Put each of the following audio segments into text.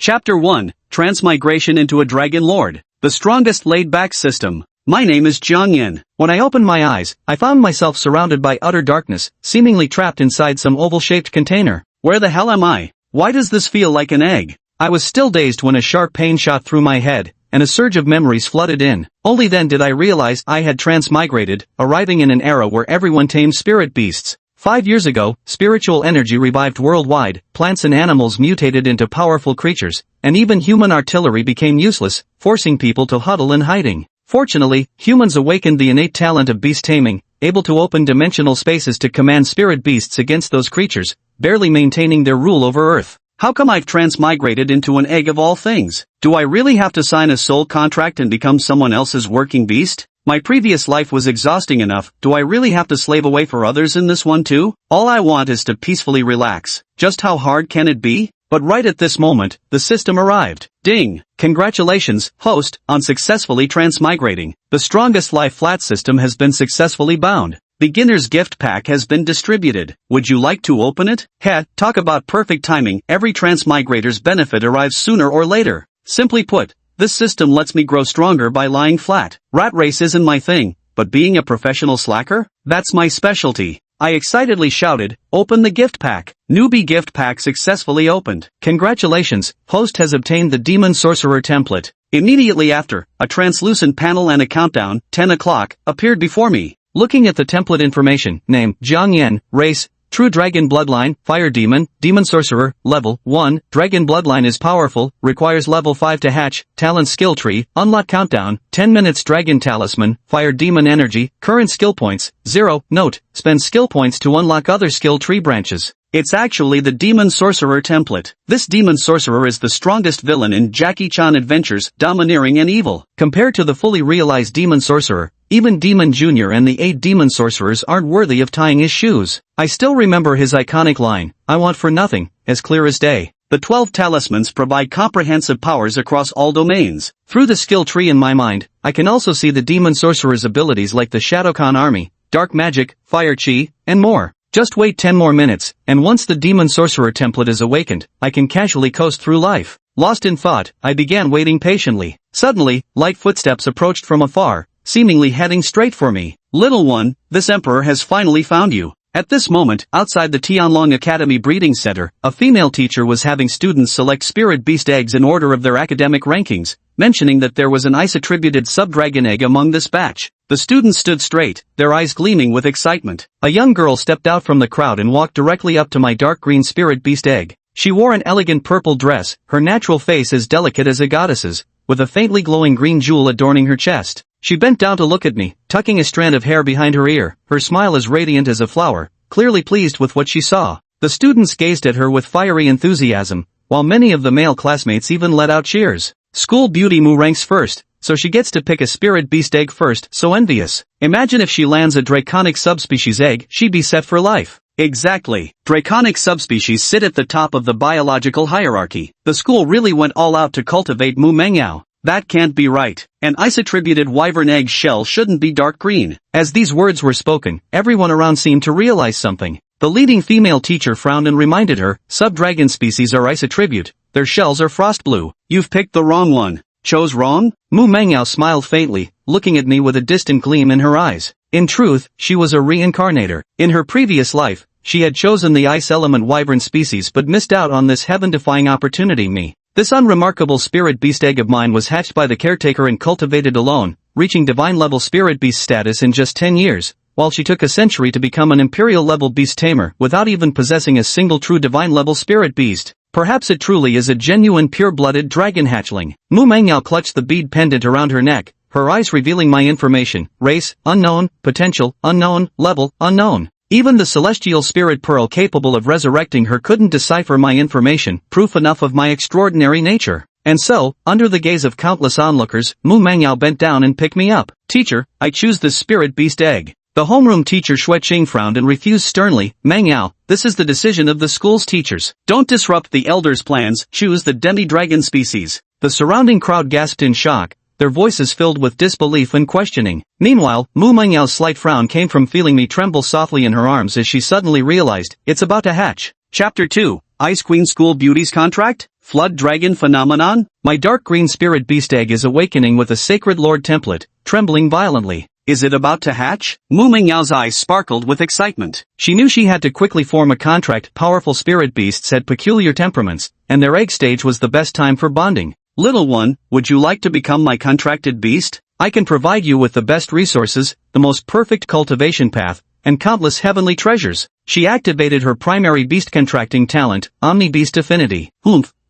Chapter 1, Transmigration into a Dragon Lord. The strongest laid-back system. My name is Jiang Yin. When I opened my eyes, I found myself surrounded by utter darkness, seemingly trapped inside some oval-shaped container. Where the hell am I? Why does this feel like an egg? I was still dazed when a sharp pain shot through my head, and a surge of memories flooded in. Only then did I realize I had transmigrated, arriving in an era where everyone tamed spirit beasts. 5 years ago, spiritual energy revived worldwide, plants and animals mutated into powerful creatures, and even human artillery became useless, forcing people to huddle in hiding. Fortunately, humans awakened the innate talent of beast taming, able to open dimensional spaces to command spirit beasts against those creatures, barely maintaining their rule over Earth. How come I've transmigrated into an egg of all things? Do I really have to sign a soul contract and become someone else's working beast? My previous life was exhausting enough, do I really have to slave away for others in this one too? All I want is to peacefully relax. Just how hard can it be? But right at this moment, the system arrived. Ding! Congratulations, host, on successfully transmigrating. The strongest life flat system has been successfully bound. Beginner's gift pack has been distributed. Would you like to open it? Heh, talk about perfect timing. Every transmigrator's benefit arrives sooner or later. Simply put, this system lets me grow stronger by lying flat. Rat race isn't my thing, but being a professional slacker? That's my specialty. I excitedly shouted, open the gift pack. Newbie gift pack successfully opened. Congratulations, host has obtained the Demon Sorcerer template. Immediately after, a translucent panel and a countdown, 10 o'clock, appeared before me. Looking at the template information, name, Jiang Yin, race, True Dragon Bloodline, Fire Demon, Demon Sorcerer, Level 1, Dragon Bloodline is powerful, requires Level 5 to hatch, Talent Skill Tree, Unlock Countdown, 10 minutes Dragon Talisman, Fire Demon Energy, Current Skill Points, 0, Note, spend skill points to unlock other skill tree branches. It's actually the Demon Sorcerer template. This Demon Sorcerer is the strongest villain in Jackie Chan adventures, domineering and evil. Compared to the fully realized Demon Sorcerer, even Demon Jr. and the 8 Demon Sorcerers aren't worthy of tying his shoes. I still remember his iconic line, I want for nothing, as clear as day. The 12 talismans provide comprehensive powers across all domains. Through the skill tree in my mind, I can also see the Demon Sorcerer's abilities like the Shadowkan Army, Dark Magic, Fire Chi, and more. Just wait 10 more minutes, and once the Demon Sorcerer template is awakened, I can casually coast through life. Lost in thought, I began waiting patiently. Suddenly, light footsteps approached from afar, seemingly heading straight for me. Little one, this emperor has finally found you. At this moment, outside the Tianlong Academy Breeding Center, a female teacher was having students select spirit beast eggs in order of their academic rankings, mentioning that there was an ice-attributed sub-dragon egg among this batch. The students stood straight, their eyes gleaming with excitement. A young girl stepped out from the crowd and walked directly up to my dark green spirit beast egg. She wore an elegant purple dress, her natural face as delicate as a goddess's, with a faintly glowing green jewel adorning her chest. She bent down to look at me, tucking a strand of hair behind her ear, her smile as radiant as a flower, clearly pleased with what she saw. The students gazed at her with fiery enthusiasm, while many of the male classmates even let out cheers. School beauty Mu ranks first, so she gets to pick a spirit beast egg first, so envious. Imagine if she lands a draconic subspecies egg, she'd be set for life. Exactly. Draconic subspecies sit at the top of the biological hierarchy. The school really went all out to cultivate Mu Mengyao. That can't be right. An ice-attributed wyvern egg shell shouldn't be dark green. As these words were spoken, everyone around seemed to realize something. The leading female teacher frowned and reminded her, sub-dragon species are ice-attribute. Their shells are frost blue. You've picked the wrong one. Chose wrong? Mu Mengyao smiled faintly, looking at me with a distant gleam in her eyes. In truth, she was a reincarnator. In her previous life, she had chosen the ice element wyvern species but missed out on this heaven-defying opportunity. This unremarkable spirit beast egg of mine was hatched by the caretaker and cultivated alone, reaching divine-level spirit beast status in just 10 years, while she took a century to become an imperial-level beast tamer without even possessing a single true divine-level spirit beast. Perhaps it truly is a genuine pure-blooded dragon hatchling. Mu Mengyao clutched the bead pendant around her neck, her eyes revealing my information, race, unknown, potential, unknown, level, unknown. Even the celestial spirit pearl capable of resurrecting her couldn't decipher my information, proof enough of my extraordinary nature. And so, under the gaze of countless onlookers, Mu Mengyao bent down and picked me up. Teacher, I choose the spirit beast egg. The homeroom teacher Xue Qing frowned and refused sternly, Mengyao, this is the decision of the school's teachers. Don't disrupt the elders' plans, choose the demi-dragon species. The surrounding crowd gasped in shock, their voices filled with disbelief and questioning. Meanwhile, Mu Mengyao's slight frown came from feeling me tremble softly in her arms as she suddenly realized, it's about to hatch. Chapter 2, Ice Queen School Beauty's Contract? Flood dragon phenomenon? My dark green spirit beast egg is awakening with a sacred lord template, trembling violently. Is it about to hatch? Mu Mengyao's eyes sparkled with excitement. She knew she had to quickly form a contract. Powerful spirit beasts had peculiar temperaments, and their egg stage was the best time for bonding. Little one, would you like to become my contracted beast? I can provide you with the best resources, the most perfect cultivation path, and countless heavenly treasures. She activated her primary beast contracting talent, Omni-Beast Affinity.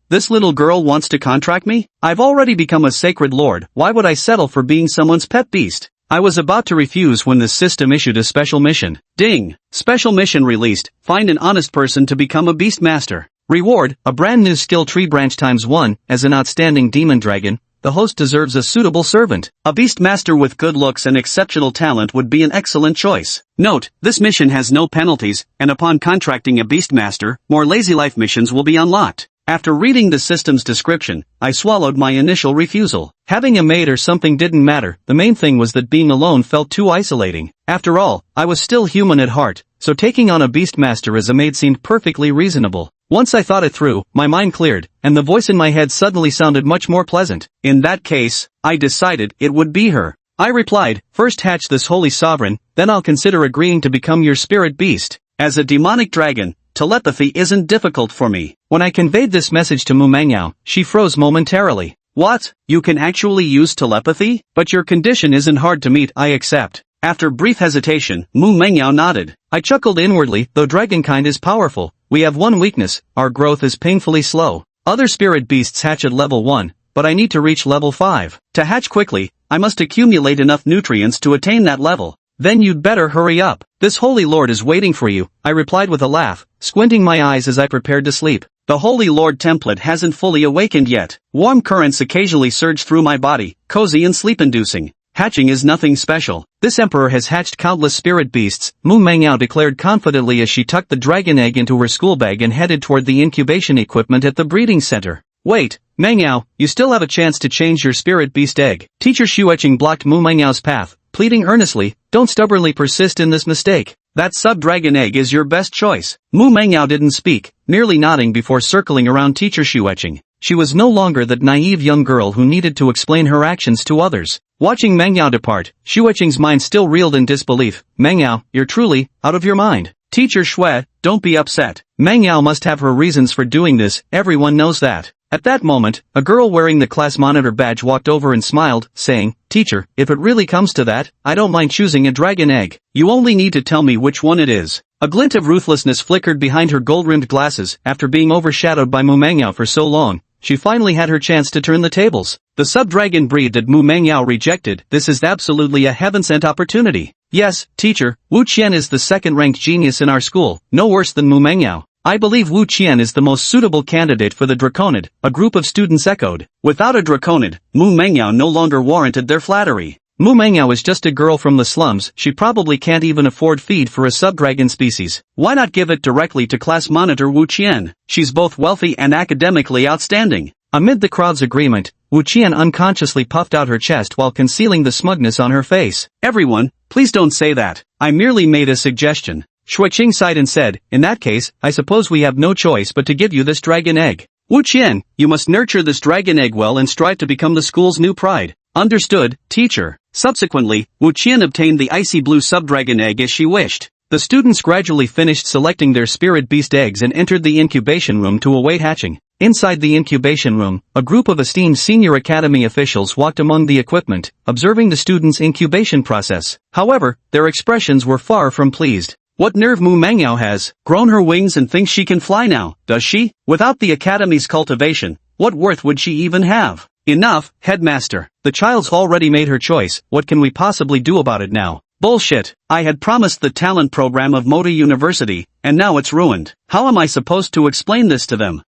This little girl wants to contract me? I've already become a sacred lord, why would I settle for being someone's pet beast? I was about to refuse when the system issued a special mission. Ding! Special mission released, find an honest person to become a beast master. Reward, a brand new skill tree branch ×1, as an outstanding demon dragon, the host deserves a suitable servant. A beast master with good looks and exceptional talent would be an excellent choice. Note, this mission has no penalties, and upon contracting a beast master, more lazy life missions will be unlocked. After reading the system's description, I swallowed my initial refusal. Having a mate or something didn't matter, the main thing was that being alone felt too isolating. After all, I was still human at heart, so taking on a beastmaster as a mate seemed perfectly reasonable. Once I thought it through, my mind cleared, and the voice in my head suddenly sounded much more pleasant. In that case, I decided it would be her. I replied, first hatch this holy sovereign, then I'll consider agreeing to become your spirit beast. As a demonic dragon, telepathy isn't difficult for me. When I conveyed this message to Mu Mengyao, she froze momentarily. What? You can actually use telepathy? But your condition isn't hard to meet, I accept. After brief hesitation, Mu Mengyao nodded. I chuckled inwardly, though dragonkind is powerful, we have one weakness, our growth is painfully slow. Other spirit beasts hatch at level 1, but I need to reach level 5. To hatch quickly, I must accumulate enough nutrients to attain that level. Then you'd better hurry up. This holy lord is waiting for you, I replied with a laugh, squinting my eyes as I prepared to sleep. The holy lord template hasn't fully awakened yet. Warm currents occasionally surge through my body, cozy and sleep-inducing. Hatching is nothing special. This emperor has hatched countless spirit beasts, Mu Mengyao declared confidently as she tucked the dragon egg into her school bag and headed toward the incubation equipment at the breeding center. Wait, Mengyao, you still have a chance to change your spirit beast egg. Teacher Xueqing blocked Mu Mengyao's path, pleading earnestly, don't stubbornly persist in this mistake. That sub-dragon egg is your best choice. Mu Mengyao didn't speak, merely nodding before circling around Teacher Xueqing. She was no longer that naive young girl who needed to explain her actions to others. Watching Mengyao depart, Xueqing's mind still reeled in disbelief. Mengyao, you're truly out of your mind. Teacher Xue, don't be upset. Mengyao must have her reasons for doing this, everyone knows that. At that moment, a girl wearing the class monitor badge walked over and smiled, saying, Teacher, if it really comes to that, I don't mind choosing a dragon egg. You only need to tell me which one it is. A glint of ruthlessness flickered behind her gold-rimmed glasses. After being overshadowed by Mu Mengyao for so long, she finally had her chance to turn the tables. The sub-dragon breed that Mu Mengyao rejected, this is absolutely a heaven-sent opportunity. Yes, teacher, Wu Qian is the second-ranked genius in our school, no worse than Mu Mengyao. I believe Wu Qian is the most suitable candidate for the Draconid, a group of students echoed. Without a Draconid, Mu Mengyao no longer warranted their flattery. Mu Mengyao is just a girl from the slums, she probably can't even afford feed for a sub-dragon species. Why not give it directly to class monitor Wu Qian? She's both wealthy and academically outstanding. Amid the crowd's agreement, Wu Qian unconsciously puffed out her chest while concealing the smugness on her face. Everyone, please don't say that. I merely made a suggestion. Xueqing sighed and said, in that case, I suppose we have no choice but to give you this dragon egg. Wu Qian, you must nurture this dragon egg well and strive to become the school's new pride. Understood, teacher. Subsequently, Wu Qian obtained the icy blue sub-dragon egg as she wished. The students gradually finished selecting their spirit beast eggs and entered the incubation room to await hatching. Inside the incubation room, a group of esteemed senior academy officials walked among the equipment, observing the students' incubation process. However, their expressions were far from pleased. What nerve Mu Mengyao has, grown her wings and thinks she can fly now, does she? Without the academy's cultivation, what worth would she even have? Enough, headmaster. The child's already made her choice, what can we possibly do about it now? Bullshit. I had promised the talent program of Mota University, and now it's ruined. How am I supposed to explain this to them?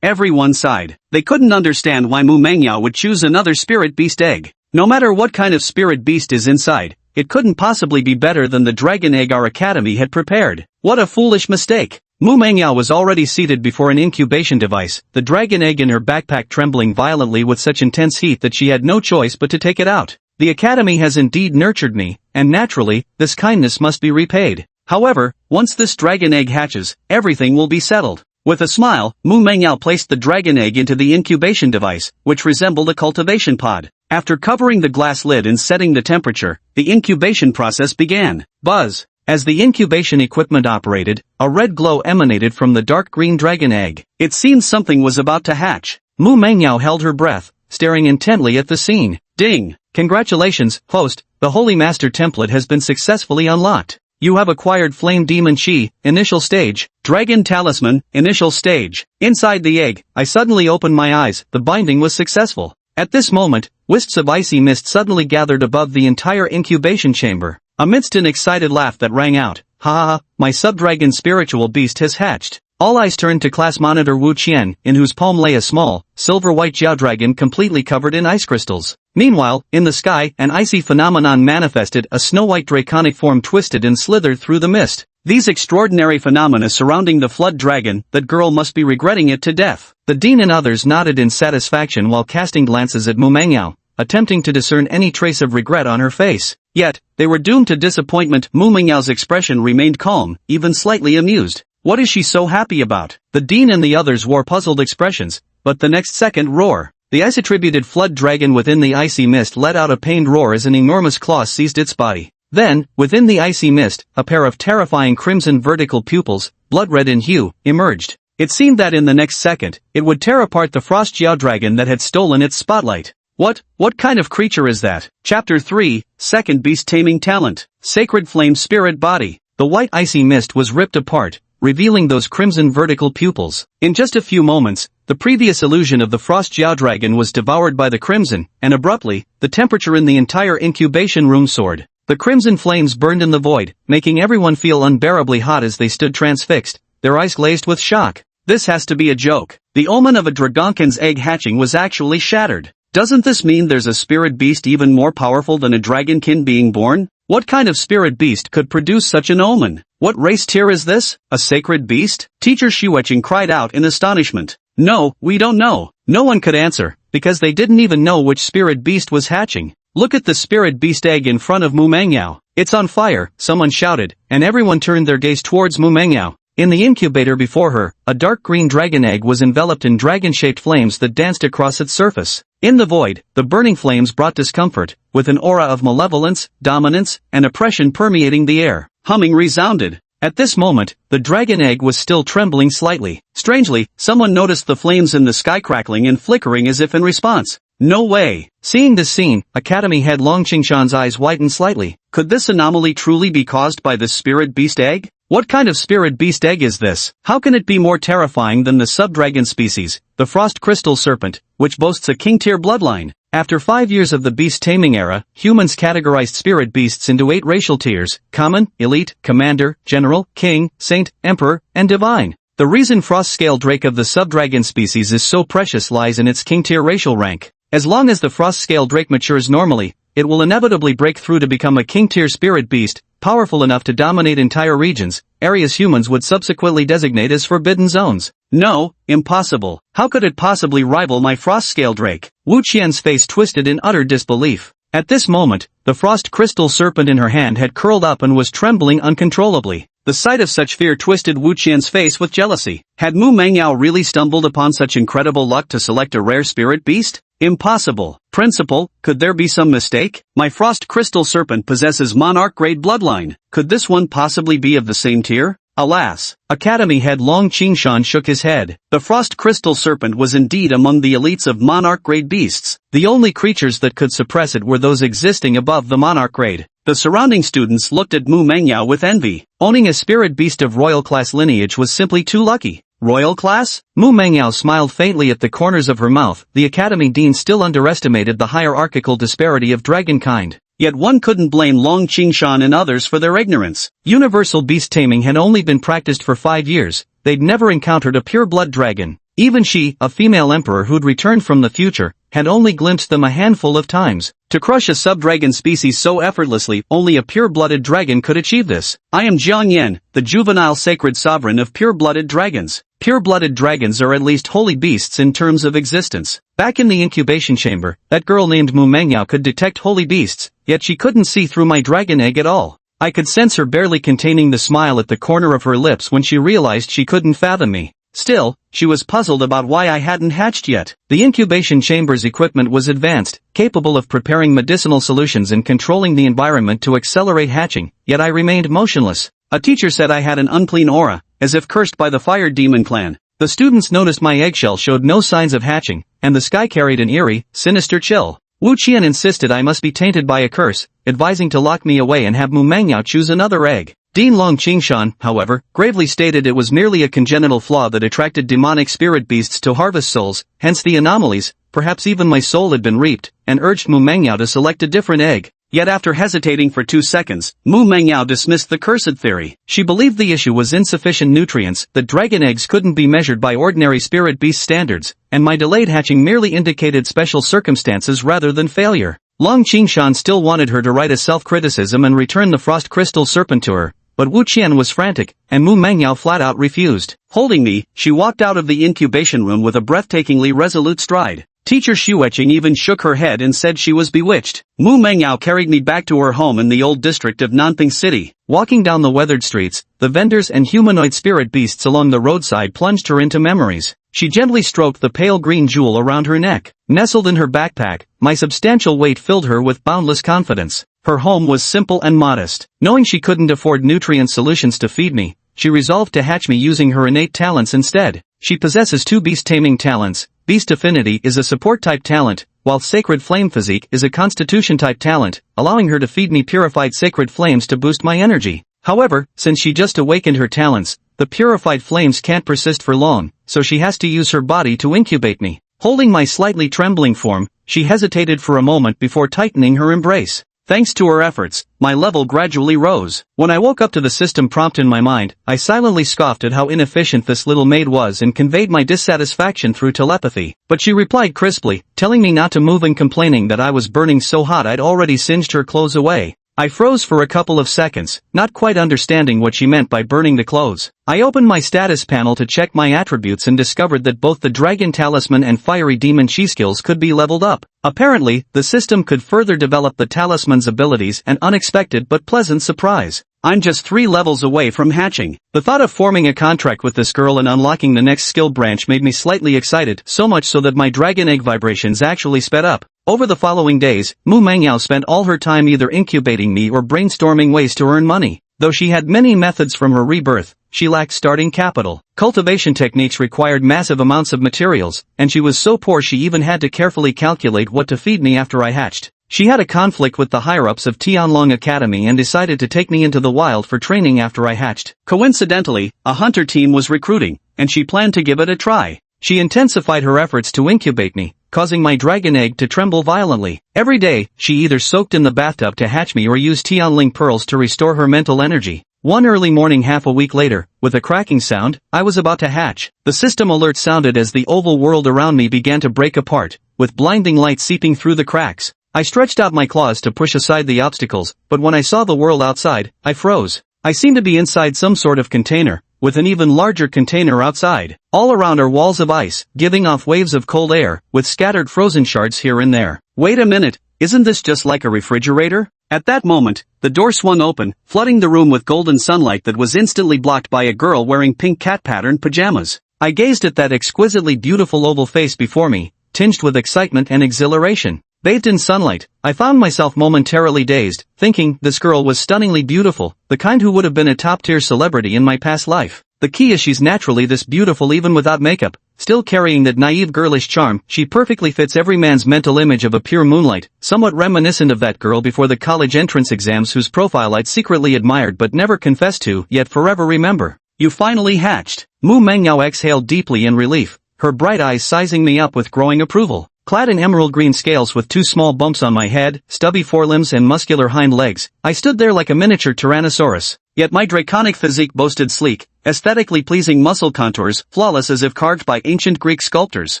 Everyone sighed. They couldn't understand why Mu Mengyao would choose another spirit beast egg. No matter what kind of spirit beast is inside, it couldn't possibly be better than the dragon egg our academy had prepared. What a foolish mistake. Mu Mengyao was already seated before an incubation device, the dragon egg in her backpack trembling violently with such intense heat that she had no choice but to take it out. The academy has indeed nurtured me, and naturally, this kindness must be repaid. However, once this dragon egg hatches, everything will be settled. With a smile, Mu Mengyao placed the dragon egg into the incubation device, which resembled a cultivation pod. After covering the glass lid and setting the temperature, the incubation process began. Buzz. As the incubation equipment operated, a red glow emanated from the dark green dragon egg. It seemed something was about to hatch. Mu Mengyao held her breath, staring intently at the scene. Ding! Congratulations, host, the Holy Master template has been successfully unlocked. You have acquired Flame Demon Chi, initial stage, Dragon Talisman, initial stage. Inside the egg, I suddenly opened my eyes, the binding was successful. At this moment, wisps of icy mist suddenly gathered above the entire incubation chamber. Amidst an excited laugh that rang out, ha ha ha, my sub-dragon spiritual beast has hatched. All eyes turned to class monitor Wu Qian, in whose palm lay a small, silver-white Jiao dragon completely covered in ice crystals. Meanwhile, in the sky, an icy phenomenon manifested, a snow-white draconic form twisted and slithered through the mist. These extraordinary phenomena surrounding the flood dragon, that girl must be regretting it to death. The dean and others nodded in satisfaction while casting glances at Mu Mengyao, attempting to discern any trace of regret on her face. Yet, they were doomed to disappointment. Mu Mengyao's expression remained calm, even slightly amused. What is she so happy about? The dean and the others wore puzzled expressions, but the next second roar. The ice-attributed flood dragon within the icy mist let out a pained roar as an enormous claw seized its body. Then, within the icy mist, a pair of terrifying crimson vertical pupils, blood-red in hue, emerged. It seemed that in the next second, it would tear apart the frost Jiao dragon that had stolen its spotlight. What kind of creature is that? Chapter 3, Second Beast Taming Talent. Sacred Flame Spirit Body. The white icy mist was ripped apart, revealing those crimson vertical pupils. In just a few moments, the previous illusion of the frost Jiao dragon was devoured by the crimson, and abruptly, the temperature in the entire incubation room soared. The crimson flames burned in the void, making everyone feel unbearably hot as they stood transfixed, their eyes glazed with shock. This has to be a joke. The omen of a dragonkin's egg hatching was actually shattered. Doesn't this mean there's a spirit beast even more powerful than a dragonkin being born? What kind of spirit beast could produce such an omen? What race tier is this? A sacred beast? Teacher Shueching cried out in astonishment. No, we don't know. No one could answer, because they didn't even know which spirit beast was hatching. Look at the spirit beast egg in front of Mu Mengyao. It's on fire, someone shouted, and everyone turned their gaze towards Mu Mengyao. In the incubator before her, a dark green dragon egg was enveloped in dragon-shaped flames that danced across its surface. In the void, the burning flames brought discomfort, with an aura of malevolence, dominance, and oppression permeating the air. Humming resounded. At this moment, the dragon egg was still trembling slightly. Strangely, someone noticed the flames in the sky crackling and flickering as if in response. No way. Seeing this scene, Academy head Long Qingshan's eyes widened slightly. Could this anomaly truly be caused by this spirit beast egg? What kind of spirit beast egg is this? How can it be more terrifying than the sub-dragon species, the frost crystal serpent, which boasts a king-tier bloodline? After 5 years of the beast taming era, humans categorized spirit beasts into 8 racial tiers: common, elite, commander, general, king, saint, emperor, and divine. The reason frost-scale drake of the sub-dragon species is so precious lies in its king-tier racial rank. As long as the frost-scale drake matures normally, it will inevitably break through to become a king-tier spirit beast, powerful enough to dominate entire regions, areas humans would subsequently designate as forbidden zones. No, impossible. How could it possibly rival my frost-scale drake? Wu Qian's face twisted in utter disbelief. At this moment, the frost crystal serpent in her hand had curled up and was trembling uncontrollably. The sight of such fear twisted Wu Qian's face with jealousy. Had Mu Mengyao really stumbled upon such incredible luck to select a rare spirit beast? Impossible. Principal, could there be some mistake? My frost crystal serpent possesses monarch-grade bloodline. Could this one possibly be of the same tier? Alas. Academy head Long Qingshan shook his head. The frost crystal serpent was indeed among the elites of monarch-grade beasts. The only creatures that could suppress it were those existing above the monarch grade. The surrounding students looked at Mu Mengyao with envy. Owning a spirit beast of royal class lineage was simply too lucky. Royal class? Mu Mengyao smiled faintly at the corners of her mouth. The Academy Dean still underestimated the hierarchical disparity of dragonkind. Yet one couldn't blame Long Qingshan and others for their ignorance. Universal beast taming had only been practiced for 5 years. They'd never encountered a pure-blood dragon. Even she, a female emperor who'd returned from the future, had only glimpsed them a handful of times. To crush a sub-dragon species so effortlessly, only a pure-blooded dragon could achieve this. I am Jiang Yan, the juvenile sacred sovereign of pure-blooded dragons. Pure-blooded dragons are at least holy beasts in terms of existence. Back in the incubation chamber, that girl named Mu Mengyao could detect holy beasts, yet she couldn't see through my dragon egg at all. I could sense her barely containing the smile at the corner of her lips when she realized she couldn't fathom me. Still, she was puzzled about why I hadn't hatched yet. The incubation chamber's equipment was advanced, capable of preparing medicinal solutions and controlling the environment to accelerate hatching, yet I remained motionless. A teacher said I had an unclean aura, as if cursed by the fire demon clan. The students noticed my eggshell showed no signs of hatching, and the sky carried an eerie, sinister chill. Wu Qian insisted I must be tainted by a curse, advising to lock me away and have Mu Mangyao choose another egg. Dean Long Qingshan, however, gravely stated it was merely a congenital flaw that attracted demonic spirit beasts to harvest souls, hence the anomalies, perhaps even my soul had been reaped, and urged Mu Mangyao to select a different egg. Yet after hesitating for 2 seconds, Mu Mangyao dismissed the cursed theory. She believed the issue was insufficient nutrients, that dragon eggs couldn't be measured by ordinary spirit beast standards, and my delayed hatching merely indicated special circumstances rather than failure. Long Qingshan still wanted her to write a self-criticism and return the frost crystal serpent to her, but Wu Qian was frantic, and Mu Mangyao flat-out refused. Holding me, she walked out of the incubation room with a breathtakingly resolute stride. Teacher Xueqing even shook her head and said she was bewitched. Mu Mangyao carried me back to her home in the old district of Nanping City. Walking down the weathered streets, the vendors and humanoid spirit beasts along the roadside plunged her into memories. She gently stroked the pale green jewel around her neck. Nestled in her backpack, my substantial weight filled her with boundless confidence. Her home was simple and modest. Knowing she couldn't afford nutrient solutions to feed me, she resolved to hatch me using her innate talents instead. She possesses 2 beast-taming talents. Beast Affinity is a support-type talent, while Sacred Flame Physique is a constitution-type talent, allowing her to feed me purified sacred flames to boost my energy. However, since she just awakened her talents, the purified flames can't persist for long, so she has to use her body to incubate me. Holding my slightly trembling form, she hesitated for a moment before tightening her embrace. Thanks to her efforts, my level gradually rose. When I woke up to the system prompt in my mind, I silently scoffed at how inefficient this little maid was and conveyed my dissatisfaction through telepathy. But she replied crisply, telling me not to move and complaining that I was burning so hot I'd already singed her clothes away. I froze for a couple of seconds, not quite understanding what she meant by burning the clothes. I opened my status panel to check my attributes and discovered that both the Dragon Talisman and Fiery Demon Chi skills could be leveled up. Apparently, the system could further develop the talisman's abilities, an unexpected but pleasant surprise. I'm just 3 levels away from hatching. The thought of forming a contract with this girl and unlocking the next skill branch made me slightly excited, so much so that my dragon egg vibrations actually sped up. Over the following days, Mu Mangyao spent all her time either incubating me or brainstorming ways to earn money. Though she had many methods from her rebirth, she lacked starting capital. Cultivation techniques required massive amounts of materials, and she was so poor she even had to carefully calculate what to feed me after I hatched. She had a conflict with the higher-ups of Tianlong Academy and decided to take me into the wild for training after I hatched. Coincidentally, a hunter team was recruiting, and she planned to give it a try. She intensified her efforts to incubate me, causing my dragon egg to tremble violently. Every day, she either soaked in the bathtub to hatch me or used Tianling pearls to restore her mental energy. One early morning half a week later, with a cracking sound, I was about to hatch. The system alert sounded as the oval world around me began to break apart, with blinding light seeping through the cracks. I stretched out my claws to push aside the obstacles, but when I saw the world outside, I froze. I seemed to be inside some sort of container, with an even larger container outside. All around are walls of ice, giving off waves of cold air, with scattered frozen shards here and there. Wait a minute, isn't this just like a refrigerator? At that moment, the door swung open, flooding the room with golden sunlight that was instantly blocked by a girl wearing pink cat-patterned pajamas. I gazed at that exquisitely beautiful oval face before me, tinged with excitement and exhilaration. Bathed in sunlight, I found myself momentarily dazed, thinking this girl was stunningly beautiful, the kind who would have been a top-tier celebrity in my past life. The key is she's naturally this beautiful even without makeup, still carrying that naive girlish charm. She perfectly fits every man's mental image of a pure moonlight, somewhat reminiscent of that girl before the college entrance exams whose profile I'd secretly admired but never confessed to, yet forever remember. You finally hatched. Mu Mangyao exhaled deeply in relief, her bright eyes sizing me up with growing approval. Clad in emerald green scales with 2 small bumps on my head, stubby forelimbs and muscular hind legs, I stood there like a miniature Tyrannosaurus. Yet my draconic physique boasted sleek, aesthetically pleasing muscle contours, flawless as if carved by ancient Greek sculptors.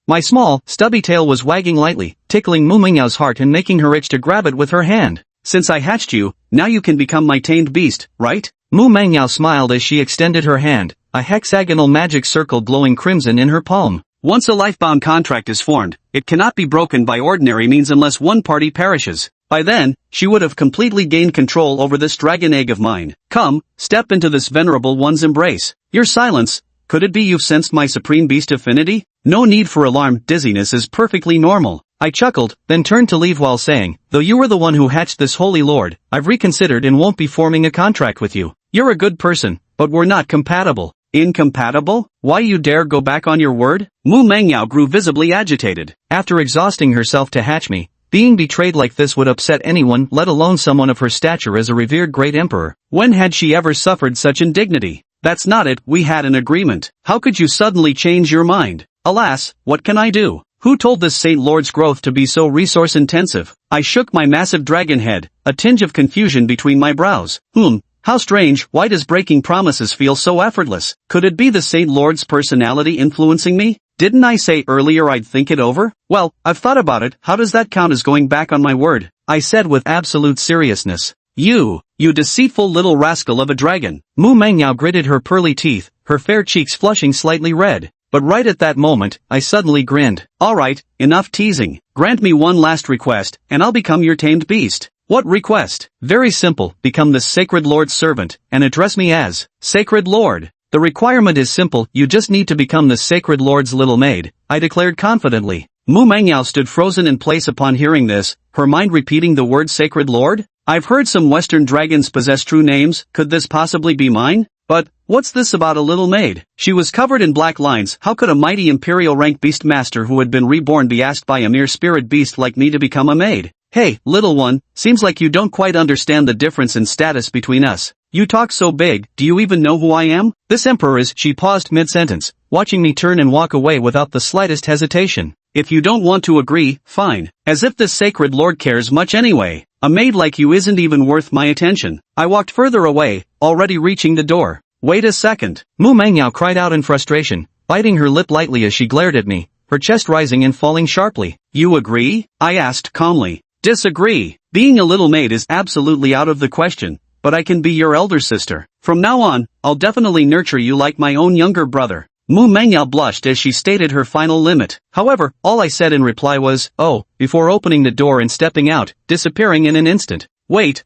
My small, stubby tail was wagging lightly, tickling Mu Mingyao's heart and making her itch to grab it with her hand. Since I hatched you, now you can become my tamed beast, right? Mu Mangyao smiled as she extended her hand, a hexagonal magic circle glowing crimson in her palm. Once a lifebound contract is formed, it cannot be broken by ordinary means unless one party perishes. By then, she would have completely gained control over this dragon egg of mine. Come, step into this venerable one's embrace. Your silence, Could it be you've sensed my supreme beast affinity? No need for alarm, dizziness is perfectly normal. I chuckled, then turned to leave while saying, though you were the one who hatched this holy lord, I've reconsidered and won't be forming a contract with you. You're a good person, but we're not compatible. Incompatible? Why you dare go back on your word? Mu Mengyao grew visibly agitated. After exhausting herself to hatch me, being betrayed like this would upset anyone, let alone someone of her stature as a revered great emperor. When had she ever suffered such indignity? That's not it, we had an agreement. How could you suddenly change your mind? Alas, what can I do? Who told this Saint Lord's growth to be so resource-intensive? I shook my massive dragon head, a tinge of confusion between my brows. How strange, why does breaking promises feel so effortless? Could it be the Saint Lord's personality influencing me? Didn't I say earlier I'd think it over? Well, I've thought about it, how does that count as going back on my word? I said with absolute seriousness. You deceitful little rascal of a dragon. Mu Mengyao gritted her pearly teeth, her fair cheeks flushing slightly red. But right at that moment, I suddenly grinned. Alright, enough teasing. Grant me one last request, and I'll become your tamed beast. What request? Very simple, become the Sacred Lord's servant, and address me as Sacred Lord. The requirement is simple, you just need to become the Sacred Lord's little maid, I declared confidently. Mu Mengyao stood frozen in place upon hearing this, her mind repeating the word Sacred Lord? I've heard some Western dragons possess true names, could this possibly be mine? But, what's this about a little maid? She was covered in black lines, how could a mighty imperial rank beast master who had been reborn be asked by a mere spirit beast like me to become a maid? Hey, little one, seems like you don't quite understand the difference in status between us. You talk so big, do you even know who I am? This emperor is, she paused mid-sentence, watching me turn and walk away without the slightest hesitation. If you don't want to agree, fine. As if this Sacred Lord cares much anyway. A maid like you isn't even worth my attention. I walked further away, already reaching the door. Wait a second. Mu Mengyao cried out in frustration, biting her lip lightly as she glared at me, her chest rising and falling sharply. You agree? I asked calmly. Disagree. Being a little maid is absolutely out of the question, but I can be your elder sister. From now on, I'll definitely nurture you like my own younger brother. Mu Mengyao blushed as she stated her final limit. However, all I said in reply was, oh, before opening the door and stepping out, disappearing in an instant. Wait.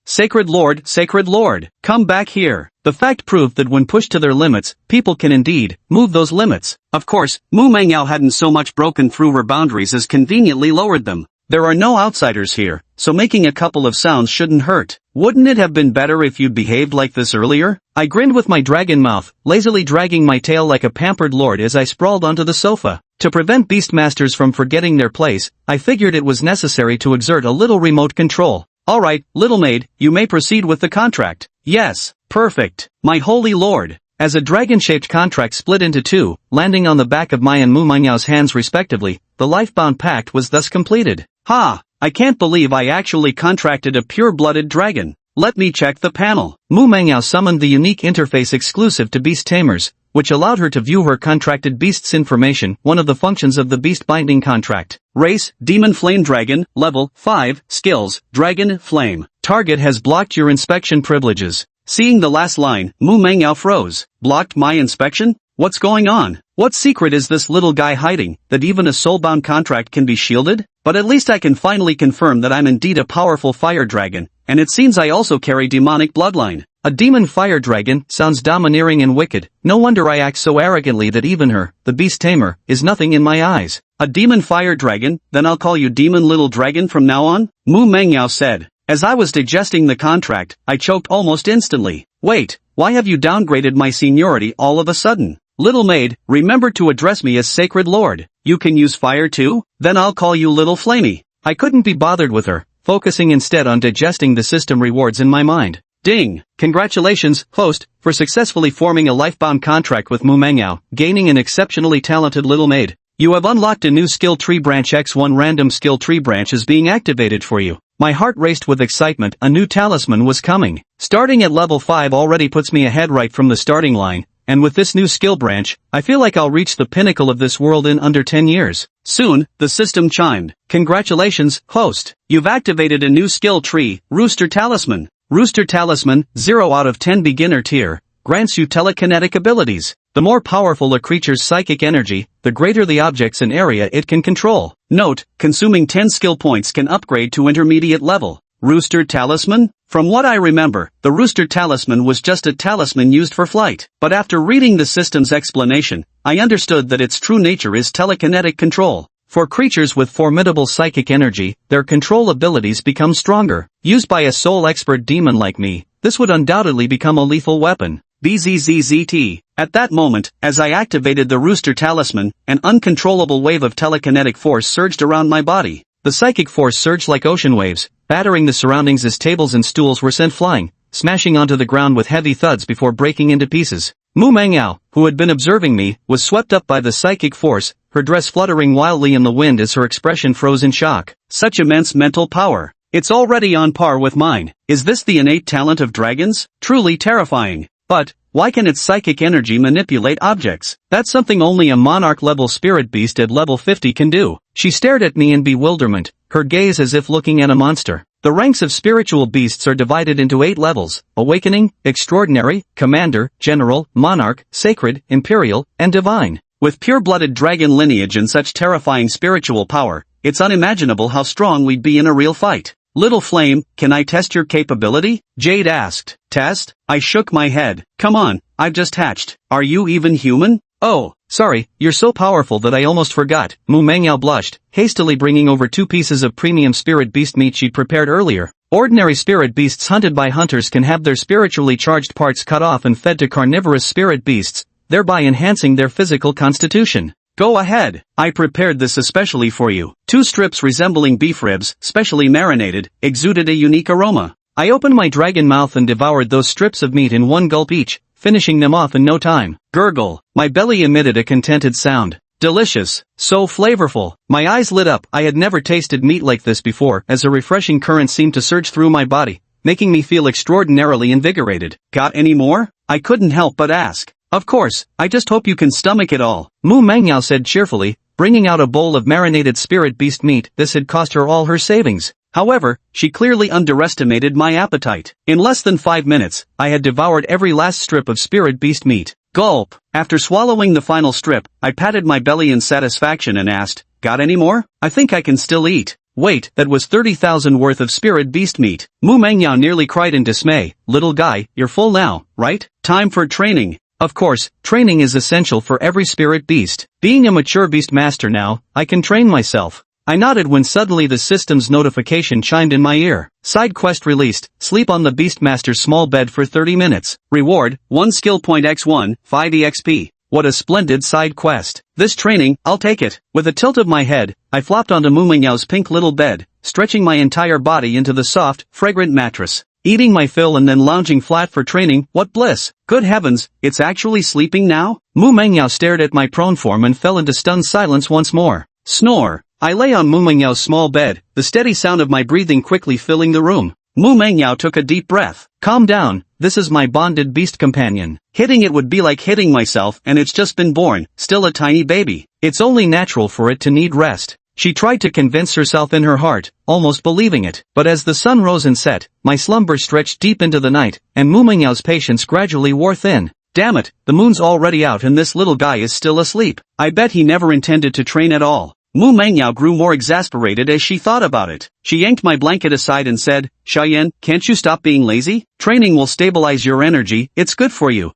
Sacred Lord, come back here. The fact proved that when pushed to their limits, people can indeed move those limits. Of course, Mu Mengyao hadn't so much broken through her boundaries as conveniently lowered them. There are no outsiders here, so making a couple of sounds shouldn't hurt. Wouldn't it have been better if you'd behaved like this earlier? I grinned with my dragon mouth, lazily dragging my tail like a pampered lord as I sprawled onto the sofa. To prevent beastmasters from forgetting their place, I figured it was necessary to exert a little remote control. Alright, little maid, you may proceed with the contract. Yes, perfect, my holy lord. As a dragon-shaped contract split into two, landing on the back of my and Mu Mengyao's hands respectively, the life-bound pact was thus completed. Ha! I can't believe I actually contracted a pure-blooded dragon. Let me check the panel. Mu Mengyao summoned the unique interface exclusive to beast tamers, which allowed her to view her contracted beast's information, one of the functions of the beast binding contract. Race, Demon Flame Dragon, Level 5, Skills, Dragon Flame. Target has blocked your inspection privileges. Seeing the last line, Mu Mengyao froze. Blocked my inspection? What's going on? What secret is this little guy hiding, that even a soulbound contract can be shielded? But at least I can finally confirm that I'm indeed a powerful fire dragon, and it seems I also carry demonic bloodline. A demon fire dragon sounds domineering and wicked. No wonder I act so arrogantly that even her, the beast tamer, is nothing in my eyes. A demon fire dragon? Then I'll call you Demon Little Dragon from now on? Mu Mengyao said. As I was digesting the contract, I choked almost instantly. Wait, why have you downgraded my seniority all of a sudden? Little maid, remember to address me as Sacred Lord. You can use fire too? Then I'll call you Little Flamey. I couldn't be bothered with her, focusing instead on digesting the system rewards in my mind. Ding! Congratulations, host, for successfully forming a lifebound contract with Mu Mengyao, gaining an exceptionally talented little maid. You have unlocked a new skill tree branch. X1 random skill tree branch is being activated for you. My heart raced with excitement, a new talisman was coming. Starting at level 5 already puts me ahead right from the starting line, and with this new skill branch, I feel like I'll reach the pinnacle of this world in under 10 years. Soon, the system chimed. Congratulations, host. You've activated a new skill tree, Rooster Talisman. Rooster Talisman, 0 out of 10 beginner tier, grants you telekinetic abilities. The more powerful a creature's psychic energy, the greater the objects and area it can control. Note, consuming 10 skill points can upgrade to intermediate level. Rooster talisman? From what I remember, the rooster talisman was just a talisman used for flight. But after reading the system's explanation, I understood that its true nature is telekinetic control. For creatures with formidable psychic energy, their control abilities become stronger. Used by a soul expert demon like me, this would undoubtedly become a lethal weapon. BZZZT. At that moment, as I activated the rooster talisman, an uncontrollable wave of telekinetic force surged around my body. The psychic force surged like ocean waves, battering the surroundings as tables and stools were sent flying, smashing onto the ground with heavy thuds before breaking into pieces. Mu Mangyao, who had been observing me, was swept up by the psychic force, her dress fluttering wildly in the wind as her expression froze in shock. Such immense mental power. It's already on par with mine. Is this the innate talent of dragons? Truly terrifying. But, why can its psychic energy manipulate objects? That's something only a monarch-level spirit beast at level 50 can do. She stared at me in bewilderment, her gaze as if looking at a monster. The ranks of spiritual beasts are divided into 8 levels: Awakening, Extraordinary, Commander, General, Monarch, Sacred, Imperial, and Divine. With pure-blooded dragon lineage and such terrifying spiritual power, it's unimaginable how strong we'd be in a real fight. Little Flame, can I test your capability? Jade asked. Test? I shook my head. Come on, I've just hatched. Are you even human? Oh, sorry, you're so powerful that I almost forgot. Mu Mangyao blushed, hastily bringing over 2 pieces of premium spirit beast meat she'd prepared earlier. Ordinary spirit beasts hunted by hunters can have their spiritually charged parts cut off and fed to carnivorous spirit beasts, thereby enhancing their physical constitution. Go ahead, I prepared this especially for you. 2 strips resembling beef ribs, specially marinated, exuded a unique aroma. I opened my dragon mouth and devoured those strips of meat in one gulp each, finishing them off in no time. Gurgle. My belly emitted a contented sound. Delicious. So flavorful. My eyes lit up. I had never tasted meat like this before, as a refreshing current seemed to surge through my body, making me feel extraordinarily invigorated. Got any more? I couldn't help but ask. Of course, I just hope you can stomach it all. Mu Mangyao said cheerfully, bringing out a bowl of marinated spirit beast meat. This had cost her all her savings. However, she clearly underestimated my appetite. In less than 5 minutes, I had devoured every last strip of spirit beast meat. Gulp. After swallowing the final strip, I patted my belly in satisfaction and asked, got any more? I think I can still eat. Wait, that was 30,000 worth of spirit beast meat. Mu Mangyao nearly cried in dismay. Little guy, you're full now, right? Time for training. Of course, training is essential for every spirit beast. Being a mature beast master now, I can train myself. I nodded when suddenly the system's notification chimed in my ear. Side quest released, sleep on the Beastmaster's small bed for 30 minutes. Reward, 1 skill point x1, 5 exp. What a splendid side quest. This training, I'll take it. With a tilt of my head, I flopped onto Mu Mengyao's pink little bed, stretching my entire body into the soft, fragrant mattress. Eating my fill and then lounging flat for training, what bliss. Good heavens, it's actually sleeping now? Mu Mengyao stared at my prone form and fell into stunned silence once more. Snore. I lay on Mu Mengyao's small bed, the steady sound of my breathing quickly filling the room. Mu Mengyao took a deep breath. Calm down, this is my bonded beast companion. Hitting it would be like hitting myself, and it's just been born, still a tiny baby. It's only natural for it to need rest. She tried to convince herself in her heart, almost believing it. But as the sun rose and set, my slumber stretched deep into the night, and Mu Mengyao's patience gradually wore thin. Damn it, the moon's already out and this little guy is still asleep. I bet he never intended to train at all. Mu Mengyao grew more exasperated as she thought about it. She yanked my blanket aside and said, Xiaoyan, can't you stop being lazy? Training will stabilize your energy, it's good for you.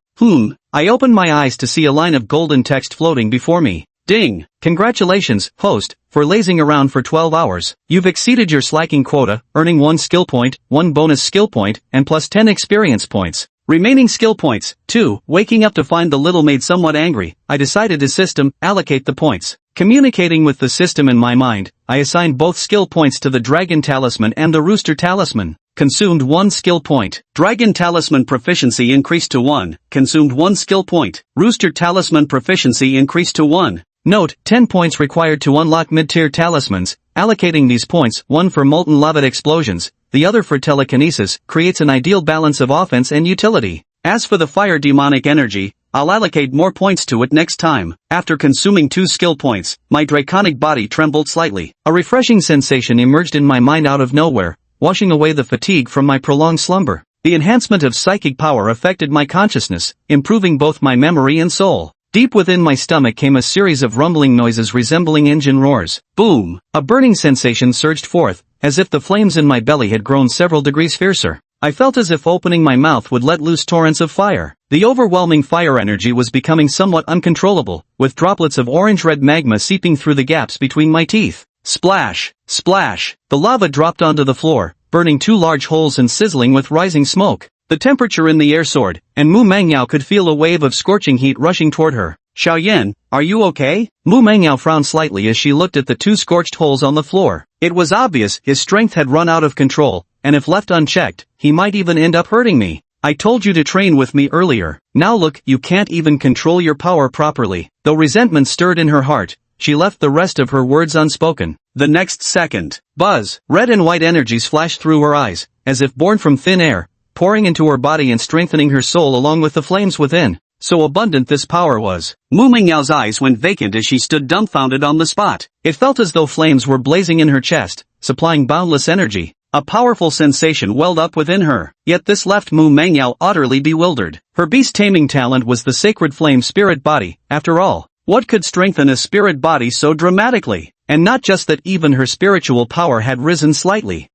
I opened my eyes to see a line of golden text floating before me. Ding! Congratulations, host, for lazing around for 12 hours. You've exceeded your slacking quota, earning 1 skill point, 1 bonus skill point, and plus 10 experience points. Remaining skill points, 2. Waking up to find the little maid somewhat angry, I decided to system, allocate the points. Communicating with the system in my mind, I assigned both skill points to the Dragon Talisman and the Rooster Talisman. Consumed 1 skill point. Dragon Talisman proficiency increased to 1, consumed 1 skill point. Rooster Talisman proficiency increased to 1. Note, 10 points required to unlock mid-tier talismans. Allocating these points, one for molten lava explosions, the other for telekinesis, creates an ideal balance of offense and utility. As for the fire demonic energy, I'll allocate more points to it next time. After consuming 2 skill points, my draconic body trembled slightly. A refreshing sensation emerged in my mind out of nowhere, washing away the fatigue from my prolonged slumber. The enhancement of psychic power affected my consciousness, improving both my memory and soul. Deep within my stomach came a series of rumbling noises resembling engine roars. Boom! A burning sensation surged forth, as if the flames in my belly had grown several degrees fiercer. I felt as if opening my mouth would let loose torrents of fire. The overwhelming fire energy was becoming somewhat uncontrollable, with droplets of orange-red magma seeping through the gaps between my teeth. Splash! Splash! The lava dropped onto the floor, burning 2 large holes and sizzling with rising smoke. The temperature in the air soared, and Mu Mangyao could feel a wave of scorching heat rushing toward her. Xiaoyan, are you okay? Mu Mangyao frowned slightly as she looked at the 2 scorched holes on the floor. It was obvious his strength had run out of control, and if left unchecked, he might even end up hurting me. I told you to train with me earlier. Now look, you can't even control your power properly. Though resentment stirred in her heart, she left the rest of her words unspoken. The next second, buzz, red and white energies flashed through her eyes, as if born from thin air, pouring into her body and strengthening her soul along with the flames within. So abundant this power was. Mu Mingyao's eyes went vacant as she stood dumbfounded on the spot. It felt as though flames were blazing in her chest, supplying boundless energy. A powerful sensation welled up within her, yet this left Mu Mangyao utterly bewildered. Her beast-taming talent was the sacred flame spirit body, after all. What could strengthen a spirit body so dramatically? And not just that, even her spiritual power had risen slightly.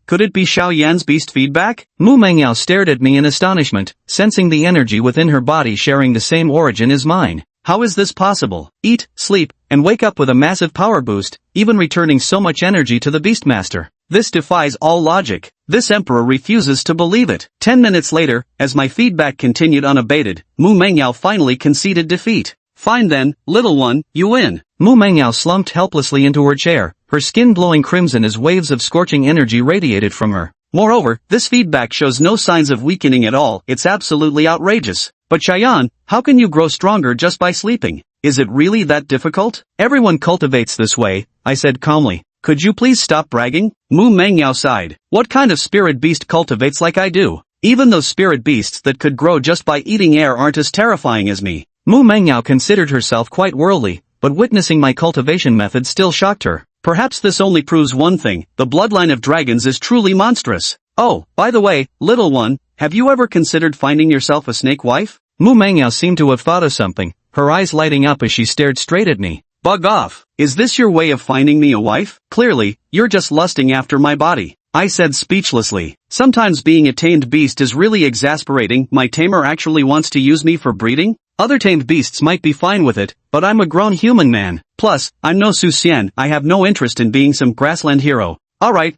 Could it be Xiaoyan's beast feedback? Mu Mangyao stared at me in astonishment, sensing the energy within her body sharing the same origin as mine. How is this possible? Eat, sleep, and wake up with a massive power boost, even returning so much energy to the Beastmaster. This defies all logic. This emperor refuses to believe it. 10 minutes later, as my feedback continued unabated, Mu Mangyao finally conceded defeat. Fine then, little one, you win. Mu Mangyao slumped helplessly into her chair, her skin glowing crimson as waves of scorching energy radiated from her. Moreover, this feedback shows no signs of weakening at all. It's absolutely outrageous. But Xiaoyan, how can you grow stronger just by sleeping? Is it really that difficult? Everyone cultivates this way, I said calmly. Could you please stop bragging? Mu Mangyao sighed. What kind of spirit beast cultivates like I do? Even those spirit beasts that could grow just by eating air aren't as terrifying as me. Mu Mangyao considered herself quite worldly, but witnessing my cultivation method still shocked her. Perhaps this only proves one thing: the bloodline of dragons is truly monstrous. Oh, by the way, little one, have you ever considered finding yourself a snake wife? Mu Mangyao seemed to have thought of something, her eyes lighting up as she stared straight at me. Bug off! Is this your way of finding me a wife? Clearly, you're just lusting after my body, I said speechlessly. Sometimes being a tamed beast is really exasperating. My tamer actually wants to use me for breeding? Other tamed beasts might be fine with it, but I'm a grown human man. Plus, I'm no Su Xian. I have no interest in being some grassland hero. Alright,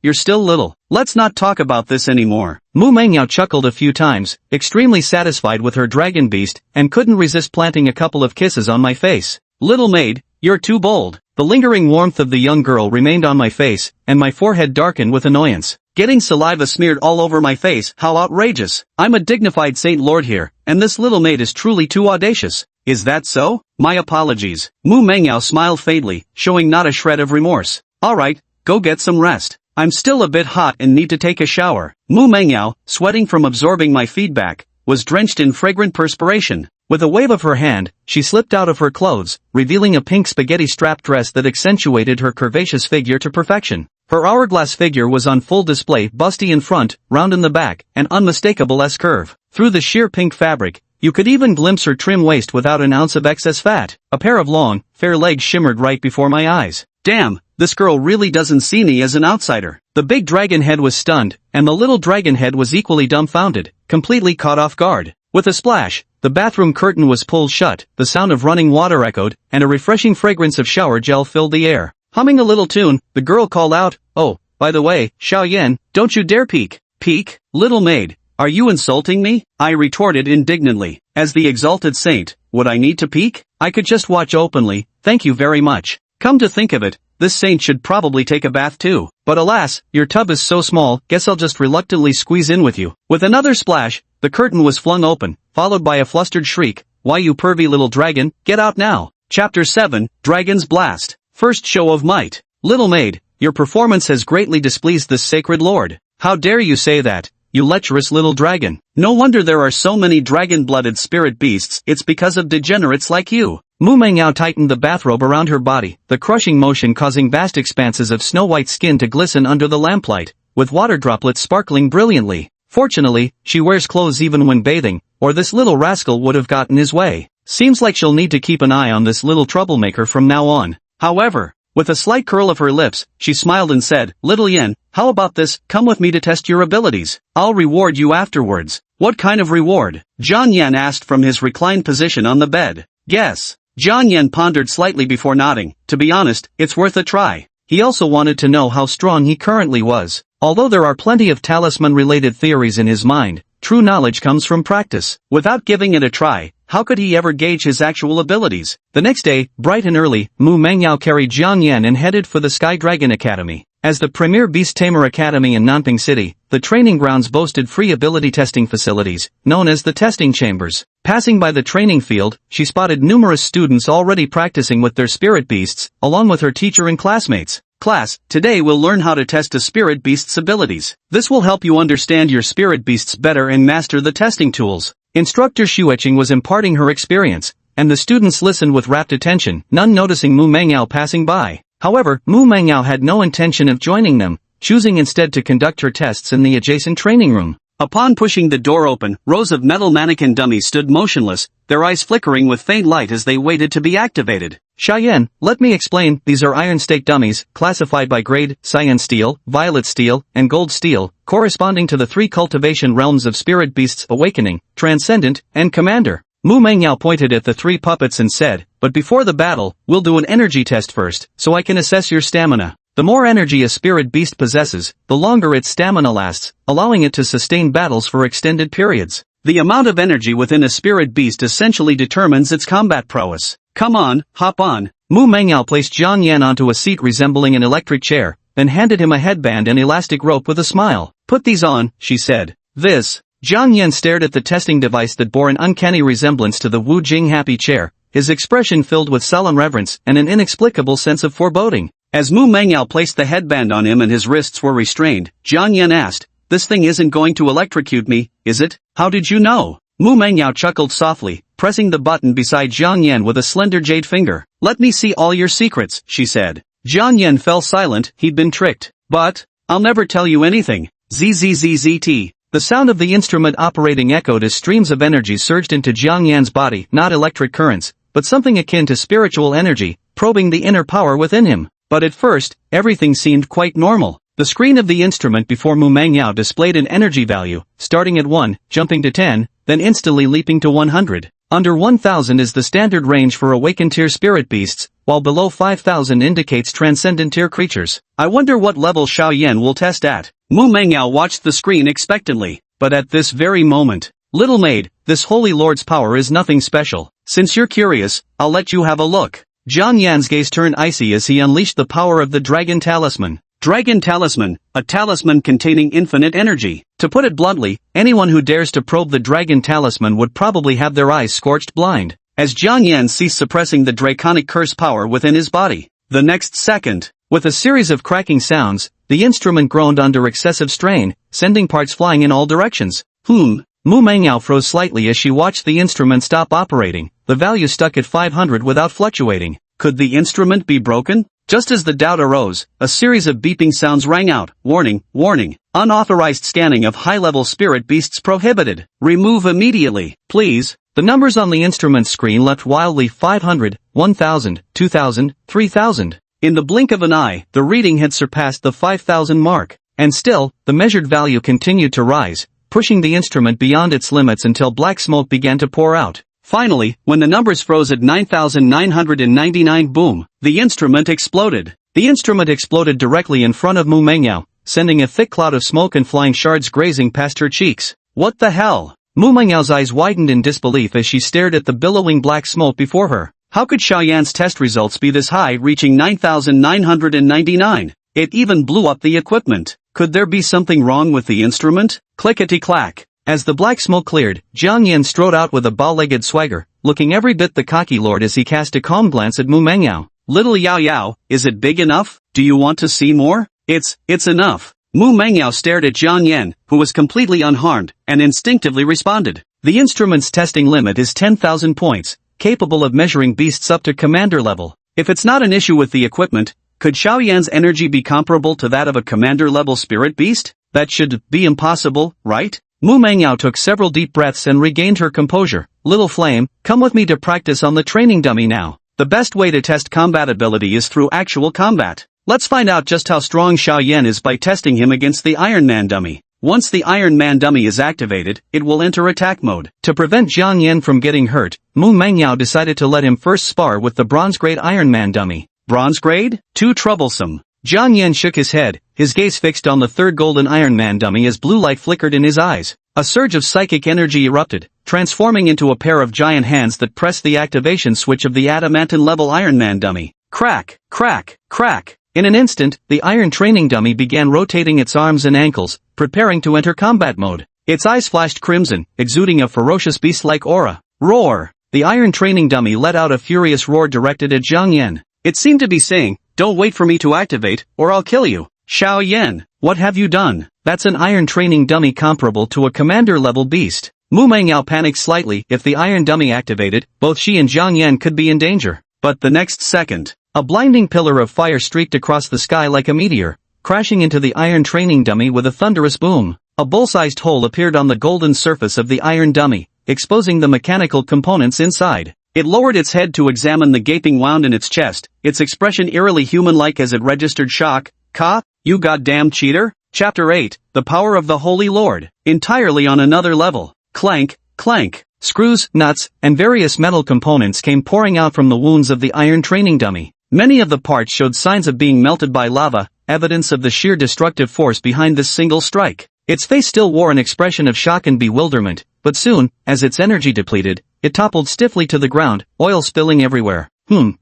you're still little. Let's not talk about this anymore. Mu Mangyao chuckled a few times, extremely satisfied with her dragon beast, and couldn't resist planting a couple of kisses on my face. Little maid, you're too bold. The lingering warmth of the young girl remained on my face, and my forehead darkened with annoyance. Getting saliva smeared all over my face, how outrageous. I'm a dignified saint lord here, and this little maid is truly too audacious. Is that so? My apologies. Mu Mangyao smiled faintly, showing not a shred of remorse. Alright, go get some rest. I'm still a bit hot and need to take a shower. Mu Mangyao, sweating from absorbing my feedback, was drenched in fragrant perspiration. With a wave of her hand, she slipped out of her clothes, revealing a pink spaghetti-strap dress that accentuated her curvaceous figure to perfection. Her hourglass figure was on full display, busty in front, round in the back, and unmistakable S-curve. Through the sheer pink fabric, you could even glimpse her trim waist without an ounce of excess fat. A pair of long, fair legs shimmered right before my eyes. Damn, this girl really doesn't see me as an outsider. The big dragon head was stunned, and the little dragon head was equally dumbfounded, completely caught off guard. With a splash, the bathroom curtain was pulled shut, the sound of running water echoed, and a refreshing fragrance of shower gel filled the air. Humming a little tune, the girl called out, "Oh, by the way, Xiaoyan, don't you dare peek." Peek? Little maid, are you insulting me? I retorted indignantly. As the exalted saint, would I need to peek? I could just watch openly, thank you very much. Come to think of it, this saint should probably take a bath too. But alas, your tub is so small, guess I'll just reluctantly squeeze in with you. With another splash, the curtain was flung open, followed by a flustered shriek. Why, you pervy little dragon, get out now. Chapter 7, Dragon's Blast. First show of might. Little maid, your performance has greatly displeased this sacred lord. How dare you say that, you lecherous little dragon. No wonder there are so many dragon-blooded spirit beasts, it's because of degenerates like you. Mu Mangyao tightened the bathrobe around her body, the crushing motion causing vast expanses of snow-white skin to glisten under the lamplight, with water droplets sparkling brilliantly. Fortunately, she wears clothes even when bathing, or this little rascal would have gotten his way. Seems like she'll need to keep an eye on this little troublemaker from now on. However, With a slight curl of her lips, she smiled and said, "Little Yin, how about this, come with me to test your abilities. I'll reward you afterwards." "What kind of reward?" Jiang Yan asked from his reclined position on the bed. "Guess." Jiang Yan pondered slightly before nodding. "To be honest, it's worth a try." He also wanted to know how strong he currently was. Although there are plenty of talisman-related theories in his mind, true knowledge comes from practice. Without giving it a try, how could he ever gauge his actual abilities? The next day, bright and early, Mu Mengyao carried Jiang Yan and headed for the Sky Dragon Academy. As the premier beast tamer academy in Nanping City, the training grounds boasted free ability testing facilities, known as the testing chambers. Passing by the training field, she spotted numerous students already practicing with their spirit beasts, along with her teacher and classmates. "Class, today we'll learn how to test a spirit beast's abilities. This will help you understand your spirit beasts better and master the testing tools." Instructor Xueqing was imparting her experience, and the students listened with rapt attention, none noticing Mu Mengyao passing by. However, Mu Mengyao had no intention of joining them, choosing instead to conduct her tests in the adjacent training room. Upon pushing the door open, rows of metal mannequin dummies stood motionless, their eyes flickering with faint light as they waited to be activated. "Xiaoyan, let me explain, these are iron stake dummies, classified by grade, cyan steel, violet steel, and gold steel, corresponding to the three cultivation realms of spirit beasts: awakening, transcendent, and commander." Mu Mengyao pointed at the three puppets and said, "But before the battle, we'll do an energy test first, so I can assess your stamina. The more energy a spirit beast possesses, the longer its stamina lasts, allowing it to sustain battles for extended periods. The amount of energy within a spirit beast essentially determines its combat prowess. Come on, hop on." Mu Mengyao placed Jiang Yan onto a seat resembling an electric chair, then handed him a headband and elastic rope with a smile. "Put these on," she said. "This." Jiang Yan stared at the testing device that bore an uncanny resemblance to the Wu Jing happy chair, his expression filled with solemn reverence and an inexplicable sense of foreboding. As Mu Mengyao placed the headband on him and his wrists were restrained, Jiang Yan asked, "This thing isn't going to electrocute me, is it? How did you know?" Mu Mengyao chuckled softly, pressing the button beside Jiang Yan with a slender jade finger. "Let me see all your secrets," she said. Jiang Yan fell silent, he'd been tricked. "But, I'll never tell you anything. ZZZZT. The sound of the instrument operating echoed as streams of energy surged into Jiang Yan's body, not electric currents, but something akin to spiritual energy, probing the inner power within him. But at first, everything seemed quite normal. The screen of the instrument before Mu Mengyao displayed an energy value, starting at 1, jumping to 10, then instantly leaping to 100. Under 1000 is the standard range for awakened tier spirit beasts, while below 5000 indicates transcendent tier creatures. "I wonder what level Xiaoyan will test at." Mu Mengyao watched the screen expectantly, but at this very moment, "Little maid, this holy lord's power is nothing special. Since you're curious, I'll let you have a look." Jiang Yan's gaze turned icy as he unleashed the power of the Dragon Talisman. Dragon Talisman, a talisman containing infinite energy. To put it bluntly, anyone who dares to probe the Dragon Talisman would probably have their eyes scorched blind. As Jiang Yan ceased suppressing the draconic curse power within his body, the next second, with a series of cracking sounds, the instrument groaned under excessive strain, sending parts flying in all directions. Mu Mengyao froze slightly as she watched the instrument stop operating, the value stuck at 500 without fluctuating. Could the instrument be broken? Just as the doubt arose, a series of beeping sounds rang out. "Warning, warning. Unauthorized scanning of high-level spirit beasts prohibited. Remove immediately, please." The numbers on the instrument screen leapt wildly: 500, 1000, 2000, 3000. In the blink of an eye, the reading had surpassed the 5000 mark. And still, the measured value continued to rise, pushing the instrument beyond its limits until black smoke began to pour out. Finally, when the numbers froze at 9999, boom, the instrument exploded. The instrument exploded directly in front of Mu Mengyao, sending a thick cloud of smoke and flying shards grazing past her cheeks. What the hell? Mu Mengyao's eyes widened in disbelief as she stared at the billowing black smoke before her. How could Xiaoyan's test results be this high, reaching 9999? It even blew up the equipment. Could there be something wrong with the instrument? Clickety-clack. As the black smoke cleared, Jiang Yan strode out with a bow-legged swagger, looking every bit the cocky lord as he cast a calm glance at Mu Mengyao. "Little Yao Yao, is it big enough? Do you want to see more?" It's enough." Mu Mengyao stared at Jiang Yan, who was completely unharmed, and instinctively responded. "The instrument's testing limit is 10,000 points, capable of measuring beasts up to commander level. If it's not an issue with the equipment, could Xiaoyan's energy be comparable to that of a commander-level spirit beast? That should be impossible, right?" Mu Mengyao took several deep breaths and regained her composure. "Little flame, come with me to practice on the training dummy now." The best way to test combat ability is through actual combat. Let's find out just how strong Xiao Yan is by testing him against the Iron Man dummy. Once the Iron Man dummy is activated, it will enter attack mode. To prevent Jiang Yan from getting hurt, Mu Mengyao decided to let him first spar with the bronze grade Iron Man dummy. Bronze grade? Too troublesome. Jiang Yan shook his head, his gaze fixed on the third golden Iron Man dummy as blue light flickered in his eyes. A surge of psychic energy erupted, transforming into a pair of giant hands that pressed the activation switch of the adamantine-level Iron Man dummy. Crack, crack, crack. In an instant, the iron training dummy began rotating its arms and ankles, preparing to enter combat mode. Its eyes flashed crimson, exuding a ferocious beast-like aura. Roar! The iron training dummy let out a furious roar directed at Jiang Yan. It seemed to be saying, "Don't wait for me to activate, or I'll kill you." Xiao Yan, what have you done? That's an iron training dummy comparable to a commander-level beast. Mu Mengyao panicked slightly. If the iron dummy activated, both she and Jiang Yan could be in danger. But the next second, a blinding pillar of fire streaked across the sky like a meteor, crashing into the iron training dummy with a thunderous boom. A bull-sized hole appeared on the golden surface of the iron dummy, exposing the mechanical components inside. It lowered its head to examine the gaping wound in its chest, its expression eerily human-like as it registered shock. "Ka, you goddamn cheater?" Chapter 8, The Power of the Holy Lord, entirely on another level. Clank, clank. Screws, nuts, and various metal components came pouring out from the wounds of the iron training dummy. Many of the parts showed signs of being melted by lava, evidence of the sheer destructive force behind this single strike. Its face still wore an expression of shock and bewilderment, but soon, as its energy depleted, it toppled stiffly to the ground, oil spilling everywhere.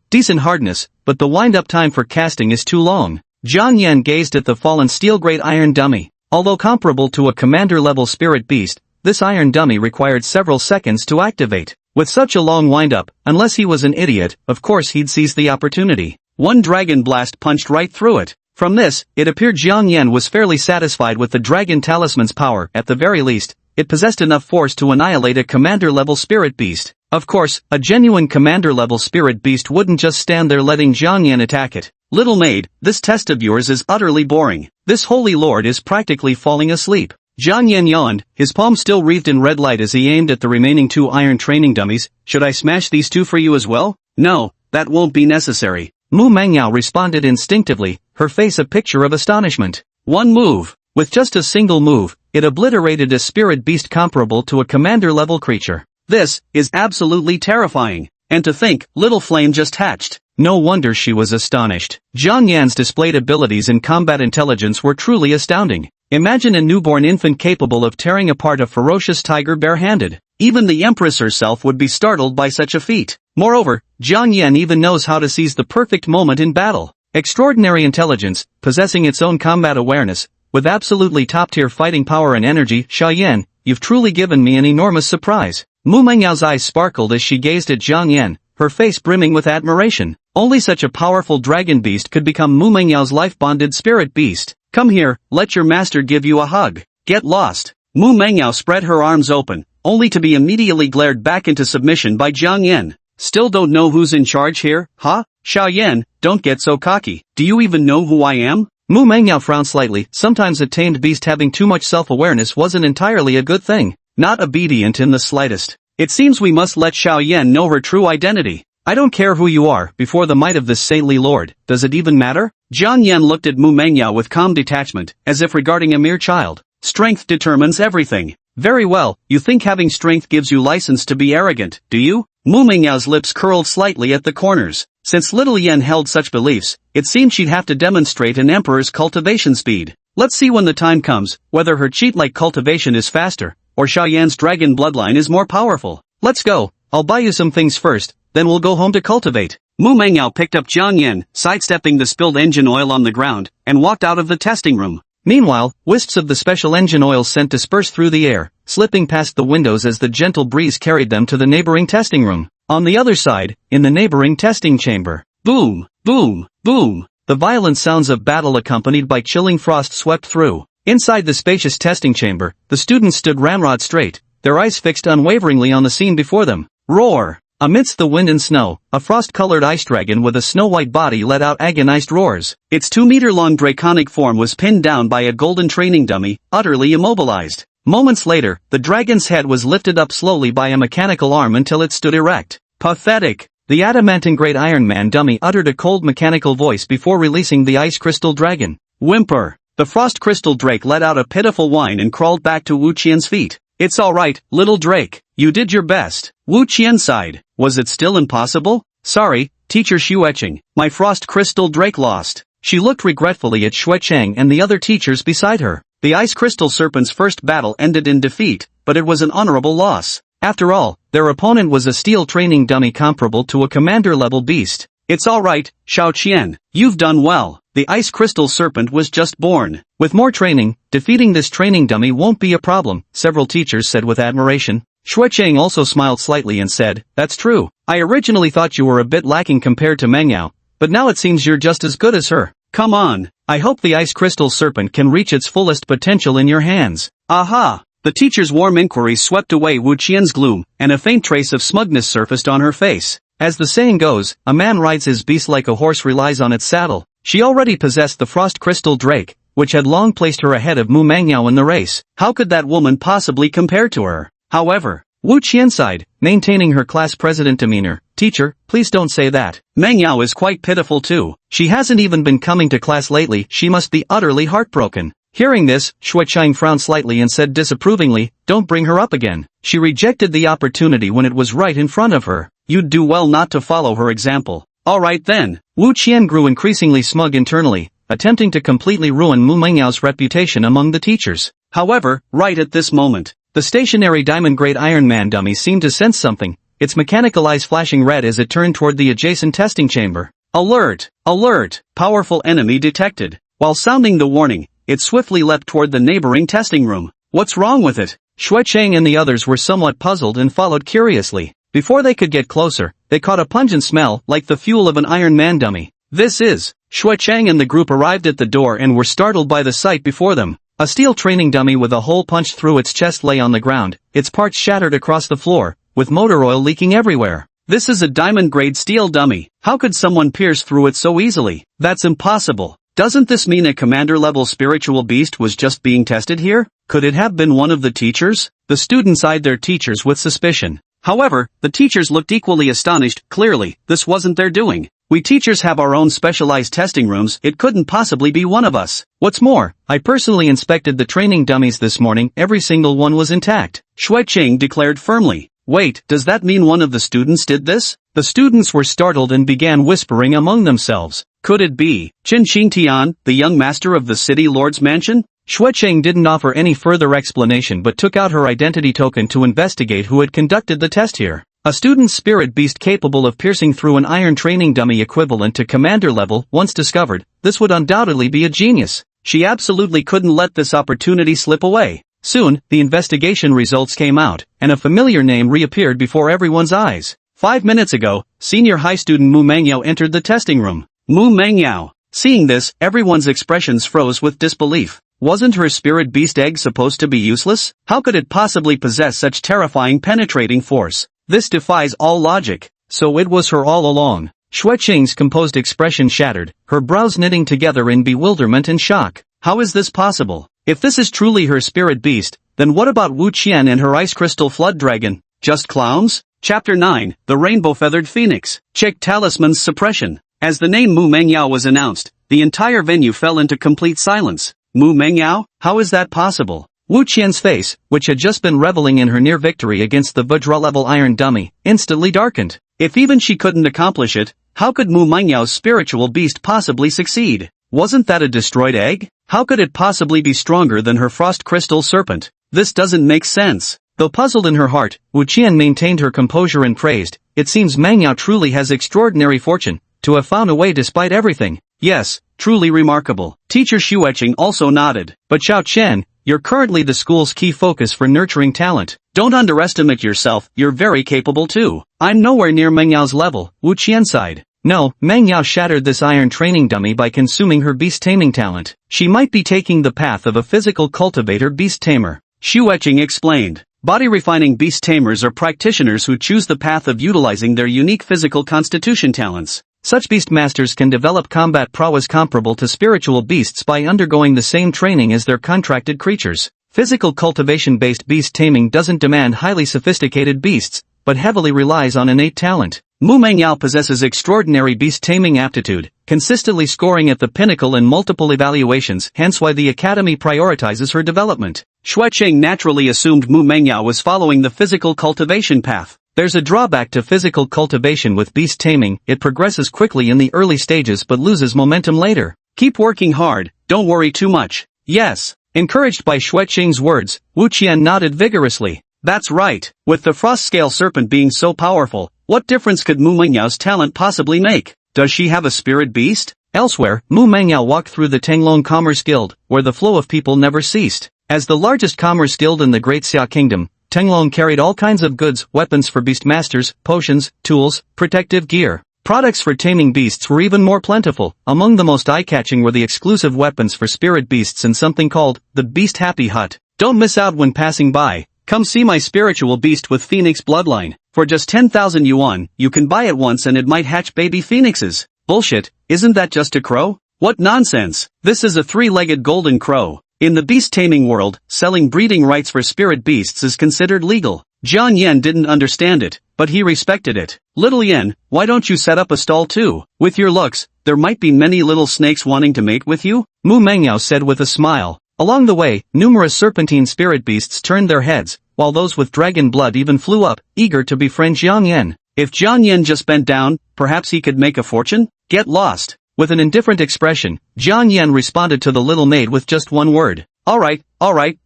Decent hardness, but the wind-up time for casting is too long. Jiang Yan gazed at the fallen steel-grade iron dummy. Although comparable to a commander-level spirit beast, this iron dummy required several seconds to activate. With such a long wind-up, unless he was an idiot, of course he'd seize the opportunity. One dragon blast punched right through it. From this, it appeared Jiang Yan was fairly satisfied with the dragon talisman's power. At the very least, it possessed enough force to annihilate a commander-level spirit beast. Of course, a genuine commander-level spirit beast wouldn't just stand there letting Jiang Yan attack it. "Little maid, this test of yours is utterly boring. This holy lord is practically falling asleep." Jiang Yan yawned, his palm still wreathed in red light as he aimed at the remaining two iron training dummies. "Should I smash these two for you as well?" "No, that won't be necessary." Mu Mengyao responded instinctively, her face a picture of astonishment. One move. With just a single move, it obliterated a spirit beast comparable to a commander-level creature. This is absolutely terrifying. And to think, Little Flame just hatched. No wonder she was astonished. Jiang Yan's displayed abilities in combat intelligence were truly astounding. Imagine a newborn infant capable of tearing apart a ferocious tiger barehanded. Even the Empress herself would be startled by such a feat. Moreover, Jiang Yan even knows how to seize the perfect moment in battle. Extraordinary intelligence, possessing its own combat awareness, with absolutely top-tier fighting power and energy. "Xiao Yan, you've truly given me an enormous surprise." Mu Mengyao's eyes sparkled as she gazed at Jiang Yan, her face brimming with admiration. Only such a powerful dragon beast could become Mu Mengyao's life-bonded spirit beast. "Come here, let your master give you a hug." "Get lost." Mu Mengyao spread her arms open, only to be immediately glared back into submission by Jiang Yan. "Still don't know who's in charge here, huh? Xiao Yan, don't get so cocky. Do you even know who I am?" Mu Mengyao frowned slightly. Sometimes a tamed beast having too much self-awareness wasn't entirely a good thing. Not obedient in the slightest. "It seems we must let Xiao Yan know her true identity." "I don't care who you are, before the might of this saintly lord, does it even matter?" Jiang Yan looked at Mu Mengyao with calm detachment, as if regarding a mere child. "Strength determines everything." "Very well, you think having strength gives you license to be arrogant, do you?" Mu Mengyao's lips curled slightly at the corners. Since Little Yan held such beliefs, it seemed she'd have to demonstrate an emperor's cultivation speed. Let's see when the time comes, whether her cheat-like cultivation is faster, or Xiao Yan's dragon bloodline is more powerful. "Let's go, I'll buy you some things first, then we'll go home to cultivate." Mu Mengyao picked up Jiang Yan, sidestepping the spilled engine oil on the ground, and walked out of the testing room. Meanwhile, wisps of the special engine oil scent dispersed through the air, slipping past the windows as the gentle breeze carried them to the neighboring testing room. On the other side, in the neighboring testing chamber, boom, boom, boom, the violent sounds of battle accompanied by chilling frost swept through. Inside the spacious testing chamber, the students stood ramrod straight, their eyes fixed unwaveringly on the scene before them. Roar! Amidst the wind and snow, a frost-colored ice dragon with a snow-white body let out agonized roars. Its 2-meter-long draconic form was pinned down by a golden training dummy, utterly immobilized. Moments later, the dragon's head was lifted up slowly by a mechanical arm until it stood erect. Pathetic! The adamantine great Iron Man dummy uttered a cold mechanical voice before releasing the ice crystal dragon. Whimper. The frost crystal drake let out a pitiful whine and crawled back to Wu Qian's feet. It's alright, little drake. You did your best. Wu Qian sighed. Was it still impossible? Sorry, teacher Xueqing. My frost crystal drake lost. She looked regretfully at Xueqing and the other teachers beside her. The ice crystal serpent's first battle ended in defeat, but it was an honorable loss. After all, their opponent was a steel training dummy comparable to a commander-level beast. It's alright, Xiao Qian. You've done well. The ice crystal serpent was just born. With more training, defeating this training dummy won't be a problem, several teachers said with admiration. Xueqing also smiled slightly and said, That's true. I originally thought you were a bit lacking compared to Manhwa, but now it seems you're just as good as her. Come on. I hope the ice crystal serpent can reach its fullest potential in your hands. Aha! The teacher's warm inquiry swept away Wu Qian's gloom, and a faint trace of smugness surfaced on her face. As the saying goes, a man rides his beast like a horse relies on its saddle. She already possessed the frost crystal drake, which had long placed her ahead of Mu Mangyao in the race. How could that woman possibly compare to her? However, Wu Qian sighed, maintaining her class president demeanor. Teacher, please don't say that. Mangyao is quite pitiful too. She hasn't even been coming to class lately. She must be utterly heartbroken. Hearing this, Xueqing frowned slightly and said disapprovingly, Don't bring her up again. She rejected the opportunity when it was right in front of her. You'd do well not to follow her example. Alright then. Wu Qian grew increasingly smug internally, attempting to completely ruin Mu Mengyao's reputation among the teachers. However, right at this moment, the stationary diamond great Iron Man dummy seemed to sense something, its mechanical eyes flashing red as it turned toward the adjacent testing chamber. Alert! Alert! Powerful enemy detected. While sounding the warning, it swiftly leapt toward the neighboring testing room. What's wrong with it? Xueqing and the others were somewhat puzzled and followed curiously. Before they could get closer, they caught a pungent smell like the fuel of an Iron Man dummy. This is. Xueqing and the group arrived at the door and were startled by the sight before them. A steel training dummy with a hole punched through its chest lay on the ground, its parts shattered across the floor, with motor oil leaking everywhere. This is a diamond-grade steel dummy. How could someone pierce through it so easily? That's impossible. Doesn't this mean a commander-level spiritual beast was just being tested here? Could it have been one of the teachers? The students eyed their teachers with suspicion. However, the teachers looked equally astonished. Clearly, this wasn't their doing. We teachers have our own specialized testing rooms. It couldn't possibly be one of us. What's more, I personally inspected the training dummies this morning. Every single one was intact. Xueqing declared firmly. Wait, does that mean one of the students did this? The students were startled and began whispering among themselves. Could it be Qin Xingtian, the young master of the city lord's mansion? Xueqing didn't offer any further explanation but took out her identity token to investigate who had conducted the test here. A student's spirit beast capable of piercing through an iron training dummy equivalent to commander level, once discovered, this would undoubtedly be a genius. She absolutely couldn't let this opportunity slip away. Soon, the investigation results came out, and a familiar name reappeared before everyone's eyes. 5 minutes ago, senior high student Mu Mangyao entered the testing room. Mu Mangyao. Seeing this, everyone's expressions froze with disbelief. Wasn't her spirit beast egg supposed to be useless? How could it possibly possess such terrifying penetrating force? This defies all logic. So it was her all along. Xueqing's composed expression shattered, her brows knitting together in bewilderment and shock. How is this possible? If this is truly her spirit beast, then what about Wu Qian and her ice crystal flood dragon? Just clowns? Chapter 9, The Rainbow-Feathered Phoenix. Check Talisman's Suppression. As the name Mu Mangyao was announced, the entire venue fell into complete silence. Mu Mangyao? How is that possible? Wu Qian's face, which had just been reveling in her near victory against the Vajra-level iron dummy, instantly darkened. If even she couldn't accomplish it, how could Mu Mangyao's spiritual beast possibly succeed? Wasn't that a destroyed egg? How could it possibly be stronger than her frost crystal serpent? This doesn't make sense. Though puzzled in her heart, Wu Qian maintained her composure and praised, It seems Mangyao truly has extraordinary fortune, to have found a way despite everything. Yes, truly remarkable. Teacher Xueqing also nodded. But Xiao Chen, you're currently the school's key focus for nurturing talent. Don't underestimate yourself, you're very capable too. I'm nowhere near Mengyao's level, Wu Qian sighed. No, Mangyao shattered this iron training dummy by consuming her beast taming talent. She might be taking the path of a physical cultivator beast tamer. Xueqing explained. Body-refining beast tamers are practitioners who choose the path of utilizing their unique physical constitution talents. Such beast masters can develop combat prowess comparable to spiritual beasts by undergoing the same training as their contracted creatures. Physical cultivation-based beast taming doesn't demand highly sophisticated beasts, but heavily relies on innate talent. Mu Mengyao possesses extraordinary beast-taming aptitude, consistently scoring at the pinnacle in multiple evaluations, hence why the Academy prioritizes her development. Xueqing naturally assumed Mu Mengyao was following the physical cultivation path. There's a drawback to physical cultivation with beast taming, it progresses quickly in the early stages but loses momentum later. Keep working hard, don't worry too much. Yes. Encouraged by Xueqing's words, Wu Qian nodded vigorously. That's right. With the frost scale serpent being so powerful, what difference could Mu Mengyao's talent possibly make? Does she have a spirit beast? Elsewhere, Mu Mengyao walked through the Tenglong Commerce Guild, where the flow of people never ceased. As the largest commerce guild in the Great Xia Kingdom, Tenglong carried all kinds of goods, weapons for beast masters, potions, tools, protective gear. Products for taming beasts were even more plentiful. Among the most eye-catching were the exclusive weapons for spirit beasts and something called the Beast Happy Hut. Don't miss out when passing by. Come see my spiritual beast with phoenix bloodline. For just 10,000 yuan, you can buy it once and it might hatch baby phoenixes. Bullshit, isn't that just a crow? What nonsense. This is a three-legged golden crow. In the beast taming world, selling breeding rights for spirit beasts is considered legal. Jiang Yan didn't understand it, but he respected it. Little Yen, why don't you set up a stall too? With your looks, there might be many little snakes wanting to mate with you? Mu Mengyao said with a smile. Along the way, numerous serpentine spirit beasts turned their heads, while those with dragon blood even flew up, eager to befriend Jiang Yan. If Jiang Yan just bent down, perhaps he could make a fortune? Get lost. With an indifferent expression, Jiang Yan responded to the little maid with just one word. Alright,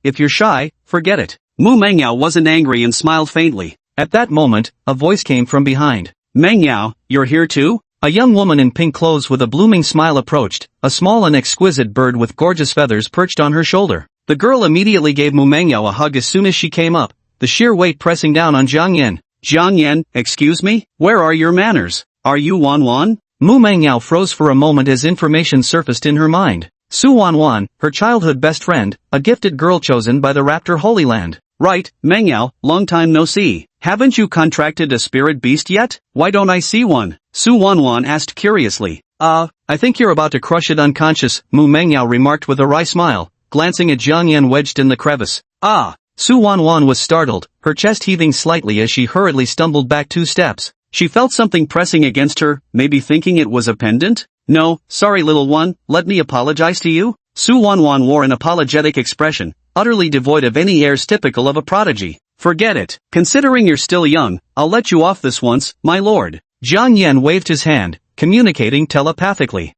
if you're shy, forget it. Mu Mengyao wasn't angry and smiled faintly. At that moment, a voice came from behind. Mengyao, you're here too? A young woman in pink clothes with a blooming smile approached, a small and exquisite bird with gorgeous feathers perched on her shoulder. The girl immediately gave Mu Mengyao a hug as soon as she came up, the sheer weight pressing down on Jiang Yan. Jiang Yan, excuse me? Where are your manners? Are you Wan Wan? Mu Mengyao froze for a moment as information surfaced in her mind. Su Wan Wan, her childhood best friend, a gifted girl chosen by the Raptor Holy Land. Right, Mengyao, long time no see. Haven't you contracted a spirit beast yet? Why don't I see one? Su Wan Wan asked curiously. I think you're about to crush it unconscious, Mu Mengyao remarked with a wry smile, glancing at Jiang Yan wedged in the crevice. Su Wan Wan was startled, her chest heaving slightly as she hurriedly stumbled back 2 steps. She felt something pressing against her, maybe thinking it was a pendant? No, sorry little one, let me apologize to you? Su Wan Wan wore an apologetic expression, utterly devoid of any airs typical of a prodigy. Forget it. Considering you're still young, I'll let you off this once, my lord. Jiang Yan waved his hand, communicating telepathically.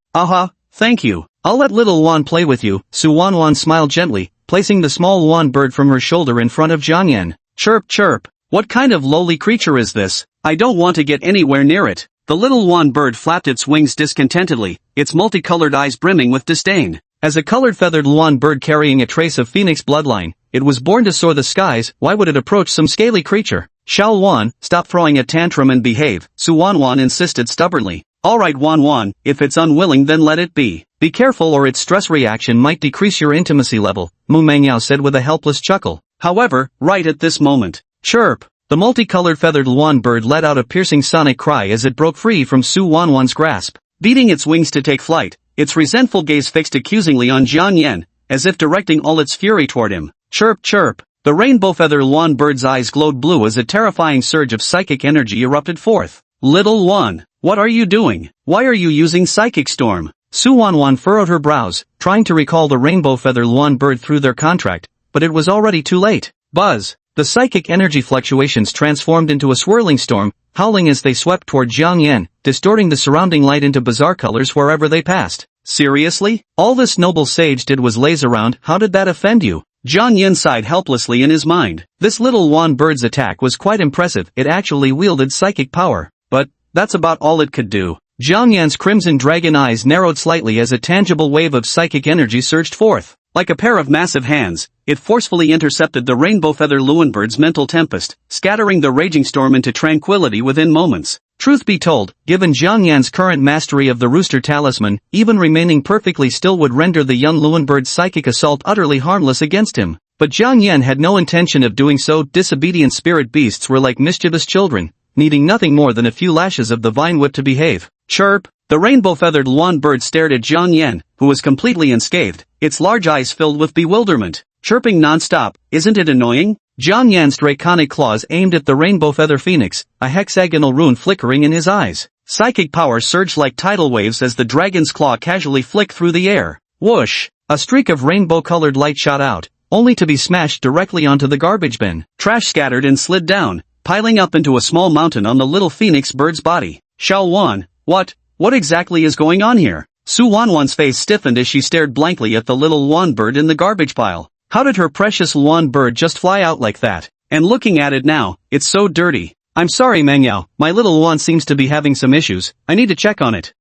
Thank you. I'll let little Wan play with you. Su Wan Wan smiled gently, placing the small Wan bird from her shoulder in front of Jiang Yan. Chirp chirp. What kind of lowly creature is this? I don't want to get anywhere near it. The little Wan bird flapped its wings discontentedly, its multicolored eyes brimming with disdain. As a colored feathered Luan bird carrying a trace of phoenix bloodline, it was born to soar the skies. Why would it approach some scaly creature? Xiao Wan, stop throwing a tantrum and behave, Su Wan Wan insisted stubbornly. Alright Wan Wan, if it's unwilling then let it be. Be careful or its stress reaction might decrease your intimacy level, Mu Mengyao said with a helpless chuckle. However, right at this moment. Chirp! The multicolored feathered Luan bird let out a piercing sonic cry as it broke free from Su Wan Wan's grasp. Beating its wings to take flight, its resentful gaze fixed accusingly on Jiang Yan, as if directing all its fury toward him. Chirp chirp. The rainbow feather Luan bird's eyes glowed blue as a terrifying surge of psychic energy erupted forth. Little Wan, what are you doing? Why are you using Psychic Storm? Su Wan Wan furrowed her brows, trying to recall the rainbow feather Luan bird through their contract, but it was already too late. Buzz! The psychic energy fluctuations transformed into a swirling storm, howling as they swept toward Jiang Yan, distorting the surrounding light into bizarre colors wherever they passed. Seriously? All this noble sage did was laze around. How did that offend you? Jiang Yan sighed helplessly in his mind. This little Wan bird's attack was quite impressive. It actually wielded psychic power. But that's about all it could do. Jiang Yan's crimson dragon eyes narrowed slightly as a tangible wave of psychic energy surged forth. Like a pair of massive hands, it forcefully intercepted the rainbow feather Luan bird's mental tempest, scattering the raging storm into tranquility within moments. Truth be told, given Jiang Yan's current mastery of the rooster talisman, even remaining perfectly still would render the young Luan bird's psychic assault utterly harmless against him. But Jiang Yan had no intention of doing so. Disobedient spirit beasts were like mischievous children, needing nothing more than a few lashes of the vine whip to behave. Chirp! The rainbow-feathered Luan bird stared at Jiang Yan, who was completely unscathed, its large eyes filled with bewilderment. Chirping non-stop, isn't it annoying? Jiang Yan's draconic claws aimed at the rainbow feather phoenix, a hexagonal rune flickering in his eyes. Psychic power surged like tidal waves as the dragon's claw casually flicked through the air. Whoosh! A streak of rainbow-colored light shot out, only to be smashed directly onto the garbage bin. Trash scattered and slid down, piling up into a small mountain on the little phoenix bird's body. Xiao Wan, what exactly is going on here? Su Wanwan's face stiffened as she stared blankly at the little Luan bird in the garbage pile. How did her precious Luan bird just fly out like that? And looking at it now, it's so dirty. I'm sorry Mangyao, my little Luan seems to be having some issues, I need to check on it.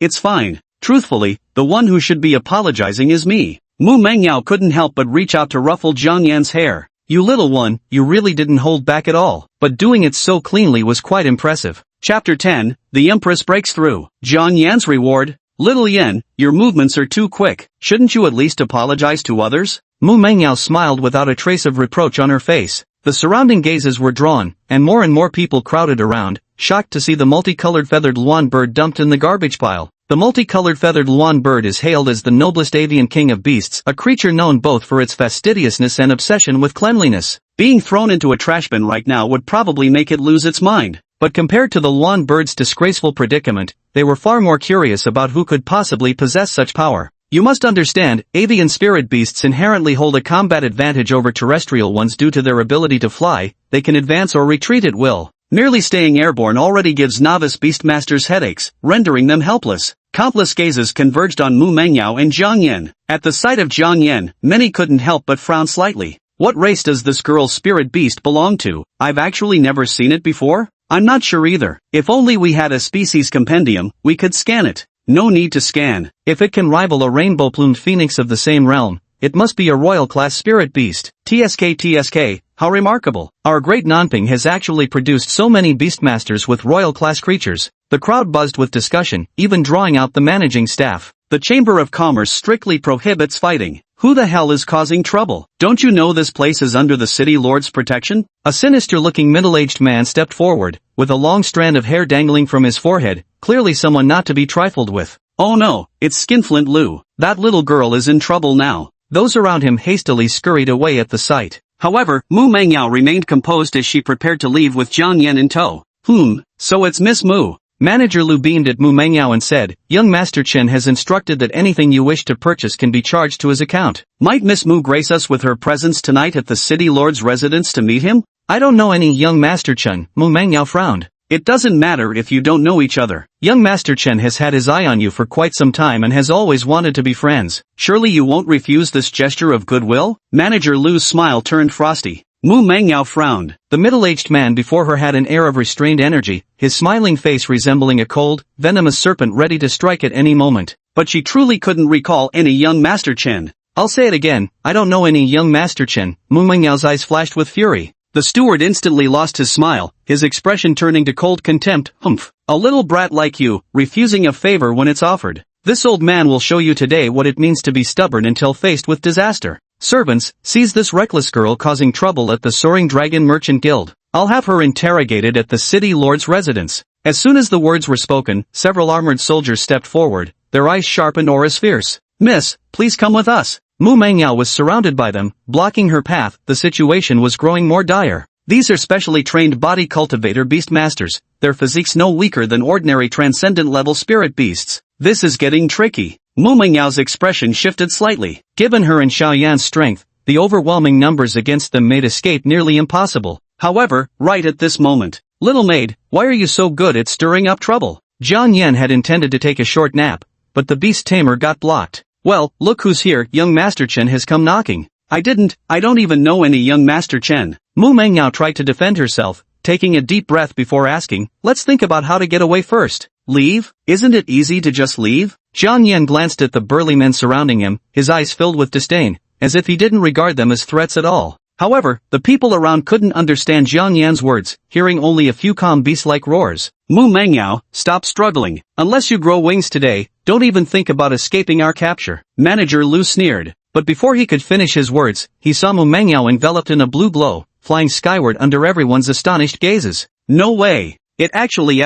It's fine. Truthfully, the one who should be apologizing is me. Mu Mangyao couldn't help but reach out to ruffle Jiang Yan's hair. You little one, you really didn't hold back at all, but doing it so cleanly was quite impressive. Chapter 10, The Empress Breaks Through. Jiang Yan's reward. Little Yan, your movements are too quick, shouldn't you at least apologize to others? Mu Mangyao smiled without a trace of reproach on her face. The surrounding gazes were drawn, and more people crowded around, shocked to see the multicolored feathered Luan bird dumped in the garbage pile. The multicolored feathered Luan bird is hailed as the noblest avian king of beasts, a creature known both for its fastidiousness and obsession with cleanliness. Being thrown into a trash bin right now would probably make it lose its mind. But compared to the Luan bird's disgraceful predicament, they were far more curious about who could possibly possess such power. You must understand, avian spirit beasts inherently hold a combat advantage over terrestrial ones due to their ability to fly, they can advance or retreat at will. Merely staying airborne already gives novice beastmasters headaches, rendering them helpless. Countless gazes converged on Mu Mangyao and Jiang Yan. At the sight of Jiang Yan, many couldn't help but frown slightly. What race does this girl's spirit beast belong to? I've actually never seen it before? I'm not sure either. If only we had a species compendium, we could scan it. No need to scan. If it can rival a rainbow-plumed phoenix of the same realm, it must be a royal-class spirit beast. TSK, how remarkable. Our great Nanping has actually produced so many beastmasters with royal-class creatures. The crowd buzzed with discussion, even drawing out the managing staff. The Chamber of Commerce strictly prohibits fighting. Who the hell is causing trouble? Don't you know this place is under the city lord's protection? A sinister-looking middle-aged man stepped forward, with a long strand of hair dangling from his forehead, clearly someone not to be trifled with. Oh no, it's Skinflint Lu. That little girl is in trouble now. Those around him hastily scurried away at the sight. However, Mu Mangyao remained composed as she prepared to leave with Jiang Yan in tow. So it's Miss Mu. Manager Lu beamed at Mu Mangyao and said, Young Master Chen has instructed that anything you wish to purchase can be charged to his account. Might Miss Mu grace us with her presence tonight at the city lord's residence to meet him? I don't know any Young Master Chen, Mu Mangyao frowned. It doesn't matter if you don't know each other. Young Master Chen has had his eye on you for quite some time and has always wanted to be friends. Surely you won't refuse this gesture of goodwill? Manager Lu's smile turned frosty. Mu Mangyao frowned. The middle-aged man before her had an air of restrained energy, his smiling face resembling a cold, venomous serpent ready to strike at any moment. But she truly couldn't recall any Young Master Chen. I'll say it again, I don't know any Young Master Chen. Mu Mengyao's eyes flashed with fury. The steward instantly lost his smile, his expression turning to cold contempt. Humph. A little brat like you, refusing a favor when it's offered. This old man will show you today what it means to be stubborn until faced with disaster. Servants, seize this reckless girl causing trouble at the Soaring Dragon Merchant Guild. I'll have her interrogated at the city lord's residence. As soon as the words were spoken, several armored soldiers stepped forward, their eyes sharp and auras fierce. Miss, please come with us. Mu Mangyao was surrounded by them, blocking her path. The situation was growing more dire. These are specially trained body cultivator beastmasters, their physiques no weaker than ordinary transcendent-level spirit beasts. This is getting tricky. Mu Mengyao's expression shifted slightly. Given her and Xiaoyan's strength, the overwhelming numbers against them made escape nearly impossible. However, right at this moment, little maid, why are you so good at stirring up trouble? Jiang Yan had intended to take a short nap, but the beast tamer got blocked. Well, look who's here. Young Master Chen has come knocking. I don't even know any Young Master Chen. Mu Mangyao tried to defend herself, taking a deep breath before asking, let's think about how to get away first. Leave? Isn't it easy to just leave? Jiang Yan glanced at the burly men surrounding him, his eyes filled with disdain, as if he didn't regard them as threats at all. However, the people around couldn't understand Jiang Yan's words, hearing only a few calm beast-like roars. Mu Mangyao, stop struggling. Unless you grow wings today, don't even think about escaping our capture. Manager Lu sneered. But before he could finish his words, he saw Mu Mangyao enveloped in a blue glow, flying skyward under everyone's astonished gazes. No way! It actually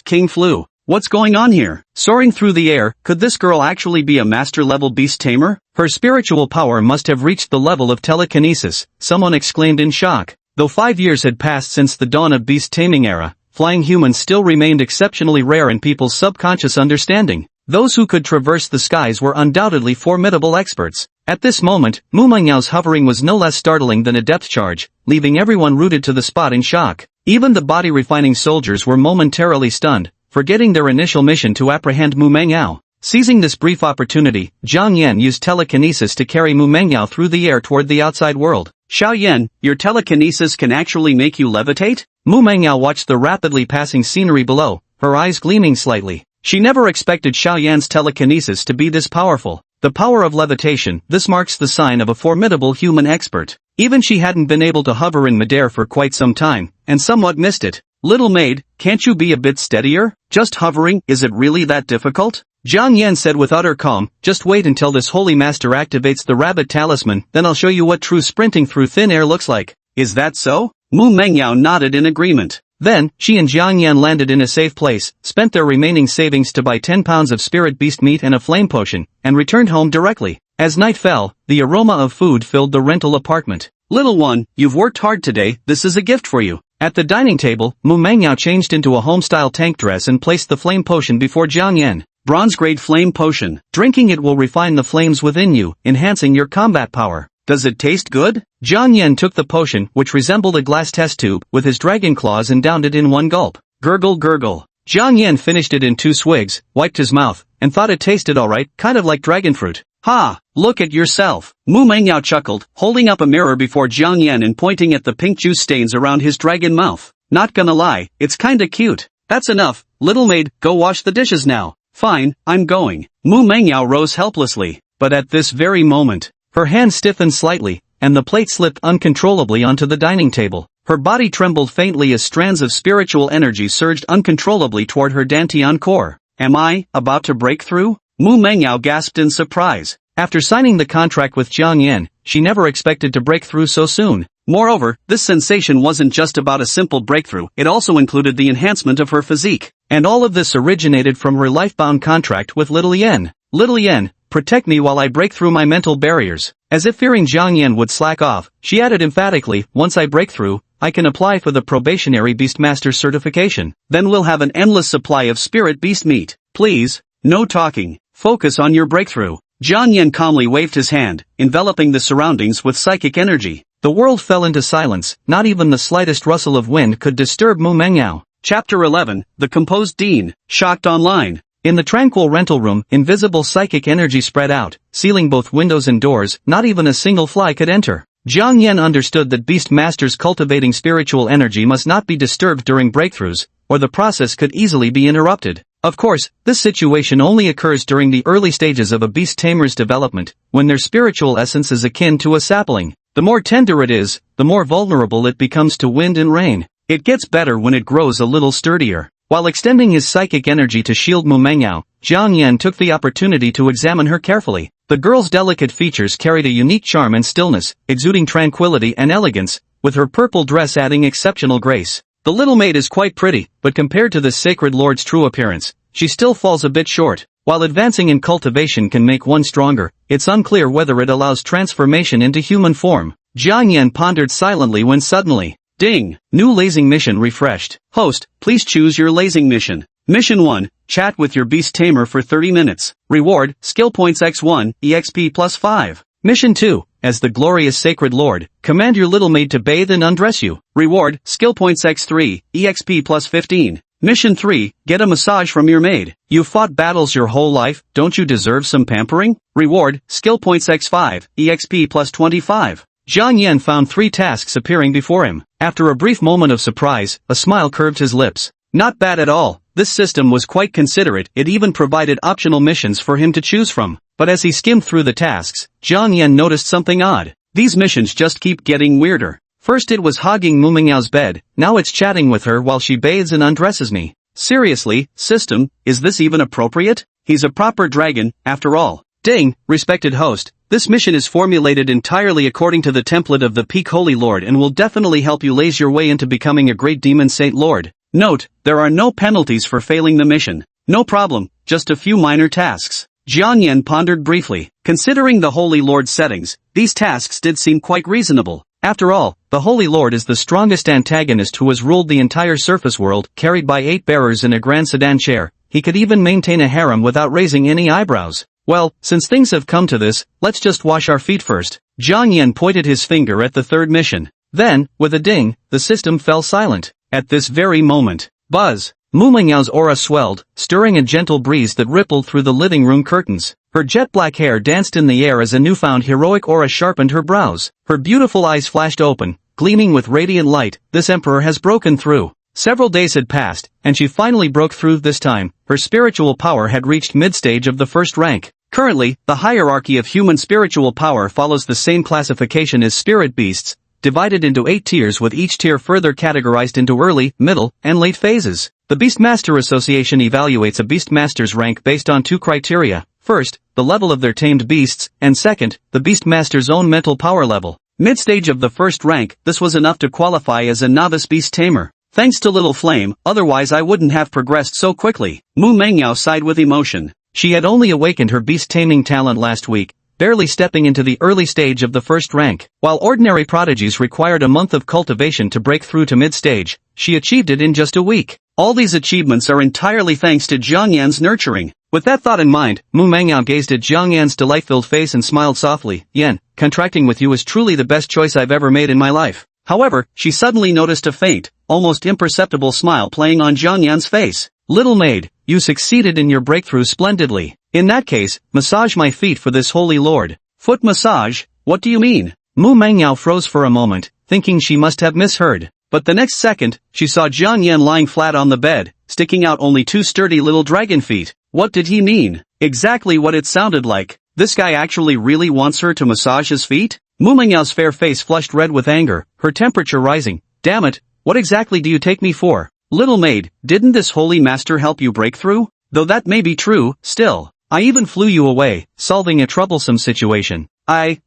King flew. What's going on here? Soaring through the air, could this girl actually be a master-level beast tamer? Her spiritual power must have reached the level of telekinesis, someone exclaimed in shock. Though 5 years had passed since the dawn of beast taming era, flying humans still remained exceptionally rare in people's subconscious understanding. Those who could traverse the skies were undoubtedly formidable experts. At this moment, Mu Mengyao's hovering was no less startling than a depth charge, leaving everyone rooted to the spot in shock. Even the body-refining soldiers were momentarily stunned, forgetting their initial mission to apprehend Mu Mengyao. Seizing this brief opportunity, Zhang Yan used telekinesis to carry Mu Mengyao through the air toward the outside world. Xiao Yan, your telekinesis can actually make you levitate? Mu Mengyao watched the rapidly passing scenery below, her eyes gleaming slightly. She never expected Xiao Yan's telekinesis to be this powerful. The power of levitation, this marks the sign of a formidable human expert. Even she hadn't been able to hover in midair for quite some time, and somewhat missed it. Little maid, can't you be a bit steadier? Just hovering, is it really that difficult? Zhang Yan said with utter calm, just wait until this holy master activates the rabbit talisman, then I'll show you what true sprinting through thin air looks like. Is that so? Mu Mengyao nodded in agreement. Then, she and Zhang Yan landed in a safe place, spent their remaining savings to buy 10 pounds of spirit beast meat and a flame potion, and returned home directly. As night fell, the aroma of food filled the rental apartment. Little one, you've worked hard today, this is a gift for you. At the dining table, Mu Mengyao changed into a home-style tank dress and placed the flame potion before Zhang Yan. Bronze-grade flame potion. Drinking it will refine the flames within you, enhancing your combat power. Does it taste good? Zhang Yan took the potion, which resembled a glass test tube, with his dragon claws and downed it in one gulp. Gurgle gurgle. Zhang Yan finished it in 2 swigs, wiped his mouth, and thought it tasted alright, kind of like dragon fruit. Ha! Look at yourself. Mu Mengyao chuckled, holding up a mirror before Zhang Yan and pointing at the pink juice stains around his dragon mouth. Not gonna lie, it's kinda cute. That's enough, little maid, go wash the dishes now. Fine, I'm going. Mu Mengyao rose helplessly, but at this very moment, her hand stiffened slightly, and the plate slipped uncontrollably onto the dining table. Her body trembled faintly as strands of spiritual energy surged uncontrollably toward her dantian core. Am I about to break through? Mu Mengyao gasped in surprise. After signing the contract with Zhang Yan, she never expected to break through so soon. Moreover, this sensation wasn't just about a simple breakthrough, it also included the enhancement of her physique. And all of this originated from her life-bound contract with Little Yen. Little Yen, protect me while I break through my mental barriers. As if fearing Zhang Yan would slack off, she added emphatically, once I break through, I can apply for the probationary Beastmaster certification. Then we'll have an endless supply of spirit beast meat. Please, no talking, focus on your breakthrough. Zhang Yan calmly waved his hand, enveloping the surroundings with psychic energy. The world fell into silence, not even the slightest rustle of wind could disturb Mu Mengyao. Chapter 11, The Composed Dean, Shocked Online. In the tranquil rental room, invisible psychic energy spread out, sealing both windows and doors, not even a single fly could enter. Zhang Yan understood that beast masters cultivating spiritual energy must not be disturbed during breakthroughs, or the process could easily be interrupted. Of course, this situation only occurs during the early stages of a beast tamer's development, when their spiritual essence is akin to a sapling. The more tender it is, the more vulnerable it becomes to wind and rain. It gets better when it grows a little sturdier. While extending his psychic energy to shield Mu Mengyao, Zhang Yan took the opportunity to examine her carefully. The girl's delicate features carried a unique charm and stillness, exuding tranquility and elegance, with her purple dress adding exceptional grace. The little maid is quite pretty, but compared to the sacred lord's true appearance, she still falls a bit short. While advancing in cultivation can make one stronger, it's unclear whether it allows transformation into human form. Zhang Yan pondered silently when suddenly, ding! New lazing mission refreshed. Host, please choose your lazing mission. Mission 1, chat with your beast tamer for 30 minutes. Reward, skill points x1, exp plus 5. Mission 2, as the glorious sacred lord, command your little maid to bathe and undress you. Reward, skill points x3, exp plus 15. Mission 3, get a massage from your maid. You've fought battles your whole life, don't you deserve some pampering? Reward, skill points x5, exp plus 25. Zhang Yan found 3 tasks appearing before him. After a brief moment of surprise, a smile curved his lips. Not bad at all, this system was quite considerate, it even provided optional missions for him to choose from. But as he skimmed through the tasks, Zhang Yan noticed something odd. These missions just keep getting weirder. First it was hogging Mu Mengyao's bed, now it's chatting with her while she bathes and undresses me. Seriously, system, is this even appropriate? He's a proper dragon, after all. Ding, respected host, this mission is formulated entirely according to the template of the Peak Holy Lord and will definitely help you laze your way into becoming a great demon saint lord. Note, there are no penalties for failing the mission. No problem, just a few minor tasks. Jiang Yan pondered briefly. Considering the Holy Lord's settings, these tasks did seem quite reasonable. After all, the Holy Lord is the strongest antagonist who has ruled the entire surface world, carried by 8 bearers in a grand sedan chair. He could even maintain a harem without raising any eyebrows. Well, since things have come to this, let's just wash our feet first. Jiang Yan pointed his finger at the third mission. Then, with a ding, the system fell silent. At this very moment, buzz! Mu Mengyao's aura swelled, stirring a gentle breeze that rippled through the living room curtains. Her jet-black hair danced in the air as a newfound heroic aura sharpened her brows. Her beautiful eyes flashed open, gleaming with radiant light. This emperor has broken through. Several days had passed, and she finally broke through this time. Her spiritual power had reached mid-stage of the first rank. Currently, the hierarchy of human spiritual power follows the same classification as spirit beasts, divided into 8 tiers with each tier further categorized into early, middle, and late phases. The Beastmaster Association evaluates a Beastmaster's rank based on 2 criteria. First, the level of their tamed beasts, and second, the Beastmaster's own mental power level. Mid-stage of the first rank, this was enough to qualify as a novice beast tamer. Thanks to Little Flame, otherwise I wouldn't have progressed so quickly. Mu Mengyao sighed with emotion. She had only awakened her beast-taming talent last week, barely stepping into the early stage of the first rank. While ordinary prodigies required a month of cultivation to break through to mid-stage, she achieved it in just a week. All these achievements are entirely thanks to Jiang Yan's nurturing. With that thought in mind, Mu Mengyao gazed at Jiang Yan's delight-filled face and smiled softly. Yan, contracting with you is truly the best choice I've ever made in my life. However, she suddenly noticed a faint, almost imperceptible smile playing on Jiang Yan's face. Little maid, you succeeded in your breakthrough splendidly. In that case, massage my feet for this holy lord. Foot massage? What do you mean? Mu Mengyao froze for a moment, thinking she must have misheard. But the next second, she saw Jiang Yan lying flat on the bed, sticking out only 2 sturdy little dragon feet. What did he mean? Exactly what it sounded like. This guy actually really wants her to massage his feet? Mu Mengyao's fair face flushed red with anger, her temperature rising. Damn it, what exactly do you take me for? Little maid, didn't this holy master help you break through? Though that may be true, still. I even flew you away, solving a troublesome situation. I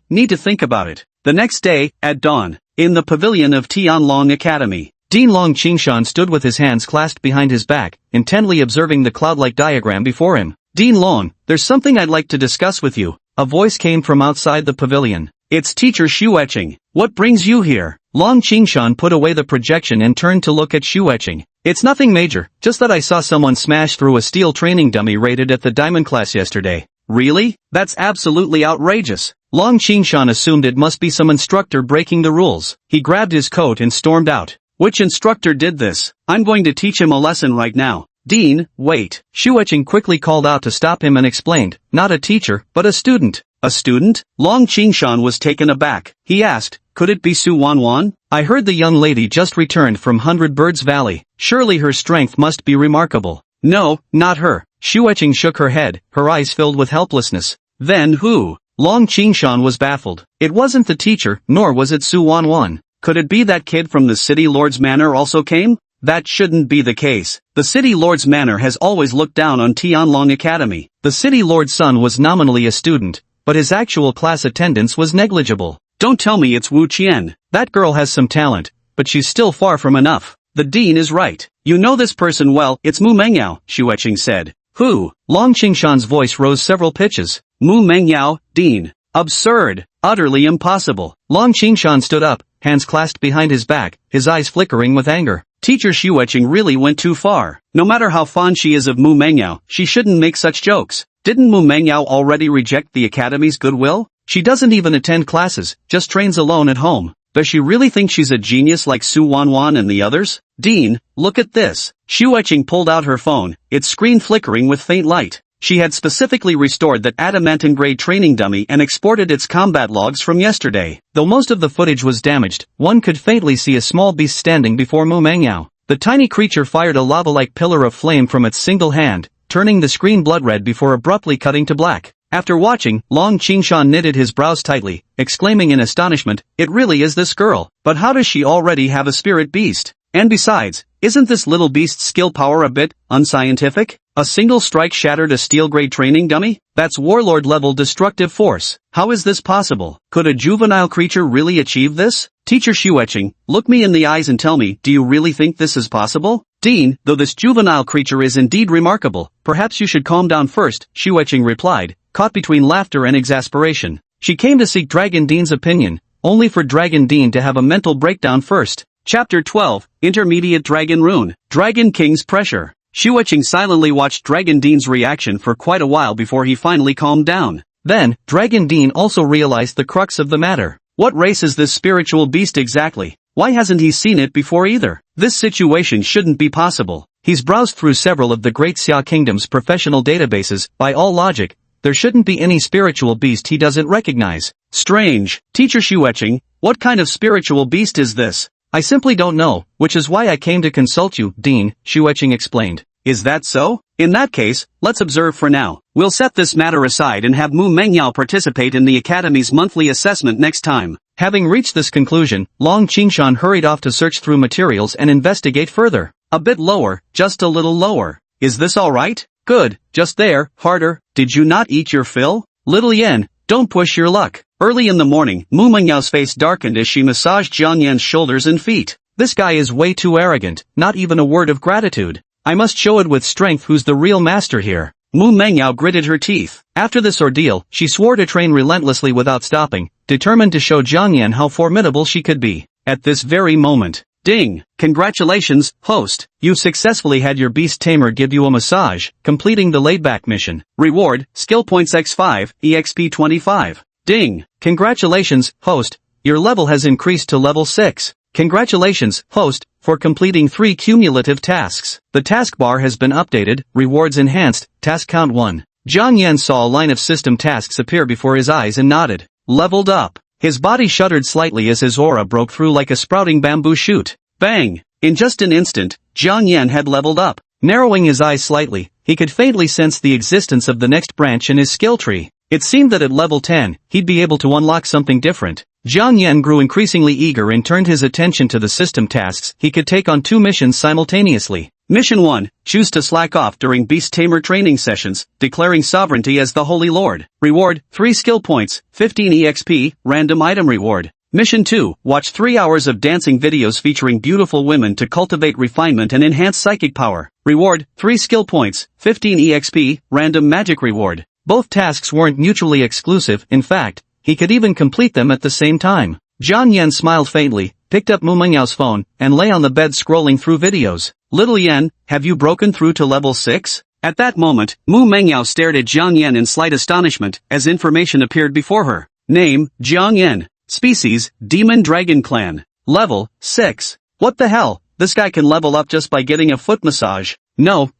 need to think about it. The next day, at dawn, in the pavilion of Tianlong Academy, Dean Long Qingshan stood with his hands clasped behind his back, intently observing the cloud-like diagram before him. Dean Long, there's something I'd like to discuss with you. A voice came from outside the pavilion. It's teacher Shueching. What brings you here? Long Qingshan put away the projection and turned to look at Shueching. It's nothing major, just that I saw someone smash through a steel training dummy rated at the diamond class yesterday. Really? That's absolutely outrageous. Long Qingshan assumed it must be some instructor breaking the rules. He grabbed his coat and stormed out. Which instructor did this? I'm going to teach him a lesson right now. Dean, wait. Shueching quickly called out to stop him and explained, not a teacher, but a student. A student? Long Qingshan was taken aback. He asked, could it be Su Wanwan? I heard the young lady just returned from 100 Birds Valley. Surely her strength must be remarkable. No, not her. Shueching shook her head, her eyes filled with helplessness. Then who? Long Qingshan was baffled. It wasn't the teacher, nor was it Su Wanwan. Could it be that kid from the City Lord's Manor also came? That shouldn't be the case. The City Lord's Manor has always looked down on Tianlong Academy. The City Lord's son was nominally a student, but his actual class attendance was negligible. Don't tell me it's Wu Qian. That girl has some talent, but she's still far from enough. The dean is right. You know this person well. It's Mu Mengyao, Shueching said. Who? Long Qingshan's voice rose several pitches. Mu Mengyao, dean. Absurd. Utterly impossible. Long Qingshan stood up, hands clasped behind his back, his eyes flickering with anger. Teacher Shueching really went too far. No matter how fond she is of Mu Mengyao, she shouldn't make such jokes. Didn't Mu Mengyao already reject the academy's goodwill? She doesn't even attend classes, just trains alone at home. Does she really think she's a genius like Su Wanwan and the others? Dean, look at this. Shueching pulled out her phone, its screen flickering with faint light. She had specifically restored that adamantine-grade training dummy and exported its combat logs from yesterday. Though most of the footage was damaged, one could faintly see a small beast standing before Mu Mengyao. The tiny creature fired a lava-like pillar of flame from its single hand, turning the screen blood-red before abruptly cutting to black. After watching, Long Qingshan knitted his brows tightly, exclaiming in astonishment, it really is this girl. But how does she already have a spirit beast? And besides, isn't this little beast's skill power a bit unscientific? A single strike shattered a steel-grade training dummy? That's warlord-level destructive force. How is this possible? Could a juvenile creature really achieve this? Teacher Shueching, look me in the eyes and tell me, do you really think this is possible? Dean, though this juvenile creature is indeed remarkable, perhaps you should calm down first, Shueching replied, caught between laughter and exasperation. She came to seek Dragon Dean's opinion, only for Dragon Dean to have a mental breakdown first. Chapter 12, Intermediate Dragon Rune, Dragon King's Pressure. Shueching silently watched Dragon Dean's reaction for quite a while before he finally calmed down. Then, Dragon Dean also realized the crux of the matter. What race is this spiritual beast exactly? Why hasn't he seen it before either? This situation shouldn't be possible. He's browsed through several of the Great Xia Kingdom's professional databases. By all logic, there shouldn't be any spiritual beast he doesn't recognize. Strange. Teacher Shueching, what kind of spiritual beast is this? I simply don't know, which is why I came to consult you, Dean, Shueching explained. Is that so? In that case, let's observe for now. We'll set this matter aside and have Mu Mengyao participate in the Academy's monthly assessment next time. Having reached this conclusion, Long Qingshan hurried off to search through materials and investigate further. A bit lower, just a little lower. Is this alright? Good, just there, harder. Did you not eat your fill? Little Yen, don't push your luck. Early in the morning, Mu Mengyao's face darkened as she massaged Jiang Yan's shoulders and feet. This guy is way too arrogant, not even a word of gratitude. I must show it with strength who's the real master here. Mu Mengyao gritted her teeth. After this ordeal, she swore to train relentlessly without stopping, determined to show Jiang Yan how formidable she could be. At this very moment. Ding! Congratulations, host. You've successfully had your beast tamer give you a massage, completing the laid-back mission. Reward, skill points x5, exp 25. Ding! Congratulations, host. Your level has increased to level 6. Congratulations, host, for completing 3 cumulative tasks. The taskbar has been updated, rewards enhanced, task count 1. Jiang Yan saw a line of system tasks appear before his eyes and nodded. Leveled up. His body shuddered slightly as his aura broke through like a sprouting bamboo shoot. Bang! In just an instant, Jiang Yan had leveled up. Narrowing his eyes slightly, he could faintly sense the existence of the next branch in his skill tree. It seemed that at level 10, he'd be able to unlock something different. Jiang Yan grew increasingly eager and turned his attention to the system tasks. He could take on 2 missions simultaneously. Mission 1, choose to slack off during Beast Tamer training sessions, declaring sovereignty as the Holy Lord. Reward, 3 skill points, 15 EXP, random item reward. Mission 2, watch 3 hours of dancing videos featuring beautiful women to cultivate refinement and enhance psychic power. Reward, 3 skill points, 15 EXP, random magic reward. Both tasks weren't mutually exclusive. In fact, he could even complete them at the same time. Jiang Yan smiled faintly, picked up Mu Mengyao's phone, and lay on the bed scrolling through videos. Little Yan, have you broken through to level 6? At that moment, Mu Mengyao stared at Jiang Yan in slight astonishment, as information appeared before her. Name, Jiang Yan. Species, Demon Dragon Clan. Level, 6. What the hell? This guy can level up just by getting a foot massage. No,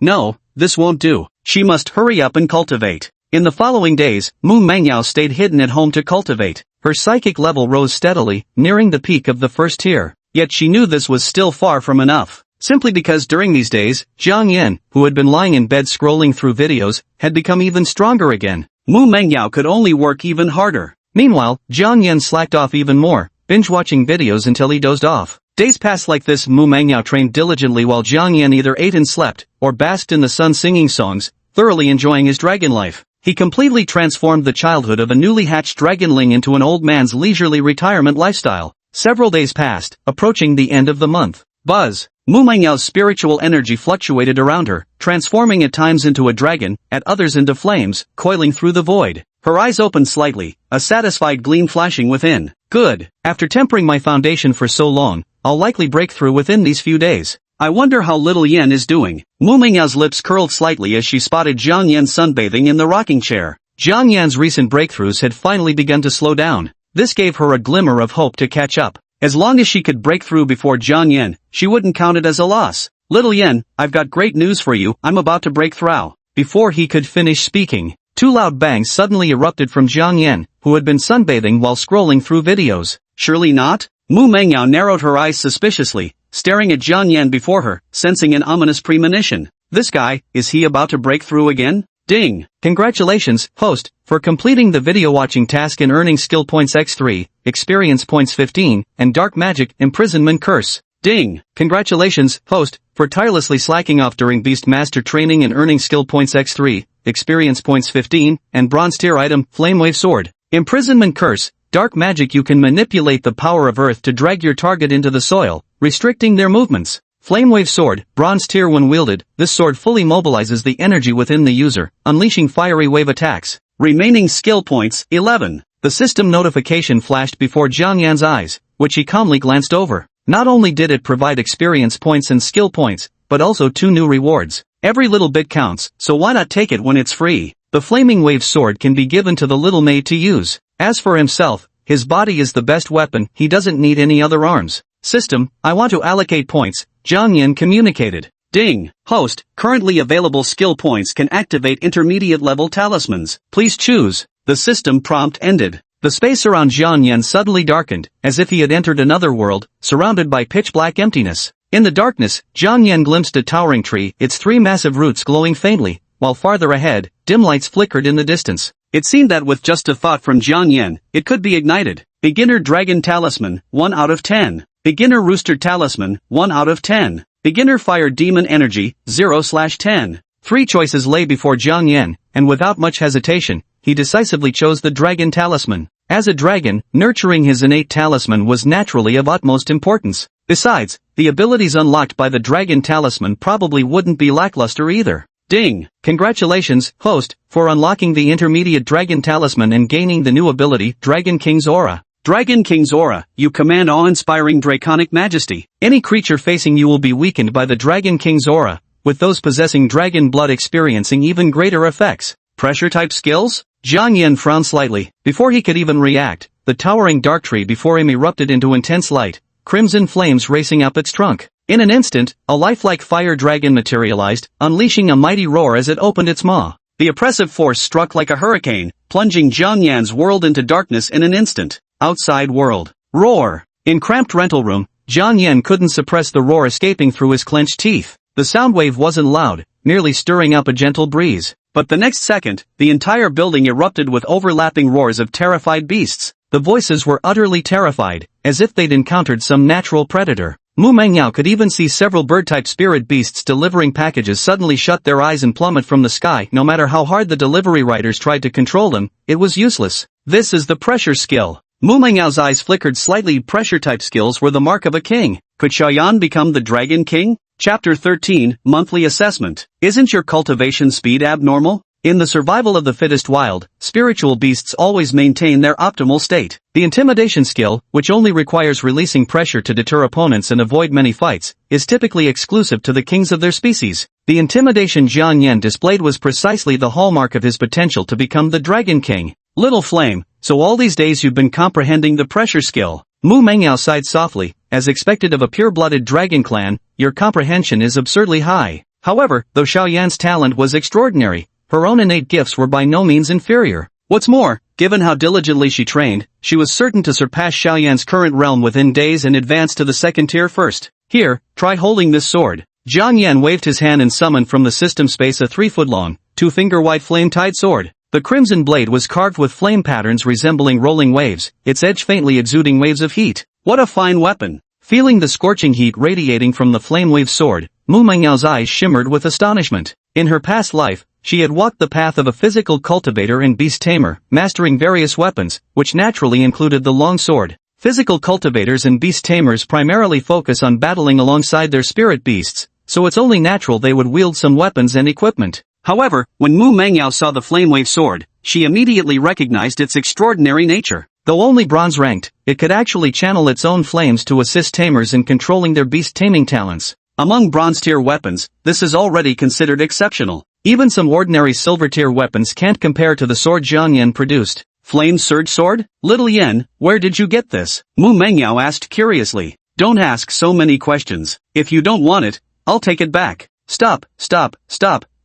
this won't do. She must hurry up and cultivate. In the following days, Mu Mengyao stayed hidden at home to cultivate. Her psychic level rose steadily, nearing the peak of the first tier. Yet she knew this was still far from enough. Simply because during these days, Jiang Yan, who had been lying in bed scrolling through videos, had become even stronger again. Mu Mengyao could only work even harder. Meanwhile, Jiang Yan slacked off even more, binge-watching videos until he dozed off. Days passed like this. Mu Mengyao trained diligently while Jiang Yan either ate and slept, or basked in the sun singing songs, thoroughly enjoying his dragon life. He completely transformed the childhood of a newly hatched dragonling into an old man's leisurely retirement lifestyle. Several days passed, approaching the end of the month. Buzz! Mu Mengyao's spiritual energy fluctuated around her, transforming at times into a dragon, at others into flames, coiling through the void. Her eyes opened slightly, a satisfied gleam flashing within. Good. After tempering my foundation for so long, I'll likely break through within these few days. I wonder how little Yan is doing. Mu Mengyao's lips curled slightly as she spotted Jiang Yan sunbathing in the rocking chair. Jiang Yan's recent breakthroughs had finally begun to slow down. This gave her a glimmer of hope to catch up. As long as she could break through before Jiang Yan, she wouldn't count it as a loss. Little Yan, I've got great news for you. I'm about to break through. Before he could finish speaking, 2 loud bangs suddenly erupted from Jiang Yan, who had been sunbathing while scrolling through videos. Surely not? Mu Mengyao narrowed her eyes suspiciously, staring at Jiang Yan before her, sensing an ominous premonition. This guy, is he about to break through again? Ding! Congratulations, host, for completing the video watching task and earning skill points x3, experience points 15, and dark magic imprisonment curse. Ding! Congratulations, host, for tirelessly slacking off during Beast Master training and earning skill points x3, experience points 15, and bronze tier item, Flamewave Sword. Imprisonment Curse, dark magic. You can manipulate the power of earth to drag your target into the soil, restricting their movements. Flamewave Sword, bronze tier. When wielded, this sword fully mobilizes the energy within the user, unleashing fiery wave attacks. Remaining skill points, 11. The system notification flashed before Jiang Yan's eyes, which he calmly glanced over. Not only did it provide experience points and skill points, but also 2 new rewards. Every little bit counts, so why not take it when it's free? The Flaming Wave Sword can be given to the little maid to use. As for himself, his body is the best weapon, he doesn't need any other arms. System, I want to allocate points, Jiang Yan communicated. Ding! Host, currently available skill points can activate intermediate level talismans. Please choose. The system prompt ended. The space around Jiang Yan suddenly darkened, as if he had entered another world, surrounded by pitch-black emptiness. In the darkness, Jiang Yan glimpsed a towering tree, its 3 massive roots glowing faintly, while farther ahead, dim lights flickered in the distance. It seemed that with just a thought from Jiang Yan, it could be ignited. Beginner Dragon Talisman, 1 out of 10. Beginner Rooster Talisman, 1 out of 10. Beginner Fire Demon Energy, 0/10. 3 choices lay before Jiang Yan, and without much hesitation, he decisively chose the Dragon Talisman. As a dragon, nurturing his innate talisman was naturally of utmost importance. Besides, the abilities unlocked by the Dragon Talisman probably wouldn't be lackluster either. Ding! Congratulations, host, for unlocking the intermediate Dragon Talisman and gaining the new ability, Dragon King's Aura. Dragon King's Aura, you command awe-inspiring draconic majesty. Any creature facing you will be weakened by the Dragon King's Aura, with those possessing dragon blood experiencing even greater effects. Pressure-type skills? Jiang Yan frowned slightly. Before he could even react, the towering dark tree before him erupted into intense light, crimson flames racing up its trunk. In an instant, a lifelike fire dragon materialized, unleashing a mighty roar as it opened its maw. The oppressive force struck like a hurricane, plunging Jiang Yan's world into darkness in an instant. Outside world. Roar! In cramped rental room, Jiang Yan couldn't suppress the roar escaping through his clenched teeth. The sound wave wasn't loud, merely stirring up a gentle breeze. But the next second, the entire building erupted with overlapping roars of terrified beasts. The voices were utterly terrified, as if they'd encountered some natural predator. Mu Mengyao could even see several bird-type spirit beasts delivering packages suddenly shut their eyes and plummet from the sky. No matter how hard the delivery riders tried to control them, it was useless. This is the pressure skill. Mu Mengyao's eyes flickered slightly. Pressure-type skills were the mark of a king. Could Xiaoyan become the Dragon King? Chapter 13, Monthly Assessment. Isn't your cultivation speed abnormal? In the survival of the fittest wild, spiritual beasts always maintain their optimal state. The intimidation skill, which only requires releasing pressure to deter opponents and avoid many fights, is typically exclusive to the kings of their species. The intimidation Jiang Yan displayed was precisely the hallmark of his potential to become the Dragon King. Little flame, so all these days you've been comprehending the pressure skill. Mu Mengyao sighed softly. As expected of a pure-blooded dragon clan, your comprehension is absurdly high. However, though Xiaoyan's talent was extraordinary, her own innate gifts were by no means inferior. What's more, given how diligently she trained, she was certain to surpass Xiaoyan's current realm within days and advance to the second tier first. Here, try holding this sword. Jiang Yan waved his hand and summoned from the system space a 3-foot-long, 2-finger-wide flame-tied sword. The crimson blade was carved with flame patterns resembling rolling waves, its edge faintly exuding waves of heat. What a fine weapon! Feeling the scorching heat radiating from the flame wave sword, Mu Mengyao's eyes shimmered with astonishment. In her past life, she had walked the path of a physical cultivator and beast tamer, mastering various weapons, which naturally included the long sword. Physical cultivators and beast tamers primarily focus on battling alongside their spirit beasts, so it's only natural they would wield some weapons and equipment. However, when Mu Mengyao saw the flamewave sword, she immediately recognized its extraordinary nature. Though only bronze-ranked, it could actually channel its own flames to assist tamers in controlling their beast-taming talents. Among bronze-tier weapons, this is already considered exceptional. Even some ordinary silver-tier weapons can't compare to the sword Jiang Yan produced. Flame Surge Sword? Little Yen, where did you get this? Mu Mengyao asked curiously. Don't ask so many questions. If you don't want it, I'll take it back. Stop.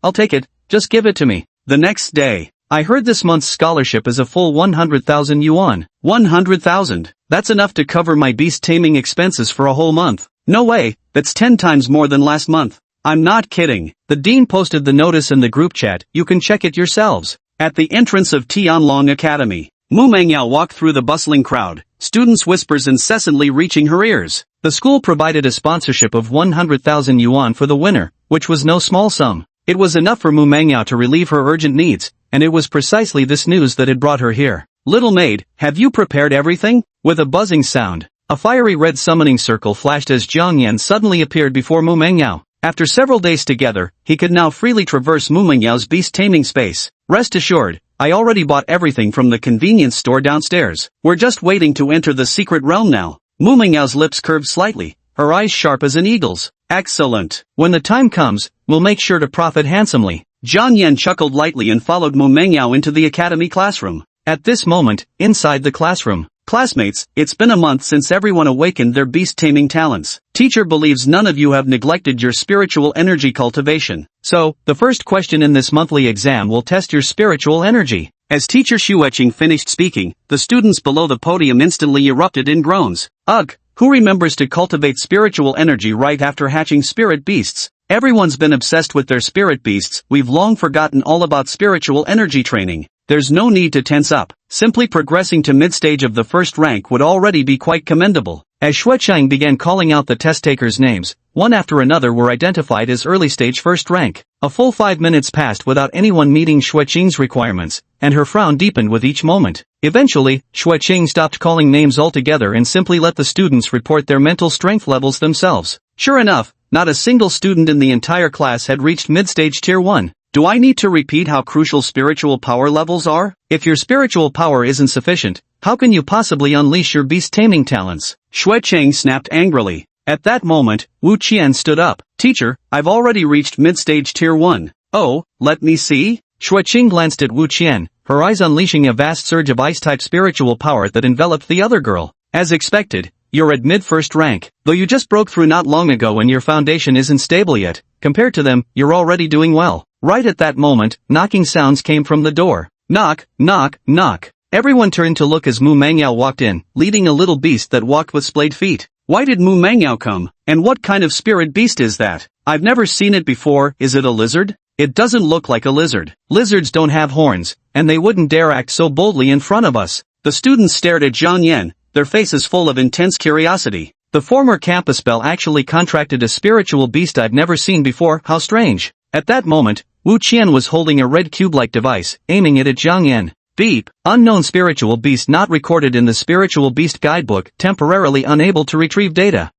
I'll take it, just give it to me. The next day. I heard this month's scholarship is a full 100,000 yuan. 100,000? That's enough to cover my beast taming expenses for a whole month. No way, that's 10 times more than last month. I'm not kidding. The dean posted the notice in the group chat, you can check it yourselves. At the entrance of Tianlong Academy, Mu Mengyao walked through the bustling crowd, students' whispers incessantly reaching her ears. The school provided a sponsorship of 100,000 yuan for the winner, which was no small sum. It was enough for Mu Mangyao to relieve her urgent needs, and it was precisely this news that had brought her here. Little maid, have you prepared everything? With a buzzing sound, a fiery red summoning circle flashed as Jiang Yan suddenly appeared before Mu Mangyao. After several days together, he could now freely traverse Mu Mangyao's beast-taming space. Rest assured, I already bought everything from the convenience store downstairs. We're just waiting to enter the secret realm now. Mu Mangyao's lips curved slightly, her eyes sharp as an eagle's. Excellent. When the time comes, we'll make sure to profit handsomely. Jiang Yan chuckled lightly and followed Mu Mangyao into the academy classroom. At this moment, inside the classroom, classmates, it's been a month since everyone awakened their beast-taming talents. Teacher believes none of you have neglected your spiritual energy cultivation. So, the first question in this monthly exam will test your spiritual energy. As teacher Xueqing finished speaking, the students below the podium instantly erupted in groans. Ugh, who remembers to cultivate spiritual energy right after hatching spirit beasts? Everyone's been obsessed with their spirit beasts, we've long forgotten all about spiritual energy training. There's no need to tense up. Simply progressing to mid-stage of the first rank would already be quite commendable. As Xueqing began calling out the test takers' names, one after another were identified as early-stage first rank. A full 5 minutes passed without anyone meeting Xueqing's requirements, and her frown deepened with each moment. Eventually, Xueqing stopped calling names altogether and simply let the students report their mental strength levels themselves. Sure enough, not a single student in the entire class had reached mid-stage tier 1. Do I need to repeat how crucial spiritual power levels are? If your spiritual power isn't sufficient, how can you possibly unleash your beast-taming talents? Xueqing snapped angrily. At that moment, Wu Qian stood up. Teacher, I've already reached mid-stage tier 1. Oh, let me see? Xueqing glanced at Wu Qian, her eyes unleashing a vast surge of ice-type spiritual power that enveloped the other girl. As expected, you're at mid-first rank. Though you just broke through not long ago and your foundation isn't stable yet, compared to them, you're already doing well. Right at that moment, knocking sounds came from the door. Knock, knock, knock. Everyone turned to look as Mu Mangyao walked in, leading a little beast that walked with splayed feet. Why did Mu Mangyao come? And what kind of spirit beast is that? I've never seen it before. Is it a lizard? It doesn't look like a lizard. Lizards don't have horns, and they wouldn't dare act so boldly in front of us. The students stared at Jiang Yan, their faces full of intense curiosity. The former campus belle actually contracted a spiritual beast I've never seen before. How strange. At that moment, Wu Qian was holding a red cube-like device, aiming it at Jiang Yan. Beep. Unknown spiritual beast not recorded in the spiritual beast guidebook, temporarily unable to retrieve data.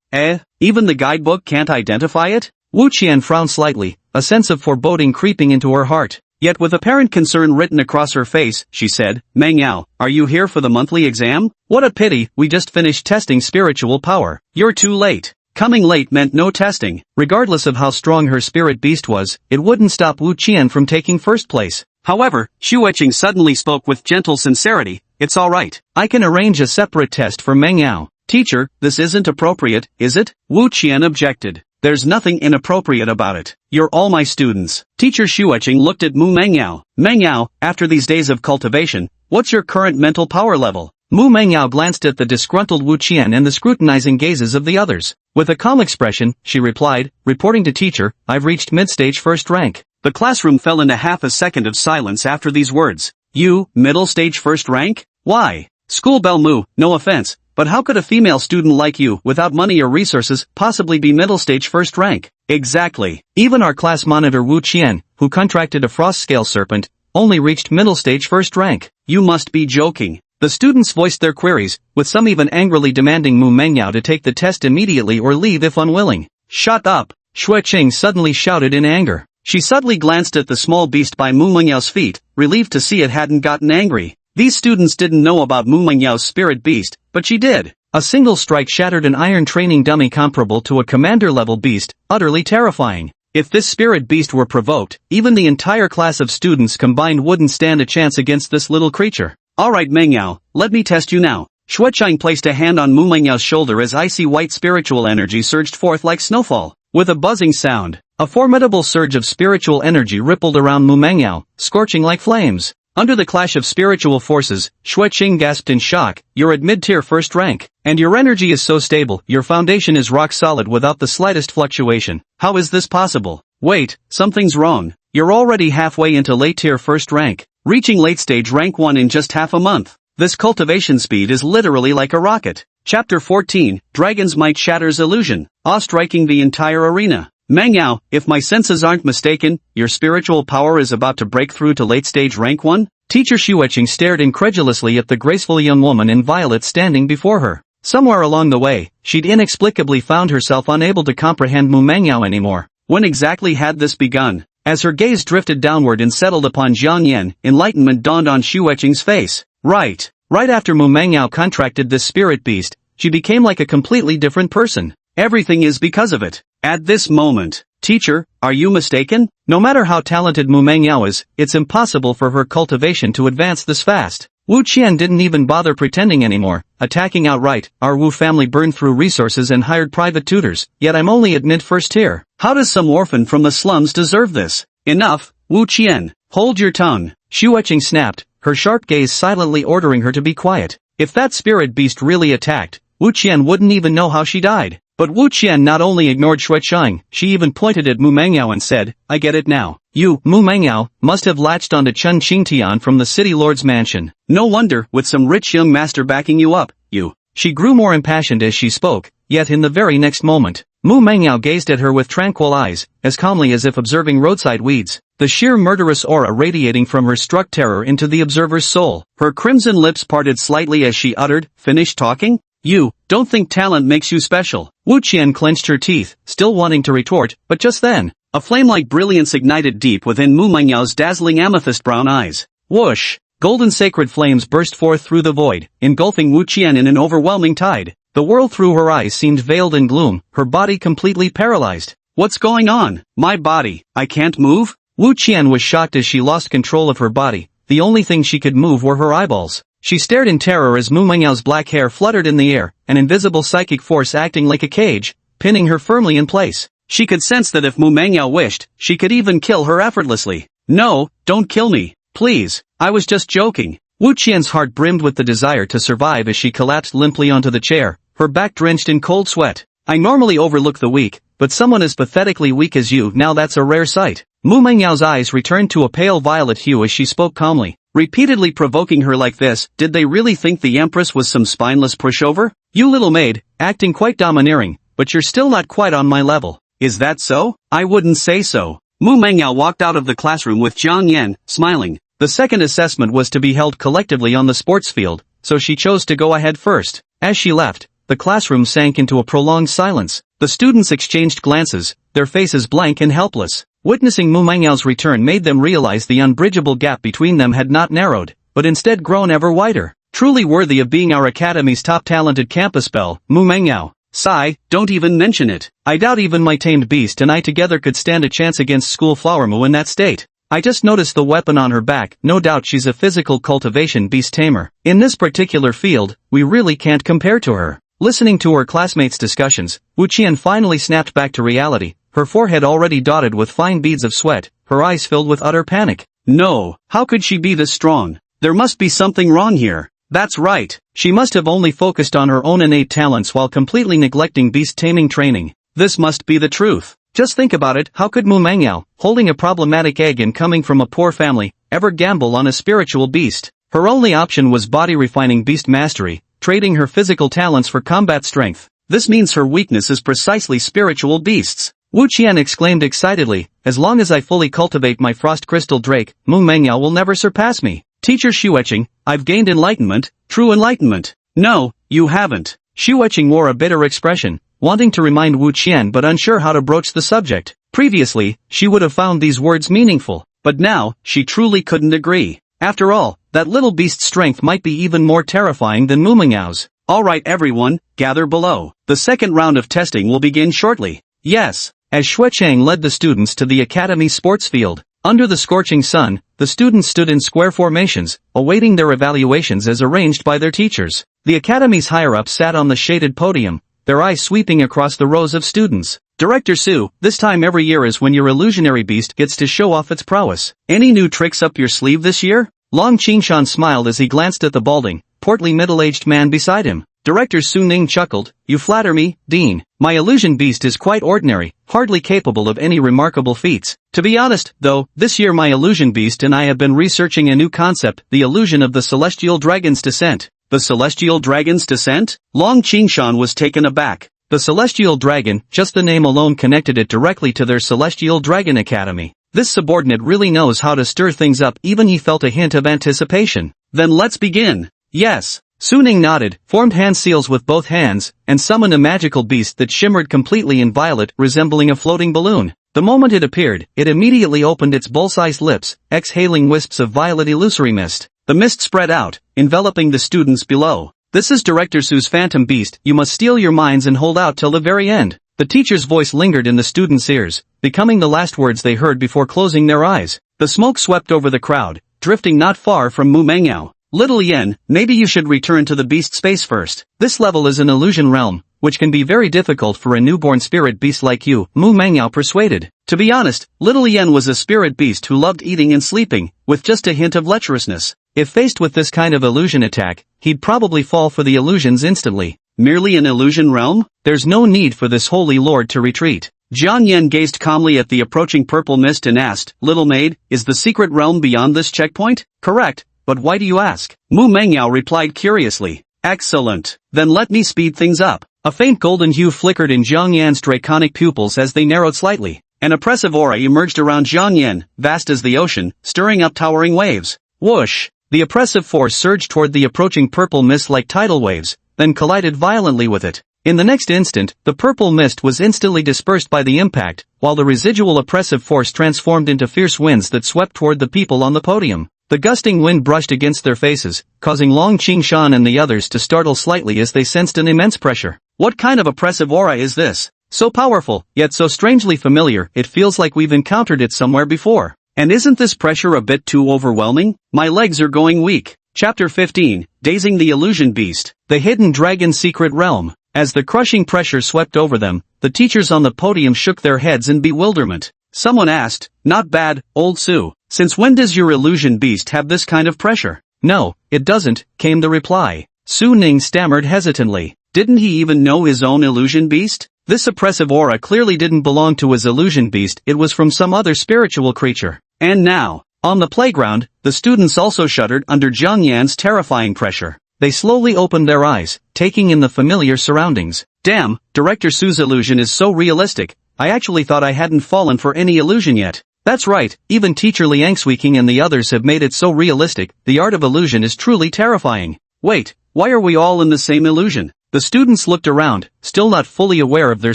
Even the guidebook can't identify it? Wu Qian frowned slightly, a sense of foreboding creeping into her heart. Yet with apparent concern written across her face, she said, Mangyao, are you here for the monthly exam? What a pity, we just finished testing spiritual power. You're too late. Coming late meant no testing. Regardless of how strong her spirit beast was, it wouldn't stop Wu Qian from taking first place. However, Xueqing suddenly spoke with gentle sincerity. It's alright. I can arrange a separate test for Mangyao. Teacher, this isn't appropriate, is it? Wu Qian objected. There's nothing inappropriate about it. You're all my students. Teacher Xueqing looked at Mu Mangyao. Mangyao, after these days of cultivation, what's your current mental power level? Mu Mangyao glanced at the disgruntled Wu Qian and the scrutinizing gazes of the others. With a calm expression, she replied, reporting to teacher, I've reached mid-stage first rank. The classroom fell into half a second of silence after these words. You, middle stage first rank? Why? School belle Mu, no offense, but how could a female student like you, without money or resources, possibly be middle stage first rank? Exactly. Even our class monitor Wu Qian, who contracted a frost scale serpent, only reached middle stage first rank. You must be joking. The students voiced their queries, with some even angrily demanding Mu Mangyao to take the test immediately or leave if unwilling. Shut up! Xueqing suddenly shouted in anger. She subtly glanced at the small beast by Mu Mangyao's feet, relieved to see it hadn't gotten angry. These students didn't know about Mu Mangyao's spirit beast, but she did. A single strike shattered an iron training dummy comparable to a commander-level beast, utterly terrifying. If this spirit beast were provoked, even the entire class of students combined wouldn't stand a chance against this little creature. Alright Mangyao, let me test you now. Xueqing placed a hand on Mu Mangyao's shoulder as icy white spiritual energy surged forth like snowfall. With a buzzing sound, a formidable surge of spiritual energy rippled around Mu Mangyao, scorching like flames. Under the clash of spiritual forces, Xueqing gasped in shock, you're at mid-tier first rank. And your energy is so stable, your foundation is rock solid without the slightest fluctuation. How is this possible? Wait, something's wrong. You're already halfway into late-tier first rank. Reaching late-stage rank 1 in just half a month. This cultivation speed is literally like a rocket. Chapter 14, Dragon's Might Shatters Illusion, awe-striking the entire arena. Manhwa, if my senses aren't mistaken, your spiritual power is about to break through to late-stage rank 1? Teacher Shueching stared incredulously at the graceful young woman in violet standing before her. Somewhere along the way, she'd inexplicably found herself unable to comprehend Mu Manhwa anymore. When exactly had this begun? As her gaze drifted downward and settled upon Jiang Yan, enlightenment dawned on Shueching's face. Right after Mu Manhwa contracted this spirit beast, she became like a completely different person. Everything is because of it. At this moment, teacher, are you mistaken? No matter how talented Mu Manhwa is, it's impossible for her cultivation to advance this fast. Wu Qian didn't even bother pretending anymore, attacking outright. Our Wu family burned through resources and hired private tutors, yet I'm only at mid-first tier. How does some orphan from the slums deserve this? Enough, Wu Qian. Hold your tongue. Shueching snapped, her sharp gaze silently ordering her to be quiet. If that spirit beast really attacked, Wu Qian wouldn't even know how she died. But Wu Qian not only ignored Shueching, she even pointed at Mu Manhwa and said, I get it now. You, Mu Manhwa, must have latched onto Chen Qingtian from the city lord's mansion. No wonder, with some rich young master backing you up, you. She grew more impassioned as she spoke, yet in the very next moment, Mu Manhwa gazed at her with tranquil eyes, as calmly as if observing roadside weeds. The sheer murderous aura radiating from her struck terror into the observer's soul. Her crimson lips parted slightly as she uttered, finish talking? You don't think talent makes you special. Wu Qian clenched her teeth, still wanting to retort, but just then, a flame-like brilliance ignited deep within Mu Manhwa's dazzling amethyst-brown eyes. Whoosh! Golden sacred flames burst forth through the void, engulfing Wu Qian in an overwhelming tide. The world through her eyes seemed veiled in gloom, her body completely paralyzed. What's going on? My body, I can't move? Wu Qian was shocked as she lost control of her body. The only thing she could move were her eyeballs. She stared in terror as Mu Manhwa's black hair fluttered in the air, an invisible psychic force acting like a cage, pinning her firmly in place. She could sense that if Mu Manhwa wished, she could even kill her effortlessly. No, don't kill me, please, I was just joking. Wu Qian's heart brimmed with the desire to survive as she collapsed limply onto the chair, her back drenched in cold sweat. I normally overlook the weak, but someone as pathetically weak as you, now that's a rare sight. Mu Manhwa's eyes returned to a pale violet hue as she spoke calmly. Repeatedly provoking her like this, did they really think the Empress was some spineless pushover? You little maid, acting quite domineering, but you're still not quite on my level. Is that so? I wouldn't say so. Mu Manhwa walked out of the classroom with Jiang Yan, smiling. The second assessment was to be held collectively on the sports field, so she chose to go ahead first. As she left, the classroom sank into a prolonged silence. The students exchanged glances, their faces blank and helpless. Witnessing Mu Manhwa's return made them realize the unbridgeable gap between them had not narrowed, but instead grown ever wider. Truly worthy of being our academy's top talented campus belle, Mu Manhwa. Sigh, don't even mention it. I doubt even my tamed beast and I together could stand a chance against School Flower Mu in that state. I just noticed the weapon on her back, no doubt she's a physical cultivation beast tamer. In this particular field, we really can't compare to her. Listening to her classmates' discussions, Wu Qian finally snapped back to reality. Her forehead already dotted with fine beads of sweat, her eyes filled with utter panic. No, how could she be this strong? There must be something wrong here. That's right, she must have only focused on her own innate talents while completely neglecting beast-taming training. This must be the truth. Just think about it, how could Mu Manhwa, holding a problematic egg and coming from a poor family, ever gamble on a spiritual beast? Her only option was body-refining beast mastery, trading her physical talents for combat strength. This means her weakness is precisely spiritual beasts. Wu Qian exclaimed excitedly, as long as I fully cultivate my frost crystal drake, Mu Manhwa will never surpass me. Teacher Shueching, I've gained enlightenment, true enlightenment. No, you haven't. Shueching wore a bitter expression, wanting to remind Wu Qian but unsure how to broach the subject. Previously, she would have found these words meaningful, but now, she truly couldn't agree. After all, that little beast's strength might be even more terrifying than Mu Manhwa's. Alright everyone, gather below. The second round of testing will begin shortly. Yes. As Shueching led the students to the academy's sports field, under the scorching sun, the students stood in square formations, awaiting their evaluations as arranged by their teachers. The academy's higher-ups sat on the shaded podium, their eyes sweeping across the rows of students. Director Su, this time every year is when your illusionary beast gets to show off its prowess. Any new tricks up your sleeve this year? Long Qingshan smiled as he glanced at the balding, portly middle-aged man beside him. Director Su Ning chuckled, you flatter me, Dean. My illusion beast is quite ordinary, hardly capable of any remarkable feats. To be honest, though, this year my illusion beast and I have been researching a new concept, the illusion of the celestial dragon's descent. The Celestial Dragon's descent? Long Qingshan was taken aback. The Celestial Dragon, just the name alone connected it directly to their Celestial Dragon Academy. This subordinate really knows how to stir things up. Even he felt a hint of anticipation. Then let's begin. Yes. Su Ning nodded, formed hand seals with both hands, and summoned a magical beast that shimmered completely in violet, resembling a floating balloon. The moment it appeared, it immediately opened its bull-sized lips, exhaling wisps of violet illusory mist. The mist spread out, enveloping the students below. This is Director Su's phantom beast. You must steel your minds and hold out till the very end. The teacher's voice lingered in the students' ears, becoming the last words they heard before closing their eyes. The smoke swept over the crowd, drifting not far from Mu Mengyao. Little Yen, maybe you should return to the beast space first. This level is an illusion realm, which can be very difficult for a newborn spirit beast like you, Mu Mengyao persuaded. To be honest, Little Yen was a spirit beast who loved eating and sleeping, with just a hint of lecherousness. If faced with this kind of illusion attack, he'd probably fall for the illusions instantly. Merely an illusion realm? There's no need for this holy lord to retreat. Jiang Yen gazed calmly at the approaching purple mist and asked, Little maid, is the secret realm beyond this checkpoint? Correct, but why do you ask? Mu Mengyao replied curiously. Excellent. Then let me speed things up. A faint golden hue flickered in Jiang Yan's draconic pupils as they narrowed slightly. An oppressive aura emerged around Jiang Yan, vast as the ocean, stirring up towering waves. Whoosh! The oppressive force surged toward the approaching purple mist like tidal waves, then collided violently with it. In the next instant, the purple mist was instantly dispersed by the impact, while the residual oppressive force transformed into fierce winds that swept toward the people on the podium. The gusting wind brushed against their faces, causing Long Qingshan and the others to startle slightly as they sensed an immense pressure. What kind of oppressive aura is this? So powerful, yet so strangely familiar, it feels like we've encountered it somewhere before. And isn't this pressure a bit too overwhelming? My legs are going weak. Chapter 15, Dazing the Illusion Beast. The Hidden Dragon's Secret Realm. As the crushing pressure swept over them, the teachers on the podium shook their heads in bewilderment. Someone asked, Not bad, old Su. Since when does your illusion beast have this kind of pressure? No, it doesn't, came the reply. Su Ning stammered hesitantly. Didn't he even know his own illusion beast? This oppressive aura clearly didn't belong to his illusion beast, it was from some other spiritual creature. And now, on the playground, the students also shuddered under Jiang Yan's terrifying pressure. They slowly opened their eyes, taking in the familiar surroundings. Damn, Director Su's illusion is so realistic. I actually thought I hadn't fallen for any illusion yet. That's right, even Teacher Liang Suiking and the others have made it so realistic. The art of illusion is truly terrifying. Wait, why are we all in the same illusion? The students looked around, still not fully aware of their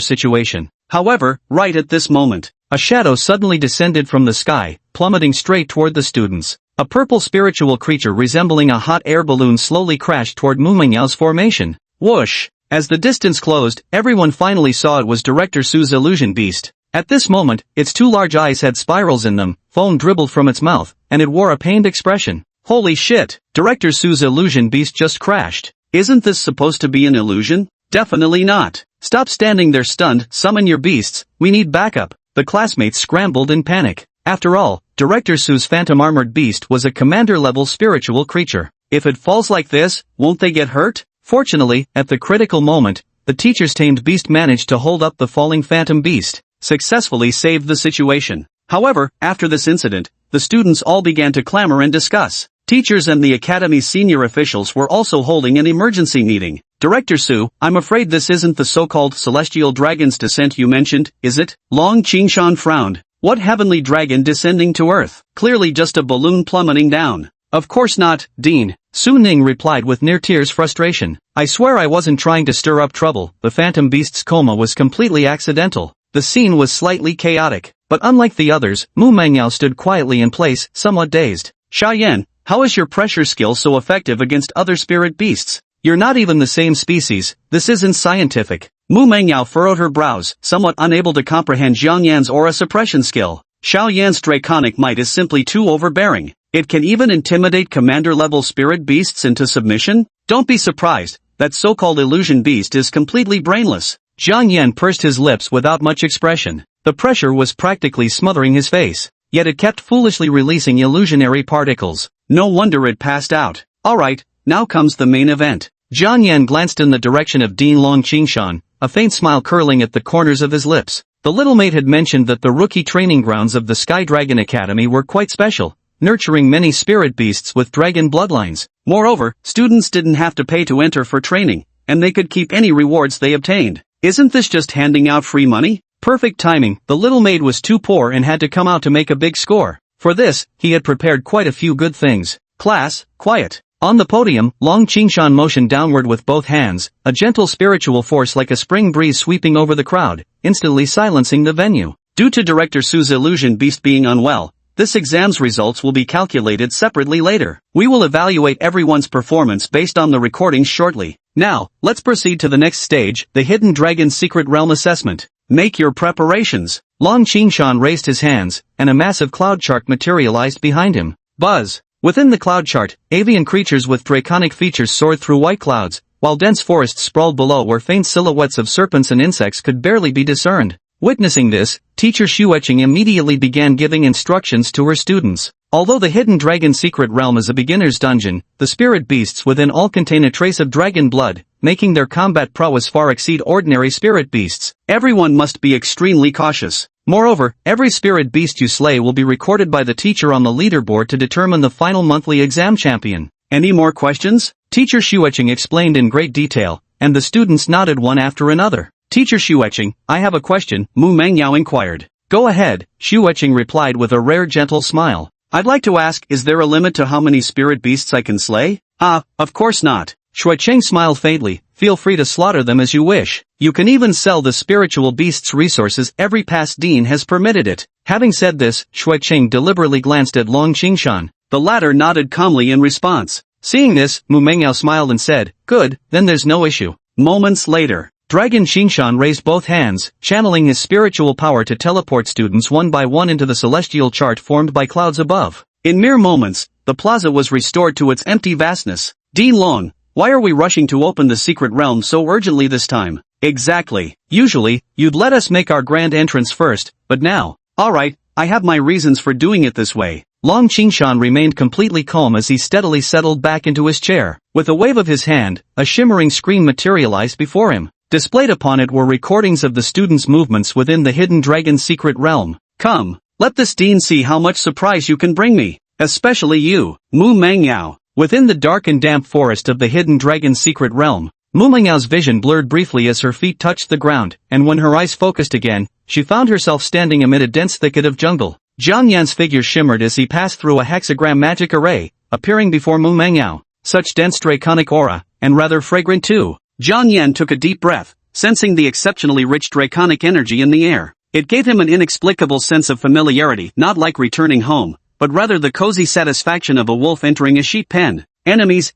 situation. However, right at this moment, a shadow suddenly descended from the sky, plummeting straight toward the students. A purple spiritual creature resembling a hot air balloon slowly crashed toward Mu Mengyao's formation. Whoosh! As the distance closed, everyone finally saw it was Director Su's illusion beast. At this moment, its two large eyes had spirals in them, foam dribbled from its mouth, and it wore a pained expression. Holy shit! Director Su's illusion beast just crashed. Isn't this supposed to be an illusion? Definitely not. Stop standing there stunned, summon your beasts, we need backup. The classmates scrambled in panic. After all, Director Su's phantom armored beast was a commander-level spiritual creature. If it falls like this, won't they get hurt? Fortunately, at the critical moment, the teacher's tamed beast managed to hold up the falling phantom beast, successfully saved the situation. However, after this incident, the students all began to clamor and discuss. Teachers and the academy's senior officials were also holding an emergency meeting. Director Su, I'm afraid this isn't the so-called Celestial Dragon's descent you mentioned, is it? Long Qingshan frowned. What heavenly dragon descending to Earth? Clearly just a balloon plummeting down. Of course not, Dean. Su Ning replied with near tears frustration. I swear I wasn't trying to stir up trouble. The phantom beast's coma was completely accidental. The scene was slightly chaotic. But unlike the others, Mu Mengyao stood quietly in place, somewhat dazed. Xiaoyan, how is your pressure skill so effective against other spirit beasts? You're not even the same species, this isn't scientific. Mu Mengyao furrowed her brows, somewhat unable to comprehend Jiang Yan's aura suppression skill. Xiao Yan's draconic might is simply too overbearing. It can even intimidate commander-level spirit beasts into submission? Don't be surprised, that so-called illusion beast is completely brainless. Jiang Yan pursed his lips without much expression. The pressure was practically smothering his face, yet it kept foolishly releasing illusionary particles. No wonder it passed out. Alright, now comes the main event. Jiang Yan glanced in the direction of Dean Long Qingshan, a faint smile curling at the corners of his lips. The little mate had mentioned that the rookie training grounds of the Sky Dragon Academy were quite special, nurturing many spirit beasts with dragon bloodlines. Moreover, students didn't have to pay to enter for training, and they could keep any rewards they obtained. Isn't this just handing out free money? Perfect timing. The little maid was too poor and had to come out to make a big score. For this, he had prepared quite a few good things. Class, quiet. On the podium, Long Qingshan motioned downward with both hands, a gentle spiritual force like a spring breeze sweeping over the crowd, instantly silencing the venue. Due to Director Su's illusion beast being unwell, this exam's results will be calculated separately later. We will evaluate everyone's performance based on the recordings shortly. Now, let's proceed to the next stage, the Hidden Dragon Secret Realm Assessment. Make your preparations. Long Qingshan raised his hands, and a massive cloud chart materialized behind him. Buzz. Within the cloud chart, avian creatures with draconic features soared through white clouds, while dense forests sprawled below where faint silhouettes of serpents and insects could barely be discerned. Witnessing this, teacher Xueqing immediately began giving instructions to her students. Although the Hidden Dragon Secret Realm is a beginner's dungeon, the spirit beasts within all contain a trace of dragon blood, making their combat prowess far exceed ordinary spirit beasts. Everyone must be extremely cautious. Moreover, every spirit beast you slay will be recorded by the teacher on the leaderboard to determine the final monthly exam champion. Any more questions? Teacher Xueqing explained in great detail, and the students nodded one after another. Teacher Xueqing, I have a question, Mu Mengyao inquired. Go ahead, Xueqing replied with a rare gentle smile. I'd like to ask, is there a limit to how many spirit beasts I can slay? Of course not. Xueqing smiled faintly, feel free to slaughter them as you wish. You can even sell the spiritual beast's resources, every past dean has permitted it. Having said this, Xueqing deliberately glanced at Long Qingshan. The latter nodded calmly in response. Seeing this, Mu Mengyao smiled and said, good, then there's no issue. Moments later. Dragon Qingshan raised both hands, channeling his spiritual power to teleport students one by one into the celestial chart formed by clouds above. In mere moments, the plaza was restored to its empty vastness. Dean Long, why are we rushing to open the secret realm so urgently this time? Exactly. Usually, you'd let us make our grand entrance first, but now. Alright, I have my reasons for doing it this way. Long Qingshan remained completely calm as he steadily settled back into his chair. With a wave of his hand, a shimmering screen materialized before him. Displayed upon it were recordings of the students' movements within the Hidden Dragon Secret Realm. Come, let this dean see how much surprise you can bring me. Especially you, Mu Mengyao. Within the dark and damp forest of the Hidden Dragon Secret Realm, Mu Mengyao's vision blurred briefly as her feet touched the ground, and when her eyes focused again, she found herself standing amid a dense thicket of jungle. Jiang Yan's figure shimmered as he passed through a hexagram magic array, appearing before Mu Mengyao. Such dense draconic aura, and rather fragrant too. Jiang Yan took a deep breath, sensing the exceptionally rich draconic energy in the air. It gave him an inexplicable sense of familiarity, not like returning home, but rather the cozy satisfaction of a wolf entering a sheep pen. Enemies,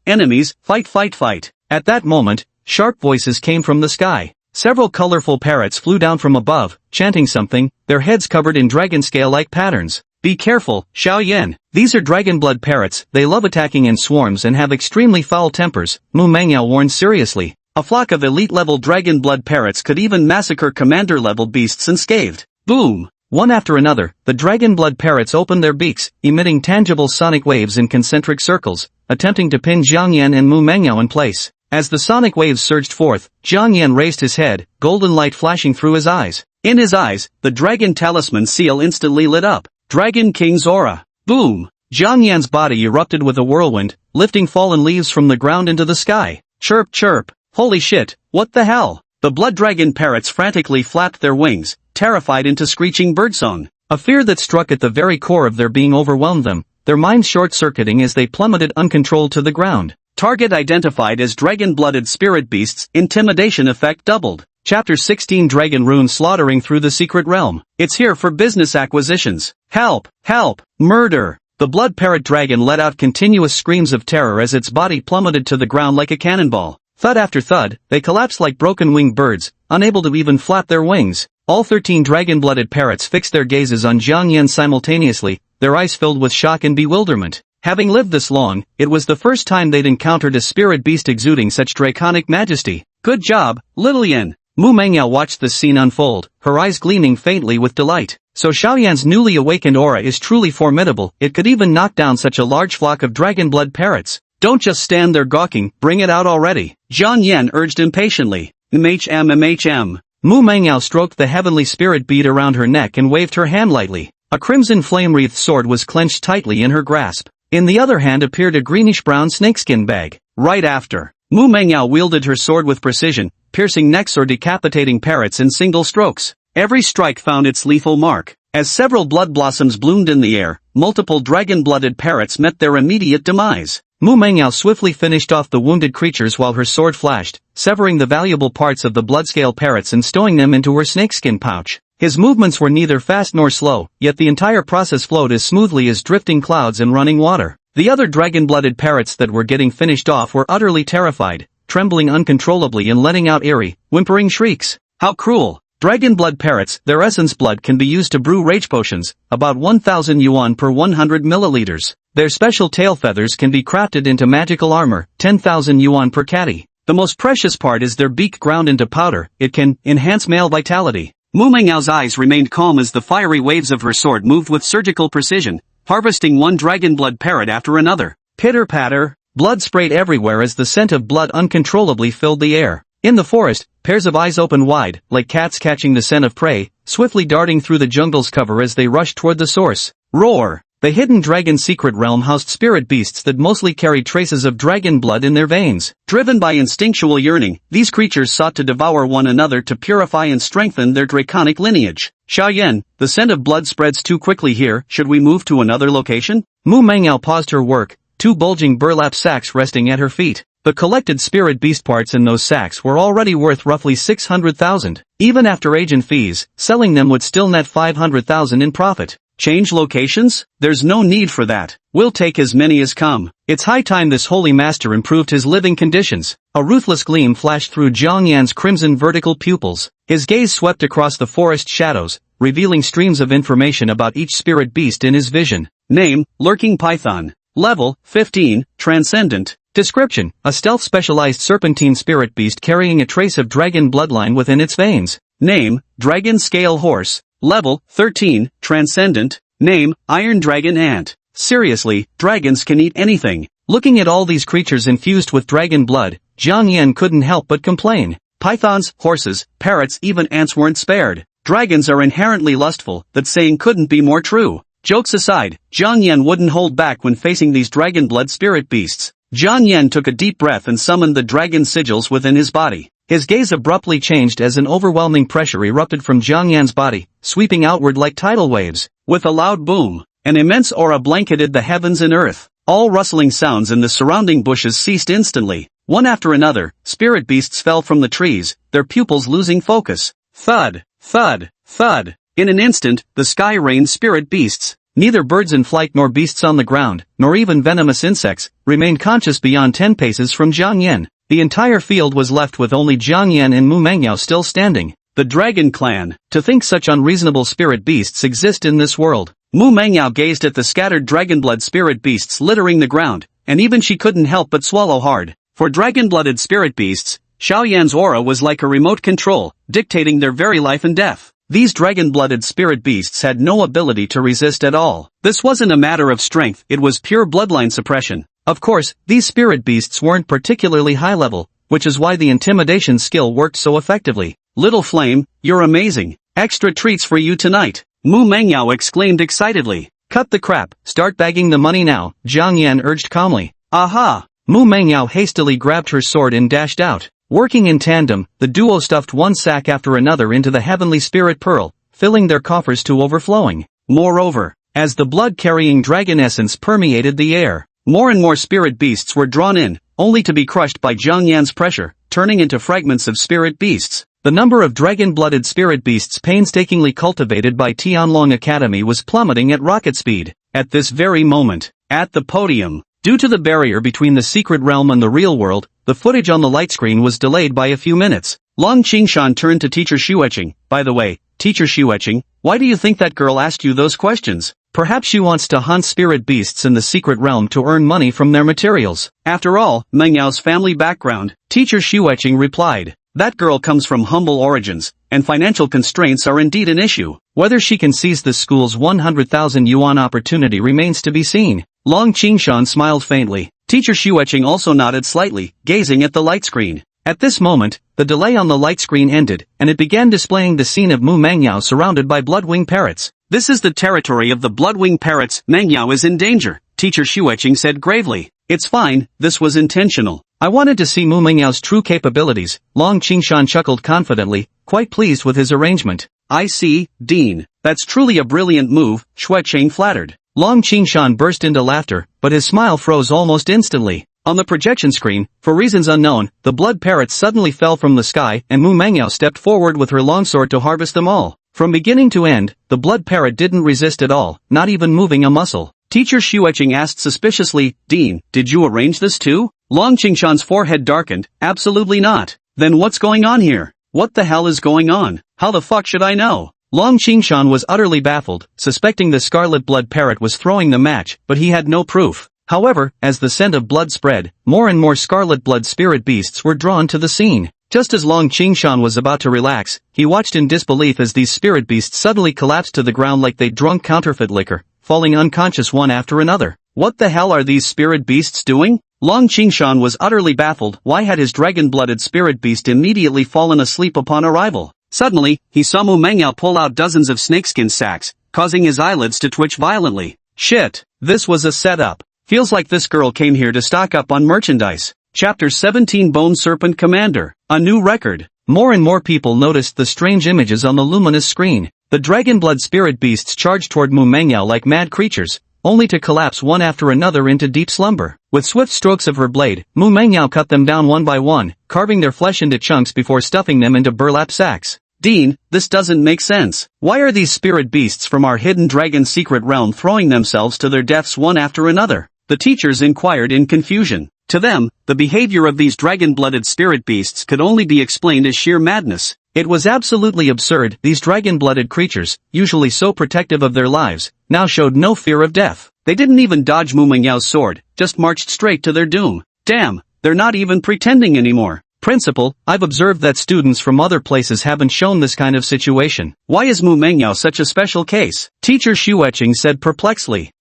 fight, fight, fight. At that moment, sharp voices came from the sky. Several colorful parrots flew down from above, chanting something, their heads covered in dragon scale-like patterns. Be careful, Xiao Yan. These are dragon blood parrots, they love attacking in swarms and have extremely foul tempers, Mu Mengyao warned seriously. A flock of elite-level dragon blood parrots could even massacre commander-level beasts unscathed. Boom! One after another, the dragon blood parrots opened their beaks, emitting tangible sonic waves in concentric circles, attempting to pin Jiang Yan and Mu Mengyao in place. As the sonic waves surged forth, Jiang Yan raised his head, golden light flashing through his eyes. In his eyes, the dragon talisman seal instantly lit up. Dragon King's aura. Boom! Jiang Yan's body erupted with a whirlwind, lifting fallen leaves from the ground into the sky. Chirp, chirp. Holy shit, what the hell? The blood dragon parrots frantically flapped their wings, terrified into screeching birdsong. A fear that struck at the very core of their being overwhelmed them, their minds short-circuiting as they plummeted uncontrolled to the ground. Target identified as dragon-blooded spirit beasts, intimidation effect doubled. Chapter 16 Dragon Rune slaughtering through the secret realm. It's here for business acquisitions. Help, help, murder. The blood parrot dragon let out continuous screams of terror as its body plummeted to the ground like a cannonball. Thud after thud, they collapsed like broken-winged birds, unable to even flap their wings. All 13 dragon-blooded parrots fixed their gazes on Jiang Yan simultaneously, their eyes filled with shock and bewilderment. Having lived this long, it was the first time they'd encountered a spirit beast exuding such draconic majesty. Good job, Little Yan. Mu Mengyao watched this scene unfold, her eyes gleaming faintly with delight. So Xiao Yan's newly awakened aura is truly formidable, it could even knock down such a large flock of dragon blood parrots. Don't just stand there gawking, bring it out already. Jiang Yan urged impatiently. MHM. Mu Mengyao stroked the heavenly spirit bead around her neck and waved her hand lightly. A crimson flame-wreathed sword was clenched tightly in her grasp. In the other hand appeared a greenish-brown snakeskin bag. Right after, Mu Mengyao wielded her sword with precision, piercing necks or decapitating parrots in single strokes. Every strike found its lethal mark. As several blood blossoms bloomed in the air, multiple dragon-blooded parrots met their immediate demise. Mu Mengyao swiftly finished off the wounded creatures while her sword flashed, severing the valuable parts of the bloodscale parrots and stowing them into her snakeskin pouch. His movements were neither fast nor slow, yet the entire process flowed as smoothly as drifting clouds and running water. The other dragon-blooded parrots that were getting finished off were utterly terrified, trembling uncontrollably and letting out eerie, whimpering shrieks. How cruel! Dragon blood parrots, their essence blood can be used to brew rage potions, about 1,000 yuan per 100 milliliters. Their special tail feathers can be crafted into magical armor, 10,000 yuan per catty. The most precious part is their beak ground into powder. It can enhance male vitality. Mu Mengyao's eyes remained calm as the fiery waves of her sword moved with surgical precision, harvesting one dragon blood parrot after another. Pitter-patter, blood sprayed everywhere as the scent of blood uncontrollably filled the air. In the forest, pairs of eyes opened wide, like cats catching the scent of prey, swiftly darting through the jungle's cover as they rushed toward the source. Roar! The hidden dragon secret realm housed spirit beasts that mostly carried traces of dragon blood in their veins. Driven by instinctual yearning, these creatures sought to devour one another to purify and strengthen their draconic lineage. Xiaoyan, the scent of blood spreads too quickly here, should we move to another location? Mu Mengyao paused her work, two bulging burlap sacks resting at her feet. The collected spirit beast parts in those sacks were already worth roughly 600,000. Even after agent fees, selling them would still net 500,000 in profit. Change locations? There's no need for that. We'll take as many as come. It's high time this holy master improved his living conditions. A ruthless gleam flashed through Zhang Yan's crimson vertical pupils. His gaze swept across the forest shadows, revealing streams of information about each spirit beast in his vision. Name, Lurking Python. Level, 15, Transcendent. Description, a stealth specialized serpentine spirit beast carrying a trace of dragon bloodline within its veins. Name, Dragon Scale Horse. Level, 13, Transcendent. Name, Iron Dragon Ant. Seriously, dragons can eat anything. Looking at all these creatures infused with dragon blood, Zhang Yan couldn't help but complain. Pythons, horses, parrots, even ants weren't spared. Dragons are inherently lustful, that saying couldn't be more true. Jokes aside, Zhang Yan wouldn't hold back when facing these dragon blood spirit beasts. Zhang Yan took a deep breath and summoned the dragon sigils within his body. His gaze abruptly changed as an overwhelming pressure erupted from Zhang Yan's body, sweeping outward like tidal waves. With a loud boom, an immense aura blanketed the heavens and earth. All rustling sounds in the surrounding bushes ceased instantly. One after another, spirit beasts fell from the trees, their pupils losing focus. Thud, thud, thud. In an instant, the sky rained spirit beasts. Neither birds in flight nor beasts on the ground, nor even venomous insects, remained conscious beyond 10 paces from Zhang Yan. The entire field was left with only Zhang Yan and Mu Mengyao still standing. The Dragon Clan. To think such unreasonable spirit beasts exist in this world. Mu Mengyao gazed at the scattered dragon-blood spirit beasts littering the ground, and even she couldn't help but swallow hard. For dragon-blooded spirit beasts, Xiaoyan's aura was like a remote control, dictating their very life and death. These dragon-blooded spirit beasts had no ability to resist at all. This wasn't a matter of strength, it was pure bloodline suppression. Of course, these spirit beasts weren't particularly high-level, which is why the intimidation skill worked so effectively. Little Flame, you're amazing. Extra treats for you tonight. Mu Mengyao exclaimed excitedly. Cut the crap, start bagging the money now, Zhang Yan urged calmly. Aha! Mu Mengyao hastily grabbed her sword and dashed out. Working in tandem, the duo stuffed one sack after another into the heavenly spirit pearl, filling their coffers to overflowing. Moreover, as the blood-carrying dragon essence permeated the air, more and more spirit beasts were drawn in, only to be crushed by Zhang Yan's pressure, turning into fragments of spirit beasts. The number of dragon-blooded spirit beasts painstakingly cultivated by Tianlong Academy was plummeting at rocket speed. At this very moment, at the podium, due to the barrier between the secret realm and the real world, the footage on the light screen was delayed by a few minutes. Long Qingshan turned to Teacher Xueqing. By the way, Teacher Xueqing, why do you think that girl asked you those questions? Perhaps she wants to hunt spirit beasts in the secret realm to earn money from their materials. After all, Mengyao's family background, Teacher Xueqing replied. That girl comes from humble origins, and financial constraints are indeed an issue. Whether she can seize this school's 100,000 yuan opportunity remains to be seen. Long Qingshan smiled faintly. Teacher Xueqing also nodded slightly, gazing at the light screen. At this moment, the delay on the light screen ended, and it began displaying the scene of Mu Mangyao surrounded by bloodwing parrots. This is the territory of the bloodwing parrots. Mangyao is in danger, Teacher Xueqing said gravely. It's fine, this was intentional. I wanted to see Mu Mengyao's true capabilities, Long Qingshan chuckled confidently, quite pleased with his arrangement. I see, Dean. That's truly a brilliant move, Xueqing flattered. Long Qingshan burst into laughter, but his smile froze almost instantly. On the projection screen, for reasons unknown, the blood parrots suddenly fell from the sky and Mu Mengyao stepped forward with her longsword to harvest them all. From beginning to end, the blood parrot didn't resist at all, not even moving a muscle. Teacher Xueqing asked suspiciously, Dean, did you arrange this too? Long Qingshan's forehead darkened, absolutely not. Then what's going on here? What the hell is going on? How the fuck should I know? Long Qingshan was utterly baffled, suspecting the scarlet blood parrot was throwing the match, but he had no proof. However, as the scent of blood spread, more and more scarlet blood spirit beasts were drawn to the scene. Just as Long Qingshan was about to relax, he watched in disbelief as these spirit beasts suddenly collapsed to the ground like they'd drunk counterfeit liquor, falling unconscious one after another. What the hell are these spirit beasts doing? Long Qingshan was utterly baffled. Why had his dragon-blooded spirit beast immediately fallen asleep upon arrival? Suddenly, he saw Mu Mengyao pull out dozens of snakeskin sacks, causing his eyelids to twitch violently. Shit, this was a setup. Feels like this girl came here to stock up on merchandise. Chapter 17 Bone Serpent Commander. A new record. More and more people noticed the strange images on the luminous screen. The dragon-blood spirit beasts charged toward Mu Mengyao like mad creatures, only to collapse one after another into deep slumber. With swift strokes of her blade, Mu Mengyao cut them down one by one, carving their flesh into chunks before stuffing them into burlap sacks. Dean, this doesn't make sense. Why are these spirit beasts from our hidden dragon secret realm throwing themselves to their deaths one after another? The teachers inquired in confusion. To them, the behavior of these dragon-blooded spirit beasts could only be explained as sheer madness. It was absolutely absurd. These dragon-blooded creatures, usually so protective of their lives, now showed no fear of death. They didn't even dodge Mu Mengyao's sword, just marched straight to their doom. Damn, they're not even pretending anymore. Principal, I've observed that students from other places haven't shown this kind of situation. Why is Mu Mengyao such a special case? Teacher Xueqing said perplexedly.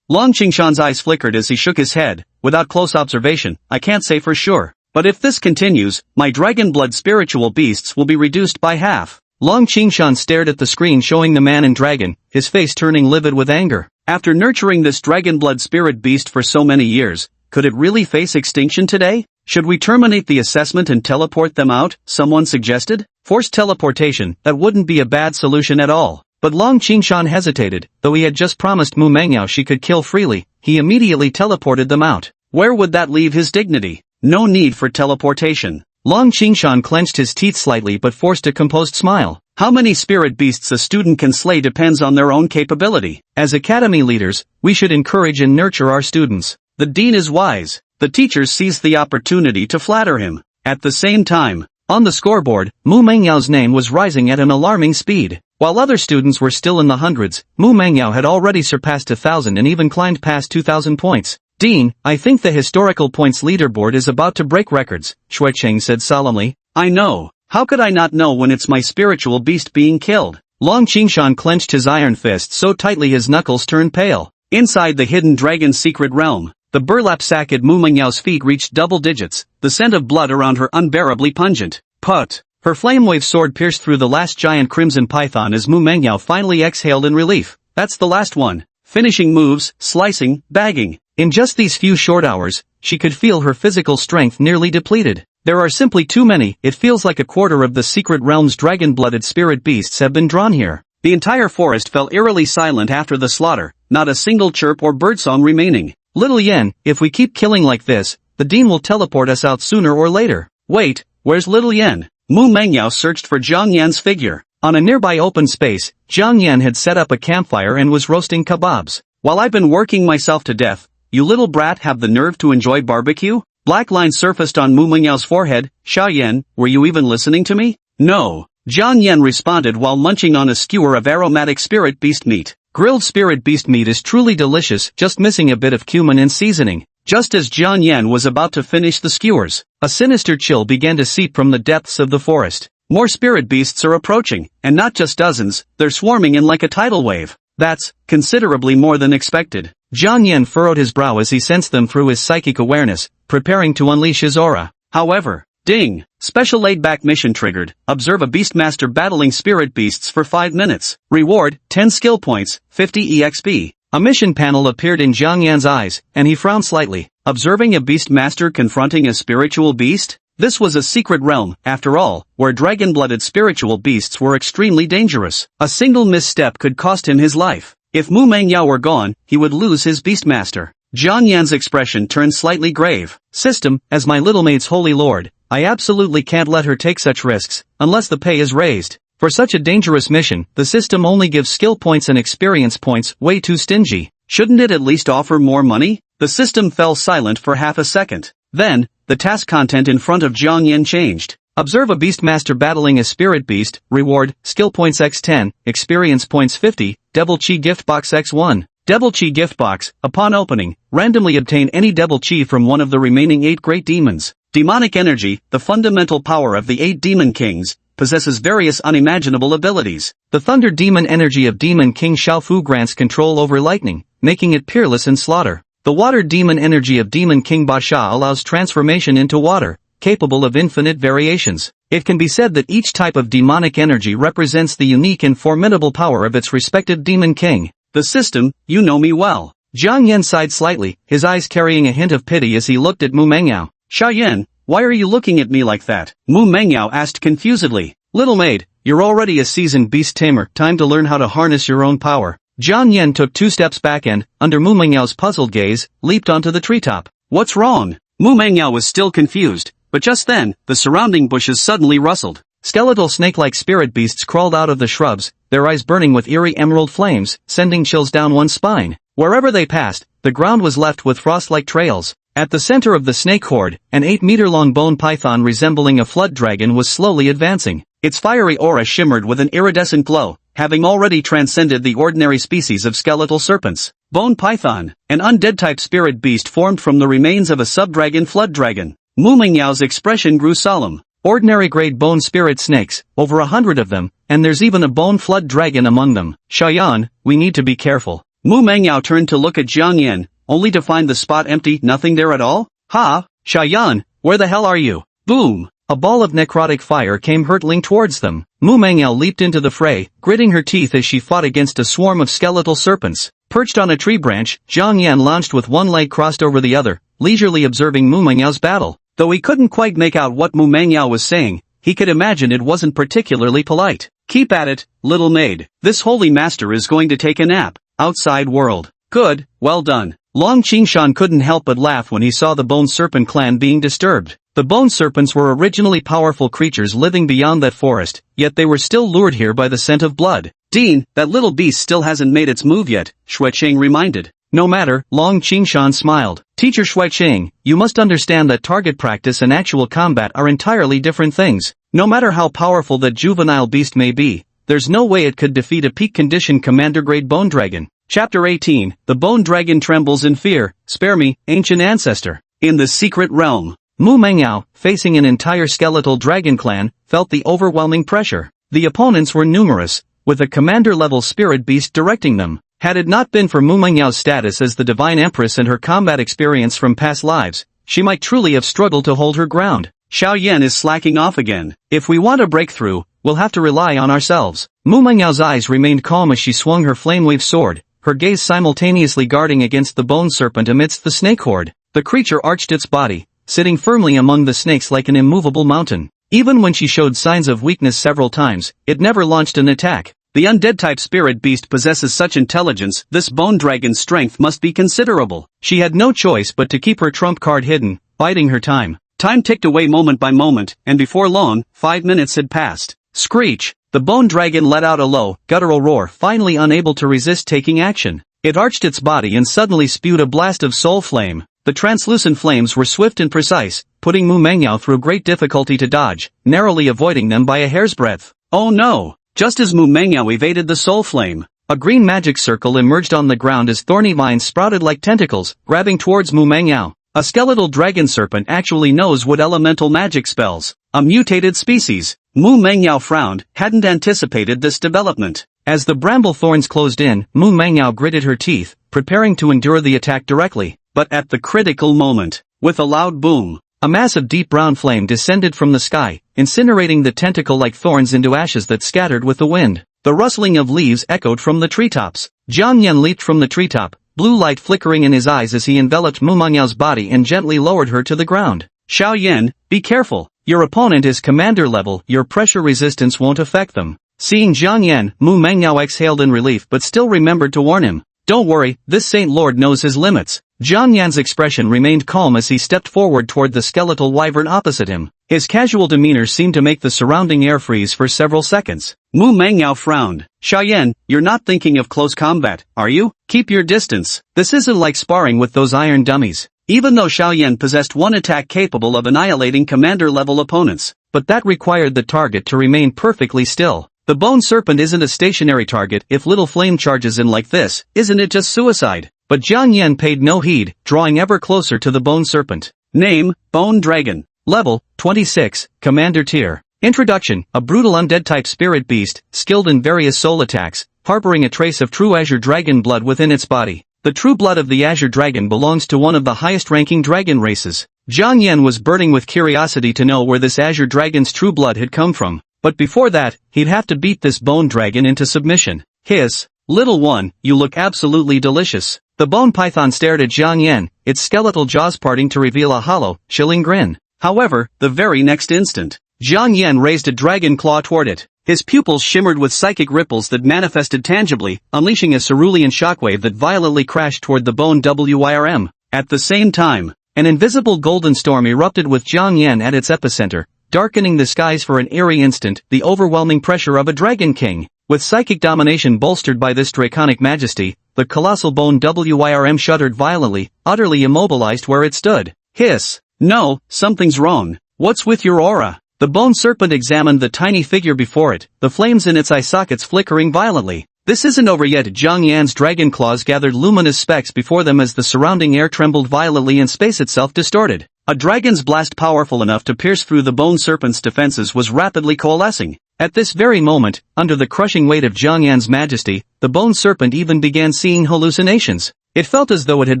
Long Qingshan's eyes flickered as he shook his head. Without close observation, I can't say for sure. But if this continues, my dragon blood spiritual beasts will be reduced by half. Long Qingshan stared at the screen showing the man and dragon, his face turning livid with anger. After nurturing this dragon blood spirit beast for so many years, could it really face extinction today? Should we terminate the assessment and teleport them out? Someone suggested. Forced teleportation, that wouldn't be a bad solution at all. But Long Qingshan hesitated. Though he had just promised Mu Mengyao she could kill freely, he immediately teleported them out. Where would that leave his dignity? No need for teleportation. Long Qingshan clenched his teeth slightly but forced a composed smile. How many spirit beasts a student can slay depends on their own capability. As academy leaders, we should encourage and nurture our students. The dean is wise. The teachers seized the opportunity to flatter him. At the same time, on the scoreboard, Mu Mengyao's name was rising at an alarming speed. While other students were still in the hundreds, Mu Mengyao had already surpassed 1,000 and even climbed past 2,000 points. Dean, I think the historical points leaderboard is about to break records, Xueqing said solemnly. I know. How could I not know when it's my spiritual beast being killed? Long Qingshan clenched his iron fist so tightly his knuckles turned pale. Inside the hidden dragon's secret realm, the burlap sack at Mu Mengyao's feet reached double digits, the scent of blood around her unbearably pungent. Put! Her flamewave sword pierced through the last giant crimson python as Mu Mengyao finally exhaled in relief. That's the last one. Finishing moves, slicing, bagging. In just these few short hours, she could feel her physical strength nearly depleted. There are simply too many. It feels like a quarter of the secret realm's dragon-blooded spirit beasts have been drawn here. The entire forest fell eerily silent after the slaughter, not a single chirp or birdsong remaining. Little Yen, if we keep killing like this, the dean will teleport us out sooner or later. Wait, where's Little Yen? Mu Mengyao searched for Jiang Yan's figure. On a nearby open space, Jiang Yan had set up a campfire and was roasting kebabs. While I've been working myself to death, you little brat have the nerve to enjoy barbecue? Black lines surfaced on Mu Mengyao's forehead. Xiao Yan, were you even listening to me? No. Jiang Yan responded while munching on a skewer of aromatic spirit beast meat. Grilled spirit beast meat is truly delicious, just missing a bit of cumin and seasoning. Just as Jiang Yan was about to finish the skewers, a sinister chill began to seep from the depths of the forest. More spirit beasts are approaching, and not just dozens, they're swarming in like a tidal wave. That's considerably more than expected. Jiang Yan furrowed his brow as he sensed them through his psychic awareness, preparing to unleash his aura. However, Ding! Special laid-back mission triggered. Observe a Beastmaster battling spirit beasts for 5 minutes. Reward, 10 skill points, 50 EXP. A mission panel appeared in Jiang Yan's eyes, and he frowned slightly. Observing a Beastmaster confronting a spiritual beast? This was a secret realm, after all, where dragon-blooded spiritual beasts were extremely dangerous. A single misstep could cost him his life. If Mu Mengyao were gone, he would lose his Beastmaster. Jiang Yan's expression turned slightly grave. System, as my little mate's holy lord, I absolutely can't let her take such risks, unless the pay is raised. For such a dangerous mission, the system only gives skill points and experience points, way too stingy. Shouldn't it at least offer more money? The system fell silent for half a second. Then, the task content in front of Jiang Yan changed. Observe a Beastmaster battling a spirit beast, reward, skill points x10, experience points 50, Devil Chi gift box x1. Devil Chi gift box, upon opening, randomly obtain any Devil Chi from one of the remaining 8 great demons. Demonic energy, the fundamental power of the 8 demon kings, possesses various unimaginable abilities. The thunder demon energy of Demon King Xiaofu grants control over lightning, making it peerless in slaughter. The water demon energy of Demon King Basha allows transformation into water, capable of infinite variations. It can be said that each type of demonic energy represents the unique and formidable power of its respective demon king. The system, you know me well. Jiang Yan sighed slightly, his eyes carrying a hint of pity as he looked at Mu Mengyao. Xiaoyan, why are you looking at me like that? Mu Mengyao asked confusedly. Little maid, you're already a seasoned beast tamer, time to learn how to harness your own power. Jiang Yan took 2 steps back and, under Mu Mengyao's puzzled gaze, leaped onto the treetop. What's wrong? Mu Mengyao was still confused, but just then, the surrounding bushes suddenly rustled. Skeletal snake-like spirit beasts crawled out of the shrubs, their eyes burning with eerie emerald flames, sending chills down one's spine. Wherever they passed, the ground was left with frost-like trails. At the center of the snake horde, an 8-meter-long bone python resembling a flood dragon was slowly advancing. Its fiery aura shimmered with an iridescent glow, having already transcended the ordinary species of skeletal serpents. Bone python, an undead-type spirit beast formed from the remains of a sub-dragon flood dragon. Mu Mengyao's expression grew solemn. Ordinary grade bone spirit snakes, over 100 of them, and there's even a bone flood dragon among them. Xiaoyan, we need to be careful. Mu Mengyao turned to look at Jiang Yan, only to find the spot empty, nothing there at all? Ha! Xiaoyan, where the hell are you? Boom! A ball of necrotic fire came hurtling towards them. Mu Mengyao leaped into the fray, gritting her teeth as she fought against a swarm of skeletal serpents. Perched on a tree branch, Jiang Yan lounged with one leg crossed over the other, leisurely observing Mu Mengyao's battle. Though he couldn't quite make out what Mu Mengyao was saying, he could imagine it wasn't particularly polite. Keep at it, little maid. This holy master is going to take a nap. Outside world. Good, well done. Long Qingshan couldn't help but laugh when he saw the Bone Serpent clan being disturbed. The Bone Serpents were originally powerful creatures living beyond that forest, yet they were still lured here by the scent of blood. Dean, that little beast still hasn't made its move yet, Xuecheng reminded. No matter, Long Qingshan smiled. Teacher Xuecheng, you must understand that target practice and actual combat are entirely different things. No matter how powerful that juvenile beast may be, there's no way it could defeat a peak-conditioned commander-grade bone dragon. Chapter 18, The Bone Dragon Trembles in Fear, Spare Me, Ancient Ancestor. In the Secret Realm. Mu Mengyao, facing an entire skeletal dragon clan, felt the overwhelming pressure. The opponents were numerous, with a commander-level spirit beast directing them. Had it not been for Mu Mengyao's status as the Divine Empress and her combat experience from past lives, she might truly have struggled to hold her ground. Xiaoyan is slacking off again. If we want a breakthrough, we'll have to rely on ourselves. Mu Mengyao's eyes remained calm as she swung her flame-wave sword, her gaze simultaneously guarding against the bone serpent amidst the snake horde. The creature arched its body, sitting firmly among the snakes like an immovable mountain. Even when she showed signs of weakness several times, it never launched an attack. The undead-type spirit beast possesses such intelligence, this bone dragon's strength must be considerable. She had no choice but to keep her trump card hidden, biding her time. Time ticked away moment by moment, and before long, 5 minutes had passed. Screech! The bone dragon let out a low, guttural roar, finally unable to resist taking action. It arched its body and suddenly spewed a blast of soul flame. The translucent flames were swift and precise, putting Mu Mengyao through great difficulty to dodge, narrowly avoiding them by a hair's breadth. Oh no! Just as Mu Mengyao evaded the soul flame, a green magic circle emerged on the ground as thorny vines sprouted like tentacles, grabbing towards Mu Mengyao. A skeletal dragon serpent actually knows what elemental magic spells. A mutated species. Mu Mengyao frowned, hadn't anticipated this development. As the bramble thorns closed in, Mu Mengyao gritted her teeth, preparing to endure the attack directly. But at the critical moment, with a loud boom, A massive deep brown flame descended from the sky, incinerating the tentacle like thorns into ashes that scattered with the wind. The rustling of leaves echoed from the treetops. Jiang Yan leaped from the treetop, blue light flickering in his eyes as he enveloped Mu Mengyao's body and gently lowered her to the ground. Xiao Yan, be careful. Your opponent is commander level, your pressure resistance won't affect them. Seeing Jiang Yan, Mu Mengyao exhaled in relief but still remembered to warn him. Don't worry, this Saint Lord knows his limits. Jiang Yan's expression remained calm as he stepped forward toward the skeletal wyvern opposite him. His casual demeanor seemed to make the surrounding air freeze for several seconds. Mu Mengyao frowned. Xiao Yan, you're not thinking of close combat, are you? Keep your distance. This isn't like sparring with those iron dummies. Even though Xiao Yan possessed one attack capable of annihilating commander-level opponents, but that required the target to remain perfectly still. The bone serpent isn't a stationary target. If little flame charges in like this, isn't it just suicide? But Jiang Yan paid no heed, drawing ever closer to the bone serpent. Name, Bone Dragon. Level, 26, Commander Tier. Introduction, a brutal undead-type spirit beast, skilled in various soul attacks, harboring a trace of true Azure Dragon blood within its body. The true blood of the Azure Dragon belongs to one of the highest-ranking dragon races. Jiang Yan was burning with curiosity to know where this Azure Dragon's true blood had come from. But before that, he'd have to beat this bone dragon into submission. Hiss. Little one, you look absolutely delicious. The bone python stared at Jiang Yan, its skeletal jaws parting to reveal a hollow, chilling grin. However, the very next instant, Jiang Yan raised a dragon claw toward it. His pupils shimmered with psychic ripples that manifested tangibly, unleashing a cerulean shockwave that violently crashed toward the bone WYRM. At the same time, an invisible golden storm erupted with Jiang Yan at its epicenter, darkening the skies for an eerie instant. The overwhelming pressure of a Dragon King. With psychic domination bolstered by this draconic majesty, the colossal bone WYRM shuddered violently, utterly immobilized where it stood. Hiss. No, something's wrong. What's with your aura? The bone serpent examined the tiny figure before it, the flames in its eye sockets flickering violently. This isn't over yet. Jiang Yan's dragon claws gathered luminous specks before them as the surrounding air trembled violently and space itself distorted. A dragon's blast powerful enough to pierce through the bone serpent's defenses was rapidly coalescing. At this very moment, under the crushing weight of Jiang Yan's majesty, the bone serpent even began seeing hallucinations. It felt as though it had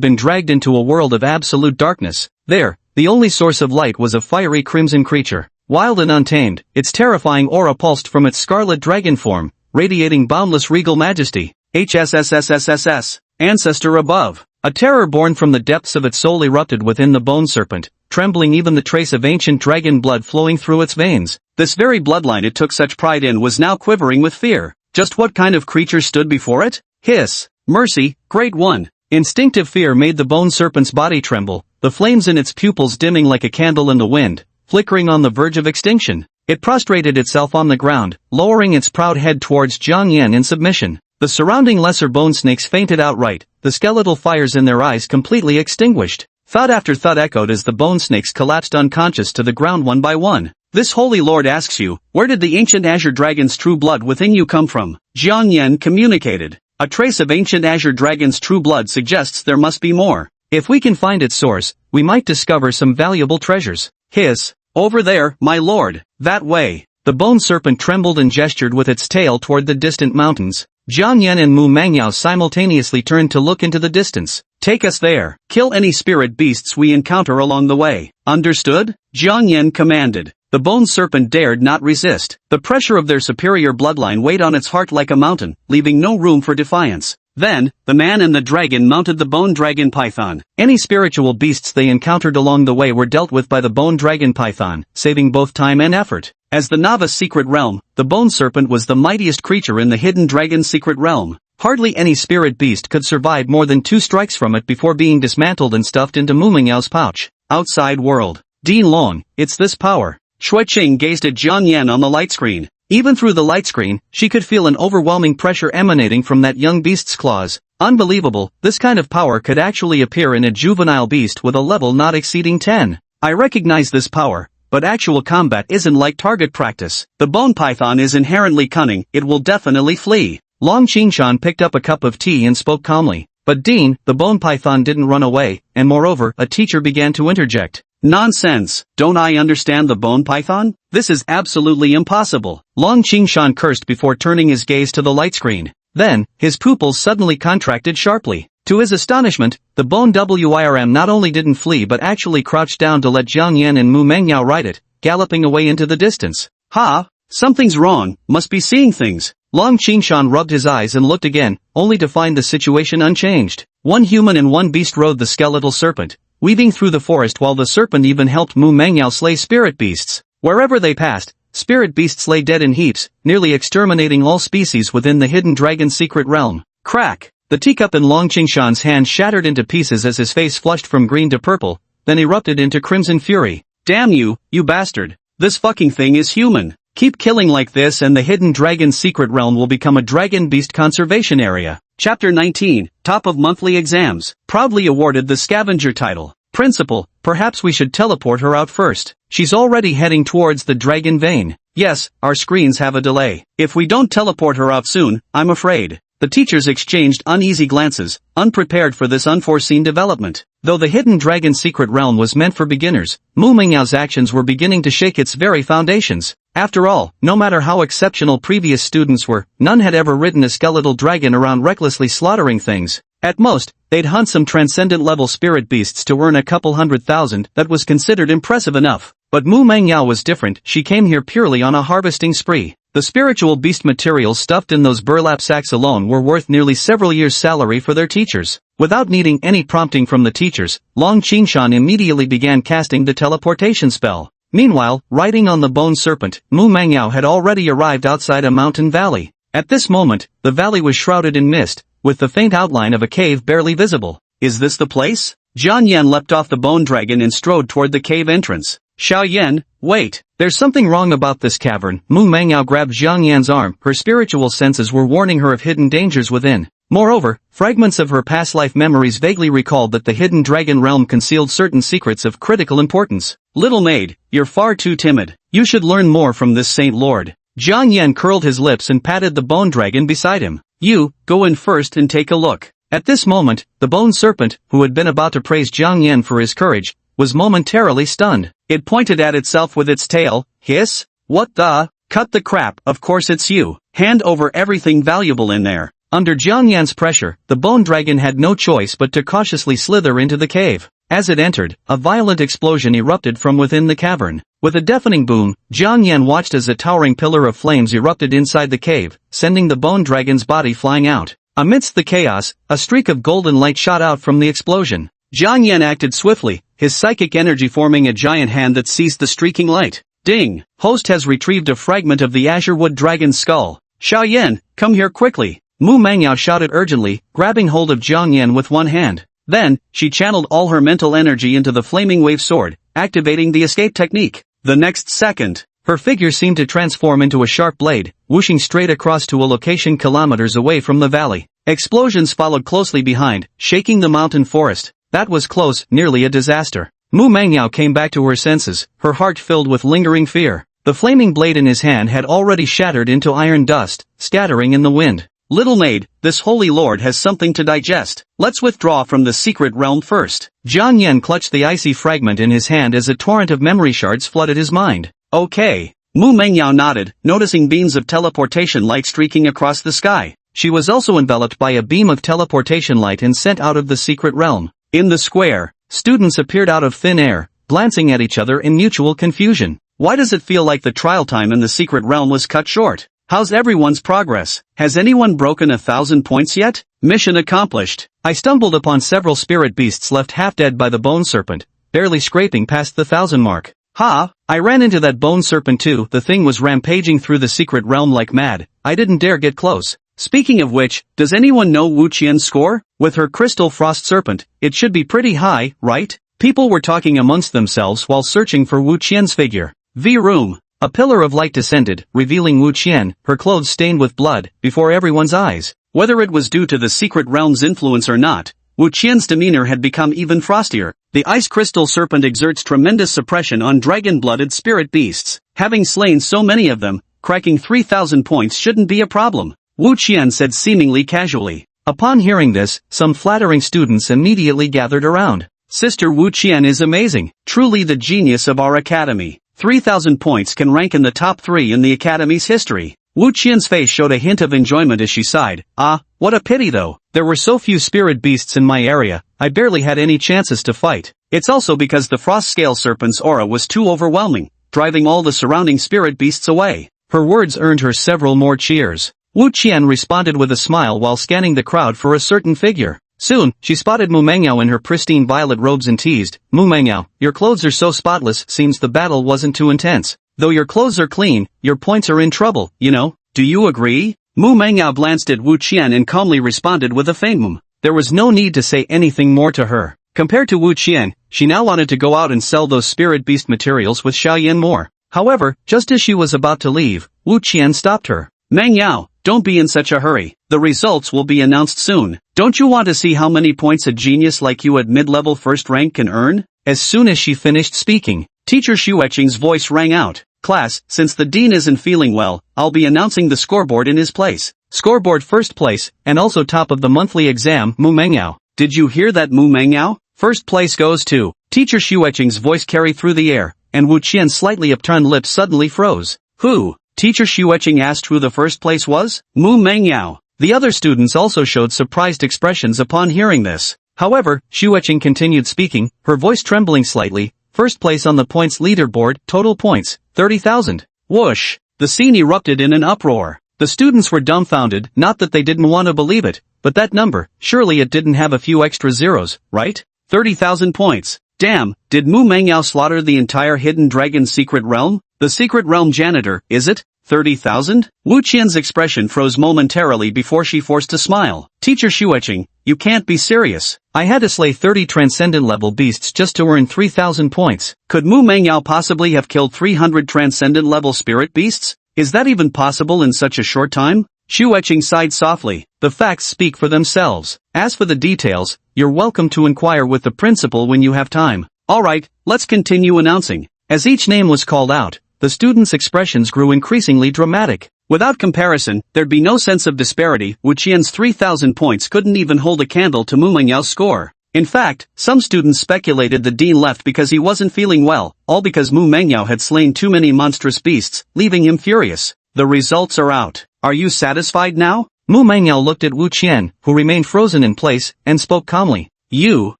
been dragged into a world of absolute darkness. There, the only source of light was a fiery crimson creature. Wild and untamed, its terrifying aura pulsed from its scarlet dragon form, radiating boundless regal majesty. HSSSSSS, ancestor above. A terror born from the depths of its soul erupted within the bone serpent, trembling even the trace of ancient dragon blood flowing through its veins. This very bloodline it took such pride in was now quivering with fear. Just what kind of creature stood before it? Hiss. Mercy, Great One. Instinctive fear made the bone serpent's body tremble, the flames in its pupils dimming like a candle in the wind, flickering on the verge of extinction. It prostrated itself on the ground, lowering its proud head towards Jiang Yan in submission. The surrounding lesser bone snakes fainted outright, the skeletal fires in their eyes completely extinguished. Thud after thud echoed as the bone snakes collapsed unconscious to the ground one by one. This holy lord asks you, where did the ancient Azure Dragon's true blood within you come from? Jiang Yan communicated. A trace of ancient Azure Dragon's true blood suggests there must be more. If we can find its source, we might discover some valuable treasures. Hiss. Over there, my lord. That way. The bone serpent trembled and gestured with its tail toward the distant mountains. Jiang Yan and Mu Mengyao simultaneously turned to look into the distance. Take us there. Kill any spirit beasts we encounter along the way. Understood? Jiang Yan commanded. The bone serpent dared not resist. The pressure of their superior bloodline weighed on its heart like a mountain, leaving no room for defiance. Then, the man and the dragon mounted the bone dragon python. Any spiritual beasts they encountered along the way were dealt with by the bone dragon python, saving both time and effort. As the novice secret realm, the bone serpent was the mightiest creature in the hidden dragon secret realm. Hardly any spirit beast could survive more than 2 strikes from it before being dismantled and stuffed into Mu Mengyao's pouch. Outside world. Dean Long, it's this power. Shui Qing gazed at Jiang Yan on the light screen. Even through the light screen, she could feel an overwhelming pressure emanating from that young beast's claws. Unbelievable, this kind of power could actually appear in a juvenile beast with a level not exceeding 10. I recognize this power, but actual combat isn't like target practice. The bone python is inherently cunning, it will definitely flee. Long Qingshan picked up a cup of tea and spoke calmly. But Dean, the bone python didn't run away, and moreover, a teacher began to interject. Nonsense, don't I understand the bone python? This is absolutely impossible. Long Qingshan cursed before turning his gaze to the light screen. Then, his pupils suddenly contracted sharply. To his astonishment, the bone WIRM not only didn't flee but actually crouched down to let Jiang Yan and Mu Mengyao ride it, galloping away into the distance. Ha! Something's wrong, must be seeing things. Long Qingshan rubbed his eyes and looked again, only to find the situation unchanged. One human and one beast rode the skeletal serpent, weaving through the forest while the serpent even helped Mu Mengyao slay spirit beasts. Wherever they passed, spirit beasts lay dead in heaps, nearly exterminating all species within the hidden dragon's secret realm. Crack! The teacup in Long Qingshan's hand shattered into pieces as his face flushed from green to purple, then erupted into crimson fury. Damn you, you bastard. This fucking thing is human. Keep killing like this and the hidden dragon's secret realm will become a dragon beast conservation area. Chapter 19, Top of Monthly Exams. Proudly awarded the scavenger title. Principal, perhaps we should teleport her out first. She's already heading towards the dragon vein. Yes, our screens have a delay. If we don't teleport her out soon, I'm afraid. The teachers exchanged uneasy glances, unprepared for this unforeseen development. Though the hidden dragon secret realm was meant for beginners, Mu Mengyao's actions were beginning to shake its very foundations. After all, no matter how exceptional previous students were, none had ever ridden a skeletal dragon around recklessly slaughtering things. At most, they'd hunt some transcendent-level spirit beasts to earn a couple 100,000. That was considered impressive enough. But Mu Mengyao was different. She came here purely on a harvesting spree. The spiritual beast materials stuffed in those burlap sacks alone were worth nearly several years' salary for their teachers. Without needing any prompting from the teachers, Long Qingshan immediately began casting the teleportation spell. Meanwhile, riding on the bone serpent, Mu Mengyao had already arrived outside a mountain valley. At this moment, the valley was shrouded in mist, with the faint outline of a cave barely visible. Is this the place? Jiang Yan leapt off the bone dragon and strode toward the cave entrance. Xiao Yan, wait. There's something wrong about this cavern. Mu Mengyao grabbed Jiang Yan's arm. Her spiritual senses were warning her of hidden dangers within. Moreover, fragments of her past life memories vaguely recalled that the hidden dragon realm concealed certain secrets of critical importance. Little maid, you're far too timid. You should learn more from this saint lord. Jiang Yan curled his lips and patted the bone dragon beside him. You, go in first and take a look. At this moment, the bone serpent, who had been about to praise Jiang Yan for his courage, was momentarily stunned. It pointed at itself with its tail. Hiss? What the? Cut the crap, of course it's you. Hand over everything valuable in there. Under Jiang Yan's pressure, the bone dragon had no choice but to cautiously slither into the cave. As it entered, a violent explosion erupted from within the cavern. With a deafening boom, Jiang Yan watched as a towering pillar of flames erupted inside the cave, sending the bone dragon's body flying out. Amidst the chaos, a streak of golden light shot out from the explosion. Jiang Yan acted swiftly, his psychic energy forming a giant hand that seized the streaking light. Ding! Host has retrieved a fragment of the azure wood dragon's skull. Xiao Yan, come here quickly. Mu Mengyao shouted urgently, grabbing hold of Jiang Yan with one hand. Then, she channeled all her mental energy into the flaming wave sword, activating the escape technique. The next second, her figure seemed to transform into a sharp blade, whooshing straight across to a location kilometers away from the valley. Explosions followed closely behind, shaking the mountain forest. That was close, nearly a disaster. Mu Mengyao came back to her senses, her heart filled with lingering fear. The flaming blade in his hand had already shattered into iron dust, scattering in the wind. Little maid, this holy lord has something to digest. Let's withdraw from the secret realm first. Jiang Yan clutched the icy fragment in his hand as a torrent of memory shards flooded his mind. Okay. Mu Mengyao nodded, noticing beams of teleportation light streaking across the sky. She was also enveloped by a beam of teleportation light and sent out of the secret realm. In the square, students appeared out of thin air, glancing at each other in mutual confusion. Why does it feel like the trial time in the secret realm was cut short? How's everyone's progress? Has anyone broken 1,000 points yet? Mission accomplished. I stumbled upon several spirit beasts left half dead by the bone serpent, barely scraping past the 1,000 mark. Ha! I ran into that bone serpent too. The thing was rampaging through the secret realm like mad. I didn't dare get close. Speaking of which, does anyone know Wu Qian's score? With her crystal frost serpent, it should be pretty high, right? People were talking amongst themselves while searching for Wu Qian's figure. V-room. A pillar of light descended, revealing Wu Qian, her clothes stained with blood, before everyone's eyes. Whether it was due to the secret realm's influence or not, Wu Qian's demeanor had become even frostier. The ice crystal serpent exerts tremendous suppression on dragon-blooded spirit beasts. Having slain so many of them, cracking 3,000 points shouldn't be a problem, Wu Qian said seemingly casually. Upon hearing this, some flattering students immediately gathered around. Sister Wu Qian is amazing, truly the genius of our academy. 3,000 points can rank in the top 3 in the academy's history. Wu Qian's face showed a hint of enjoyment as she sighed. Ah, what a pity though. There were so few spirit beasts in my area, I barely had any chances to fight. It's also because the frost scale serpent's aura was too overwhelming, driving all the surrounding spirit beasts away. Her words earned her several more cheers. Wu Qian responded with a smile while scanning the crowd for a certain figure. Soon, she spotted Mu Mengyao in her pristine violet robes and teased, "Mu Mengyao, your clothes are so spotless, seems the battle wasn't too intense. Though your clothes are clean, your points are in trouble, you know." Do you agree? Mu Mengyao glanced at Wu Qian and calmly responded with a faint. There was no need to say anything more to her. Compared to Wu Qian, she now wanted to go out and sell those spirit beast materials with Xiaoyan more. However, just as she was about to leave, Wu Qian stopped her. "Mengyao, don't be in such a hurry. The results will be announced soon. Don't you want to see how many points a genius like you at mid-level first rank can earn?" As soon as she finished speaking, Teacher Xueqing's voice rang out. "Class, since the dean isn't feeling well, I'll be announcing the scoreboard in his place. Scoreboard first place, and also top of the monthly exam, Mu Mengyao." "Did you hear that, Mu Mengyao? First place goes to..." Teacher Xueqing's voice carried through the air, and Wu Qian's slightly upturned lips suddenly froze. "Who?" Teacher Xueqing asked who the first place was. "Mu Mengyao." The other students also showed surprised expressions upon hearing this. However, Xueqing continued speaking, her voice trembling slightly. "First place on the points leaderboard, total points, 30,000. Whoosh! The scene erupted in an uproar. The students were dumbfounded, not that they didn't want to believe it, but that number, surely it didn't have a few extra zeros, right? 30,000 points. Damn, did Mu Mengyao slaughter the entire Hidden Dragon secret realm? The secret realm janitor, is it? 30,000? Wu Qian's expression froze momentarily before she forced a smile. "Teacher Xueqing, you can't be serious." "I had to slay 30 transcendent level beasts just to earn 3,000 points. Could Mu Mengyao possibly have killed 300 transcendent level spirit beasts? Is that even possible in such a short time?" Xueqing sighed softly. "The facts speak for themselves. As for the details, you're welcome to inquire with the principal when you have time." "Alright, let's continue announcing." As each name was called out, the students' expressions grew increasingly dramatic. Without comparison, there'd be no sense of disparity. Wu Qian's 3,000 points couldn't even hold a candle to Mu Mengyao's score. In fact, some students speculated the dean left because he wasn't feeling well, all because Mu Mengyao had slain too many monstrous beasts, leaving him furious. "The results are out. Are you satisfied now?" Mu Mengyao looked at Wu Qian, who remained frozen in place, and spoke calmly. Wu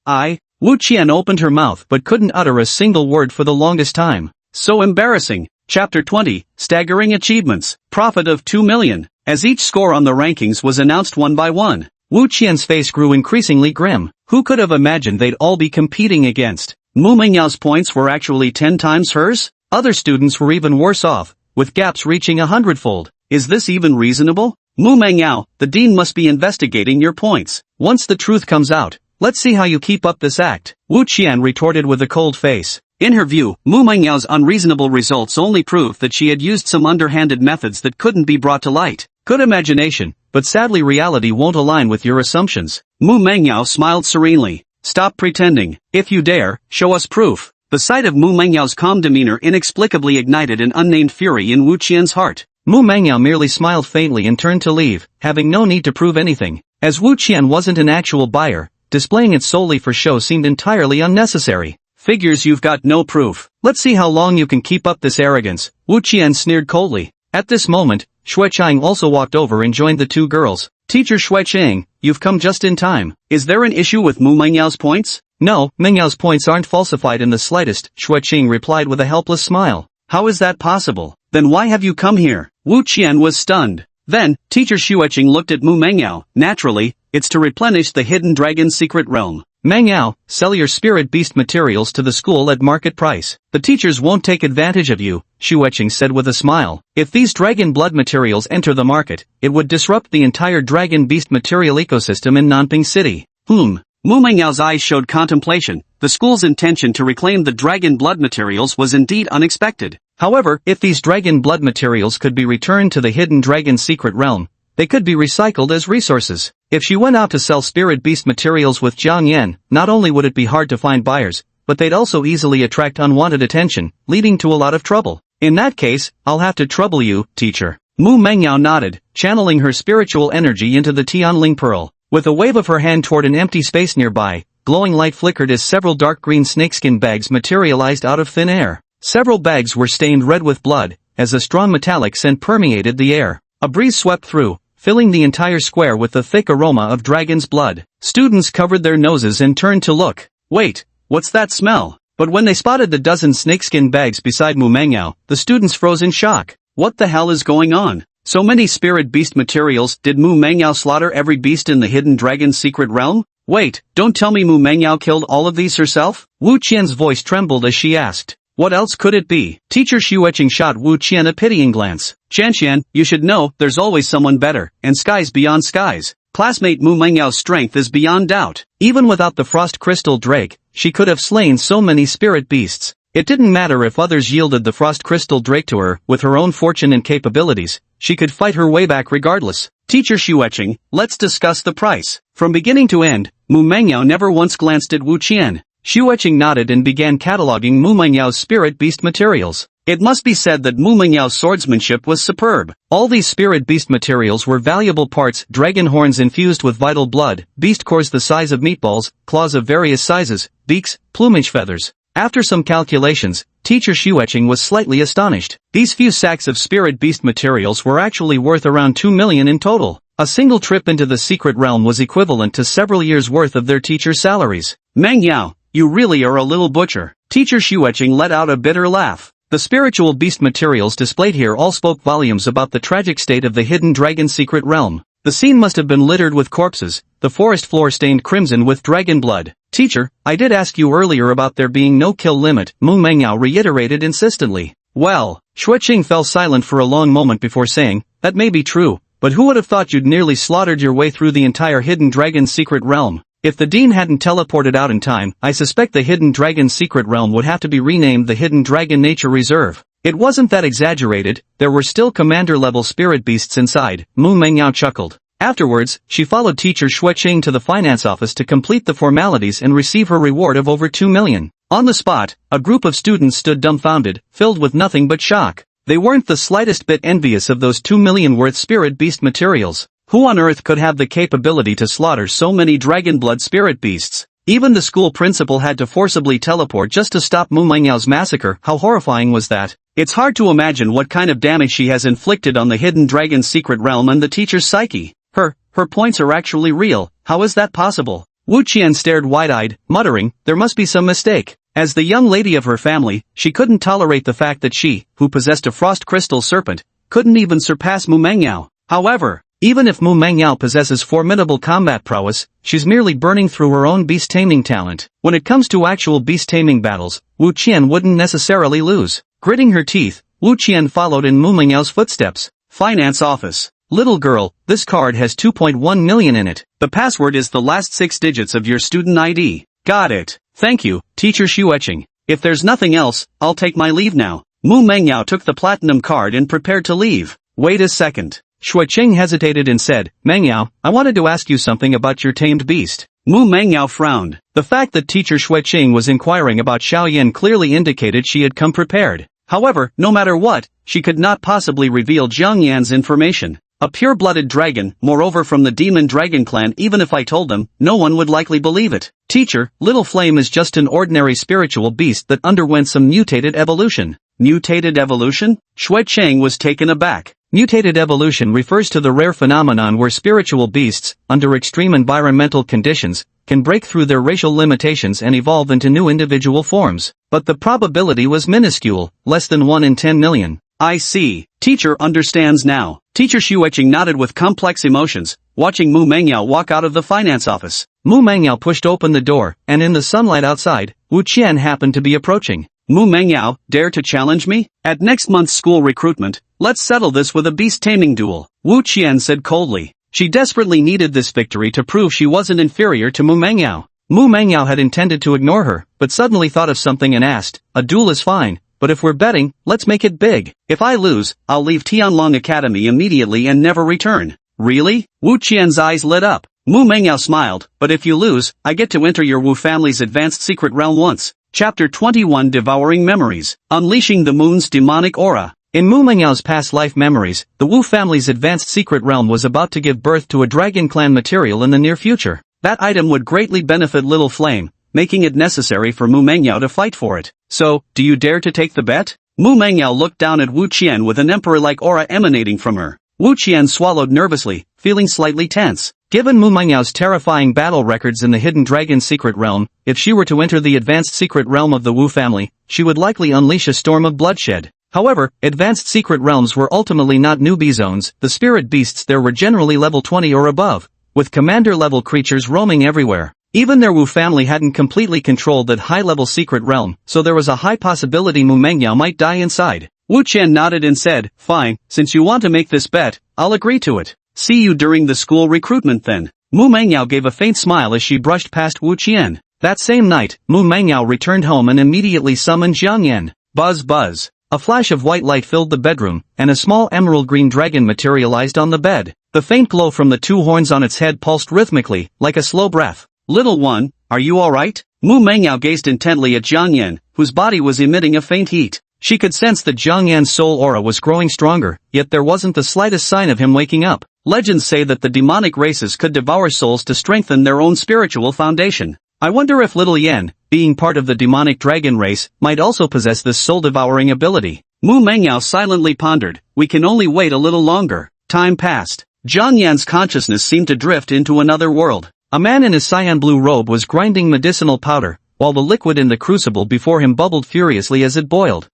Qian opened her mouth but couldn't utter a single word for the longest time. So embarrassing. Chapter 20, Staggering Achievements, Profit of 2 million. As each score on the rankings was announced one by one, Wu Qian's face grew increasingly grim. Who could have imagined they'd all be competing against? Mu Mengyao's points were actually 10 times hers? Other students were even worse off, with gaps reaching 100-fold. Is this even reasonable? Mu Mengyao, the dean must be investigating your points. Once the truth comes out, let's see how you keep up this act, Wu Qian retorted with a cold face. In her view, Mu Mengyao's unreasonable results only proved that she had used some underhanded methods that couldn't be brought to light. Good imagination, but sadly reality won't align with your assumptions. Mu Mengyao smiled serenely. Stop pretending. If you dare, show us proof. The sight of Mu Mengyao's calm demeanor inexplicably ignited an unnamed fury in Wu Qian's heart. Mu Mengyao merely smiled faintly and turned to leave, having no need to prove anything. As Wu Qian wasn't an actual buyer, displaying it solely for show seemed entirely unnecessary. Figures you've got no proof. Let's see how long you can keep up this arrogance, Wu Qian sneered coldly. At this moment, Xueqing also walked over and joined the two girls. Teacher Xueqing, you've come just in time. Is there an issue with Mu Mengyao's points? No, Mengyao's points aren't falsified in the slightest, Xueqing replied with a helpless smile. How is that possible? Then why have you come here? Wu Qian was stunned. Then, Teacher Xueqing looked at Mu Mengyao. Naturally, it's to replenish the Hidden Dragon secret realm. Mengyao, sell your spirit beast materials to the school at market price. The teachers won't take advantage of you, Xueqing said with a smile. If these dragon blood materials enter the market, it would disrupt the entire dragon beast material ecosystem in Nanping City. Mu Mengyao's eyes showed contemplation. The school's intention to reclaim the dragon blood materials was indeed unexpected. However, if these dragon blood materials could be returned to the Hidden Dragon secret realm, they could be recycled as resources. If she went out to sell spirit beast materials with Jiang Yan, not only would it be hard to find buyers, but they'd also easily attract unwanted attention, leading to a lot of trouble. In that case, I'll have to trouble you, teacher. Mu Mengyao nodded, channeling her spiritual energy into the Tianling Pearl. With a wave of her hand toward an empty space nearby, glowing light flickered as several dark green snakeskin bags materialized out of thin air. Several bags were stained red with blood, as a strong metallic scent permeated the air. A breeze swept through, filling the entire square with the thick aroma of dragon's blood. Students covered their noses and turned to look. Wait, what's that smell? But when they spotted the dozen snakeskin bags beside Mu Mengyao, the students froze in shock. What the hell is going on? So many spirit beast materials. Did Mu Mengyao slaughter every beast in the hidden dragon's secret realm? Wait, don't tell me Mu Mengyao killed all of these herself? Wu Qian's voice trembled as she asked. What else could it be? Teacher Xueqing shot Wu Qian a pitying glance. Qian, you should know, there's always someone better, and skies beyond skies. Classmate Mu Mengyao strength is beyond doubt. Even without the frost crystal drake, she could have slain so many spirit beasts. It didn't matter if others yielded the frost crystal drake to her. With her own fortune and capabilities, she could fight her way back regardless. Teacher Xueqing, let's discuss the price. From beginning to end, Mu Mengyao never once glanced at Wu Qian. Xueqing nodded and began cataloging Mu Mengyao's spirit beast materials. It must be said that Mu Mengyao's swordsmanship was superb. All these spirit beast materials were valuable parts: dragon horns infused with vital blood, beast cores the size of meatballs, claws of various sizes, beaks, plumage feathers. After some calculations, Teacher Xueqing was slightly astonished. These few sacks of spirit beast materials were actually worth around 2 million in total. A single trip into the secret realm was equivalent to several years' worth of their teachers' salaries. Mengyao, you really are a little butcher. Teacher Xueqing let out a bitter laugh. The spiritual beast materials displayed here all spoke volumes about the tragic state of the hidden dragon's secret realm. The scene must have been littered with corpses, the forest floor stained crimson with dragon blood. Teacher, I did ask you earlier about there being no kill limit, Mu Mengyao reiterated insistently. Well, Xueqing fell silent for a long moment before saying, that may be true, but who would have thought you'd nearly slaughtered your way through the entire hidden dragon's secret realm? If the dean hadn't teleported out in time, I suspect the hidden dragon's secret realm would have to be renamed the Hidden Dragon Nature Reserve. It wasn't that exaggerated, there were still commander-level spirit beasts inside, Mu Mengyao chuckled. Afterwards, she followed Teacher Xueqing to the finance office to complete the formalities and receive her reward of over 2 million. On the spot, a group of students stood dumbfounded, filled with nothing but shock. They weren't the slightest bit envious of those 2 million worth spirit beast materials. Who on earth could have the capability to slaughter so many dragon blood spirit beasts? Even the school principal had to forcibly teleport just to stop Mu Mengyao's massacre. How horrifying was that? It's hard to imagine what kind of damage she has inflicted on the hidden dragon's secret realm and the teacher's psyche. Her points are actually real. How is that possible? Wu Qian stared wide-eyed, muttering, there must be some mistake. As the young lady of her family, she couldn't tolerate the fact that she, who possessed a frost crystal serpent, couldn't even surpass Mu Mengyao. However, even if Mu Mengyao possesses formidable combat prowess, she's merely burning through her own beast-taming talent. When it comes to actual beast-taming battles, Wu Qian wouldn't necessarily lose. Gritting her teeth, Wu Qian followed in Mu Mengyao's footsteps. Finance office. Little girl, this card has 2.1 million in it. The password is the last 6 digits of your student ID. Got it. Thank you, Teacher Xueqing. If there's nothing else, I'll take my leave now. Mu Mengyao took the platinum card and prepared to leave. Wait a second. Xueqing hesitated and said, Mengyao, I wanted to ask you something about your tamed beast. Mu Mengyao frowned. The fact that Teacher Xueqing was inquiring about Xiaoyan clearly indicated she had come prepared. However, no matter what, she could not possibly reveal Jiang Yan's information. A pure-blooded dragon, moreover from the demon dragon clan. Even if I told them, no one would likely believe it. Teacher, Little Flame is just an ordinary spiritual beast that underwent some mutated evolution. Mutated evolution? Xueqing was taken aback. Mutated evolution refers to the rare phenomenon where spiritual beasts, under extreme environmental conditions, can break through their racial limitations and evolve into new individual forms. But the probability was minuscule, less than 1 in 10 million. I see. Teacher understands now. Teacher Xueqing nodded with complex emotions, watching Mu Mengyao walk out of the finance office. Mu Mengyao pushed open the door, and in the sunlight outside, Wu Qian happened to be approaching. Mu Mengyao, dare to challenge me? At next month's school recruitment, let's settle this with a beast-taming duel, Wu Qian said coldly. She desperately needed this victory to prove she wasn't inferior to Mu Mengyao. Mu Mengyao had intended to ignore her, but suddenly thought of something and asked, a duel is fine. But if we're betting, let's make it big. If I lose, I'll leave Tianlong Academy immediately and never return. Really? Wu Qian's eyes lit up. Mu Mengyao smiled, but if you lose, I get to enter your Wu family's advanced secret realm once. Chapter 21 Devouring Memories. Unleashing the Moon's Demonic Aura. In Mu Mengyao's past life memories, the Wu family's advanced secret realm was about to give birth to a Dragon Clan material in the near future. That item would greatly benefit Little Flame, making it necessary for Mu Mengyao to fight for it. So, do you dare to take the bet? Mu Mengyao looked down at Wu Qian with an emperor-like aura emanating from her. Wu Qian swallowed nervously, feeling slightly tense. Given Mu Mengyao's terrifying battle records in the Hidden Dragon Secret Realm, if she were to enter the advanced secret realm of the Wu family, she would likely unleash a storm of bloodshed. However, advanced secret realms were ultimately not newbie zones. The spirit beasts there were generally level 20 or above, with commander-level creatures roaming everywhere. Even their Wu family hadn't completely controlled that high-level secret realm, so there was a high possibility Mu Mengyao might die inside. Wu Qian nodded and said, "Fine, since you want to make this bet, I'll agree to it. See you during the school recruitment then." Mu Mengyao gave a faint smile as she brushed past Wu Qian. That same night, Mu Mengyao returned home and immediately summoned Jiang Yan. Buzz buzz. A flash of white light filled the bedroom, and a small emerald-green dragon materialized on the bed. The faint glow from the two horns on its head pulsed rhythmically, like a slow breath. "Little one, are you alright?" Mu Mengyao gazed intently at Jiang Yan, whose body was emitting a faint heat. She could sense that Jiang Yan's soul aura was growing stronger, yet there wasn't the slightest sign of him waking up. Legends say that the demonic races could devour souls to strengthen their own spiritual foundation. I wonder if little Yan, being part of the demonic dragon race, might also possess this soul-devouring ability. Mu Mengyao silently pondered. We can only wait a little longer. Time passed. Jiang Yan's consciousness seemed to drift into another world. A man in his cyan blue robe was grinding medicinal powder, while the liquid in the crucible before him bubbled furiously as it boiled.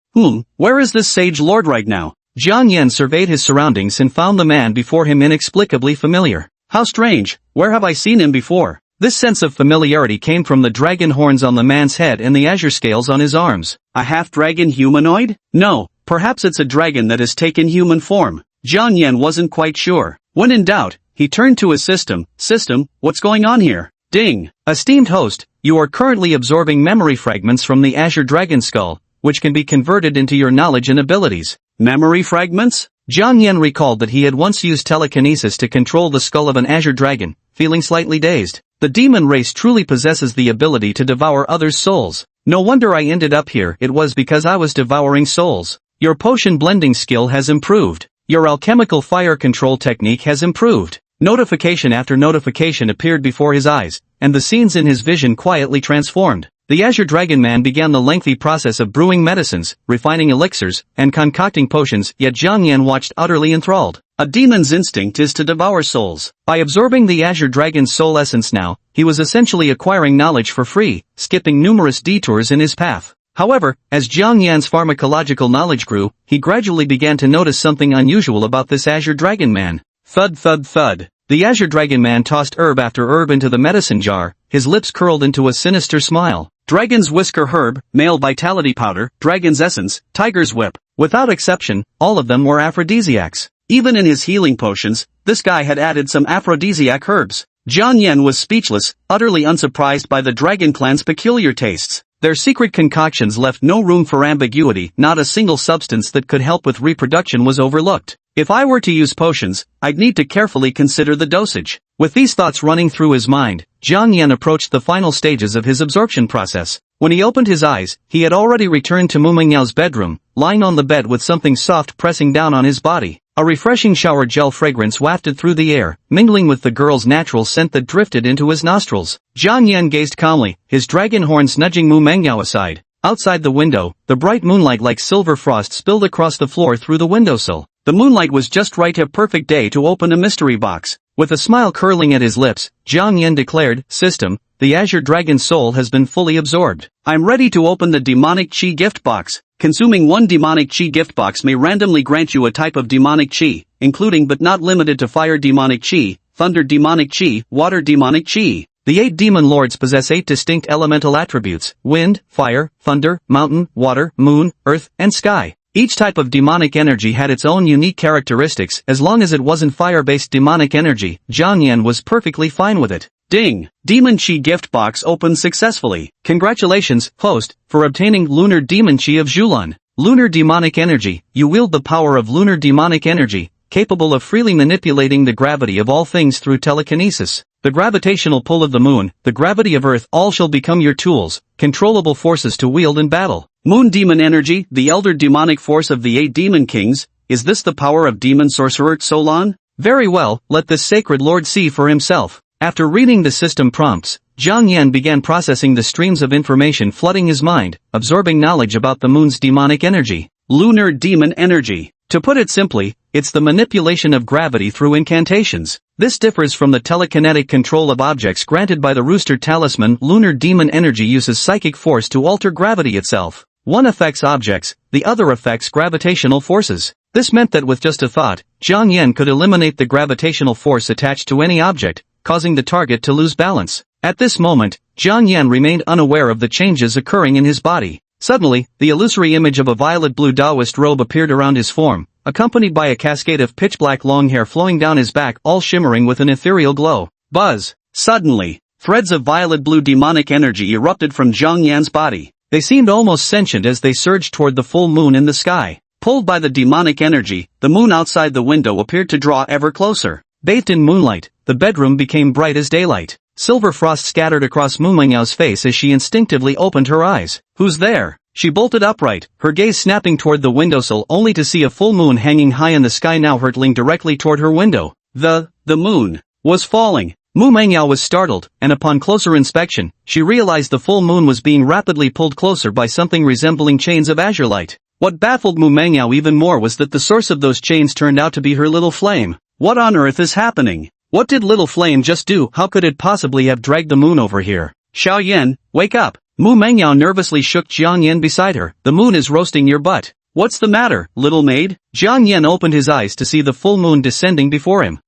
Where is this sage lord right now? Jiang Yan surveyed his surroundings and found the man before him inexplicably familiar. How strange, where have I seen him before? This sense of familiarity came from the dragon horns on the man's head and the azure scales on his arms. A half-dragon humanoid? No, perhaps it's a dragon that has taken human form. Jiang Yan wasn't quite sure. When in doubt, he turned to his system. System, what's going on here? Ding! Esteemed host, you are currently absorbing memory fragments from the azure dragon skull, which can be converted into your knowledge and abilities. Memory fragments? Jiang Yan recalled that he had once used telekinesis to control the skull of an azure dragon, feeling slightly dazed. The demon race truly possesses the ability to devour others' souls. No wonder I ended up here. It was because I was devouring souls. Your potion blending skill has improved. Your alchemical fire control technique has improved. Notification after notification appeared before his eyes, and the scenes in his vision quietly transformed. The Azure Dragon Man began the lengthy process of brewing medicines, refining elixirs, and concocting potions, yet Jiang Yan watched utterly enthralled. A demon's instinct is to devour souls. By absorbing the Azure Dragon's soul essence now, he was essentially acquiring knowledge for free, skipping numerous detours in his path. However, as Jiang Yan's pharmacological knowledge grew, he gradually began to notice something unusual about this Azure Dragon Man. Thud thud thud. The Azure Dragon Man tossed herb after herb into the medicine jar, his lips curled into a sinister smile. Dragon's Whisker Herb, Male Vitality Powder, Dragon's Essence, Tiger's Whip. Without exception, all of them were aphrodisiacs. Even in his healing potions, this guy had added some aphrodisiac herbs. Jiang Yan was speechless, utterly unsurprised by the Dragon Clan's peculiar tastes. Their secret concoctions left no room for ambiguity. Not a single substance that could help with reproduction was overlooked. If I were to use potions, I'd need to carefully consider the dosage. With these thoughts running through his mind, Jiang Yan approached the final stages of his absorption process. When he opened his eyes, he had already returned to Mu Mengyao's bedroom, lying on the bed with something soft pressing down on his body. A refreshing shower gel fragrance wafted through the air, mingling with the girl's natural scent that drifted into his nostrils. Jiang Yan gazed calmly, his dragon horns nudging Mu Mengyao aside. Outside the window, the bright moonlight like silver frost spilled across the floor through the windowsill. The moonlight was just right, a perfect day to open a mystery box. With a smile curling at his lips, Jiang Yan declared, "System, the Azure Dragon's soul has been fully absorbed. I'm ready to open the demonic chi gift box." Consuming one demonic chi gift box may randomly grant you a type of demonic chi, including but not limited to fire demonic chi, thunder demonic chi, water demonic chi. The 8 demon lords possess 8 distinct elemental attributes: wind, fire, thunder, mountain, water, moon, earth, and sky. Each type of demonic energy had its own unique characteristics. As long as it wasn't fire-based demonic energy, Jiang Yan was perfectly fine with it. Ding! Demon Chi gift box opened successfully. Congratulations, host, for obtaining Lunar Demon Chi of Zhulan. Lunar demonic energy. You wield the power of lunar demonic energy, capable of freely manipulating the gravity of all things through telekinesis. The gravitational pull of the moon, the gravity of Earth, all shall become your tools, controllable forces to wield in battle. Moon demon energy, the elder demonic force of the 8 demon kings. Is this the power of demon sorcerer Xolan? Very well, let this sacred lord see for himself. After reading the system prompts, Jiang Yan began processing the streams of information flooding his mind, absorbing knowledge about the moon's demonic energy. Lunar demon energy. To put it simply, it's the manipulation of gravity through incantations. This differs from the telekinetic control of objects granted by the Rooster Talisman. Lunar demon energy uses psychic force to alter gravity itself. One affects objects, the other affects gravitational forces. This meant that with just a thought, Jiang Yan could eliminate the gravitational force attached to any object, causing the target to lose balance. At this moment, Jiang Yan remained unaware of the changes occurring in his body. Suddenly, the illusory image of a violet-blue Taoist robe appeared around his form, accompanied by a cascade of pitch-black long hair flowing down his back, all shimmering with an ethereal glow. Buzz! Suddenly, threads of violet-blue demonic energy erupted from Jiang Yan's body. They seemed almost sentient as they surged toward the full moon in the sky. Pulled by the demonic energy, the moon outside the window appeared to draw ever closer. Bathed in moonlight, the bedroom became bright as daylight. Silver frost scattered across Mu Mengyao's face as she instinctively opened her eyes. Who's there? She bolted upright, her gaze snapping toward the windowsill only to see a full moon hanging high in the sky now hurtling directly toward her window. The moon was falling. Mu Mengyao was startled, and upon closer inspection, she realized the full moon was being rapidly pulled closer by something resembling chains of azure light. What baffled Mu Mengyao even more was that the source of those chains turned out to be her little flame. What on earth is happening? What did little flame just do? How could it possibly have dragged the moon over here? Xiao Yan, wake up! Mu Mengyao nervously shook Jiang Yan beside her. The moon is roasting your butt. What's the matter, little maid? Jiang Yan opened his eyes to see the full moon descending before him.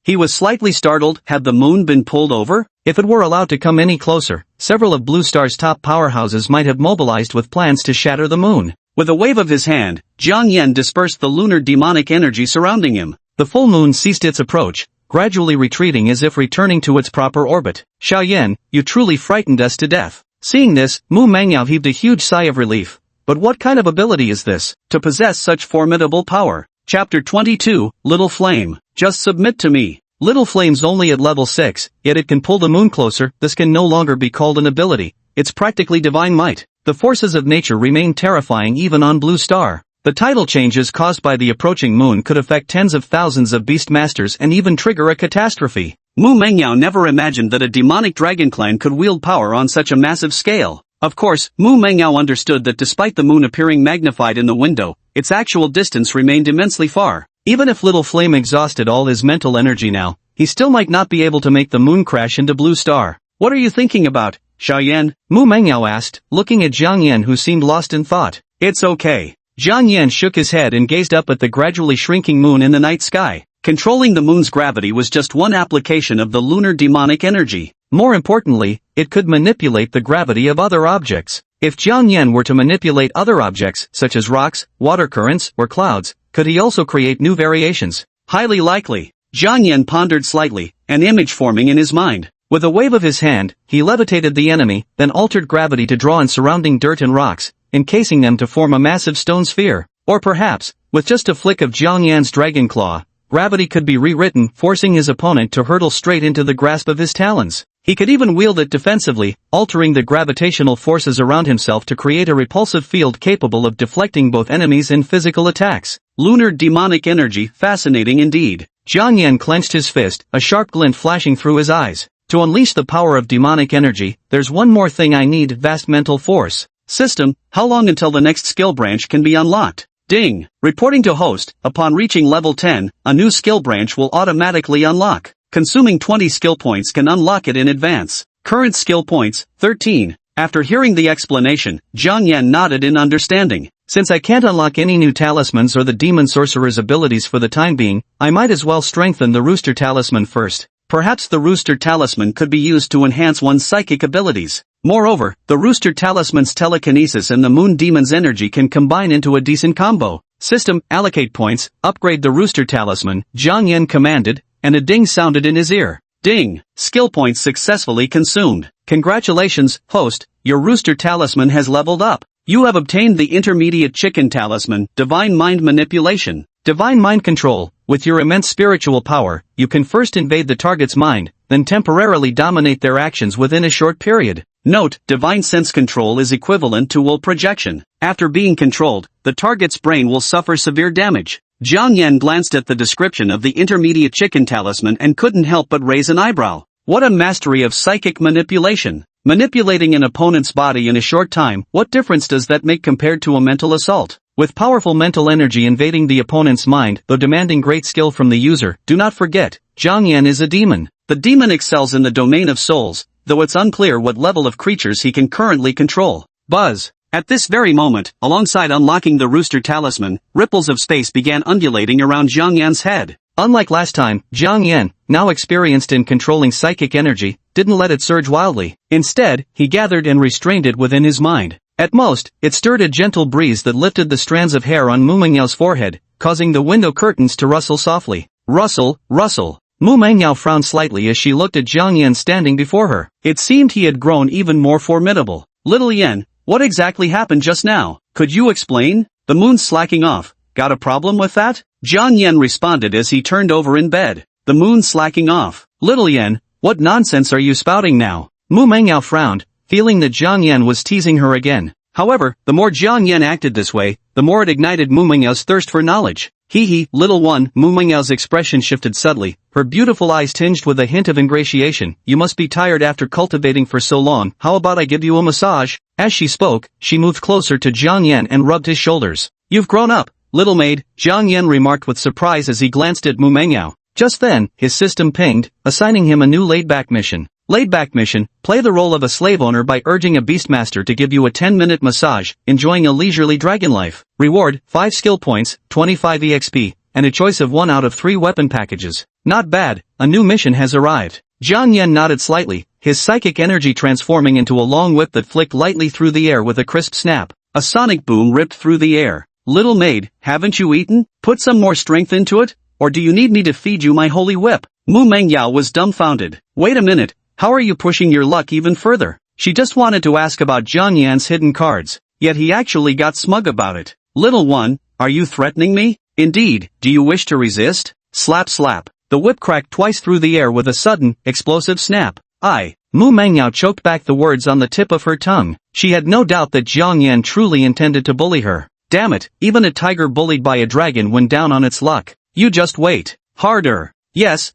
He was slightly startled. Had the moon been pulled over? If it were allowed to come any closer, several of Blue Star's top powerhouses might have mobilized with plans to shatter the moon. With a wave of his hand, Jiang Yan dispersed the lunar demonic energy surrounding him. The full moon ceased its approach, gradually retreating as if returning to its proper orbit. Xiao Yan, you truly frightened us to death. Seeing this, Mu Mengyao heaved a huge sigh of relief. But what kind of ability is this, to possess such formidable power? Chapter 22, Little Flame. Just submit to me. Little Flame's only at level 6, yet it can pull the moon closer. This can no longer be called an ability. It's practically divine might. The forces of nature remain terrifying even on Blue Star. The tidal changes caused by the approaching moon could affect tens of thousands of beast masters and even trigger a catastrophe. Mu Mengyao never imagined that a demonic dragon clan could wield power on such a massive scale. Of course, Mu Mengyao understood that despite the moon appearing magnified in the window, its actual distance remained immensely far. Even if Little Flame exhausted all his mental energy now, he still might not be able to make the moon crash into Blue Star. What are you thinking about, Xiao Yan? Mu Mengyao asked, looking at Jiang Yan who seemed lost in thought. It's okay. Jiang Yan shook his head and gazed up at the gradually shrinking moon in the night sky. Controlling the moon's gravity was just one application of the lunar demonic energy. More importantly, it could manipulate the gravity of other objects. If Jiang Yan were to manipulate other objects, such as rocks, water currents, or clouds, could he also create new variations? Highly likely. Jiang Yan pondered slightly, an image forming in his mind. With a wave of his hand, he levitated the enemy, then altered gravity to draw in surrounding dirt and rocks, encasing them to form a massive stone sphere. Or perhaps, with just a flick of Jiang Yan's dragon claw, gravity could be rewritten, forcing his opponent to hurtle straight into the grasp of his talons. He could even wield it defensively, altering the gravitational forces around himself to create a repulsive field capable of deflecting both enemies and physical attacks. Lunar demonic energy, fascinating indeed. Jiang Yan clenched his fist, a sharp glint flashing through his eyes. To unleash the power of demonic energy, there's one more thing I need: vast mental force. System, how long until the next skill branch can be unlocked? Ding! Reporting to host, upon reaching level 10, a new skill branch will automatically unlock. Consuming 20 skill points can unlock it in advance. Current skill points, 13. After hearing the explanation, Jiang Yan nodded in understanding. Since I can't unlock any new talismans or the demon sorcerer's abilities for the time being, I might as well strengthen the Rooster Talisman first. Perhaps the Rooster Talisman could be used to enhance one's psychic abilities. Moreover, the Rooster Talisman's telekinesis and the Moon Demon's energy can combine into a decent combo. System, allocate points, upgrade the Rooster Talisman, Jiang Yan commanded, and a ding sounded in his ear. Ding! Skill points successfully consumed. Congratulations, host, your Rooster Talisman has leveled up. You have obtained the intermediate chicken talisman, Divine Mind Manipulation. Divine Mind Control. With your immense spiritual power, you can first invade the target's mind, then temporarily dominate their actions within a short period. Note, Divine Sense Control is equivalent to will projection. After being controlled, the target's brain will suffer severe damage. Jiang Yan glanced at the description of the intermediate chicken talisman and couldn't help but raise an eyebrow. What a mastery of psychic manipulation! Manipulating an opponent's body in a short time, what difference does that make compared to a mental assault? with powerful mental energy invading the opponent's mind though demanding great skill from the user. Do not forget, Zhang Yan is a demon. The demon excels in the domain of souls, though it's unclear what level of creatures he can currently control. Buzz. At this very moment, alongside unlocking the rooster talisman, ripples of space began undulating around Zhang Yan's head. Unlike last time, Zhang Yan, now experienced in controlling psychic energy, didn't let it surge wildly. Instead, he gathered and restrained it within his mind. At most, it stirred a gentle breeze that lifted the strands of hair on Mu Mengyao's forehead, causing the window curtains to rustle softly. Rustle, rustle. Mu Mengyao frowned slightly as she looked at Zhang Yan standing before her. It seemed he had grown even more formidable. Little Yan, what exactly happened just now? Could you explain? The moon's slacking off. Got a problem with that? Zhang Yan responded as he turned over in bed. The moon's slacking off. Little Yan, what nonsense are you spouting now? Mu Mengyao frowned, feeling that Zhang Yan was teasing her again. However, the more Zhang Yan acted this way, the more it ignited Mu Mengyao's thirst for knowledge. Hee, little one. Mu Mengyao's expression shifted subtly, her beautiful eyes tinged with a hint of ingratiation. You must be tired after cultivating for so long. How about I give you a massage? As she spoke, she moved closer to Zhang Yan and rubbed his shoulders. You've grown up, little maid, Zhang Yan remarked with surprise as he glanced at Mu Mengyao. Just then, his system pinged, assigning him a new laid-back mission. Laid-back mission, play the role of a slave owner by urging a beastmaster to give you a 10-minute massage, enjoying a leisurely dragon life. Reward, 5 skill points, 25 EXP, and a choice of 1 out of 3 weapon packages. Not bad, a new mission has arrived. Zhang Yan nodded slightly, his psychic energy transforming into a long whip that flicked lightly through the air with a crisp snap. A sonic boom ripped through the air. Little maid, haven't you eaten? Put some more strength into it? Or do you need me to feed you my holy whip? Mu Mengyao was dumbfounded. Wait a minute. How are you pushing your luck even further? She just wanted to ask about Zhang Yan's hidden cards, yet he actually got smug about it. Little one, are you threatening me? Indeed, do you wish to resist? Slap slap. The whip cracked twice through the air with a sudden, explosive snap. Mu Mengyao choked back the words on the tip of her tongue. She had no doubt that Zhang Yan truly intended to bully her. Damn it, even a tiger bullied by a dragon went down on its luck. You just wait. Harder. Yes.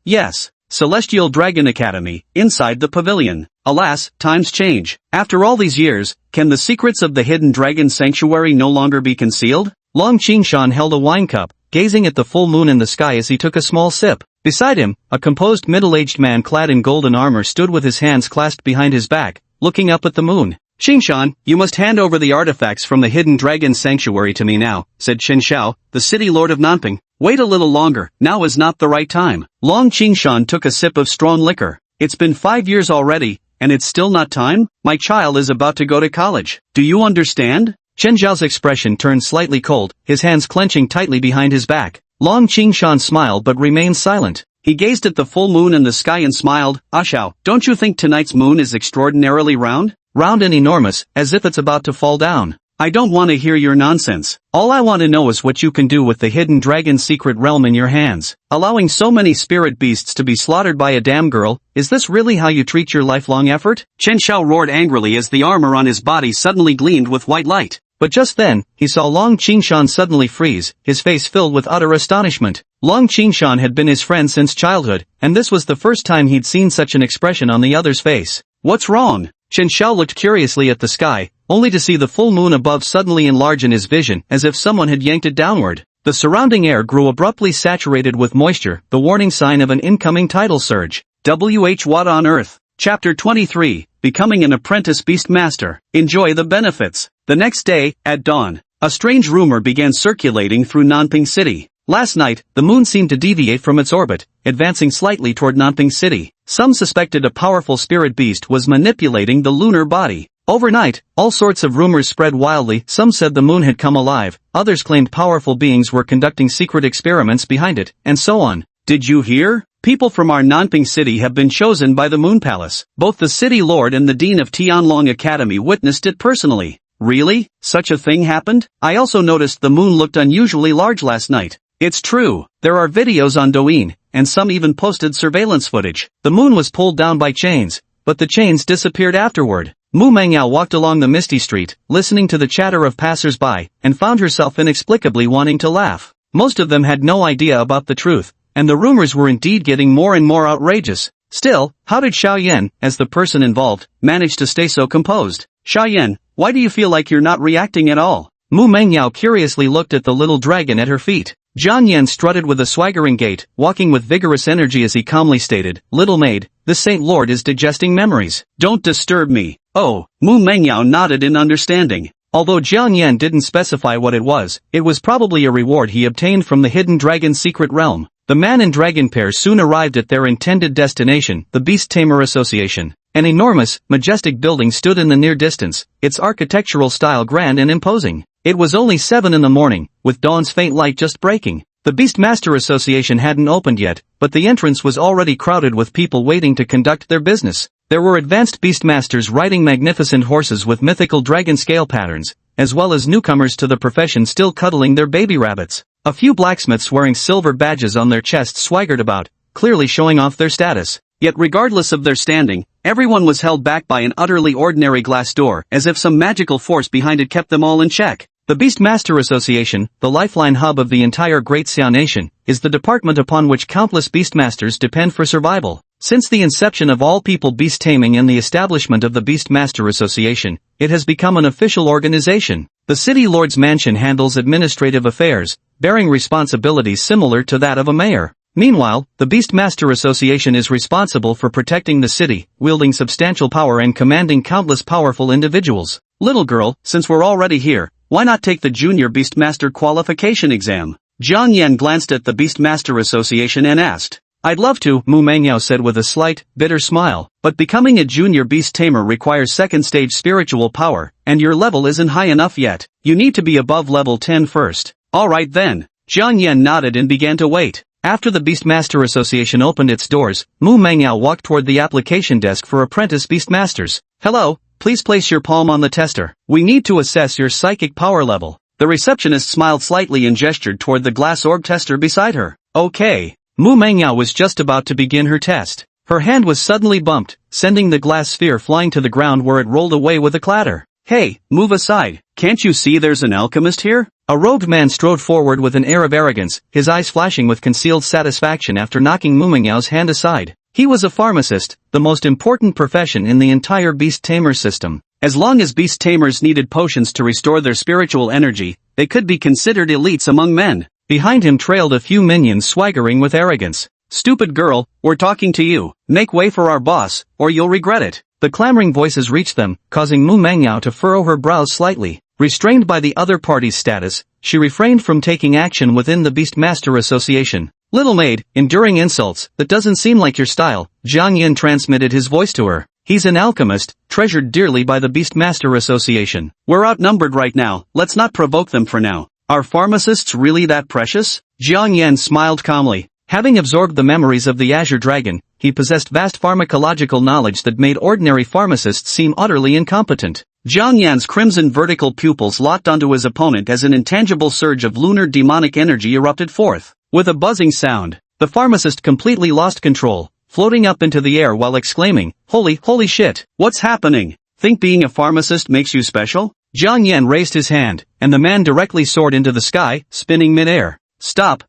Celestial Dragon Academy, inside the pavilion. Alas, times change. After all these years, can the secrets of the hidden dragon sanctuary no longer be concealed? Long Qingshan held a wine cup, gazing at the full moon in the sky as he took a small sip. Beside him, a composed middle-aged man clad in golden armor stood with his hands clasped behind his back, looking up at the moon. Qingshan, you must hand over the artifacts from the hidden dragon sanctuary to me now, said Chen Xiao, the city lord of Nanping. Wait a little longer, now is not the right time. Long Qingshan took a sip of strong liquor. It's been 5 years already, and it's still not time? My child is about to go to college. Do you understand? Chen Xiao's expression turned slightly cold, his hands clenching tightly behind his back. Long Qingshan smiled but remained silent. He gazed at the full moon in the sky and smiled. Xiao, don't you think tonight's moon is extraordinarily round? Round and enormous, as if it's about to fall down. I don't want to hear your nonsense. All I want to know is what you can do with the hidden dragon's secret realm in your hands. Allowing so many spirit beasts to be slaughtered by a damn girl, is this really how you treat your lifelong effort? Chen Xiao roared angrily as the armor on his body suddenly gleamed with white light. But just then, he saw Long Qingshan suddenly freeze, his face filled with utter astonishment. Long Qingshan had been his friend since childhood, and this was the first time he'd seen such an expression on the other's face. What's wrong? Chen Xiao looked curiously at the sky, only to see the full moon above suddenly enlarge in his vision as if someone had yanked it downward. The surrounding air grew abruptly saturated with moisture, the warning sign of an incoming tidal surge. What on earth? Chapter 23, Becoming an Apprentice Beastmaster. Enjoy the benefits. The next day, at dawn, a strange rumor began circulating through Nanping City. Last night, the moon seemed to deviate from its orbit, advancing slightly toward Nanping City. Some suspected a powerful spirit beast was manipulating the lunar body. Overnight, all sorts of rumors spread wildly. Some said the moon had come alive, others claimed powerful beings were conducting secret experiments behind it, and so on. Did you hear? People from our Nanping City have been chosen by the Moon Palace. Both the city lord and the dean of Tianlong Academy witnessed it personally. Really? Such a thing happened? I also noticed the moon looked unusually large last night. It's true. There are videos on Douyin, and some even posted surveillance footage. The moon was pulled down by chains, but the chains disappeared afterward. Mu Mengyao walked along the misty street, listening to the chatter of passers-by, and found herself inexplicably wanting to laugh. Most of them had no idea about the truth, and the rumors were indeed getting more and more outrageous. Still, how did Xiaoyan, as the person involved, manage to stay so composed? Xiaoyan, why do you feel like you're not reacting at all? Mu Mengyao curiously looked at the little dragon at her feet. Jiang Yan strutted with a swaggering gait, walking with vigorous energy as he calmly stated, "Little maid, the Saint Lord is digesting memories. Don't disturb me." Oh, Mu Mengyao nodded in understanding. Although Jiang Yan didn't specify what it was probably a reward he obtained from the hidden dragon's secret realm. The man and dragon pair soon arrived at their intended destination, the Beast Tamer Association. An enormous, majestic building stood in the near distance, its architectural style grand and imposing. It was only 7 in the morning, with dawn's faint light just breaking. The Beastmaster Association hadn't opened yet, but the entrance was already crowded with people waiting to conduct their business. There were advanced beastmasters riding magnificent horses with mythical dragon scale patterns, as well as newcomers to the profession still cuddling their baby rabbits. A few blacksmiths wearing silver badges on their chests swaggered about, clearly showing off their status. Yet regardless of their standing, everyone was held back by an utterly ordinary glass door, as if some magical force behind it kept them all in check. The Beastmaster Association, the lifeline hub of the entire Great Xia Nation, is the department upon which countless beastmasters depend for survival. Since the inception of all people beast taming and the establishment of the Beastmaster Association, it has become an official organization. The City Lord's Mansion handles administrative affairs, bearing responsibilities similar to that of a mayor. Meanwhile, the Beastmaster Association is responsible for protecting the city, wielding substantial power and commanding countless powerful individuals. Little girl, since we're already here, why not take the Junior Beastmaster Qualification Exam? Jiang Yan glanced at the Beastmaster Association and asked. I'd love to, Mu Mengyao said with a slight, bitter smile, but becoming a Junior Beast Tamer requires second-stage spiritual power, and your level isn't high enough yet. You need to be above level 10 first. Alright then. Jiang Yan nodded and began to wait. After the Beastmaster Association opened its doors, Mu Mengyao walked toward the application desk for apprentice Beastmasters. Hello, please place your palm on the tester. We need to assess your psychic power level. The receptionist smiled slightly and gestured toward the glass orb tester beside her. Okay. Mu Mengyao was just about to begin her test. Her hand was suddenly bumped, sending the glass sphere flying to the ground where it rolled away with a clatter. Hey, move aside. Can't you see there's an alchemist here? A robed man strode forward with an air of arrogance, his eyes flashing with concealed satisfaction after knocking Mu Mengyao's hand aside. He was a pharmacist, the most important profession in the entire beast tamer system. As long as beast tamers needed potions to restore their spiritual energy, they could be considered elites among men. Behind him trailed a few minions swaggering with arrogance. Stupid girl, we're talking to you. Make way for our boss, or you'll regret it. The clamoring voices reached them, causing Mu Mengyao to furrow her brows slightly. Restrained by the other party's status, she refrained from taking action within the Beastmaster Association. Little maid, enduring insults, that doesn't seem like your style, Jiang Yan transmitted his voice to her. He's an alchemist, treasured dearly by the Beastmaster Association. We're outnumbered right now, let's not provoke them for now. Are pharmacists really that precious? Jiang Yan smiled calmly. Having absorbed the memories of the Azure Dragon, he possessed vast pharmacological knowledge that made ordinary pharmacists seem utterly incompetent. Jiang Yan's crimson vertical pupils locked onto his opponent as an intangible surge of lunar demonic energy erupted forth. With a buzzing sound, the pharmacist completely lost control, floating up into the air while exclaiming, holy shit, what's happening? Think being a pharmacist makes you special? Jiang Yan raised his hand, and the man directly soared into the sky, spinning mid-air. Stop,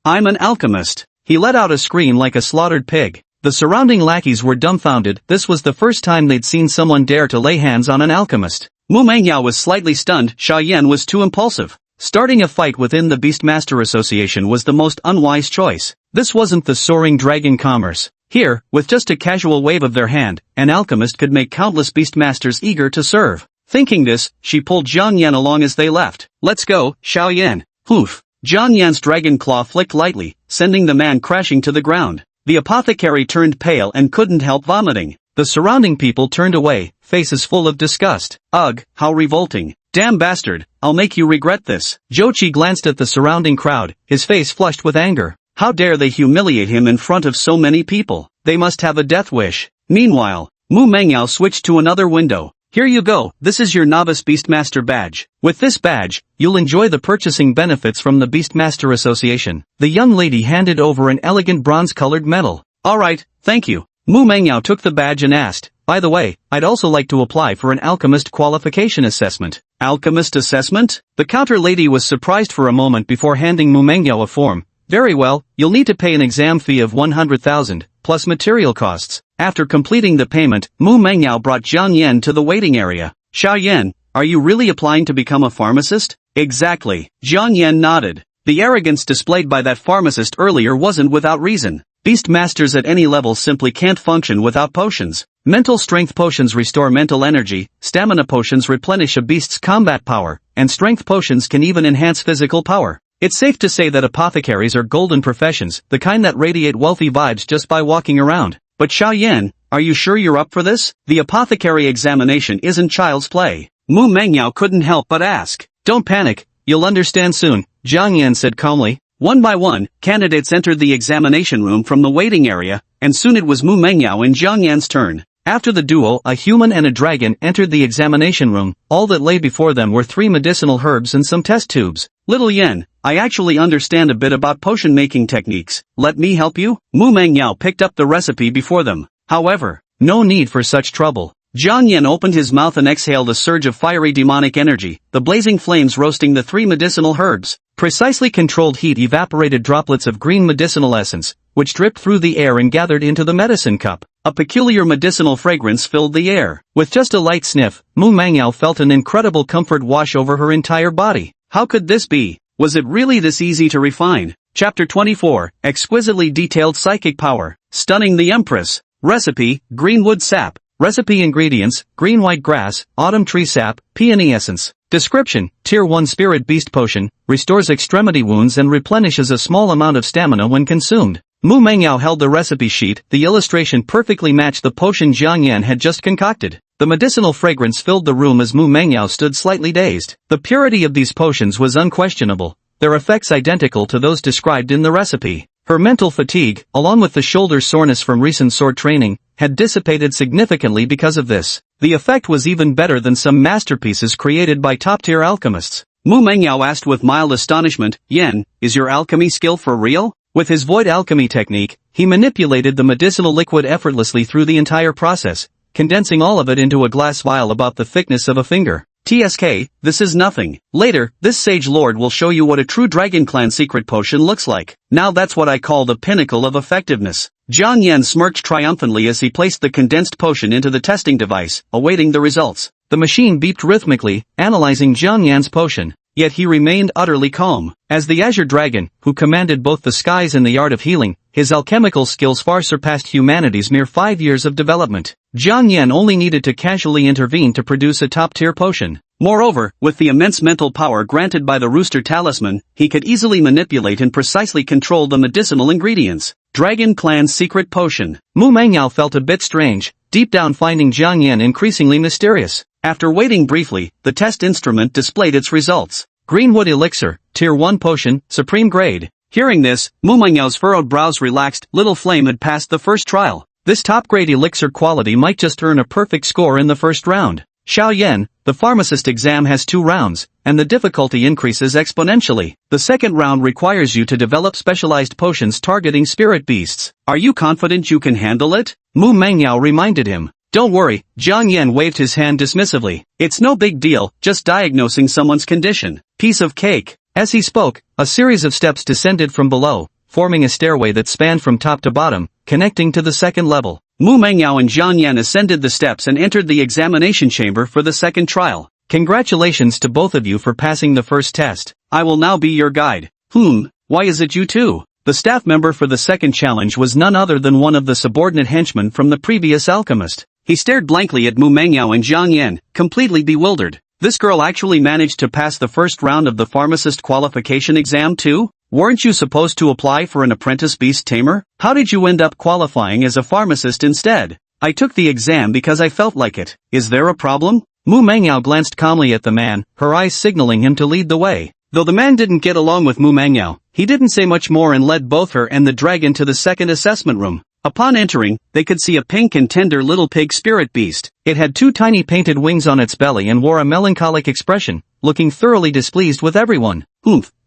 I'm an alchemist. He let out a scream like a slaughtered pig. The surrounding lackeys were dumbfounded. This was the first time they'd seen someone dare to lay hands on an alchemist. Mu Mengyao was slightly stunned. Xia Yan was too impulsive. Starting a fight within the Beastmaster Association was the most unwise choice. This wasn't the soaring dragon commerce. Here, with just a casual wave of their hand, an alchemist could make countless beastmasters eager to serve. Thinking this, she pulled Jiang Yan along as they left. Let's go, Xiao Yan. Poof. Jiang Yan's dragon claw flicked lightly, sending the man crashing to the ground. The apothecary turned pale and couldn't help vomiting. The surrounding people turned away, faces full of disgust. Ugh, how revolting. Damn bastard, I'll make you regret this. Zhou glanced at the surrounding crowd, his face flushed with anger. How dare they humiliate him in front of so many people? They must have a death wish. Meanwhile, Mu Mengyao switched to another window. Here you go, this is your Novice Beastmaster badge. With this badge, you'll enjoy the purchasing benefits from the Beastmaster Association. The young lady handed over an elegant bronze-colored medal. Alright, thank you. Mu Mengyao took the badge and asked, by the way, I'd also like to apply for an alchemist qualification assessment. Alchemist assessment? The counter lady was surprised for a moment before handing Mu Mengyao a form. Very well, you'll need to pay an exam fee of 100,000, plus material costs. After completing the payment, Mu Mengyao brought Jiang Yan to the waiting area. Xiao Yan, are you really applying to become a pharmacist? Exactly. Jiang Yan nodded. The arrogance displayed by that pharmacist earlier wasn't without reason. Beast masters at any level simply can't function without potions. Mental strength potions restore mental energy, stamina potions replenish a beast's combat power, and strength potions can even enhance physical power. It's safe to say that apothecaries are golden professions, the kind that radiate wealthy vibes just by walking around. But Xiao Yan, are you sure you're up for this? The apothecary examination isn't child's play. Mu Mengyao couldn't help but ask. Don't panic, you'll understand soon, Jiang Yan said calmly. One by one, candidates entered the examination room from the waiting area, and soon it was Mu Mengyao and Jiang Yan's turn. After the duel, a human and a dragon entered the examination room. All that lay before them were 3 medicinal herbs and some test tubes. Little Yan, I actually understand a bit about potion-making techniques. Let me help you? Mu Mengyao picked up the recipe before them. However, no need for such trouble. Jiang Yan opened his mouth and exhaled a surge of fiery demonic energy, the blazing flames roasting the 3 medicinal herbs. Precisely controlled heat evaporated droplets of green medicinal essence, which dripped through the air and gathered into the medicine cup. A peculiar medicinal fragrance filled the air. With just a light sniff, Mu Mengyao felt an incredible comfort wash over her entire body. How could this be? Was it really this easy to refine? Chapter 24, Exquisitely Detailed Psychic Power. Stunning the Empress. Recipe, Greenwood Sap. Recipe ingredients, green white grass, autumn tree sap, peony essence. Description, Tier 1 Spirit Beast Potion, restores extremity wounds and replenishes a small amount of stamina when consumed. Mu Mengyao held the recipe sheet, the illustration perfectly matched the potion Jiang Yan had just concocted. The medicinal fragrance filled the room as Mu Mengyao stood slightly dazed. The purity of these potions was unquestionable, their effects identical to those described in the recipe. Her mental fatigue, along with the shoulder soreness from recent sword training, had dissipated significantly because of this. The effect was even better than some masterpieces created by top-tier alchemists. Mu Mengyao asked with mild astonishment, Yan, is your alchemy skill for real? With his void alchemy technique, he manipulated the medicinal liquid effortlessly through the entire process, condensing all of it into a glass vial about the thickness of a finger. TSK, this is nothing. Later, this sage lord will show you what a true Dragon Clan secret potion looks like. Now that's what I call the pinnacle of effectiveness. Jiang Yan smirked triumphantly as he placed the condensed potion into the testing device, awaiting the results. The machine beeped rhythmically, analyzing Jiang Yan's potion. Yet he remained utterly calm. As the Azure Dragon, who commanded both the skies and the art of healing, his alchemical skills far surpassed humanity's mere 5 years of development. Jiang Yan only needed to casually intervene to produce a top-tier potion. Moreover, with the immense mental power granted by the Rooster Talisman, he could easily manipulate and precisely control the medicinal ingredients. Dragon Clan's secret potion. Mu Mengyao felt a bit strange, deep down finding Jiang Yan increasingly mysterious. After waiting briefly, the test instrument displayed its results. Greenwood Elixir, Tier 1 Potion, Supreme Grade. Hearing this, Mu Mengyao's furrowed brows relaxed. Little Flame had passed the first trial. This top-grade elixir quality might just earn a perfect score in the first round. Xiao Yan, the pharmacist exam has 2 rounds, and the difficulty increases exponentially. The second round requires you to develop specialized potions targeting spirit beasts. Are you confident you can handle it? Mu Mengyao reminded him. Don't worry, Jiang Yan waved his hand dismissively. It's no big deal, just diagnosing someone's condition. Piece of cake. As he spoke, a series of steps descended from below, forming a stairway that spanned from top to bottom, connecting to the second level. Mu Mengyao and Jiang Yan ascended the steps and entered the examination chamber for the second trial. Congratulations to both of you for passing the first test. I will now be your guide. Why is it you two? The staff member for the second challenge was none other than one of the subordinate henchmen from the previous alchemist. He stared blankly at Mu Mengyao and Jiang Yan, completely bewildered. This girl actually managed to pass the first round of the pharmacist qualification exam too? Weren't you supposed to apply for an apprentice beast tamer? How did you end up qualifying as a pharmacist instead? I took the exam because I felt like it. Is there a problem? Mu Mengyao glanced calmly at the man, her eyes signaling him to lead the way. Though the man didn't get along with Mu Mengyao, he didn't say much more and led both her and the dragon to the second assessment room. Upon entering, they could see a pink and tender little pig spirit beast. It had 2 tiny painted wings on its belly and wore a melancholic expression, looking thoroughly displeased with everyone.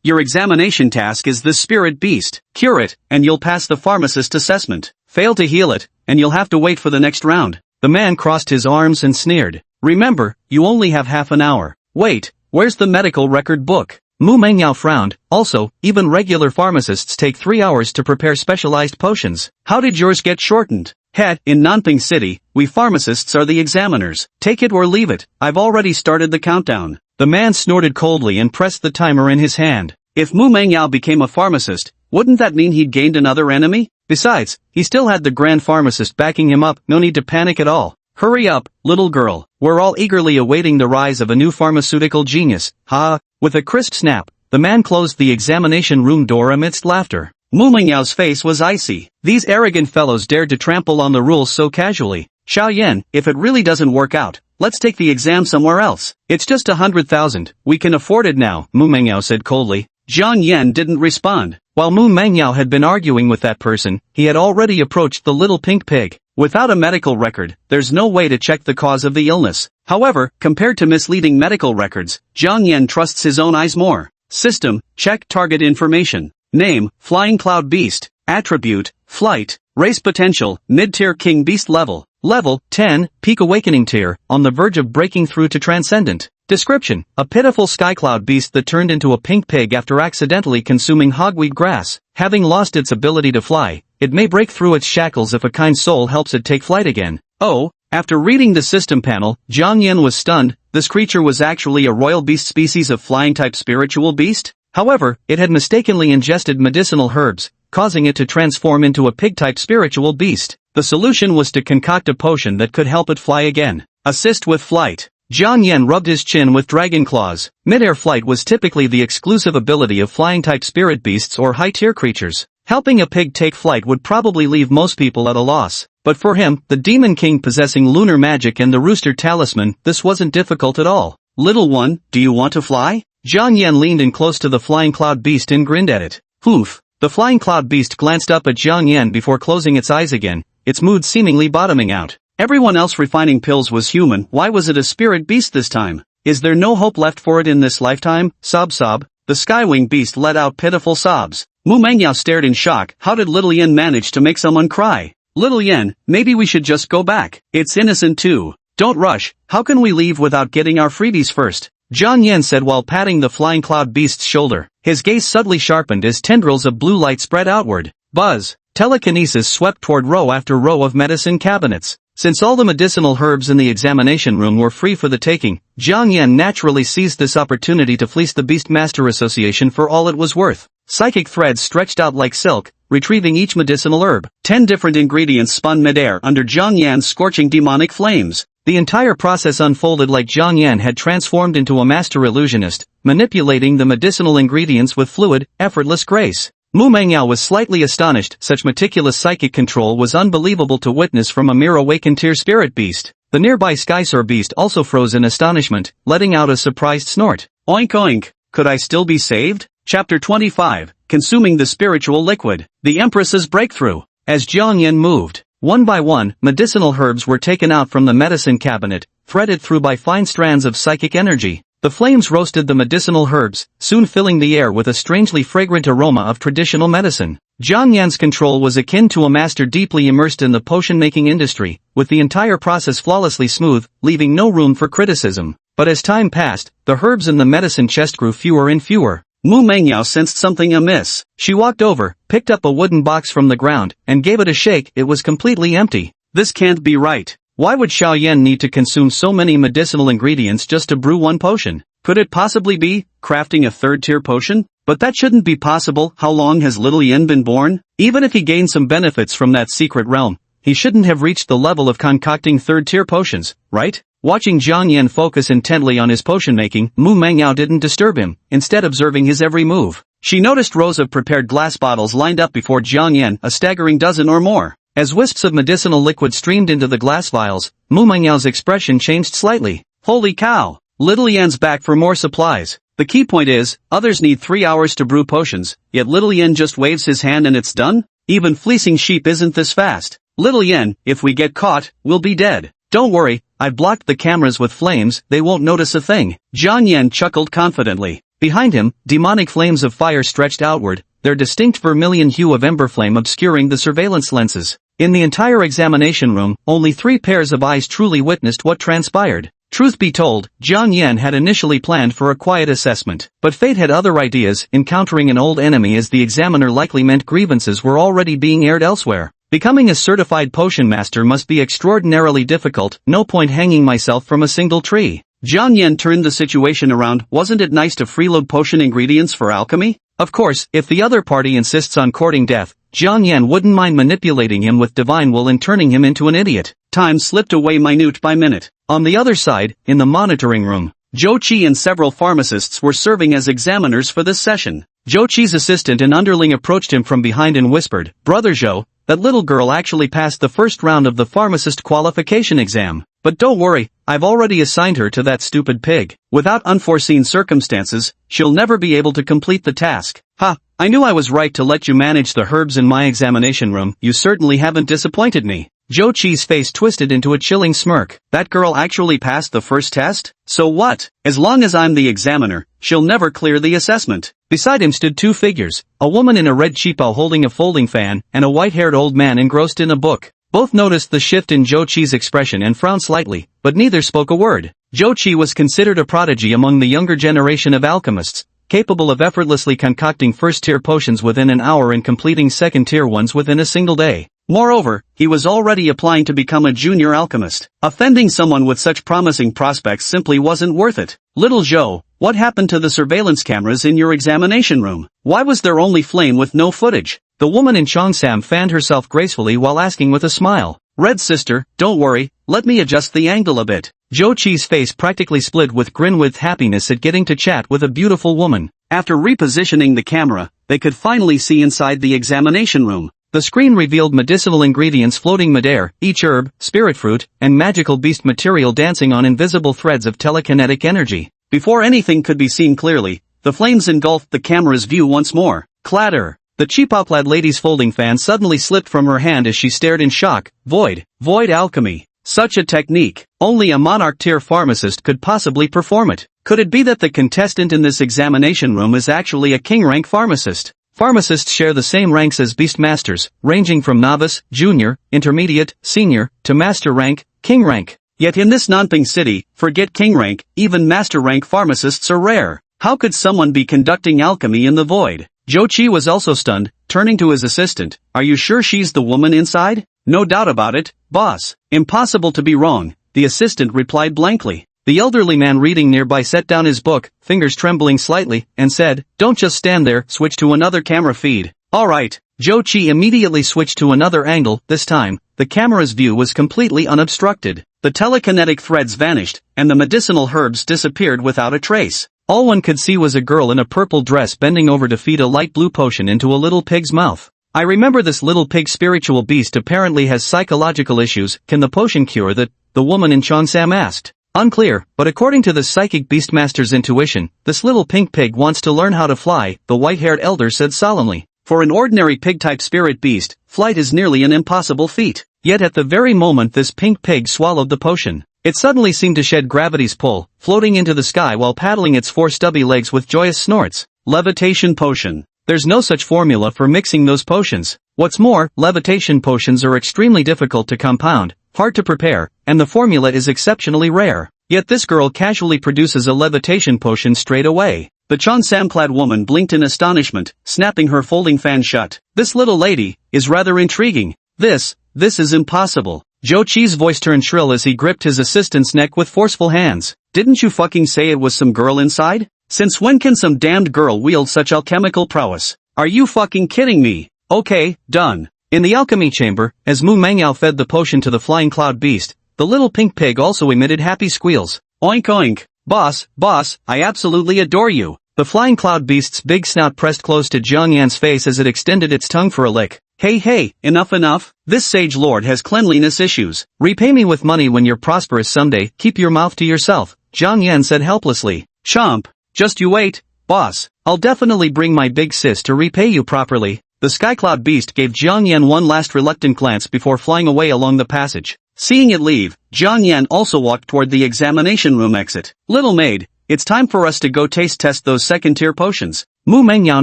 Your examination task is this spirit beast. Cure it, and you'll pass the pharmacist assessment. Fail to heal it, and you'll have to wait for the next round. The man crossed his arms and sneered. Remember, you only have half an hour. Wait, where's the medical record book? Mu Mengyao frowned. Also, even regular pharmacists take 3 hours to prepare specialized potions. How did yours get shortened? In Nanping City, we pharmacists are the examiners. Take it or leave it, I've already started the countdown. The man snorted coldly and pressed the timer in his hand. If Mu Mengyao became a pharmacist, wouldn't that mean he'd gained another enemy? Besides, he still had the grand pharmacist backing him up, no need to panic at all. Hurry up, little girl. We're all eagerly awaiting the rise of a new pharmaceutical genius. Ha! With a crisp snap, the man closed the examination room door amidst laughter. Mu Mengyao's face was icy. These arrogant fellows dared to trample on the rules so casually. Xiaoyan, if it really doesn't work out, let's take the exam somewhere else. It's just 100,000, we can afford it now, Mu Mengyao said coldly. Jiang Yan didn't respond. While Mu Mengyao had been arguing with that person, he had already approached the little pink pig. Without a medical record, there's no way to check the cause of the illness. However, compared to misleading medical records, Jiang Yan trusts his own eyes more. System, check target information. Name, Flying Cloud Beast. Attribute, Flight. Race potential, mid-tier King Beast level. Level, 10, Peak Awakening tier, on the verge of breaking through to Transcendent. Description, a pitiful skycloud beast that turned into a pink pig after accidentally consuming hogweed grass. Having lost its ability to fly, it may break through its shackles if a kind soul helps it take flight again. Oh, after reading the system panel, Jiang Yan was stunned. This creature was actually a royal beast species of flying-type spiritual beast? However, it had mistakenly ingested medicinal herbs, causing it to transform into a pig-type spiritual beast. The solution was to concoct a potion that could help it fly again. Assist with flight. Jiang Yan rubbed his chin with dragon claws. Mid-air flight was typically the exclusive ability of flying-type spirit beasts or high-tier creatures. Helping a pig take flight would probably leave most people at a loss. But for him, the Demon King possessing lunar magic and the Rooster Talisman, this wasn't difficult at all. Little one, do you want to fly? Jiang Yan leaned in close to the flying cloud beast and grinned at it. Poof. The flying cloud beast glanced up at Jiang Yan before closing its eyes again, its mood seemingly bottoming out. Everyone else refining pills was human, why was it a spirit beast this time? Is there no hope left for it in this lifetime? Sob sob. The skywing beast let out pitiful sobs. Mu Mengyao stared in shock. How did Little Yen manage to make someone cry? Little Yen, maybe we should just go back. It's innocent too. Don't rush, how can we leave without getting our freebies first? Jiang Yan said while patting the flying cloud beast's shoulder. His gaze subtly sharpened as tendrils of blue light spread outward. Buzz. Telekinesis swept toward row after row of medicine cabinets. Since all the medicinal herbs in the examination room were free for the taking, Jiang Yan naturally seized this opportunity to fleece the Beastmaster Association for all it was worth. Psychic threads stretched out like silk, retrieving each medicinal herb. 10 different ingredients spun midair under Jiang Yan's scorching demonic flames. The entire process unfolded like Jiang Yan had transformed into a master illusionist, manipulating the medicinal ingredients with fluid, effortless grace. Mu Mengyao was slightly astonished. Such meticulous psychic control was unbelievable to witness from a mere awakened tier spirit beast. The nearby Skysoar beast also froze in astonishment, letting out a surprised snort. Oink oink, could I still be saved? Chapter 25, Consuming the Spiritual Liquid. The Empress's Breakthrough. As Jiang Yan moved, one by one, medicinal herbs were taken out from the medicine cabinet, threaded through by fine strands of psychic energy. The flames roasted the medicinal herbs, soon filling the air with a strangely fragrant aroma of traditional medicine. Jiang Yan's control was akin to a master deeply immersed in the potion-making industry, with the entire process flawlessly smooth, leaving no room for criticism. But as time passed, the herbs in the medicine chest grew fewer and fewer. Mu Mengyao sensed something amiss. She walked over, picked up a wooden box from the ground, and gave it a shake. It was completely empty. This can't be right. Why would Xiaoyan need to consume so many medicinal ingredients just to brew one potion? Could it possibly be crafting a third-tier potion? But that shouldn't be possible. How long has Little Yen been born? Even if he gained some benefits from that secret realm, he shouldn't have reached the level of concocting third-tier potions, right? Watching Jiang Yan focus intently on his potion-making, Mu Mengyao didn't disturb him, instead observing his every move. She noticed rows of prepared glass bottles lined up before Jiang Yan, a staggering dozen or more. As wisps of medicinal liquid streamed into the glass vials, Mu Mengyao's expression changed slightly. Holy cow! Little Yan's back for more supplies. The key point is, others need 3 hours to brew potions, yet Little Yen just waves his hand and it's done? Even fleecing sheep isn't this fast. Little Yen, if we get caught, we'll be dead. Don't worry, I've blocked the cameras with flames, they won't notice a thing. Jiang Yan chuckled confidently. Behind him, demonic flames of fire stretched outward, their distinct vermilion hue of ember flame obscuring the surveillance lenses. In the entire examination room, only 3 pairs of eyes truly witnessed what transpired. Truth be told, Jiang Yan had initially planned for a quiet assessment, but fate had other ideas. Encountering an old enemy as the examiner likely meant grievances were already being aired elsewhere. Becoming a certified potion master must be extraordinarily difficult, no point hanging myself from a single tree. Jiang Yan turned the situation around. Wasn't it nice to freeload potion ingredients for alchemy? Of course, if the other party insists on courting death, Jiang Yan wouldn't mind manipulating him with divine will and turning him into an idiot. Time slipped away minute by minute. On the other side, in the monitoring room, Zhou Qi and several pharmacists were serving as examiners for this session. Zhou Qi's assistant and underling approached him from behind and whispered, "Brother Zhou, that little girl actually passed the first round of the pharmacist qualification exam. But don't worry, I've already assigned her to that stupid pig. Without unforeseen circumstances, she'll never be able to complete the task." "Ha, I knew I was right to let you manage the herbs in my examination room. You certainly haven't disappointed me." Zhou Qi's face twisted into a chilling smirk. That girl actually passed the first test? So what? As long as I'm the examiner, she'll never clear the assessment. Beside him stood two figures, a woman in a red cheapao holding a folding fan, and a white-haired old man engrossed in a book. Both noticed the shift in Zhou Qi's expression and frowned slightly, but neither spoke a word. Zhou Qi was considered a prodigy among the younger generation of alchemists, capable of effortlessly concocting first-tier potions within an hour and completing second-tier ones within a single day. Moreover, he was already applying to become a junior alchemist. Offending someone with such promising prospects simply wasn't worth it. Little Zhou, what happened to the surveillance cameras in your examination room? Why was there only flame with no footage? The woman in Cheongsam fanned herself gracefully while asking with a smile. Red sister, don't worry, let me adjust the angle a bit. Zhou Qi's face practically split with grin with happiness at getting to chat with a beautiful woman. After repositioning the camera, they could finally see inside the examination room. The screen revealed medicinal ingredients floating midair, each herb, spirit fruit, and magical beast material dancing on invisible threads of telekinetic energy. Before anything could be seen clearly, the flames engulfed the camera's view once more. Clatter! The cheapao-clad lady's folding fan suddenly slipped from her hand as she stared in shock. Void alchemy. Such a technique, only a monarch-tier pharmacist could possibly perform it. Could it be that the contestant in this examination room is actually a king-rank pharmacist? Pharmacists share the same ranks as beastmasters, ranging from novice, junior, intermediate, senior, to master rank, king rank. Yet in this Nanping city, forget king rank, even master rank pharmacists are rare. How could someone be conducting alchemy in the void? Zhou Qi was also stunned, turning to his assistant. "Are you sure she's the woman inside?" "No doubt about it, boss." "Impossible to be wrong," the assistant replied blankly. The elderly man reading nearby set down his book, fingers trembling slightly, and said, "Don't just stand there, switch to another camera feed." "All right." Zhou Qi immediately switched to another angle. This time, the camera's view was completely unobstructed. The telekinetic threads vanished, and the medicinal herbs disappeared without a trace. All one could see was a girl in a purple dress bending over to feed a light blue potion into a little pig's mouth. "I remember this little pig spiritual beast apparently has psychological issues. Can the potion cure that?" the woman in Cheongsam asked. "Unclear, but according to the psychic beastmaster's intuition, this little pink pig wants to learn how to fly," the white-haired elder said solemnly. "For an ordinary pig-type spirit beast, flight is nearly an impossible feat." Yet at the very moment this pink pig swallowed the potion, it suddenly seemed to shed gravity's pull, floating into the sky while paddling its four stubby legs with joyous snorts. Levitation potion. There's no such formula for mixing those potions. What's more, levitation potions are extremely difficult to compound, hard to prepare, and the formula is exceptionally rare. Yet this girl casually produces a levitation potion straight away. The Cheongsam-clad woman blinked in astonishment, snapping her folding fan shut. "This little lady is rather intriguing. This is impossible." Zhou Qi's voice turned shrill as he gripped his assistant's neck with forceful hands. "Didn't you fucking say it was some girl inside? Since when can some damned girl wield such alchemical prowess? Are you fucking kidding me?" "Okay, done." In the alchemy chamber, as Mu Mangyao fed the potion to the flying cloud beast, the little pink pig also emitted happy squeals. "Oink oink. Boss, I absolutely adore you." The flying cloud beast's big snout pressed close to Jiang Yan's face as it extended its tongue for a lick. Hey, enough. This sage lord has cleanliness issues. "Repay me with money when you're prosperous someday, keep your mouth to yourself," Jiang Yan said helplessly. "Chomp. Just you wait, boss. I'll definitely bring my big sis to repay you properly." The skycloud beast gave Jiang Yan one last reluctant glance before flying away along the passage. Seeing it leave, Jiang Yan also walked toward the examination room exit. "Little maid, it's time for us to go taste test those second-tier potions." Mu Mangyao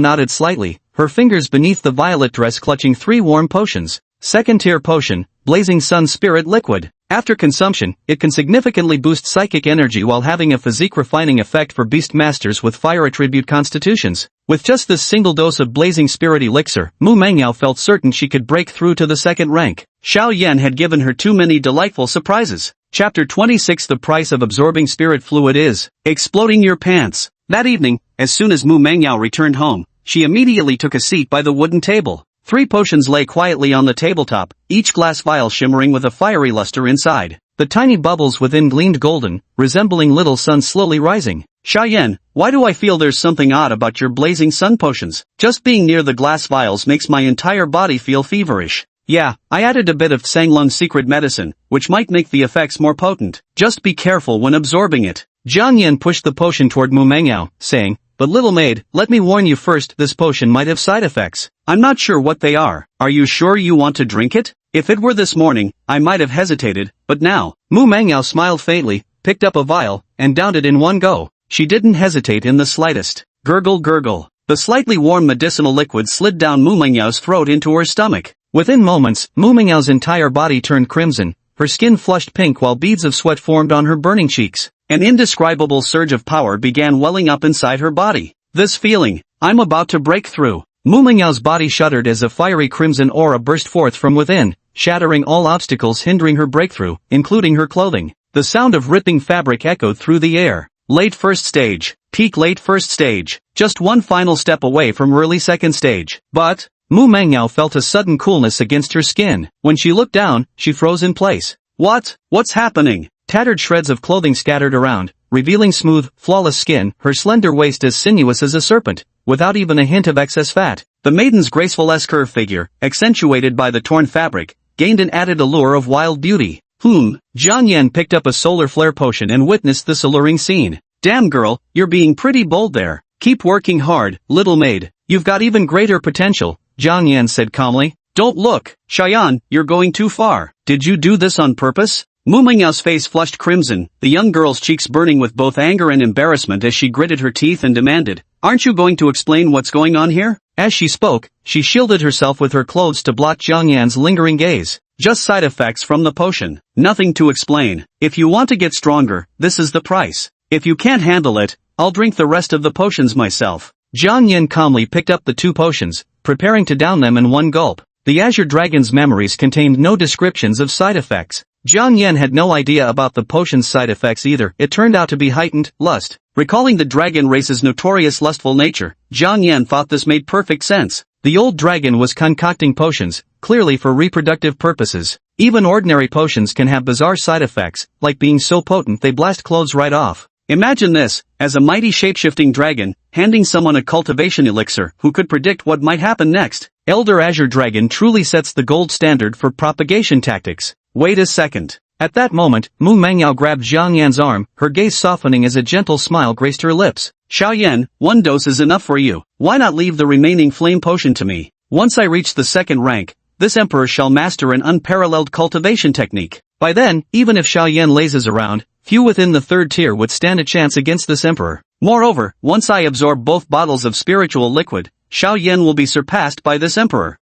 nodded slightly, her fingers beneath the violet dress clutching 3 warm potions. Second-tier potion, Blazing Sun Spirit Liquid. After consumption, it can significantly boost psychic energy while having a physique-refining effect for beast masters with fire attribute constitutions. With just this single dose of blazing spirit elixir, Mu Mengyao felt certain she could break through to the second rank. Xiao Yan had given her too many delightful surprises. Chapter 26. The price of absorbing spirit fluid is exploding your pants. That evening, as soon as Mu Mengyao returned home, she immediately took a seat by the wooden table. 3 potions lay quietly on the tabletop, each glass vial shimmering with a fiery luster inside. The tiny bubbles within gleamed golden, resembling little suns slowly rising. Xiaoyan, why do I feel there's something odd about your blazing sun potions? Just being near the glass vials makes my entire body feel feverish. Yeah, I added a bit of Sanglung's secret medicine, which might make the effects more potent. Just be careful when absorbing it. Jiang Yan pushed the potion toward Mu Mengyao, saying, but little maid, let me warn you first, this potion might have side effects. I'm not sure what they are. Are you sure you want to drink it? If it were this morning, I might have hesitated, but now. Mu Mengyao smiled faintly, picked up a vial, and downed it in one go. She didn't hesitate in the slightest. Gurgle gurgle. The slightly warm medicinal liquid slid down Mu Mengyao's throat into her stomach. Within moments, Mu Mengyao's entire body turned crimson, her skin flushed pink while beads of sweat formed on her burning cheeks. An indescribable surge of power began welling up inside her body. This feeling, I'm about to break through. Mu Mengyao's body shuddered as a fiery crimson aura burst forth from within, shattering all obstacles hindering her breakthrough, including her clothing. The sound of ripping fabric echoed through the air. Late first stage. Peak late first stage. Just one final step away from early second stage. But, Mu Mengyao felt a sudden coolness against her skin. When she looked down, she froze in place. What's happening? Tattered shreds of clothing scattered around, revealing smooth, flawless skin, her slender waist as sinuous as a serpent, without even a hint of excess fat. The maiden's graceful S-curve figure, accentuated by the torn fabric, gained an added allure of wild beauty. Jiang Yan picked up a solar flare potion and witnessed this alluring scene. Damn girl, you're being pretty bold there. Keep working hard, little maid. You've got even greater potential, Jiang Yan said calmly. Don't look, Xiaoyan, you're going too far. Did you do this on purpose? Mu Mengyao's face flushed crimson, the young girl's cheeks burning with both anger and embarrassment as she gritted her teeth and demanded, aren't you going to explain what's going on here? As she spoke, she shielded herself with her clothes to blot Jiang Yan's lingering gaze. Just side effects from the potion. Nothing to explain. If you want to get stronger, this is the price. If you can't handle it, I'll drink the rest of the potions myself. Jiang Yan calmly picked up the 2 potions, preparing to down them in one gulp. The Azure Dragon's memories contained no descriptions of side effects. Jiang Yan had no idea about the potion's side effects either. It turned out to be heightened lust. Recalling the dragon race's notorious lustful nature, Jiang Yan thought this made perfect sense. The old dragon was concocting potions, clearly for reproductive purposes. Even ordinary potions can have bizarre side effects, like being so potent they blast clothes right off. Imagine this, as a mighty shapeshifting dragon, handing someone a cultivation elixir who could predict what might happen next. Elder Azure Dragon truly sets the gold standard for propagation tactics. Wait a second. At that moment, Mu Mengyao grabbed Jiang Yan's arm, her gaze softening as a gentle smile graced her lips. Xiaoyan, 1 dose is enough for you. Why not leave the remaining flame potion to me? Once I reach the second rank, this emperor shall master an unparalleled cultivation technique. By then, even if Xiaoyan lazes around, few within the 3rd tier would stand a chance against this emperor. Moreover, once I absorb both bottles of spiritual liquid, Xiaoyan will be surpassed by this emperor.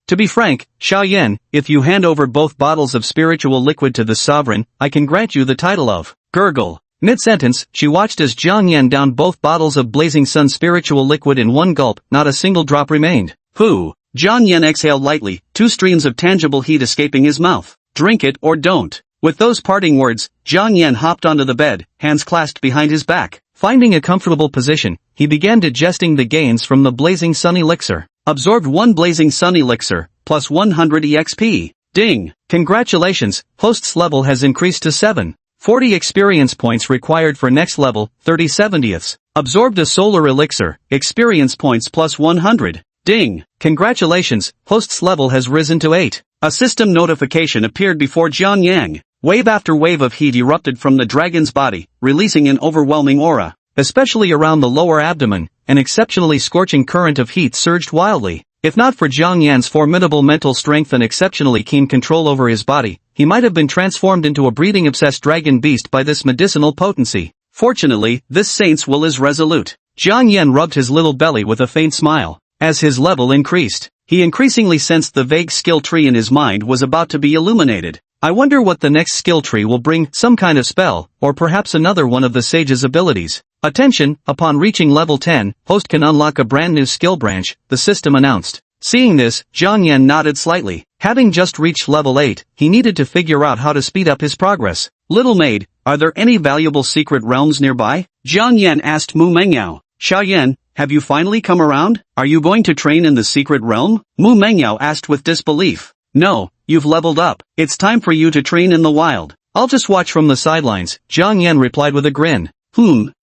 To be frank, Xiaoyan, if you hand over both bottles of spiritual liquid to the sovereign, I can grant you the title of Gurgle. Mid-sentence, she watched as Jiang Yan downed both bottles of Blazing Sun spiritual liquid in one gulp, not a single drop remained. Jiang Yan exhaled lightly, 2 streams of tangible heat escaping his mouth. Drink it or don't. With those parting words, Jiang Yan hopped onto the bed, hands clasped behind his back. Finding a comfortable position, he began digesting the gains from the Blazing Sun elixir. Absorbed 1 Blazing Sun elixir, plus 100 EXP. Ding! Congratulations, host's level has increased to 7. 40 experience points required for next level, 30/70ths. Absorbed a solar elixir, experience points plus 100. Ding! Congratulations, host's level has risen to 8. A system notification appeared before Jiang Yang. Wave after wave of heat erupted from the dragon's body, releasing an overwhelming aura. Especially around the lower abdomen, an exceptionally scorching current of heat surged wildly. If not for Jiang Yan's formidable mental strength and exceptionally keen control over his body, he might have been transformed into a breeding-obsessed dragon beast by this medicinal potency. Fortunately, this saint's will is resolute. Jiang Yan rubbed his little belly with a faint smile. As his level increased, he increasingly sensed the vague skill tree in his mind was about to be illuminated. I wonder what the next skill tree will bring, some kind of spell, or perhaps another one of the sage's abilities. Attention, upon reaching level 10, host can unlock a brand new skill branch, the system announced. Seeing this, Jiang Yan nodded slightly. Having just reached level 8, he needed to figure out how to speed up his progress. Little maid, are there any valuable secret realms nearby? Jiang Yan asked Mu Mengyao. Xiaoyan, have you finally come around? Are you going to train in the secret realm? Mu Mengyao asked with disbelief. No, you've leveled up. It's time for you to train in the wild. I'll just watch from the sidelines, Jiang Yan replied with a grin.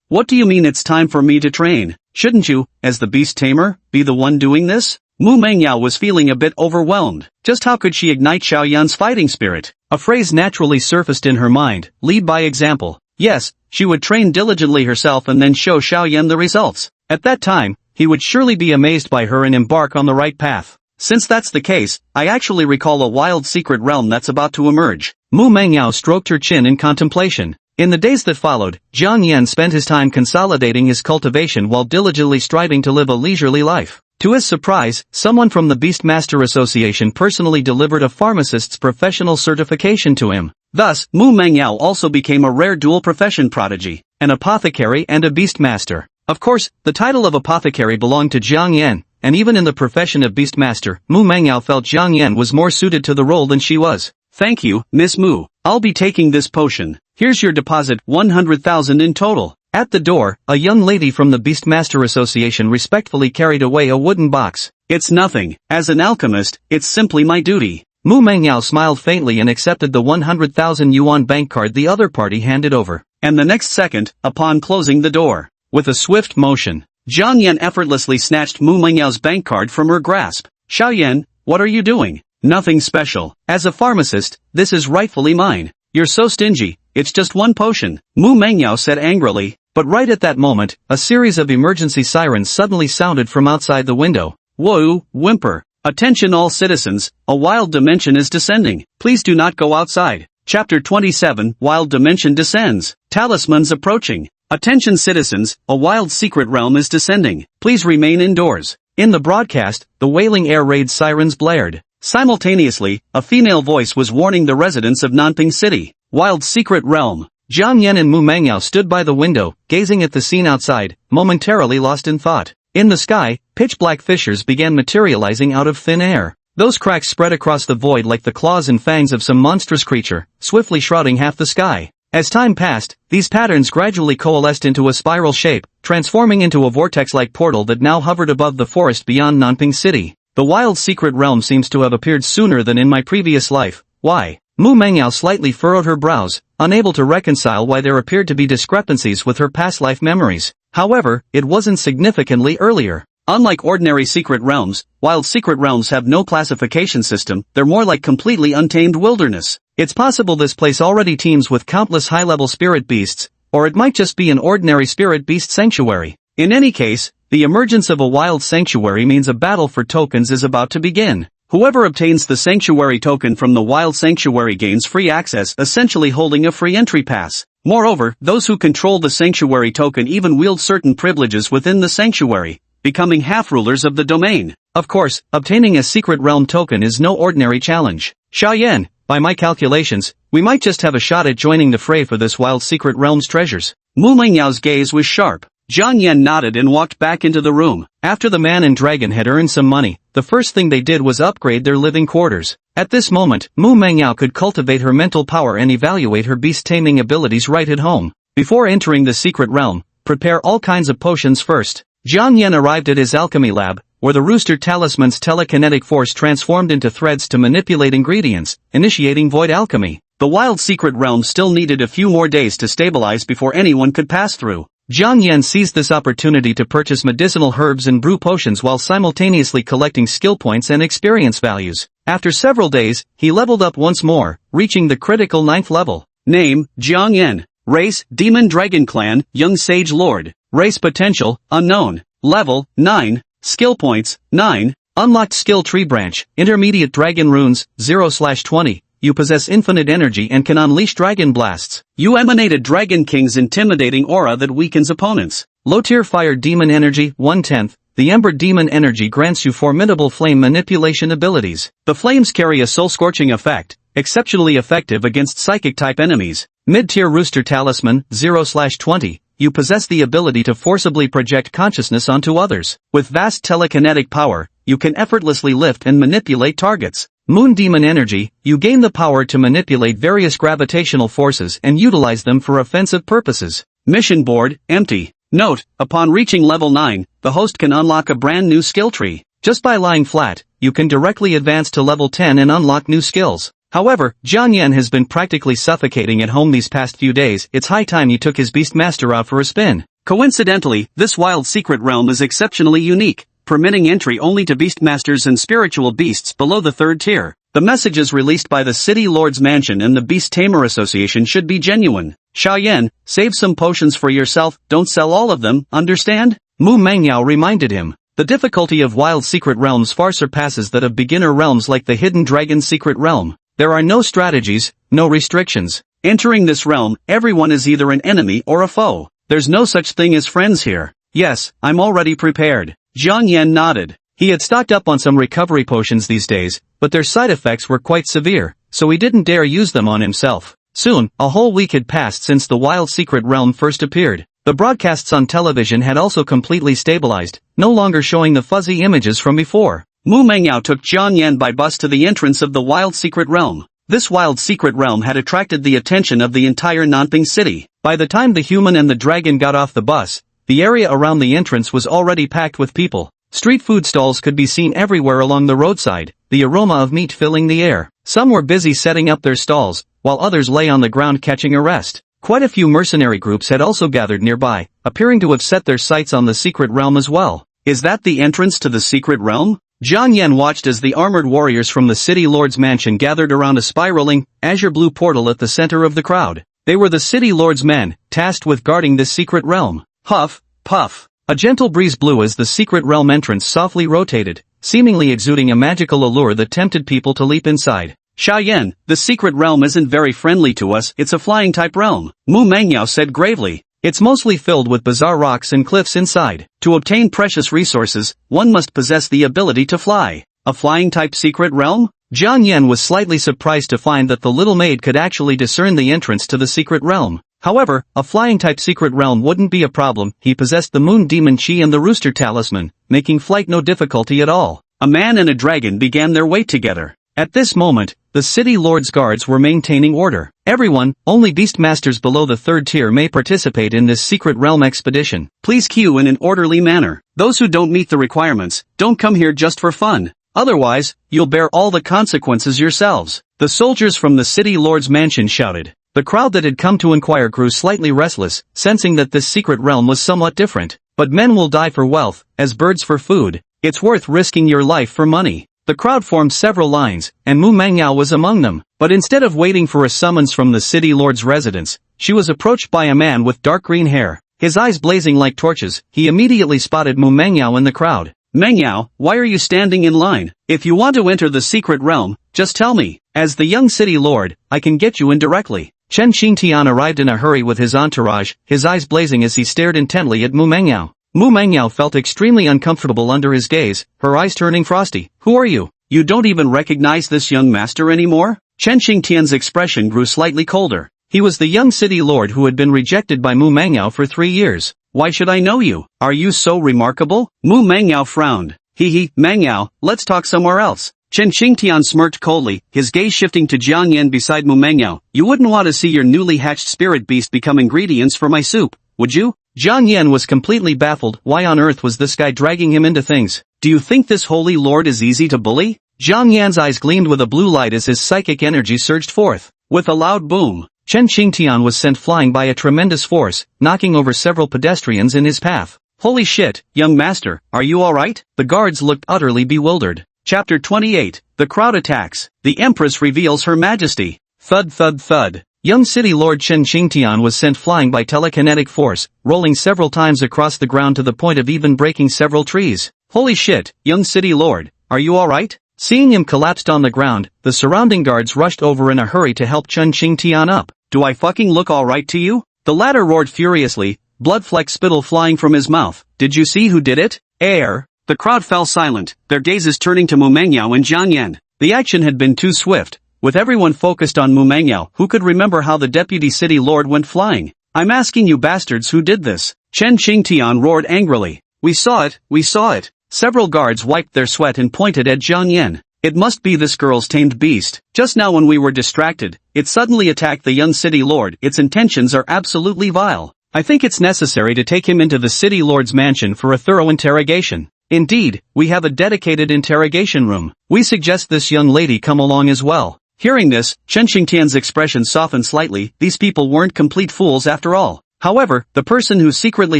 What do you mean it's time for me to train? Shouldn't you, as the beast tamer, be the one doing this? Mu Mengyao was feeling a bit overwhelmed. Just how could she ignite Xiaoyan's fighting spirit? A phrase naturally surfaced in her mind, lead by example. Yes, she would train diligently herself and then show Xiaoyan the results. At that time, he would surely be amazed by her and embark on the right path. Since that's the case, I actually recall a wild secret realm that's about to emerge. Mu Mengyao stroked her chin in contemplation. In the days that followed, Jiang Yan spent his time consolidating his cultivation while diligently striving to live a leisurely life. To his surprise, someone from the Beastmaster Association personally delivered a pharmacist's professional certification to him. Thus, Mu Mengyao also became a rare dual profession prodigy, an apothecary and a beastmaster. Of course, the title of apothecary belonged to Jiang Yan, and even in the profession of beastmaster, Mu Mengyao felt Jiang Yan was more suited to the role than she was. Thank you, Miss Mu. I'll be taking this potion. Here's your deposit, 100,000 in total. At the door, a young lady from the Beastmaster Association respectfully carried away a wooden box. It's nothing. As an alchemist, it's simply my duty. Mu Mengyao smiled faintly and accepted the 100,000 yuan bank card the other party handed over. And the next second, upon closing the door, with a swift motion, Jiang Yan effortlessly snatched Mu Mengyao's bank card from her grasp. Xiaoyan, what are you doing? Nothing special. As a pharmacist, this is rightfully mine. You're so stingy, it's just one potion, Mu Mengyao said angrily. But right at that moment, a series of emergency sirens suddenly sounded from outside the window. Whoa, whimper. Attention all citizens, a wild dimension is descending. Please do not go outside. Chapter 27, Wild Dimension Descends. Talismans approaching. Attention citizens, a wild secret realm is descending. Please remain indoors. In the broadcast, the wailing air raid sirens blared. Simultaneously, a female voice was warning the residents of Nanping City. Wild secret realm. Jiang Yan and Mu Mengyao stood by the window, gazing at the scene outside, momentarily lost in thought. In the sky, pitch-black fissures began materializing out of thin air. Those cracks spread across the void like the claws and fangs of some monstrous creature, swiftly shrouding half the sky. As time passed, these patterns gradually coalesced into a spiral shape, transforming into a vortex-like portal that now hovered above the forest beyond Nanping City. The wild secret realm seems to have appeared sooner than in my previous life. Why? Mu Mengyao slightly furrowed her brows, unable to reconcile why there appeared to be discrepancies with her past life memories. However, it wasn't significantly earlier. Unlike ordinary secret realms, wild secret realms have no classification system, they're more like completely untamed wilderness. It's possible this place already teems with countless high-level spirit beasts, or it might just be an ordinary spirit beast sanctuary. In any case, the emergence of a wild sanctuary means a battle for tokens is about to begin. Whoever obtains the sanctuary token from the wild sanctuary gains free access, essentially holding a free entry pass. Moreover, those who control the sanctuary token even wield certain privileges within the sanctuary, becoming half-rulers of the domain. Of course, obtaining a secret realm token is no ordinary challenge. Xiaoyan, by my calculations, we might just have a shot at joining the fray for this wild secret realm's treasures. Mu Mengyao's gaze was sharp. Jiang Yan nodded and walked back into the room. After the man and dragon had earned some money, the first thing they did was upgrade their living quarters. At this moment, Mu Mengyao could cultivate her mental power and evaluate her beast-taming abilities right at home. Before entering the secret realm, prepare all kinds of potions first. Jiang Yan arrived at his alchemy lab, where the rooster talisman's telekinetic force transformed into threads to manipulate ingredients, initiating void alchemy. The wild secret realm still needed a few more days to stabilize before anyone could pass through. Jiang Yan seized this opportunity to purchase medicinal herbs and brew potions while simultaneously collecting skill points and experience values. After several days, he leveled up once more, reaching the critical 9th level. Name, Jiang Yan. Race, Demon Dragon Clan, Young Sage Lord. Race potential, unknown. Level, 9. Skill points, 9. Unlocked skill tree branch, intermediate dragon runes, 0/20. You possess infinite energy and can unleash dragon blasts. You emanate a Dragon King's intimidating aura that weakens opponents. Low-tier fire demon energy, 1/10. The Ember demon energy grants you formidable flame manipulation abilities. The flames carry a soul-scorching effect, exceptionally effective against psychic-type enemies. Mid-tier Rooster Talisman, 0/20. You possess the ability to forcibly project consciousness onto others. With vast telekinetic power, you can effortlessly lift and manipulate targets. Moon Demon Energy, you gain the power to manipulate various gravitational forces and utilize them for offensive purposes. Mission board, empty. Note, upon reaching level 9, the host can unlock a brand new skill tree. Just by lying flat, you can directly advance to level 10 and unlock new skills. However, Jiang Yan has been practically suffocating at home these past few days. It's high time he took his Beastmaster out for a spin. Coincidentally, this wild secret realm is exceptionally unique, permitting entry only to Beastmasters and spiritual beasts below the 3rd tier. The messages released by the City Lord's Mansion and the Beast Tamer Association should be genuine. Xiaoyan, save some potions for yourself, don't sell all of them, understand? Mu Mangyao reminded him. The difficulty of wild secret realms far surpasses that of beginner realms like the Hidden Dragon Secret Realm. There are no strategies, no restrictions. Entering this realm, everyone is either an enemy or a foe. There's no such thing as friends here. Yes, I'm already prepared. Jiang Yan nodded. He had stocked up on some recovery potions these days, but their side effects were quite severe, so he didn't dare use them on himself. Soon, a whole week had passed since the wild secret realm first appeared. The broadcasts on television had also completely stabilized, no longer showing the fuzzy images from before. Mu Mangyao took Jiang Yan by bus to the entrance of the wild secret realm. This wild secret realm had attracted the attention of the entire Nanping city. By the time the human and the dragon got off the bus, the area around the entrance was already packed with people. Street food stalls could be seen everywhere along the roadside, the aroma of meat filling the air. Some were busy setting up their stalls, while others lay on the ground catching a rest. Quite a few mercenary groups had also gathered nearby, appearing to have set their sights on the secret realm as well. Is that the entrance to the secret realm? Jiang Yan watched as the armored warriors from the City Lord's mansion gathered around a spiraling, azure-blue portal at the center of the crowd. They were the City Lord's men, tasked with guarding this secret realm. Huff, puff. A gentle breeze blew as the secret realm entrance softly rotated, seemingly exuding a magical allure that tempted people to leap inside. Xiaoyan, the secret realm isn't very friendly to us, it's a flying-type realm, Mu Mangyao said gravely. It's mostly filled with bizarre rocks and cliffs inside. To obtain precious resources, one must possess the ability to fly. A flying-type secret realm? Jiang Yan was slightly surprised to find that the little maid could actually discern the entrance to the secret realm. However, a flying-type secret realm wouldn't be a problem. He possessed the Moon Demon Chi and the Rooster Talisman, making flight no difficulty at all. A man and a dragon began their way together. At this moment, the City Lord's guards were maintaining order. Everyone, only Beastmasters below the 3rd tier may participate in this secret realm expedition. Please queue in an orderly manner. Those who don't meet the requirements, don't come here just for fun. Otherwise, you'll bear all the consequences yourselves. The soldiers from the City Lord's mansion shouted. The crowd that had come to inquire grew slightly restless, sensing that this secret realm was somewhat different. But men will die for wealth, as birds for food. It's worth risking your life for money. The crowd formed several lines, and Mu Mangyao was among them. But instead of waiting for a summons from the City Lord's residence, she was approached by a man with dark green hair. His eyes blazing like torches, he immediately spotted Mu Mangyao in the crowd. Mangyao, why are you standing in line? If you want to enter the secret realm, just tell me. As the young City Lord, I can get you in directly. Chen Xingtian arrived in a hurry with his entourage, his eyes blazing as he stared intently at Mu Mangyao. Mu Mangyao felt extremely uncomfortable under his gaze, her eyes turning frosty. Who are you? You don't even recognize this young master anymore? Chen Xingtian's expression grew slightly colder. He was the young City Lord who had been rejected by Mu Mangyao for 3 years. Why should I know you? Are you so remarkable? Mu Mangyao frowned. Mangyao, let's talk somewhere else. Chen Xingtian smirked coldly, his gaze shifting to Jiang Yan beside Mu Mangyao. You wouldn't want to see your newly hatched spirit beast become ingredients for my soup, would you? Jiang Yan was completely baffled. Why on earth was this guy dragging him into things? Do you think this holy lord is easy to bully? Jiang Yan's eyes gleamed with a blue light as his psychic energy surged forth. With a loud boom, Chen Xingtian was sent flying by a tremendous force, knocking over several pedestrians in his path. Holy shit, young master, are you alright? The guards looked utterly bewildered. Chapter 28, The Crowd Attacks. The Empress Reveals Her Majesty. Thud thud thud. Young City Lord Chen Xingtian was sent flying by telekinetic force, rolling several times across the ground to the point of even breaking several trees. Holy shit, young City Lord, are you alright? Seeing him collapsed on the ground, the surrounding guards rushed over in a hurry to help Chen Xingtian up. Do I fucking look alright to you? The latter roared furiously, blood-flecked spittle flying from his mouth. Did you see who did it? Air. The crowd fell silent, their gazes turning to Mu Mangyao and Jiang Yan. The action had been too swift. with everyone focused on Mu Mangyao, who could remember how the deputy city lord went flying. I'm asking you bastards who did this. Chen Qingtian roared angrily. We saw it, we saw it. Several guards wiped their sweat and pointed at Jiang Yan. It must be this girl's tamed beast. Just now when we were distracted, it suddenly attacked the young city lord. Its intentions are absolutely vile. I think it's necessary to take him into the city lord's mansion for a thorough interrogation. Indeed, we have a dedicated interrogation room. We suggest this young lady come along as well. Hearing this, Chen Qingtian's expression softened slightly. These people weren't complete fools after all. However, the person who secretly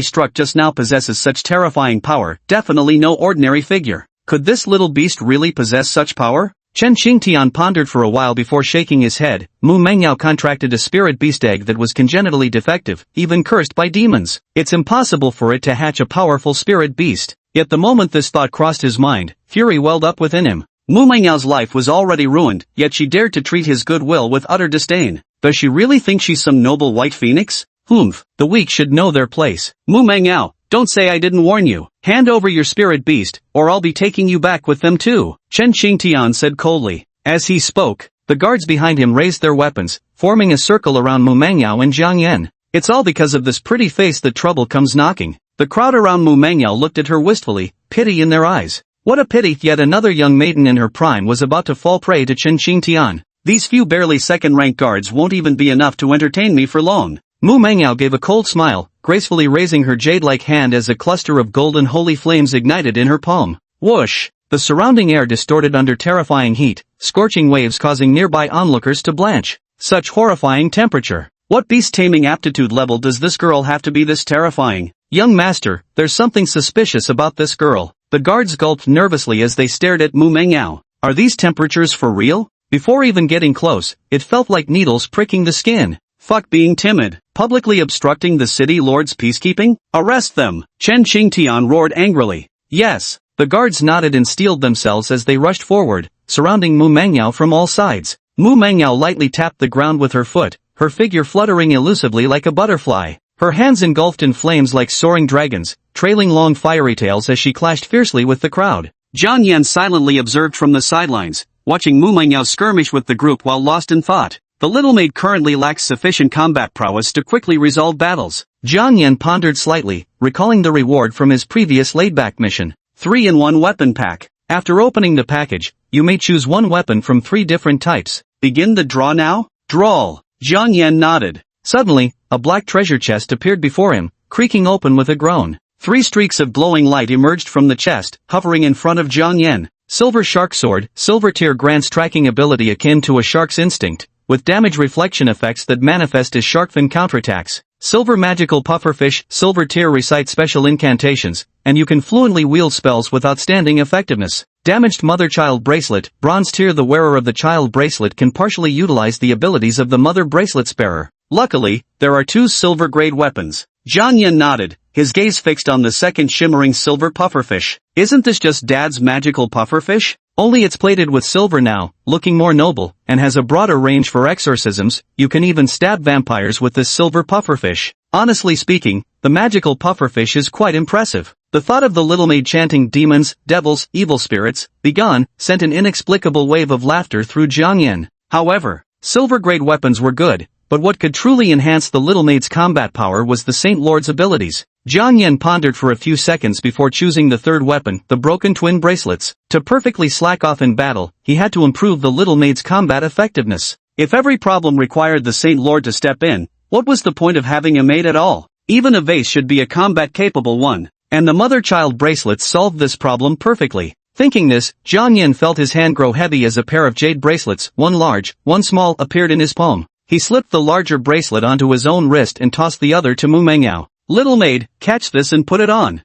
struck just now possesses such terrifying power, definitely no ordinary figure. Could this little beast really possess such power? Chen Qingtian pondered for a while before shaking his head. Mu Mangyao contracted a spirit beast egg that was congenitally defective, even cursed by demons. It's impossible for it to hatch a powerful spirit beast. Yet the moment this thought crossed his mind, fury welled up within him. Mu Mangyao's life was already ruined, yet she dared to treat his goodwill with utter disdain. Does she really think she's some noble white phoenix? Humph, the weak should know their place. Mu Mangyao, don't say I didn't warn you. Hand over your spirit beast, or I'll be taking you back with them too, Chen Qingtian said coldly. As he spoke, the guards behind him raised their weapons, forming a circle around Mu Mangyao and Jiang Yan. It's all because of this pretty face that trouble comes knocking. The crowd around Mu Mangyao looked at her wistfully, pity in their eyes. What a pity yet another young maiden in her prime was about to fall prey to Chen Qingtian. These few barely second-rank guards won't even be enough to entertain me for long. Mu Mangyao gave a cold smile, gracefully raising her jade-like hand as a cluster of golden holy flames ignited in her palm. Whoosh! The surrounding air distorted under terrifying heat, scorching waves causing nearby onlookers to blanch. Such horrifying temperature. What beast-taming aptitude level does this girl have to be this terrifying? Young master, there's something suspicious about this girl. The guards gulped nervously as they stared at Mu Mangyao. Are these temperatures for real? Before even getting close, it felt like needles pricking the skin. Fuck being timid. Publicly obstructing the city lord's peacekeeping? Arrest them! Chen Qingtian roared angrily. Yes. The guards nodded and steeled themselves as they rushed forward, surrounding Mu Mangyao from all sides. Mu Mangyao lightly tapped the ground with her foot, her figure fluttering elusively like a butterfly. Her hands engulfed in flames like soaring dragons, trailing long fiery tails as she clashed fiercely with the crowd. Jiang Yan silently observed from the sidelines, watching Mu Mangyao skirmish with the group while lost in thought. The little maid currently lacks sufficient combat prowess to quickly resolve battles. Jiang Yan pondered slightly, recalling the reward from his previous laid-back mission. 3-in-1 weapon pack. After opening the package, you may choose one weapon from 3 different types. Begin the draw now? Drawl. Jiang Yan nodded. Suddenly, a black treasure chest appeared before him, creaking open with a groan. 3 streaks of glowing light emerged from the chest, hovering in front of Jiang Yan. Silver Shark Sword, Silver Tier grants tracking ability akin to a shark's instinct, with damage reflection effects that manifest as shark fin counterattacks. Silver Magical Pufferfish, Silver Tier recite special incantations, and you can fluently wield spells with outstanding effectiveness. Damaged Mother-Child Bracelet, Bronze Tier. The wearer of the child bracelet can partially utilize the abilities of the Mother Bracelet's bearer. Luckily, there are 2 silver-grade weapons. Jiang Yan nodded, his gaze fixed on the second shimmering silver pufferfish. Isn't this just Dad's magical pufferfish? Only it's plated with silver now, looking more noble, and has a broader range for exorcisms. You can even stab vampires with this silver pufferfish. Honestly speaking, the magical pufferfish is quite impressive. The thought of the little maid chanting demons, devils, evil spirits, begone, sent an inexplicable wave of laughter through Jiang Yan. However, silver-grade weapons were good, but what could truly enhance the little maid's combat power was the Saint Lord's abilities. Jiang Yan pondered for a few seconds before choosing the third weapon, the broken twin bracelets. To perfectly slack off in battle, he had to improve the little maid's combat effectiveness. If every problem required the Saint Lord to step in, what was the point of having a maid at all? Even a vase should be a combat-capable one, and the mother-child bracelets solved this problem perfectly. Thinking this, Jiang Yan felt his hand grow heavy as a pair of jade bracelets, one large, one small, appeared in his palm. He slipped the larger bracelet onto his own wrist and tossed the other to Mu Mangyao. Little maid, catch this and put it on.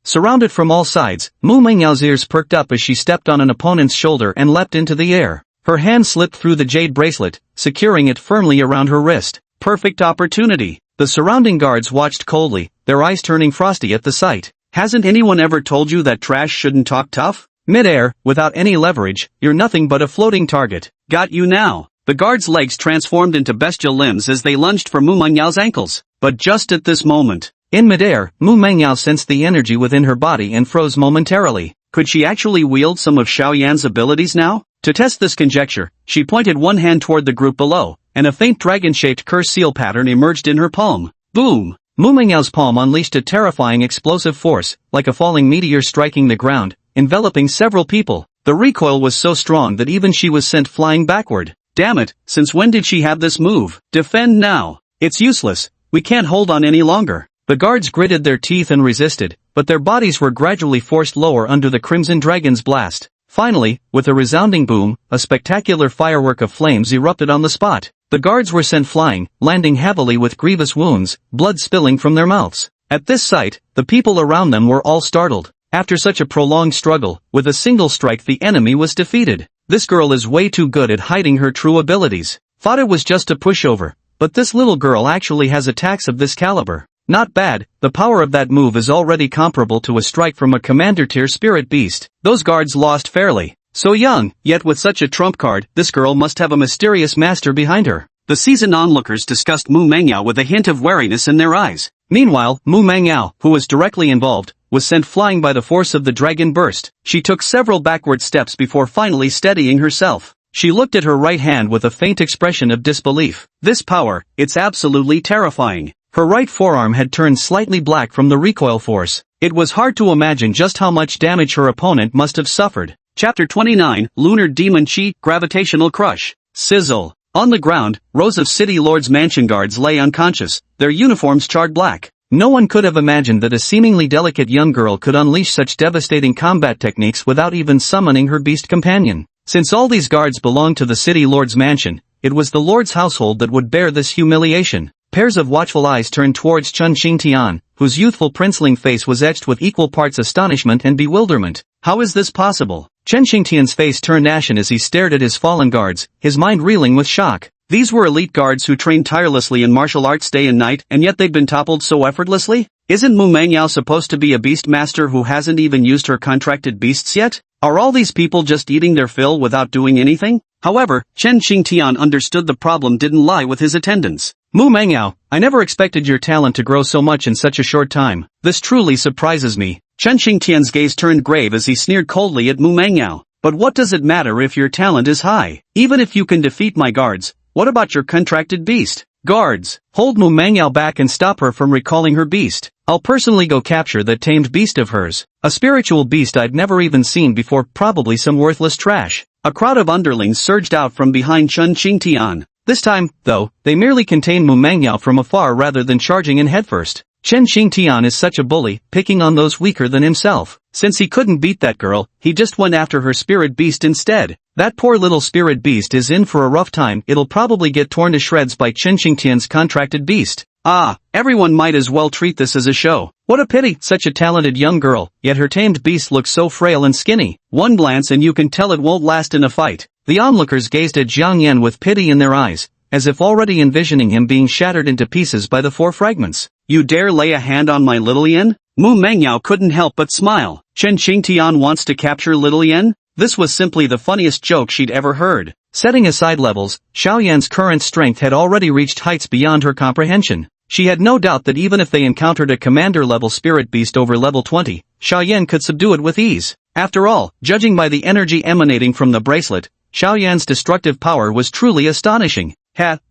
Surrounded from all sides, Mu Mangyao's ears perked up as she stepped on an opponent's shoulder and leapt into the air. Her hand slipped through the jade bracelet, securing it firmly around her wrist. Perfect opportunity. The surrounding guards watched coldly, their eyes turning frosty at the sight. Hasn't anyone ever told you that trash shouldn't talk tough? Mid-air, without any leverage, you're nothing but a floating target. Got you now. The guard's legs transformed into bestial limbs as they lunged for Mu Mangyao's ankles. But just at this moment, in midair, Mu Mangyao sensed the energy within her body and froze momentarily. Could she actually wield some of Xiaoyan's abilities now? To test this conjecture, she pointed one hand toward the group below, and a faint dragon-shaped curse seal pattern emerged in her palm. Boom! Mu Mengyao's palm unleashed a terrifying explosive force, like a falling meteor striking the ground, enveloping several people. The recoil was so strong that even she was sent flying backward. Damn it, since when did she have this move? Defend now! It's useless, we can't hold on any longer. The guards gritted their teeth and resisted, but their bodies were gradually forced lower under the Crimson Dragon's blast. Finally, with a resounding boom, a spectacular firework of flames erupted on the spot. The guards were sent flying, landing heavily with grievous wounds, blood spilling from their mouths. At this sight, the people around them were all startled. After such a prolonged struggle, with a single strike the enemy was defeated. This girl is way too good at hiding her true abilities. Thought it was just a pushover, but this little girl actually has attacks of this caliber. Not bad, the power of that move is already comparable to a strike from a commander-tier spirit beast. Those guards lost fairly. So young, yet with such a trump card, this girl must have a mysterious master behind her. The seasoned onlookers discussed Mu Mengyao with a hint of wariness in their eyes. Meanwhile, Mu Mengyao, who was directly involved, was sent flying by the force of the dragon burst. She took several backward steps before finally steadying herself. She looked at her right hand with a faint expression of disbelief. This power, it's absolutely terrifying. Her right forearm had turned slightly black from the recoil force. It was hard to imagine just how much damage her opponent must have suffered. Chapter 29, Lunar Demon Chi, Gravitational Crush. Sizzle. On the ground, rows of City Lord's mansion guards lay unconscious, their uniforms charred black. No one could have imagined that a seemingly delicate young girl could unleash such devastating combat techniques without even summoning her beast companion. Since all these guards belonged to the City Lord's mansion, it was the Lord's household that would bear this humiliation. Pairs of watchful eyes turned towards Chen Xingtian, whose youthful princeling face was etched with equal parts astonishment and bewilderment. How is this possible? Chen Xingtian's face turned ashen as he stared at his fallen guards, his mind reeling with shock. These were elite guards who trained tirelessly in martial arts day and night, and yet they'd been toppled so effortlessly? Isn't Mu Mengyao supposed to be a beast master who hasn't even used her contracted beasts yet? Are all these people just eating their fill without doing anything? However, Chen Xingtian understood the problem didn't lie with his attendance. Mu Mengyao, I never expected your talent to grow so much in such a short time. This truly surprises me. Chen Xingtian's gaze turned grave as he sneered coldly at Mu Mengyao. But what does it matter if your talent is high? Even if you can defeat my guards, what about your contracted beast? Guards, hold Mu Mengyao back and stop her from recalling her beast. I'll personally go capture that tamed beast of hers. A spiritual beast I'd never even seen before, probably some worthless trash. A crowd of underlings surged out from behind Chen Xingtian. This time, though, they merely contained Mu Mengyao from afar rather than charging in headfirst. Chen Xingtian is such a bully, picking on those weaker than himself. Since he couldn't beat that girl, he just went after her spirit beast instead. That poor little spirit beast is in for a rough time. It'll probably get torn to shreds by Chen Xingtian's contracted beast. Ah, everyone might as well treat this as a show. What a pity, such a talented young girl, yet her tamed beast looks so frail and skinny. One glance and you can tell it won't last in a fight. The onlookers gazed at Jiang Yan with pity in their eyes, as if already envisioning him being shattered into pieces by the four fragments. You dare lay a hand on my little Yan? Mu Mengyao couldn't help but smile. Chen Xingtian wants to capture little Yan? This was simply the funniest joke she'd ever heard. Setting aside levels, Xiaoyan's current strength had already reached heights beyond her comprehension. She had no doubt that even if they encountered a commander-level spirit beast over level 20, Xiaoyan could subdue it with ease. After all, judging by the energy emanating from the bracelet, Xiaoyan's destructive power was truly astonishing.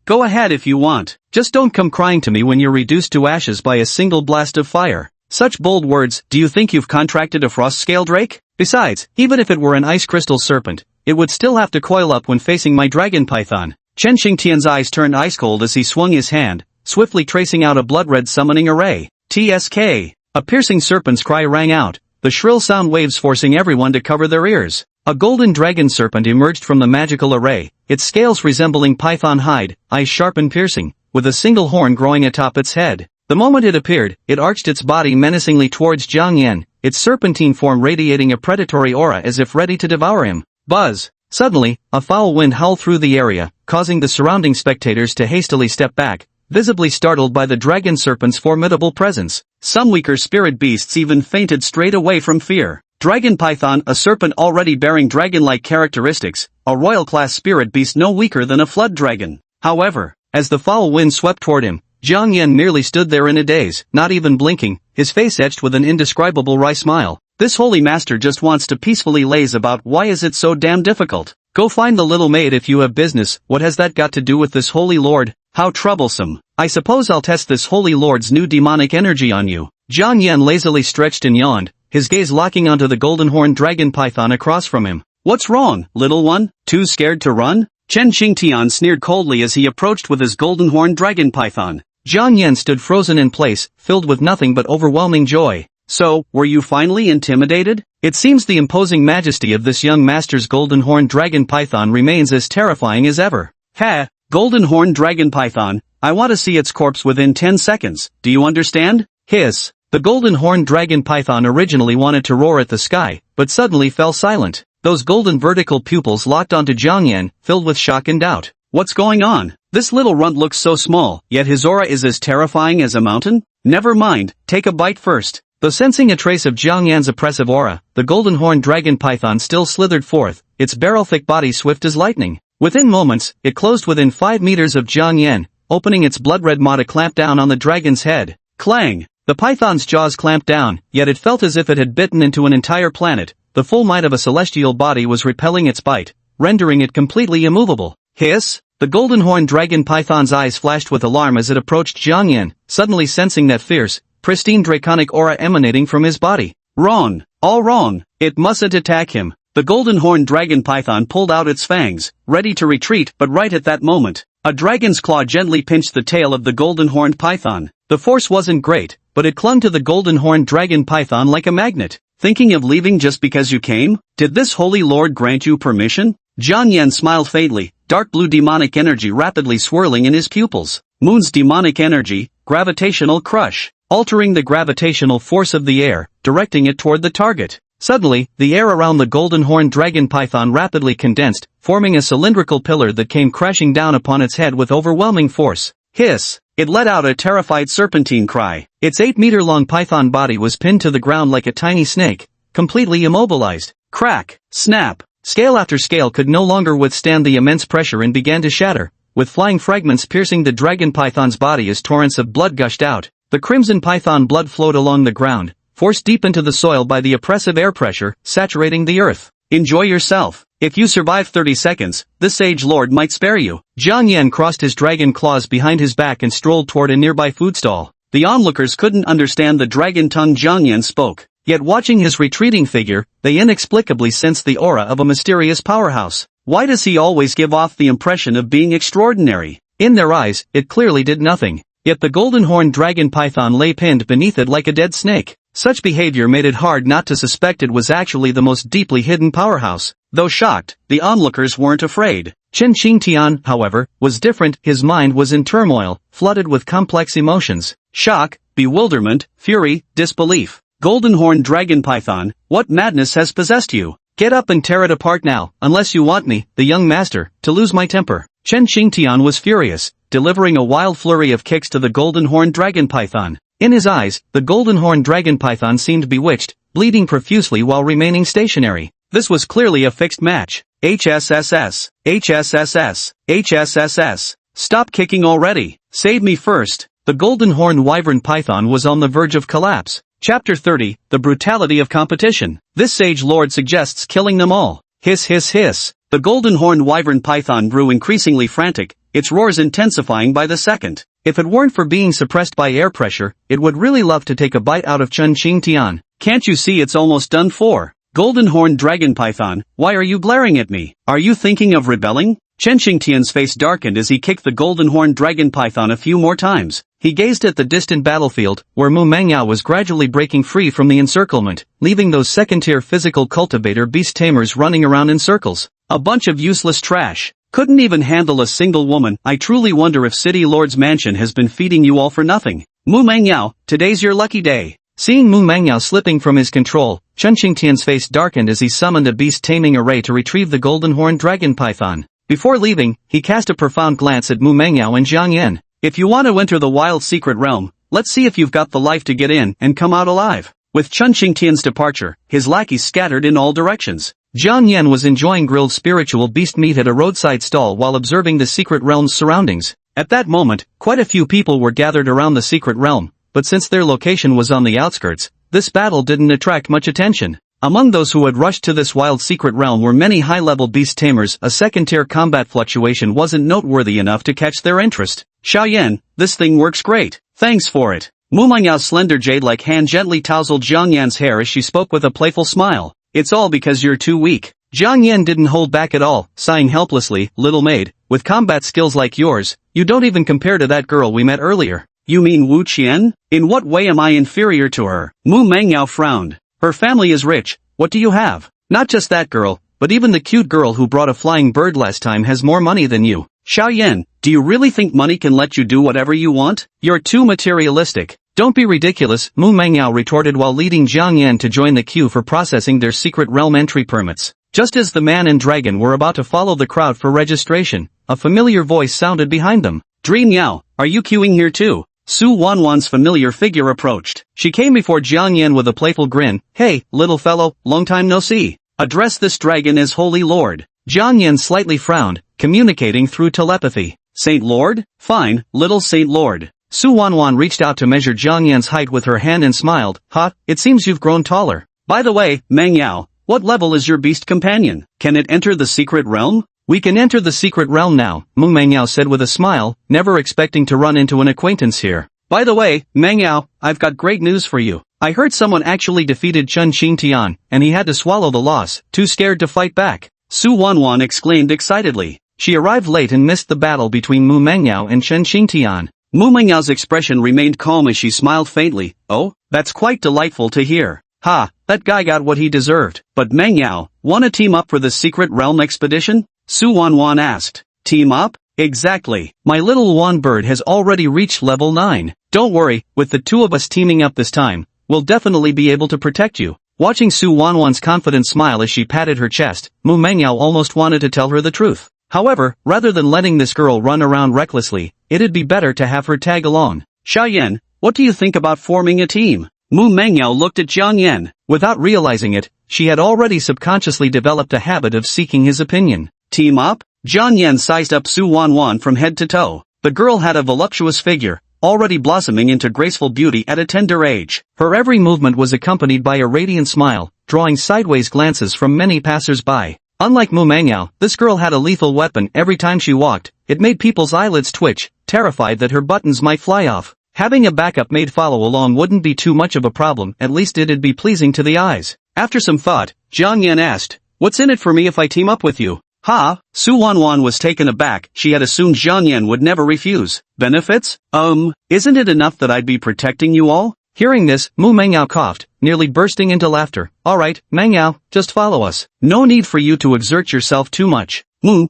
Go ahead if you want. Just don't come crying to me when you're reduced to ashes by a single blast of fire. Such bold words. Do you think you've contracted a frost scale drake? Besides, even if it were an ice crystal serpent, it would still have to coil up when facing my dragon python. Chen Xingtian's eyes turned ice cold as he swung his hand, swiftly tracing out a blood-red summoning array. TSK. A piercing serpent's cry rang out, the shrill sound waves forcing everyone to cover their ears. A golden dragon serpent emerged from the magical array, its scales resembling python hide, eyes sharp and piercing, with a single horn growing atop its head. The moment it appeared, it arched its body menacingly towards Jiang Yan, its serpentine form radiating a predatory aura as if ready to devour him. Buzz! Suddenly, a foul wind howled through the area, causing the surrounding spectators to hastily step back, visibly startled by the dragon serpent's formidable presence. Some weaker spirit beasts even fainted straight away from fear. Dragon Python, a serpent already bearing dragon-like characteristics, a royal-class spirit beast no weaker than a flood dragon. However, as the foul wind swept toward him, Jiang Yan merely stood there in a daze, not even blinking, his face etched with an indescribable wry smile. This holy master just wants to peacefully laze about. Why is it so damn difficult? Go find the little maid if you have business. What has that got to do with this holy lord? How troublesome. I suppose I'll test this holy lord's new demonic energy on you. Jiang Yan lazily stretched and yawned, his gaze locking onto the golden-horned dragon python across from him. What's wrong, little one? Too scared to run? Chen Qingtian sneered coldly as he approached with his golden-horned dragon python. Jiang Yan stood frozen in place, filled with nothing but overwhelming joy. So, were you finally intimidated? It seems the imposing majesty of this young master's golden-horned dragon python remains as terrifying as ever. Ha! Golden-horned dragon python, I want to see its corpse within 10 seconds, do you understand? Hiss. The golden-horned dragon python originally wanted to roar at the sky, but suddenly fell silent. Those golden vertical pupils locked onto Jiang Yan, filled with shock and doubt. What's going on? This little runt looks so small, yet his aura is as terrifying as a mountain? Never mind, take a bite first. Though sensing a trace of Jiang Yan's oppressive aura, the golden-horned dragon python still slithered forth, its barrel-thick body swift as lightning. Within moments, it closed within 5 meters of Jiang Yan, opening its blood-red maw to clamp down on the dragon's head. Clang! The python's jaws clamped down, yet it felt as if it had bitten into an entire planet. The full might of a celestial body was repelling its bite, rendering it completely immovable. Hiss! The golden-horned dragon python's eyes flashed with alarm as it approached Jiang Yan, suddenly sensing that fierce, pristine draconic aura emanating from his body. Wrong! All wrong! It mustn't attack him. The golden-horned dragon python pulled out its fangs, ready to retreat, but right at that moment, a dragon's claw gently pinched the tail of the golden-horned python. The force wasn't great, but it clung to the golden-horned dragon python like a magnet. Thinking of leaving just because you came? Did this holy lord grant you permission? Jiang Yan smiled faintly, dark blue demonic energy rapidly swirling in his pupils. Moon's demonic energy, gravitational crush, altering the gravitational force of the air, directing it toward the target. Suddenly, the air around the golden-horned dragon python rapidly condensed, forming a cylindrical pillar that came crashing down upon its head with overwhelming force. Hiss! It let out a terrified serpentine cry. Its 8-meter-long python body was pinned to the ground like a tiny snake, completely immobilized. Crack! Snap! Scale after scale could no longer withstand the immense pressure and began to shatter, with flying fragments piercing the dragon python's body as torrents of blood gushed out. The crimson python blood flowed along the ground, forced deep into the soil by the oppressive air pressure, saturating the earth. Enjoy yourself. If you survive 30 seconds, this sage lord might spare you. Jiang Yan crossed his dragon claws behind his back and strolled toward a nearby food stall. The onlookers couldn't understand the dragon tongue Jiang Yan spoke. Yet watching his retreating figure, they inexplicably sensed the aura of a mysterious powerhouse. Why does he always give off the impression of being extraordinary? In their eyes, it clearly did nothing. Yet the golden-horned dragon python lay pinned beneath it like a dead snake. Such behavior made it hard not to suspect it was actually the most deeply hidden powerhouse. Though shocked, the onlookers weren't afraid. Chen Qingtian, however, was different. His mind was in turmoil, flooded with complex emotions. Shock, bewilderment, fury, disbelief. Golden-horned dragon python, what madness has possessed you? Get up and tear it apart now, unless you want me, the young master, to lose my temper. Chen Qingtian was furious, delivering a wild flurry of kicks to the golden-horned dragon python. In his eyes, the golden-horned dragon python seemed bewitched, bleeding profusely while remaining stationary. This was clearly a fixed match. HSSS, HSSS, HSSS. Stop kicking already. Save me first. The golden-horned wyvern python was on the verge of collapse. Chapter 30, The Brutality of Competition. This sage lord suggests killing them all. Hiss hiss hiss. The golden-horned wyvern python grew increasingly frantic, its roars intensifying by the second. If it weren't for being suppressed by air pressure, it would really love to take a bite out of Chen Qingtian. Can't you see it's almost done for? Golden-horned dragon python, why are you glaring at me? Are you thinking of rebelling? Chen Qingtian's face darkened as he kicked the golden-horned dragon python a few more times. He gazed at the distant battlefield, where Mu Mengyao was gradually breaking free from the encirclement, leaving those second-tier physical cultivator beast tamers running around in circles. A bunch of useless trash. Couldn't even handle a single woman. I truly wonder if City Lord's mansion has been feeding you all for nothing. Mu Mengyao, today's your lucky day. Seeing Mu Mengyao slipping from his control, Chen Qingtian's face darkened as he summoned a beast-taming array to retrieve the golden-horned dragon python. Before leaving, he cast a profound glance at Mu Mengyao and Jiang Yan. If you want to enter the wild secret realm, let's see if you've got the life to get in and come out alive. With Chen Qingtian's departure, his lackeys scattered in all directions. Jiang Yan was enjoying grilled spiritual beast meat at a roadside stall while observing the secret realm's surroundings. At that moment, quite a few people were gathered around the secret realm, but since their location was on the outskirts, this battle didn't attract much attention. Among those who had rushed to this wild secret realm were many high-level beast tamers. A second-tier combat fluctuation wasn't noteworthy enough to catch their interest. Xiaoyan, this thing works great. Thanks for it. Mu Mengyao's slender jade-like hand gently tousled Zhang Yan's hair as she spoke with a playful smile. It's all because you're too weak. Zhang Yan didn't hold back at all, sighing helplessly. Little maid, with combat skills like yours, you don't even compare to that girl we met earlier. You mean Wu Qian? In what way am I inferior to her? Mu Mengyao frowned. Her family is rich. What do you have? Not just that girl, but even the cute girl who brought a flying bird last time has more money than you. Xiaoyan, do you really think money can let you do whatever you want? You're too materialistic. Don't be ridiculous, Mu Mengyao retorted while leading Zhang Yan to join the queue for processing their secret realm entry permits. Just as the man and dragon were about to follow the crowd for registration, a familiar voice sounded behind them. Dream Yao, are you queuing here too? Su Wanwan's familiar figure approached. She came before Zhang Yan with a playful grin. Hey, little fellow, long time no see. Address this dragon as Holy Lord. Zhang Yan slightly frowned, communicating through telepathy. Saint Lord? Fine, little Saint Lord. Su Wanwan reached out to measure Zhang Yan's height with her hand and smiled. Ha, it seems you've grown taller. By the way, Meng Yao, what level is your beast companion? Can it enter the secret realm? We can enter the secret realm now, Mu Mengyao said with a smile, never expecting to run into an acquaintance here. By the way, Mengyao, I've got great news for you. I heard someone actually defeated Chen Xingtian, and he had to swallow the loss, too scared to fight back. Su Wanwan exclaimed excitedly. She arrived late and missed the battle between Mu Mengyao and Chen Xingtian. Mu Mengyao's expression remained calm as she smiled faintly. Oh, that's quite delightful to hear. Ha, that guy got what he deserved. But Mengyao, wanna team up for the secret realm expedition? Su Wanwan asked. Team up? Exactly. My little Wan bird has already reached level 9. Don't worry, with the two of us teaming up this time, we'll definitely be able to protect you. Watching Su Wanwan's confident smile as she patted her chest, Mu Mengyao almost wanted to tell her the truth. However, rather than letting this girl run around recklessly, it'd be better to have her tag along. Xiaoyan, what do you think about forming a team? Mu Mengyao looked at Zhang Yan. Without realizing it, she had already subconsciously developed a habit of seeking his opinion. Team up? Zhang Yan sized up Su Wanwan from head to toe. The girl had a voluptuous figure, already blossoming into graceful beauty at a tender age. Her every movement was accompanied by a radiant smile, drawing sideways glances from many passers-by. Unlike Mu Mengyao, this girl had a lethal weapon every time she walked. It made people's eyelids twitch, terrified that her buttons might fly off. Having a backup maid follow along wouldn't be too much of a problem, at least it'd be pleasing to the eyes. After some thought, Zhang Yan asked, what's in it for me if I team up with you? Ha, Su Wanwan was taken aback. She had assumed Zhang Yan would never refuse. Benefits? Isn't it enough that I'd be protecting you all? Hearing this, Mu Mengyao coughed, nearly bursting into laughter. Alright, Mengyao, just follow us. No need for you to exert yourself too much.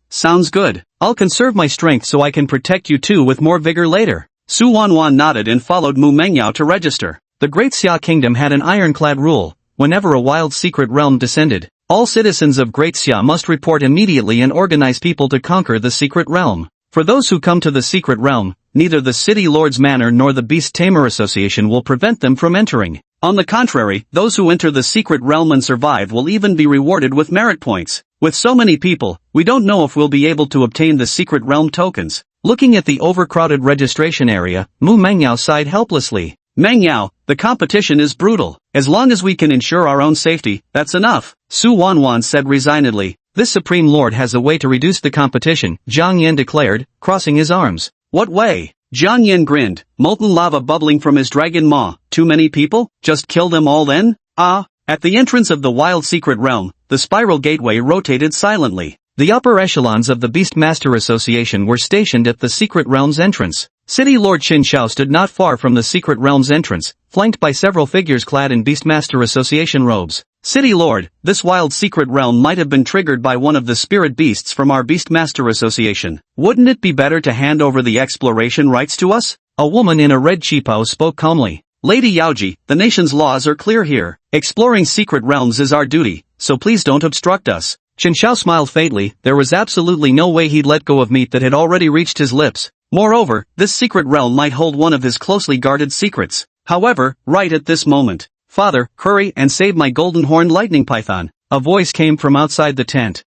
Sounds good. I'll conserve my strength so I can protect you too with more vigor later. Su Wanwan nodded and followed Mu Mengyao to register. The Great Xia Kingdom had an ironclad rule. Whenever a wild secret realm descended, all citizens of Great Xia must report immediately and organize people to conquer the secret realm. For those who come to the secret realm, neither the City Lord's Manor nor the Beast Tamer Association will prevent them from entering. On the contrary, those who enter the secret realm and survive will even be rewarded with merit points. With so many people, we don't know if we'll be able to obtain the secret realm tokens. Looking at the overcrowded registration area, Mu Mengyao sighed helplessly. Mengyao, the competition is brutal. As long as we can ensure our own safety, that's enough. Su Wanwan said resignedly. This Supreme Lord has a way to reduce the competition, Zhang Yan declared, crossing his arms. What way? Zhang Yan grinned, molten lava bubbling from his dragon maw. Too many people? Just kill them all then? At the entrance of the wild secret realm, the spiral gateway rotated silently. The upper echelons of the Beastmaster Association were stationed at the secret realm's entrance. City Lord Qin Shao stood not far from the secret realm's entrance, flanked by several figures clad in Beastmaster Association robes. City Lord, this wild secret realm might have been triggered by one of the spirit beasts from our Beastmaster Association. Wouldn't it be better to hand over the exploration rights to us? A woman in a red cheepo spoke calmly. Lady Yaoji, the nation's laws are clear here. Exploring secret realms is our duty, so please don't obstruct us. Qin Shao smiled faintly. There was absolutely no way he'd let go of meat that had already reached his lips. Moreover, this secret realm might hold one of his closely guarded secrets. However, right at this moment, Father, hurry and save my golden horned lightning python. A voice came from outside the tent.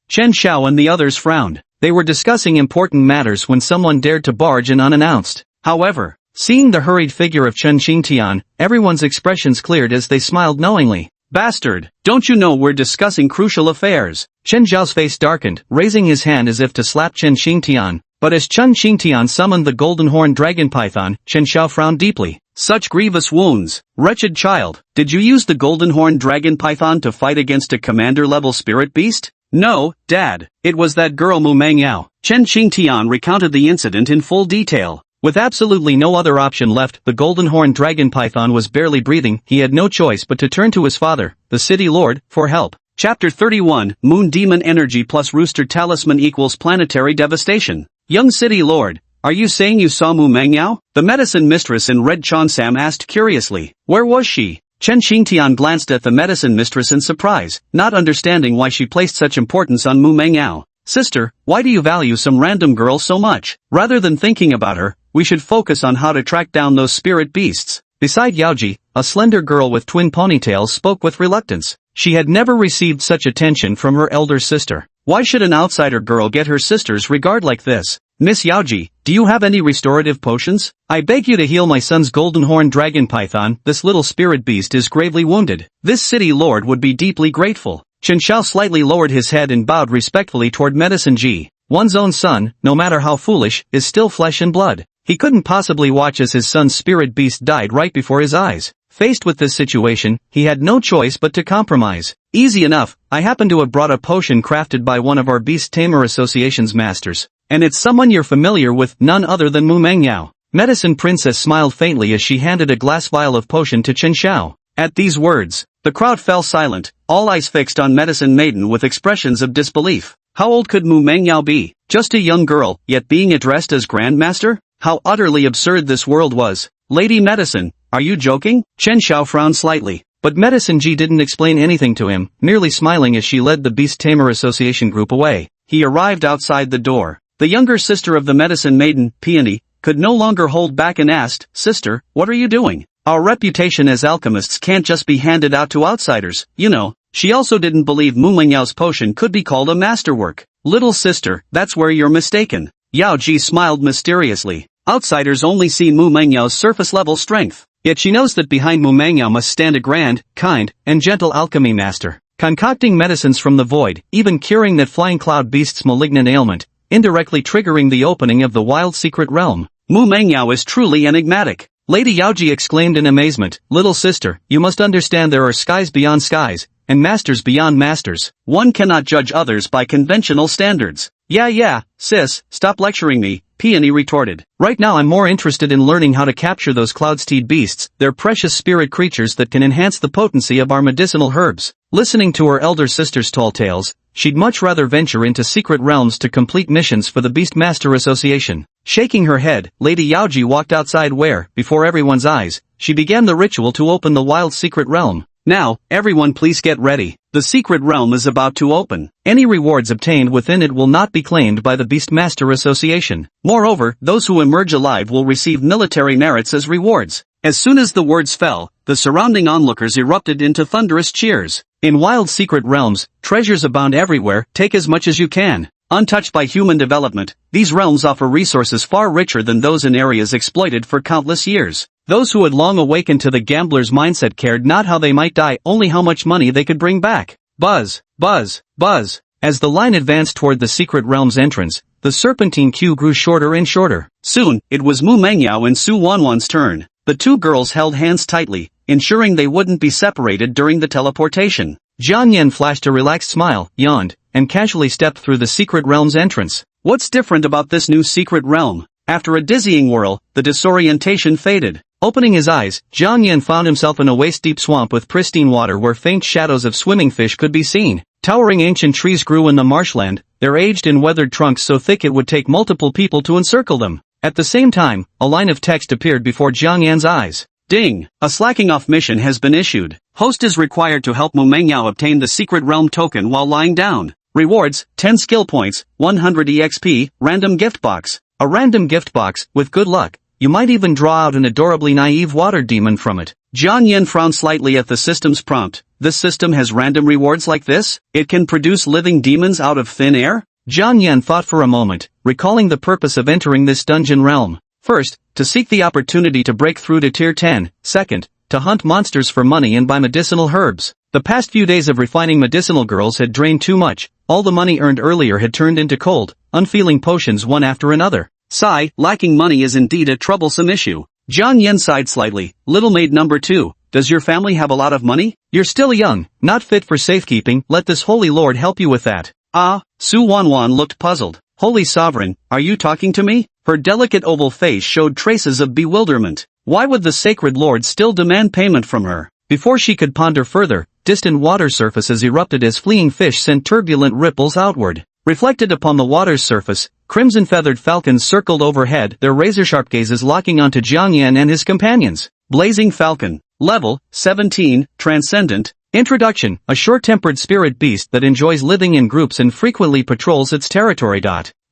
Chen Shao and the others frowned. They were discussing important matters when someone dared to barge in unannounced. However, Seeing the hurried figure of Chen Xingtian, everyone's expressions cleared as they smiled knowingly. Bastard, don't you know we're discussing crucial affairs? Chen Zhao's face darkened, raising his hand as if to slap Chen Xingtian. But as Chen Xingtian summoned the golden horned dragon python, Chen Xiao frowned deeply. Such grievous wounds. Wretched child, did you use the golden horned dragon python to fight against a commander-level spirit beast? No, Dad, it was that girl Mu Mangyao. Chen Xingtian recounted the incident in full detail. With absolutely no other option left, the golden horned dragon python was barely breathing. He had no choice but to turn to his father, the city lord, for help. Chapter 31, Moon Demon Energy plus Rooster Talisman equals planetary devastation. Young city lord, are you saying you saw Mu Mangyao? The medicine mistress in red Chonsam asked curiously. Where was she? Chen Xingtian glanced at the medicine mistress in surprise, not understanding why she placed such importance on Mu Mangyao. Sister, why do you value some random girl so much? Rather than thinking about her, we should focus on how to track down those spirit beasts. Beside Yaoji, a slender girl with twin ponytails spoke with reluctance. She had never received such attention from her elder sister. Why should an outsider girl get her sister's regard like this? Miss Yaoji, do you have any restorative potions? I beg you to heal my son's golden horned dragon python. This little spirit beast is gravely wounded. This city lord would be deeply grateful. Chen Xiao slightly lowered his head and bowed respectfully toward Medicine Ji. One's own son, no matter how foolish, is still flesh and blood. He couldn't possibly watch as his son's spirit beast died right before his eyes. Faced with this situation, he had no choice but to compromise. Easy enough, I happen to have brought a potion crafted by one of our Beast Tamer Association's masters. And it's someone you're familiar with, none other than Mu Mangyao. Medicine Princess smiled faintly as she handed a glass vial of potion to Chen Xiao. At these words, the crowd fell silent, all eyes fixed on Medicine Maiden with expressions of disbelief. How old could Mu Mangyao be? Just a young girl, yet being addressed as Grandmaster? How utterly absurd this world was. Lady Medicine, are you joking? Chen Xiao frowned slightly. But Medicine Ji didn't explain anything to him, merely smiling as she led the Beast Tamer Association group away. He arrived outside the door. The younger sister of the Medicine Maiden, Peony, could no longer hold back and asked, Sister, what are you doing? Our reputation as alchemists can't just be handed out to outsiders, you know. She also didn't believe Mu Mengyao's potion could be called a masterwork. Little sister, that's where you're mistaken. Yao Ji smiled mysteriously. Outsiders only see Mu Mengyao's surface-level strength. Yet she knows that behind Mu Mangyao must stand a grand, kind, and gentle alchemy master, concocting medicines from the void, even curing that flying cloud beast's malignant ailment, indirectly triggering the opening of the wild secret realm. Mu Mangyao is truly enigmatic. Lady Yaoji exclaimed in amazement, Little sister, you must understand there are skies beyond skies, and masters beyond masters. One cannot judge others by conventional standards. Yeah, sis, stop lecturing me, Peony retorted. Right now I'm more interested in learning how to capture those cloud-steed beasts. They're precious spirit creatures that can enhance the potency of our medicinal herbs. Listening to her elder sister's tall tales, she'd much rather venture into secret realms to complete missions for the Beastmaster Association. Shaking her head, Lady Yaoji walked outside where, before everyone's eyes, she began the ritual to open the wild secret realm. Now, everyone please get ready. The secret realm is about to open. Any rewards obtained within it will not be claimed by the Beastmaster Association. Moreover, those who emerge alive will receive military merits as rewards. As soon as the words fell, the surrounding onlookers erupted into thunderous cheers. In wild secret realms, treasures abound everywhere. Take as much as you can. Untouched by human development, these realms offer resources far richer than those in areas exploited for countless years. Those who had long awakened to the gambler's mindset cared not how they might die, only how much money they could bring back. Buzz, buzz, buzz. As the line advanced toward the secret realm's entrance, the serpentine queue grew shorter and shorter. Soon, it was Mu Mangyao and Su Wanwan's turn. The two girls held hands tightly, ensuring they wouldn't be separated during the teleportation. Jiang Yan flashed a relaxed smile, yawned, and casually stepped through the secret realm's entrance. What's different about this new secret realm? After a dizzying whirl, the disorientation faded. Opening his eyes, Jiang Yan found himself in a waist-deep swamp with pristine water where faint shadows of swimming fish could be seen. Towering ancient trees grew in the marshland, their aged and weathered trunks so thick it would take multiple people to encircle them. At the same time, a line of text appeared before Jiang Yan's eyes. Ding! A slacking-off mission has been issued. Host is required to help Mu Mangyao obtain the secret realm token while lying down. Rewards, 10 skill points, 100 EXP, random gift box. A random gift box, with good luck. You might even draw out an adorably naive water demon from it. Jiang Yan frowned slightly at the system's prompt. This system has random rewards like this? It can produce living demons out of thin air? Jiang Yan thought for a moment, recalling the purpose of entering this dungeon realm. First, to seek the opportunity to break through to tier 10. Second, to hunt monsters for money and buy medicinal herbs. The past few days of refining medicinal girls had drained too much. All the money earned earlier had turned into cold, unfeeling potions one after another. Sigh, lacking money is indeed a troublesome issue. Jiang Yen sighed slightly. Little maid number 2, does your family have a lot of money? You're still young, not fit for safekeeping, let this holy lord help you with that. Ah, Su Wanwan looked puzzled. Holy sovereign, are you talking to me? Her delicate oval face showed traces of bewilderment. Why would the sacred lord still demand payment from her? Before she could ponder further, distant water surfaces erupted as fleeing fish sent turbulent ripples outward. Reflected upon the water's surface, crimson-feathered falcons circled overhead, their razor-sharp gazes locking onto Jiang Yan and his companions. Blazing Falcon. Level, 17, Transcendent. Introduction, a short-tempered spirit beast that enjoys living in groups and frequently patrols its territory.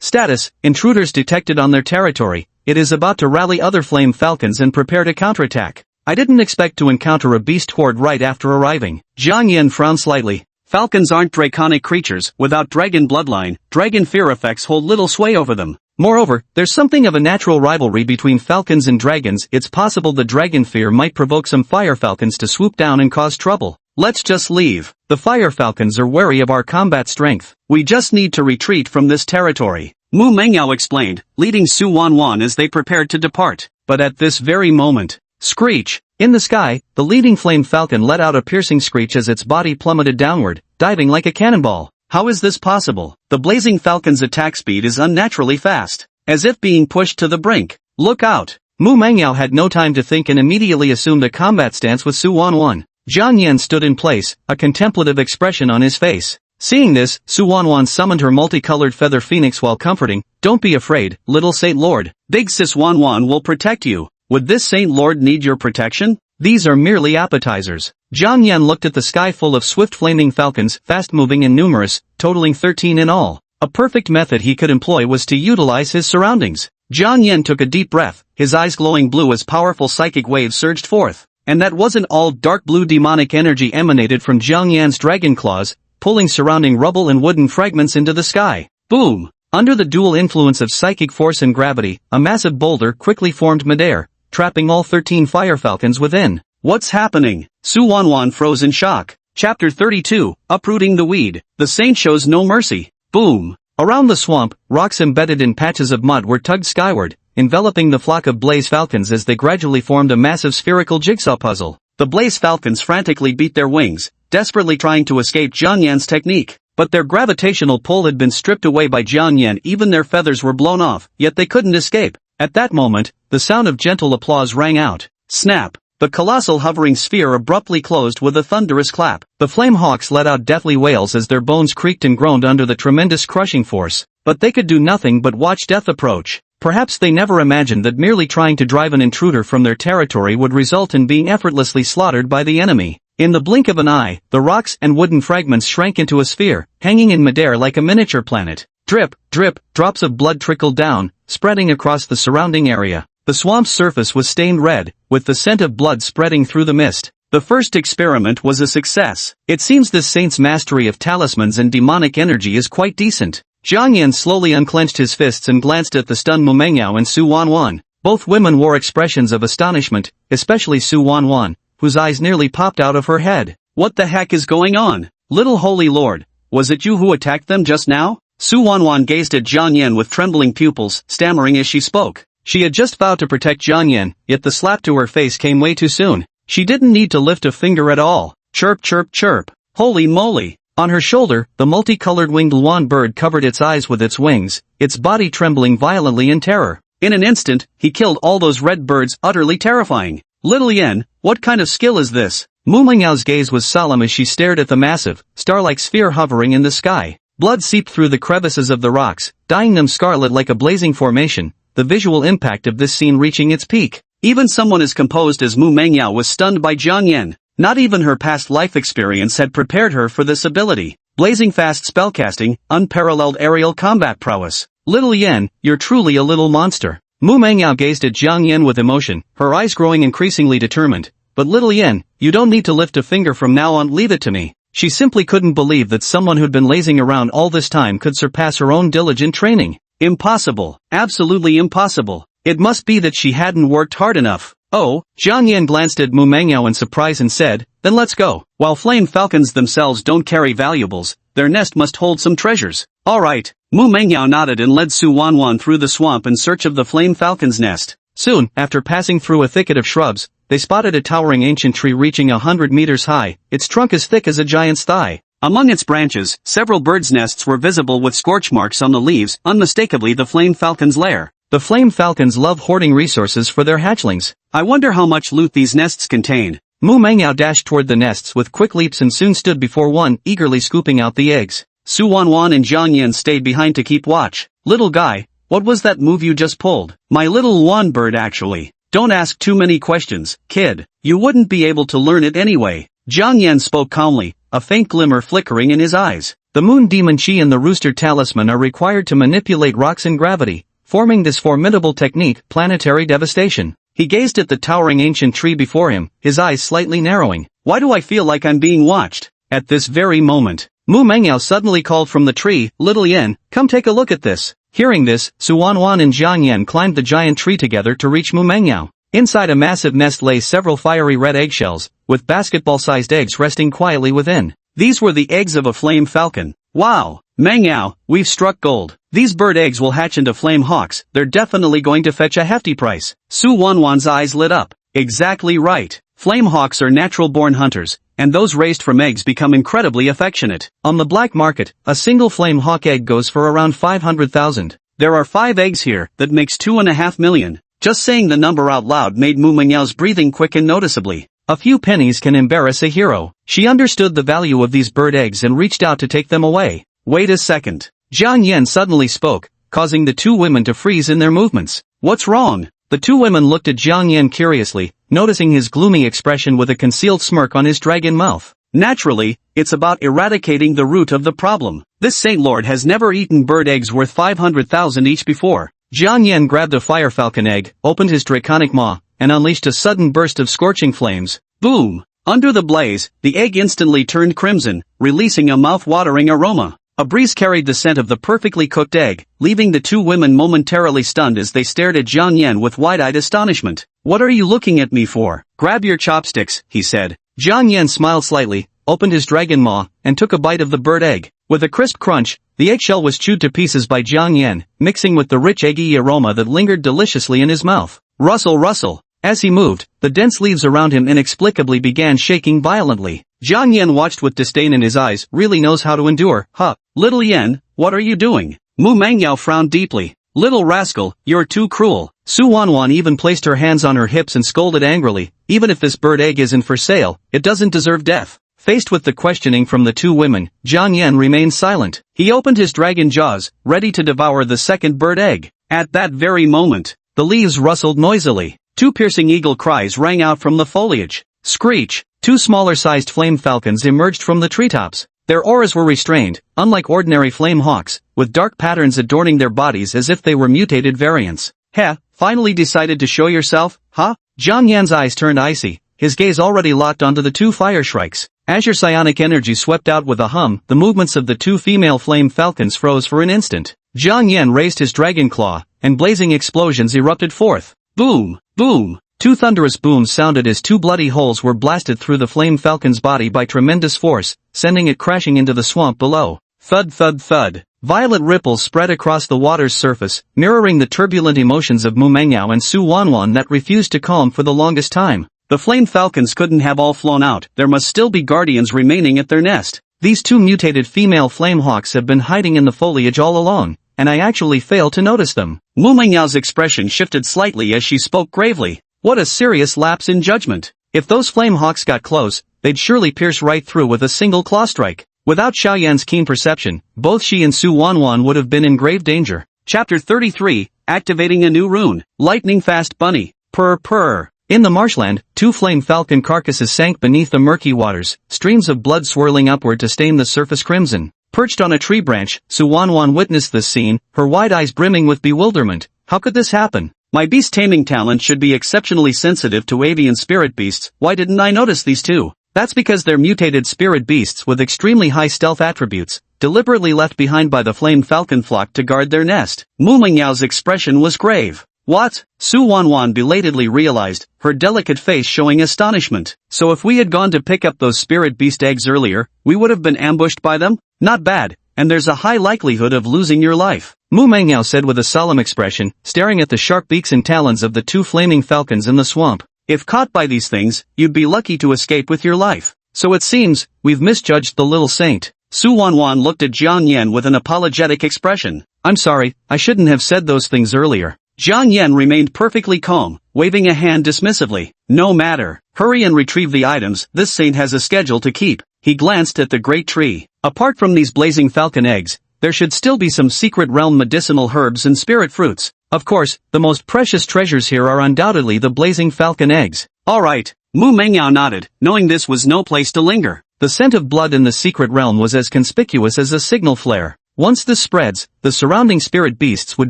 Status, intruders detected on their territory. It is about to rally other flame falcons and prepare to counterattack. I didn't expect to encounter a beast horde right after arriving. Jiang Yan frowned slightly. Falcons aren't draconic creatures. Without dragon bloodline, dragon fear effects hold little sway over them. Moreover, there's something of a natural rivalry between falcons and dragons. It's possible the dragon fear might provoke some fire falcons to swoop down and cause trouble. Let's just leave. The fire falcons are wary of our combat strength. We just need to retreat from this territory. Mu Mengyao explained, leading Su Wanwan as they prepared to depart. But at this very moment, screech! In the sky, the leading flame falcon let out a piercing screech as its body plummeted downward, diving like a cannonball. How is this possible? The blazing falcon's attack speed is unnaturally fast, as if being pushed to the brink. Look out! Mu Mengyao had no time to think and immediately assumed a combat stance with Su Wanwan. Jiang Yan stood in place, a contemplative expression on his face. Seeing this, Su Wanwan summoned her multicolored feather phoenix while comforting. Don't be afraid, little Saint Lord. Big Sis Wanwan will protect you. Would this Saint Lord need your protection? These are merely appetizers. Jiang Yan looked at the sky full of swift flaming falcons, fast-moving and numerous, totaling 13 in all. A perfect method he could employ was to utilize his surroundings. Jiang Yan took a deep breath, his eyes glowing blue as powerful psychic waves surged forth. And that wasn't all. Dark blue demonic energy emanated from Jiang Yan's dragon claws, pulling surrounding rubble and wooden fragments into the sky. Boom! Under the dual influence of psychic force and gravity, a massive boulder quickly formed midair, trapping all 13 fire falcons within. What's happening? Su Wanwan froze in shock. Chapter 32, Uprooting the Weed. The saint shows no mercy. Boom! Around the swamp, rocks embedded in patches of mud were tugged skyward, enveloping the flock of blaze falcons as they gradually formed a massive spherical jigsaw puzzle. The blaze falcons frantically beat their wings, desperately trying to escape Jiang Yan's technique. But their gravitational pull had been stripped away by Jiang Yan. Even their feathers were blown off, yet they couldn't escape. At that moment, the sound of gentle applause rang out. Snap! The colossal hovering sphere abruptly closed with a thunderous clap. The flame hawks let out deathly wails as their bones creaked and groaned under the tremendous crushing force. But they could do nothing but watch death approach. Perhaps they never imagined that merely trying to drive an intruder from their territory would result in being effortlessly slaughtered by the enemy. In the blink of an eye, the rocks and wooden fragments shrank into a sphere, hanging in midair like a miniature planet. Drip, drip, drops of blood trickled down, spreading across the surrounding area. The swamp's surface was stained red, with the scent of blood spreading through the mist. The first experiment was a success. It seems this saint's mastery of talismans and demonic energy is quite decent. Jiang Yan slowly unclenched his fists and glanced at the stunned Mu Mengyao and Su Wanwan. Both women wore expressions of astonishment, especially Su Wanwan, whose eyes nearly popped out of her head. What the heck is going on? Little Holy Lord, was it you who attacked them just now? Su Wanwan gazed at Jiang Yan with trembling pupils, stammering as she spoke. She had just vowed to protect Jiang Yan, yet the slap to her face came way too soon. She didn't need to lift a finger at all. Chirp chirp chirp. Holy moly. On her shoulder, the multicolored winged Luan bird covered its eyes with its wings, its body trembling violently in terror. In an instant, he killed all those red birds, utterly terrifying. Little Yen, what kind of skill is this? Mu Mengyao's gaze was solemn as she stared at the massive, star-like sphere hovering in the sky. Blood seeped through the crevices of the rocks, dyeing them scarlet like a blazing formation, the visual impact of this scene reaching its peak. Even someone as composed as Mu Mengyao was stunned by Jiang Yan. Not even her past life experience had prepared her for this ability. Blazing fast spellcasting, unparalleled aerial combat prowess. Little Yen, you're truly a little monster. Mu Mengyao gazed at Jiang Yan with emotion, her eyes growing increasingly determined. But little Yen, you don't need to lift a finger from now on, leave it to me. She simply couldn't believe that someone who'd been lazing around all this time could surpass her own diligent training. Impossible. Absolutely impossible. It must be that she hadn't worked hard enough. Oh, Jiang Yan glanced at Mu Mangyao in surprise and said, then let's go. While flame falcons themselves don't carry valuables, their nest must hold some treasures. Alright, Mu Mangyao nodded and led Su Wanwan through the swamp in search of the flame falcon's nest. Soon, after passing through a thicket of shrubs, they spotted a towering ancient tree reaching 100 meters high, its trunk as thick as a giant's thigh. Among its branches, several birds' nests were visible with scorch marks on the leaves, unmistakably the flame falcon's lair. The flame falcons love hoarding resources for their hatchlings. I wonder how much loot these nests contain. Mu Mangyao dashed toward the nests with quick leaps and soon stood before one, eagerly scooping out the eggs. Su Wanwan and Jiang Yan stayed behind to keep watch. Little guy, what was that move you just pulled? My little wan bird actually. Don't ask too many questions, kid. You wouldn't be able to learn it anyway. Jiang Yan spoke calmly, a faint glimmer flickering in his eyes. The moon demon Chi and the rooster talisman are required to manipulate rocks and gravity, forming this formidable technique, planetary devastation. He gazed at the towering ancient tree before him, his eyes slightly narrowing. Why do I feel like I'm being watched? At this very moment, Mu Mangyao suddenly called from the tree, Little Yan, come take a look at this. Hearing this, Su Wanwan and Jiang Yan climbed the giant tree together to reach Mu Mangyao. Inside a massive nest lay several fiery red eggshells, with basketball-sized eggs resting quietly within. These were the eggs of a flame falcon. Wow, Mangyao, we've struck gold. These bird eggs will hatch into flame hawks, they're definitely going to fetch a hefty price. Su Wanwan's eyes lit up. Exactly right. Flame hawks are natural-born hunters, and those raised from eggs become incredibly affectionate. On the black market, a single flame hawk egg goes for around 500,000. There are 5 eggs here, that makes 2.5 million. Just saying the number out loud made Mu Mangyao breathing quicken noticeably. A few pennies can embarrass a hero. She understood the value of these bird eggs and reached out to take them away. Wait a second. Jiang Yan suddenly spoke, causing the two women to freeze in their movements. What's wrong? The two women looked at Jiang Yan curiously, noticing his gloomy expression with a concealed smirk on his dragon mouth. Naturally, it's about eradicating the root of the problem. This Saint Lord has never eaten bird eggs worth 500,000 each before. Jiang Yan grabbed a fire falcon egg, opened his draconic maw, and unleashed a sudden burst of scorching flames. Boom! Under the blaze, the egg instantly turned crimson, releasing a mouth-watering aroma. A breeze carried the scent of the perfectly cooked egg, leaving the two women momentarily stunned as they stared at Jiang Yan with wide-eyed astonishment. What are you looking at me for? Grab your chopsticks, he said. Jiang Yan smiled slightly, opened his dragon maw, and took a bite of the bird egg. With a crisp crunch, the eggshell was chewed to pieces by Jiang Yan, mixing with the rich eggy aroma that lingered deliciously in his mouth. Rustle, rustle. As he moved, the dense leaves around him inexplicably began shaking violently. Jiang Yan watched with disdain in his eyes. Really knows how to endure, huh? Little Yan, what are you doing? Mu Mangyao frowned deeply. Little rascal, you're too cruel. Su Wanwan even placed her hands on her hips and scolded angrily. Even if this bird egg isn't for sale, it doesn't deserve death. Faced with the questioning from the two women, Jiang Yan remained silent. He opened his dragon jaws, ready to devour the second bird egg. At that very moment, the leaves rustled noisily. Two piercing eagle cries rang out from the foliage. Screech! Two smaller-sized flame falcons emerged from the treetops. Their auras were restrained, unlike ordinary flame hawks, with dark patterns adorning their bodies as if they were mutated variants. Heh, finally decided to show yourself, huh? Jiang Yan's eyes turned icy, his gaze already locked onto the two fire shrikes. Azure psionic energy swept out with a hum, the movements of the two female flame falcons froze for an instant. Jiang Yan raised his dragon claw, and blazing explosions erupted forth. Boom! Boom! Two thunderous booms sounded as two bloody holes were blasted through the flame falcon's body by tremendous force, sending it crashing into the swamp below. Thud thud thud. Violet ripples spread across the water's surface, mirroring the turbulent emotions of Mu Mangyao and Su Wanwan that refused to calm for the longest time. The flame falcons couldn't have all flown out, there must still be guardians remaining at their nest. These two mutated female flame hawks have been hiding in the foliage all along, and I actually failed to notice them. Mu Mengyao's expression shifted slightly as she spoke gravely. What a serious lapse in judgment. If those flame hawks got close, they'd surely pierce right through with a single claw strike. Without Xiaoyan's keen perception, both she and Su Wanwan would have been in grave danger. Chapter 33, Activating a New Rune. Lightning Fast Bunny. Purr purr. In the marshland, two flame falcon carcasses sank beneath the murky waters, streams of blood swirling upward to stain the surface crimson. Perched on a tree branch, Su Wanwan witnessed this scene, her wide eyes brimming with bewilderment. How could this happen? My beast taming talent should be exceptionally sensitive to avian spirit beasts. Why didn't I notice these two? That's because they're mutated spirit beasts with extremely high stealth attributes, deliberately left behind by the flame falcon flock to guard their nest. Mu Mengyao's expression was grave. What? Su Wanwan belatedly realized, her delicate face showing astonishment. So if we had gone to pick up those spirit beast eggs earlier, we would have been ambushed by them? Not bad, and there's a high likelihood of losing your life. Mu Mengyao said with a solemn expression, staring at the sharp beaks and talons of the two flaming falcons in the swamp. If caught by these things, you'd be lucky to escape with your life. So it seems, we've misjudged the little saint. Su Wanwan looked at Jiang Yan with an apologetic expression. I'm sorry, I shouldn't have said those things earlier. Jiang Yan remained perfectly calm, waving a hand dismissively. No matter. Hurry and retrieve the items, this saint has a schedule to keep. He glanced at the great tree. Apart from these blazing falcon eggs, there should still be some secret realm medicinal herbs and spirit fruits. Of course, the most precious treasures here are undoubtedly the blazing falcon eggs. Alright. Mu Mengyao nodded, knowing this was no place to linger. The scent of blood in the secret realm was as conspicuous as a signal flare. Once this spreads, the surrounding spirit beasts would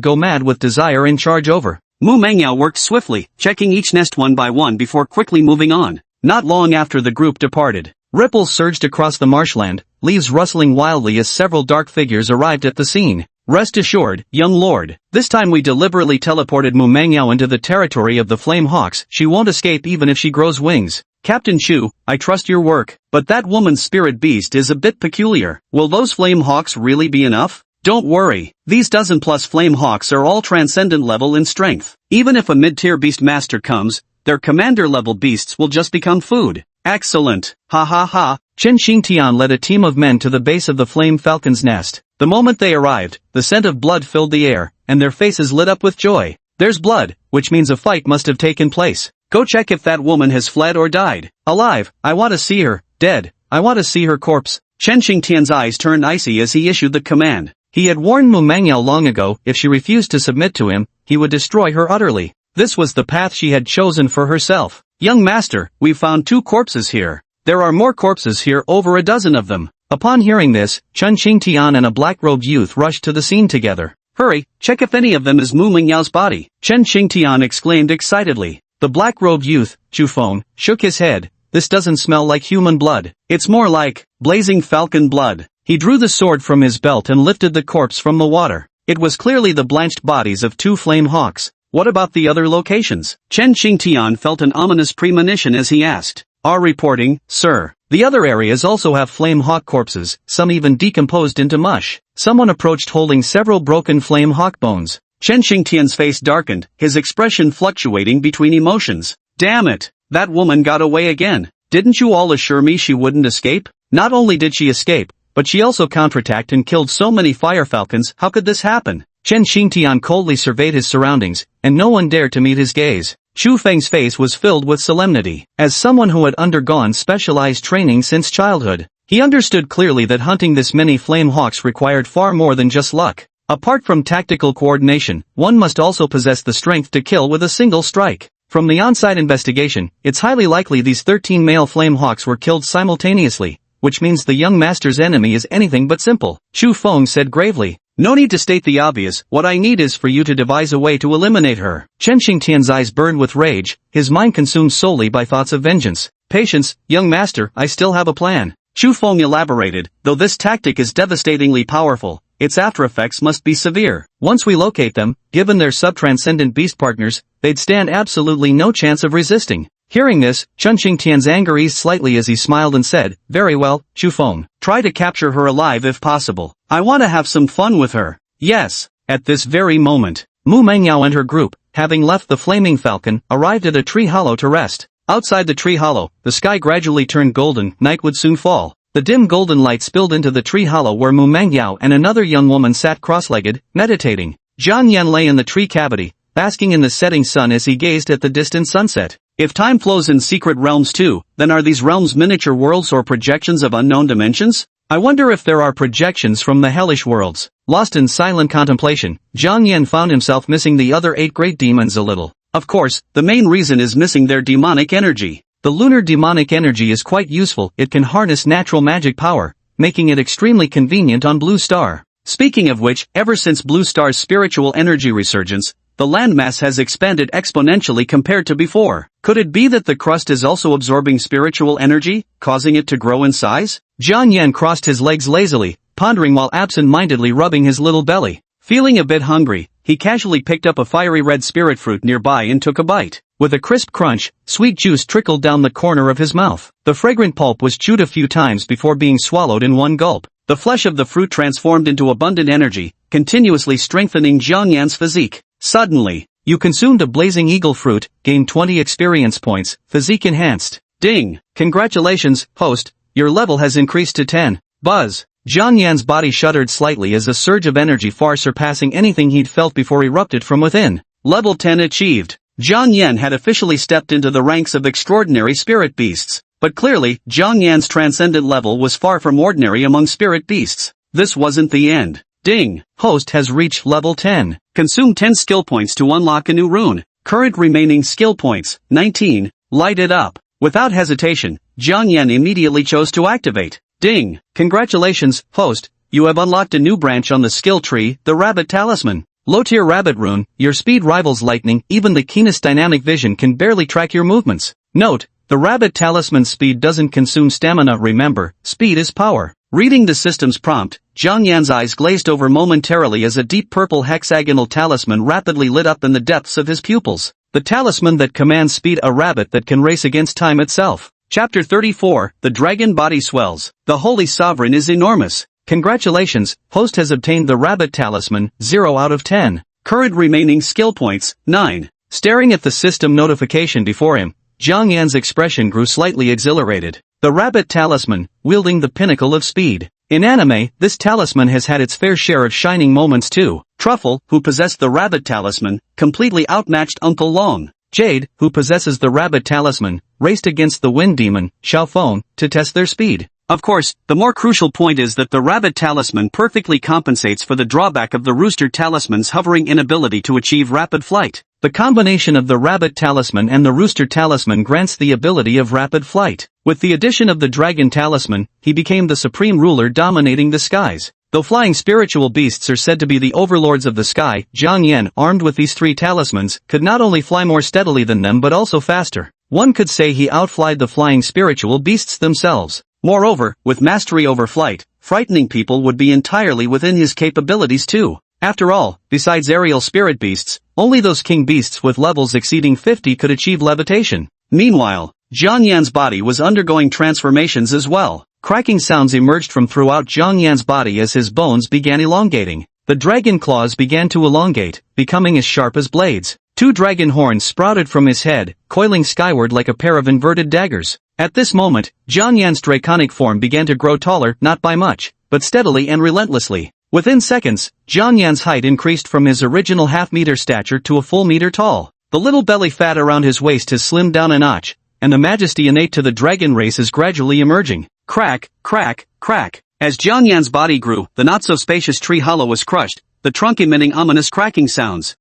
go mad with desire and charge over. Mu Mengyao worked swiftly, checking each nest one by one before quickly moving on. Not long after the group departed, ripples surged across the marshland, leaves rustling wildly as several dark figures arrived at the scene. Rest assured, young lord, this time we deliberately teleported Mu Mengyao into the territory of the Flame Hawks. She won't escape even if she grows wings. Captain Chu, I trust your work, but that woman's spirit beast is a bit peculiar. Will those Flame Hawks really be enough? Don't worry, these dozen-plus Flame Hawks are all transcendent level in strength. Even if a mid-tier beast master comes, their commander-level beasts will just become food. Excellent, ha ha ha. Chen Xingtian led a team of men to the base of the Flame Falcon's nest. The moment they arrived, the scent of blood filled the air, and their faces lit up with joy. There's blood, which means a fight must have taken place. Go check if that woman has fled or died. Alive, I want to see her. Dead, I want to see her corpse. Chen Xingtian's eyes turned icy as he issued the command. He had warned Mu Mengyao long ago, if she refused to submit to him, he would destroy her utterly. This was the path she had chosen for herself. Young master, we've found 2 corpses here. There are more corpses here, over a dozen of them. Upon hearing this, Chen Xingtian and a black-robed youth rushed to the scene together. Hurry, check if any of them is Mu Mengyao's body. Chen Xingtian exclaimed excitedly. The black-robed youth, Chu Feng, shook his head. This doesn't smell like human blood. It's more like blazing falcon blood. He drew the sword from his belt and lifted the corpse from the water. It was clearly the blanched bodies of 2 flame hawks. What about the other locations? Chen Xingtian felt an ominous premonition as he asked. Our reporting, sir. The other areas also have flame hawk corpses, some even decomposed into mush. Someone approached holding several broken flame hawk bones. Chen Xingtian's face darkened, his expression fluctuating between emotions. Damn it! That woman got away again. Didn't you all assure me she wouldn't escape? Not only did she escape, but she also counterattacked and killed so many fire falcons. How could this happen? Chen Xingtian coldly surveyed his surroundings, and no one dared to meet his gaze. Chu Feng's face was filled with solemnity. As someone who had undergone specialized training since childhood, he understood clearly that hunting this many flame hawks required far more than just luck. Apart from tactical coordination, one must also possess the strength to kill with a single strike. From the on-site investigation, it's highly likely these 13 male flame hawks were killed simultaneously, which means the young master's enemy is anything but simple. Chu Feng said gravely. No need to state the obvious, what I need is for you to devise a way to eliminate her. Chen Xingtian's eyes burned with rage, his mind consumed solely by thoughts of vengeance. Patience, young master, I still have a plan. Chu Feng elaborated, though this tactic is devastatingly powerful, its after effects must be severe. Once we locate them, given their sub-transcendent beast partners, they'd stand absolutely no chance of resisting. Hearing this, Chen Xingtian's anger eased slightly as he smiled and said, very well, Chu Feng. Try to capture her alive if possible. I want to have some fun with her. Yes, at this very moment. Mu Mengyao and her group, having left the Flaming Falcon, arrived at a tree hollow to rest. Outside the tree hollow, the sky gradually turned golden, night would soon fall. The dim golden light spilled into the tree hollow where Mu Mengyao and another young woman sat cross-legged, meditating. Jiang Yan lay in the tree cavity, basking in the setting sun as he gazed at the distant sunset. If time flows in secret realms too, then are these realms miniature worlds or projections of unknown dimensions? I wonder if there are projections from the hellish worlds. Lost in silent contemplation, Jiang Yan found himself missing the other 8 great demons a little. Of course, the main reason is missing their demonic energy. The lunar demonic energy is quite useful. It can harness natural magic power, making it extremely convenient on Blue Star. Speaking of which, ever since Blue Star's spiritual energy resurgence, the landmass has expanded exponentially compared to before. Could it be that the crust is also absorbing spiritual energy, causing it to grow in size? Jiang Yan crossed his legs lazily, pondering while absent-mindedly rubbing his little belly. Feeling a bit hungry, he casually picked up a fiery red spirit fruit nearby and took a bite. With a crisp crunch, sweet juice trickled down the corner of his mouth. The fragrant pulp was chewed a few times before being swallowed in one gulp. The flesh of the fruit transformed into abundant energy, continuously strengthening Jiang Yan's physique. Suddenly, you consumed a blazing eagle fruit, gained 20 experience points, physique enhanced. Ding! Congratulations, host, your level has increased to 10. Buzz! Jiang Yan's body shuddered slightly as a surge of energy far surpassing anything he'd felt before erupted from within. Level 10 achieved. Jiang Yan had officially stepped into the ranks of extraordinary spirit beasts. But clearly, Jiang Yan's transcendent level was far from ordinary among spirit beasts. This wasn't the end. Ding! Host has reached level 10. Consume 10 skill points to unlock a new rune. Current remaining skill points, 19. Light it up. Without hesitation, Jiang Yan immediately chose to activate. Ding! Congratulations, host, you have unlocked a new branch on the skill tree, the Rabbit Talisman. Low-tier Rabbit Rune, your speed rivals lightning, even the keenest dynamic vision can barely track your movements. Note, the Rabbit Talisman's speed doesn't consume stamina. Remember, speed is power. Reading the system's prompt, Jiang Yan's eyes glazed over momentarily as a deep purple hexagonal talisman rapidly lit up in the depths of his pupils. The talisman that commands speed, a rabbit that can race against time itself. Chapter 34, The Dragon Body Swells. The Holy Sovereign is enormous. Congratulations, host has obtained the Rabbit Talisman, 0 out of 10. Current remaining skill points, 9. Staring at the system notification before him, Jiang Yan's expression grew slightly exhilarated. The Rabbit Talisman, wielding the pinnacle of speed. In anime, this talisman has had its fair share of shining moments too. Truffle, who possessed the Rabbit Talisman, completely outmatched Uncle Long. Jade, who possesses the Rabbit Talisman, raced against the Wind Demon, Xiaofeng, to test their speed. Of course, the more crucial point is that the Rabbit Talisman perfectly compensates for the drawback of the Rooster Talisman's hovering inability to achieve rapid flight. The combination of the Rabbit Talisman and the Rooster Talisman grants the ability of rapid flight. With the addition of the Dragon Talisman, he became the supreme ruler dominating the skies. Though flying spiritual beasts are said to be the overlords of the sky, Jiang Yan, armed with these three talismans, could not only fly more steadily than them but also faster. One could say he outflied the flying spiritual beasts themselves. Moreover, with mastery over flight, frightening people would be entirely within his capabilities too. After all, besides aerial spirit beasts, only those king beasts with levels exceeding 50 could achieve levitation. Meanwhile, Jiang Yan's body was undergoing transformations as well. Cracking sounds emerged from throughout Jiang Yan's body as his bones began elongating. The dragon claws began to elongate, becoming as sharp as blades. 2 dragon horns sprouted from his head, coiling skyward like a pair of inverted daggers. At this moment, Jiang Yan's draconic form began to grow taller, not by much, but steadily and relentlessly. Within seconds, Jiang Yan's height increased from his original half-meter stature to a full meter tall. The little belly fat around his waist has slimmed down a notch, and the majesty innate to the dragon race is gradually emerging. Crack, crack, crack. As Jiang Yan's body grew, the not-so-spacious tree hollow was crushed, the trunk emitting ominous cracking sounds.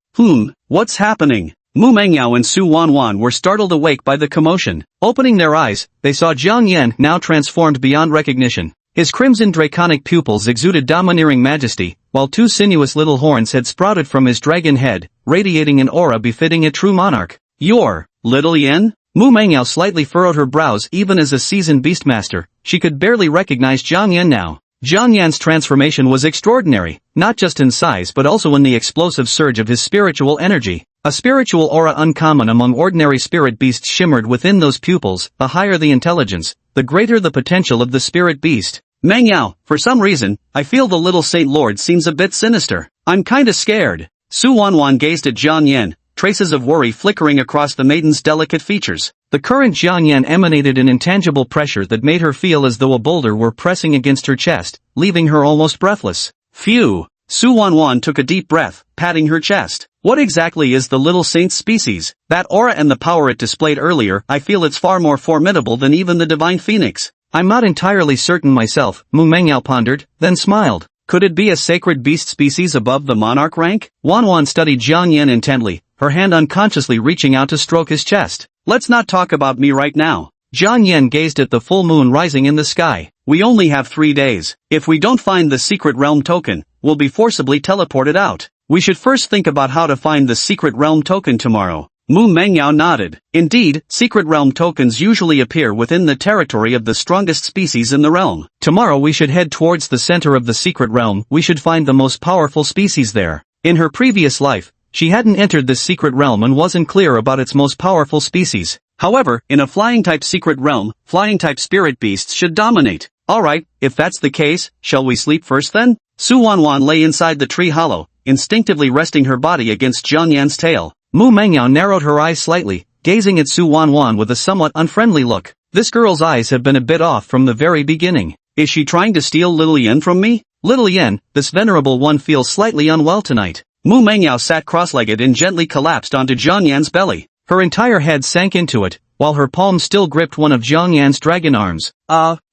What's happening? Mu Mengyao and Su Wanwan were startled awake by the commotion. Opening their eyes, they saw Jiang Yan now transformed beyond recognition. His crimson draconic pupils exuded domineering majesty, while 2 sinuous little horns had sprouted from his dragon head, radiating an aura befitting a true monarch. You're Little Yen? Mu Mengyao slightly furrowed her brows. Even as a seasoned beastmaster, she could barely recognize Jiang Yan now. Jiang Yan's transformation was extraordinary, not just in size but also in the explosive surge of his spiritual energy. A spiritual aura uncommon among ordinary spirit beasts shimmered within those pupils. The higher the intelligence, the greater the potential of the spirit beast. Mengyao, for some reason, I feel the little Saint Lord seems a bit sinister. I'm kinda scared. Su Wanwan gazed at Jiang Yan, traces of worry flickering across the maiden's delicate features. The current Jiang Yan emanated an intangible pressure that made her feel as though a boulder were pressing against her chest, leaving her almost breathless. Phew! Su Wanwan took a deep breath, patting her chest. What exactly is the little saint's species? That aura and the power it displayed earlier, I feel it's far more formidable than even the divine phoenix. I'm not entirely certain myself, Mu Mengyao pondered, then smiled. Could it be a sacred beast species above the monarch rank? Wanwan studied Jiang Yan intently, her hand unconsciously reaching out to stroke his chest. Let's not talk about me right now. Jiang Yan gazed at the full moon rising in the sky. We only have 3 days. If we don't find the secret realm token, we'll be forcibly teleported out. We should first think about how to find the secret realm token tomorrow. Mu Mengyao nodded. Indeed, secret realm tokens usually appear within the territory of the strongest species in the realm. Tomorrow we should head towards the center of the secret realm. We should find the most powerful species there. In her previous life, she hadn't entered this secret realm and wasn't clear about its most powerful species. However, in a flying-type secret realm, flying-type spirit beasts should dominate. Alright, if that's the case, shall we sleep first then? Su Wanwan lay inside the tree hollow, instinctively resting her body against Jiang Yan's tail. Mu Mengyao narrowed her eyes slightly, gazing at Su Wanwan with a somewhat unfriendly look. This girl's eyes have been a bit off from the very beginning. Is she trying to steal Little Yen from me? Little Yen, this venerable one feels slightly unwell tonight. Mu Mengyao sat cross-legged and gently collapsed onto Jiang Yan's belly. Her entire head sank into it, while her palm still gripped one of Jiang Yan's dragon arms.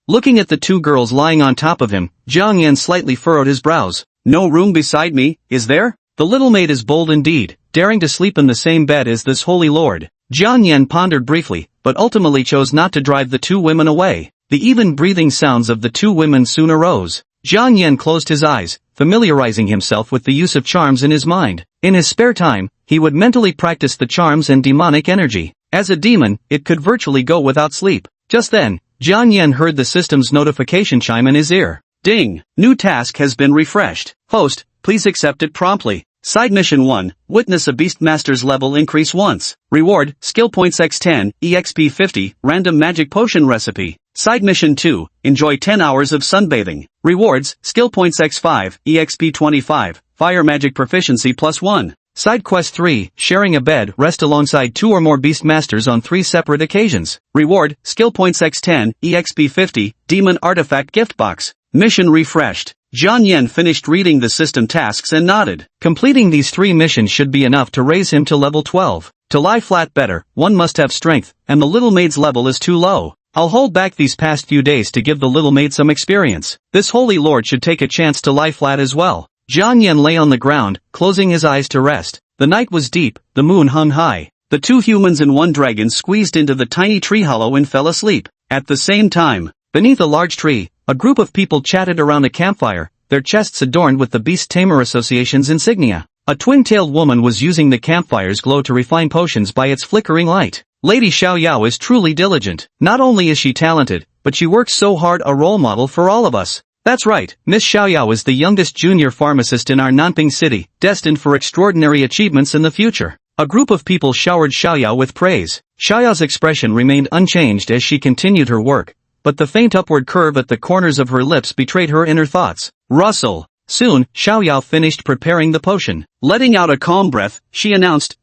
Looking at the two girls lying on top of him, Jiang Yan slightly furrowed his brows. No room beside me, is there? The little maid is bold indeed, daring to sleep in the same bed as this holy lord. Jiang Yan pondered briefly, but ultimately chose not to drive the two women away. The even breathing sounds of the two women soon arose. Jiang Yan closed his eyes, familiarizing himself with the use of charms in his mind. In his spare time, he would mentally practice the charms and demonic energy. As a demon, it could virtually go without sleep. Just then, Jiang Yan heard the system's notification chime in his ear. Ding! New task has been refreshed. Host, please accept it promptly. Side Mission 1, witness a Beastmaster's level increase once. Reward, skill points x10, exp 50, random magic potion recipe. Side Mission 2, enjoy 10 hours of sunbathing. Rewards, skill points x5, exp 25, fire magic proficiency +1. Side Quest 3, sharing a bed, rest alongside 2 or more Beastmasters on 3 separate occasions. Reward, skill points x10, exp 50, demon artifact gift box. Mission refreshed. Jiang Yan finished reading the system tasks and nodded. Completing these 3 missions should be enough to raise him to level 12. To lie flat better, one must have strength, and the little maid's level is too low. I'll hold back these past few days to give the little maid some experience. This holy lord should take a chance to lie flat as well. Jiang Yan lay on the ground, closing his eyes to rest. The night was deep, the moon hung high. The 2 humans and 1 dragon squeezed into the tiny tree hollow and fell asleep. At the same time, beneath a large tree, a group of people chatted around a campfire, their chests adorned with the Beast Tamer Association's insignia. A twin-tailed woman was using the campfire's glow to refine potions by its flickering light. Lady Xiao Yao is truly diligent. Not only is she talented, but she works so hard, a role model for all of us. That's right, Miss Xiao Yao is the youngest junior pharmacist in our Nanping city, destined for extraordinary achievements in the future. A group of people showered Xiao Yao with praise. Xiao Yao's expression remained unchanged as she continued her work, but the faint upward curve at the corners of her lips betrayed her inner thoughts. Rustle. Soon, Xiao Yao finished preparing the potion. Letting out a calm breath, she announced,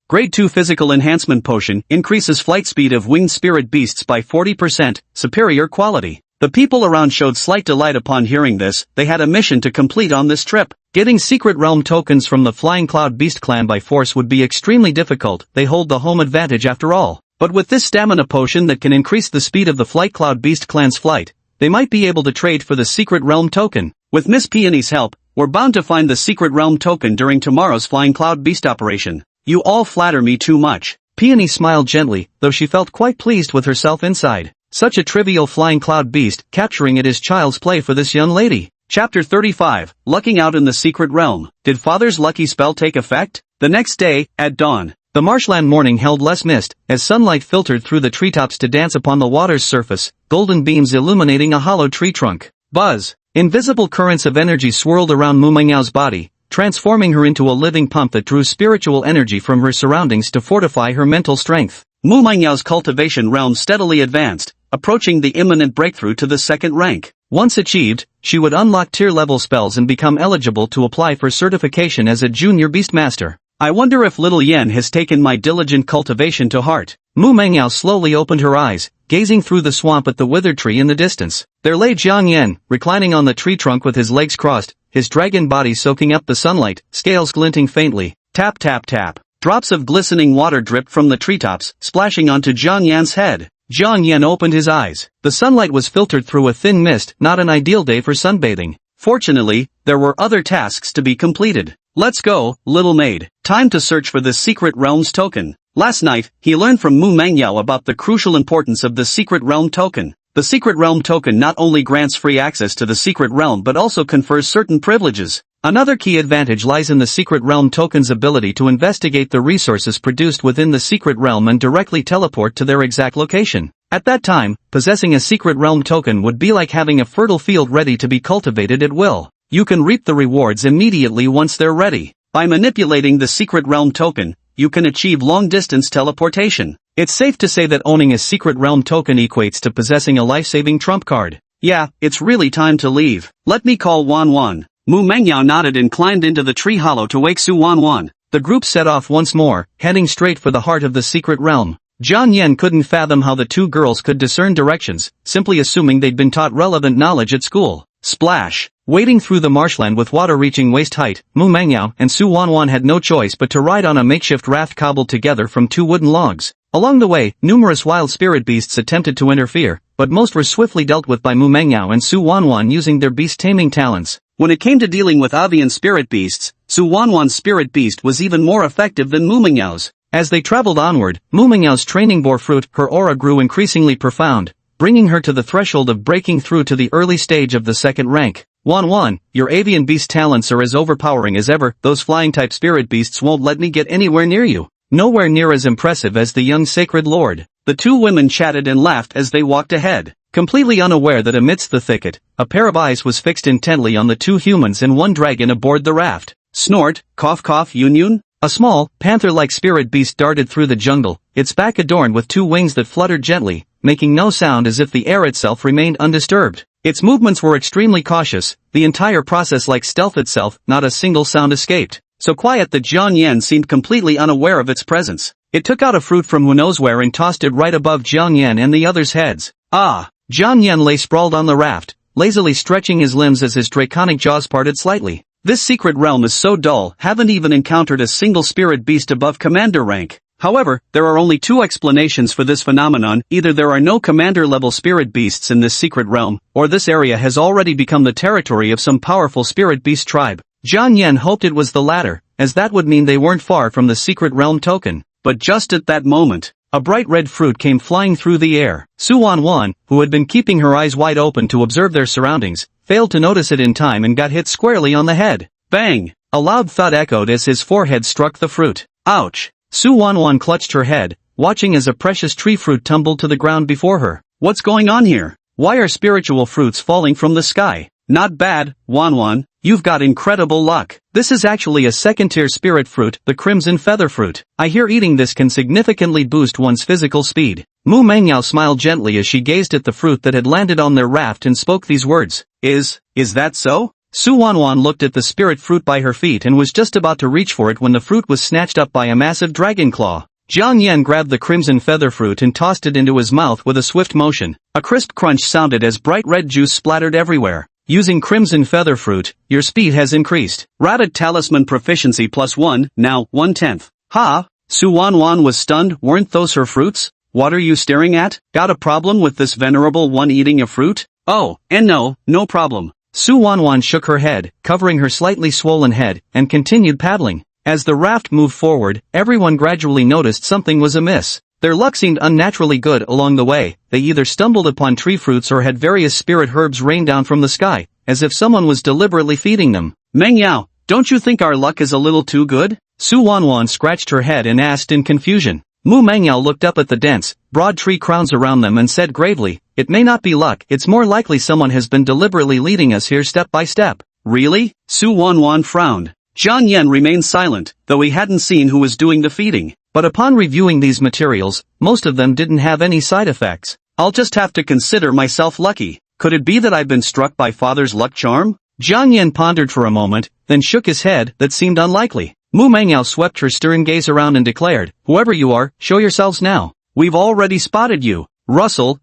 Grade 2 Physical Enhancement Potion, increases flight speed of winged spirit beasts by 40%, superior quality. The people around showed slight delight upon hearing this. They had a mission to complete on this trip. Getting secret realm tokens from the Flying Cloud Beast clan by force would be extremely difficult. They hold the home advantage after all. But with this stamina potion that can increase the speed of the Flight Cloud Beast clan's flight, they might be able to trade for the secret realm token. With Miss Peony's help, we're bound to find the secret realm token during tomorrow's Flying Cloud Beast operation. You all flatter me too much. Peony smiled gently, though she felt quite pleased with herself inside. Such a trivial flying cloud beast, capturing it is child's play for this young lady. Chapter 35, Lucking Out in the Secret Realm. Did Father's lucky spell take effect? The next day, at dawn, the marshland morning held less mist, as sunlight filtered through the treetops to dance upon the water's surface, golden beams illuminating a hollow tree trunk. Buzz! Invisible currents of energy swirled around Mu Mengyao's body, transforming her into a living pump that drew spiritual energy from her surroundings to fortify her mental strength. Mu Mengyao's cultivation realm steadily advanced, approaching the imminent breakthrough to the second rank. Once achieved, she would unlock tier-level spells and become eligible to apply for certification as a junior beastmaster. I wonder if little Yen has taken my diligent cultivation to heart. Mu Mengyao slowly opened her eyes, gazing through the swamp at the withered tree in the distance. There lay Jiang Yan, reclining on the tree trunk with his legs crossed, his dragon body soaking up the sunlight, scales glinting faintly. Tap tap tap. Drops of glistening water dripped from the treetops, splashing onto Jiang Yan's head. Jiang Yan opened his eyes. The sunlight was filtered through a thin mist, not an ideal day for sunbathing. Fortunately, there were other tasks to be completed. Let's go, little maid. Time to search for the secret realm's token. Last night, he learned from Mu Mengyao about the crucial importance of the secret realm token. The secret realm token not only grants free access to the secret realm but also confers certain privileges. Another key advantage lies in the secret realm token's ability to investigate the resources produced within the secret realm and directly teleport to their exact location. At that time, possessing a secret realm token would be like having a fertile field ready to be cultivated at will. You can reap the rewards immediately once they're ready. By manipulating the secret realm token, you can achieve long-distance teleportation. It's safe to say that owning a secret realm token equates to possessing a life-saving trump card. Yeah, it's really time to leave. Let me call Wan Wan. Mu Mengyao nodded and climbed into the tree hollow to wake Su Wan Wan. The group set off once more, heading straight for the heart of the secret realm. Jiang Yen couldn't fathom how the two girls could discern directions, simply assuming they'd been taught relevant knowledge at school. Splash! Wading through the marshland with water reaching waist height, Mu Mengyao and Su Wanwan had no choice but to ride on a makeshift raft cobbled together from two wooden logs. Along the way, numerous wild spirit beasts attempted to interfere, but most were swiftly dealt with by Mu Mengyao and Su Wanwan using their beast-taming talents. When it came to dealing with avian spirit beasts, Su Wanwan's spirit beast was even more effective than Mu Mengyao's. As they traveled onward, Mu Mengyao's training bore fruit, her aura grew increasingly profound, bringing her to the threshold of breaking through to the early stage of the second rank. Wan, your avian beast talents are as overpowering as ever, those flying-type spirit beasts won't let me get anywhere near you. Nowhere near as impressive as the young sacred lord. The two women chatted and laughed as they walked ahead. Completely unaware that amidst the thicket, a pair of eyes was fixed intently on the two humans and one dragon aboard the raft. Snort, cough cough Yun. A small, panther-like spirit beast darted through the jungle, its back adorned with two wings that fluttered gently, making no sound as if the air itself remained undisturbed. Its movements were extremely cautious, the entire process like stealth itself, not a single sound escaped. So quiet that Jiang Yen seemed completely unaware of its presence. It took out a fruit from who knows where and tossed it right above Jiang Yen and the others' heads. Ah! Jiang Yen lay sprawled on the raft, lazily stretching his limbs as his draconic jaws parted slightly. This secret realm is so dull, haven't even encountered a single spirit beast above commander rank. However, there are only two explanations for this phenomenon, either there are no commander-level spirit beasts in this secret realm, or this area has already become the territory of some powerful spirit beast tribe. Jiang Yen hoped it was the latter, as that would mean they weren't far from the secret realm token. But just at that moment, a bright red fruit came flying through the air. Su Wanwan, who had been keeping her eyes wide open to observe their surroundings, failed to notice it in time and got hit squarely on the head. Bang! A loud thud echoed as his forehead struck the fruit. Ouch! Su Wanwan clutched her head, watching as a precious tree fruit tumbled to the ground before her. What's going on here? Why are spiritual fruits falling from the sky? Not bad, Wanwan, you've got incredible luck. This is actually a second-tier spirit fruit, the crimson feather fruit. I hear eating this can significantly boost one's physical speed. Mu Mengyao smiled gently as she gazed at the fruit that had landed on their raft and spoke these words. Is that so? Su Wanwan looked at the spirit fruit by her feet and was just about to reach for it when the fruit was snatched up by a massive dragon claw. Jiang Yen grabbed the crimson feather fruit and tossed it into his mouth with a swift motion. A crisp crunch sounded as bright red juice splattered everywhere. Using crimson feather fruit, your speed has increased. Rabbit talisman proficiency +1, now 1/10. Ha! Su Wanwan was stunned. Weren't those her fruits? What are you staring at? Got a problem with this venerable one eating a fruit? Oh, and no problem. Su Wanwan shook her head, covering her slightly swollen head, and continued paddling. As the raft moved forward, everyone gradually noticed something was amiss. Their luck seemed unnaturally good along the way. They either stumbled upon tree fruits or had various spirit herbs rain down from the sky, as if someone was deliberately feeding them. Mengyao, don't you think our luck is a little too good? Su Wanwan scratched her head and asked in confusion. Mu Mengyao looked up at the dense, broad tree crowns around them and said gravely, "It may not be luck, it's more likely someone has been deliberately leading us here step by step." Really? Su Wanwan frowned. Jiang Yen remained silent, though he hadn't seen who was doing the feeding. But upon reviewing these materials, most of them didn't have any side effects. I'll just have to consider myself lucky. Could it be that I've been struck by father's luck charm? Jiang Yen pondered for a moment, then shook his head. That seemed unlikely. Mu Mengyao swept her stern gaze around and declared, "Whoever you are, show yourselves now. We've already spotted you. Rustle."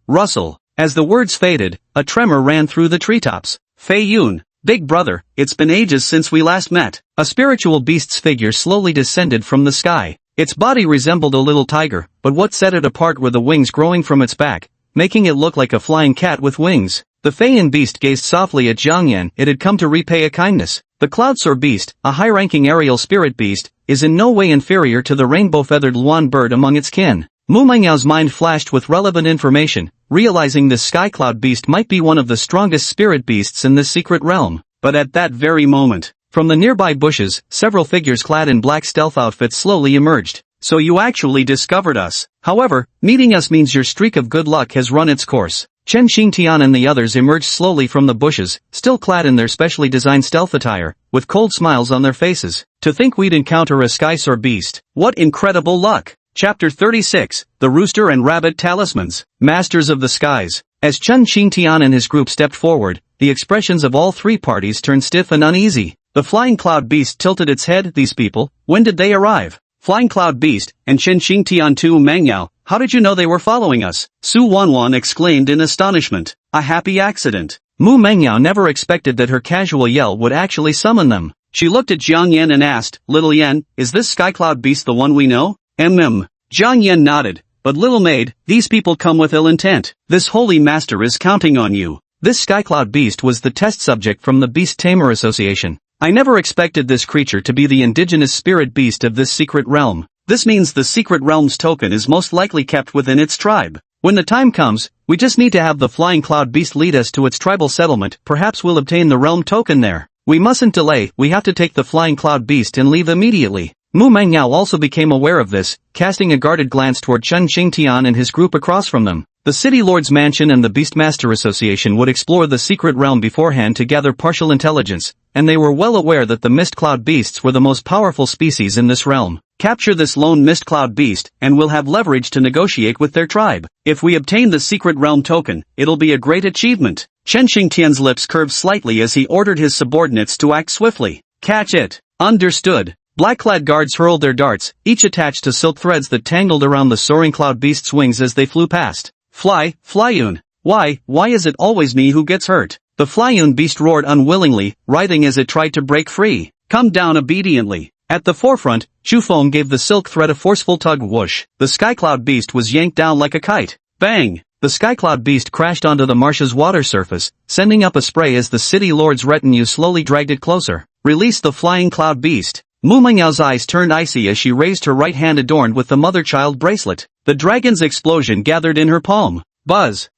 As the words faded, a tremor ran through the treetops. Fei Yun, big brother, it's been ages since we last met. A spiritual beast's figure slowly descended from the sky. Its body resembled a little tiger, but what set it apart were the wings growing from its back, making it look like a flying cat with wings. The Feian beast gazed softly at Jiang Yen. It had come to repay a kindness. The Cloudsoar beast, a high-ranking aerial spirit beast, is in no way inferior to the rainbow-feathered Luan bird among its kin. Mu Mengyao's mind flashed with relevant information, realizing this skycloud beast might be one of the strongest spirit beasts in this secret realm. But at that very moment, from the nearby bushes, several figures clad in black stealth outfits slowly emerged. So you actually discovered us. However, meeting us means your streak of good luck has run its course. Chen Xingtian and the others emerged slowly from the bushes, still clad in their specially designed stealth attire, with cold smiles on their faces. To think we'd encounter a sky-soar beast. What incredible luck! Chapter 36, The Rooster and Rabbit Talismans. Masters of the Skies. As Chen Xingtian and his group stepped forward, the expressions of all three parties turned stiff and uneasy. The flying cloud beast tilted its head. These people, when did they arrive? Flying cloud beast, and Chen Xingtian too. Mangyao, how did you know they were following us? Su Wanwan exclaimed in astonishment. A happy accident. Mu Mengyao never expected that her casual yell would actually summon them. She looked at Jiang Yan and asked, Little Yan, is this sky cloud beast the one we know? Jiang Yan nodded. But little maid, these people come with ill intent. This holy master is counting on you. This skycloud beast was the test subject from the Beast Tamer Association. I never expected this creature to be the indigenous spirit beast of this secret realm. This means the secret realm's token is most likely kept within its tribe. When the time comes, we just need to have the flying cloud beast lead us to its tribal settlement. Perhaps we'll obtain the realm token there. We mustn't delay. We have to take the flying cloud beast and leave immediately. Mu Mengyao also became aware of this, casting a guarded glance toward Chen Xingtian and his group across from them. The City Lord's Mansion and the Beastmaster Association would explore the secret realm beforehand to gather partial intelligence, and they were well aware that the mist cloud beasts were the most powerful species in this realm. Capture this lone mist cloud beast, and we'll have leverage to negotiate with their tribe. If we obtain the secret realm token, it'll be a great achievement. Chen Xingtian's lips curved slightly as he ordered his subordinates to act swiftly. Catch it. Understood. Black-clad guards hurled their darts, each attached to silk threads that tangled around the soaring cloud beast's wings as they flew past. Flyun. Why is it always me who gets hurt? The Flyun beast roared unwillingly, writhing as it tried to break free. Come down obediently. At the forefront, Chu Feng gave the silk thread a forceful tug. Whoosh. The skycloud beast was yanked down like a kite. Bang! The skycloud beast crashed onto the marsh's water surface, sending up a spray as the city lord's retinue slowly dragged it closer. Release the flying cloud beast. Mu Mengyao's eyes turned icy as she raised her right hand adorned with the mother-child bracelet. The dragon's explosion gathered in her palm. Buzz.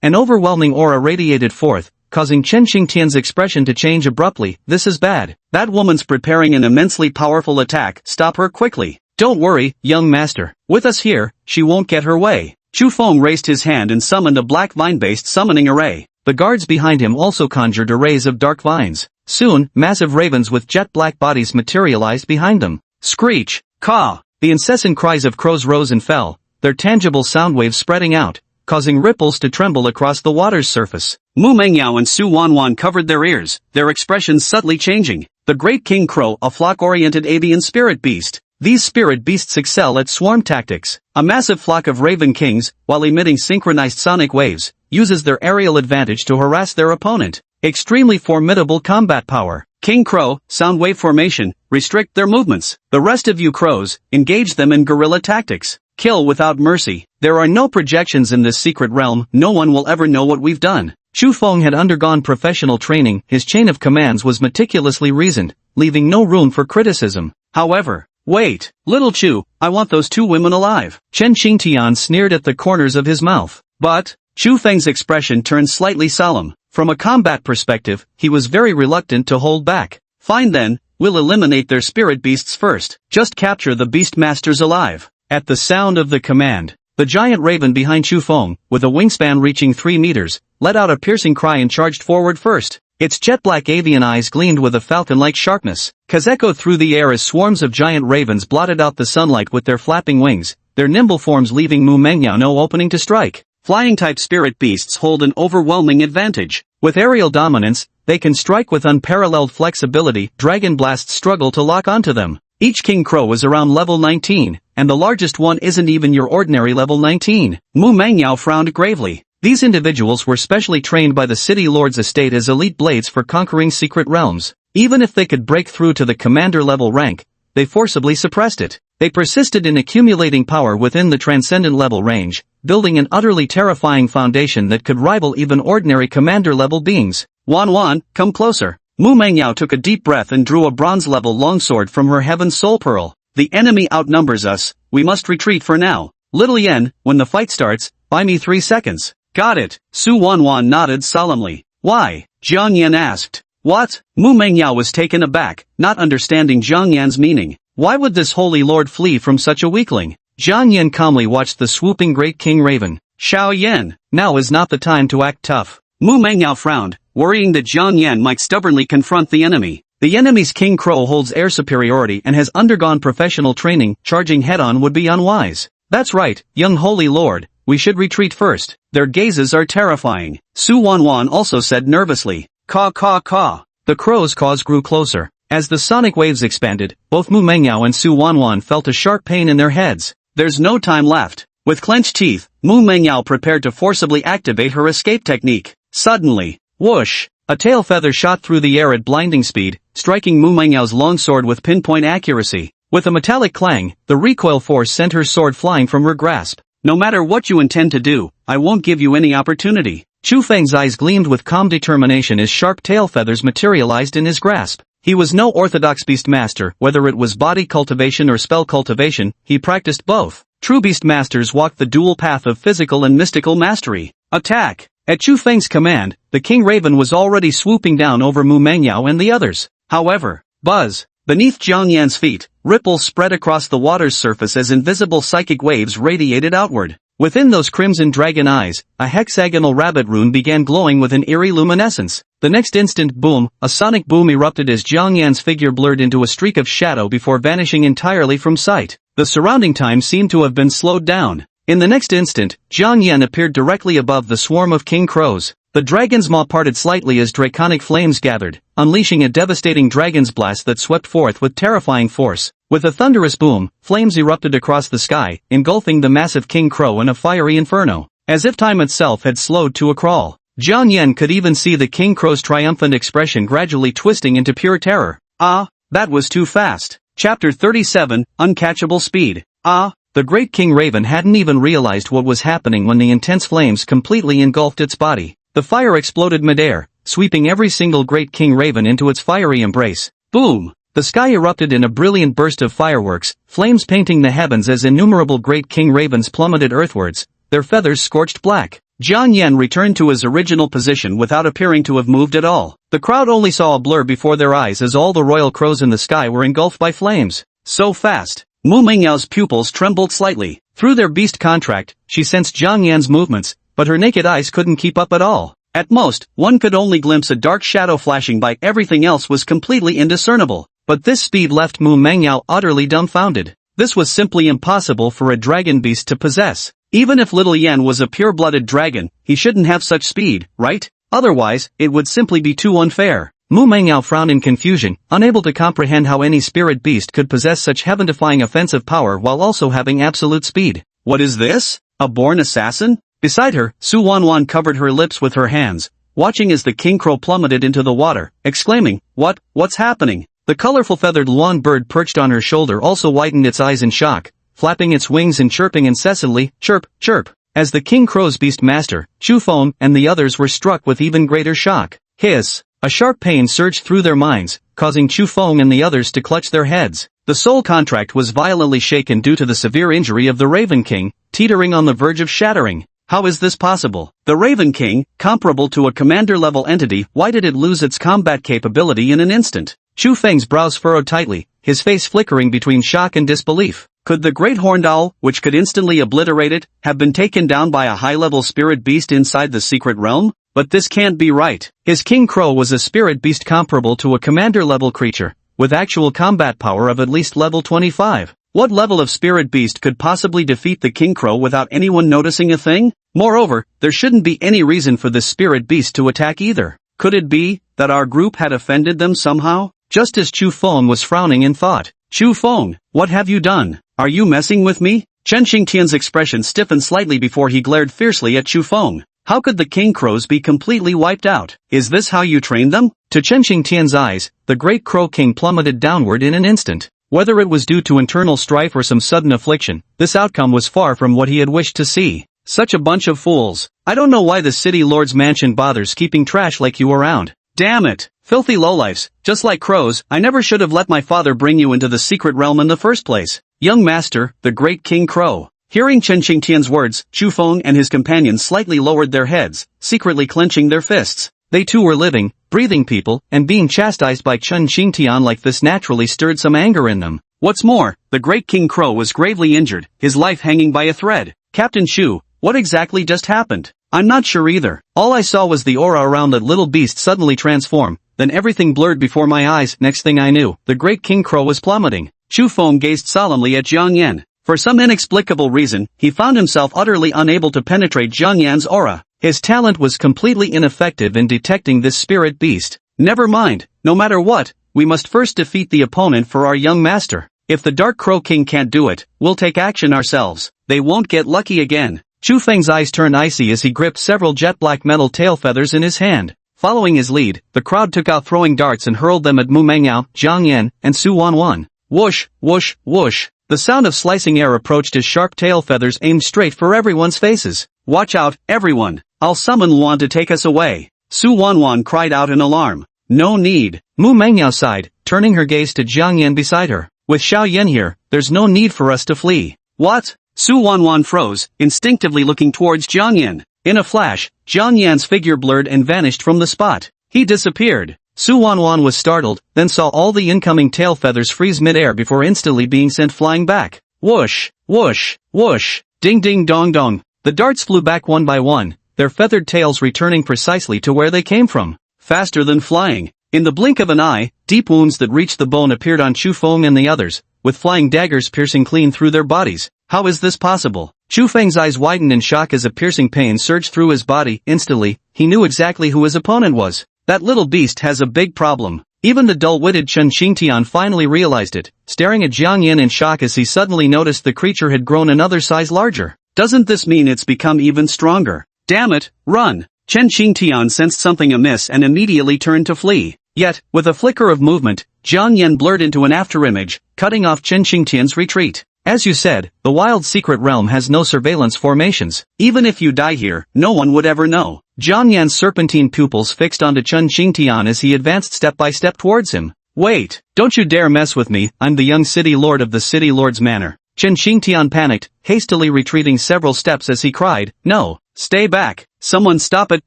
An overwhelming aura radiated forth, causing Chen Xingtian's expression to change abruptly. This is bad. That woman's preparing an immensely powerful attack. Stop her quickly. Don't worry, young master. With us here, she won't get her way. Chu Feng raised his hand and summoned a black vine-based summoning array. The guards behind him also conjured arrays of dark vines. Soon, massive ravens with jet-black bodies materialized behind them. Screech! Caw! The incessant cries of crows rose and fell, their tangible sound waves spreading out, causing ripples to tremble across the water's surface. Mu Mengyao and Su Wanwan covered their ears, their expressions subtly changing. The Great King Crow, a flock-oriented avian spirit beast. These spirit beasts excel at swarm tactics. A massive flock of raven kings, while emitting synchronized sonic waves, uses their aerial advantage to harass their opponent. Extremely formidable combat power. King Crow, sound wave formation, restrict their movements. The rest of you crows, engage them in guerrilla tactics. Kill without mercy. There are no projections in this secret realm. No one will ever know what we've done. Chu Feng had undergone professional training. His chain of commands was meticulously reasoned, leaving no room for criticism. However, wait, little Chu, I want those two women alive. Chen Xingtian sneered at the corners of his mouth. But, Chu Feng's expression turned slightly solemn. From a combat perspective, he was very reluctant to hold back. Fine then, we'll eliminate their spirit beasts first. Just capture the beast masters alive. At the sound of the command, the giant raven behind Chu Feng, with a wingspan reaching 3 meters, let out a piercing cry and charged forward first. Its jet-black avian eyes gleamed with a falcon-like sharpness. Echoed through the air as swarms of giant ravens blotted out the sunlight with their flapping wings, their nimble forms leaving Mu Mengyao no opening to strike. Flying-type spirit beasts hold an overwhelming advantage. With aerial dominance, they can strike with unparalleled flexibility. Dragon blasts struggle to lock onto them. Each king crow is around level 19, and the largest one isn't even your ordinary level 19. Mu Mengyao frowned gravely. These individuals were specially trained by the city lord's estate as elite blades for conquering secret realms. Even if they could break through to the commander level rank, they forcibly suppressed it. They persisted in accumulating power within the transcendent level range, building an utterly terrifying foundation that could rival even ordinary commander-level beings. Wanwan, come closer. Mu Mengyao took a deep breath and drew a bronze-level longsword from her heaven soul pearl. The enemy outnumbers us, we must retreat for now. Little Yen, when the fight starts, buy me 3 seconds. Got it. Su Wanwan nodded solemnly. Why? Jiang Yan asked. What? Mu Mengyao was taken aback, not understanding Jiang Yan's meaning. Why would this holy lord flee from such a weakling? Jiang Yan calmly watched the swooping great king raven. Xiao Yan. Now is not the time to act tough. Mu Mengyao frowned, worrying that Jiang Yan might stubbornly confront the enemy. The enemy's King Crow holds air superiority and has undergone professional training, charging head-on would be unwise. That's right, young holy lord, we should retreat first. Their gazes are terrifying. Su Wanwan also said nervously. Caw caw caw. The crow's caws grew closer. As the sonic waves expanded, both Mu Mengyao and Su Wanwan felt a sharp pain in their heads. There's no time left. With clenched teeth, Mu Mengyao prepared to forcibly activate her escape technique. Suddenly, whoosh! A tail feather shot through the air at blinding speed, striking Mu Mengyao's longsword with pinpoint accuracy. With a metallic clang, the recoil force sent her sword flying from her grasp. No matter what you intend to do, I won't give you any opportunity. Chu Feng's eyes gleamed with calm determination as sharp tail feathers materialized in his grasp. He was no orthodox beast master, whether it was body cultivation or spell cultivation, he practiced both. True beast masters walked the dual path of physical and mystical mastery. Attack! At Chu Feng's command, the King Raven was already swooping down over Mu Mengyao and the others. However, buzz! Beneath Jiang Yan's feet, ripples spread across the water's surface as invisible psychic waves radiated outward. Within those crimson dragon eyes, a hexagonal rabbit rune began glowing with an eerie luminescence. The next instant, boom, a sonic boom erupted as Jiang Yan's figure blurred into a streak of shadow before vanishing entirely from sight. The surrounding time seemed to have been slowed down. In the next instant, Jiang Yan appeared directly above the swarm of king crows. The dragon's maw parted slightly as draconic flames gathered, unleashing a devastating dragon's blast that swept forth with terrifying force. With a thunderous boom, flames erupted across the sky, engulfing the massive king crow in a fiery inferno. As if time itself had slowed to a crawl. Jiang Yan could even see the king crow's triumphant expression gradually twisting into pure terror. Ah, that was too fast. Chapter 37, Uncatchable Speed. Ah, the great King Raven hadn't even realized what was happening when the intense flames completely engulfed its body. The fire exploded midair, sweeping every single great King Raven into its fiery embrace. Boom! The sky erupted in a brilliant burst of fireworks, flames painting the heavens as innumerable great King Ravens plummeted earthwards, their feathers scorched black. Jiang Yan returned to his original position without appearing to have moved at all. The crowd only saw a blur before their eyes as all the royal crows in the sky were engulfed by flames. So fast! Mu Mengyao's pupils trembled slightly. Through their beast contract, she sensed Jiang Yan's movements, but her naked eyes couldn't keep up at all. At most, one could only glimpse a dark shadow flashing by. Everything else was completely indiscernible. But this speed left Mu Mengyao utterly dumbfounded. This was simply impossible for a dragon beast to possess. Even if Little Yan was a pure-blooded dragon, he shouldn't have such speed, right? Otherwise, it would simply be too unfair. Mu Mengyao frowned in confusion, unable to comprehend how any spirit beast could possess such heaven-defying offensive power while also having absolute speed. What is this? A born assassin? Beside her, Su Wanwan covered her lips with her hands, watching as the king crow plummeted into the water, exclaiming, What's happening? The colorful feathered long bird perched on her shoulder also widened its eyes in shock, flapping its wings and chirping incessantly, chirp, chirp. As the king crow's beast master, Chu Feng, and the others were struck with even greater shock. Hiss! A sharp pain surged through their minds, causing Chu Feng and the others to clutch their heads. The soul contract was violently shaken due to the severe injury of the Raven King, teetering on the verge of shattering. How is this possible? The Raven King, comparable to a commander-level entity, why did it lose its combat capability in an instant? Chu Feng's brows furrowed tightly, his face flickering between shock and disbelief. Could the great horned owl, which could instantly obliterate it, have been taken down by a high-level spirit beast inside the secret realm? But this can't be right. His king crow was a spirit beast comparable to a commander-level creature, with actual combat power of at least level 25. What level of spirit beast could possibly defeat the king crow without anyone noticing a thing? Moreover, there shouldn't be any reason for this spirit beast to attack either. Could it be that our group had offended them somehow? Just as Chu Feng was frowning in thought. Chu Feng, what have you done? Are you messing with me? Chen Xingtian's expression stiffened slightly before he glared fiercely at Chu Feng. How could the king crows be completely wiped out? Is this how you trained them? To Chen Xingtian's eyes, the great crow king plummeted downward in an instant. Whether it was due to internal strife or some sudden affliction, this outcome was far from what he had wished to see. Such a bunch of fools. I don't know why the city lord's mansion bothers keeping trash like you around. Damn it! Filthy lowlifes, just like crows, I never should have let my father bring you into the secret realm in the first place. Young master, the great king crow. Hearing Chen Xingtian's words, Chu Feng and his companions slightly lowered their heads, secretly clenching their fists. They too were living, breathing people, and being chastised by Chen Xingtian like this naturally stirred some anger in them. What's more, the great king crow was gravely injured, his life hanging by a thread. Captain Shu, What exactly just happened? I'm not sure either. All I saw was the aura around that little beast suddenly transform, then everything blurred before my eyes. Next thing I knew, the great king crow was plummeting. Chu Feng gazed solemnly at Jiang Yan. For some inexplicable reason, he found himself utterly unable to penetrate Jiang Yan's aura. His talent was completely ineffective in detecting this spirit beast. Never mind, no matter what, we must first defeat the opponent for our young master. If the Dark Crow King can't do it, we'll take action ourselves. They won't get lucky again. Chu Feng's eyes turned icy as he gripped several jet-black metal tail feathers in his hand. Following his lead, the crowd took out throwing darts and hurled them at Mu Mengyao, Jiang Yan, and Su Wanwan. Whoosh, whoosh, whoosh. The sound of slicing air approached as sharp tail feathers aimed straight for everyone's faces. Watch out, everyone. I'll summon Luan to take us away. Su Wanwan cried out in alarm. No need. Mu Mengyao sighed, turning her gaze to Jiang Yan beside her. With Xiao Yan here, there's no need for us to flee. What? Su Wanwan froze, instinctively looking towards Jiang Yan. In a flash, Jiang Yan's figure blurred and vanished from the spot. He disappeared. Su Wanwan was startled, then saw all the incoming tail feathers freeze mid-air before instantly being sent flying back. Whoosh, whoosh, whoosh, ding ding dong dong. The darts flew back one by one, their feathered tails returning precisely to where they came from. Faster than flying. In the blink of an eye, deep wounds that reached the bone appeared on Chu Feng and the others, with flying daggers piercing clean through their bodies. How is this possible? Chu Feng's eyes widened in shock as a piercing pain surged through his body. Instantly, he knew exactly who his opponent was. That little beast has a big problem. Even the dull-witted Chen Xingtian finally realized it, staring at Jiang Yan in shock as he suddenly noticed the creature had grown another size larger. Doesn't this mean it's become even stronger? Damn it, run! Chen Xingtian sensed something amiss and immediately turned to flee. Yet, with a flicker of movement, Jiang Yan blurred into an afterimage, cutting off Chen Xingtian's retreat. As you said, the wild secret realm has no surveillance formations. Even if you die here, no one would ever know. Jiang Yan's serpentine pupils fixed onto Chen Xingtian as he advanced step by step towards him. Wait, don't you dare mess with me, I'm the young city lord of the city lord's manor. Chen Xingtian panicked, hastily retreating several steps as he cried, no, stay back, someone stop it,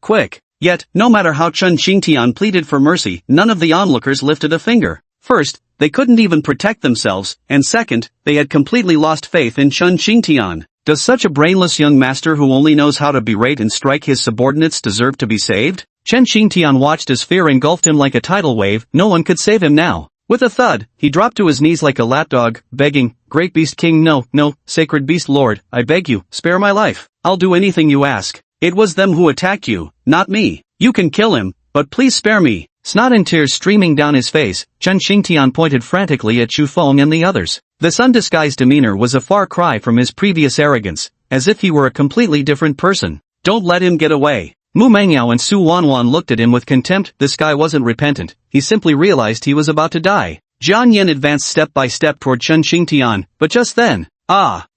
quick. Yet, no matter how Chen Xingtian pleaded for mercy, none of the onlookers lifted a finger. First, they couldn't even protect themselves, and second, they had completely lost faith in Chen Xingtian. Does such a brainless young master who only knows how to berate and strike his subordinates deserve to be saved? Chen Xingtian watched as fear engulfed him like a tidal wave. No one could save him now. With a thud, he dropped to his knees like a lapdog, begging, Great Beast King, no, Sacred Beast Lord, I beg you, spare my life. I'll do anything you ask. It was them who attacked you, not me. You can kill him, but please spare me. Snot and tears streaming down his face, Chen Xingtian pointed frantically at Chu Feng and the others. This undisguised demeanor was a far cry from his previous arrogance, as if he were a completely different person. Don't let him get away. Mu Mengyao and Su Wanwan looked at him with contempt. This guy wasn't repentant, he simply realized he was about to die. Jiang Yan advanced step by step toward Chen Xingtian, but just then,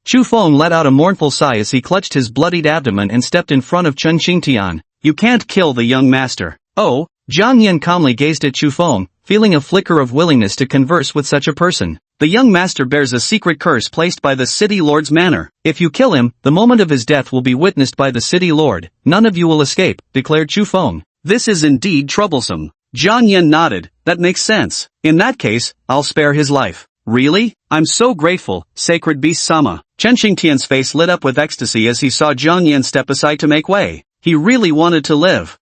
Chu Feng let out a mournful sigh as he clutched his bloodied abdomen and stepped in front of Chen Xingtian. You can't kill the young master. Oh? Jiang Yan calmly gazed at Chu Feng, feeling a flicker of willingness to converse with such a person. The young master bears a secret curse placed by the city lord's manor. If you kill him, the moment of his death will be witnessed by the city lord. None of you will escape, declared Chu Feng. This is indeed troublesome. Jiang Yan nodded. That makes sense. In that case, I'll spare his life. Really? I'm so grateful, Sacred Beast Sama. Chen Xingtian's face lit up with ecstasy as he saw Jiang Yan step aside to make way. He really wanted to live.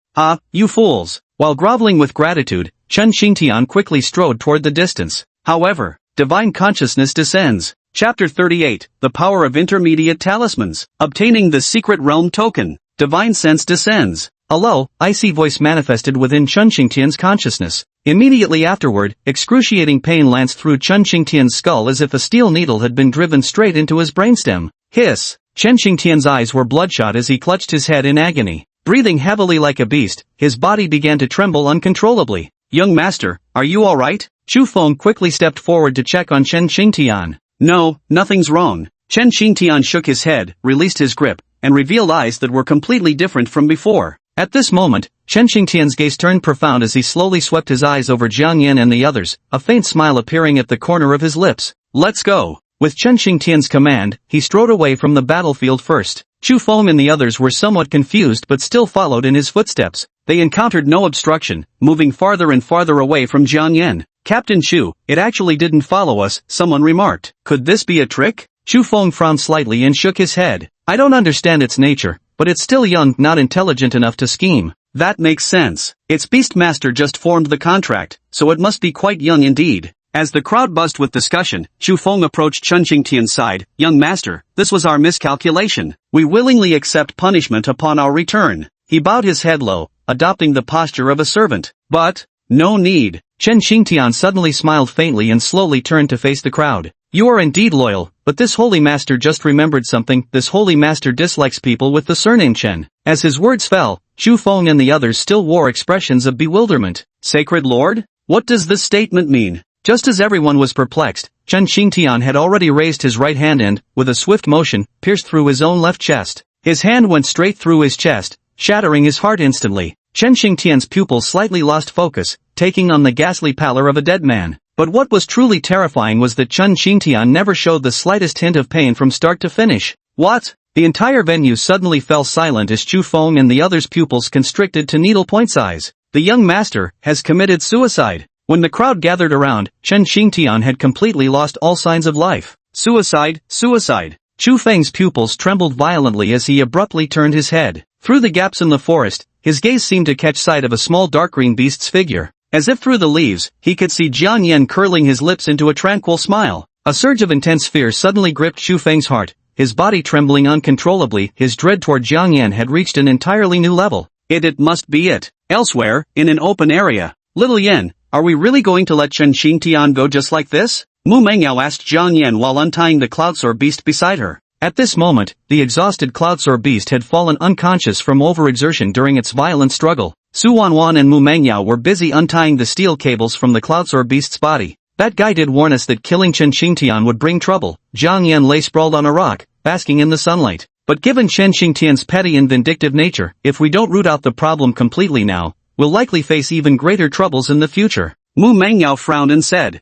You fools. While groveling with gratitude, Chen Xingtian quickly strode toward the distance. However, divine consciousness descends. Chapter 38, The Power of Intermediate Talismans. Obtaining the Secret Realm Token. Divine sense descends. A low, icy voice manifested within Chen Xingtian's consciousness. Immediately afterward, excruciating pain lanced through Chen Xingtian's skull as if a steel needle had been driven straight into his brainstem. Hiss! Chen Xingtian's eyes were bloodshot as he clutched his head in agony. Breathing heavily like a beast, his body began to tremble uncontrollably. Young master, are you alright? Chu Feng quickly stepped forward to check on Chen Xingtian. No, nothing's wrong. Chen Xingtian shook his head, released his grip, and revealed eyes that were completely different from before. At this moment, Chen Xingtian's gaze turned profound as he slowly swept his eyes over Jiang Yan and the others, a faint smile appearing at the corner of his lips. Let's go. With Chen Xingtian's command, he strode away from the battlefield first. Chu Feng and the others were somewhat confused but still followed in his footsteps. They encountered no obstruction, moving farther and farther away from Jiang Yan. Captain Chu, it actually didn't follow us, someone remarked. Could this be a trick? Chu Feng frowned slightly and shook his head. I don't understand its nature, but it's still young, not intelligent enough to scheme. That makes sense. Its Beastmaster just formed the contract, so it must be quite young indeed. As the crowd buzzed with discussion, Chu Feng approached Chen Qingtian's side. Young master, this was our miscalculation. We willingly accept punishment upon our return. He bowed his head low, adopting the posture of a servant. But, no need. Chen Qingtian suddenly smiled faintly and slowly turned to face the crowd. You are indeed loyal, but this holy master just remembered something. This holy master dislikes people with the surname Chen. As his words fell, Chu Feng and the others still wore expressions of bewilderment. Sacred Lord? What does this statement mean? Just as everyone was perplexed, Chen Qingtian had already raised his right hand and, with a swift motion, pierced through his own left chest. His hand went straight through his chest, shattering his heart instantly. Chen Qingtian's pupils slightly lost focus, taking on the ghastly pallor of a dead man. But what was truly terrifying was that Chen Qingtian never showed the slightest hint of pain from start to finish. What? The entire venue suddenly fell silent as Chu Feng and the others' pupils constricted to needle-point size. The young master has committed suicide. When the crowd gathered around, Chen Qingtian had completely lost all signs of life. Suicide, suicide. Chu Feng's pupils trembled violently as he abruptly turned his head. Through the gaps in the forest, his gaze seemed to catch sight of a small dark green beast's figure. As if through the leaves, he could see Jiang Yan curling his lips into a tranquil smile. A surge of intense fear suddenly gripped Chu Feng's heart, his body trembling uncontrollably. His dread toward Jiang Yan had reached an entirely new level. It must be it. Elsewhere, in an open area. Little Yan, are we really going to let Chen Qingtian go just like this? Mu Mengyao asked Jiang Yan while untying the Cloudsoar beast beside her. At this moment, the exhausted Cloudsoar beast had fallen unconscious from overexertion during its violent struggle. Su Wanwan and Mu Mengyao were busy untying the steel cables from the Cloudsoar beast's body. That guy did warn us that killing Chen Qingtian would bring trouble. Jiang Yan lay sprawled on a rock, basking in the sunlight. But given Chen Qingtian's petty and vindictive nature, if we don't root out the problem completely now, we'll likely face even greater troubles in the future. Mu Mengyao frowned and said,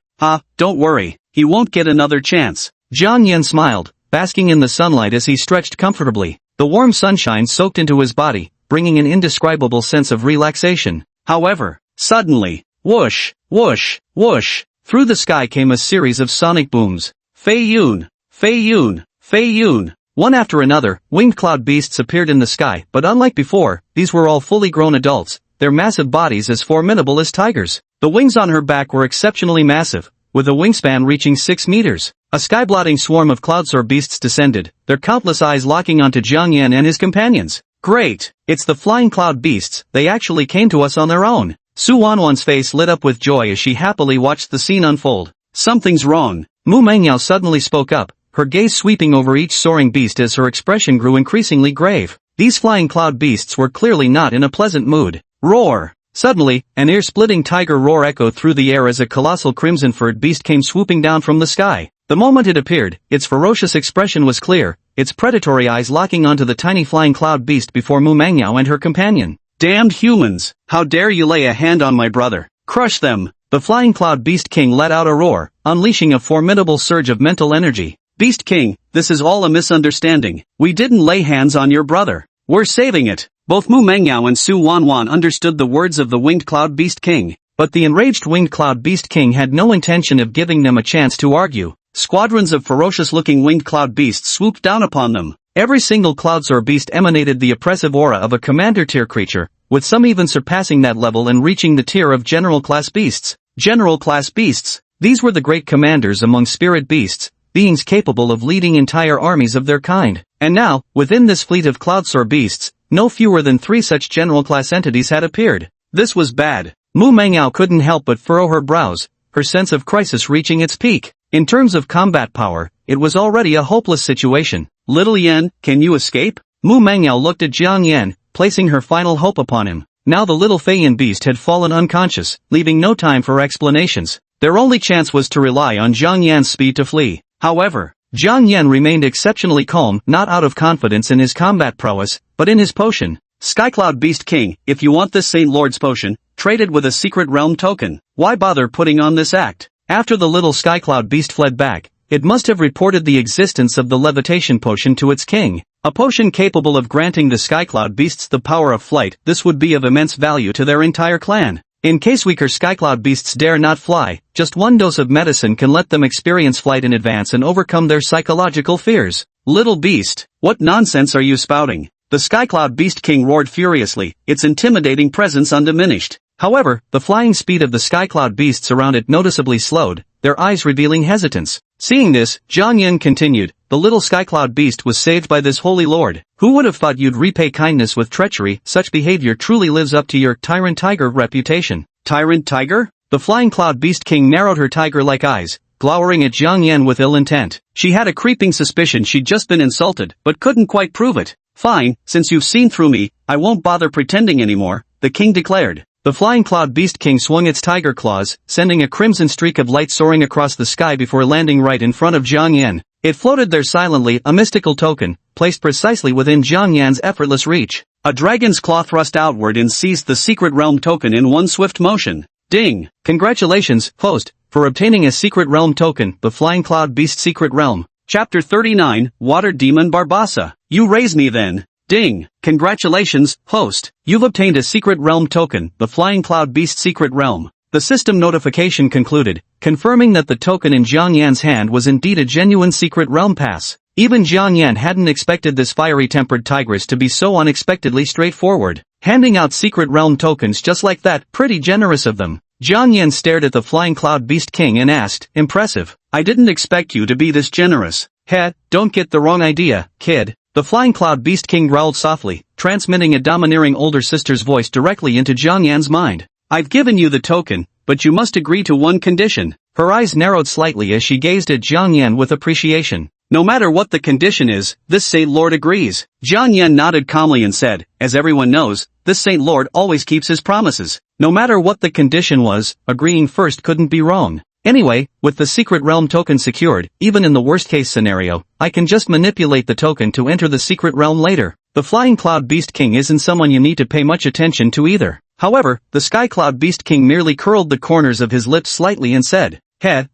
don't worry, he won't get another chance. Jiang Yan smiled, basking in the sunlight as he stretched comfortably. The warm sunshine soaked into his body, bringing an indescribable sense of relaxation. However, suddenly, whoosh, whoosh, whoosh, through the sky came a series of sonic booms. Fei Yun, Fei Yun, Fei Yun. One after another, winged cloud beasts appeared in the sky, but unlike before, these were all fully grown adults, their massive bodies as formidable as tigers. The wings on her back were exceptionally massive, with a wingspan reaching 6 meters. A sky-blotting swarm of Cloudsoar beasts descended, their countless eyes locking onto Jiang Yan and his companions. Great! It's the flying cloud beasts, they actually came to us on their own. Su Wanwan's face lit up with joy as she happily watched the scene unfold. Something's wrong. Mu Mengyao suddenly spoke up, her gaze sweeping over each soaring beast as her expression grew increasingly grave. These flying cloud beasts were clearly not in a pleasant mood. Roar! Suddenly, an ear-splitting tiger roar echoed through the air as a colossal crimson-furred beast came swooping down from the sky. The moment it appeared, its ferocious expression was clear, its predatory eyes locking onto the tiny flying cloud beast before Mu Mengyao and her companion. Damned humans! How dare you lay a hand on my brother? Crush them! The flying cloud beast king let out a roar, unleashing a formidable surge of mental energy. Beast King, this is all a misunderstanding. We didn't lay hands on your brother. We're saving it. Both Mu Mengyao and Su Wanwan understood the words of the winged cloud beast king. But the enraged winged cloud beast king had no intention of giving them a chance to argue. Squadrons of ferocious-looking winged cloud beasts swooped down upon them. Every single Cloudsoar beast emanated the oppressive aura of a commander-tier creature, with some even surpassing that level and reaching the tier of general-class beasts. General-class beasts. These were the great commanders among spirit beasts, beings capable of leading entire armies of their kind. And now, within this fleet of Cloudsoar beasts, no fewer than 3 such general-class entities had appeared. This was bad. Mu Mengyao couldn't help but furrow her brows, her sense of crisis reaching its peak. In terms of combat power, it was already a hopeless situation. Little Yan, can you escape? Mu Mengyao looked at Jiang Yan, placing her final hope upon him. Now the little Feiyan beast had fallen unconscious, leaving no time for explanations. Their only chance was to rely on Jiang Yan's speed to flee. However, Jiang Yan remained exceptionally calm, not out of confidence in his combat prowess, but in his potion. Skycloud Beast King, if you want this Saint Lord's potion, trade it with a secret realm token. Why bother putting on this act? After the little Skycloud beast fled back, it must have reported the existence of the levitation potion to its king. A potion capable of granting the Skycloud beasts the power of flight. This would be of immense value to their entire clan. In case weaker Skycloud beasts dare not fly, just one dose of medicine can let them experience flight in advance and overcome their psychological fears. Little beast, what nonsense are you spouting? The Skycloud Beast King roared furiously, its intimidating presence undiminished. However, the flying speed of the Skycloud beasts around it noticeably slowed, their eyes revealing hesitance. Seeing this, Zhang Yan continued, the little Skycloud beast was saved by this holy lord. Who would have thought you'd repay kindness with treachery? Such behavior truly lives up to your tyrant tiger reputation. Tyrant tiger? The flying cloud beast king narrowed her tiger-like eyes, glowering at Zhang Yan with ill intent. She had a creeping suspicion she'd just been insulted, but couldn't quite prove it. Fine, since you've seen through me, I won't bother pretending anymore, the king declared. The flying cloud beast king swung its tiger claws, sending a crimson streak of light soaring across the sky before landing right in front of Zhang Yan. It floated there silently, a mystical token, placed precisely within Zhang Yan's effortless reach. A dragon's claw thrust outward and seized the secret realm token in one swift motion. Ding! Congratulations, host, for obtaining a secret realm token, the flying cloud beast secret realm. Chapter 39, Water Demon Barbasa. You raise me then. Ding! Congratulations, host. You've obtained a secret realm token, the flying cloud beast secret realm. The system notification concluded, confirming that the token in Zhang Yan's hand was indeed a genuine secret realm pass. Even Zhang Yan hadn't expected this fiery-tempered tigress to be so unexpectedly straightforward. Handing out secret realm tokens just like that, pretty generous of them. Zhang Yan stared at the flying cloud beast king and asked, impressive. I didn't expect you to be this generous. Heh, don't get the wrong idea, kid. The flying cloud beast king growled softly, transmitting a domineering older sister's voice directly into Zhang Yan's mind. I've given you the token, but you must agree to one condition. Her eyes narrowed slightly as she gazed at Zhang Yan with appreciation. No matter what the condition is, this Saint Lord agrees. Zhang Yan nodded calmly and said, as everyone knows, this Saint Lord always keeps his promises. No matter what the condition was, agreeing first couldn't be wrong. Anyway, with the secret realm token secured, even in the worst-case scenario, I can just manipulate the token to enter the secret realm later. The flying cloud beast king isn't someone you need to pay much attention to either. However, the sky cloud beast king merely curled the corners of his lips slightly and said,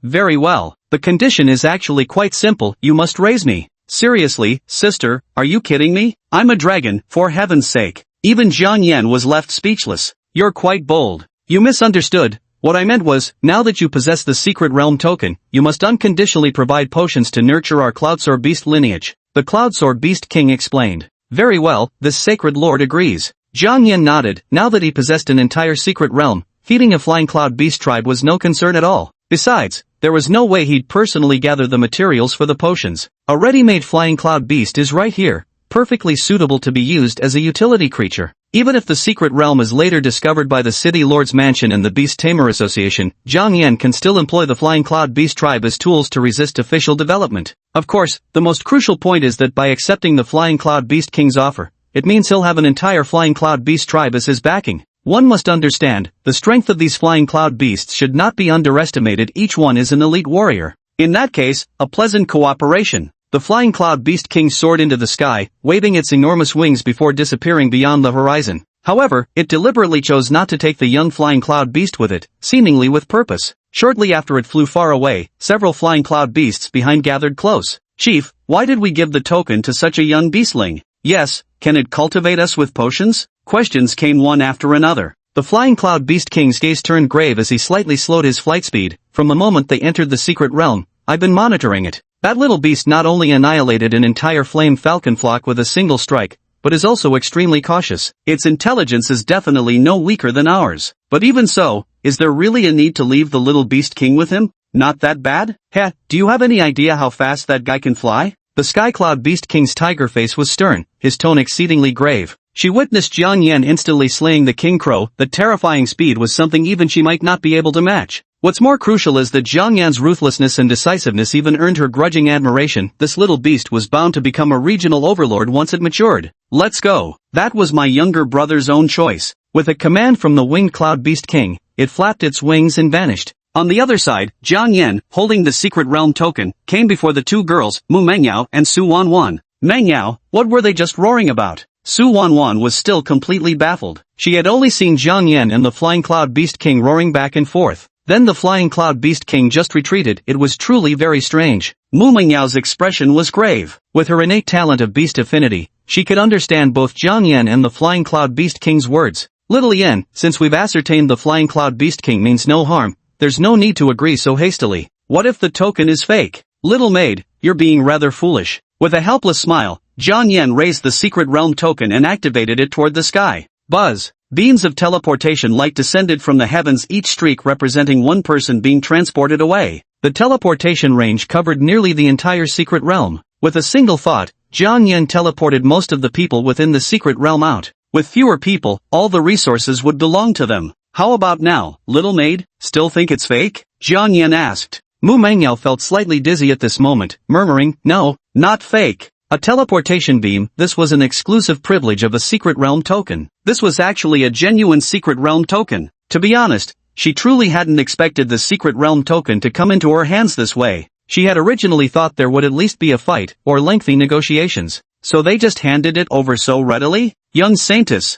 very well. The condition is actually quite simple, you must raise me. Seriously, sister, are you kidding me? I'm a dragon, for heaven's sake. Even Zhang Yan was left speechless. You're quite bold. You misunderstood. What I meant was, now that you possess the secret realm token, you must unconditionally provide potions to nurture our Cloudsoar beast lineage. The Cloudsoar beast king explained. Very well, this sacred lord agrees. Zhang Yan nodded. Now that he possessed an entire secret realm, feeding a flying cloud beast tribe was no concern at all. Besides, there was no way he'd personally gather the materials for the potions. A ready-made flying cloud beast is right here, perfectly suitable to be used as a utility creature. Even if the secret realm is later discovered by the City Lord's Mansion and the Beast Tamer Association, Zhang Yan can still employ the flying cloud beast tribe as tools to resist official development. Of course, the most crucial point is that by accepting the flying cloud beast king's offer, it means he'll have an entire flying cloud beast tribe as his backing. One must understand, the strength of these flying cloud beasts should not be underestimated. Each one is an elite warrior. In that case, a pleasant cooperation. The flying cloud beast king soared into the sky, waving its enormous wings before disappearing beyond the horizon. However, it deliberately chose not to take the young flying cloud beast with it, seemingly with purpose. Shortly after it flew far away, several flying cloud beasts behind gathered close. Chief, why did we give the token to such a young beastling? Yes, can it cultivate us with potions? Questions came one after another. The flying cloud beast king's gaze turned grave as he slightly slowed his flight speed. From the moment they entered the secret realm, I've been monitoring it. That little beast not only annihilated an entire flame falcon flock with a single strike, but is also extremely cautious. Its intelligence is definitely no weaker than ours. But even so, is there really a need to leave the little beast king with him? Not that bad? Do you have any idea how fast that guy can fly? The sky cloud beast king's tiger face was stern, his tone exceedingly grave. She witnessed Zhang Yan instantly slaying the king crow. That terrifying speed was something even she might not be able to match. What's more crucial is that Zhang Yan's ruthlessness and decisiveness even earned her grudging admiration. This little beast was bound to become a regional overlord once it matured. Let's go. That was my younger brother's own choice. With a command from the winged cloud beast king, it flapped its wings and vanished. On the other side, Zhang Yan, holding the secret realm token, came before the two girls, Mu Mengyao and Su Wanwan. Mengyao, what were they just roaring about? Su Wanwan was still completely baffled. She had only seen Zhang Yan and the flying cloud beast king roaring back and forth. Then the flying cloud beast king just retreated. It was truly very strange. Mu Mengyao's expression was grave. With her innate talent of beast affinity, she could understand both Zhang Yan and the flying cloud beast king's words. Little Yan, since we've ascertained the flying cloud beast king means no harm, there's no need to agree so hastily. What if the token is fake? Little maid, you're being rather foolish. With a helpless smile, Jiang Yan raised the secret realm token and activated it toward the sky. Buzz! Beams of teleportation light descended from the heavens, each streak representing one person being transported away. The teleportation range covered nearly the entire secret realm. With a single thought, Jiang Yan teleported most of the people within the secret realm out. With fewer people, all the resources would belong to them. How about now, little maid? Still think it's fake? Jiang Yan asked. Mu Mengyao felt slightly dizzy at this moment, murmuring, no, not fake. A teleportation beam. This was an exclusive privilege of a secret realm token. This was actually a genuine secret realm token. To be honest, she truly hadn't expected the secret realm token to come into her hands this way. She had originally thought there would at least be a fight, or lengthy negotiations. So they just handed it over so readily? Young Saintess,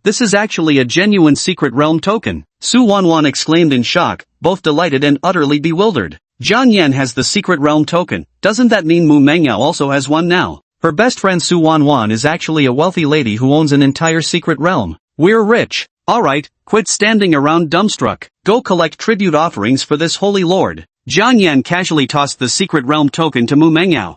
this is actually a genuine secret realm token. Su Wanwan exclaimed in shock, both delighted and utterly bewildered. Jiang Yan has the secret realm token. Doesn't that mean Mu Mengyao also has one now? Her best friend Su Wanwan is actually a wealthy lady who owns an entire secret realm. We're rich. Alright, quit standing around dumbstruck. Go collect tribute offerings for this holy lord. Jiang Yan casually tossed the secret realm token to Mu Mengyao.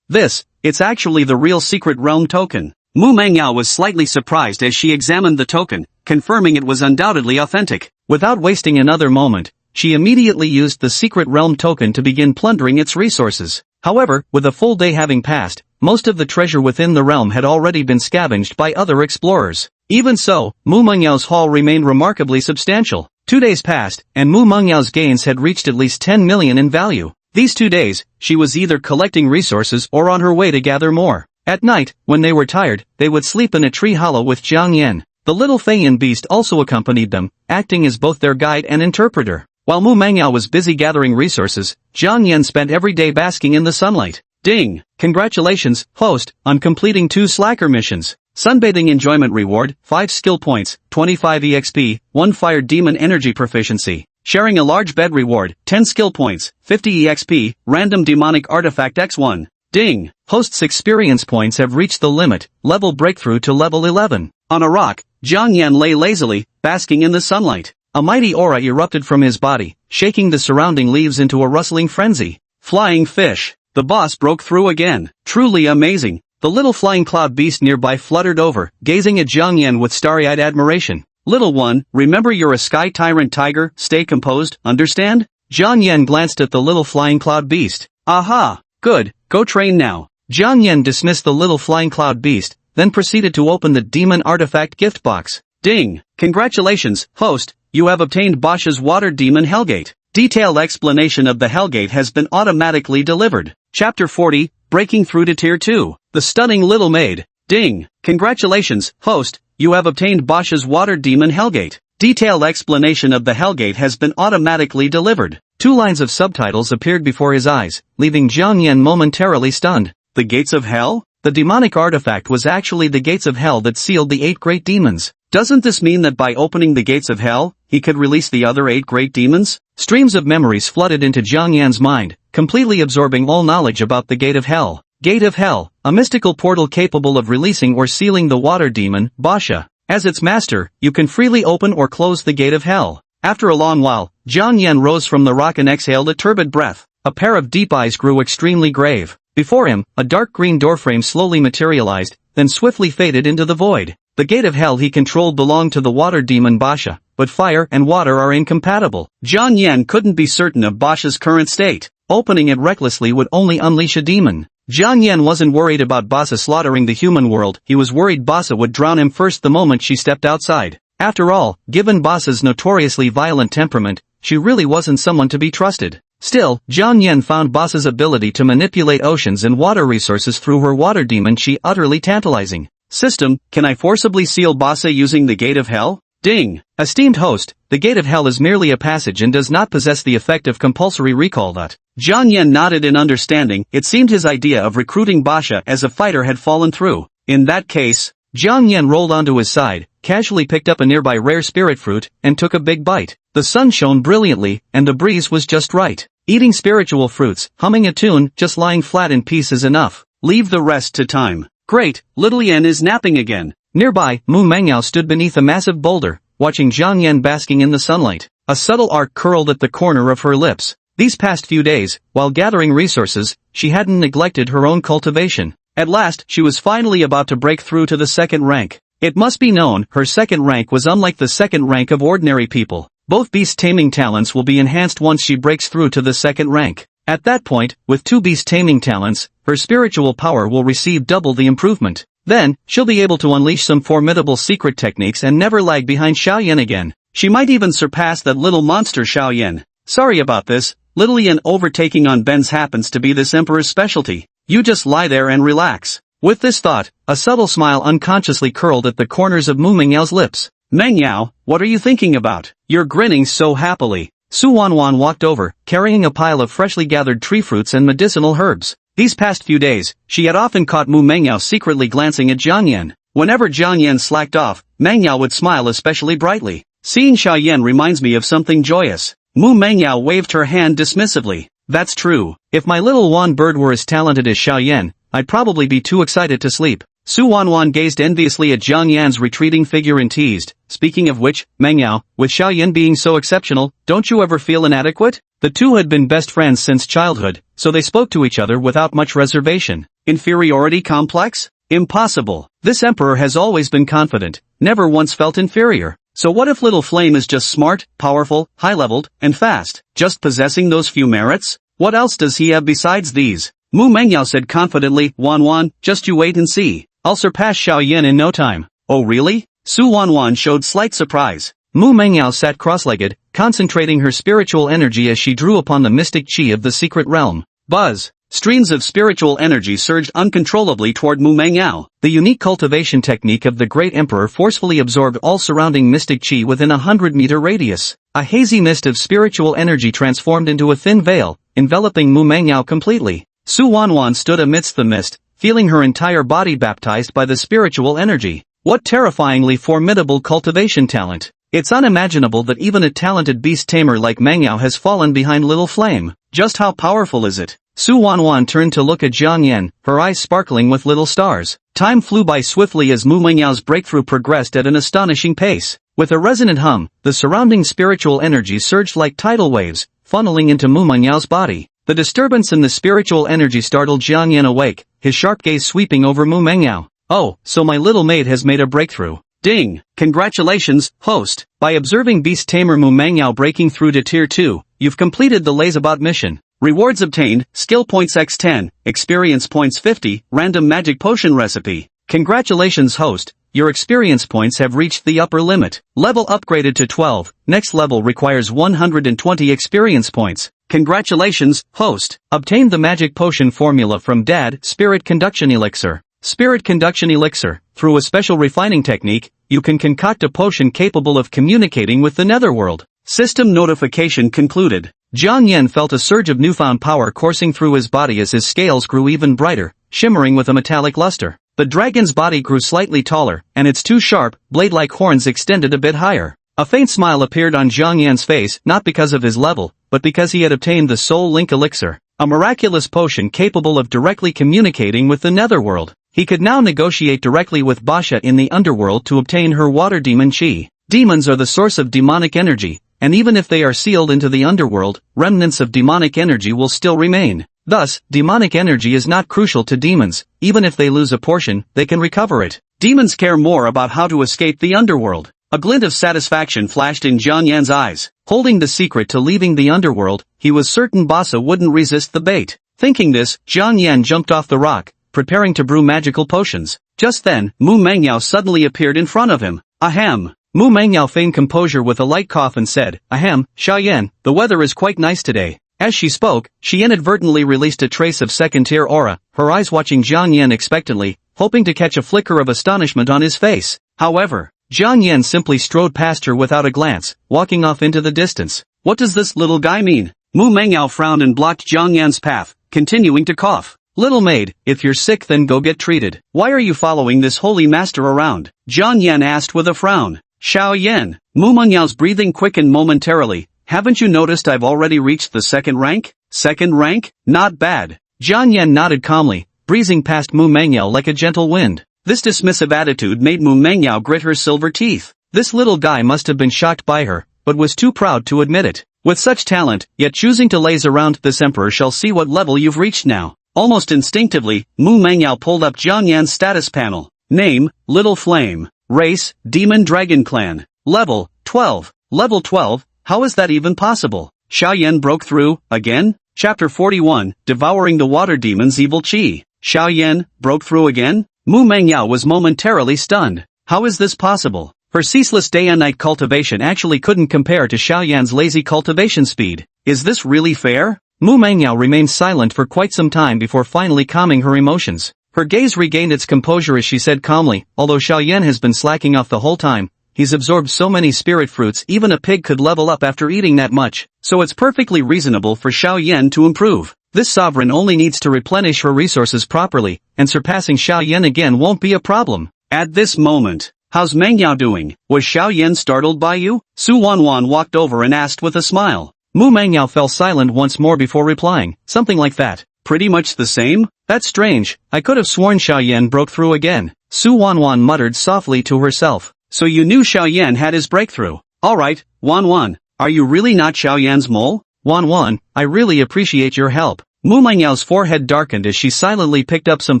It's actually the real secret realm token. Mu Mengyao was slightly surprised as she examined the token, confirming it was undoubtedly authentic. Without wasting another moment, she immediately used the secret realm token to begin plundering its resources. However, with a full day having passed, most of the treasure within the realm had already been scavenged by other explorers. Even so, Mu Mengyao's haul remained remarkably substantial. 2 days passed, and Mu Mengyao's gains had reached at least 10 million in value. These 2 days, she was either collecting resources or on her way to gather more. At night, when they were tired, they would sleep in a tree hollow with Jiang Yan. The little Feiyan beast also accompanied them, acting as both their guide and interpreter. While Mu Mengyao was busy gathering resources, Jiang Yan spent every day basking in the sunlight. Ding! Congratulations, host, on completing 2 slacker missions. Sunbathing enjoyment reward, 5 skill points, 25 EXP, 1 fire demon energy proficiency. Sharing a large bed reward, 10 skill points, 50 EXP, random demonic artifact X1. Ding! Host's experience points have reached the limit, level breakthrough to level 11. On a rock, Jiang Yan lay lazily, basking in the sunlight. A mighty aura erupted from his body, shaking the surrounding leaves into a rustling frenzy. Flying fish. The boss broke through again. Truly amazing. The little flying cloud beast nearby fluttered over, gazing at Jiang Yan with starry-eyed admiration. Little one, remember you're a sky tyrant tiger, stay composed, understand? Jiang Yan glanced at the little flying cloud beast. Aha! Good, go train now. Jiang Yan dismissed the little flying cloud beast, then proceeded to open the demon artifact gift box. Ding! Congratulations, host, you have obtained Basha's water demon Hellgate. Detailed explanation of the Hellgate has been automatically delivered. Chapter 40, Breaking Through to Tier 2. The Stunning Little Maid. Ding! Congratulations, host, you have obtained Basha's water demon Hellgate. Detailed explanation of the Hellgate has been automatically delivered. 2 lines of subtitles appeared before his eyes, leaving Jiang Yan momentarily stunned. The Gates of Hell? The demonic artifact was actually the Gates of Hell that sealed the 8 great demons. Doesn't this mean that by opening the Gates of Hell, he could release the other 8 great demons? Streams of memories flooded into Jiang Yan's mind, completely absorbing all knowledge about the Gate of Hell. Gate of Hell, a mystical portal capable of releasing or sealing the water demon, Basha. As its master, you can freely open or close the Gate of Hell. After a long while, Jiang Yan rose from the rock and exhaled a turbid breath. A pair of deep eyes grew extremely grave. Before him, a dark green doorframe slowly materialized, then swiftly faded into the void. The Gate of Hell he controlled belonged to the water demon Basha, but fire and water are incompatible. Jiang Yan couldn't be certain of Basha's current state. Opening it recklessly would only unleash a demon. Jiang Yan wasn't worried about Basha slaughtering the human world, he was worried Basha would drown him first the moment she stepped outside. After all, given Basha's notoriously violent temperament, she really wasn't someone to be trusted. Still, Jiang Yan found Basha's ability to manipulate oceans and water resources through her water demon Qi utterly tantalizing. System, can I forcibly seal Basha using the Gate of Hell? Ding! Esteemed host, the Gate of Hell is merely a passage and does not possess the effect of compulsory recall that. Jiang Yan nodded in understanding. It seemed his idea of recruiting Basha as a fighter had fallen through. In that case, Jiang Yan rolled onto his side, casually picked up a nearby rare spirit fruit, and took a big bite. The sun shone brilliantly, and the breeze was just right. Eating spiritual fruits, humming a tune, just lying flat in peace is enough. Leave the rest to time. Great, little Yan is napping again. Nearby, Mu Mengyao stood beneath a massive boulder, watching Jiang Yan basking in the sunlight. A subtle arc curled at the corner of her lips. These past few days, while gathering resources, she hadn't neglected her own cultivation. At last, she was finally about to break through to the second rank. It must be known, her second rank was unlike the second rank of ordinary people. Both beast taming talents will be enhanced once she breaks through to the second rank. At that point, with 2 beast taming talents, her spiritual power will receive double the improvement. Then, she'll be able to unleash some formidable secret techniques and never lag behind Xiaoyan again. She might even surpass that little monster Xiaoyan. Sorry about this, little Yan overtaking on Ben's happens to be this emperor's specialty. You just lie there and relax. With this thought, a subtle smile unconsciously curled at the corners of Mu Mengyao's lips. Mengyao, what are you thinking about? You're grinning so happily. Su Wanwan walked over, carrying a pile of freshly gathered tree fruits and medicinal herbs. These past few days, she had often caught Mu Mengyao secretly glancing at Jiang Yan. Whenever Jiang Yan slacked off, Mengyao would smile especially brightly. Seeing Xiaoyan reminds me of something joyous. Mu Mengyao waved her hand dismissively. That's true. If my little Wan bird were as talented as Xiaoyan, I'd probably be too excited to sleep. Su Wanwan gazed enviously at Jiang Yan's retreating figure and teased, speaking of which, Mengyao, with Xiaoyan being so exceptional, don't you ever feel inadequate? The two had been best friends since childhood, so they spoke to each other without much reservation. Inferiority complex? Impossible. This emperor has always been confident, never once felt inferior. So what if Little Flame is just smart, powerful, high-leveled, and fast, just possessing those few merits? What else does he have besides these? Mu Mengyao said confidently, Wanwan, just you wait and see. I'll surpass Xiaoyan in no time. Oh really? Su Wanwan showed slight surprise. Mu Mengyao sat cross-legged, concentrating her spiritual energy as she drew upon the mystic chi of the secret realm. Buzz! Streams of spiritual energy surged uncontrollably toward Mu Mengyao. The unique cultivation technique of the Great Emperor forcefully absorbed all surrounding mystic chi within a 100-meter radius. A hazy mist of spiritual energy transformed into a thin veil, enveloping Mu Mengyao completely. Su Wanwan stood amidst the mist, feeling her entire body baptized by the spiritual energy. What terrifyingly formidable cultivation talent! It's unimaginable that even a talented beast tamer like Mengyao has fallen behind Little Flame. Just how powerful is it? Su Wanwan turned to look at Jiang Yan, her eyes sparkling with little stars. Time flew by swiftly as Mu Mengyao's breakthrough progressed at an astonishing pace. With a resonant hum, the surrounding spiritual energy surged like tidal waves, funneling into Mu Mengyao's body. The disturbance in the spiritual energy startled Jiang Yan awake, his sharp gaze sweeping over Mu Mengyao. Oh, so my little maid has made a breakthrough. Ding! Congratulations, host! By observing Beast Tamer Mu Mengyao breaking through to Tier 2, you've completed the Lazabout mission. Rewards obtained, skill points x10, experience points 50, random magic potion recipe. Congratulations host, your experience points have reached the upper limit. Level upgraded to 12, next level requires 120 experience points. Congratulations, host. Obtained the magic potion formula from Dad, Spirit Conduction Elixir. Spirit Conduction Elixir. Through a special refining technique, you can concoct a potion capable of communicating with the netherworld. System notification concluded. Jiang Yan felt a surge of newfound power coursing through his body as his scales grew even brighter, shimmering with a metallic luster. The dragon's body grew slightly taller, and its two sharp, blade-like horns extended a bit higher. A faint smile appeared on Jiang Yan's face, not because of his level, but because he had obtained the Soul Link Elixir, a miraculous potion capable of directly communicating with the netherworld. He could now negotiate directly with Basha in the underworld to obtain her water demon chi. Demons are the source of demonic energy, and even if they are sealed into the underworld, remnants of demonic energy will still remain. Thus, demonic energy is not crucial to demons. Even if they lose a portion, they can recover it. Demons care more about how to escape the underworld. A glint of satisfaction flashed in Jiang Yan's eyes. Holding the secret to leaving the underworld, he was certain Basa wouldn't resist the bait. Thinking this, Jiang Yan jumped off the rock, preparing to brew magical potions. Just then, Mu Mengyao suddenly appeared in front of him. Ahem. Mu Mengyao feigned composure with a light cough and said, Ahem, Xiaoyan, the weather is quite nice today. As she spoke, she inadvertently released a trace of second-tier aura, her eyes watching Jiang Yan expectantly, hoping to catch a flicker of astonishment on his face. However, Jiang Yan simply strode past her without a glance, walking off into the distance. What does this little guy mean? Mu Mengyao frowned and blocked Jiang Yan's path, continuing to cough. Little maid, if you're sick then go get treated. Why are you following this holy master around? Jiang Yan asked with a frown. Xiaoyan. Mu Mengyao's breathing quickened momentarily. Haven't you noticed I've already reached the second rank? Second rank? Not bad. Jiang Yan nodded calmly, breezing past Mu Mengyao like a gentle wind. This dismissive attitude made Mu Mengyao grit her silver teeth. This little guy must have been shocked by her, but was too proud to admit it. With such talent, yet choosing to laze around, this emperor shall see what level you've reached now. Almost instinctively, Mu Mangyao pulled up Jiang Yan's status panel. Name, Little Flame. Race, Demon Dragon Clan. Level, 12. Level 12, how is that even possible? Xiao Yan broke through, again? Chapter 41, Devouring the Water Demon's Evil Qi. Xiao Yan, broke through again? Mu Mangyao was momentarily stunned. How is this possible? Her ceaseless day and night cultivation actually couldn't compare to Xiao Yan's lazy cultivation speed. Is this really fair? Mu Mangyao remained silent for quite some time before finally calming her emotions. Her gaze regained its composure as she said calmly, although Xiao Yan has been slacking off the whole time, he's absorbed so many spirit fruits even a pig could level up after eating that much, so it's perfectly reasonable for Xiao Yan to improve. This sovereign only needs to replenish her resources properly, and surpassing Xiao Yan again won't be a problem. At this moment, how's Mangyao doing? Was Xiao Yan startled by you? Su Wanwan walked over and asked with a smile. Mu Mangyao fell silent once more before replying, something like that. Pretty much the same? That's strange, I could have sworn Xiao Yan broke through again. Su Wanwan muttered softly to herself. So you knew Xiao Yan had his breakthrough. Alright, Wanwan, are you really not Xiao Yan's mole? Wanwan, I really appreciate your help. Mu Mangyao's forehead darkened as she silently picked up some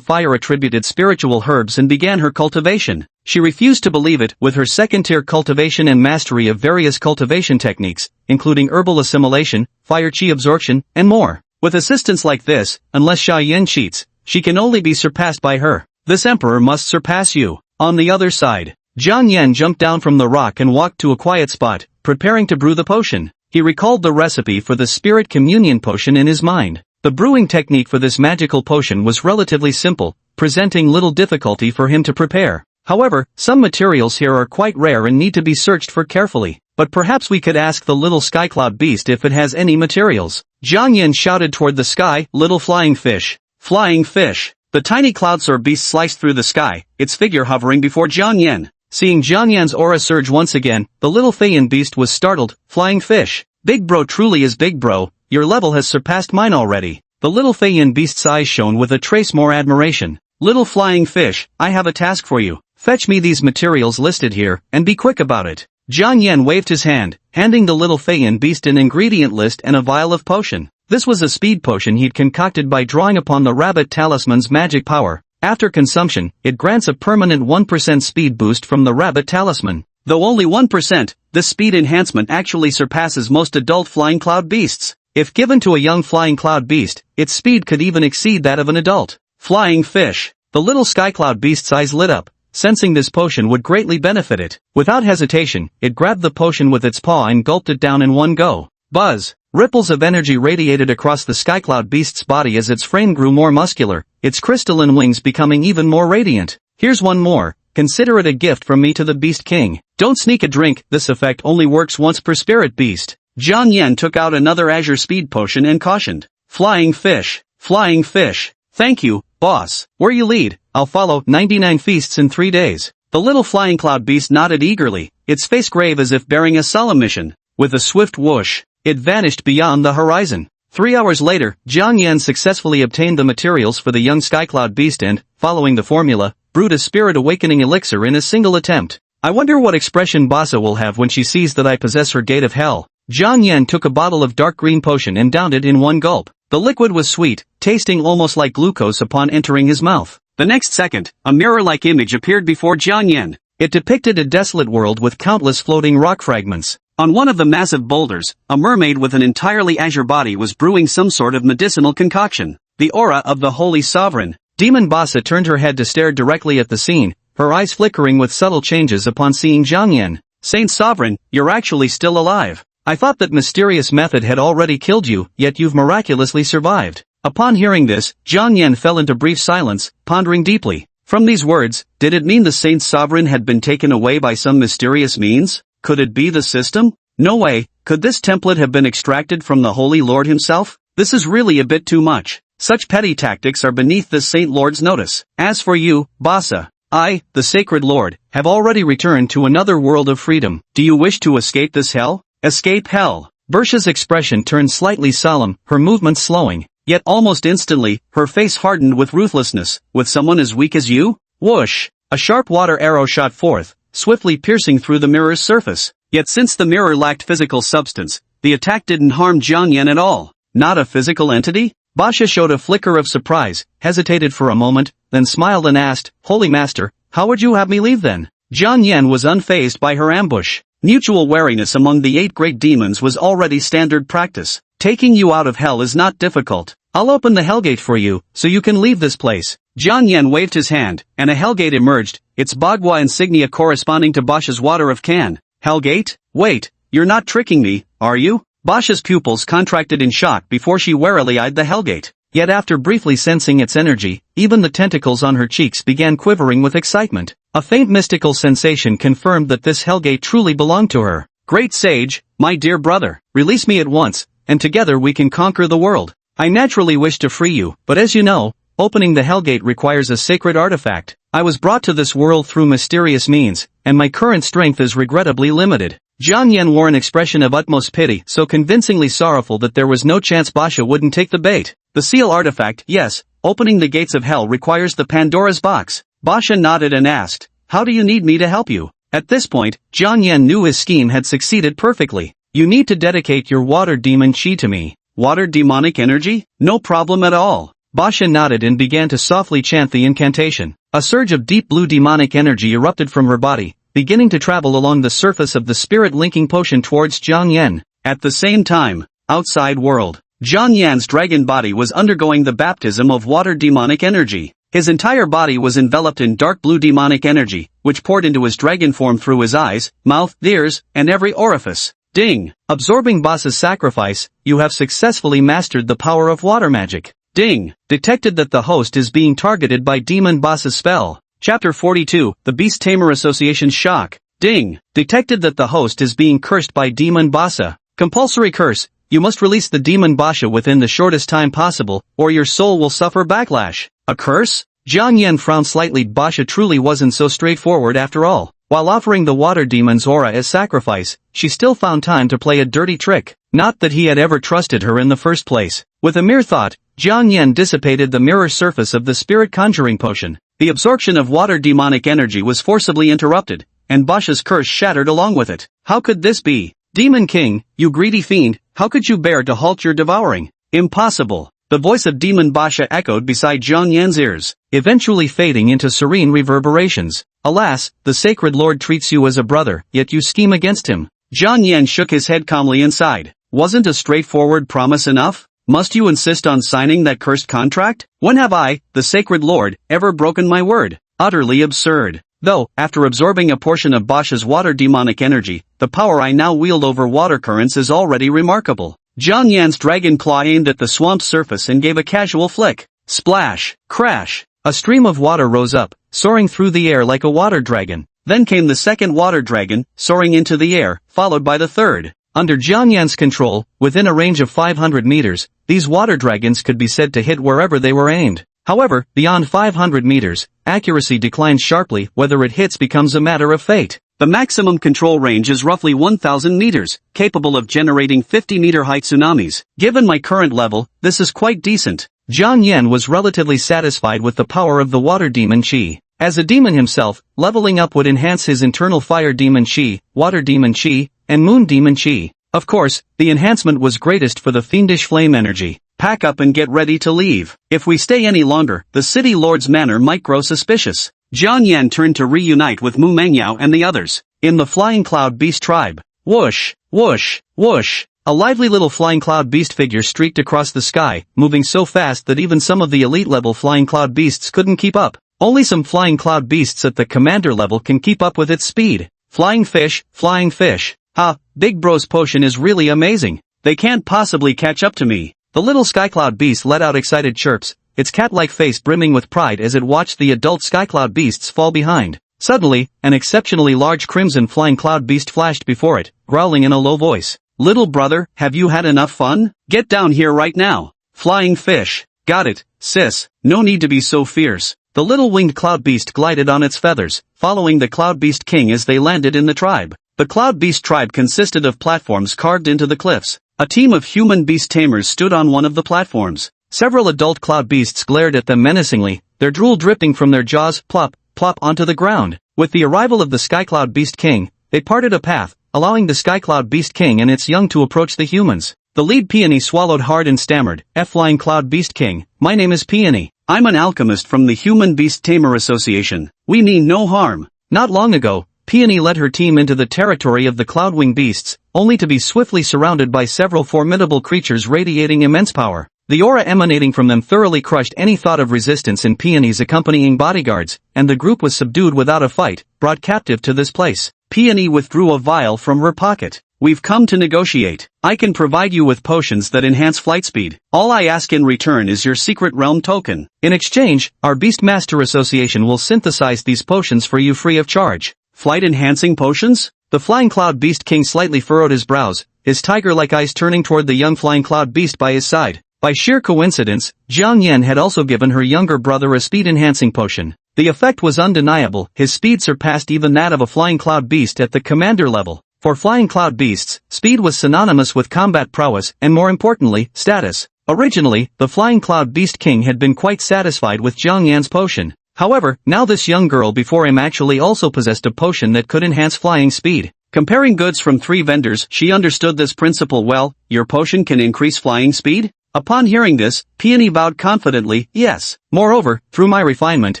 fire-attributed spiritual herbs and began her cultivation. She refused to believe it. With her second-tier cultivation and mastery of various cultivation techniques, including herbal assimilation, fire chi absorption, and more. With assistance like this, unless Xiao Yan cheats, she can only be surpassed by her. This emperor must surpass you. On the other side, Jiang Yan jumped down from the rock and walked to a quiet spot, preparing to brew the potion. He recalled the recipe for the Spirit Communion potion in his mind. The brewing technique for this magical potion was relatively simple, presenting little difficulty for him to prepare. However, some materials here are quite rare and need to be searched for carefully. But perhaps we could ask the little skycloud beast if it has any materials. Jiang Yan shouted toward the sky, little flying fish. Flying fish. The tiny cloudsoar beast sliced through the sky, its figure hovering before Jiang Yan. Seeing Jiang Yan's aura surge once again, the little Feiyan beast was startled. Flying fish. Big bro truly is big bro, your level has surpassed mine already. The little Feiyan beast's eyes shone with a trace more admiration. Little flying fish, I have a task for you. Fetch me these materials listed here, and be quick about it. Jiang Yan waved his hand, handing the little Feiyan beast an ingredient list and a vial of potion. This was a speed potion he'd concocted by drawing upon the rabbit talisman's magic power. After consumption, it grants a permanent 1% speed boost from the rabbit talisman. Though only 1%, this speed enhancement actually surpasses most adult flying cloud beasts. If given to a young flying cloud beast, its speed could even exceed that of an adult. Flying fish. The little sky cloud beast's eyes lit up, sensing this potion would greatly benefit it. Without hesitation, it grabbed the potion with its paw and gulped it down in one go. Buzz! Ripples of energy radiated across the skycloud beast's body as its frame grew more muscular, its crystalline wings becoming even more radiant. Here's one more. Consider it a gift from me to the Beast King. Don't sneak a drink, this effect only works once per spirit beast. Jiang Yan took out another azure speed potion and cautioned. Flying fish. Flying fish. Thank you, boss. Where you lead, I'll follow. 99 feasts in 3 days. The little flying cloud beast nodded eagerly, its face grave as if bearing a solemn mission. With a swift whoosh, it vanished beyond the horizon. 3 hours later, Jiang Yan successfully obtained the materials for the young skycloud beast and, following the formula, brewed a spirit awakening elixir in a single attempt. I wonder what expression Basa will have when she sees that I possess her gate of hell. Jiang Yan took a bottle of dark green potion and downed it in one gulp. The liquid was sweet, tasting almost like glucose upon entering his mouth. The next second, a mirror-like image appeared before Jiang Yan. It depicted a desolate world with countless floating rock fragments. On one of the massive boulders, a mermaid with an entirely azure body was brewing some sort of medicinal concoction. The aura of the holy sovereign. Demon Basa turned her head to stare directly at the scene, her eyes flickering with subtle changes upon seeing Jiang Yan. Saint Sovereign, you're actually still alive. I thought that mysterious method had already killed you, yet you've miraculously survived. Upon hearing this, Jiang Yan fell into brief silence, pondering deeply. From these words, did it mean the Saint Sovereign had been taken away by some mysterious means? Could it be the system? No way. Could this template have been extracted from the Holy Lord himself? This is really a bit too much. Such petty tactics are beneath this Saint Lord's notice. As for you, Basa, I, the Sacred Lord, have already returned to another world of freedom. Do you wish to escape this hell? Escape hell. Bersha's expression turned slightly solemn, her movements slowing. Yet almost instantly, her face hardened with ruthlessness. With someone as weak as you? Whoosh! A sharp water arrow shot forth, swiftly piercing through the mirror's surface. Yet since the mirror lacked physical substance, the attack didn't harm Jiang Yan at all. Not a physical entity? Basha showed a flicker of surprise, hesitated for a moment, then smiled and asked, Holy Master, how would you have me leave then? Jiang Yan was unfazed by her ambush. Mutual wariness among the 8 great demons was already standard practice. Taking you out of hell is not difficult. I'll open the Hellgate for you, so you can leave this place. Jiang Yan waved his hand, and a Hellgate emerged, its Bagua insignia corresponding to Basha's Water of Can. Hellgate? Wait, you're not tricking me, are you? Basha's pupils contracted in shock before she warily eyed the Hellgate. Yet after briefly sensing its energy, even the tentacles on her cheeks began quivering with excitement. A faint mystical sensation confirmed that this Hellgate truly belonged to her. Great sage, my dear brother, release me at once, and together we can conquer the world. I naturally wish to free you, but as you know, opening the Hellgate requires a sacred artifact. I was brought to this world through mysterious means, and my current strength is regrettably limited. Jiang Yan wore an expression of utmost pity, so convincingly sorrowful that there was no chance Basha wouldn't take the bait. The seal artifact, yes, opening the gates of hell requires the Pandora's box. Basha nodded and asked, how do you need me to help you? At this point, Jiang Yan knew his scheme had succeeded perfectly. You need to dedicate your water demon chi to me. Water demonic energy? No problem at all. Basha nodded and began to softly chant the incantation. A surge of deep blue demonic energy erupted from her body, beginning to travel along the surface of the spirit-linking potion towards Jiang Yan. At the same time, outside world, Jiang Yan's dragon body was undergoing the baptism of water demonic energy. His entire body was enveloped in dark blue demonic energy, which poured into his dragon form through his eyes, mouth, ears, and every orifice. Ding! Absorbing Basha's sacrifice, you have successfully mastered the power of water magic. Ding! Detected that the host is being targeted by Demon Basha's spell. Chapter 42, The Beast Tamer Association's Shock. Ding! Detected that the host is being cursed by Demon Basha. Compulsory curse. You must release the Demon Basha within the shortest time possible, or your soul will suffer backlash. A curse? Jiang Yan frowned slightly. Basha truly wasn't so straightforward after all. While offering the water demon's aura as sacrifice, she still found time to play a dirty trick. Not that he had ever trusted her in the first place. With a mere thought, Jiang Yan dissipated the mirror surface of the spirit conjuring potion. The absorption of water demonic energy was forcibly interrupted, and Basha's curse shattered along with it. How could this be? Demon King, you greedy fiend, how could you bear to halt your devouring? Impossible. The voice of Demon Basha echoed beside Jiang Yan's ears, eventually fading into serene reverberations. Alas, the Sacred Lord treats you as a brother, yet you scheme against him. Jiang Yan shook his head calmly and sighed. Wasn't a straightforward promise enough? Must you insist on signing that cursed contract? When have I, the Sacred Lord, ever broken my word? Utterly absurd. Though, after absorbing a portion of Basha's water demonic energy, the power I now wield over water currents is already remarkable. Jiang Yan's dragon claw aimed at the swamp's surface and gave a casual flick. Splash! Crash! A stream of water rose up, soaring through the air like a water dragon. Then came the second water dragon, soaring into the air, followed by the third. Under Jiang Yan's control, within a range of 500 meters, these water dragons could be said to hit wherever they were aimed. However, beyond 500 meters, accuracy declines sharply. Whether it hits becomes a matter of fate. The maximum control range is roughly 1,000 meters, capable of generating 50-meter-height tsunamis. Given my current level, this is quite decent. Jiang Yan was relatively satisfied with the power of the water demon chi. As a demon himself, leveling up would enhance his internal fire demon chi, water demon chi, and moon demon chi. Of course, the enhancement was greatest for the fiendish flame energy. Pack up and get ready to leave. If we stay any longer, the city lord's manner might grow suspicious. Jiang Yan turned to reunite with Mu Mengyao and the others. In the Flying Cloud Beast tribe. Whoosh, whoosh, whoosh. A lively little Flying Cloud Beast figure streaked across the sky, moving so fast that even some of the elite-level Flying Cloud Beasts couldn't keep up. Only some Flying Cloud Beasts at the commander level can keep up with its speed. Flying fish, flying fish. Ha, Big Bro's potion is really amazing. They can't possibly catch up to me. The little Skycloud Beast let out excited chirps, its cat-like face brimming with pride as it watched the adult Skycloud Beasts fall behind. Suddenly, an exceptionally large crimson Flying Cloud Beast flashed before it, growling in a low voice. Little brother, have you had enough fun? Get down here right now. Flying fish. Got it, sis. No need to be so fierce. The little winged Cloud Beast glided on its feathers, following the Cloud Beast King as they landed in the tribe. The Cloud Beast tribe consisted of platforms carved into the cliffs. A team of human beast tamers stood on one of the platforms. Several adult Cloud Beasts glared at them menacingly, their drool dripping from their jaws, plop, plop onto the ground. With the arrival of the Sky Cloud Beast King, they parted a path, allowing the Sky Cloud Beast King and its young to approach the humans. The lead peony swallowed hard and stammered, Flying Cloud Beast King, my name is Peony. I'm an alchemist from the Human Beast Tamer Association. We mean no harm. Not long ago, Peony led her team into the territory of the Cloudwing Beasts, only to be swiftly surrounded by several formidable creatures radiating immense power. The aura emanating from them thoroughly crushed any thought of resistance in Peony's accompanying bodyguards, and the group was subdued without a fight, brought captive to this place. Peony withdrew a vial from her pocket. We've come to negotiate. I can provide you with potions that enhance flight speed. All I ask in return is your secret realm token. In exchange, our Beastmaster Association will synthesize these potions for you free of charge. Flight-enhancing potions? The Flying Cloud Beast King slightly furrowed his brows, his tiger-like eyes turning toward the young Flying Cloud Beast by his side. By sheer coincidence, Jiang Yan had also given her younger brother a speed-enhancing potion. The effect was undeniable, his speed surpassed even that of a Flying Cloud Beast at the commander level. For Flying Cloud Beasts, speed was synonymous with combat prowess and more importantly, status. Originally, the Flying Cloud Beast King had been quite satisfied with Jiang Yan's potion. However, now this young girl before him actually also possessed a potion that could enhance flying speed. Comparing goods from 3 vendors, she understood this principle well. Your potion can increase flying speed? Upon hearing this, Peony vowed confidently, yes. Moreover, through my refinement,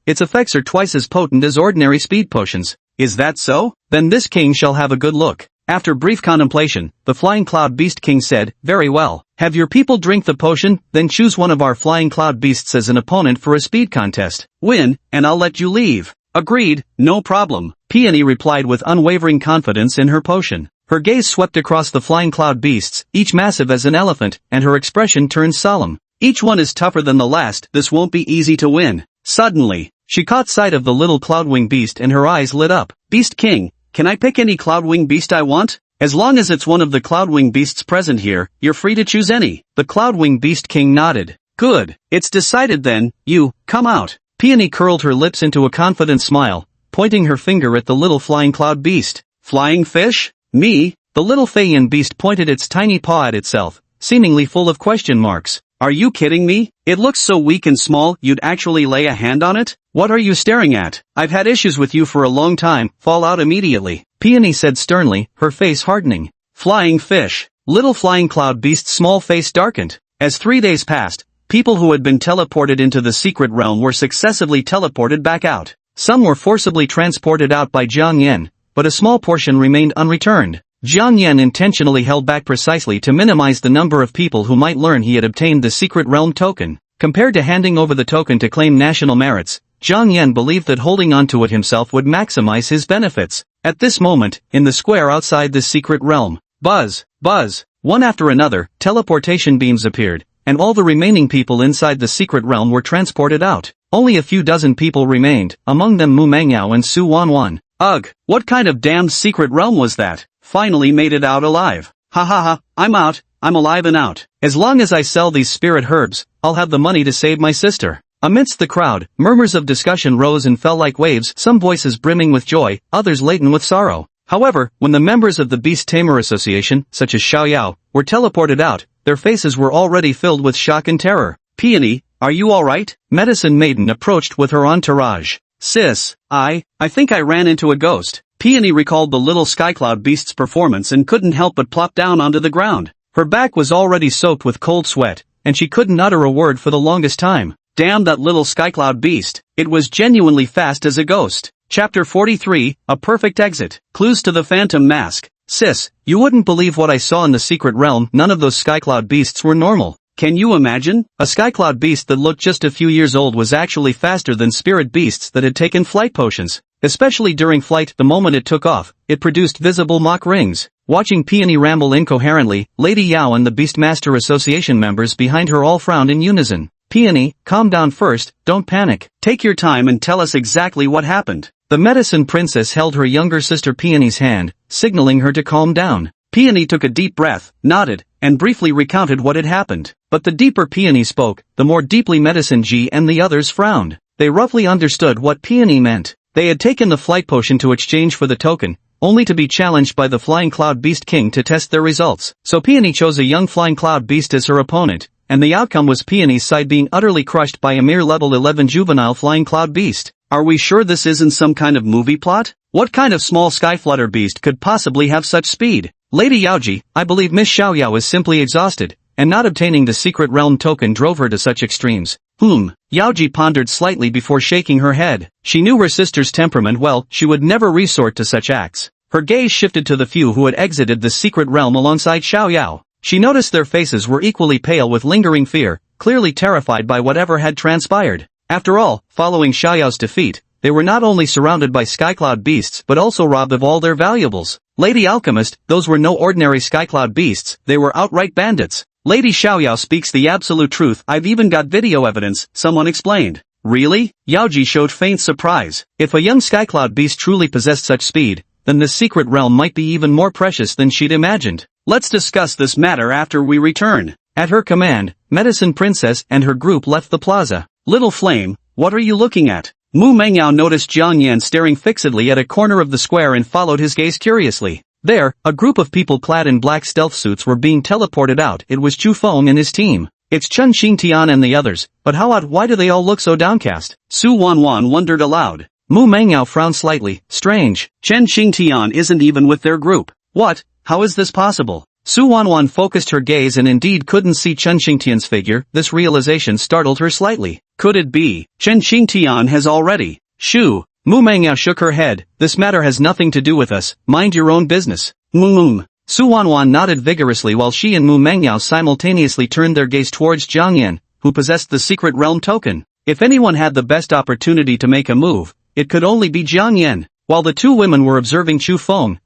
its effects are twice as potent as ordinary speed potions. Is that so? Then this king shall have a good look. After brief contemplation, the Flying Cloud Beast King said, very well. Have your people drink the potion, then choose one of our Flying Cloud Beasts as an opponent for a speed contest. Win, and I'll let you leave. Agreed, no problem. Peony replied with unwavering confidence in her potion. Her gaze swept across the Flying Cloud Beasts, each massive as an elephant, and her expression turned solemn. Each one is tougher than the last, this won't be easy to win. Suddenly, she caught sight of the little Cloudwing Beast and her eyes lit up. Beast King, can I pick any Cloudwing Beast I want? As long as it's one of the Cloudwing Beasts present here, you're free to choose any. The Cloudwing Beast King nodded. Good, it's decided then, you, come out. Peony curled her lips into a confident smile, pointing her finger at the little Flying Cloud Beast. Flying fish? Me? The little Feiyan beast pointed its tiny paw at itself, seemingly full of question marks. Are you kidding me? It looks so weak and small, you'd actually lay a hand on it? What are you staring at? I've had issues with you for a long time, fall out immediately. Peony said sternly, her face hardening. Flying fish. Little Flying Cloud Beast's small face darkened. As 3 days passed, people who had been teleported into the secret realm were successively teleported back out. Some were forcibly transported out by Jiang Yan, but a small portion remained unreturned. Jiang Yan intentionally held back precisely to minimize the number of people who might learn he had obtained the secret realm token. Compared to handing over the token to claim national merits, Jiang Yan believed that holding onto it himself would maximize his benefits. At this moment, in the square outside the secret realm, buzz, buzz, one after another, teleportation beams appeared, and all the remaining people inside the secret realm were transported out. Only a few dozen people remained, among them Mu Mangyao and Su Wanwan. Ugh, what kind of damned secret realm was that? Finally made it out alive. Ha ha ha, I'm out, I'm alive and out. As long as I sell these spirit herbs, I'll have the money to save my sister. Amidst the crowd, murmurs of discussion rose and fell like waves, some voices brimming with joy, others laden with sorrow. However, when the members of the Beast Tamer Association, such as Xiao Yao, were teleported out, their faces were already filled with shock and terror. Peony, are you alright? Medicine Maiden approached with her entourage. Sis, I think I ran into a ghost. Peony recalled the little Skycloud Beast's performance and couldn't help but plop down onto the ground. Her back was already soaked with cold sweat, and she couldn't utter a word for the longest time. Damn that little Skycloud Beast, it was genuinely fast as a ghost. Chapter 43, A Perfect Exit. Clues to the Phantom Mask. Sis, you wouldn't believe what I saw in the secret realm, none of those Skycloud Beasts were normal. Can you imagine? A Skycloud Beast that looked just a few years old was actually faster than spirit beasts that had taken flight potions. Especially during flight, the moment it took off, it produced visible mock rings. Watching Peony ramble incoherently, Lady Yao and the Beastmaster Association members behind her all frowned in unison. Peony, calm down first, don't panic. Take your time and tell us exactly what happened. The Medicine Princess held her younger sister Peony's hand, signaling her to calm down. Peony took a deep breath, nodded, and briefly recounted what had happened. But the deeper Peony spoke, the more deeply Medicine G and the others frowned. They roughly understood what Peony meant. They had taken the flight potion to exchange for the token, only to be challenged by the Flying Cloud Beast King to test their results. So Peony chose a young Flying Cloud Beast as her opponent, and the outcome was Peony's side being utterly crushed by a mere level 11 juvenile Flying Cloud Beast. Are we sure this isn't some kind of movie plot? What kind of small skyflutter beast could possibly have such speed? Lady Yaoji, I believe Miss Xiaoyao is simply exhausted, and not obtaining the secret realm token drove her to such extremes. Yaoji pondered slightly before shaking her head. She knew her sister's temperament well, she would never resort to such acts. Her gaze shifted to the few who had exited the secret realm alongside Xiaoyao. She noticed their faces were equally pale with lingering fear, clearly terrified by whatever had transpired. After all, following Xiaoyao's defeat, they were not only surrounded by skycloud beasts but also robbed of all their valuables. Lady Alchemist, those were no ordinary skycloud beasts, they were outright bandits. Lady Xiaoyao speaks the absolute truth, I've even got video evidence, someone explained. Really? Yaoji showed faint surprise. If a young skycloud beast truly possessed such speed, then the secret realm might be even more precious than she'd imagined. Let's discuss this matter after we return. At her command, Medicine Princess and her group left the plaza. Little Flame, what are you looking at? Mu Mengyao noticed Jiang Yan staring fixedly at a corner of the square and followed his gaze curiously. There, a group of people clad in black stealth suits were being teleported out. It was Chu Feng and his team. It's Chen Xingtian and the others, but how odd, why do they all look so downcast? Su Wanwan wondered aloud. Mu Mengyao frowned slightly. Strange. Chen Xingtian isn't even with their group. What? How is this possible? Su Wanwan focused her gaze and indeed couldn't see Chen Xingtian's figure. This realization startled her slightly. Could it be? Chen Xingtian has already. Shoo. Mu Mengyao shook her head. This matter has nothing to do with us. Mind your own business. Su Wanwan nodded vigorously while she and Mu Mengyao simultaneously turned their gaze towards Jiang Yan, who possessed the secret realm token. If anyone had the best opportunity to make a move, it could only be Jiang Yan. While the two women were observing Chu Feng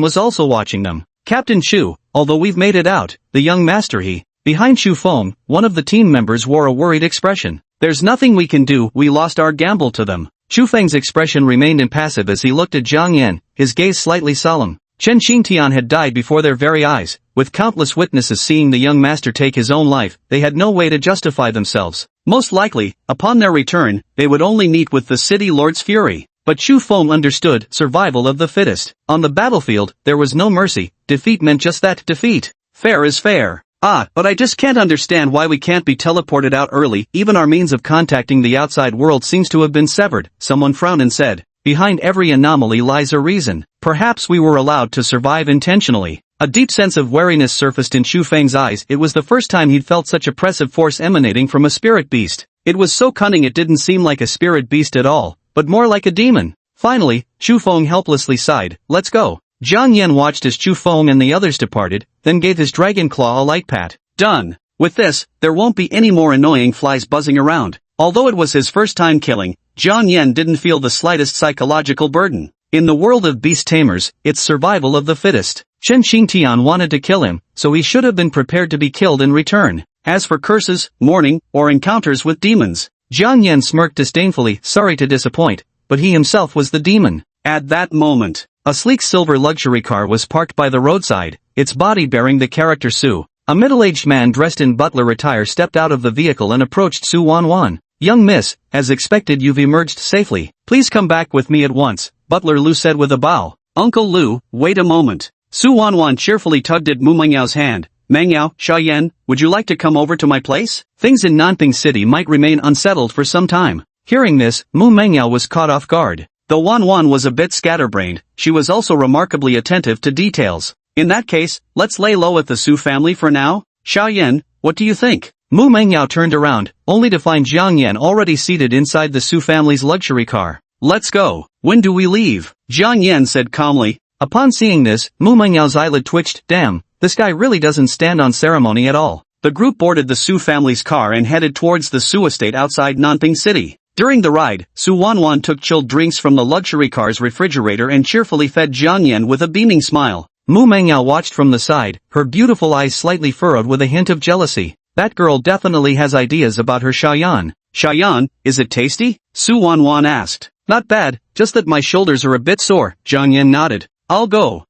was also watching them. Captain Chu, although we've made it out, the young master Behind Chu Feng, one of the team members wore a worried expression. There's nothing we can do, we lost our gamble to them. Chu Feng's expression remained impassive as he looked at Jiang Yan, his gaze slightly solemn. Chen Xingtian had died before their very eyes. With countless witnesses seeing the young master take his own life, they had no way to justify themselves. Most likely, upon their return, they would only meet with the city lord's fury. But Chu Feng understood, survival of the fittest. On the battlefield, there was no mercy. Defeat meant just that, defeat. Fair is fair. But I just can't understand why we can't be teleported out early. Even our means of contacting the outside world seems to have been severed. Someone frowned and said, behind every anomaly lies a reason. Perhaps we were allowed to survive intentionally. A deep sense of wariness surfaced in Chu Feng's eyes. It was the first time he'd felt such oppressive force emanating from a spirit beast. It was so cunning it didn't seem like a spirit beast at all, but more like a demon. Finally, Chu Feng helplessly sighed. Let's go. Jiang Yan watched as Chu Feng and the others departed, then gave his dragon claw a light pat. Done. With this, there won't be any more annoying flies buzzing around. Although it was his first time killing, Jiang Yan didn't feel the slightest psychological burden. In the world of beast tamers, it's survival of the fittest. Chen Xingtian wanted to kill him, so he should have been prepared to be killed in return. As for curses, mourning, or encounters with demons, Jiang Yan smirked disdainfully. Sorry to disappoint, but he himself was the demon. At that moment, a sleek silver luxury car was parked by the roadside, its body bearing the character Su. A middle-aged man dressed in butler attire stepped out of the vehicle and approached Su Wanwan. Young miss, as expected you've emerged safely. Please come back with me at once, Butler Lu said with a bow. Uncle Lu, wait a moment. Su Wanwan cheerfully tugged at Mu Mengyao's hand. Mengyao, Xiaoyan, would you like to come over to my place? Things in Nanping City might remain unsettled for some time. Hearing this, Mu Mengyao was caught off guard. Though Wanwan was a bit scatterbrained, she was also remarkably attentive to details. In that case, let's lay low at the Su family for now. Xiaoyan, what do you think? Mu Mengyao turned around, only to find Jiang Yan already seated inside the Su family's luxury car. Let's go. When do we leave? Jiang Yan said calmly. Upon seeing this, Mu Mengyao's eyelid twitched. Damn, this guy really doesn't stand on ceremony at all. The group boarded the Su family's car and headed towards the Su estate outside Nanping City. During the ride, Su Wanwan took chilled drinks from the luxury car's refrigerator and cheerfully fed Jiang Yan with a beaming smile. Mu Mengyao watched from the side, her beautiful eyes slightly furrowed with a hint of jealousy. That girl definitely has ideas about her Xiaoyan. Xiaoyan, is it tasty? Su Wanwan asked. Not bad, just that my shoulders are a bit sore. Jiang Yan nodded. I'll go.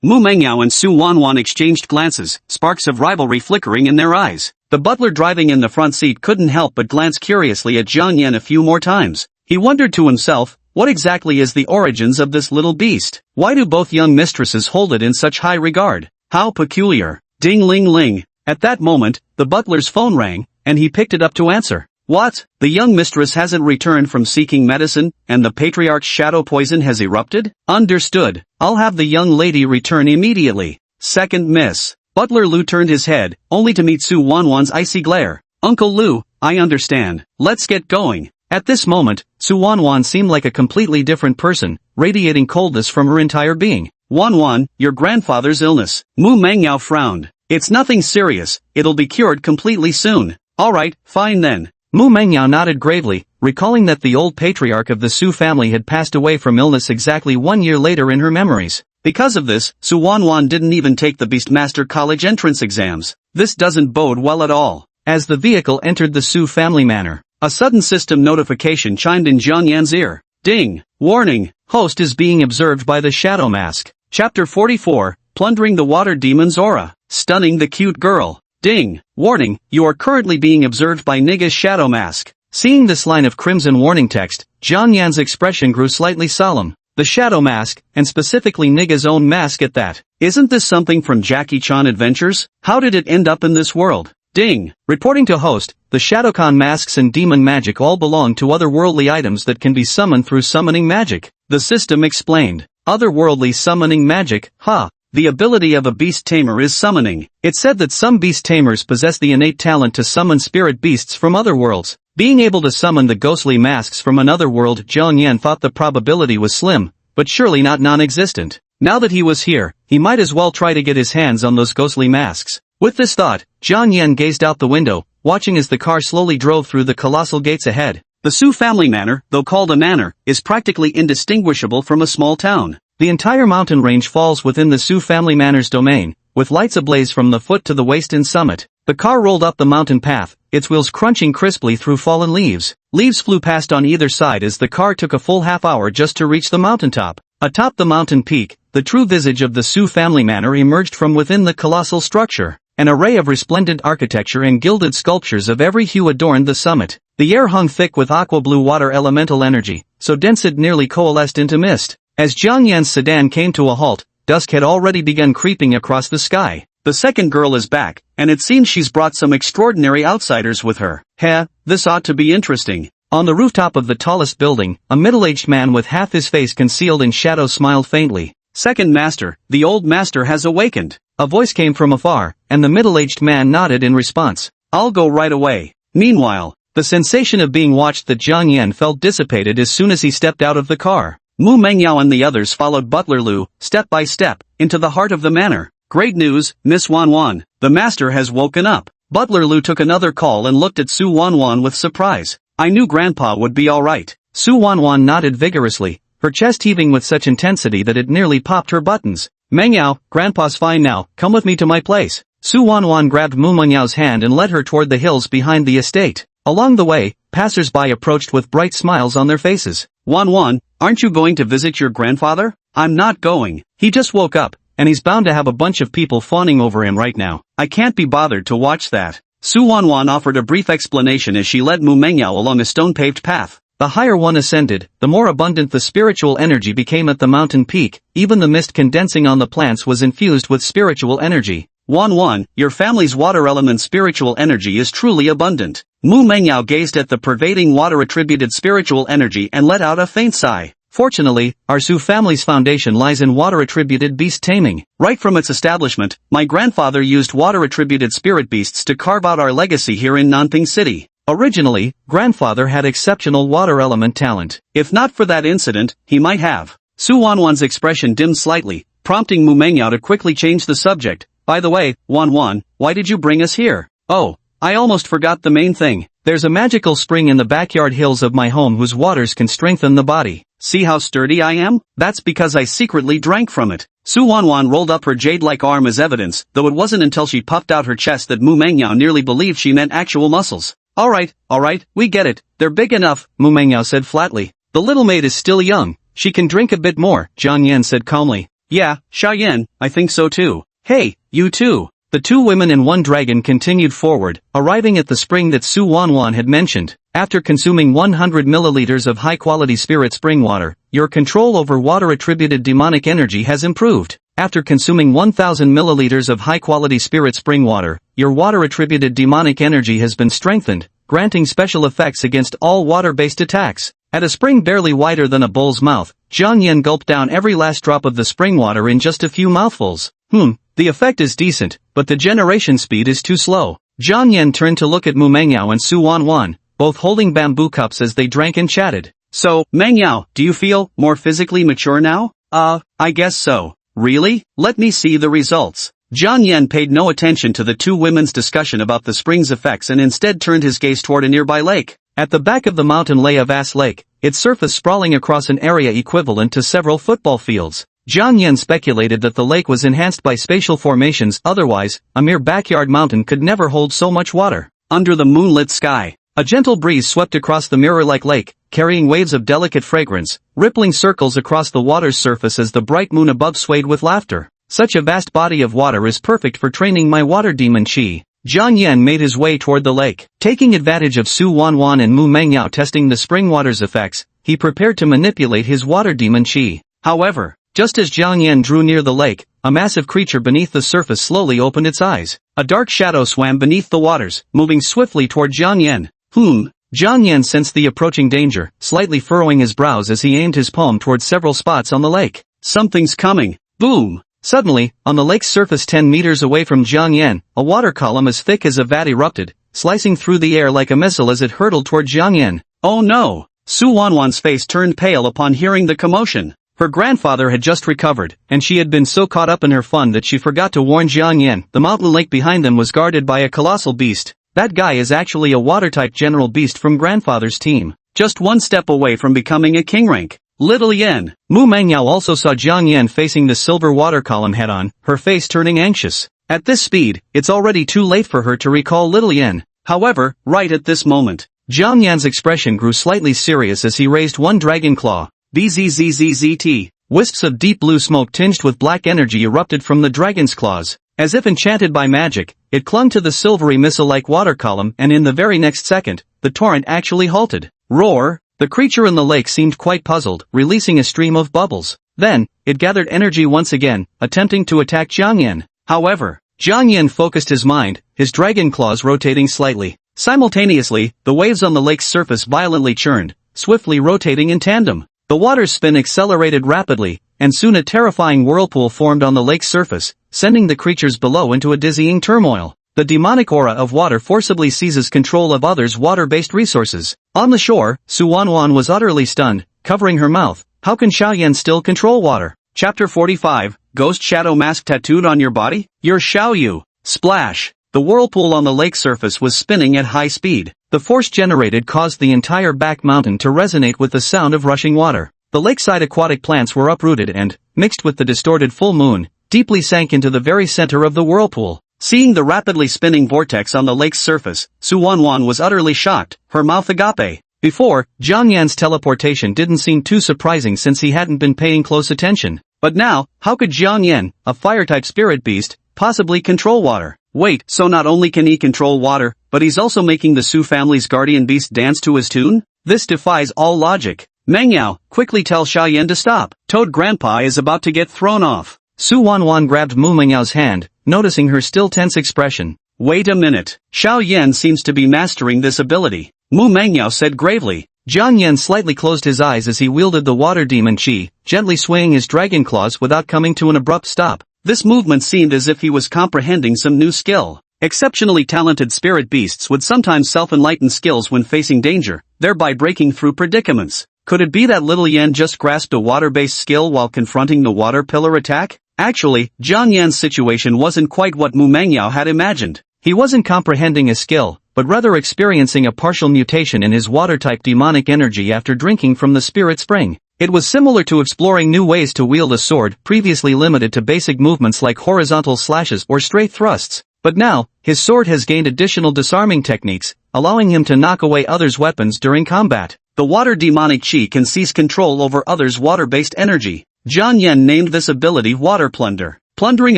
Mu Mengyao and Su Wanwan exchanged glances, sparks of rivalry flickering in their eyes. The butler driving in the front seat couldn't help but glance curiously at Jiang Yan a few more times. He wondered to himself, what exactly is the origins of this little beast? Why do both young mistresses hold it in such high regard? How peculiar. Ding ling ling. At that moment, the butler's phone rang, and he picked it up to answer. What? The young mistress hasn't returned from seeking medicine, and the patriarch's shadow poison has erupted? Understood. I'll have the young lady return immediately. Second miss. Butler Lu turned his head, only to meet Su Wanwan's icy glare. Uncle Lu, I understand. Let's get going. At this moment, Su Wanwan seemed like a completely different person, radiating coldness from her entire being. Wanwan, your grandfather's illness. Mu Mengyao frowned. It's nothing serious, it'll be cured completely soon. Alright, fine then. Mu Mengyao nodded gravely, recalling that the old patriarch of the Su family had passed away from illness exactly 1 year later in her memories. Because of this, Su Wanwan didn't even take the Beastmaster College entrance exams. This doesn't bode well at all. As the vehicle entered the Su family manor, a sudden system notification chimed in Jiang Yan's ear. Ding! Warning! Host is being observed by the Shadow Mask. Chapter 44, Plundering the Water Demon's Aura. Stunning the cute girl. Ding! Warning, you are currently being observed by Nigga's Shadow Mask. Seeing this line of crimson warning text, Jiang Yan's expression grew slightly solemn. The Shadow Mask, and specifically Nigga's own mask at that. Isn't this something from Jackie Chan Adventures? How did it end up in this world? Ding! Reporting to host, the Shadowkan masks and demon magic all belong to otherworldly items that can be summoned through summoning magic. The system explained. Otherworldly summoning magic, huh? The ability of a beast tamer is summoning. It said that some beast tamers possess the innate talent to summon spirit beasts from other worlds. Being able to summon the ghostly masks from another world, Jiang Yan thought the probability was slim, but surely not non-existent. Now that he was here, he might as well try to get his hands on those ghostly masks. With this thought, Jiang Yan gazed out the window, watching as the car slowly drove through the colossal gates ahead. The Su family manor, though called a manor, is practically indistinguishable from a small town. The entire mountain range falls within the Su family manor's domain, with lights ablaze from the foot to the waist and summit. The car rolled up the mountain path, its wheels crunching crisply through fallen leaves. Leaves flew past on either side as the car took a full half-hour just to reach the mountaintop. Atop the mountain peak, the true visage of the Su family manor emerged from within the colossal structure. An array of resplendent architecture and gilded sculptures of every hue adorned the summit. The air hung thick with aqua-blue water elemental energy, so dense it nearly coalesced into mist. As Jiang Yan's sedan came to a halt, dusk had already begun creeping across the sky. The second girl is back, and it seems she's brought some extraordinary outsiders with her. Heh, this ought to be interesting. On the rooftop of the tallest building, a middle-aged man with half his face concealed in shadow smiled faintly. Second master, the old master has awakened. A voice came from afar, and the middle-aged man nodded in response. I'll go right away. Meanwhile, the sensation of being watched that Jiang Yan felt dissipated as soon as he stepped out of the car. Mu Mengyao and the others followed Butler Lu, step by step, into the heart of the manor. Great news, Miss Wanwan. The master has woken up. Butler Lu took another call and looked at Su Wanwan with surprise. I knew Grandpa would be alright. Su Wanwan nodded vigorously, her chest heaving with such intensity that it nearly popped her buttons. Mengyao, Grandpa's fine now, come with me to my place. Su Wanwan grabbed Mu Menyao's hand and led her toward the hills behind the estate. Along the way, passers-by approached with bright smiles on their faces. Wanwan, aren't you going to visit your grandfather? I'm not going. He just woke up, and he's bound to have a bunch of people fawning over him right now. I can't be bothered to watch that. Su Wanwan offered a brief explanation as she led Mu Mengyao along a stone-paved path. The higher one ascended, the more abundant the spiritual energy became at the mountain peak. Even the mist condensing on the plants was infused with spiritual energy. Wanwan, your family's water element spiritual energy is truly abundant. Mu Mengyao gazed at the pervading water-attributed spiritual energy and let out a faint sigh. Fortunately, our Su family's foundation lies in water-attributed beast taming. Right from its establishment, my grandfather used water-attributed spirit beasts to carve out our legacy here in Nanping City. Originally, grandfather had exceptional water element talent. If not for that incident, he might have. Su Wanwan's expression dimmed slightly, prompting Mu Mengyao to quickly change the subject. By the way, Wanwan, why did you bring us here? Oh, I almost forgot the main thing. There's a magical spring in the backyard hills of my home whose waters can strengthen the body. See how sturdy I am? That's because I secretly drank from it. Su Wanwan rolled up her jade-like arm as evidence, though it wasn't until she puffed out her chest that Mu Mengyao nearly believed she meant actual muscles. Alright, we get it. They're big enough, Mu Mengyao said flatly. The little maid is still young. She can drink a bit more, Jiang Yan said calmly. Yeah, Xiaoyan, I think so too. Hey, you too. The two women and one dragon continued forward, arriving at the spring that Su Wanwan had mentioned. After consuming 100 milliliters of high-quality spirit spring water, your control over water-attributed demonic energy has improved. After consuming 1000 milliliters of high-quality spirit spring water, your water-attributed demonic energy has been strengthened. granting special effects against all water-based attacks. At a spring barely wider than a bull's mouth, Jiang Yan gulped down every last drop of the spring water in just a few mouthfuls. The effect is decent, but the generation speed is too slow. Jiang Yan turned to look at Mu Mengyao and Su Wanwan, both holding bamboo cups as they drank and chatted. So, Mengyao, do you feel more physically mature now? I guess so. Really? Let me see the results. Jiang Yan paid no attention to the two women's discussion about the spring's effects and instead turned his gaze toward a nearby lake. At the back of the mountain lay a vast lake, its surface sprawling across an area equivalent to several football fields. Jiang Yan speculated that the lake was enhanced by spatial formations, otherwise, a mere backyard mountain could never hold so much water. Under the moonlit sky, a gentle breeze swept across the mirror-like lake, carrying waves of delicate fragrance, rippling circles across the water's surface as the bright moon above swayed with laughter. Such a vast body of water is perfect for training my water demon Qi. Jiang Yan made his way toward the lake. Taking advantage of Su Wanwan and Mu Mengyao testing the spring water's effects, he prepared to manipulate his water demon Qi. However, just as Jiang Yan drew near the lake, a massive creature beneath the surface slowly opened its eyes. A dark shadow swam beneath the waters, moving swiftly toward Jiang Yan. Jiang Yan sensed the approaching danger, slightly furrowing his brows as he aimed his palm toward several spots on the lake. Something's coming. Boom! Suddenly, on the lake's surface 10 meters away from Jiang Yan, a water column as thick as a vat erupted, slicing through the air like a missile as it hurtled toward Jiang Yan. Oh no! Su Wanwan's face turned pale upon hearing the commotion. Her grandfather had just recovered, and she had been so caught up in her fun that she forgot to warn Jiang Yan. The mountain lake behind them was guarded by a colossal beast. That guy is actually a water-type general beast from grandfather's team. Just one step away from becoming a king rank. Little Yan. Mu Mengyao also saw Jiang Yan facing the silver water column head-on, her face turning anxious. At this speed, it's already too late for her to recall Little Yan. However, right at this moment, Jiang Yan's expression grew slightly serious as he raised one dragon claw. BZZZZT. Wisps of deep blue smoke tinged with black energy erupted from the dragon's claws. As if enchanted by magic, it clung to the silvery missile-like water column, and in the very next second, the torrent actually halted. Roar! The creature in the lake seemed quite puzzled, releasing a stream of bubbles. Then, it gathered energy once again, attempting to attack Jiang Yan. However, Jiang Yan focused his mind, his dragon claws rotating slightly. Simultaneously, the waves on the lake's surface violently churned, swiftly rotating in tandem. The water's spin accelerated rapidly, and soon a terrifying whirlpool formed on the lake's surface, sending the creatures below into a dizzying turmoil. The demonic aura of water forcibly seizes control of others' water-based resources. On the shore, Su Wanwan was utterly stunned, covering her mouth. How can Xiaoyan still control water? Chapter 45, Ghost Shadow Mask Tattooed on Your Body? You're Xiaoyu. Splash! The whirlpool on the lake surface was spinning at high speed. The force generated caused the entire back mountain to resonate with the sound of rushing water. The lakeside aquatic plants were uprooted and, mixed with the distorted full moon, deeply sank into the very center of the whirlpool. Seeing the rapidly spinning vortex on the lake's surface, Su Wanwan was utterly shocked, her mouth agape. Before, Jiang Yan's teleportation didn't seem too surprising since he hadn't been paying close attention. But now, how could Jiang Yan, a fire-type spirit beast, possibly control water? Wait, so not only can he control water, but he's also making the Su family's guardian beast dance to his tune? This defies all logic. Mengyao, quickly tell Xiaoyan to stop. Toad Grandpa is about to get thrown off. Su Wanwan grabbed Mu Mengyao's hand, noticing her still tense expression. Wait a minute. Xiaoyan seems to be mastering this ability. Mu Mengyao said gravely. Jiang Yan slightly closed his eyes as he wielded the water demon Qi, gently swaying his dragon claws without coming to an abrupt stop. This movement seemed as if he was comprehending some new skill. Exceptionally talented spirit beasts would sometimes self-enlighten skills when facing danger, thereby breaking through predicaments. Could it be that Little Yan just grasped a water-based skill while confronting the water pillar attack? Actually, Jiang Yan's situation wasn't quite what Mu Mengyao had imagined. He wasn't comprehending a skill, but rather experiencing a partial mutation in his water-type demonic energy after drinking from the spirit spring. It was similar to exploring new ways to wield a sword previously limited to basic movements like horizontal slashes or straight thrusts. But now, his sword has gained additional disarming techniques, allowing him to knock away others' weapons during combat. The water demonic Qi can seize control over others' water-based energy. Jiang Yan named this ability Water Plunder. Plundering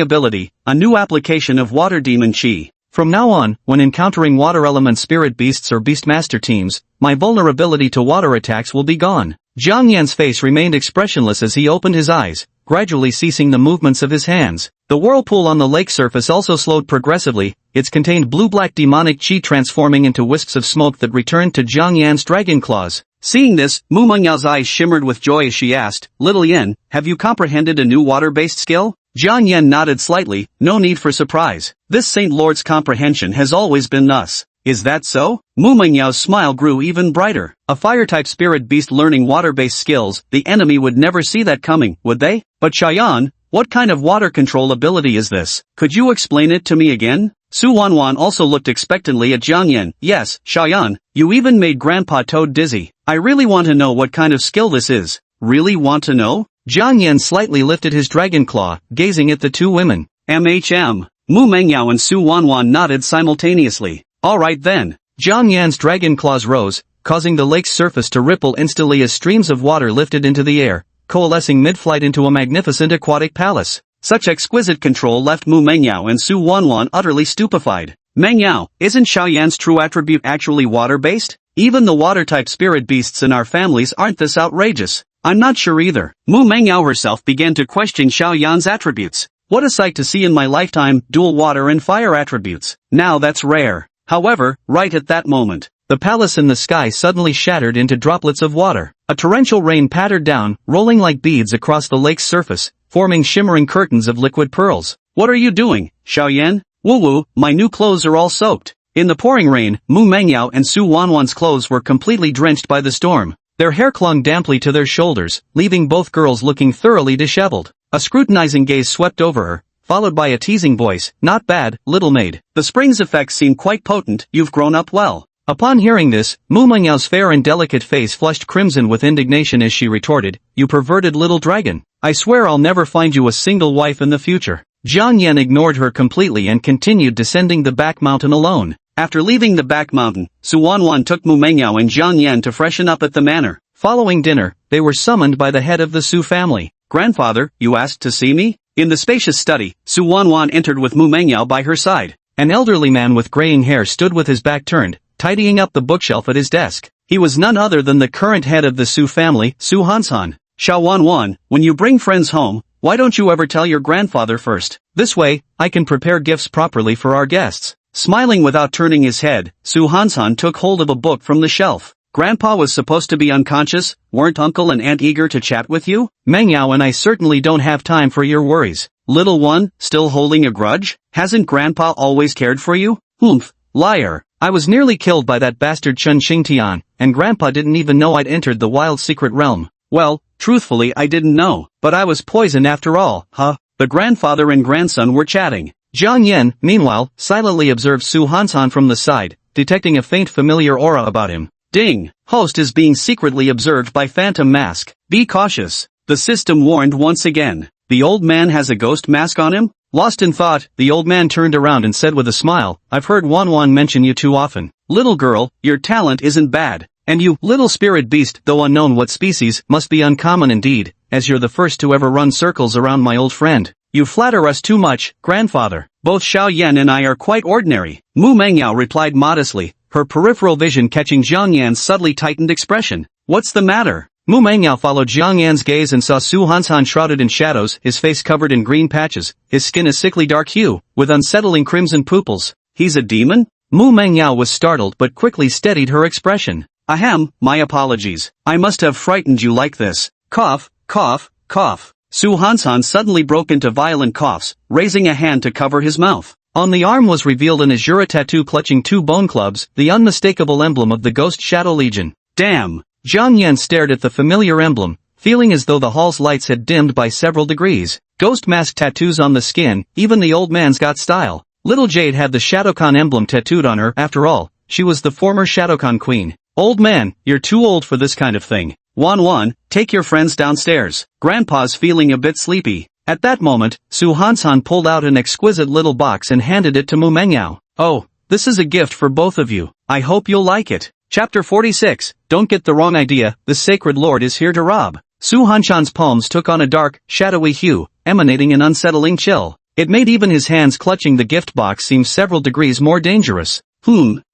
ability, a new application of water demon Qi. From now on, when encountering water element spirit beasts or beastmaster teams, my vulnerability to water attacks will be gone. Jiang Yan's face remained expressionless as he opened his eyes, gradually ceasing the movements of his hands. The whirlpool on the lake surface also slowed progressively, its contained blue-black demonic chi transforming into wisps of smoke that returned to Jiang Yan's dragon claws. Seeing this, Mu Mengyao's eyes shimmered with joy as she asked, "Little Yan, have you comprehended a new water-based skill?" Jiang Yan nodded slightly, no need for surprise. This Saint Lord's comprehension has always been thus. Is that so? Mu Mengyao's smile grew even brighter. A fire-type spirit beast learning water-based skills, the enemy would never see that coming, would they? But Xiaoyan, what kind of water control ability is this? Could you explain it to me again? Su Wanwan also looked expectantly at Jiang Yan. Yes, Xiaoyan, you even made Grandpa Toad dizzy. I really want to know what kind of skill this is. Really want to know? Jiang Yan slightly lifted his dragon claw, gazing at the two women. MHM. Mu Mengyao and Su Wanwan nodded simultaneously. Alright then. Jiang Yan's dragon claws rose, causing the lake's surface to ripple instantly as streams of water lifted into the air, coalescing mid-flight into a magnificent aquatic palace. Such exquisite control left Mu Mengyao and Su Wanwan utterly stupefied. Mengyao, isn't Xiaoyan's true attribute actually water-based? Even the water-type spirit beasts in our families aren't this outrageous. I'm not sure either. Mu Mengyao herself began to question Xiaoyan's attributes. What a sight to see in my lifetime, dual water and fire attributes. Now that's rare. However, right at that moment, the palace in the sky suddenly shattered into droplets of water. A torrential rain pattered down, rolling like beads across the lake's surface, forming shimmering curtains of liquid pearls. What are you doing, Xiaoyan? Woo-woo, my new clothes are all soaked. In the pouring rain, Mu Mengyao and Su Wanwan's clothes were completely drenched by the storm. Their hair clung damply to their shoulders, leaving both girls looking thoroughly disheveled. A scrutinizing gaze swept over her, followed by a teasing voice, "Not bad, little maid. The spring's effects seem quite potent, you've grown up well." Upon hearing this, Mu Mengyao's fair and delicate face flushed crimson with indignation as she retorted, "You perverted little dragon. I swear I'll never find you a single wife in the future." Jiang Yan ignored her completely and continued descending the back mountain alone. After leaving the back mountain, Su Wanwan took Mu Mengyao and Jiang Yan to freshen up at the manor. Following dinner, they were summoned by the head of the Su family. "Grandfather, you asked to see me?" In the spacious study, Su Wanwan entered with Mu Mengyao by her side. An elderly man with graying hair stood with his back turned, tidying up the bookshelf at his desk. He was none other than the current head of the Su family, Su Hansan. "Xiao Wanwan, when you bring friends home, why don't you ever tell your grandfather first? This way, I can prepare gifts properly for our guests." Smiling without turning his head, Su Hansan took hold of a book from the shelf. "Grandpa was supposed to be unconscious, weren't uncle and aunt eager to chat with you? Mengyao and I certainly don't have time for your worries. Little one, still holding a grudge? Hasn't Grandpa always cared for you? Humph, liar. I was nearly killed by that bastard Chun Qingtian, and Grandpa didn't even know I'd entered the wild secret realm." "Well, truthfully I didn't know, but I was poisoned after all, huh?" The grandfather and grandson were chatting. Jiang Yan, meanwhile, silently observed Su Hansan from the side, detecting a faint familiar aura about him. "Ding! Host is being secretly observed by Phantom Mask. Be cautious." The system warned once again. "The old man has a ghost mask on him?" Lost in thought, the old man turned around and said with a smile, "I've heard Wanwan mention you too often. Little girl, your talent isn't bad. And you, little spirit beast, though unknown what species, must be uncommon indeed, as you're the first to ever run circles around my old friend. You flatter us too much, grandfather. Both Xiao Yan and I are quite ordinary." Mu Mengyao replied modestly, her peripheral vision catching Jiang Yan's subtly tightened expression. "What's the matter?" Mu Mengyao followed Jiang Yan's gaze and saw Su Hansan shrouded in shadows, his face covered in green patches, his skin a sickly dark hue, with unsettling crimson pupils. "He's a demon?" Mu Mengyao was startled but quickly steadied her expression. "Ahem, my apologies. I must have frightened you like this." Cough, cough, cough. Su Hansan suddenly broke into violent coughs, raising a hand to cover his mouth. On the arm was revealed an azure tattoo clutching two bone clubs, the unmistakable emblem of the Ghost Shadow Legion. "Damn!" Jiang Yan stared at the familiar emblem, feeling as though the hall's lights had dimmed by several degrees. Ghost mask tattoos on the skin, even the old man's got style. Little Jade had the Shadowcon emblem tattooed on her, after all, she was the former Shadowcon queen. "Old man, you're too old for this kind of thing. Wanwan, take your friends downstairs. Grandpa's feeling a bit sleepy." At that moment, Su Hansan pulled out an exquisite little box and handed it to Mu Mengyao. "Oh, this is a gift for both of you. I hope you'll like it." Chapter 46, Don't get the wrong idea, the sacred lord is here to rob. Su Hansan's palms took on a dark, shadowy hue, emanating an unsettling chill. It made even his hands clutching the gift box seem several degrees more dangerous.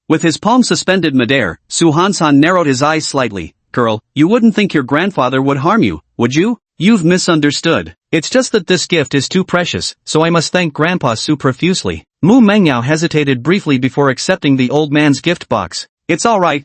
With his palm suspended midair, Su Hansan narrowed his eyes slightly. "Girl, you wouldn't think your grandfather would harm you, would you? You've misunderstood. It's just that this gift is too precious, so I must thank Grandpa Su profusely. Mu Mengyao hesitated briefly before accepting the old man's gift box. It's alright.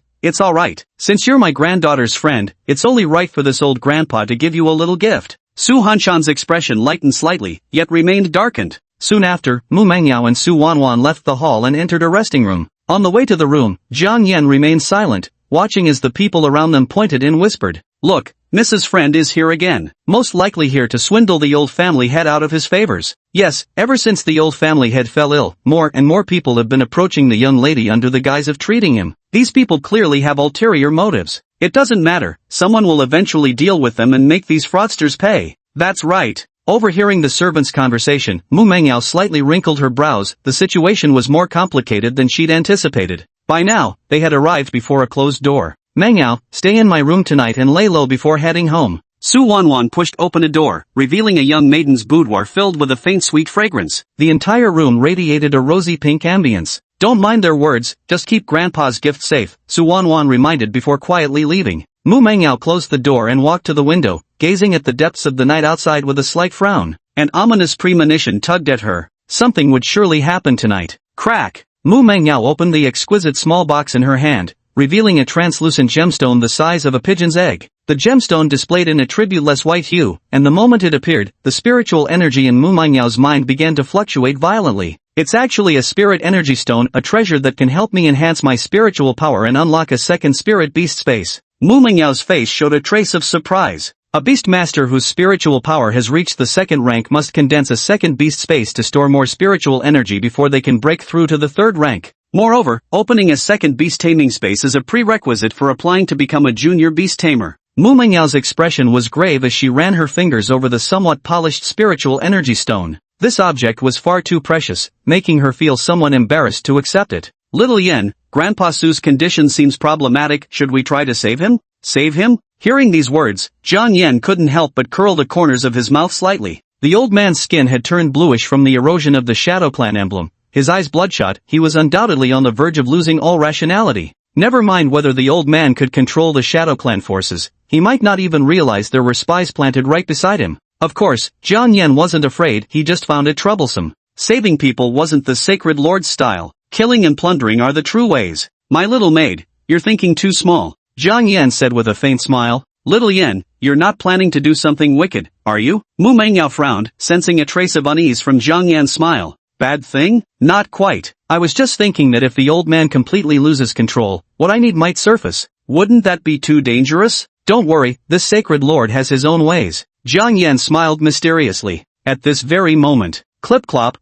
Since you're my granddaughter's friend, it's only right for this old grandpa to give you a little gift. Su Hanshan's expression lightened slightly, yet remained darkened. Soon after, Mu Mengyao and Su Wanwan left the hall and entered a resting room. On the way to the room, Jiang Yan remained silent, watching as the people around them pointed and whispered, "Look, Mrs. Friend is here again, most likely here to swindle the old family head out of his favors." Yes, ever since the old family head fell ill, more and more people have been approaching the young lady under the guise of treating him. These people clearly have ulterior motives. It doesn't matter, someone will eventually deal with them and make these fraudsters pay. That's right. Overhearing the servants' conversation, Mu Mengyao slightly wrinkled her brows. The situation was more complicated than she'd anticipated. By now, they had arrived before a closed door. "Mengyao, stay in my room tonight and lay low before heading home." Su Wanwan pushed open a door, revealing a young maiden's boudoir filled with a faint sweet fragrance. The entire room radiated a rosy pink ambience. "Don't mind their words, just keep Grandpa's gift safe," Su Wanwan reminded before quietly leaving. Mu Mengyao closed the door and walked to the window, gazing at the depths of the night outside with a slight frown. An ominous premonition tugged at her. Something would surely happen tonight. Crack! Mu Mengyao opened the exquisite small box in her hand, revealing a translucent gemstone the size of a pigeon's egg. The gemstone displayed an attribute-less white hue, and the moment it appeared, the spiritual energy in Mu Mengyao's mind began to fluctuate violently. "It's actually a spirit energy stone, a treasure that can help me enhance my spiritual power and unlock a second spirit beast space." Mu Mengyao's face showed a trace of surprise. A beast master whose spiritual power has reached the second rank must condense a second beast space to store more spiritual energy before they can break through to the third rank. Moreover, opening a second beast taming space is a prerequisite for applying to become a junior beast tamer. Mu Mengyao's expression was grave as she ran her fingers over the somewhat polished spiritual energy stone. This object was far too precious, making her feel somewhat embarrassed to accept it. "Little Yen, Grandpa Su's condition seems problematic, should we try to save him?" "Save him?" Hearing these words, Jiang Yan couldn't help but curl the corners of his mouth slightly. The old man's skin had turned bluish from the erosion of the Shadow Clan emblem. His eyes bloodshot, he was undoubtedly on the verge of losing all rationality. Never mind whether the old man could control the Shadow Clan forces, he might not even realize there were spies planted right beside him. Of course, Jiang Yan wasn't afraid, he just found it troublesome. Saving people wasn't the sacred lord's style. Killing and plundering are the true ways. "My little maid, you're thinking too small," Jiang Yan said with a faint smile. "Little Yen, you're not planning to do something wicked, are you?" Mu Mengyao frowned, sensing a trace of unease from Jiang Yan's smile. "Bad thing? Not quite. I was just thinking that if the old man completely loses control, what I need might surface. Wouldn't that be too dangerous?" "Don't worry, this sacred lord has his own ways." Jiang Yan smiled mysteriously. At this very moment, clip-clop,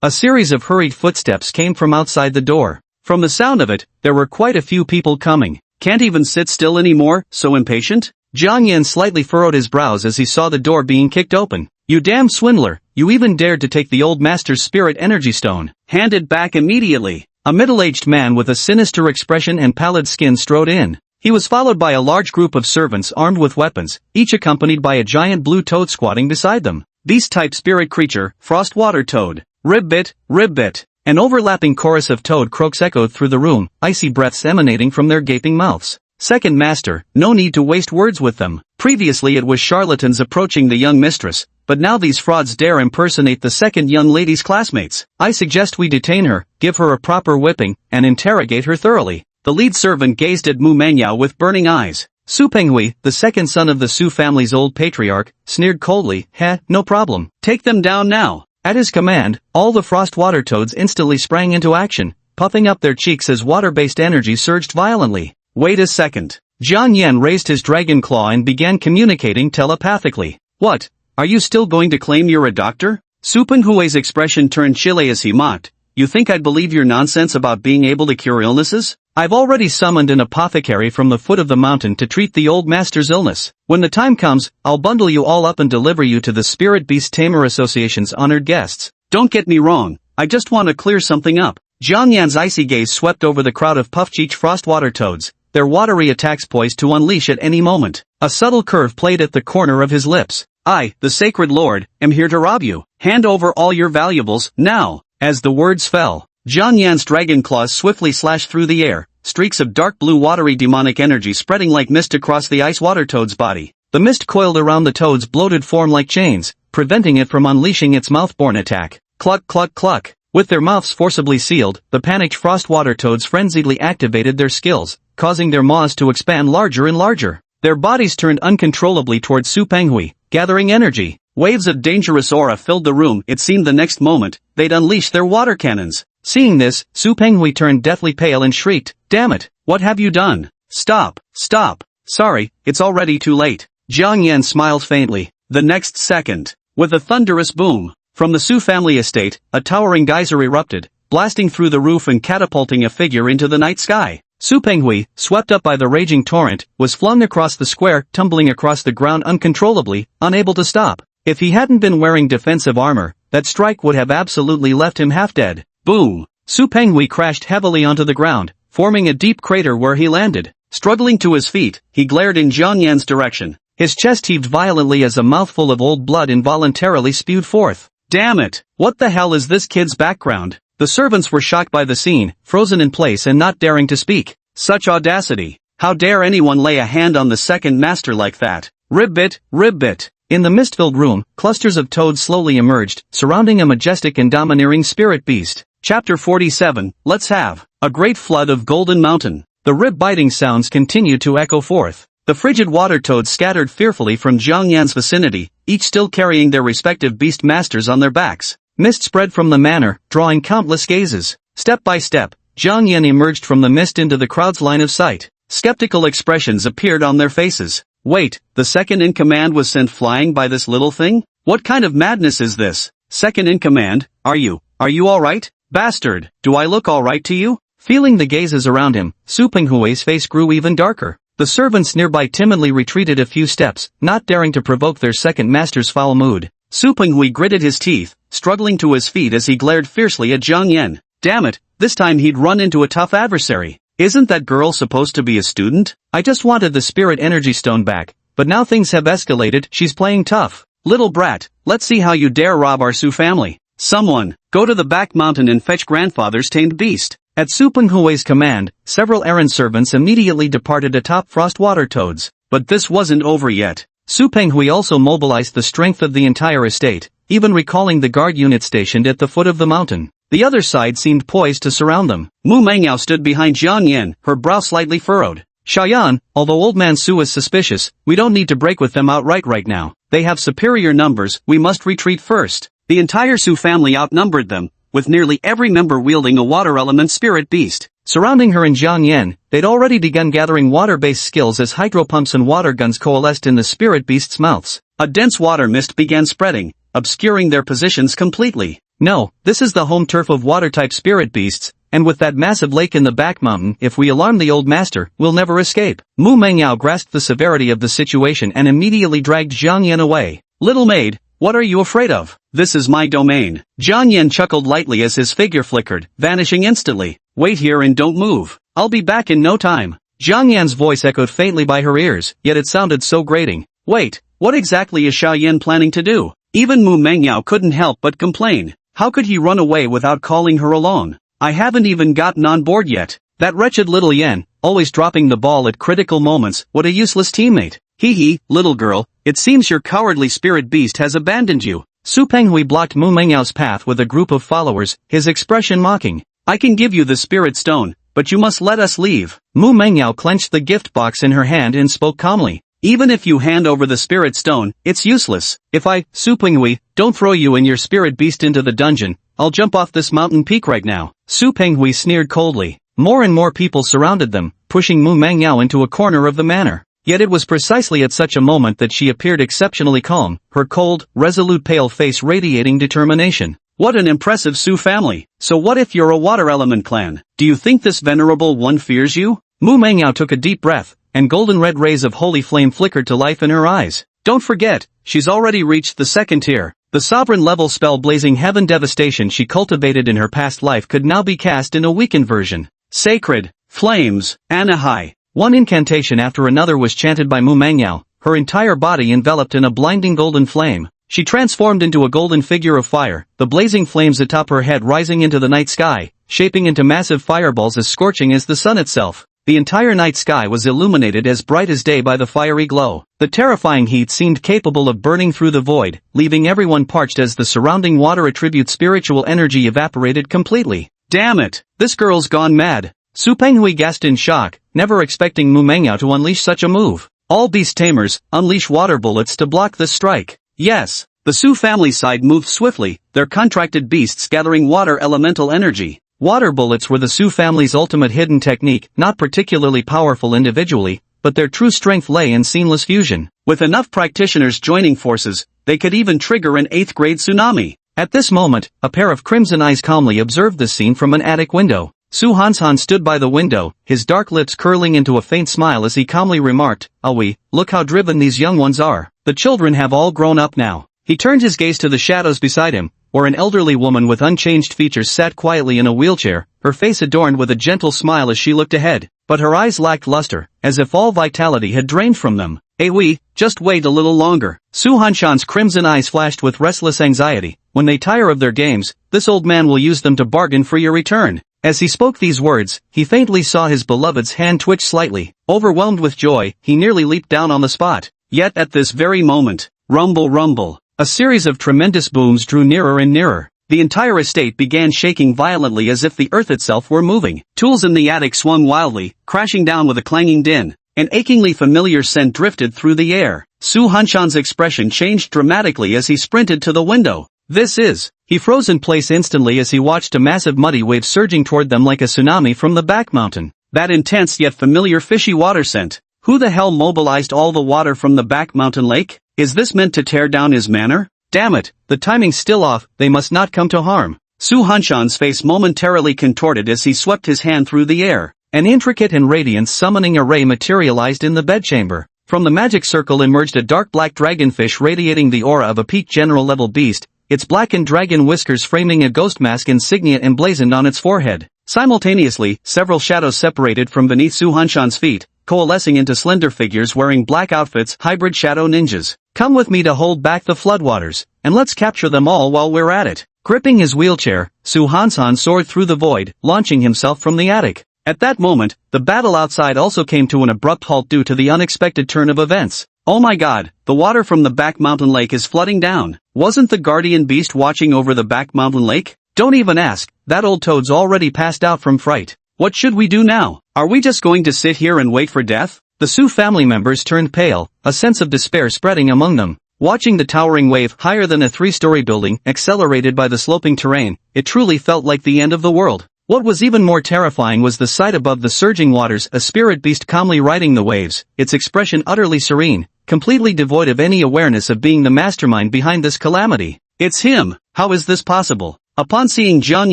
a series of hurried footsteps came from outside the door. From the sound of it, there were quite a few people coming. "Can't even sit still anymore, so impatient?" Jiang Yan slightly furrowed his brows as he saw the door being kicked open. "You damn swindler, you even dared to take the old master's spirit energy stone. Hand it back immediately." A middle-aged man with a sinister expression and pallid skin strode in. He was followed by a large group of servants armed with weapons, each accompanied by a giant blue toad squatting beside them. Beast-type spirit creature, frost water toad. Ribbit, ribbit. An overlapping chorus of toad croaks echoed through the room, icy breaths emanating from their gaping mouths. "Second master, no need to waste words with them." Previously it was charlatans approaching the young mistress, but now these frauds dare impersonate the second young lady's classmates. "I suggest we detain her, give her a proper whipping, and interrogate her thoroughly." The lead servant gazed at Mu Mengyao with burning eyes. Su Penghui, the second son of the Su family's old patriarch, sneered coldly, "No problem. Take them down now." At his command, all the frost water toads instantly sprang into action, puffing up their cheeks as water-based energy surged violently. "Wait a second." Jiang Yan raised his dragon claw and began communicating telepathically. "What? Are you still going to claim you're a doctor?" Su Penghui's expression turned chilly as he mocked. "You think I'd believe your nonsense about being able to cure illnesses? I've already summoned an apothecary from the foot of the mountain to treat the old master's illness. When the time comes, I'll bundle you all up and deliver you to the Spirit Beast Tamer Association's honored guests. Don't get me wrong, I just want to clear something up." Jiang Yan's icy gaze swept over the crowd of puff-cheeked frostwater toads, their watery attacks poised to unleash at any moment. A subtle curve played at the corner of his lips. "I, the Sacred Lord, am here to rob you. Hand over all your valuables, now." As the words fell, Jiang Yan's dragon claws swiftly slashed through the air, streaks of dark blue watery demonic energy spreading like mist across the ice water toad's body. The mist coiled around the toad's bloated form like chains, preventing it from unleashing its mouth-borne attack. Cluck cluck cluck. With their mouths forcibly sealed, the panicked frostwater toads frenziedly activated their skills, causing their maws to expand larger and larger. Their bodies turned uncontrollably towards Su Penghui, gathering energy. Waves of dangerous aura filled the room. It seemed the next moment, they'd unleash their water cannons. Seeing this, Su Penghui turned deathly pale and shrieked, "Damn it! What have you done? Stop! Stop! Sorry, it's already too late." Jiang Yan smiled faintly. The next second, with a thunderous boom, from the Su family estate, a towering geyser erupted, blasting through the roof and catapulting a figure into the night sky. Su Penghui, swept up by the raging torrent, was flung across the square, tumbling across the ground uncontrollably, unable to stop. If he hadn't been wearing defensive armor, that strike would have absolutely left him half dead. Boom! Su Penghui crashed heavily onto the ground, forming a deep crater where he landed. Struggling to his feet, he glared in Jiang Yan's direction. His chest heaved violently as a mouthful of old blood involuntarily spewed forth. Damn it! What the hell is this kid's background? The servants were shocked by the scene, frozen in place and not daring to speak. Such audacity! How dare anyone lay a hand on the second master like that? Ribbit, ribbit! In the mist-filled room, clusters of toads slowly emerged, surrounding a majestic and domineering spirit beast. Chapter 47, Let's have a great flood of Golden Mountain. The rib-biting sounds continued to echo forth. The frigid water toads scattered fearfully from Jiang Yan's vicinity, each still carrying their respective beast masters on their backs. Mist spread from the manor, drawing countless gazes. Step by step, Jiang Yan emerged from the mist into the crowd's line of sight. Skeptical expressions appeared on their faces. Wait, the second-in-command was sent flying by this little thing? What kind of madness is this? Second-in-command, are you alright? Bastard, do I look alright to you? Feeling the gazes around him, Su Penghui's face grew even darker. The servants nearby timidly retreated a few steps, not daring to provoke their second master's foul mood. Su Penghui gritted his teeth, struggling to his feet as he glared fiercely at Jiang Yan. Damn it, this time he'd run into a tough adversary. Isn't that girl supposed to be a student? I just wanted the spirit energy stone back, but now things have escalated. She's playing tough. Little brat, let's see how you dare rob our Su family. Someone, go to the back mountain and fetch grandfather's tamed beast. At Su Penghui's command, several errand servants immediately departed atop frostwater toads. But this wasn't over yet. Su Penghui also mobilized the strength of the entire estate, even recalling the guard unit stationed at the foot of the mountain. The other side seemed poised to surround them. Mu Mengyao stood behind Jiang Yan, her brow slightly furrowed. Shayan, although old man Su is suspicious, we don't need to break with them outright right now. They have superior numbers, we must retreat first. The entire Su family outnumbered them, with nearly every member wielding a water element spirit beast. Surrounding her and Jiang Yan, they'd already begun gathering water-based skills as hydropumps and water guns coalesced in the spirit beast's mouths. A dense water mist began spreading, obscuring their positions completely. No, this is the home turf of water-type spirit beasts, and with that massive lake in the back mountain, if we alarm the old master, we'll never escape. Mu Mengyao grasped the severity of the situation and immediately dragged Jiang Yan away. Little maid, what are you afraid of? This is my domain. Jiang Yan chuckled lightly as his figure flickered, vanishing instantly. Wait here and don't move. I'll be back in no time. Jiang Yan's voice echoed faintly by her ears, yet it sounded so grating. Wait, what exactly is Xia Yan planning to do? Even Mu Mengyao couldn't help but complain. How could he run away without calling her along? I haven't even gotten on board yet. That wretched little Yan, always dropping the ball at critical moments, what a useless teammate. Hee hee, little girl, it seems your cowardly spirit beast has abandoned you. Su Penghui blocked Mu Mengyao's path with a group of followers, his expression mocking. I can give you the spirit stone, but you must let us leave. Mu Mengyao clenched the gift box in her hand and spoke calmly. Even if you hand over the spirit stone, it's useless. If I, Su Penghui, don't throw you and your spirit beast into the dungeon, I'll jump off this mountain peak right now. Su Penghui sneered coldly. More and more people surrounded them, pushing Mu Mengyao into a corner of the manor. Yet it was precisely at such a moment that she appeared exceptionally calm, her cold, resolute pale face radiating determination. What an impressive Su family. So what if you're a water element clan? Do you think this venerable one fears you? Mu Mengyao took a deep breath, and golden red rays of holy flame flickered to life in her eyes. Don't forget, she's already reached the second tier. The sovereign-level spell blazing heaven devastation she cultivated in her past life could now be cast in a weakened version. Sacred flames, Anahai. One incantation after another was chanted by Mu Mengyao, her entire body enveloped in a blinding golden flame. She transformed into a golden figure of fire, the blazing flames atop her head rising into the night sky, shaping into massive fireballs as scorching as the sun itself. The entire night sky was illuminated as bright as day by the fiery glow. The terrifying heat seemed capable of burning through the void, leaving everyone parched as the surrounding water attribute spiritual energy evaporated completely. Damn it! This girl's gone mad. Su Penghui gasped in shock, never expecting Mu Mengyao to unleash such a move. All beast tamers, unleash water bullets to block this strike. Yes, the Su family side moved swiftly, their contracted beasts gathering water elemental energy. Water bullets were the Su family's ultimate hidden technique, not particularly powerful individually, but their true strength lay in seamless fusion. With enough practitioners joining forces, they could even trigger an 8th grade tsunami. At this moment, a pair of crimson eyes calmly observed the scene from an attic window. Su Hansan stood by the window, his dark lips curling into a faint smile as he calmly remarked, "Aoi, look how driven these young ones are. The children have all grown up now." He turned his gaze to the shadows beside him, where an elderly woman with unchanged features sat quietly in a wheelchair, her face adorned with a gentle smile as she looked ahead, but her eyes lacked luster, as if all vitality had drained from them. "Oui, just wait a little longer." Su Hanshan's crimson eyes flashed with restless anxiety. When they tire of their games, this old man will use them to bargain for your return. As he spoke these words, he faintly saw his beloved's hand twitch slightly. Overwhelmed with joy, he nearly leaped down on the spot. Yet at this very moment, rumble rumble, a series of tremendous booms drew nearer and nearer. The entire estate began shaking violently as if the earth itself were moving. Tools in the attic swung wildly, crashing down with a clanging din. An achingly familiar scent drifted through the air. Su Hanshan's expression changed dramatically as he sprinted to the window. "This is..." He froze in place instantly as he watched a massive muddy wave surging toward them like a tsunami from the back mountain. That intense yet familiar fishy water scent. Who the hell mobilized all the water from the back mountain lake? Is this meant to tear down his manor? Damn it, the timing's still off, they must not come to harm. Su Hanshan's face momentarily contorted as he swept his hand through the air. An intricate and radiant summoning array materialized in the bedchamber. From the magic circle emerged a dark black dragonfish radiating the aura of a peak general level beast, its blackened dragon whiskers framing a ghost mask insignia emblazoned on its forehead. Simultaneously, several shadows separated from beneath Su Hanshan's feet, coalescing into slender figures wearing black outfits, hybrid shadow ninjas. "Come with me to hold back the floodwaters, and let's capture them all while we're at it." Gripping his wheelchair, Su Hansan soared through the void, launching himself from the attic. At that moment, the battle outside also came to an abrupt halt due to the unexpected turn of events. Oh my god, the water from the back mountain lake is flooding down. Wasn't the guardian beast watching over the back mountain lake? Don't even ask, that old toad's already passed out from fright. What should we do now? Are we just going to sit here and wait for death? The Su family members turned pale, a sense of despair spreading among them. Watching the towering wave higher than a 3-story building accelerated by the sloping terrain, it truly felt like the end of the world. What was even more terrifying was the sight above the surging waters, a spirit beast calmly riding the waves, its expression utterly serene, completely devoid of any awareness of being the mastermind behind this calamity. It's him! How is this possible? Upon seeing Jiang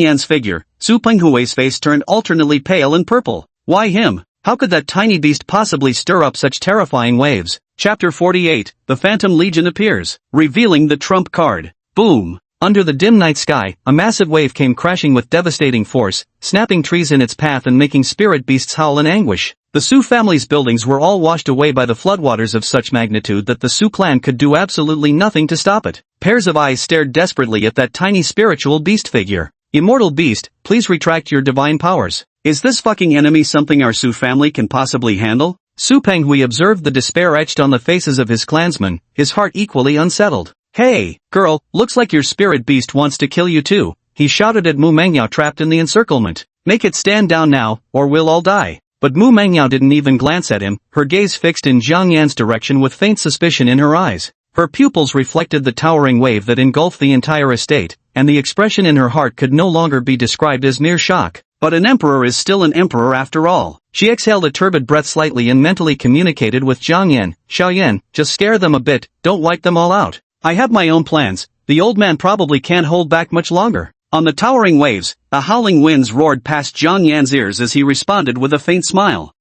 Yan's figure, Su Penghui's face turned alternately pale and purple. Why him? How could that tiny beast possibly stir up such terrifying waves? Chapter 48, The Phantom Legion appears, revealing the trump card. Boom! Under the dim night sky, a massive wave came crashing with devastating force, snapping trees in its path and making spirit beasts howl in anguish. The Su family's buildings were all washed away by the floodwaters of such magnitude that the Su clan could do absolutely nothing to stop it. Pairs of eyes stared desperately at that tiny spiritual beast figure. "Immortal beast, please retract your divine powers. Is this fucking enemy something our Su family can possibly handle?" Su Penghui observed the despair etched on the faces of his clansmen, his heart equally unsettled. "Hey, girl, looks like your spirit beast wants to kill you too," he shouted at Mu Mengyao trapped in the encirclement. "Make it stand down now, or we'll all die." But Mu Mengyao didn't even glance at him, her gaze fixed in Jiang Yan's direction with faint suspicion in her eyes. Her pupils reflected the towering wave that engulfed the entire estate, and the expression in her heart could no longer be described as mere shock. But an emperor is still an emperor after all. She exhaled a turbid breath slightly and mentally communicated with Jiang Yan, "Xiaoyan, just scare them a bit, don't wipe them all out. I have my own plans, the old man probably can't hold back much longer." On the towering waves, the howling winds roared past Jiang Yan's ears as he responded with a faint smile.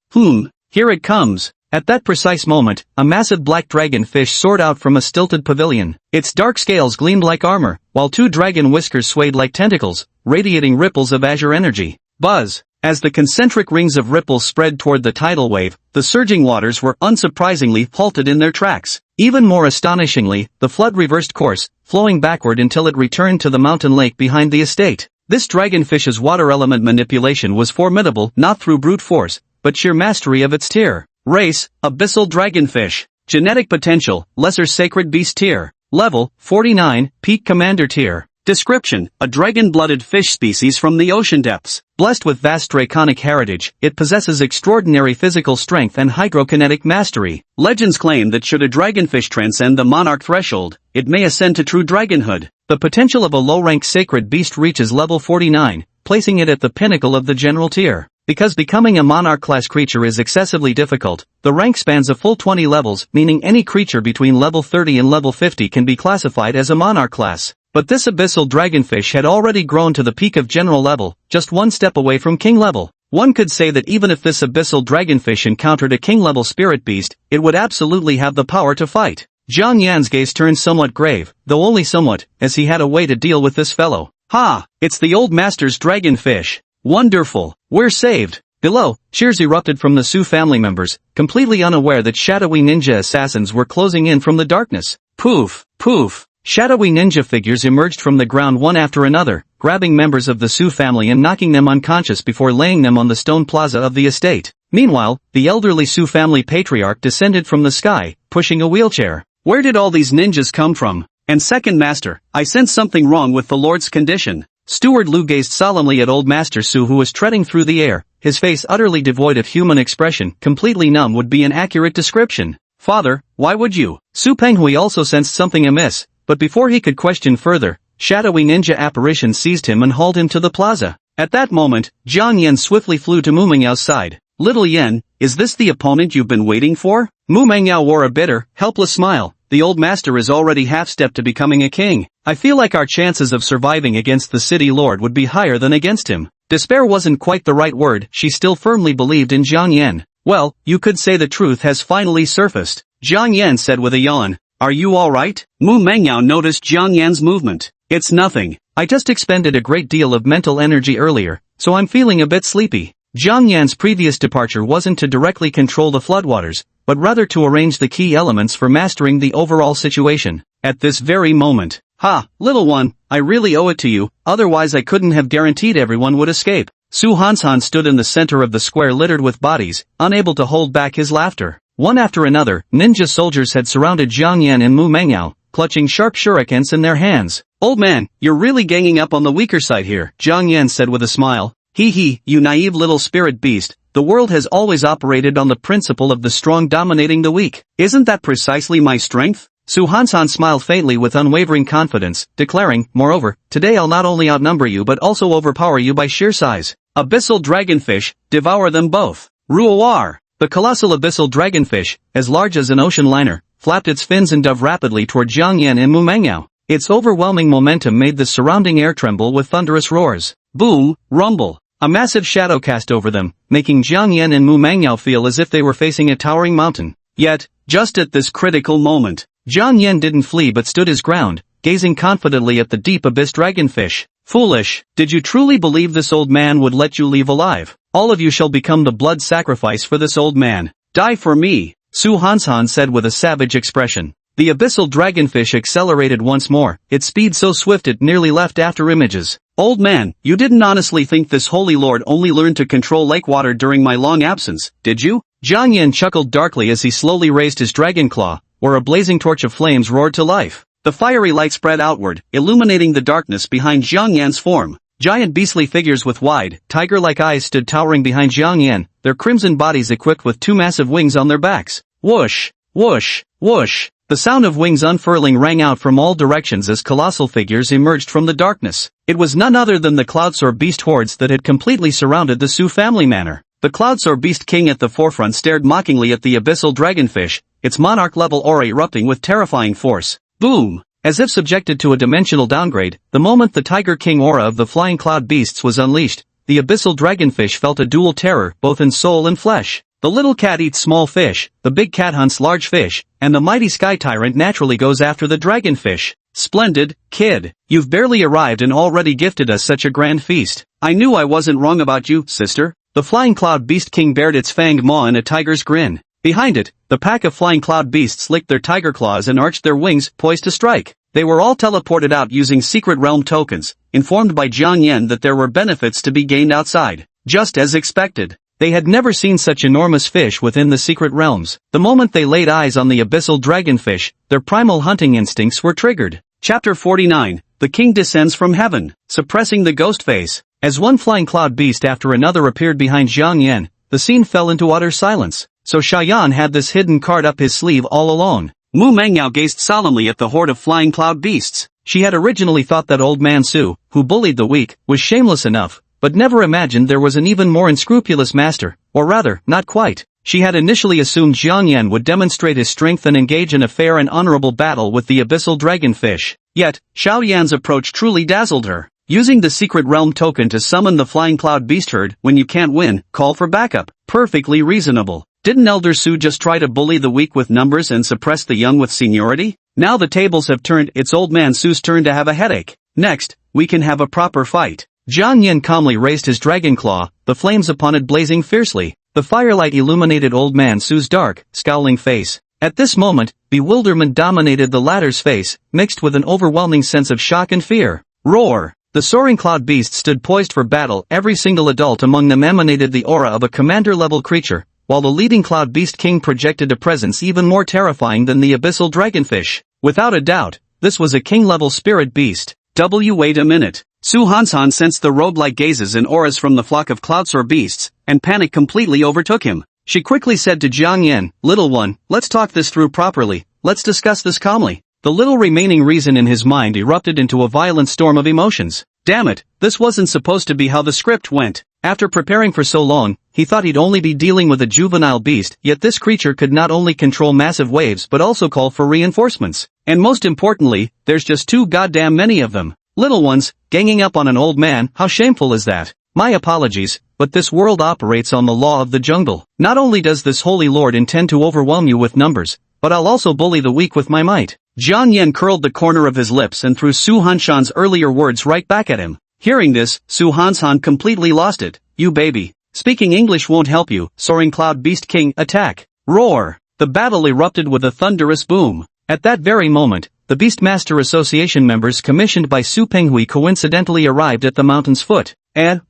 Here it comes." At that precise moment, a massive black dragon fish soared out from a stilted pavilion. Its dark scales gleamed like armor, while 2 dragon whiskers swayed like tentacles, radiating ripples of azure energy. Buzz! As the concentric rings of ripples spread toward the tidal wave, the surging waters were unsurprisingly halted in their tracks. Even more astonishingly, the flood reversed course, flowing backward until it returned to the mountain lake behind the estate. This dragonfish's water element manipulation was formidable not through brute force, but sheer mastery of its tier. Race, Abyssal Dragonfish. Genetic potential, Lesser Sacred Beast tier. Level, 49, Peak Commander tier. Description, a dragon-blooded fish species from the ocean depths. Blessed with vast draconic heritage, it possesses extraordinary physical strength and hydrokinetic mastery. Legends claim that should a dragonfish transcend the monarch threshold, it may ascend to true dragonhood. The potential of a low-rank sacred beast reaches level 49, placing it at the pinnacle of the general tier. Because becoming a monarch-class creature is excessively difficult, the rank spans a full 20 levels, meaning any creature between level 30 and level 50 can be classified as a monarch class. But this abyssal dragonfish had already grown to the peak of general level, just one step away from king level. One could say that even if this abyssal dragonfish encountered a king-level spirit beast, it would absolutely have the power to fight. Jiang Yan's gaze turned somewhat grave, though only somewhat, as he had a way to deal with this fellow. Ha! It's the old master's dragonfish. Wonderful! We're saved! Below, cheers erupted from the Su family members, completely unaware that shadowy ninja assassins were closing in from the darkness. Poof! Poof! Shadowy ninja figures emerged from the ground one after another, grabbing members of the Su family and knocking them unconscious before laying them on the stone plaza of the estate. Meanwhile, the elderly Su family patriarch descended from the sky, pushing a wheelchair. Where did all these ninjas come from? And second master, I sense something wrong with the Lord's condition. Steward Lu gazed solemnly at old Master Su, who was treading through the air, his face utterly devoid of human expression. Completely numb would be an accurate description. Father, why would you? Su Penghui also sensed something amiss, but before he could question further, shadowy ninja apparition seized him and hauled him to the plaza. At that moment, Jiang Yan swiftly flew to Mu Mengyao's side. Little Yan, is this the opponent you've been waiting for? Mu Mengyao wore a bitter, helpless smile. The old master is already half-stepped to becoming a king. I feel like our chances of surviving against the city lord would be higher than against him. Despair wasn't quite the right word, she still firmly believed in Jiang Yan. Well, you could say the truth has finally surfaced, Jiang Yan said with a yawn. Are you alright? Mu Mengyao noticed Jiang Yan's movement. It's nothing. I just expended a great deal of mental energy earlier, so I'm feeling a bit sleepy. Jiang Yan's previous departure wasn't to directly control the floodwaters, but rather to arrange the key elements for mastering the overall situation. At this very moment. Ha, little one, I really owe it to you, otherwise I couldn't have guaranteed everyone would escape. Su Hansan stood in the center of the square littered with bodies, unable to hold back his laughter. One after another, ninja soldiers had surrounded Jiang Yan and Mu Mengyao, clutching sharp shurikens in their hands. Old man, you're really ganging up on the weaker side here, Jiang Yan said with a smile. Hee, you naive little spirit beast, the world has always operated on the principle of the strong dominating the weak. Isn't that precisely my strength? Su Hansan smiled faintly with unwavering confidence, declaring, moreover, today I'll not only outnumber you but also overpower you by sheer size. Abyssal dragonfish, devour them both. Roar! The colossal abyssal dragonfish, as large as an ocean liner, flapped its fins and dove rapidly toward Jiang Yan and Mu Mengyao. Its overwhelming momentum made the surrounding air tremble with thunderous roars. Boom, rumble. A massive shadow cast over them, making Jiang Yan and Mu Mengyao feel as if they were facing a towering mountain. Yet, just at this critical moment, Jiang Yan didn't flee but stood his ground, gazing confidently at the deep abyss dragonfish. Foolish, did you truly believe this old man would let you leave alive? All of you shall become the blood sacrifice for this old man. Die for me, Su Hansan said with a savage expression. The abyssal dragonfish accelerated once more, its speed so swift it nearly left after images. Old man, you didn't honestly think this holy lord only learned to control lake water during my long absence, did you? Jiang Yan chuckled darkly as he slowly raised his dragon claw, where a blazing torch of flames roared to life. The fiery light spread outward, illuminating the darkness behind Jiang Yan's form. Giant beastly figures with wide, tiger-like eyes stood towering behind Jiang Yan, their crimson bodies equipped with two massive wings on their backs. Whoosh! Whoosh! Whoosh! The sound of wings unfurling rang out from all directions as colossal figures emerged from the darkness. It was none other than the Cloudsoar beast hordes that had completely surrounded the Su family manor. The Cloudsoar beast king at the forefront stared mockingly at the abyssal dragonfish, its monarch-level aura erupting with terrifying force. Boom! As if subjected to a dimensional downgrade, the moment the Tiger King aura of the flying cloud beasts was unleashed, the abyssal dragonfish felt a dual terror both in soul and flesh. The little cat eats small fish, the big cat hunts large fish, and the mighty sky tyrant naturally goes after the dragonfish. Splendid, kid. You've barely arrived and already gifted us such a grand feast. I knew I wasn't wrong about you, sister. The flying cloud beast king bared its fanged maw in a tiger's grin. Behind it, the pack of flying cloud beasts licked their tiger claws and arched their wings, poised to strike. They were all teleported out using secret realm tokens, informed by Jiang Yan that there were benefits to be gained outside. Just as expected. They had never seen such enormous fish within the secret realms. The moment they laid eyes on the abyssal dragonfish, their primal hunting instincts were triggered. Chapter 49. The king descends from heaven, suppressing the ghost face. As one flying cloud beast after another appeared behind Jiang Yan, the scene fell into utter silence. So Xiaoyan had this hidden card up his sleeve all along. Mu Mengyao gazed solemnly at the horde of flying cloud beasts. She had originally thought that old man Su, who bullied the weak, was shameless enough, but never imagined there was an even more unscrupulous master, or rather, not quite. She had initially assumed Jiang Yan would demonstrate his strength and engage in a fair and honorable battle with the abyssal dragonfish. Yet, Xiao Yan's approach truly dazzled her. Using the secret realm token to summon the flying cloud beast herd when you can't win, call for backup. Perfectly reasonable. Didn't Elder Su just try to bully the weak with numbers and suppress the young with seniority? Now the tables have turned, it's old man Su's turn to have a headache. Next, we can have a proper fight. Jiang Yan calmly raised his dragon claw, the flames upon it blazing fiercely. The firelight illuminated old man Su's dark, scowling face. At this moment, bewilderment dominated the latter's face, mixed with an overwhelming sense of shock and fear. Roar! The soaring cloud beast stood poised for battle. Every single adult among them emanated the aura of a commander-level creature, while the leading cloud beast king projected a presence even more terrifying than the abyssal dragonfish. Without a doubt, this was a king-level spirit beast. Wait a minute. Su Hansan sensed the robe-like gazes and auras from the flock of cloudsoar beasts, and panic completely overtook him. She quickly said to Jiang Yan, "Little one, let's talk this through properly, let's discuss this calmly." The little remaining reason in his mind erupted into a violent storm of emotions. Damn it, this wasn't supposed to be how the script went. After preparing for so long, he thought he'd only be dealing with a juvenile beast, yet this creature could not only control massive waves but also call for reinforcements. And most importantly, there's just too goddamn many of them. Little ones, ganging up on an old man, how shameful is that? My apologies, but this world operates on the law of the jungle. Not only does this holy lord intend to overwhelm you with numbers, but I'll also bully the weak with my might. Jiang Yan curled the corner of his lips and threw Su Hanshan's earlier words right back at him. Hearing this, Su Hanshan completely lost it. You baby. Speaking English won't help you, soaring cloud beast king, attack. Roar. The battle erupted with a thunderous boom. At that very moment, the Beastmaster Association members commissioned by Su Penghui coincidentally arrived at the mountain's foot.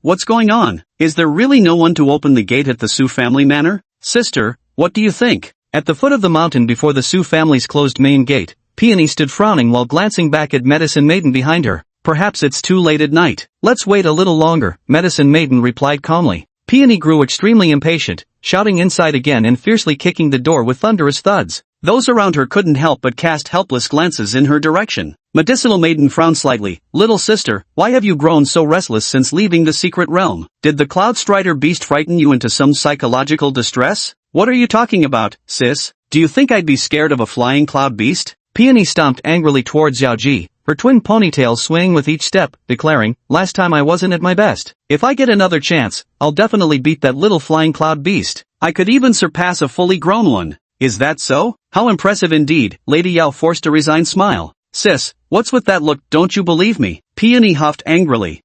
What's going on? Is there really no one to open the gate at the Su family manor? Sister, what do you think? At the foot of the mountain before the Su family's closed main gate, Peony stood frowning while glancing back at Medicine Maiden behind her. Perhaps it's too late at night. Let's wait a little longer, Medicine Maiden replied calmly. Peony grew extremely impatient, shouting inside again and fiercely kicking the door with thunderous thuds. Those around her couldn't help but cast helpless glances in her direction. Medicinal Maiden frowned slightly. Little sister, why have you grown so restless since leaving the secret realm? Did the Cloud Strider beast frighten you into some psychological distress? What are you talking about, sis? Do you think I'd be scared of a flying cloud beast? Peony stomped angrily towards Yaoji, her twin ponytails swaying with each step, declaring, last time I wasn't at my best. If I get another chance, I'll definitely beat that little flying cloud beast. I could even surpass a fully grown one. Is that so? How impressive indeed. Lady Yao forced a resigned smile. Sis, what's with that look, don't you believe me? Peony huffed angrily.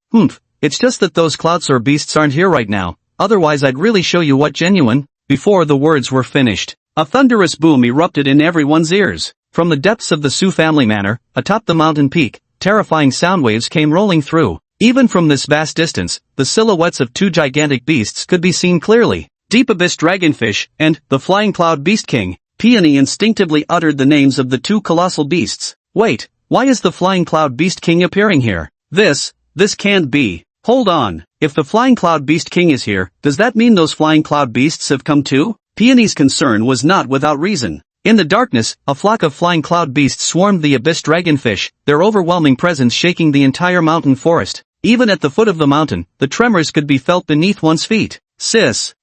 It's just that those cloudsoar beasts aren't here right now, otherwise I'd really show you what genuine. Before the words were finished, a thunderous boom erupted in everyone's ears. From the depths of the Su family manor, atop the mountain peak, terrifying sound waves came rolling through. Even from this vast distance, the silhouettes of two gigantic beasts could be seen clearly. Deep Abyss Dragonfish, and the Flying Cloud Beast King. Peony instinctively uttered the names of the two colossal beasts. Wait, why is the Flying Cloud Beast King appearing here? This can't be. Hold on, if the Flying Cloud Beast King is here, does that mean those Flying Cloud Beasts have come too? Peony's concern was not without reason. In the darkness, a flock of flying cloud beasts swarmed the Abyss Dragonfish, their overwhelming presence shaking the entire mountain forest. Even at the foot of the mountain, the tremors could be felt beneath one's feet. Sis,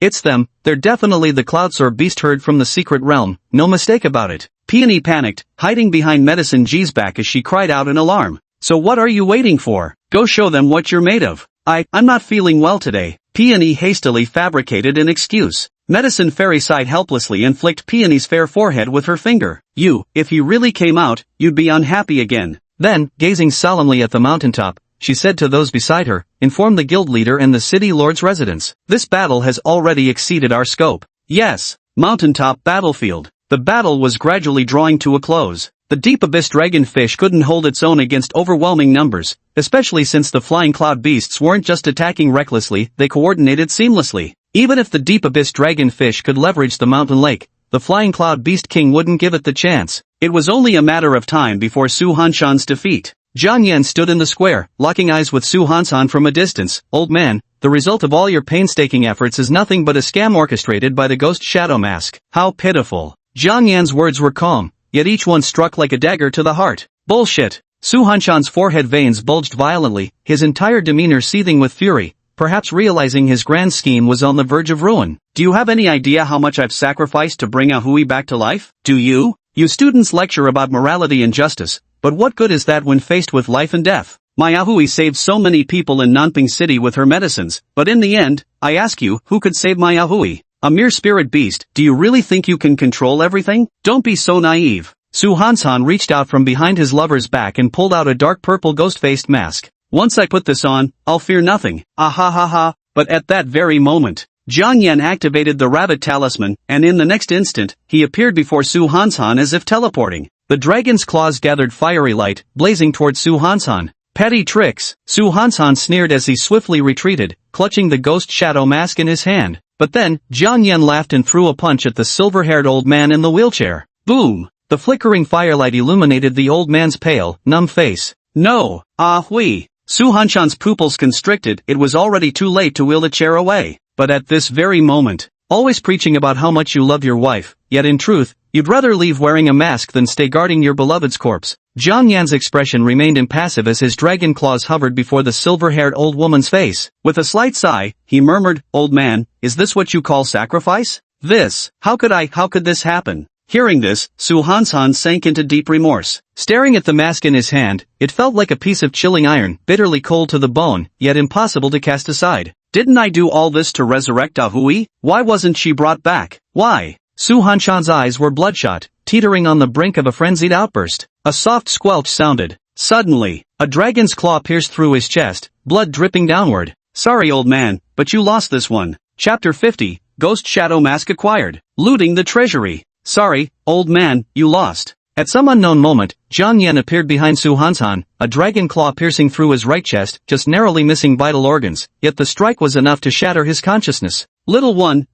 it's them, they're definitely the cloudsoar beast herd from the secret realm, no mistake about it. Peony panicked, hiding behind Medicine G's back as she cried out in alarm. So what are you waiting for? Go show them what you're made of. I'm not feeling well today. Peony hastily fabricated an excuse. Medicine Fairy sighed helplessly and flicked Peony's fair forehead with her finger. If he really came out, you'd be unhappy again. Then, gazing solemnly at the mountaintop, she said to those beside her, inform the guild leader and the city lord's residents. This battle has already exceeded our scope. Yes, mountaintop battlefield. The battle was gradually drawing to a close. The deep abyss dragonfish couldn't hold its own against overwhelming numbers, especially since the flying cloud beasts weren't just attacking recklessly, they coordinated seamlessly. Even if the deep abyss dragonfish could leverage the mountain lake, the flying cloud beast king wouldn't give it the chance. It was only a matter of time before Su Hanshan's defeat. Jiang Yan stood in the square, locking eyes with Su Hanshan from a distance. Old man, the result of all your painstaking efforts is nothing but a scam orchestrated by the ghost shadow mask. How pitiful. Jiang Yan's words were calm, yet each one struck like a dagger to the heart. Bullshit. Su Hanshan's forehead veins bulged violently, his entire demeanor seething with fury, perhaps realizing his grand scheme was on the verge of ruin. Do you have any idea how much I've sacrificed to bring Ahui back to life? Do you? You students lecture about morality and justice, but what good is that when faced with life and death? My Ahui saved so many people in Nanping City with her medicines, but in the end, I ask you, who could save my Ahui? A mere spirit beast. Do you really think you can control everything? Don't be so naive. Su Hanshan reached out from behind his lover's back and pulled out a dark purple ghost-faced mask. Once I put this on, I'll fear nothing. Ah ha ha ha. But at that very moment, Jiang Yan activated the rabbit talisman, and in the next instant, he appeared before Su Hanshan as if teleporting. The dragon's claws gathered fiery light, blazing toward Su Hanshan. Petty tricks. Su Hanshan sneered as he swiftly retreated, clutching the ghost shadow mask in his hand. But then, Jiang Yan laughed and threw a punch at the silver-haired old man in the wheelchair. Boom! The flickering firelight illuminated the old man's pale, numb face. No! Ah hui! Su Hanshan's pupils constricted. It was already too late to wheel the chair away. But at this very moment, always preaching about how much you love your wife, yet in truth, you'd rather leave wearing a mask than stay guarding your beloved's corpse. Jiang Yan's expression remained impassive as his dragon claws hovered before the silver-haired old woman's face. With a slight sigh, he murmured, "Old man, is this what you call sacrifice? This? How could this happen?" Hearing this, Su Hanshan sank into deep remorse. Staring at the mask in his hand, it felt like a piece of chilling iron, bitterly cold to the bone, yet impossible to cast aside. Didn't I do all this to resurrect Ahui? Why wasn't she brought back? Why? Su Hanshan's eyes were bloodshot, teetering on the brink of a frenzied outburst. A soft squelch sounded. Suddenly, a dragon's claw pierced through his chest, blood dripping downward. Sorry old man, but you lost this one. Chapter 50, Ghost Shadow Mask acquired. Looting the treasury. Sorry, old man, you lost. At some unknown moment, Jiang Yan appeared behind Su Hanshan, a dragon claw piercing through his right chest, just narrowly missing vital organs, yet the strike was enough to shatter his consciousness. Little one,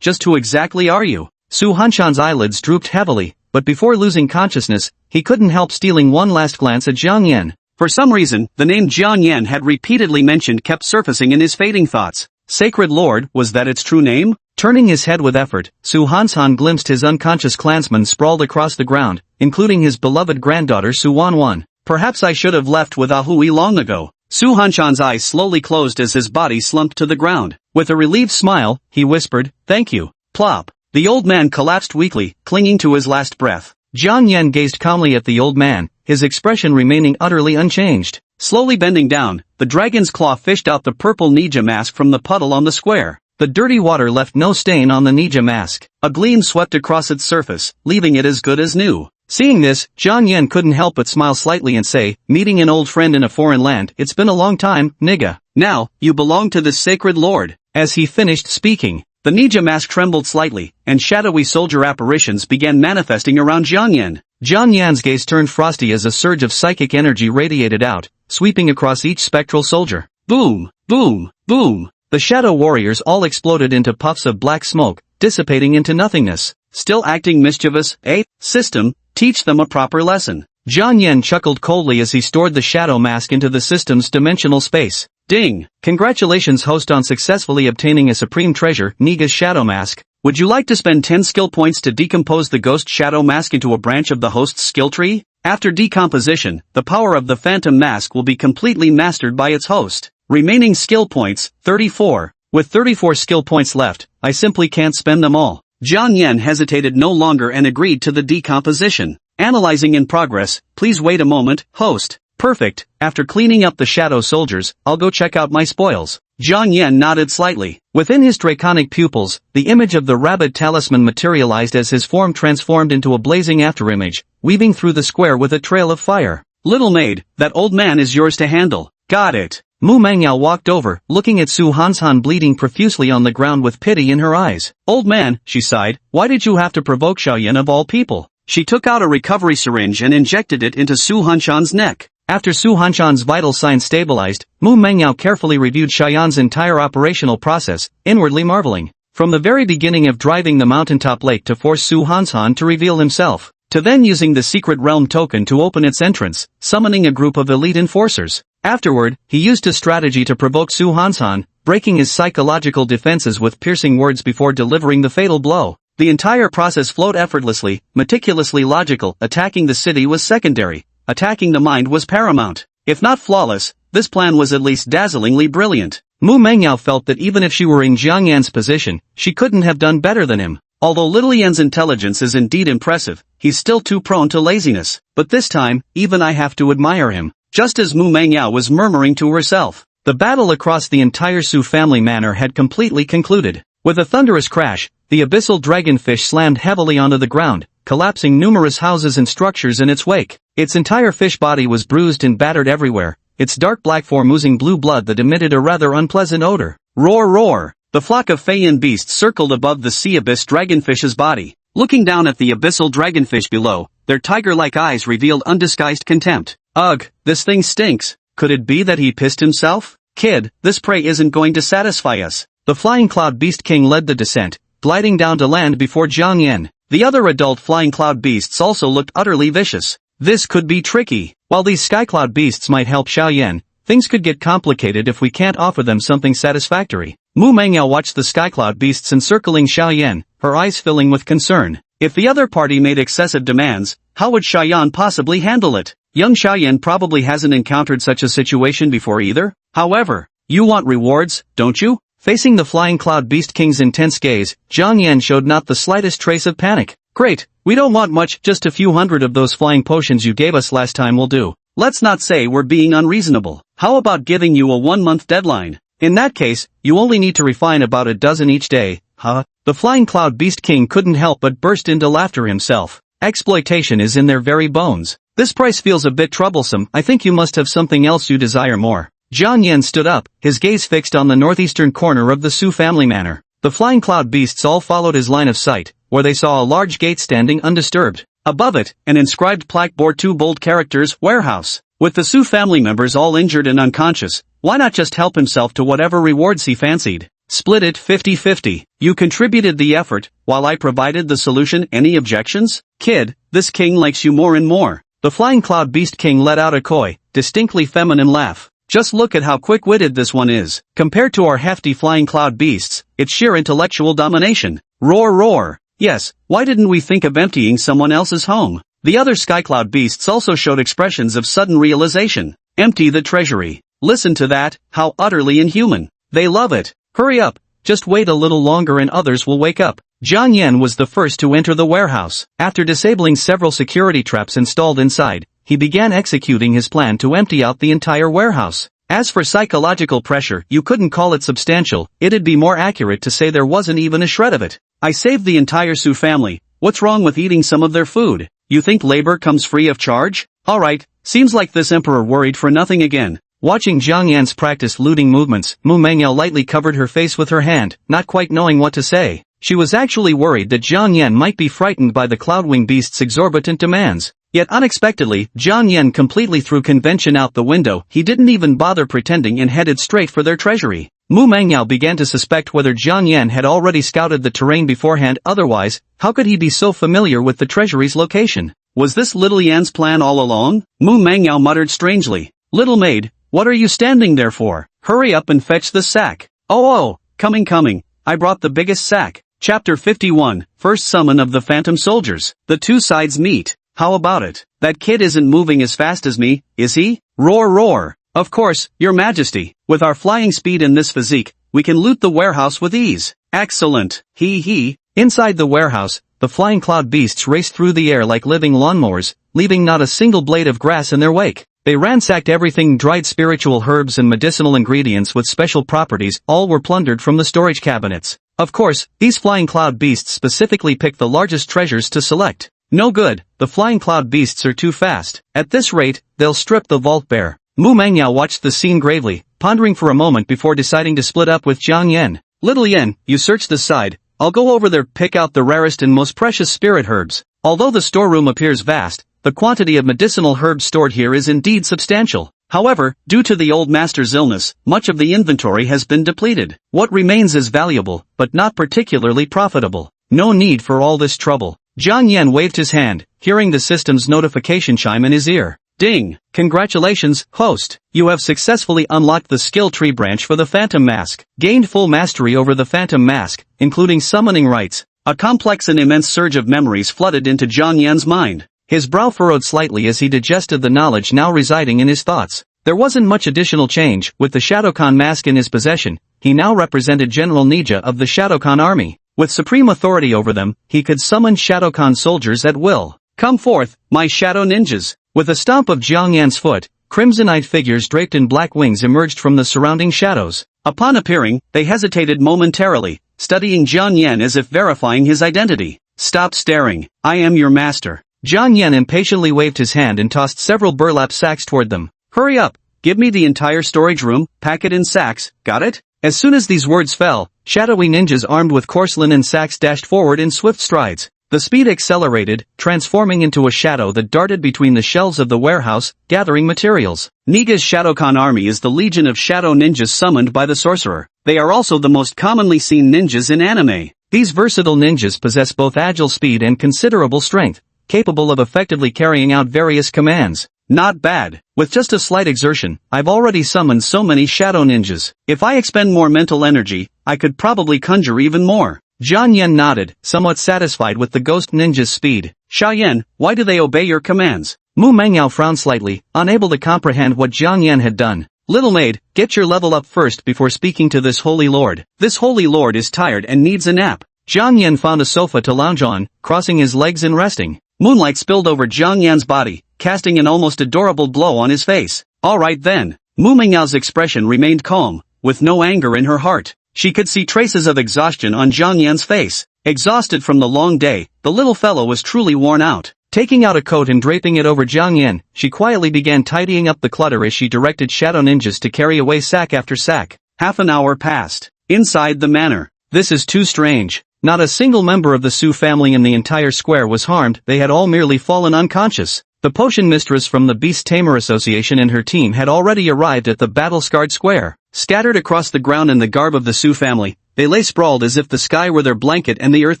just who exactly are you? Su Hanshan's eyelids drooped heavily, but before losing consciousness, he couldn't help stealing one last glance at Jiang Yan. For some reason, the name Jiang Yan had repeatedly mentioned kept surfacing in his fading thoughts. Sacred Lord, was that its true name? Turning his head with effort, Su Hanshan glimpsed his unconscious clansman sprawled across the ground, including his beloved granddaughter Su Wanwan. Perhaps I should have left with Ahui long ago. Su Hanshan's eyes slowly closed as his body slumped to the ground. With a relieved smile, he whispered, "Thank you." Plop. The old man collapsed weakly, clinging to his last breath. Jiang Yan gazed calmly at the old man, his expression remaining utterly unchanged. Slowly bending down, the dragon's claw fished out the purple ninja mask from the puddle on the square. The dirty water left no stain on the ninja mask. A gleam swept across its surface, leaving it as good as new. Seeing this, Jiang Yan couldn't help but smile slightly and say, "Meeting an old friend in a foreign land, it's been a long time, nigga. Now, you belong to this sacred lord." As he finished speaking, the ninja mask trembled slightly, and shadowy soldier apparitions began manifesting around Jiang Yan. Jiang Yan's gaze turned frosty as a surge of psychic energy radiated out, sweeping across each spectral soldier. Boom! Boom! Boom! The shadow warriors all exploded into puffs of black smoke, dissipating into nothingness. Still acting mischievous, eh? System, teach them a proper lesson. Jiang Yan chuckled coldly as he stored the shadow mask into the system's dimensional space. Ding! Congratulations host on successfully obtaining a supreme treasure, Niga's shadow mask. Would you like to spend 10 skill points to decompose the ghost shadow mask into a branch of the host's skill tree? After decomposition, the power of the phantom mask will be completely mastered by its host. Remaining skill points, 34. With 34 skill points left, I simply can't spend them all. Jiang Yan hesitated no longer and agreed to the decomposition. Analyzing in progress, please wait a moment, host. Perfect, after cleaning up the shadow soldiers, I'll go check out my spoils. Jiang Yan nodded slightly. Within his draconic pupils, the image of the rabbit talisman materialized as his form transformed into a blazing afterimage, weaving through the square with a trail of fire. Little maid, that old man is yours to handle. Got it. Mu Mangyao walked over, looking at Su Hanshan bleeding profusely on the ground with pity in her eyes. Old man, she sighed, why did you have to provoke Xiaoyan of all people? She took out a recovery syringe and injected it into Su Hanshan's neck. After Su Hanshan's vital signs stabilized, Mu Mangyao carefully reviewed Xiaoyan's entire operational process, inwardly marveling. From the very beginning of driving the mountaintop lake to force Su Hanshan to reveal himself, to then using the secret realm token to open its entrance, summoning a group of elite enforcers. Afterward, he used his strategy to provoke Su Hanshan, breaking his psychological defenses with piercing words before delivering the fatal blow. The entire process flowed effortlessly, meticulously logical. Attacking the city was secondary. Attacking the mind was paramount. If not flawless, this plan was at least dazzlingly brilliant. Mu Mangyao felt that even if she were in Jiang Yan's position, she couldn't have done better than him. Although Little Yan's intelligence is indeed impressive, he's still too prone to laziness. But this time, even I have to admire him. Just as Mu Mangyao was murmuring to herself, the battle across the entire Su family manor had completely concluded. With a thunderous crash, the abyssal dragonfish slammed heavily onto the ground, collapsing numerous houses and structures in its wake. Its entire fish body was bruised and battered everywhere, its dark black form oozing blue blood that emitted a rather unpleasant odor. Roar roar! The flock of Feiyan beasts circled above the sea abyss dragonfish's body. Looking down at the abyssal dragonfish below, their tiger-like eyes revealed undisguised contempt. Ugh, this thing stinks. Could it be that he pissed himself? Kid, this prey isn't going to satisfy us. The flying cloud beast king led the descent, gliding down to land before Jiang Yan. The other adult flying cloud beasts also looked utterly vicious. This could be tricky. While these sky cloud beasts might help Xiaoyan, things could get complicated if we can't offer them something satisfactory. Mu Mangyao watched the sky cloud beasts encircling Xiaoyan, her eyes filling with concern. If the other party made excessive demands, how would Xiaoyan possibly handle it? Young Xiaoyan probably hasn't encountered such a situation before either. However, you want rewards, don't you? Facing the flying cloud beast king's intense gaze, Jiang Yan showed not the slightest trace of panic. Great, we don't want much, just a few hundred of those flying potions you gave us last time will do. Let's not say we're being unreasonable. How about giving you a 1-month deadline? In that case, you only need to refine about a dozen each day, huh? The flying cloud beast king couldn't help but burst into laughter himself. Exploitation is in their very bones. This price feels a bit troublesome. I think you must have something else you desire more. Jiang Yan stood up, his gaze fixed on the northeastern corner of the Su family manor. The flying cloud beasts all followed his line of sight, where they saw a large gate standing undisturbed. Above it, an inscribed plaque bore 2 bold characters, warehouse. With the Su family members all injured and unconscious, why not just help himself to whatever rewards he fancied? Split it 50-50. You contributed the effort, while I provided the solution. Any objections? Kid, this king likes you more and more. The flying cloud beast king let out a coy, distinctly feminine laugh. Just look at how quick-witted this one is. Compared to our hefty flying cloud beasts, it's sheer intellectual domination. Roar roar. Yes, why didn't we think of emptying someone else's home? The other sky cloud beasts also showed expressions of sudden realization. Empty the treasury. Listen to that, how utterly inhuman. They love it. Hurry up, just wait a little longer and others will wake up. Jiang Yan was the first to enter the warehouse. After disabling several security traps installed inside, he began executing his plan to empty out the entire warehouse. As for psychological pressure, you couldn't call it substantial, it'd be more accurate to say there wasn't even a shred of it. I saved the entire Su family. What's wrong with eating some of their food? You think labor comes free of charge? Alright, seems like this emperor worried for nothing again. Watching Jiang Yan's practice looting movements, Mu Mangyao lightly covered her face with her hand, not quite knowing what to say. She was actually worried that Jiang Yan might be frightened by the Cloudwing Beast's exorbitant demands. Yet unexpectedly, Jiang Yan completely threw convention out the window. He didn't even bother pretending and headed straight for their treasury. Mu Mangyao began to suspect whether Jiang Yan had already scouted the terrain beforehand. Otherwise, how could he be so familiar with the treasury's location? Was this Little Yan's plan all along? Mu Mangyao muttered strangely. Little maid, what are you standing there for? Hurry up and fetch the sack. Oh, coming. I brought the biggest sack. Chapter 51, First Summon of the Phantom Soldiers. The two sides meet. How about it? That kid isn't moving as fast as me, is he? Roar roar. Of course, your majesty. With our flying speed and this physique, we can loot the warehouse with ease. Excellent. He. Inside the warehouse, the flying cloud beasts raced through the air like living lawnmowers, leaving not a single blade of grass in their wake. They ransacked everything. Dried spiritual herbs and medicinal ingredients with special properties, all were plundered from the storage cabinets. Of course, these flying cloud beasts specifically picked the largest treasures to select. No good, the flying cloud beasts are too fast. At this rate, they'll strip the vault bare. Mu Mangyao watched the scene gravely, pondering for a moment before deciding to split up with Jiang Yan. Little Yen, you search this side, I'll go over there, pick out the rarest and most precious spirit herbs. Although the storeroom appears vast, the quantity of medicinal herbs stored here is indeed substantial. However, due to the old master's illness, much of the inventory has been depleted. What remains is valuable, but not particularly profitable. No need for all this trouble. Jiang Yan waved his hand, hearing the system's notification chime in his ear. Ding! Congratulations, host! You have successfully unlocked the skill tree branch for the Phantom Mask. Gained full mastery over the Phantom Mask, including summoning rites. A complex and immense surge of memories flooded into Jiang Yan's mind. His brow furrowed slightly as he digested the knowledge now residing in his thoughts. There wasn't much additional change. With the Shadowkan mask in his possession, he now represented General Ninja of the Shadowkan army. With supreme authority over them, he could summon Shadowkan soldiers at will. Come forth, my shadow ninjas! With a stomp of Jiang Yan's foot, crimson-eyed figures draped in black wings emerged from the surrounding shadows. Upon appearing, they hesitated momentarily, studying Jiang Yan as if verifying his identity. Stop staring, I am your master. Jiang Yan impatiently waved his hand and tossed several burlap sacks toward them. Hurry up, give me the entire storage room, pack it in sacks, got it? As soon as these words fell, shadowy ninjas armed with coarse linen sacks dashed forward in swift strides. The speed accelerated, transforming into a shadow that darted between the shelves of the warehouse, gathering materials. Niga's Shadowkan army is the legion of shadow ninjas summoned by the sorcerer. They are also the most commonly seen ninjas in anime. These versatile ninjas possess both agile speed and considerable strength, capable of effectively carrying out various commands. Not bad. With just a slight exertion, I've already summoned so many shadow ninjas. If I expend more mental energy, I could probably conjure even more. Jiang Yan nodded, somewhat satisfied with the ghost ninja's speed. Sha Yan, why do they obey your commands? Mu Mangyao frowned slightly, unable to comprehend what Jiang Yan had done. Little maid, get your level up first before speaking to this holy lord. This holy lord is tired and needs a nap. Jiang Yan found a sofa to lounge on, crossing his legs and resting. Moonlight spilled over Jiang Yan's body, casting an almost adorable glow on his face. Alright then. Mu Mingyao's expression remained calm, with no anger in her heart. She could see traces of exhaustion on Jiang Yan's face. Exhausted from the long day, the little fellow was truly worn out. Taking out a coat and draping it over Jiang Yan, she quietly began tidying up the clutter as she directed shadow ninjas to carry away sack after sack. Half an hour passed. Inside the manor. This is too strange. Not a single member of the Su family in the entire square was harmed, they had all merely fallen unconscious. The potion mistress from the Beast Tamer Association and her team had already arrived at the battle-scarred square. Scattered across the ground in the garb of the Su family, they lay sprawled as if the sky were their blanket and the earth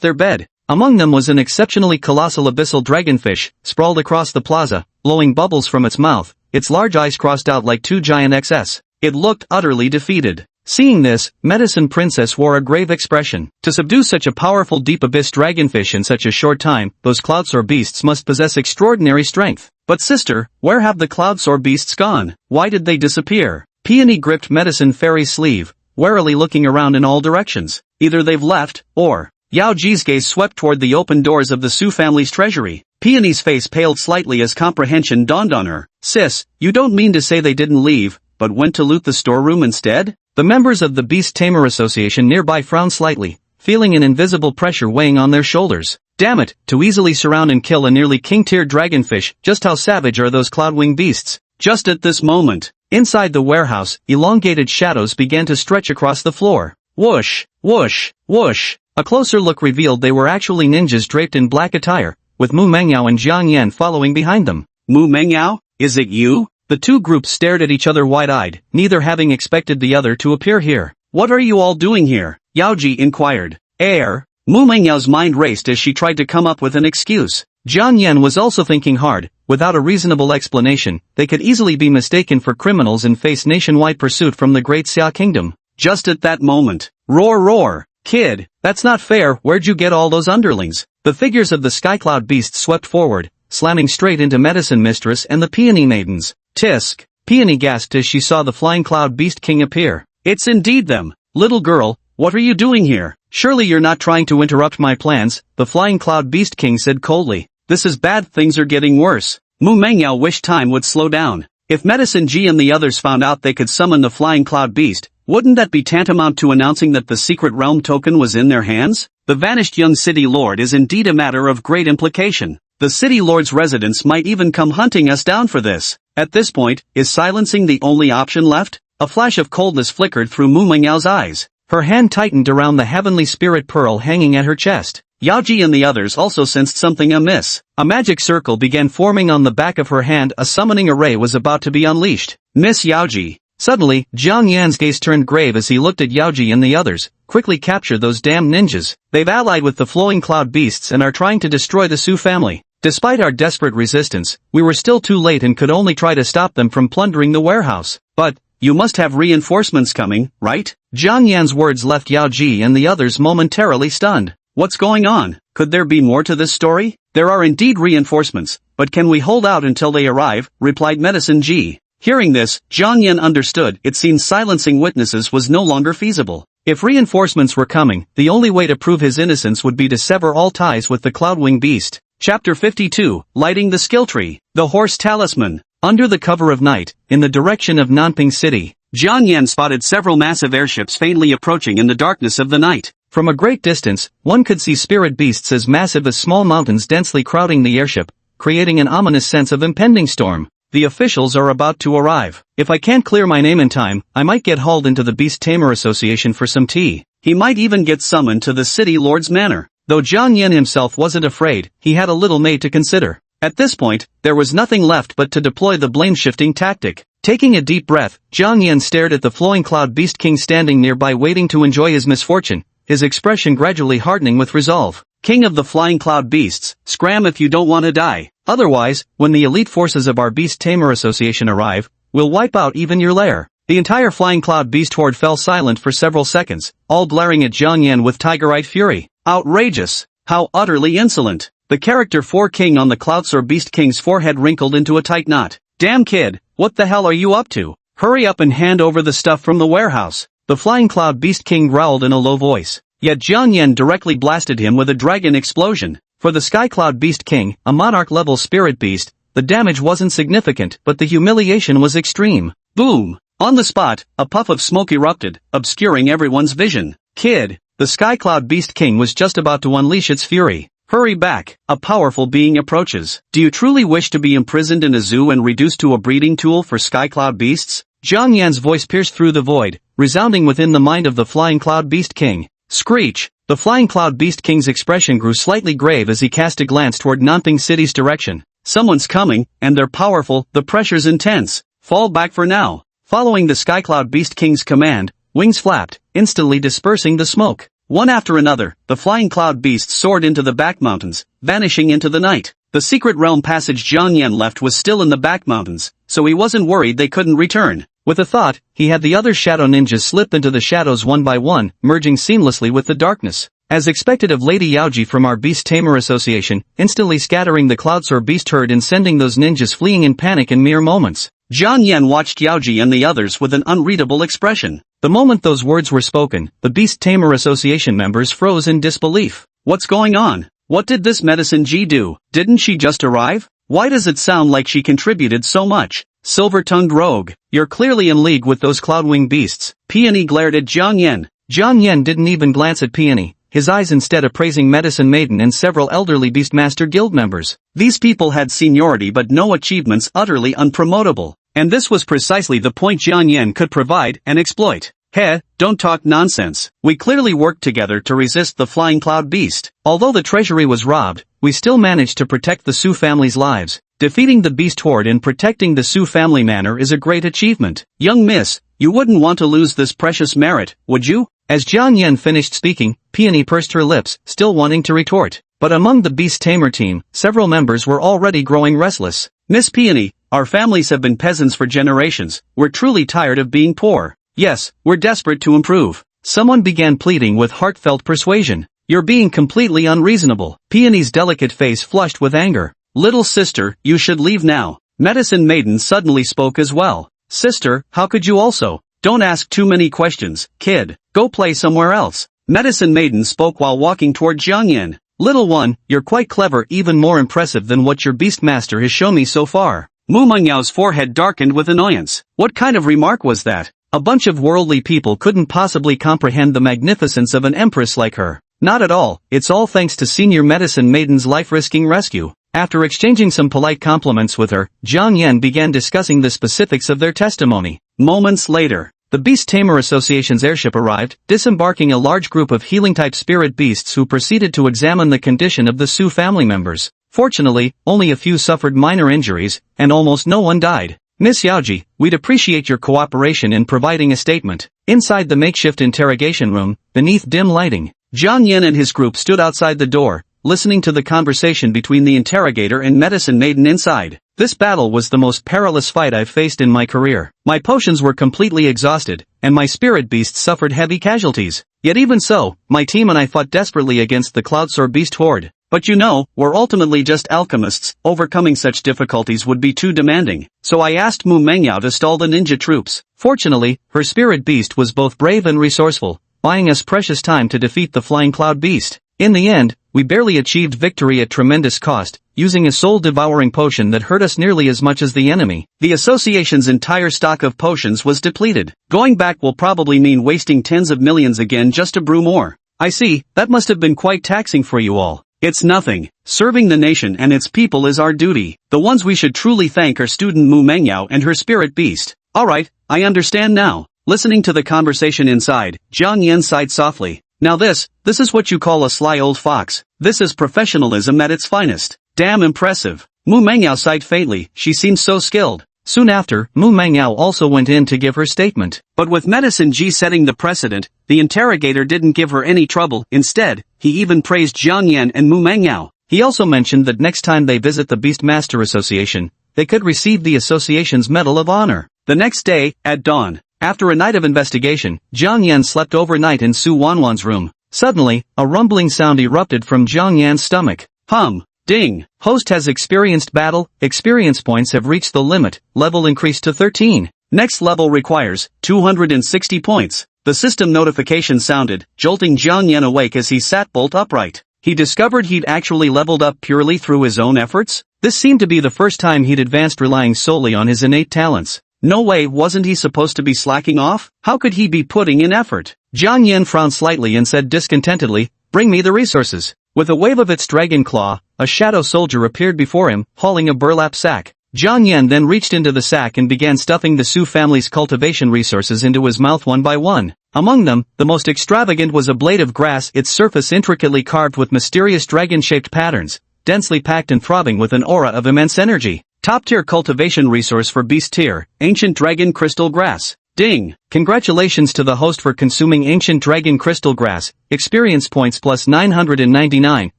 their bed. Among them was an exceptionally colossal abyssal dragonfish, sprawled across the plaza, blowing bubbles from its mouth, its large eyes crossed out like two giant X's. It looked utterly defeated. Seeing this, Medicine Princess wore a grave expression. To subdue such a powerful deep abyss dragonfish in such a short time, those cloudsoar beasts must possess extraordinary strength. But sister, where have the cloudsoar beasts gone? Why did they disappear? Peony gripped Medicine Fairy's sleeve, warily looking around in all directions. Either they've left, or... Yao Ji's gaze swept toward the open doors of the Su family's treasury. Peony's face paled slightly as comprehension dawned on her. Sis, you don't mean to say they didn't leave, but went to loot the storeroom instead? The members of the Beast Tamer Association nearby frowned slightly, feeling an invisible pressure weighing on their shoulders. Damn it, to easily surround and kill a nearly king-tier dragonfish, just how savage are those cloud-winged beasts? Just at this moment, inside the warehouse, elongated shadows began to stretch across the floor. Whoosh, whoosh, whoosh. A closer look revealed they were actually ninjas draped in black attire, with Mu Mangyao and Jiang Yan following behind them. Mu Mangyao, is it you? The two groups stared at each other wide-eyed, neither having expected the other to appear here. What are you all doing here? Yao Ji inquired. Mu Mengyao's mind raced as she tried to come up with an excuse. Jiang Yan was also thinking hard. Without a reasonable explanation, they could easily be mistaken for criminals and face nationwide pursuit from the Great Xia Kingdom. Just at that moment, roar roar, kid, that's not fair, where'd you get all those underlings? The figures of the Skycloud beasts swept forward, slamming straight into Medicine Mistress and the Peony Maidens. Tisk! Peony gasped as she saw the Flying Cloud Beast King appear. It's indeed them. Little girl, what are you doing here? Surely you're not trying to interrupt my plans, the Flying Cloud Beast King said coldly. This is bad, things are getting worse. Mu Mengyao wished time would slow down. If Medicine Ji and the others found out they could summon the Flying Cloud Beast, wouldn't that be tantamount to announcing that the secret realm token was in their hands? The vanished young city lord is indeed a matter of great implication. The city lord's residents might even come hunting us down for this. At this point, is silencing the only option left? A flash of coldness flickered through Mu Mengyao's eyes. Her hand tightened around the heavenly spirit pearl hanging at her chest. Yaoji and the others also sensed something amiss. A magic circle began forming on the back of her hand. A summoning array was about to be unleashed. Miss Yaoji. Suddenly, Jiang Yan's gaze turned grave as he looked at Yaoji and the others. Quickly capture those damn ninjas. They've allied with the flowing cloud beasts and are trying to destroy the Su family. Despite our desperate resistance, we were still too late and could only try to stop them from plundering the warehouse. But, you must have reinforcements coming, right? Jiang Yan's words left Yaoji and the others momentarily stunned. What's going on? Could there be more to this story? There are indeed reinforcements, but can we hold out until they arrive? Replied Medicine Ji. Hearing this, Jiang Yan understood. It seemed silencing witnesses was no longer feasible. If reinforcements were coming, the only way to prove his innocence would be to sever all ties with the Cloudwing Beast. Chapter 52, Lighting the Skill Tree. The Horse Talisman. Under the cover of night, in the direction of Nanping City, Jiang Yan spotted several massive airships faintly approaching in the darkness of the night. From a great distance, one could see spirit beasts as massive as small mountains densely crowding the airship, creating an ominous sense of impending storm. The officials are about to arrive. If I can't clear my name in time, I might get hauled into the Beast Tamer Association for some tea. He might even get summoned to the city lord's manor. Though Jiang Yan himself wasn't afraid, he had a little made to consider. At this point, there was nothing left but to deploy the blame-shifting tactic. Taking a deep breath, Jiang Yan stared at the flowing cloud beast king standing nearby waiting to enjoy his misfortune, his expression gradually hardening with resolve. King of the flying cloud beasts, scram if you don't want to die. Otherwise, when the elite forces of our Beast Tamer Association arrive, we'll wipe out even your lair. The entire flying cloud beast horde fell silent for several seconds, all glaring at Jiang Yan with tiger-eyed fury. Outrageous! How utterly insolent! The character 4 King on the Cloudsoar Beast King's forehead wrinkled into a tight knot. Damn kid, what the hell are you up to? Hurry up and hand over the stuff from the warehouse. The flying cloud beast king growled in a low voice. Yet Jiang Yan directly blasted him with a dragon explosion. For the Sky Cloud Beast King, a monarch-level spirit beast, the damage wasn't significant, but the humiliation was extreme. Boom! On the spot, a puff of smoke erupted, obscuring everyone's vision. Kid, the Sky Cloud Beast King was just about to unleash its fury. Hurry back, a powerful being approaches. Do you truly wish to be imprisoned in a zoo and reduced to a breeding tool for Sky Cloud beasts? Jiang Yan's voice pierced through the void, resounding within the mind of the Flying Cloud Beast King. Screech! The Flying Cloud Beast King's expression grew slightly grave as he cast a glance toward Nanping City's direction. Someone's coming, and they're powerful, the pressure's intense. Fall back for now. Following the Sky Cloud Beast King's command, wings flapped, instantly dispersing the smoke. One after another, the flying cloud beasts soared into the back mountains, vanishing into the night. The secret realm passage Jiang Yan left was still in the back mountains, so he wasn't worried they couldn't return. With a thought, he had the other shadow ninjas slip into the shadows one by one, merging seamlessly with the darkness. As expected of Lady Yaoji from our Beast Tamer Association, instantly scattering the Cloudsoar beast herd and sending those ninjas fleeing in panic in mere moments. Jiang Yan watched Yaoji and the others with an unreadable expression. The moment those words were spoken, the Beast Tamer Association members froze in disbelief. What's going on? What did this Medicine G do? Didn't she just arrive? Why does it sound like she contributed so much? Silver-tongued rogue, you're clearly in league with those Cloudwing beasts. Peony glared at Jiang Yan. Jiang Yan didn't even glance at Peony, his eyes instead appraising Medicine Maiden and several elderly Beastmaster Guild members. These people had seniority but no achievements, utterly unpromotable. And this was precisely the point Jiang Yan could provide and exploit. Heh, don't talk nonsense. We clearly worked together to resist the flying cloud beast. Although the treasury was robbed, we still managed to protect the Su family's lives. Defeating the beast horde and protecting the Su family manor is a great achievement. Young miss, you wouldn't want to lose this precious merit, would you? As Jiang Yan finished speaking, Peony pursed her lips, still wanting to retort. But among the Beast Tamer team, several members were already growing restless. Miss Peony, our families have been peasants for generations. We're truly tired of being poor. Yes, we're desperate to improve. Someone began pleading with heartfelt persuasion. You're being completely unreasonable. Peony's delicate face flushed with anger. Little sister, you should leave now. Medicine Maiden suddenly spoke as well. Sister, how could you also? Don't ask too many questions, kid. Go play somewhere else. Medicine Maiden spoke while walking toward Jiang Yan. Little one, you're quite clever, even more impressive than what your Beastmaster has shown me so far. Mu Mengyao's forehead darkened with annoyance. What kind of remark was that? A bunch of worldly people couldn't possibly comprehend the magnificence of an empress like her. Not at all, it's all thanks to Senior Medicine Maiden's life-risking rescue. After exchanging some polite compliments with her, Jiang Yan began discussing the specifics of their testimony. Moments later, the Beast Tamer Association's airship arrived, disembarking a large group of healing-type spirit beasts who proceeded to examine the condition of the Su family members. Fortunately, only a few suffered minor injuries, and almost no one died. Miss Yaoji, we'd appreciate your cooperation in providing a statement. Inside the makeshift interrogation room, beneath dim lighting, Jiang Yan and his group stood outside the door, listening to the conversation between the interrogator and medicine maiden inside. This battle was the most perilous fight I've faced in my career. My potions were completely exhausted, and my spirit beasts suffered heavy casualties. Yet even so, my team and I fought desperately against the Cloudsoar beast horde. But you know, we're ultimately just alchemists, overcoming such difficulties would be too demanding, so I asked Mu Mengyao to stall the ninja troops. Fortunately, her spirit beast was both brave and resourceful, buying us precious time to defeat the flying cloud beast. In the end, we barely achieved victory at tremendous cost, using a soul-devouring potion that hurt us nearly as much as the enemy. The association's entire stock of potions was depleted. Going back will probably mean wasting tens of millions again just to brew more. I see, that must have been quite taxing for you all. It's nothing. Serving the nation and its people is our duty. The ones we should truly thank are student Mu Mengyao and her spirit beast. Alright, I understand now. Listening to the conversation inside, Jiang Yan sighed softly. Now this is what you call a sly old fox. This is professionalism at its finest. Damn impressive. Mu Mengyao sighed faintly, she seemed so skilled. Soon after, Mu Mengyao also went in to give her statement. But with Medicine Ji setting the precedent, the interrogator didn't give her any trouble. Instead, he even praised Jiang Yan and Mu Mengyao. He also mentioned that next time they visit the Beast Master Association, they could receive the association's Medal of Honor. The next day, at dawn, after a night of investigation, Jiang Yan slept overnight in Su Wanwan's room. Suddenly, a rumbling sound erupted from Jiang Yan's stomach. Hum. Ding. Host has experienced battle, experience points have reached the limit, level increased to 13. Next level requires 260 points. The system notification sounded, jolting Jiang Yan awake as he sat bolt upright. He discovered he'd actually leveled up purely through his own efforts. This seemed to be the first time he'd advanced relying solely on his innate talents. No way, wasn't he supposed to be slacking off? How could he be putting in effort? Jiang Yan frowned slightly and said discontentedly, "Bring me the resources." With a wave of its dragon claw, a shadow soldier appeared before him, hauling a burlap sack. Jiang Yan then reached into the sack and began stuffing the Su family's cultivation resources into his mouth one by one. Among them, the most extravagant was a blade of grass, its surface intricately carved with mysterious dragon-shaped patterns, densely packed and throbbing with an aura of immense energy. Top-tier cultivation resource for beast tier, ancient dragon crystal grass. Ding! Congratulations to the host for consuming ancient dragon crystal grass. Experience points plus 999.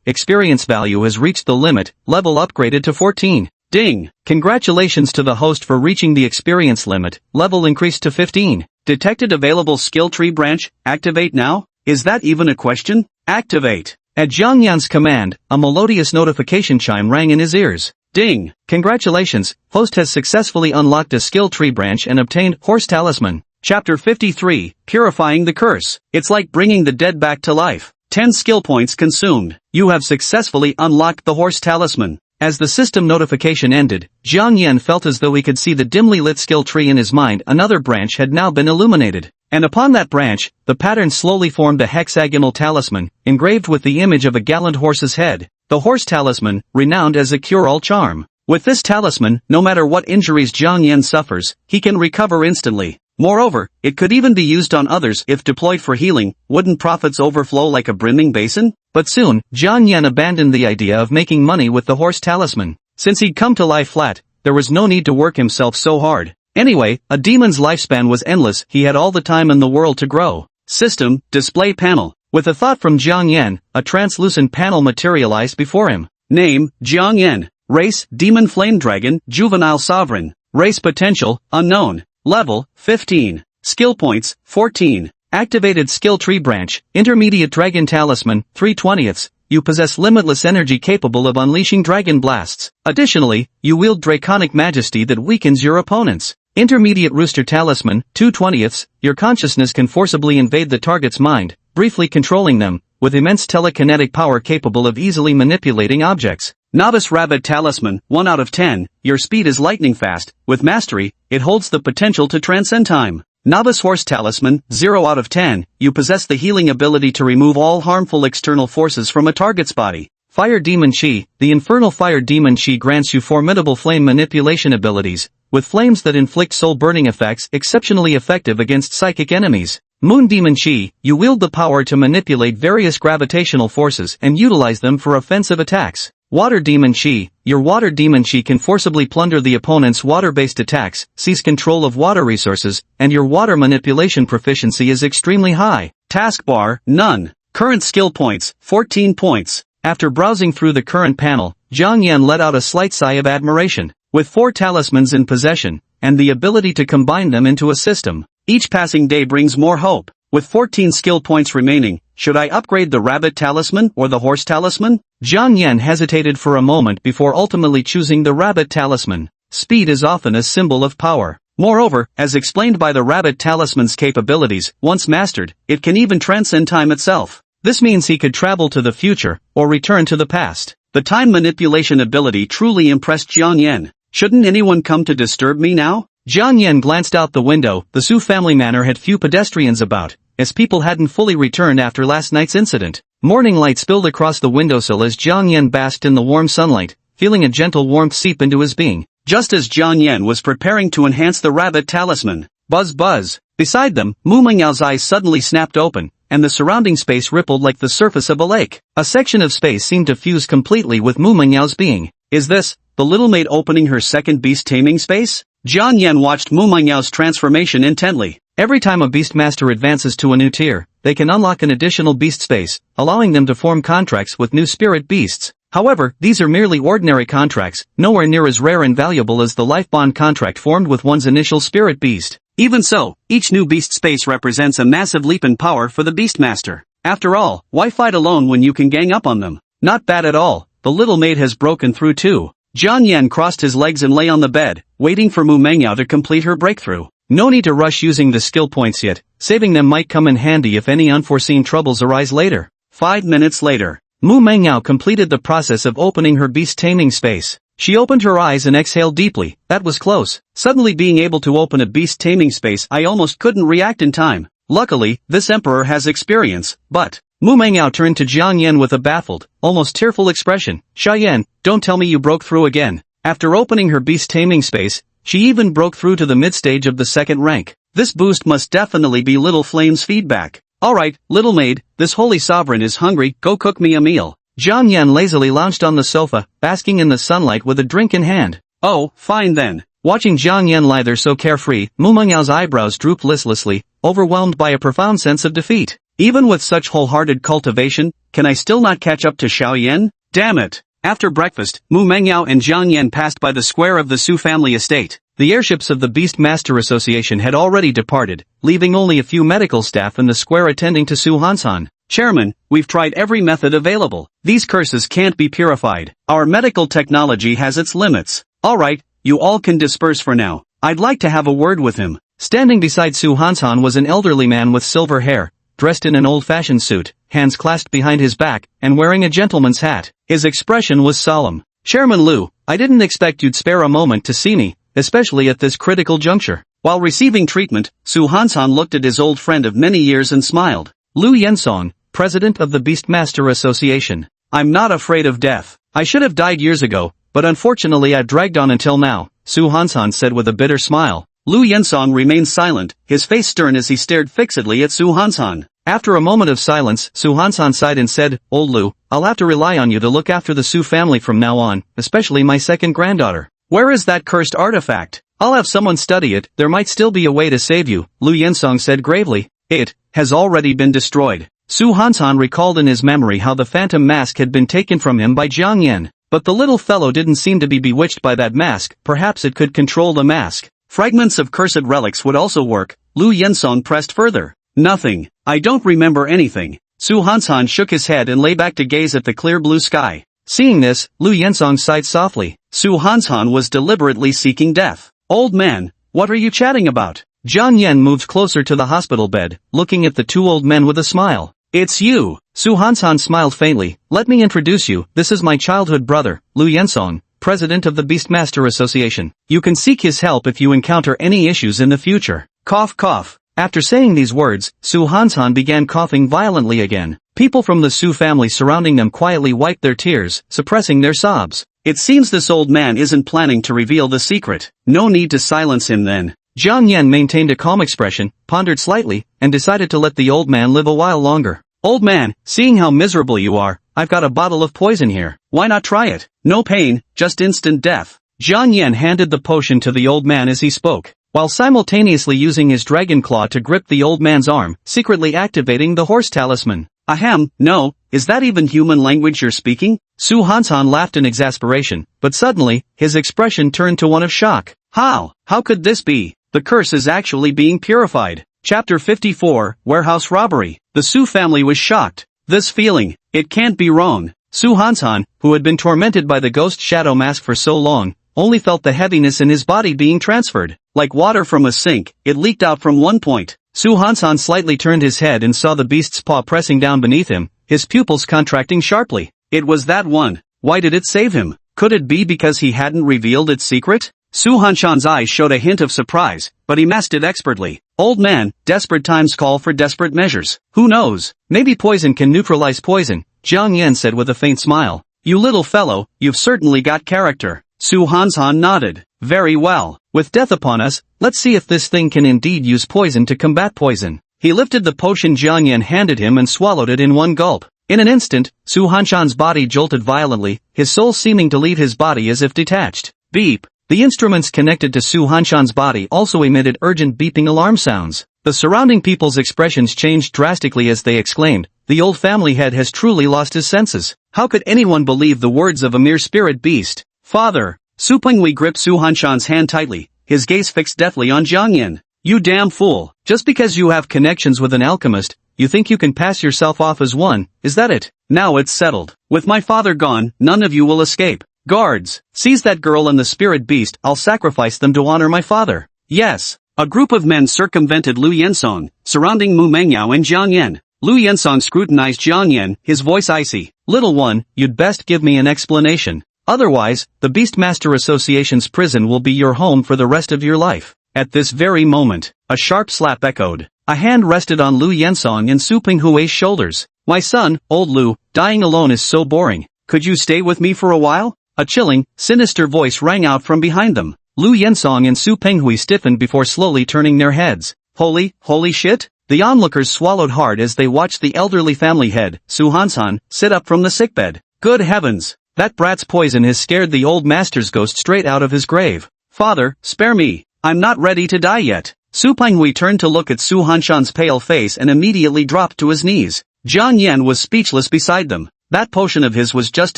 Experience value has reached the limit, level upgraded to 14. Ding! Congratulations to the host for reaching the experience limit, level increased to 15. Detected available skill tree branch, activate now? Is that even a question? Activate! At Jiang Yan's command, a melodious notification chime rang in his ears. Ding! Congratulations, host has successfully unlocked a skill tree branch and obtained Horse Talisman. Chapter 53, Purifying the Curse. It's like bringing the dead back to life. 10 skill points consumed. You have successfully unlocked the Horse Talisman. As the system notification ended, Jiang Yan felt as though he could see the dimly lit skill tree in his mind. Another branch had now been illuminated. And upon that branch, the pattern slowly formed a hexagonal talisman, engraved with the image of a gallant horse's head. The Horse Talisman, renowned as a cure-all charm. With this talisman, no matter what injuries Jiang Yan suffers, he can recover instantly. Moreover, it could even be used on others if deployed for healing. Wouldn't profits overflow like a brimming basin? But soon, Jiang Yan abandoned the idea of making money with the Horse Talisman. Since he'd come to lie flat, there was no need to work himself so hard. Anyway, a demon's lifespan was endless. He had all the time in the world to grow. System, display panel. With a thought from Jiang Yan, a translucent panel materialized before him. Name, Jiang Yan. Race, Demon Flame Dragon, Juvenile Sovereign. Race potential, unknown. Level, 15. Skill points, 14. Activated skill tree branch, Intermediate Dragon Talisman, 3/20. You possess limitless energy capable of unleashing dragon blasts. Additionally, you wield draconic majesty that weakens your opponents. Intermediate Rooster Talisman, 2/20. Your consciousness can forcibly invade the target's mind, briefly controlling them, with immense telekinetic power capable of easily manipulating objects. Novice Rabbit Talisman, 1 out of 10. Your speed is lightning fast. With mastery, it holds the potential to transcend time. Novice Horse Talisman, 0 out of 10. You possess the healing ability to remove all harmful external forces from a target's body. Fire Demon Chi. The infernal Fire Demon Chi grants you formidable flame manipulation abilities, with flames that inflict soul-burning effects exceptionally effective against psychic enemies. Moon Demon Chi. You wield the power to manipulate various gravitational forces and utilize them for offensive attacks. Water Demon Chi. Your Water Demon Chi can forcibly plunder the opponent's water-based attacks, seize control of water resources, and your water manipulation proficiency is extremely high. Taskbar, none. Current skill points, 14 points. After browsing through the current panel, Jiang Yan let out a slight sigh of admiration. With 4 talismans in possession, and the ability to combine them into a system, each passing day brings more hope. With 14 skill points remaining, should I upgrade the rabbit talisman or the horse talisman? Jiang Yan hesitated for a moment before ultimately choosing the rabbit talisman. Speed is often a symbol of power. Moreover, as explained by the rabbit talisman's capabilities, once mastered, it can even transcend time itself. This means he could travel to the future, or return to the past. The time manipulation ability truly impressed Jiang Yan. Shouldn't anyone come to disturb me now? Jiang Yan glanced out the window. The Su family manor had few pedestrians about, as people hadn't fully returned after last night's incident. Morning light spilled across the windowsill as Jiang Yan basked in the warm sunlight, feeling a gentle warmth seep into his being. Just as Jiang Yan was preparing to enhance the rabbit talisman, buzz buzz. Beside them, Mu Mengyao's eyes suddenly snapped open, and the surrounding space rippled like the surface of a lake. A section of space seemed to fuse completely with Mu Mengyao's being. Is this the little maid opening her second beast taming space? Jiang Yan watched Mu Mengyao's transformation intently. Every time a Beastmaster advances to a new tier, they can unlock an additional beast space, allowing them to form contracts with new spirit beasts. However, these are merely ordinary contracts, nowhere near as rare and valuable as the life bond contract formed with one's initial spirit beast. Even so, each new beast space represents a massive leap in power for the Beastmaster. After all, why fight alone when you can gang up on them? Not bad at all. The little maid has broken through too. Jiang Yan crossed his legs and lay on the bed, waiting for Mu Mengyao to complete her breakthrough. No need to rush using the skill points yet, saving them might come in handy if any unforeseen troubles arise later. 5 minutes later, Mu Mengyao completed the process of opening her beast taming space. She opened her eyes and exhaled deeply. That was close. Suddenly being able to open a beast taming space, I almost couldn't react in time. Luckily, this emperor has experience, but... Mu Mengyao turned to Jiang Yan with a baffled, almost tearful expression. Xiaoyan, don't tell me you broke through again. After opening her beast taming space, she even broke through to the mid-stage of the second rank. This boost must definitely be Little Flame's feedback. Alright, little maid, this holy sovereign is hungry, go cook me a meal. Jiang Yan lazily lounged on the sofa, basking in the sunlight with a drink in hand. Oh, fine then. Watching Jiang Yan lie there so carefree, Mu Mengyao's eyebrows drooped listlessly, overwhelmed by a profound sense of defeat. Even with such wholehearted cultivation, can I still not catch up to Xiaoyan? Damn it. After breakfast, Mu Mengyao and Jiang Yan passed by the square of the Su family estate. The airships of the Beastmaster Association had already departed, leaving only a few medical staff in the square attending to Su Hansan. Chairman, we've tried every method available. These curses can't be purified. Our medical technology has its limits. Alright, you all can disperse for now. I'd like to have a word with him. Standing beside Su Hansan was an elderly man with silver hair, dressed in an old-fashioned suit, hands clasped behind his back, and wearing a gentleman's hat. His expression was solemn. Chairman Liu, I didn't expect you'd spare a moment to see me, especially at this critical juncture. While receiving treatment, Su Hansan looked at his old friend of many years and smiled. Liu Yensong, president of the Beastmaster Association. I'm not afraid of death. I should have died years ago, but unfortunately I dragged on until now, Su Hansan said with a bitter smile. Liu Yensong remained silent, his face stern as he stared fixedly at Su Hansan. After a moment of silence, Su Hansan sighed and said, Old Liu, I'll have to rely on you to look after the Su family from now on, especially my second granddaughter. Where is that cursed artifact? I'll have someone study it, there might still be a way to save you, Liu Yensong said gravely. It has already been destroyed. Su Hansan recalled in his memory how the phantom mask had been taken from him by Jiang Yan. But the little fellow didn't seem to be bewitched by that mask, perhaps it could control the mask. Fragments of cursed relics would also work, Liu Yensong pressed further. Nothing. I don't remember anything. Su Hansan shook his head and lay back to gaze at the clear blue sky. Seeing this, Liu Yensong sighed softly. Su Hansan was deliberately seeking death. Old man, what are you chatting about? Jiang Yan moved closer to the hospital bed, looking at the two old men with a smile. It's you. Su Hansan smiled faintly. Let me introduce you, this is my childhood brother, Liu Yensong, president of the Beastmaster Association. You can seek his help if you encounter any issues in the future. Cough cough. After saying these words, Su Hansan began coughing violently again. People from the Su family surrounding them quietly wiped their tears, suppressing their sobs. It seems this old man isn't planning to reveal the secret. No need to silence him then. Jiang Yan maintained a calm expression, pondered slightly, and decided to let the old man live a while longer. Old man, seeing how miserable you are, I've got a bottle of poison here. Why not try it? No pain, just instant death. Jiang Yan handed the potion to the old man as he spoke, while simultaneously using his dragon claw to grip the old man's arm, secretly activating the horse talisman. Ahem, no, is that even human language you're speaking? Su Hansan laughed in exasperation, but suddenly, his expression turned to one of shock. How could this be? The curse is actually being purified. Chapter 54, Warehouse Robbery. The Su family was shocked. This feeling, it can't be wrong. Su Hansan, who had been tormented by the ghost shadow mask for so long, only felt the heaviness in his body being transferred. Like water from a sink, it leaked out from one point. Su Hansan slightly turned his head and saw the beast's paw pressing down beneath him, his pupils contracting sharply. It was that one. Why did it save him? Could it be because he hadn't revealed its secret? Su Hanshan's eyes showed a hint of surprise, but he masked it expertly. Old man, desperate times call for desperate measures. Who knows? Maybe poison can neutralize poison, Jiang Yan said with a faint smile. You little fellow, you've certainly got character. Su Hanshan nodded. Very well. With death upon us, let's see if this thing can indeed use poison to combat poison. He lifted the potion Jiang Yan handed him and swallowed it in one gulp. In an instant, Su Hanshan's body jolted violently, his soul seeming to leave his body as if detached. Beep. The instruments connected to Su Hanshan's body also emitted urgent beeping alarm sounds. The surrounding people's expressions changed drastically as they exclaimed, "The old family head has truly lost his senses. How could anyone believe the words of a mere spirit beast?" Father. Su Penghui gripped Su Hanshan's hand tightly, his gaze fixed deathly on Jiang Yan. You damn fool. Just because you have connections with an alchemist, you think you can pass yourself off as one, is that it? Now it's settled. With my father gone, none of you will escape. Guards, seize that girl and the spirit beast, I'll sacrifice them to honor my father. Yes. A group of men circumvented Lu Yensong, surrounding Mu Mengyao and Jiang Yan. Lu Yensong scrutinized Jiang Yan, his voice icy. Little one, you'd best give me an explanation. Otherwise, the Beastmaster Association's prison will be your home for the rest of your life. At this very moment, a sharp slap echoed. A hand rested on Lu Yensong and Su Penghui's shoulders. My son, old Lu, dying alone is so boring. Could you stay with me for a while? A chilling, sinister voice rang out from behind them. Lu Yensong and Su Penghui stiffened before slowly turning their heads. Holy shit? The onlookers swallowed hard as they watched the elderly family head, Su Hansan, sit up from the sickbed. Good heavens! That brat's poison has scared the old master's ghost straight out of his grave. Father, spare me. I'm not ready to die yet. Su Penghui turned to look at Su Hanshan's pale face and immediately dropped to his knees. Jiang Yan was speechless beside them. That potion of his was just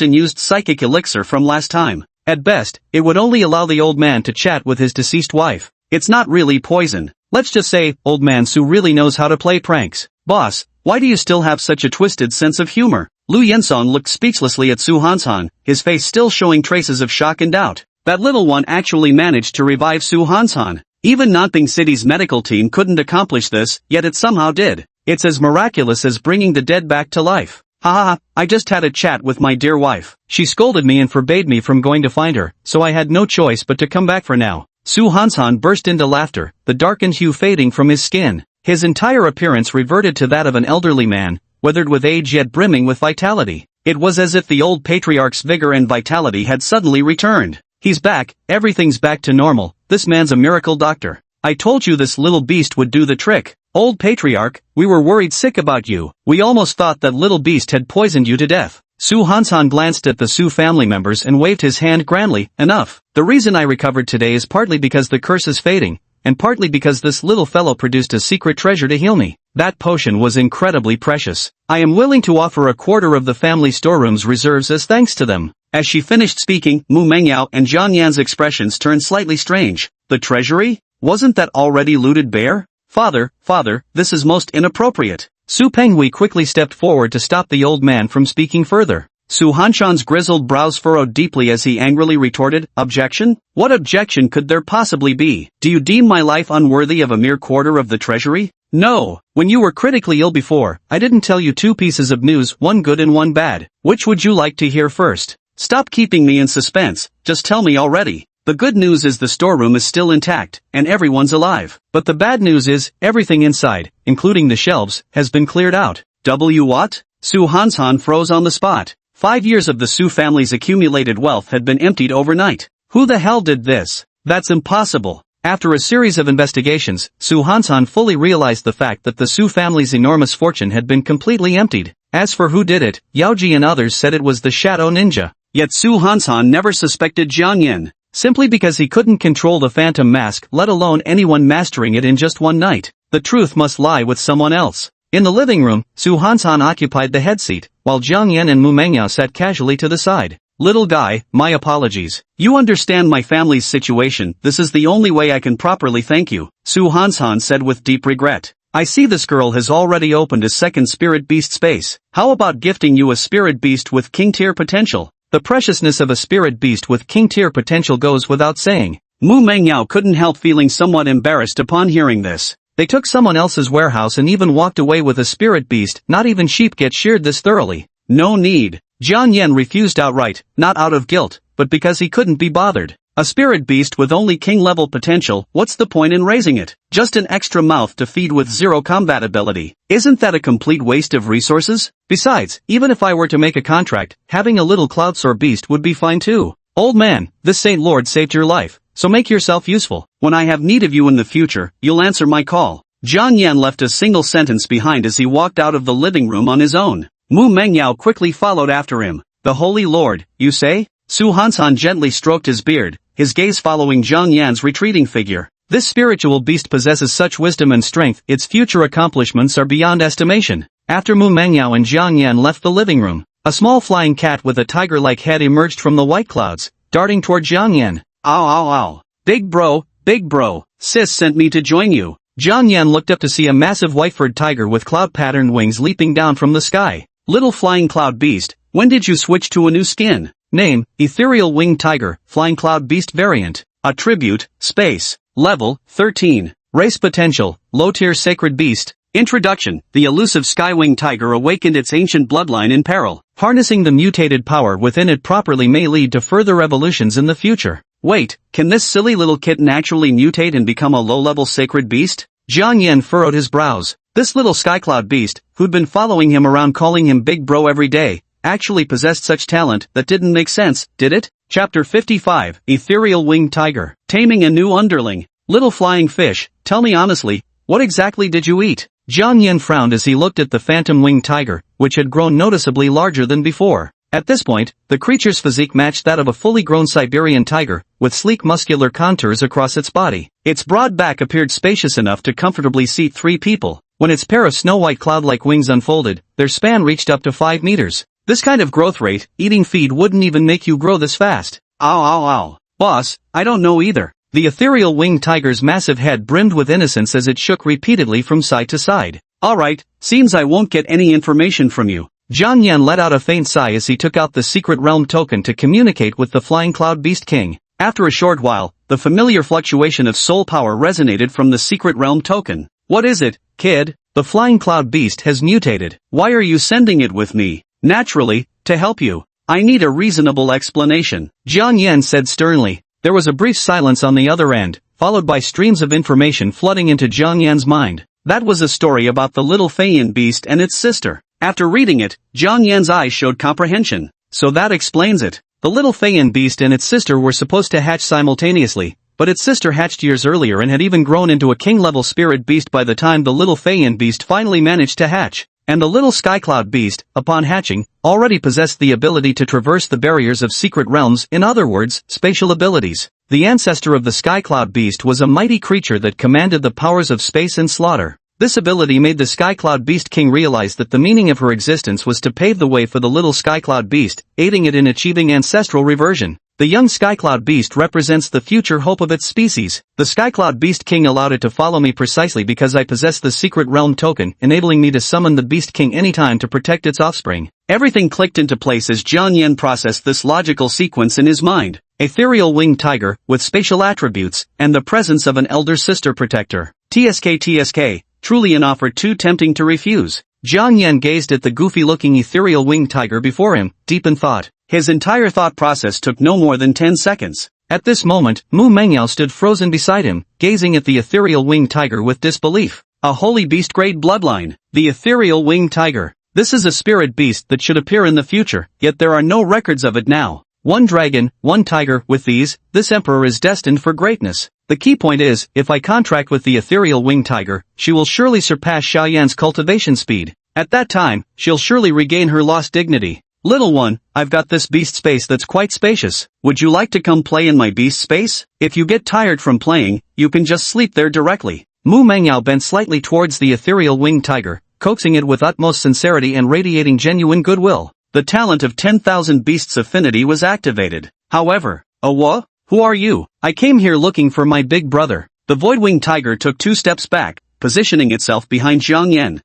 an used psychic elixir from last time. At best, it would only allow the old man to chat with his deceased wife. It's not really poison. Let's just say, old man Su really knows how to play pranks. Boss, why do you still have such a twisted sense of humor? Lu Yensong looked speechlessly at Su Hanshan, his face still showing traces of shock and doubt. That little one actually managed to revive Su Hanshan. Even Nanping City's medical team couldn't accomplish this, yet it somehow did. It's as miraculous as bringing the dead back to life. I just had a chat with my dear wife. She scolded me and forbade me from going to find her, so I had no choice but to come back for now. Su Hanshan burst into laughter, the darkened hue fading from his skin. His entire appearance reverted to that of an elderly man, weathered with age yet brimming with vitality. It was as if the old patriarch's vigor and vitality had suddenly returned. He's back, everything's back to normal, this man's a miracle doctor. I told you this little beast would do the trick. Old patriarch, we were worried sick about you. We almost thought that little beast had poisoned you to death. Su Hanshan glanced at the Su family members and waved his hand grandly. Enough. The reason I recovered today is partly because the curse is fading, and partly because this little fellow produced a secret treasure to heal me. That potion was incredibly precious. I am willing to offer a quarter of the family storeroom's reserves as thanks to them. As she finished speaking, Mu Mengyao and Jiang Yan's expressions turned slightly strange. The treasury? Wasn't that already looted bare? Father, this is most inappropriate. Su Penghui quickly stepped forward to stop the old man from speaking further. Su Hanshan's grizzled brows furrowed deeply as he angrily retorted, Objection? What objection could there possibly be? Do you deem my life unworthy of a mere quarter of the treasury? No. When you were critically ill before, I didn't tell you two pieces of news, one good and one bad. Which would you like to hear first? Stop keeping me in suspense, just tell me already. The good news is the storeroom is still intact, and everyone's alive. But the bad news is, everything inside, including the shelves, has been cleared out. What? Su Hansan froze on the spot. 5 years of the Su family's accumulated wealth had been emptied overnight. Who the hell did this? That's impossible. After a series of investigations, Su Hansan fully realized the fact that the Su family's enormous fortune had been completely emptied. As for who did it, Yaoji and others said it was the Shadow Ninja. Yet Su Hansan never suspected Jiang Yin. Simply because he couldn't control the phantom mask, let alone anyone mastering it in just one night. The truth must lie with someone else. In the living room, Su Hansan occupied the head seat, while Jiang Yin and Mu Mengyao sat casually to the side. Little guy, my apologies. You understand my family's situation, this is the only way I can properly thank you, Su Hansan said with deep regret. I see this girl has already opened a second spirit beast space. How about gifting you a spirit beast with king tier potential? The preciousness of a spirit beast with king tier potential goes without saying. Mu Mengyao couldn't help feeling somewhat embarrassed upon hearing this. They took someone else's warehouse and even walked away with a spirit beast. Not even sheep get sheared this thoroughly. No need. Jiang Yin refused outright, not out of guilt, but because he couldn't be bothered. A spirit beast with only king-level potential, what's the point in raising it? Just an extra mouth to feed with zero combat ability. Isn't that a complete waste of resources? Besides, even if I were to make a contract, having a little cloudsoar beast would be fine too. Old man, this Saint Lord saved your life, so make yourself useful. When I have need of you in the future, you'll answer my call. Jiang Yan left a single sentence behind as he walked out of the living room on his own. Mu Mengyao quickly followed after him. The Holy Lord, you say? Su Hansan gently stroked his beard, his gaze following Jiang Yan's retreating figure. This spiritual beast possesses such wisdom and strength, its future accomplishments are beyond estimation. After Mu Mengyao and Jiang Yan left the living room, a small flying cat with a tiger-like head emerged from the white clouds, darting toward Jiang Yan. Ow ow ow. Big bro, sis sent me to join you. Jiang Yan looked up to see a massive white-furred tiger with cloud-patterned wings leaping down from the sky. Little flying cloud beast, when did you switch to a new skin? Name, Ethereal Winged Tiger, Flying Cloud Beast Variant. Attribute, Space. Level, 13. Race Potential, Low-Tier Sacred Beast. Introduction, the elusive Skywing Tiger awakened its ancient bloodline in peril. Harnessing the mutated power within it properly may lead to further evolutions in the future. Wait, can this silly little kitten actually mutate and become a low-level sacred beast? Jiang Yan furrowed his brows. This little Skycloud beast, who'd been following him around calling him Big Bro every day, actually possessed such talent that didn't make sense, did it? Chapter 55, Ethereal Winged Tiger. Taming a new underling. Little flying fish, tell me honestly, what exactly did you eat? Jiang Yan frowned as he looked at the phantom winged tiger, which had grown noticeably larger than before. At this point, the creature's physique matched that of a fully grown Siberian tiger, with sleek muscular contours across its body. Its broad back appeared spacious enough to comfortably seat 3 people. When its pair of snow-white cloud-like wings unfolded, their span reached up to 5 meters. This kind of growth rate, eating feed wouldn't even make you grow this fast. Ow ow ow. Boss, I don't know either. The ethereal winged tiger's massive head brimmed with innocence as it shook repeatedly from side to side. Alright, seems I won't get any information from you. Jiang Yan let out a faint sigh as he took out the secret realm token to communicate with the flying cloud beast king. After a short while, the familiar fluctuation of soul power resonated from the secret realm token. What is it, kid? The flying cloud beast has mutated. Why are you sending it with me? Naturally, to help you. I need a reasonable explanation. Jiang Yan said sternly. There was a brief silence on the other end, followed by streams of information flooding into Jiang Yan's mind. That was a story about the little Feiyan beast and its sister. After reading it, Jiang Yan's eyes showed comprehension. So that explains it. The little Feiyan beast and its sister were supposed to hatch simultaneously, but its sister hatched years earlier and had even grown into a king-level spirit beast by the time the little Feiyan beast finally managed to hatch. And the little Skycloud beast, upon hatching, already possessed the ability to traverse the barriers of secret realms, in other words, spatial abilities. The ancestor of the Skycloud beast was a mighty creature that commanded the powers of space and slaughter. This ability made the Skycloud Beast King realize that the meaning of her existence was to pave the way for the little Skycloud Beast, aiding it in achieving ancestral reversion. The young Skycloud Beast represents the future hope of its species. The Skycloud Beast King allowed it to follow me precisely because I possess the secret realm token, enabling me to summon the Beast King anytime to protect its offspring. Everything clicked into place as Jiang Yan processed this logical sequence in his mind. Ethereal winged tiger, with spatial attributes, and the presence of an elder sister protector. TSK, truly an offer too tempting to refuse. Jiang Yan gazed at the goofy-looking ethereal winged tiger before him, deep in thought. His entire thought process took no more than 10 seconds. At this moment, Mu Mengyao stood frozen beside him, gazing at the ethereal winged tiger with disbelief. A holy beast grade bloodline. The ethereal winged tiger. This is a spirit beast that should appear in the future, yet there are no records of it now. One dragon, one tiger, with these, this emperor is destined for greatness. The key point is, if I contract with the ethereal winged tiger, she will surely surpass Xiaoyan's cultivation speed. At that time, she'll surely regain her lost dignity. Little one, I've got this beast space that's quite spacious. Would you like to come play in my beast space? If you get tired from playing, you can just sleep there directly. Mu Mengyao bent slightly towards the ethereal winged tiger, coaxing it with utmost sincerity and radiating genuine goodwill. The talent of 10,000 beasts affinity was activated. However, what? Who are you? I came here looking for my big brother. The void-winged tiger took 2 steps back, positioning itself behind Zhang Yan.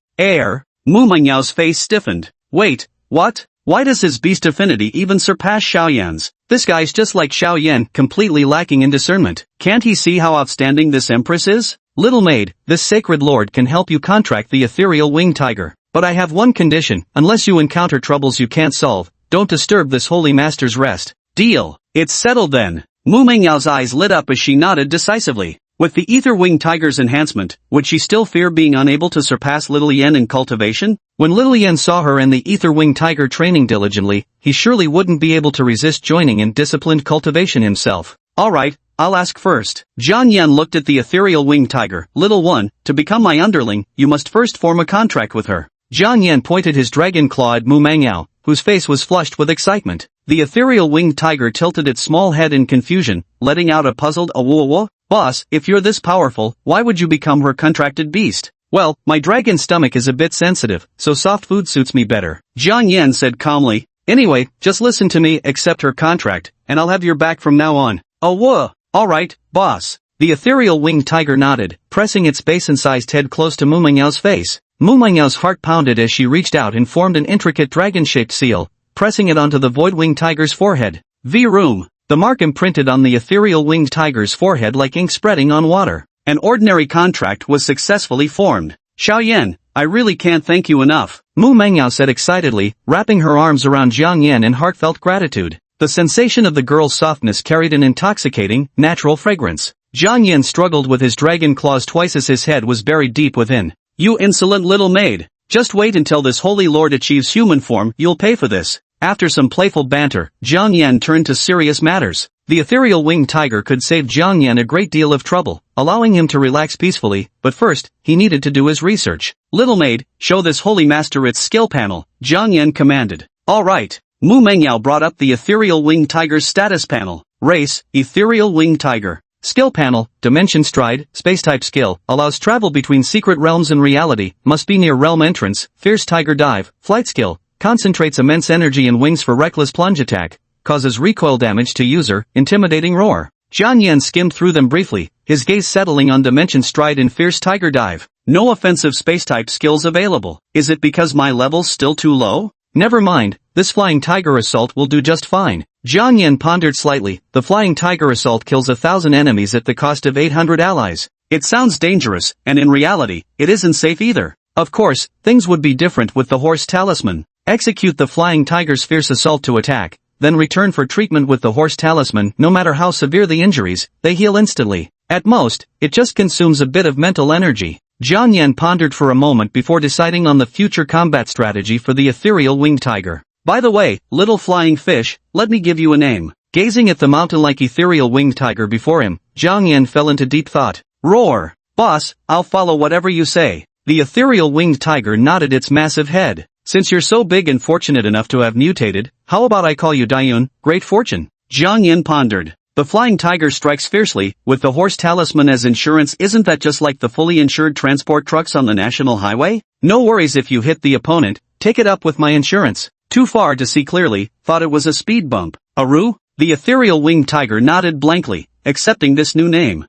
Mu Mengyao's face stiffened. Wait, what? Why does his beast affinity even surpass Xiaoyan's? This guy's just like Xiaoyan, completely lacking in discernment. Can't he see how outstanding this empress is? Little maid, this sacred lord can help you contract the ethereal winged tiger. But I have one condition, unless you encounter troubles you can't solve, don't disturb this holy master's rest. Deal. It's settled then. Mu Mengyao's eyes lit up as she nodded decisively. With the ether-winged tiger's enhancement, would she still fear being unable to surpass Little Yen in cultivation? When Little Yen saw her and the ether-winged tiger training diligently, he surely wouldn't be able to resist joining in disciplined cultivation himself. Alright, I'll ask first. Zhang Yan looked at the ethereal winged tiger. Little one, to become my underling, you must first form a contract with her. Zhang Yan pointed his dragon claw at Mu Mengyao, whose face was flushed with excitement. The ethereal winged tiger tilted its small head in confusion, letting out a puzzled "Awwa? Boss, if you're this powerful, why would you become her contracted beast?" Well, my dragon stomach is a bit sensitive, so soft food suits me better. Zhang Yan said calmly. Anyway, just listen to me, accept her contract, and I'll have your back from now on. Alright, boss. The ethereal winged tiger nodded, pressing its basin-sized head close to Mu Mengyao's face. Mu Mengyao's heart pounded as she reached out and formed an intricate dragon-shaped seal, pressing it onto the void-winged tiger's forehead. V-Room. The mark imprinted on the ethereal winged tiger's forehead like ink spreading on water. An ordinary contract was successfully formed. Xiaoyan, I really can't thank you enough. Mu Mengyao said excitedly, wrapping her arms around Zhang Yan in heartfelt gratitude. The sensation of the girl's softness carried an intoxicating, natural fragrance. Zhang Yan struggled with his dragon claws twice as his head was buried deep within. You insolent little maid. Just wait until this holy lord achieves human form, you'll pay for this. After some playful banter, Zhang Yan turned to serious matters. The ethereal winged tiger could save Zhang Yan a great deal of trouble, allowing him to relax peacefully, but first, he needed to do his research. Little maid, show this holy master its skill panel, Zhang Yan commanded. Alright. Mu Mengyao brought up the ethereal winged tiger's status panel. Race, ethereal winged tiger. Skill panel, Dimension Stride, Space-type skill, allows travel between secret realms and reality, must be near realm entrance, Fierce Tiger Dive, Flight skill, concentrates immense energy and wings for reckless plunge attack, causes recoil damage to user, Intimidating Roar. Zhang Yan skimmed through them briefly, his gaze settling on Dimension Stride and Fierce Tiger Dive. No offensive space-type skills available. Is it because my level's still too low? Never mind, this Flying Tiger Assault will do just fine. Zhang Yan pondered slightly. The Flying Tiger Assault kills 1,000 enemies at the cost of 800 allies. It sounds dangerous, and in reality, it isn't safe either. Of course, things would be different with the Horse Talisman. Execute the Flying Tiger's Fierce Assault to attack, then return for treatment with the Horse Talisman. No matter how severe the injuries, they heal instantly. At most, it just consumes a bit of mental energy. Zhang Yan pondered for a moment before deciding on the future combat strategy for the ethereal winged tiger. By the way, little flying fish, let me give you a name. Gazing at the mountain-like ethereal winged tiger before him, Zhang Yan fell into deep thought. Roar! Boss, I'll follow whatever you say. The ethereal winged tiger nodded its massive head. Since you're so big and fortunate enough to have mutated, how about I call you Dayun, Great Fortune? Zhang Yan pondered. The flying tiger strikes fiercely, with the horse talisman as insurance. Isn't that just like the fully insured transport trucks on the national highway? No worries if you hit the opponent, take it up with my insurance. Too far to see clearly, thought it was a speed bump. Aru? The ethereal winged tiger nodded blankly, accepting this new name.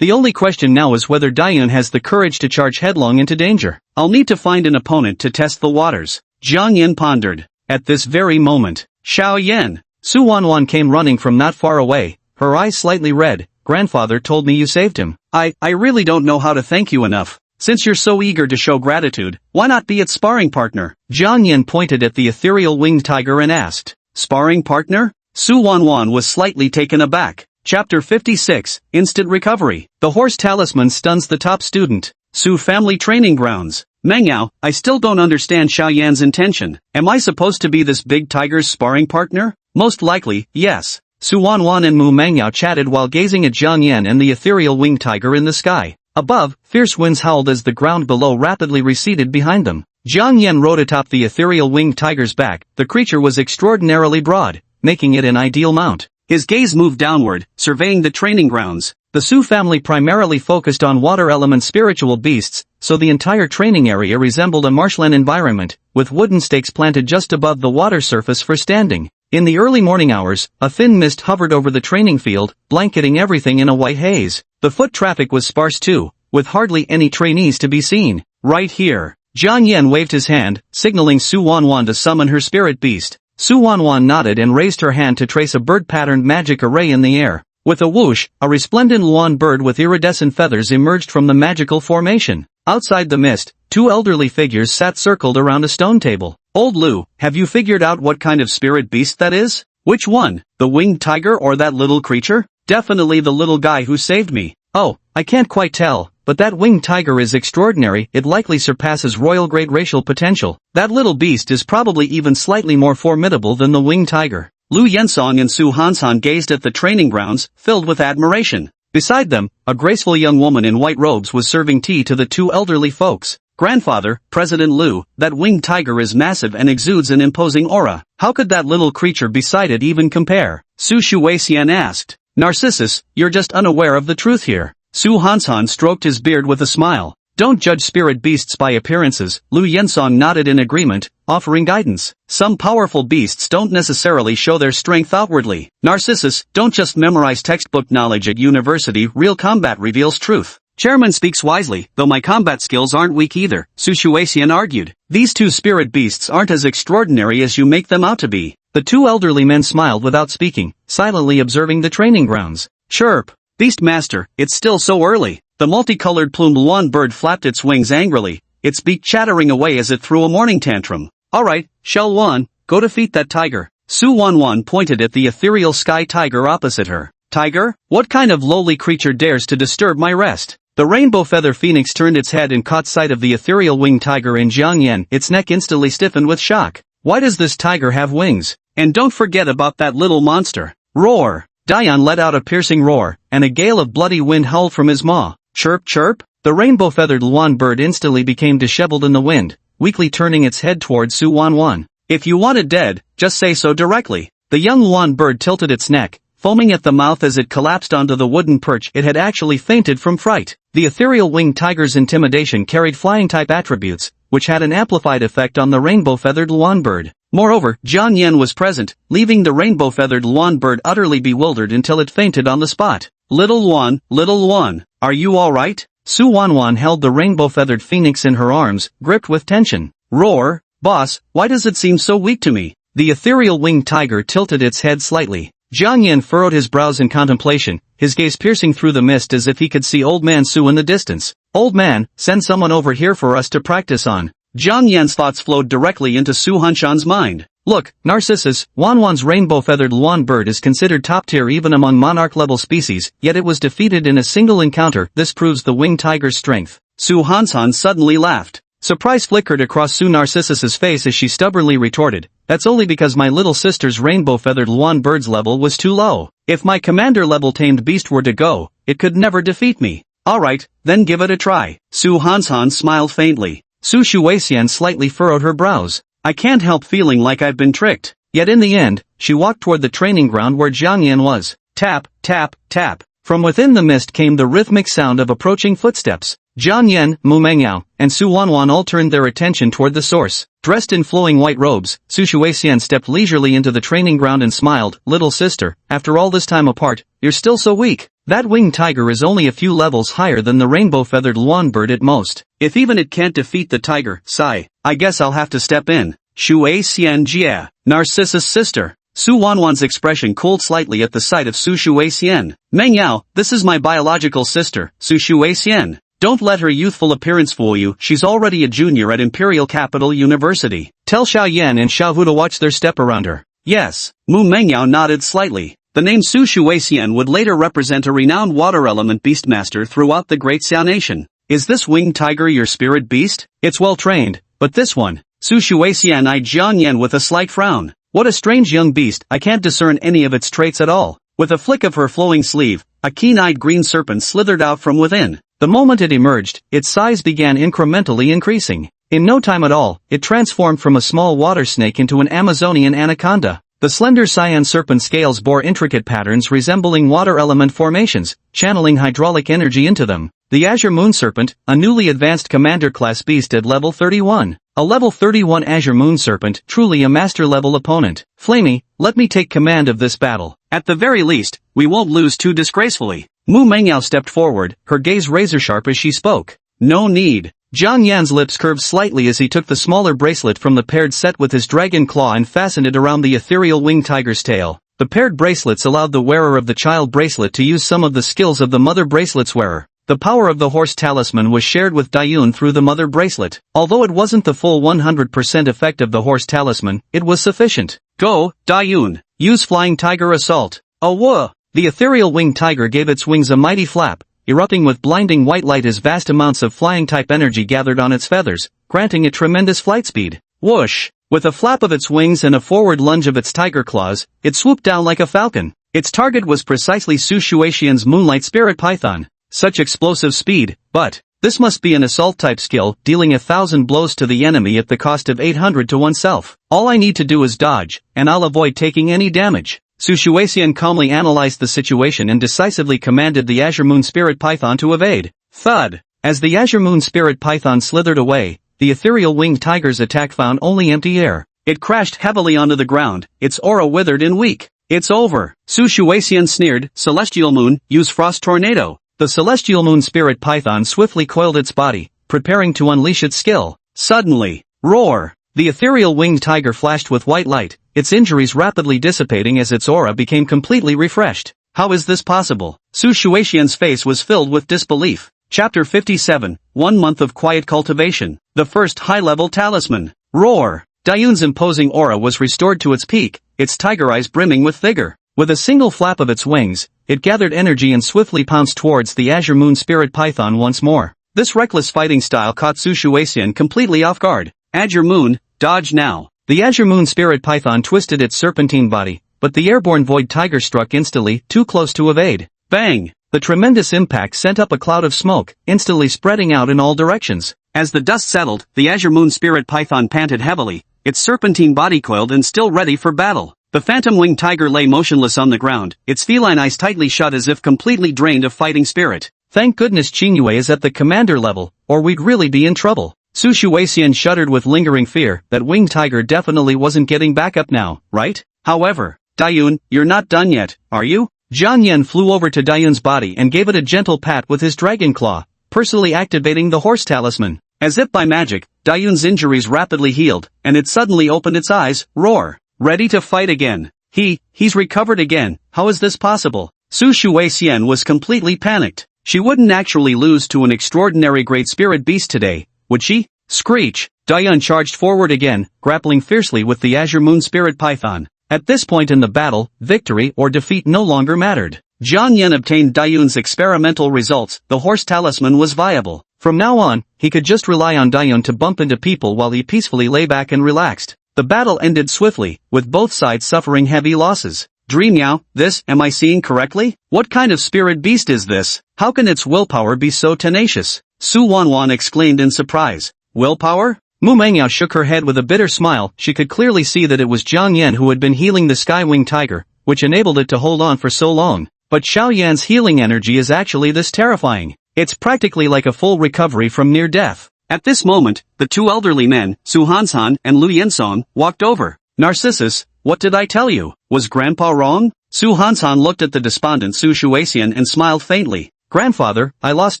The only question now is whether Dayun has the courage to charge headlong into danger. I'll need to find an opponent to test the waters. Zhang Yan pondered. At this very moment, Xiaoyan. Su Wanwan came running from not far away, her eyes slightly red. Grandfather told me you saved him. I really don't know how to thank you enough. Since you're so eager to show gratitude, why not be its sparring partner? Zhang Yan pointed at the ethereal winged tiger and asked. Sparring partner? Su Wanwan was slightly taken aback. Chapter 56, Instant Recovery. The horse talisman stuns the top student. Su family training grounds. Manhwa, I still don't understand Xiaoyan's intention. Am I supposed to be this big tiger's sparring partner? Most likely, yes. Su Wanwan and Mu Manhwa chatted while gazing at Jiang Yan and the ethereal winged tiger in the sky. Above, fierce winds howled as the ground below rapidly receded behind them. Jiang Yan rode atop the ethereal winged tiger's back. The creature was extraordinarily broad, making it an ideal mount. His gaze moved downward, surveying the training grounds. The Su family primarily focused on water-element spiritual beasts, so the entire training area resembled a marshland environment, with wooden stakes planted just above the water surface for standing. In the early morning hours, a thin mist hovered over the training field, blanketing everything in a white haze. The foot traffic was sparse too, with hardly any trainees to be seen. Right here. Jiang Yan waved his hand, signaling Su Wanwan to summon her spirit beast. Su Wanwan nodded and raised her hand to trace a bird-patterned magic array in the air. With a whoosh, a resplendent Luan bird with iridescent feathers emerged from the magical formation. Outside the mist, two elderly figures sat circled around a stone table. Old Lu, have you figured out what kind of spirit beast that is? Which one? The winged tiger or that little creature? Definitely the little guy who saved me. Oh, I can't quite tell, but that winged tiger is extraordinary. It likely surpasses royal-grade racial potential. That little beast is probably even slightly more formidable than the winged tiger. Lu Yensong and Su Hansan gazed at the training grounds, filled with admiration. Beside them, a graceful young woman in white robes was serving tea to the two elderly folks. Grandfather, President Lu, that winged tiger is massive and exudes an imposing aura. How could that little creature beside it even compare? Su Shuixian asked. Narcissus, you're just unaware of the truth here. Su Hansan stroked his beard with a smile. Don't judge spirit beasts by appearances. Lu Yensong nodded in agreement, offering guidance. Some powerful beasts don't necessarily show their strength outwardly. Narcissus, don't just memorize textbook knowledge at university. Real combat reveals truth. Chairman speaks wisely, though my combat skills aren't weak either, Su Shuixian argued. These two spirit beasts aren't as extraordinary as you make them out to be. The two elderly men smiled without speaking, silently observing the training grounds. Chirp. Beast Master, it's still so early. The multicolored plumed Luan bird flapped its wings angrily, its beak chattering away as it threw a morning tantrum. Alright, Shell Wan, go defeat that tiger. Su Wanwan pointed at the ethereal sky tiger opposite her. Tiger? What kind of lowly creature dares to disturb my rest? The rainbow feather phoenix turned its head and caught sight of the ethereal winged tiger in Jiang Yan. Its neck instantly stiffened with shock. Why does this tiger have wings? And don't forget about that little monster. Roar! Dion let out a piercing roar, and a gale of bloody wind howled from his maw. Chirp chirp! The rainbow-feathered Luan bird instantly became disheveled in the wind, weakly turning its head towards Su Wanwan. If you want it dead, just say so directly. The young Luan bird tilted its neck, foaming at the mouth as it collapsed onto the wooden perch. It had actually fainted from fright. The ethereal winged tiger's intimidation carried flying-type attributes, which had an amplified effect on the rainbow-feathered Luan bird. Moreover, Jiang Yan was present, leaving the rainbow-feathered Luan bird utterly bewildered until it fainted on the spot. Little Luan, are you alright? Su Wanwan held the rainbow-feathered phoenix in her arms, gripped with tension. Roar, boss, why does it seem so weak to me? The ethereal winged tiger tilted its head slightly. Jiang Yan furrowed his brows in contemplation, his gaze piercing through the mist as if he could see Old Man Su in the distance. Old man, send someone over here for us to practice on. Jiang Yan's thoughts flowed directly into Su Hanshan's mind. Look, Narcissus, Wanwan's rainbow-feathered Luan bird is considered top-tier even among monarch-level species, yet it was defeated in a single encounter. This proves the winged tiger's strength. Su Hanshan suddenly laughed. Surprise flickered across Su Narcissus's face as she stubbornly retorted, that's only because my little sister's rainbow-feathered Luan bird's level was too low. If my commander-level tamed beast were to go, it could never defeat me. Alright, then give it a try. Su Hanshan smiled faintly. Su Shuixian slightly furrowed her brows. I can't help feeling like I've been tricked. Yet in the end, she walked toward the training ground where Jiang Yan was. Tap, tap, tap. From within the mist came the rhythmic sound of approaching footsteps. Jiang Yan, Mu Mengyao, and Su Wanwan all turned their attention toward the source. Dressed in flowing white robes, Su Shuixian stepped leisurely into the training ground and smiled. Little sister, after all this time apart, you're still so weak. That winged tiger is only a few levels higher than the rainbow-feathered Luan bird at most. If even it can't defeat the tiger, sigh, I guess I'll have to step in. Shuixian Jia, Narcissus' sister. Su Wanwan's expression cooled slightly at the sight of Su Shuixian. Mengyao, this is my biological sister, Su Shuixian. Don't let her youthful appearance fool you. She's already a junior at Imperial Capital University. Tell Xiao Yan and Xiao Hu to watch their step around her. Yes. Mu Mengyao nodded slightly. The name Su Shuixian would later represent a renowned water element beastmaster throughout the Great Xia Nation. Is this winged tiger your spirit beast? It's well trained, but this one, Su Shuixian eyed Jiang Yan with a slight frown. what a strange young beast, I can't discern any of its traits at all. With a flick of her flowing sleeve, a keen-eyed green serpent slithered out from within. The moment it emerged, its size began incrementally increasing. In no time at all, it transformed from a small water snake into an Amazonian anaconda. The slender cyan serpent scales bore intricate patterns resembling water element formations, channeling hydraulic energy into them. The Azure Moon Serpent, a newly advanced commander-class beast at level 31. A level 31 Azure Moon Serpent, truly a master-level opponent. Flamey, let me take command of this battle. At the very least, we won't lose too disgracefully. Mu Mengyao stepped forward, her gaze razor-sharp as she spoke. No need. Jiang Yan's lips curved slightly as he took the smaller bracelet from the paired set with his dragon claw and fastened it around the ethereal winged tiger's tail. The paired bracelets allowed the wearer of the child bracelet to use some of the skills of the mother bracelet's wearer. The power of the horse talisman was shared with Dayun through the mother bracelet. Although it wasn't the full 100% effect of the horse talisman, it was sufficient. Go, Dayun. Use Flying Tiger Assault. Awah! The ethereal winged tiger gave its wings a mighty flap, erupting with blinding white light as vast amounts of flying-type energy gathered on its feathers, granting it tremendous flight speed. Whoosh! With a flap of its wings and a forward lunge of its tiger claws, it swooped down like a falcon. Its target was precisely Su Shuixian's Moonlight Spirit Python. Such explosive speed, but this must be an assault-type skill, dealing 1,000 blows to the enemy at the cost of 800 to oneself. All I need to do is dodge, and I'll avoid taking any damage. Su Shuixian calmly analyzed the situation and decisively commanded the Azure Moon Spirit Python to evade. Thud! As the Azure Moon Spirit Python slithered away, the ethereal winged tiger's attack found only empty air. It crashed heavily onto the ground, its aura withered and weak. It's over. Su Shuixian sneered, Celestial Moon, use Frost Tornado. The Celestial Moon Spirit Python swiftly coiled its body, preparing to unleash its skill. Suddenly, roar! The ethereal winged tiger flashed with white light, its injuries rapidly dissipating as its aura became completely refreshed. How is this possible? Su Shuixian's face was filled with disbelief. Chapter 57, 1 month of quiet cultivation. The first high-level talisman. Roar! Dayun's imposing aura was restored to its peak, its tiger eyes brimming with vigor. With a single flap of its wings, it gathered energy and swiftly pounced towards the Azure Moon Spirit Python once more. This reckless fighting style caught Su Shuixian completely off guard. Azure Moon, dodge now. The Azure Moon Spirit Python twisted its serpentine body, but the airborne void tiger struck instantly, too close to evade. Bang! The tremendous impact sent up a cloud of smoke, instantly spreading out in all directions. As the dust settled, the Azure Moon Spirit Python panted heavily, its serpentine body coiled and still ready for battle. The phantom-winged tiger lay motionless on the ground, its feline eyes tightly shut as if completely drained of fighting spirit. Thank goodness Qingyue is at the commander level, or we'd really be in trouble. Su Shuixian shuddered with lingering fear that winged tiger definitely wasn't getting back up now, right? However, Dayun, you're not done yet, are you? Jiang Yan flew over to Dayun's body and gave it a gentle pat with his dragon claw, personally activating the horse talisman. As if by magic, Dayun's injuries rapidly healed, and it suddenly opened its eyes, roar. Ready to fight again. He's recovered again, how is this possible? Su Shuixian was completely panicked. She wouldn't actually lose to an extraordinary great spirit beast today, would she? Screech! Dayun charged forward again, grappling fiercely with the Azure Moon Spirit Python. At this point in the battle, victory or defeat no longer mattered. Jiang Yan obtained Dayun's experimental results, the horse talisman was viable. From now on, he could just rely on Dayun to bump into people while he peacefully lay back and relaxed. The battle ended swiftly, with both sides suffering heavy losses. Dream Yao, am I seeing correctly? What kind of spirit beast is this? How can its willpower be so tenacious? Su Wanwan exclaimed in surprise. Willpower? Mu Mengyao shook her head with a bitter smile. She could clearly see that it was Jiang Yan who had been healing the sky-winged tiger, which enabled it to hold on for so long. But Xiao Yan's healing energy is actually this terrifying. It's practically like a full recovery from near death. At this moment, the two elderly men, Su Hanshan and Lu Yinsong, walked over. Narcissus, what did I tell you? Was Grandpa wrong? Su Hanshan looked at the despondent Su Shuixian and smiled faintly. Grandfather, I lost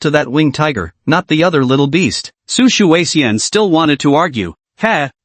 to that winged tiger, not the other little beast. Su Shuixian still wanted to argue.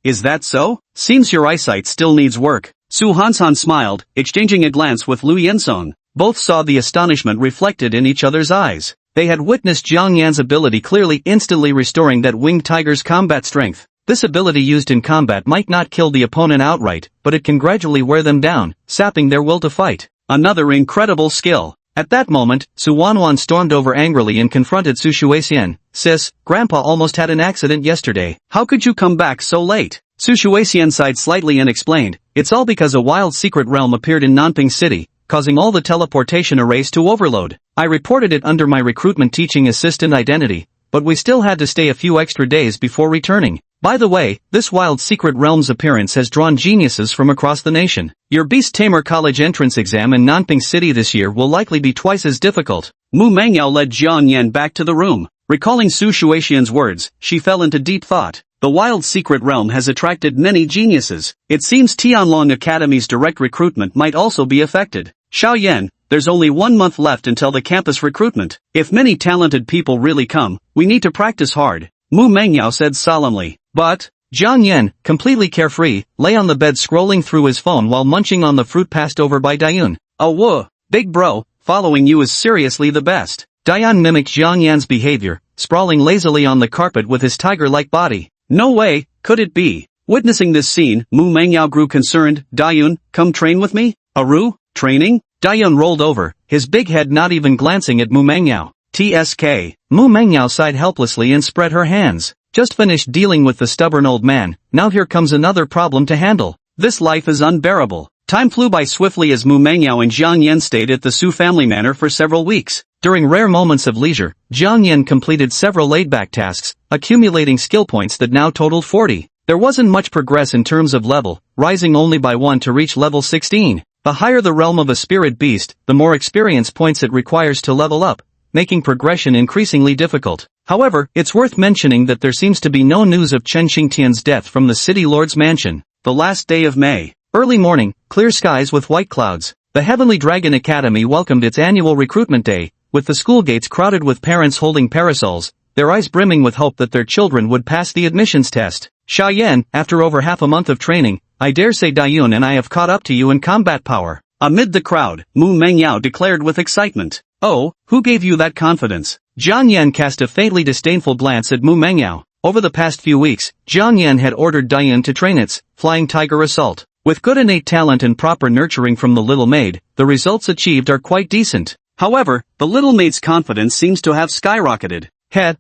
Is that so? Seems your eyesight still needs work. Su Hanshan smiled, exchanging a glance with Lu Yinsong. Both saw the astonishment reflected in each other's eyes. They had witnessed Jiang Yan's ability clearly instantly restoring that winged tiger's combat strength. This ability used in combat might not kill the opponent outright, but it can gradually wear them down, sapping their will to fight. another incredible skill. At that moment, Su Wanwan stormed over angrily and confronted Su Shuixian. Sis, Grandpa almost had an accident yesterday. How could you come back so late? Su Shuixian sighed slightly and explained, it's all because a wild secret realm appeared in Nanping City, causing all the teleportation arrays to overload. I reported it under my recruitment teaching assistant identity, but we still had to stay a few extra days before returning. By the way, this wild secret realm's appearance has drawn geniuses from across the nation. Your Beast Tamer College entrance exam in Nanping City this year will likely be twice as difficult. Mu Mengyao led Jian Yan back to the room. Recalling Su Shuixian's words, she fell into deep thought. The wild secret realm has attracted many geniuses. It seems Tianlong Academy's direct recruitment might also be affected. Xiao Yan, there's only 1 month left until the campus recruitment. If many talented people really come, we need to practice hard, Mu Mengyao said solemnly. But, Jian Yan, completely carefree, lay on the bed scrolling through his phone while munching on the fruit passed over by Dayun. Oh whoa, big bro, following you is seriously the best. Dayun mimicked Jian Yan's behavior, sprawling lazily on the carpet with his tiger-like body. No way, could it be? Witnessing this scene, Mu Mengyao grew concerned. Dayun, come train with me? Aru, training? Dayun rolled over, his big head not even glancing at Mu Mengyao. TSK. Mu Mengyao sighed helplessly and spread her hands. Just finished dealing with the stubborn old man, now here comes another problem to handle. This life is unbearable. Time flew by swiftly as Mu Mengyao and Jian Yan stayed at the Su family manor for several weeks. During rare moments of leisure, Jian Yan completed several laid-back tasks, accumulating skill points that now totaled 40. There wasn't much progress in terms of level, rising only by 1 to reach level 16. The higher the realm of a spirit beast, the more experience points it requires to level up, making progression increasingly difficult. However, it's worth mentioning that there seems to be no news of Chen Xingtian's death from the city lord's mansion. The last day of May. Early morning, clear skies with white clouds. The Heavenly Dragon Academy welcomed its annual recruitment day, with the school gates crowded with parents holding parasols, their eyes brimming with hope that their children would pass the admissions test. Xiao Yan, after over half a month of training, I dare say Dayun and I have caught up to you in combat power. Amid the crowd, Mu Mengyao declared with excitement. Oh, who gave you that confidence? Jian Yan cast a faintly disdainful glance at Mu Mengyao. Over the past few weeks, Jian Yan had ordered Dayun to train its Flying Tiger Assault. With good innate talent and proper nurturing from the little maid, the results achieved are quite decent. However, the little maid's confidence seems to have skyrocketed.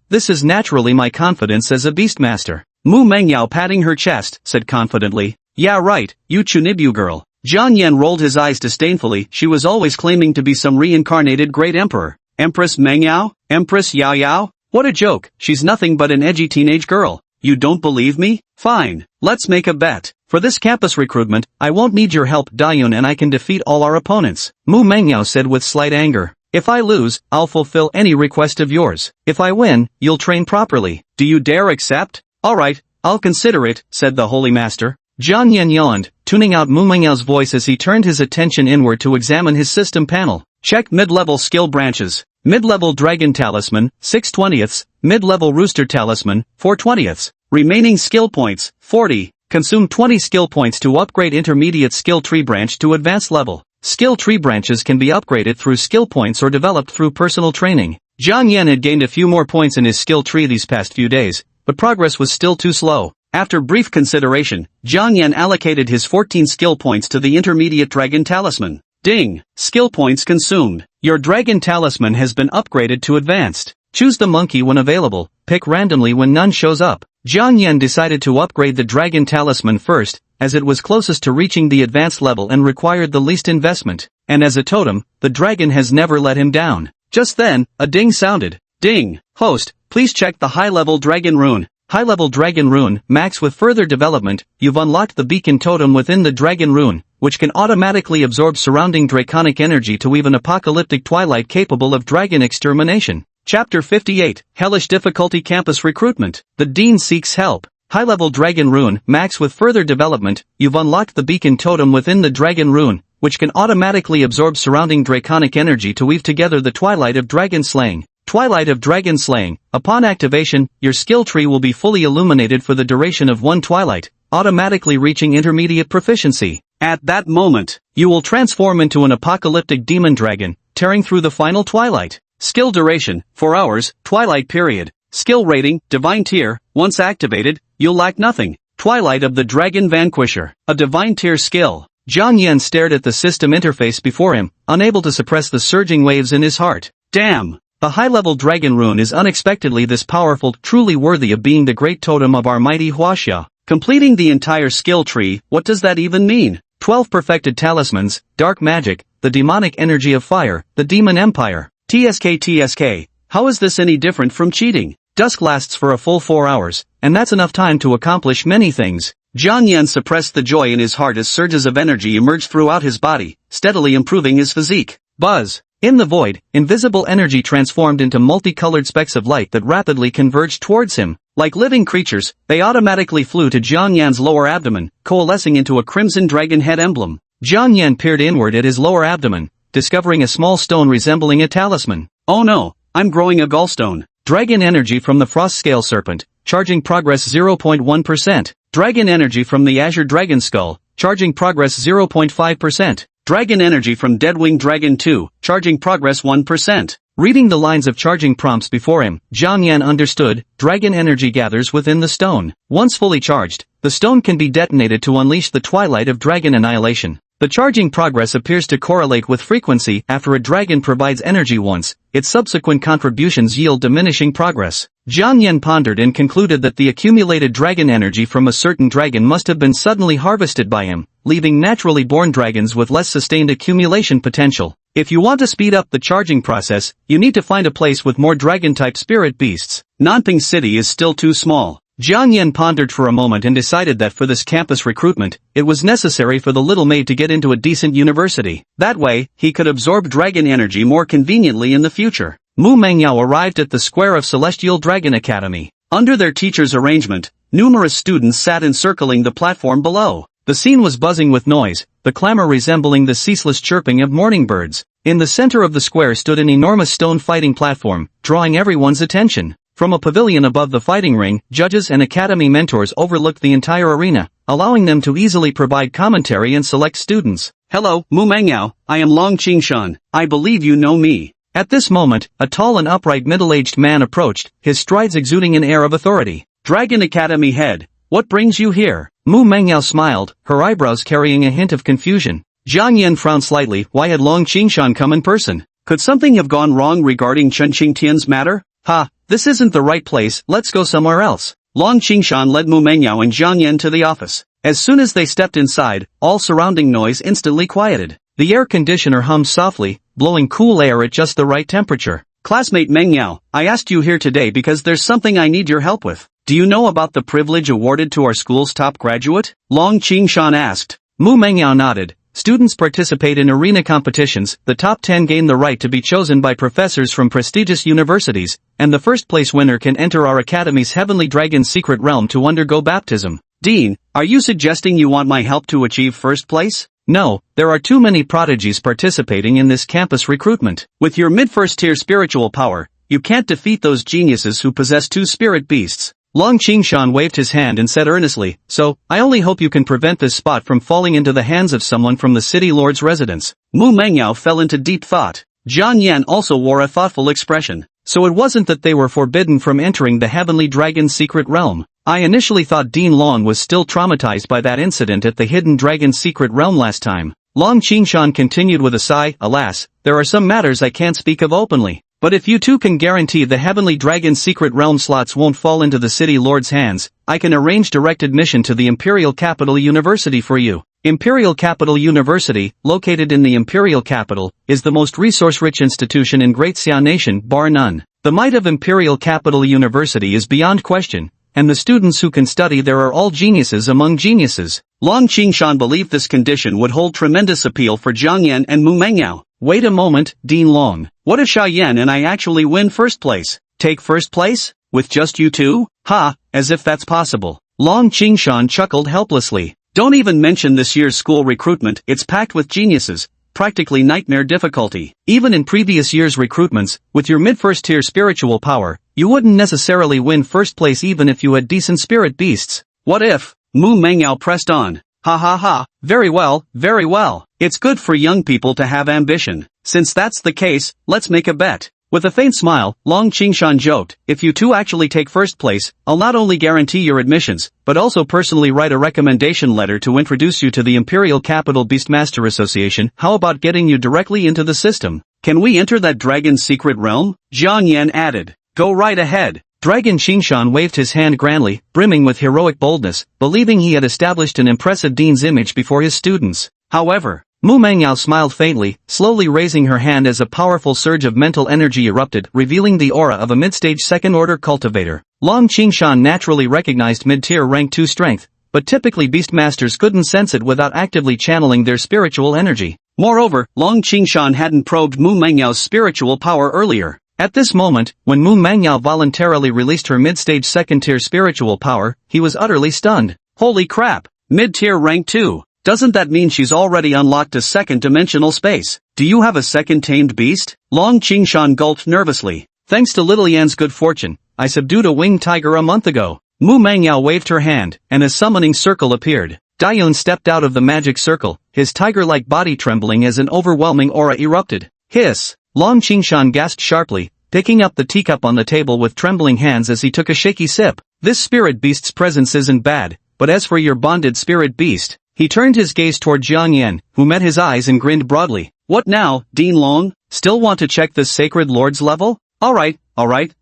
This is naturally my confidence as a beastmaster. Mu Mengyao patting her chest, said confidently. Yeah right, you Chunibu girl. Jian Yan rolled his eyes disdainfully. She was always claiming to be some reincarnated great emperor. Empress Mengyao? Empress Yao Yao? What a joke, she's nothing but an edgy teenage girl. You don't believe me? Fine, let's make a bet. For this campus recruitment, I won't need your help Dayun and I can defeat all our opponents. Mu Mengyao said with slight anger. If I lose, I'll fulfill any request of yours. If I win, you'll train properly. Do you dare accept? Alright, I'll consider it, said the Holy Master. Jian Yan yawned, tuning out Mu Mengyao voice as he turned his attention inward to examine his system panel. Check mid-level skill branches. Mid-level Dragon Talisman, 6/20ths, mid-level Rooster Talisman, 4/20ths. Remaining skill points, 40. Consume 20 skill points to upgrade intermediate skill tree branch to advanced level. Skill tree branches can be upgraded through skill points or developed through personal training. Jian Yan had gained a few more points in his skill tree these past few days, but progress was still too slow. After brief consideration, Jian Yan allocated his 14 skill points to the intermediate Dragon Talisman. Ding! Skill points consumed. Your Dragon Talisman has been upgraded to advanced. Choose the monkey when available, pick randomly when none shows up. Jian Yan decided to upgrade the Dragon Talisman first, as it was closest to reaching the advanced level and required the least investment. And as a totem, the dragon has never let him down. Just then, a ding sounded. Ding! Host, please check the high-level dragon rune. High-level dragon rune, max with further development, you've unlocked the beacon totem within the dragon rune, which can automatically absorb surrounding draconic energy to weave an apocalyptic twilight capable of dragon extermination. Chapter 58, Hellish Difficulty Campus Recruitment. The Dean seeks help. High-level dragon rune, max with further development, you've unlocked the beacon totem within the dragon rune, which can automatically absorb surrounding draconic energy to weave together the twilight of dragon slaying. Twilight of Dragon Slaying. Upon activation, your skill tree will be fully illuminated for the duration of one twilight, automatically reaching intermediate proficiency. At that moment, you will transform into an apocalyptic demon dragon, tearing through the final twilight. Skill duration, 4 hours, twilight period. Skill rating, divine tier, once activated, you'll lack nothing. Twilight of the Dragon Vanquisher. A divine tier skill. Jiang Yan stared at the system interface before him, unable to suppress the surging waves in his heart. Damn! The high-level dragon rune is unexpectedly this powerful, truly worthy of being the great totem of our mighty Huaxia. Completing the entire skill tree, what does that even mean? 12 perfected talismans, dark magic, the demonic energy of fire, the demon empire. TSK. How is this any different from cheating? Dusk lasts for a full 4 hours, and that's enough time to accomplish many things. Jiang Yan suppressed the joy in his heart as surges of energy emerged throughout his body, steadily improving his physique. Buzz! In the void, invisible energy transformed into multicolored specks of light that rapidly converged towards him. Like living creatures, they automatically flew to Jiang Yan's lower abdomen, coalescing into a crimson dragon head emblem. Jiang Yan peered inward at his lower abdomen, discovering a small stone resembling a talisman. Oh no, I'm growing a gallstone. Dragon energy from the frost scale serpent, charging progress 0.1%. Dragon energy from the azure dragon skull, charging progress 0.5%. Dragon energy from Deadwing Dragon 2, charging progress 1%. Reading the lines of charging prompts before him, Jiang Yan understood, dragon energy gathers within the stone. Once fully charged, the stone can be detonated to unleash the twilight of dragon annihilation. The charging progress appears to correlate with frequency. After a dragon provides energy once, its subsequent contributions yield diminishing progress. Jiang Yan pondered and concluded that the accumulated dragon energy from a certain dragon must have been suddenly harvested by him, leaving naturally born dragons with less sustained accumulation potential. If you want to speed up the charging process, you need to find a place with more dragon-type spirit beasts. Nanping City is still too small. Jiang Yan pondered for a moment and decided that for this campus recruitment, it was necessary for the little maid to get into a decent university. That way, he could absorb dragon energy more conveniently in the future. Mu Mengyao arrived at the square of Celestial Dragon Academy. Under their teacher's arrangement, numerous students sat encircling the platform below. The scene was buzzing with noise, the clamor resembling the ceaseless chirping of morning birds. In the center of the square stood an enormous stone fighting platform, drawing everyone's attention. From a pavilion above the fighting ring, judges and academy mentors overlooked the entire arena, allowing them to easily provide commentary and select students. Hello, Mu Mengyao, I am Long Qingshan. I believe you know me. At this moment, a tall and upright middle-aged man approached, his strides exuding an air of authority. Dragon Academy head, what brings you here? Mu Mengyao smiled, her eyebrows carrying a hint of confusion. Jiang Yan frowned slightly. Why had Long Qingshan come in person? Could something have gone wrong regarding Chen Qingtian's matter? Ha, this isn't the right place, let's go somewhere else. Long Qingshan led Mu Mengyao and Jiang Yan to the office. As soon as they stepped inside, all surrounding noise instantly quieted. The air conditioner hummed softly, blowing cool air at just the right temperature. Classmate Mengyao, I asked you here today because there's something I need your help with. Do you know about the privilege awarded to our school's top graduate? Long Qingshan asked. Mu Mengyao nodded. Students participate in arena competitions, the top 10 gain the right to be chosen by professors from prestigious universities, and the first place winner can enter our academy's Heavenly Dragon's secret realm to undergo baptism. Dean, are you suggesting you want my help to achieve first place? No, there are too many prodigies participating in this campus recruitment. With your mid-first tier spiritual power, you can't defeat those geniuses who possess 2 spirit beasts. Long Qingshan waved his hand and said earnestly, so, I only hope you can prevent this spot from falling into the hands of someone from the city lord's residence. Mu Mengyao fell into deep thought. Jiang Yan also wore a thoughtful expression. So it wasn't that they were forbidden from entering the Heavenly Dragon's secret realm. I initially thought Dean Long was still traumatized by that incident at the Hidden Dragon's secret realm last time. Long Qingshan continued with a sigh, alas, there are some matters I can't speak of openly. But if you two can guarantee the Heavenly Dragon's secret realm slots won't fall into the city lord's hands, I can arrange direct admission to the Imperial Capital University for you. Imperial Capital University, located in the Imperial Capital, is the most resource-rich institution in Great Xia Nation, bar none. The might of Imperial Capital University is beyond question, and the students who can study there are all geniuses among geniuses. Long Qingshan believed this condition would hold tremendous appeal for Jiang Yan and Mu Mengyao. Wait a moment, Dean Long. What if Xia Yan and I actually win first place? Take first place? With just you two? Ha, as if that's possible. Long Qingshan chuckled helplessly. Don't even mention this year's school recruitment, it's packed with geniuses. Practically nightmare difficulty. Even in previous years' recruitments, with your mid-first tier spiritual power, you wouldn't necessarily win first place even if you had decent spirit beasts. What if? Mu Mengyao pressed on. Ha ha ha, very well, very well. It's good for young people to have ambition. Since that's the case, let's make a bet. With a faint smile, Long Qingshan joked, if you two actually take first place, I'll not only guarantee your admissions, but also personally write a recommendation letter to introduce you to the Imperial Capital Beastmaster Association. How about getting you directly into the system? Can we enter that dragon's secret realm? Jiang Yan added. Go right ahead. Dragon Qingshan waved his hand grandly, brimming with heroic boldness, believing he had established an impressive dean's image before his students. However, Mu Mangyao smiled faintly, slowly raising her hand as a powerful surge of mental energy erupted, revealing the aura of a mid-stage second-order cultivator. Long Qingshan naturally recognized mid-tier rank 2 strength, but typically beastmasters couldn't sense it without actively channeling their spiritual energy. Moreover, Long Qingshan hadn't probed Mu Mangyao's spiritual power earlier. At this moment, when Mu Mangyao voluntarily released her mid-stage second-tier spiritual power, he was utterly stunned. Holy crap! Mid-tier rank 2. Doesn't that mean she's already unlocked a second-dimensional space? Do you have a second tamed beast? Long Qingshan gulped nervously. Thanks to Little Yan's good fortune, I subdued a winged tiger a month ago. Mu Mangyao waved her hand, and a summoning circle appeared. Dayun stepped out of the magic circle, his tiger-like body trembling as an overwhelming aura erupted. Hiss! Long Qingshan gasped sharply, picking up the teacup on the table with trembling hands as he took a shaky sip. This spirit beast's presence isn't bad, but as for your bonded spirit beast... He turned his gaze toward Jiang Yan, who met his eyes and grinned broadly. What now, Dean Long? Still want to check this sacred lord's level? Alright,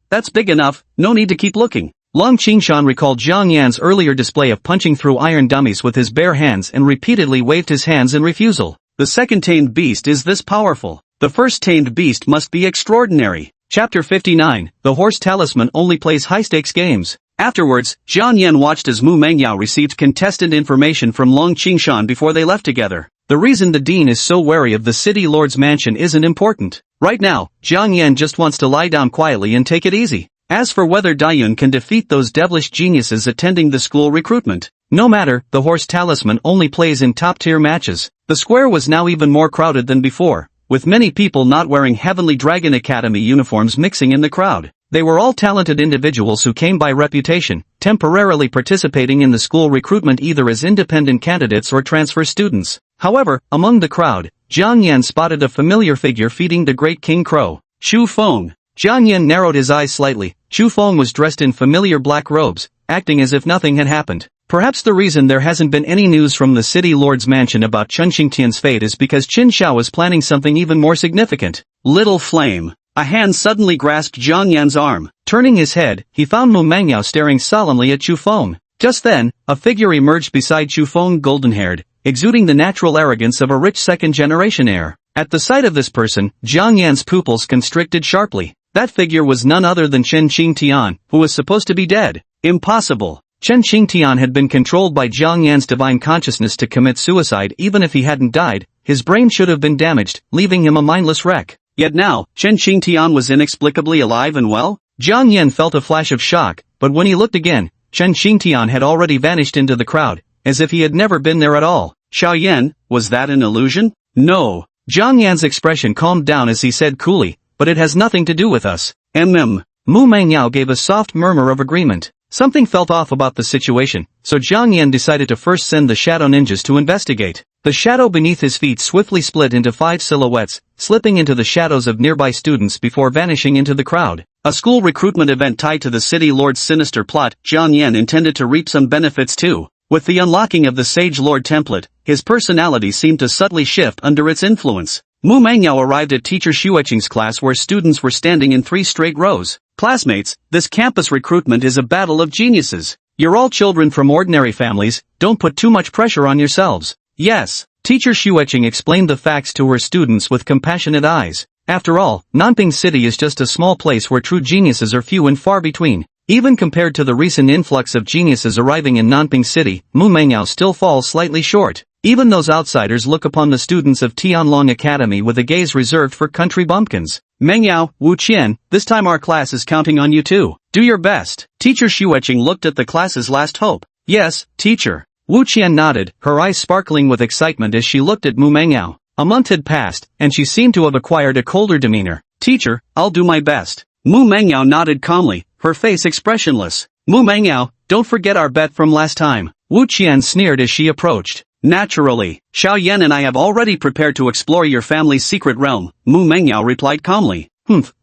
that's big enough, no need to keep looking. Long Qingshan recalled Jiang Yan's earlier display of punching through iron dummies with his bare hands and repeatedly waved his hands in refusal. The second tamed beast is this powerful. The first tamed beast must be extraordinary. Chapter 59, The Horse Talisman only plays high-stakes games. Afterwards, Jiang Yan watched as Mu Mangyao received contestant information from Long Qingshan before they left together. The reason the dean is so wary of the city lord's mansion isn't important. Right now, Jiang Yan just wants to lie down quietly and take it easy. As for whether Dayun can defeat those devilish geniuses attending the school recruitment, no matter, the horse talisman only plays in top-tier matches. The square was now even more crowded than before, with many people not wearing Heavenly Dragon Academy uniforms mixing in the crowd. They were all talented individuals who came by reputation, temporarily participating in the school recruitment either as independent candidates or transfer students. However, among the crowd, Jiang Yan spotted a familiar figure feeding the great King Crow. Chu Feng. Jiang Yan narrowed his eyes slightly. Chu Feng was dressed in familiar black robes, acting as if nothing had happened. Perhaps the reason there hasn't been any news from the city lord's mansion about Chen Xingtian's fate is because Qin Xiao is planning something even more significant. Little flame. A hand suddenly grasped Jiang Yan's arm. Turning his head, he found Mu Mangyao staring solemnly at Chu Feng. Just then, a figure emerged beside Chu Feng, golden-haired, exuding the natural arrogance of a rich second-generation heir. At the sight of this person, Jiang Yan's pupils constricted sharply. That figure was none other than Chen Xingtian, who was supposed to be dead. Impossible. Chen Xingtian had been controlled by Jiang Yan's divine consciousness to commit suicide. Even if he hadn't died, his brain should have been damaged, leaving him a mindless wreck. Yet now, Chen Xingtian was inexplicably alive and well? Jiang Yan felt a flash of shock, but when he looked again, Chen Xingtian had already vanished into the crowd, as if he had never been there at all. Xiaoyan, was that an illusion? No. Jiang Yan's expression calmed down as he said coolly, but it has nothing to do with us. Mu Mangyao gave a soft murmur of agreement. Something felt off about the situation, so Jiang Yan decided to first send the shadow ninjas to investigate. The shadow beneath his feet swiftly split into 5 silhouettes, slipping into the shadows of nearby students before vanishing into the crowd. A school recruitment event tied to the city lord's sinister plot. Jiang Yan intended to reap some benefits too. With the unlocking of the Sage Lord template, his personality seemed to subtly shift under its influence. Mu Mangyao arrived at teacher Xueqing's class where students were standing in 3 straight rows. Classmates, this campus recruitment is a battle of geniuses. You're all children from ordinary families, don't put too much pressure on yourselves. Yes, teacher Xueqing explained the facts to her students with compassionate eyes. After all, Nanping City is just a small place where true geniuses are few and far between. Even compared to the recent influx of geniuses arriving in Nanping City, Mu Mangyao still falls slightly short. Even those outsiders look upon the students of Tianlong Academy with a gaze reserved for country bumpkins. Mangyao, Wu Qian, this time our class is counting on you too. Do your best. Teacher Xueqing looked at the class's last hope. Yes, teacher. Wu Qian nodded, her eyes sparkling with excitement as she looked at Mu Mangyao. A month had passed, and she seemed to have acquired a colder demeanor. Teacher, I'll do my best. Mu Mangyao nodded calmly, her face expressionless. Mu Mangyao, don't forget our bet from last time. Wu Qian sneered as she approached. Naturally, Xiaoyan and I have already prepared to explore your family's secret realm, Mu Mangyao replied calmly.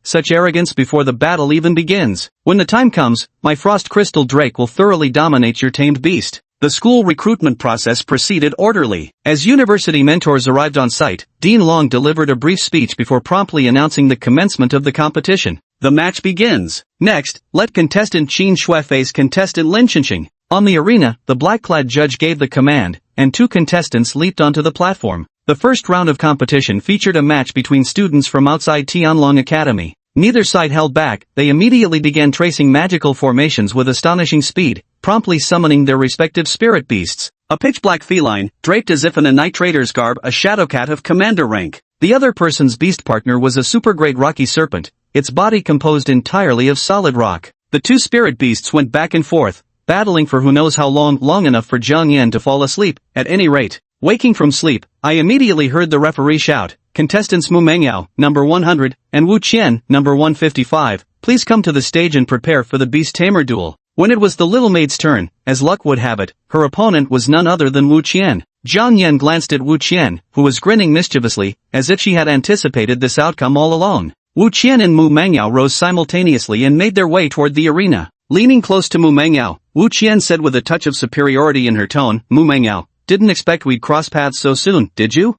Such arrogance before the battle even begins. When the time comes, my frost crystal drake will thoroughly dominate your tamed beast. The school recruitment process proceeded orderly. As university mentors arrived on site, Dean Long delivered a brief speech before promptly announcing the commencement of the competition. The match begins. Next, let contestant Qin Shui face contestant Lin Chenqing. On the arena, the black-clad judge gave the command, and two contestants leaped onto the platform. The first round of competition featured a match between students from outside Tianlong Academy. Neither side held back, they immediately began tracing magical formations with astonishing speed, promptly summoning their respective spirit beasts. A pitch-black feline, draped as if in a Night Trader's garb, a shadowcat of commander rank. The other person's beast partner was a super-great rocky serpent, its body composed entirely of solid rock. The two spirit beasts went back and forth, battling for who knows how long enough for Jiang Yan to fall asleep, at any rate. Waking from sleep, I immediately heard the referee shout, "Contestants Mu Mengyao, number 100, and Wu Qian, number 155, please come to the stage and prepare for the Beast Tamer duel." When it was the little maid's turn, as luck would have it, her opponent was none other than Wu Qian. Jiang Yan glanced at Wu Qian, who was grinning mischievously, as if she had anticipated this outcome all along. Wu Qian and Mu Mengyao rose simultaneously and made their way toward the arena. Leaning close to Mu Mengyao, Wu Qian said with a touch of superiority in her tone, "Mu Mengyao, didn't expect we'd cross paths so soon, did you?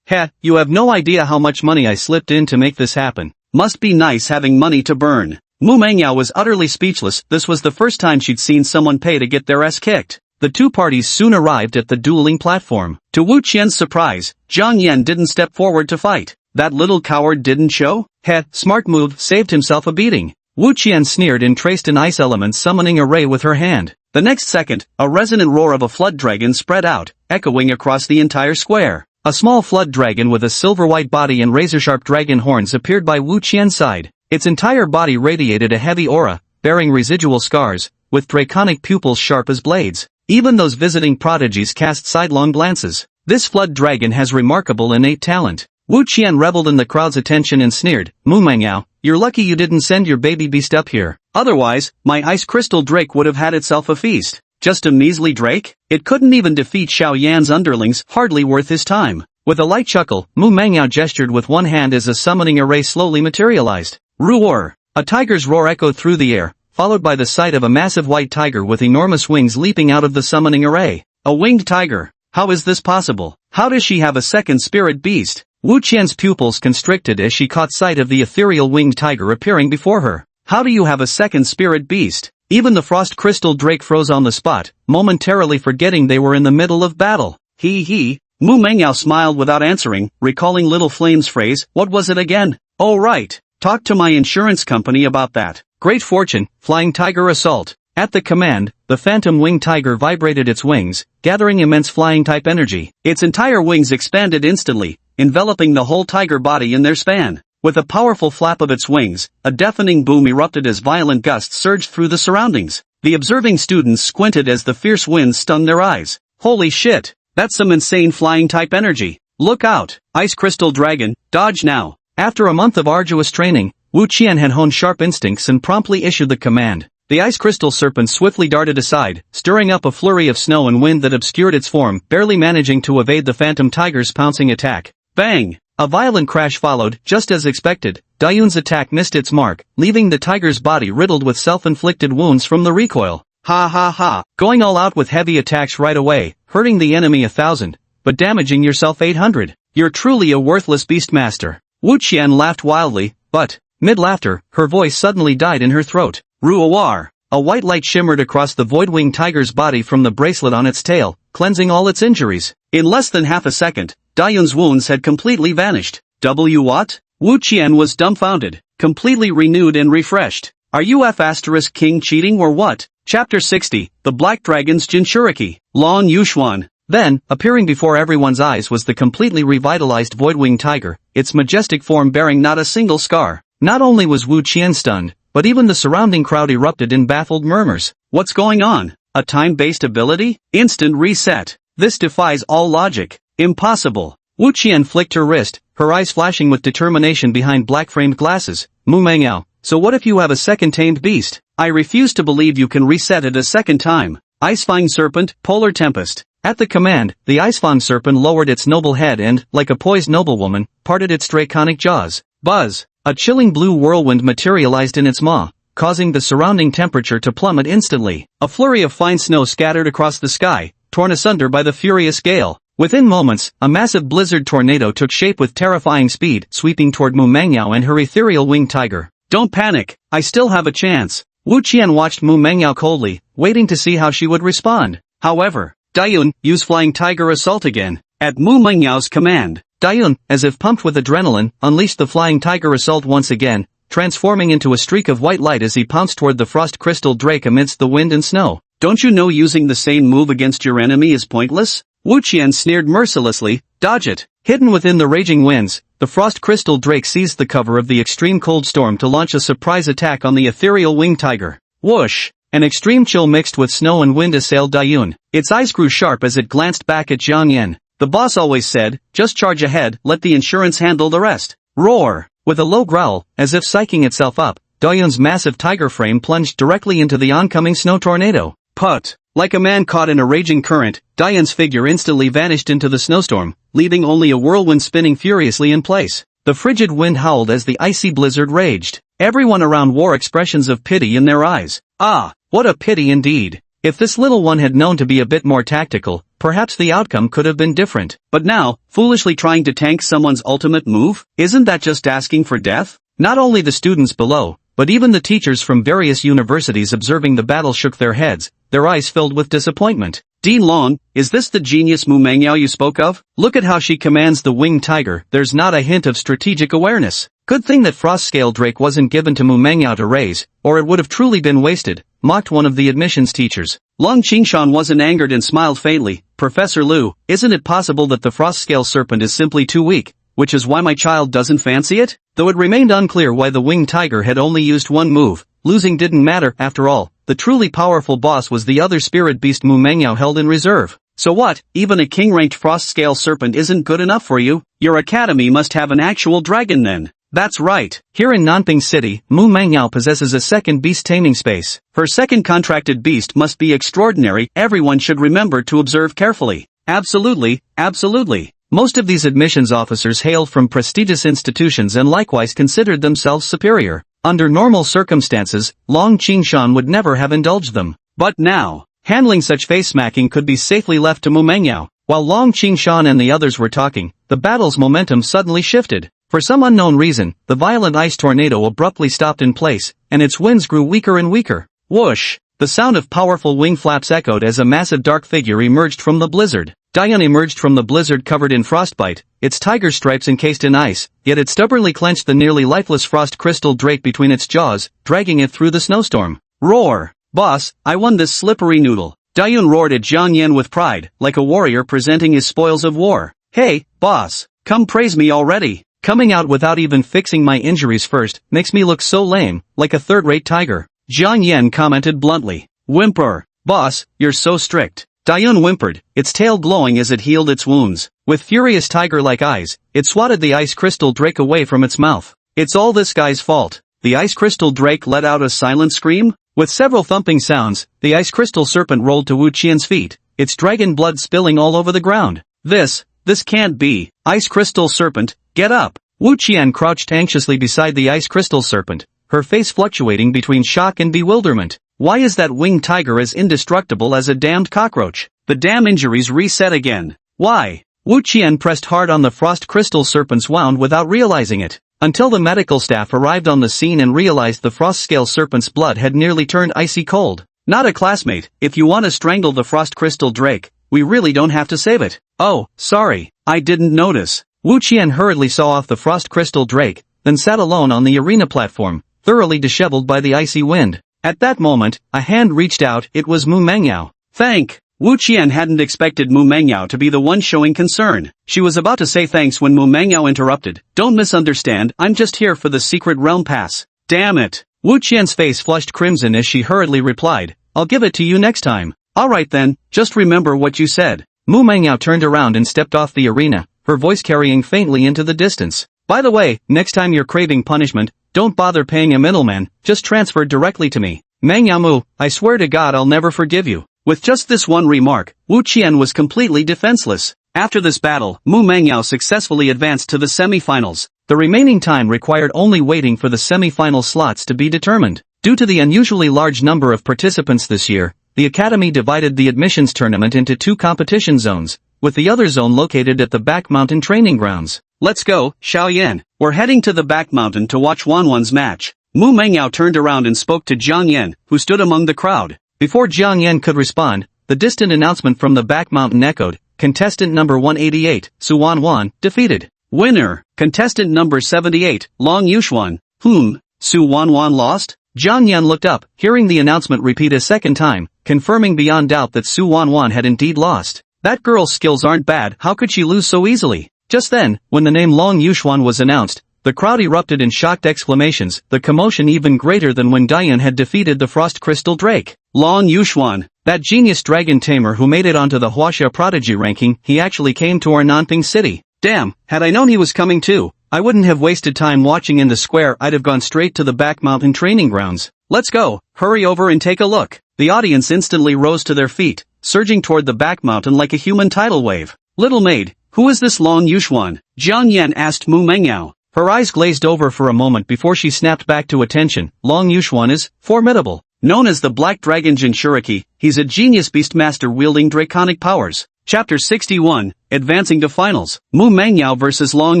You have no idea how much money I slipped in to make this happen. Must be nice having money to burn." Mu Mengyao was utterly speechless. This was the first time she'd seen someone pay to get their ass kicked. The two parties soon arrived at the dueling platform. To Wu Qian's surprise, Jiang Yan didn't step forward to fight. That little coward didn't show? Smart move, saved himself a beating. Wu Qian sneered and traced an ice element summoning array with her hand. The next second, a resonant roar of a flood dragon spread out, echoing across the entire square. A small flood dragon with a silver-white body and razor-sharp dragon horns appeared by Wu Qian's side. Its entire body radiated a heavy aura, bearing residual scars, with draconic pupils sharp as blades. Even those visiting prodigies cast sidelong glances. This flood dragon has remarkable innate talent. Wu Qian reveled in the crowd's attention and sneered, "Mu Mengyao, you're lucky you didn't send your baby beast up here. Otherwise, my ice crystal drake would have had itself a feast." Just a measly drake? It couldn't even defeat Xiao Yan's underlings, hardly worth his time. With a light chuckle, Mu Mengyao gestured with one hand as a summoning array slowly materialized. Roar! A tiger's roar echoed through the air, followed by the sight of a massive white tiger with enormous wings leaping out of the summoning array. A winged tiger? How is this possible? How does she have a second spirit beast? Wu Qian's pupils constricted as she caught sight of the ethereal winged tiger appearing before her. How do you have a second spirit beast? Even the frost crystal drake froze on the spot, momentarily forgetting they were in the middle of battle. Mu Mengyao smiled without answering, recalling Little Flame's phrase, what was it again? Oh right, talk to my insurance company about that. Great fortune, flying tiger assault. At the command, the phantom winged tiger vibrated its wings, gathering immense flying-type energy. Its entire wings expanded instantly, enveloping the whole tiger body in their span. With a powerful flap of its wings, a deafening boom erupted as violent gusts surged through the surroundings. The observing students squinted as the fierce winds stung their eyes. Holy shit, that's some insane flying-type energy. Look out, Ice Crystal Dragon, dodge now. After a month of arduous training, Wu Qian had honed sharp instincts and promptly issued the command. The ice crystal serpent swiftly darted aside, stirring up a flurry of snow and wind that obscured its form, barely managing to evade the phantom tiger's pouncing attack. Bang! A violent crash followed, just as expected. Dayun's attack missed its mark, leaving the tiger's body riddled with self-inflicted wounds from the recoil. Ha ha ha! Going all out with heavy attacks right away, hurting the enemy 1,000, but damaging yourself 800. You're truly a worthless beastmaster. Wu Qian laughed wildly, but, mid-laughter, her voice suddenly died in her throat. Ruawar! A white light shimmered across the void-winged tiger's body from the bracelet on its tail, cleansing all its injuries. In less than half a second, Dayun's wounds had completely vanished. What? Wu Qian was dumbfounded, completely renewed and refreshed. Are you F***king cheating or what? Chapter 60, The Black Dragon's Jinchuriki, Lan Yuxuan. Then, appearing before everyone's eyes was the completely revitalized void-winged tiger, its majestic form bearing not a single scar. Not only was Wu Qian stunned, but even the surrounding crowd erupted in baffled murmurs. What's going on? A time-based ability? Instant reset. This defies all logic. Impossible. Wu Qian flicked her wrist, her eyes flashing with determination behind black-framed glasses. Mu Mengyao, so what if you have a second tamed beast? I refuse to believe you can reset it a second time. Icefang Serpent, Polar Tempest. At the command, the Icefang Serpent lowered its noble head and, like a poised noblewoman, parted its draconic jaws. Buzz! A chilling blue whirlwind materialized in its maw, causing the surrounding temperature to plummet instantly. A flurry of fine snow scattered across the sky, torn asunder by the furious gale. Within moments, a massive blizzard tornado took shape with terrifying speed, sweeping toward Mu Mangyao and her ethereal winged tiger. Don't panic, I still have a chance. Wu Qian watched Mu Mangyao coldly, waiting to see how she would respond. However, Dayun, use Flying Tiger Assault again. At Mu Mengyao's command. Dayun, as if pumped with adrenaline, unleashed the Flying Tiger Assault once again, transforming into a streak of white light as he pounced toward the frost crystal drake amidst the wind and snow. Don't you know using the same move against your enemy is pointless? Wu Qian sneered mercilessly, dodge it. Hidden within the raging winds, the frost crystal drake seized the cover of the extreme cold storm to launch a surprise attack on the ethereal winged tiger. Whoosh! An extreme chill mixed with snow and wind assailed Dayun. Its eyes grew sharp as it glanced back at Jiang Yan. The boss always said, just charge ahead, let the insurance handle the rest. Roar! With a low growl, as if psyching itself up, Dayun's massive tiger frame plunged directly into the oncoming snow tornado. Put! Like a man caught in a raging current, Dayun's figure instantly vanished into the snowstorm, leaving only a whirlwind spinning furiously in place. The frigid wind howled as the icy blizzard raged. Everyone around wore expressions of pity in their eyes. Ah, what a pity indeed. If this little one had known to be a bit more tactical, perhaps the outcome could have been different. But now, foolishly trying to tank someone's ultimate move? Isn't that just asking for death? Not only the students below, but even the teachers from various universities observing the battle shook their heads, their eyes filled with disappointment. Dean Long, is this the genius Mu Mangyao you spoke of? Look at how she commands the winged tiger, there's not a hint of strategic awareness. Good thing that Frost Scale Drake wasn't given to Mu Mangyao to raise, or it would have truly been wasted, mocked one of the admissions teachers. Long Qingshan wasn't angered and smiled faintly. Professor Liu, isn't it possible that the Frost Scale Serpent is simply too weak, which is why my child doesn't fancy it? Though it remained unclear why the winged tiger had only used one move, losing didn't matter after all. The truly powerful boss was the other spirit beast Mu Mangyao held in reserve. So what, even a king-ranked Frost Scale Serpent isn't good enough for you? Your academy must have an actual dragon then. That's right. Here in Nanping City, Mu Mangyao possesses a second beast taming space. Her second contracted beast must be extraordinary. Everyone should remember to observe carefully. Absolutely, absolutely. Most of these admissions officers hailed from prestigious institutions and likewise considered themselves superior. Under normal circumstances, Long Qingshan would never have indulged them. But now, handling such face-smacking could be safely left to Mu Mangyao. While Long Qingshan and the others were talking, the battle's momentum suddenly shifted. For some unknown reason, the violent ice tornado abruptly stopped in place, and its winds grew weaker and weaker. Whoosh! The sound of powerful wing flaps echoed as a massive dark figure emerged from the blizzard. Dayun emerged from the blizzard covered in frostbite, its tiger stripes encased in ice, yet it stubbornly clenched the nearly lifeless frost crystal drake between its jaws, dragging it through the snowstorm. Roar! Boss, I won this slippery noodle. Dayun roared at Jiang Yan with pride, like a warrior presenting his spoils of war. Hey, boss, come praise me already. Coming out without even fixing my injuries first makes me look so lame, like a third-rate tiger. Jiang Yan commented bluntly. Whimper. Boss, you're so strict. Dayun whimpered, its tail glowing as it healed its wounds. With furious tiger-like eyes, it swatted the ice crystal drake away from its mouth. It's all this guy's fault. The ice crystal drake let out a silent scream. With several thumping sounds, the ice crystal serpent rolled to Wu Qian's feet, its dragon blood spilling all over the ground. This can't be. Ice crystal serpent, get up. Wu Qian crouched anxiously beside the ice crystal serpent, her face fluctuating between shock and bewilderment. Why is that winged tiger as indestructible as a damned cockroach? The damn injuries reset again. Why? Wu Qian pressed hard on the frost crystal serpent's wound without realizing it, until the medical staff arrived on the scene and realized the frost scale serpent's blood had nearly turned icy cold. Not a classmate, if you want to strangle the frost crystal drake, we really don't have to save it. Oh, sorry, I didn't notice. Wu Qian hurriedly saw off the frost crystal drake, then sat alone on the arena platform, thoroughly disheveled by the icy wind. At that moment, a hand reached out. It was Mu Mangyao. Thank. Wu Qian hadn't expected Mu Mangyao to be the one showing concern. She was about to say thanks when Mu Mangyao interrupted. Don't misunderstand, I'm just here for the secret realm pass. Damn it. Wu Qian's face flushed crimson as she hurriedly replied, I'll give it to you next time. Alright then, just remember what you said. Mu Mangyao turned around and stepped off the arena, her voice carrying faintly into the distance. By the way, next time you're craving punishment, don't bother paying a middleman, just transfer directly to me. Mangyao Mu, I swear to God I'll never forgive you. With just this one remark, Wu Qian was completely defenseless. After this battle, Mu Mengyao successfully advanced to the semi-finals. The remaining time required only waiting for the semi-final slots to be determined. Due to the unusually large number of participants this year, the Academy divided the admissions tournament into 2 competition zones, with the other zone located at the Back Mountain training grounds. Let's go, Xiaoyan. We're heading to the Back Mountain to watch Wanwan's match. Mu Mengyao turned around and spoke to Jiang Yan, who stood among the crowd. Before Jiang Yan could respond, the distant announcement from the Back Mountain echoed, contestant number 188, Su Wanwan, defeated. Winner, contestant number 78, Long Yuxuan. Su Wanwan lost? Jiang Yan looked up, hearing the announcement repeat a second time, confirming beyond doubt that Su Wanwan had indeed lost. That girl's skills aren't bad, how could she lose so easily? Just then, when the name Long Yuxuan was announced, the crowd erupted in shocked exclamations, the commotion even greater than when Dian had defeated the Frost Crystal Drake. Long Yuxuan, that genius dragon tamer who made it onto the Huaxia Prodigy ranking, he actually came to our Nanping city. Damn, had I known he was coming too, I wouldn't have wasted time watching in the square, I'd have gone straight to the Back Mountain training grounds. Let's go, hurry over and take a look. The audience instantly rose to their feet, surging toward the Back Mountain like a human tidal wave. Little maid, who is this Long Yuxuan? Jiang Yan asked Mu Mengyao. Her eyes glazed over for a moment before she snapped back to attention. Long Yuxuan is formidable. Known as the Black Dragon Jinchuriki, he's a genius beastmaster wielding draconic powers. Chapter 61, Advancing to Finals. Mu Mengyao vs Long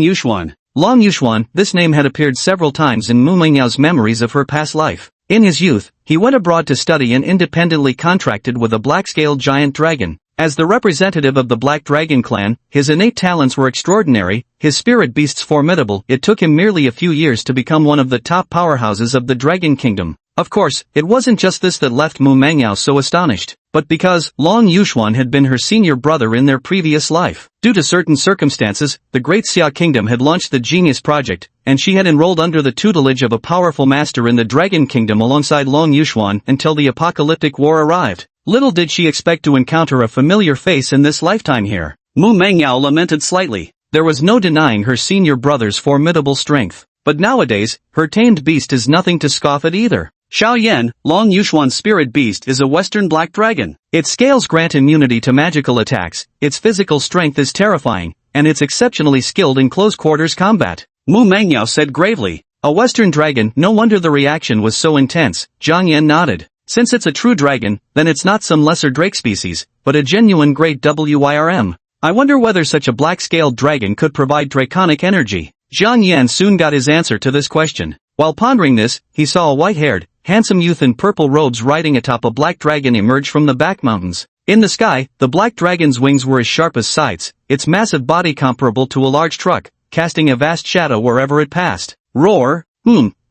Yuxuan. Long Yuxuan, this name had appeared several times in Mu Mengyao's memories of her past life. In his youth, he went abroad to study and independently contracted with a black-scaled giant dragon. As the representative of the Black Dragon clan, his innate talents were extraordinary, his spirit beasts formidable. It took him merely a few years to become one of the top powerhouses of the Dragon Kingdom. Of course, it wasn't just this that left Mu Mengyao so astonished, but because Long Yuxuan had been her senior brother in their previous life. Due to certain circumstances, the Great Xia Kingdom had launched the Genius Project, and she had enrolled under the tutelage of a powerful master in the Dragon Kingdom alongside Long Yuxuan until the apocalyptic war arrived. Little did she expect to encounter a familiar face in this lifetime here. Mu Mengyao lamented slightly. There was no denying her senior brother's formidable strength, but nowadays, her tamed beast is nothing to scoff at either. Xiaoyan, Long Yuxuan's spirit beast is a Western black dragon. Its scales grant immunity to magical attacks, its physical strength is terrifying, and it's exceptionally skilled in close-quarters combat. Mu Mengyao said gravely. A Western dragon, no wonder the reaction was so intense. Jiang Yan nodded. Since it's a true dragon, then it's not some lesser drake species, but a genuine great WYRM. I wonder whether such a black-scaled dragon could provide draconic energy. Jiang Yan soon got his answer to this question. While pondering this, he saw a white-haired, handsome youth in purple robes riding atop a black dragon emerge from the back mountains. In the sky, the black dragon's wings were as sharp as scythes, its massive body comparable to a large truck, casting a vast shadow wherever it passed. Roar!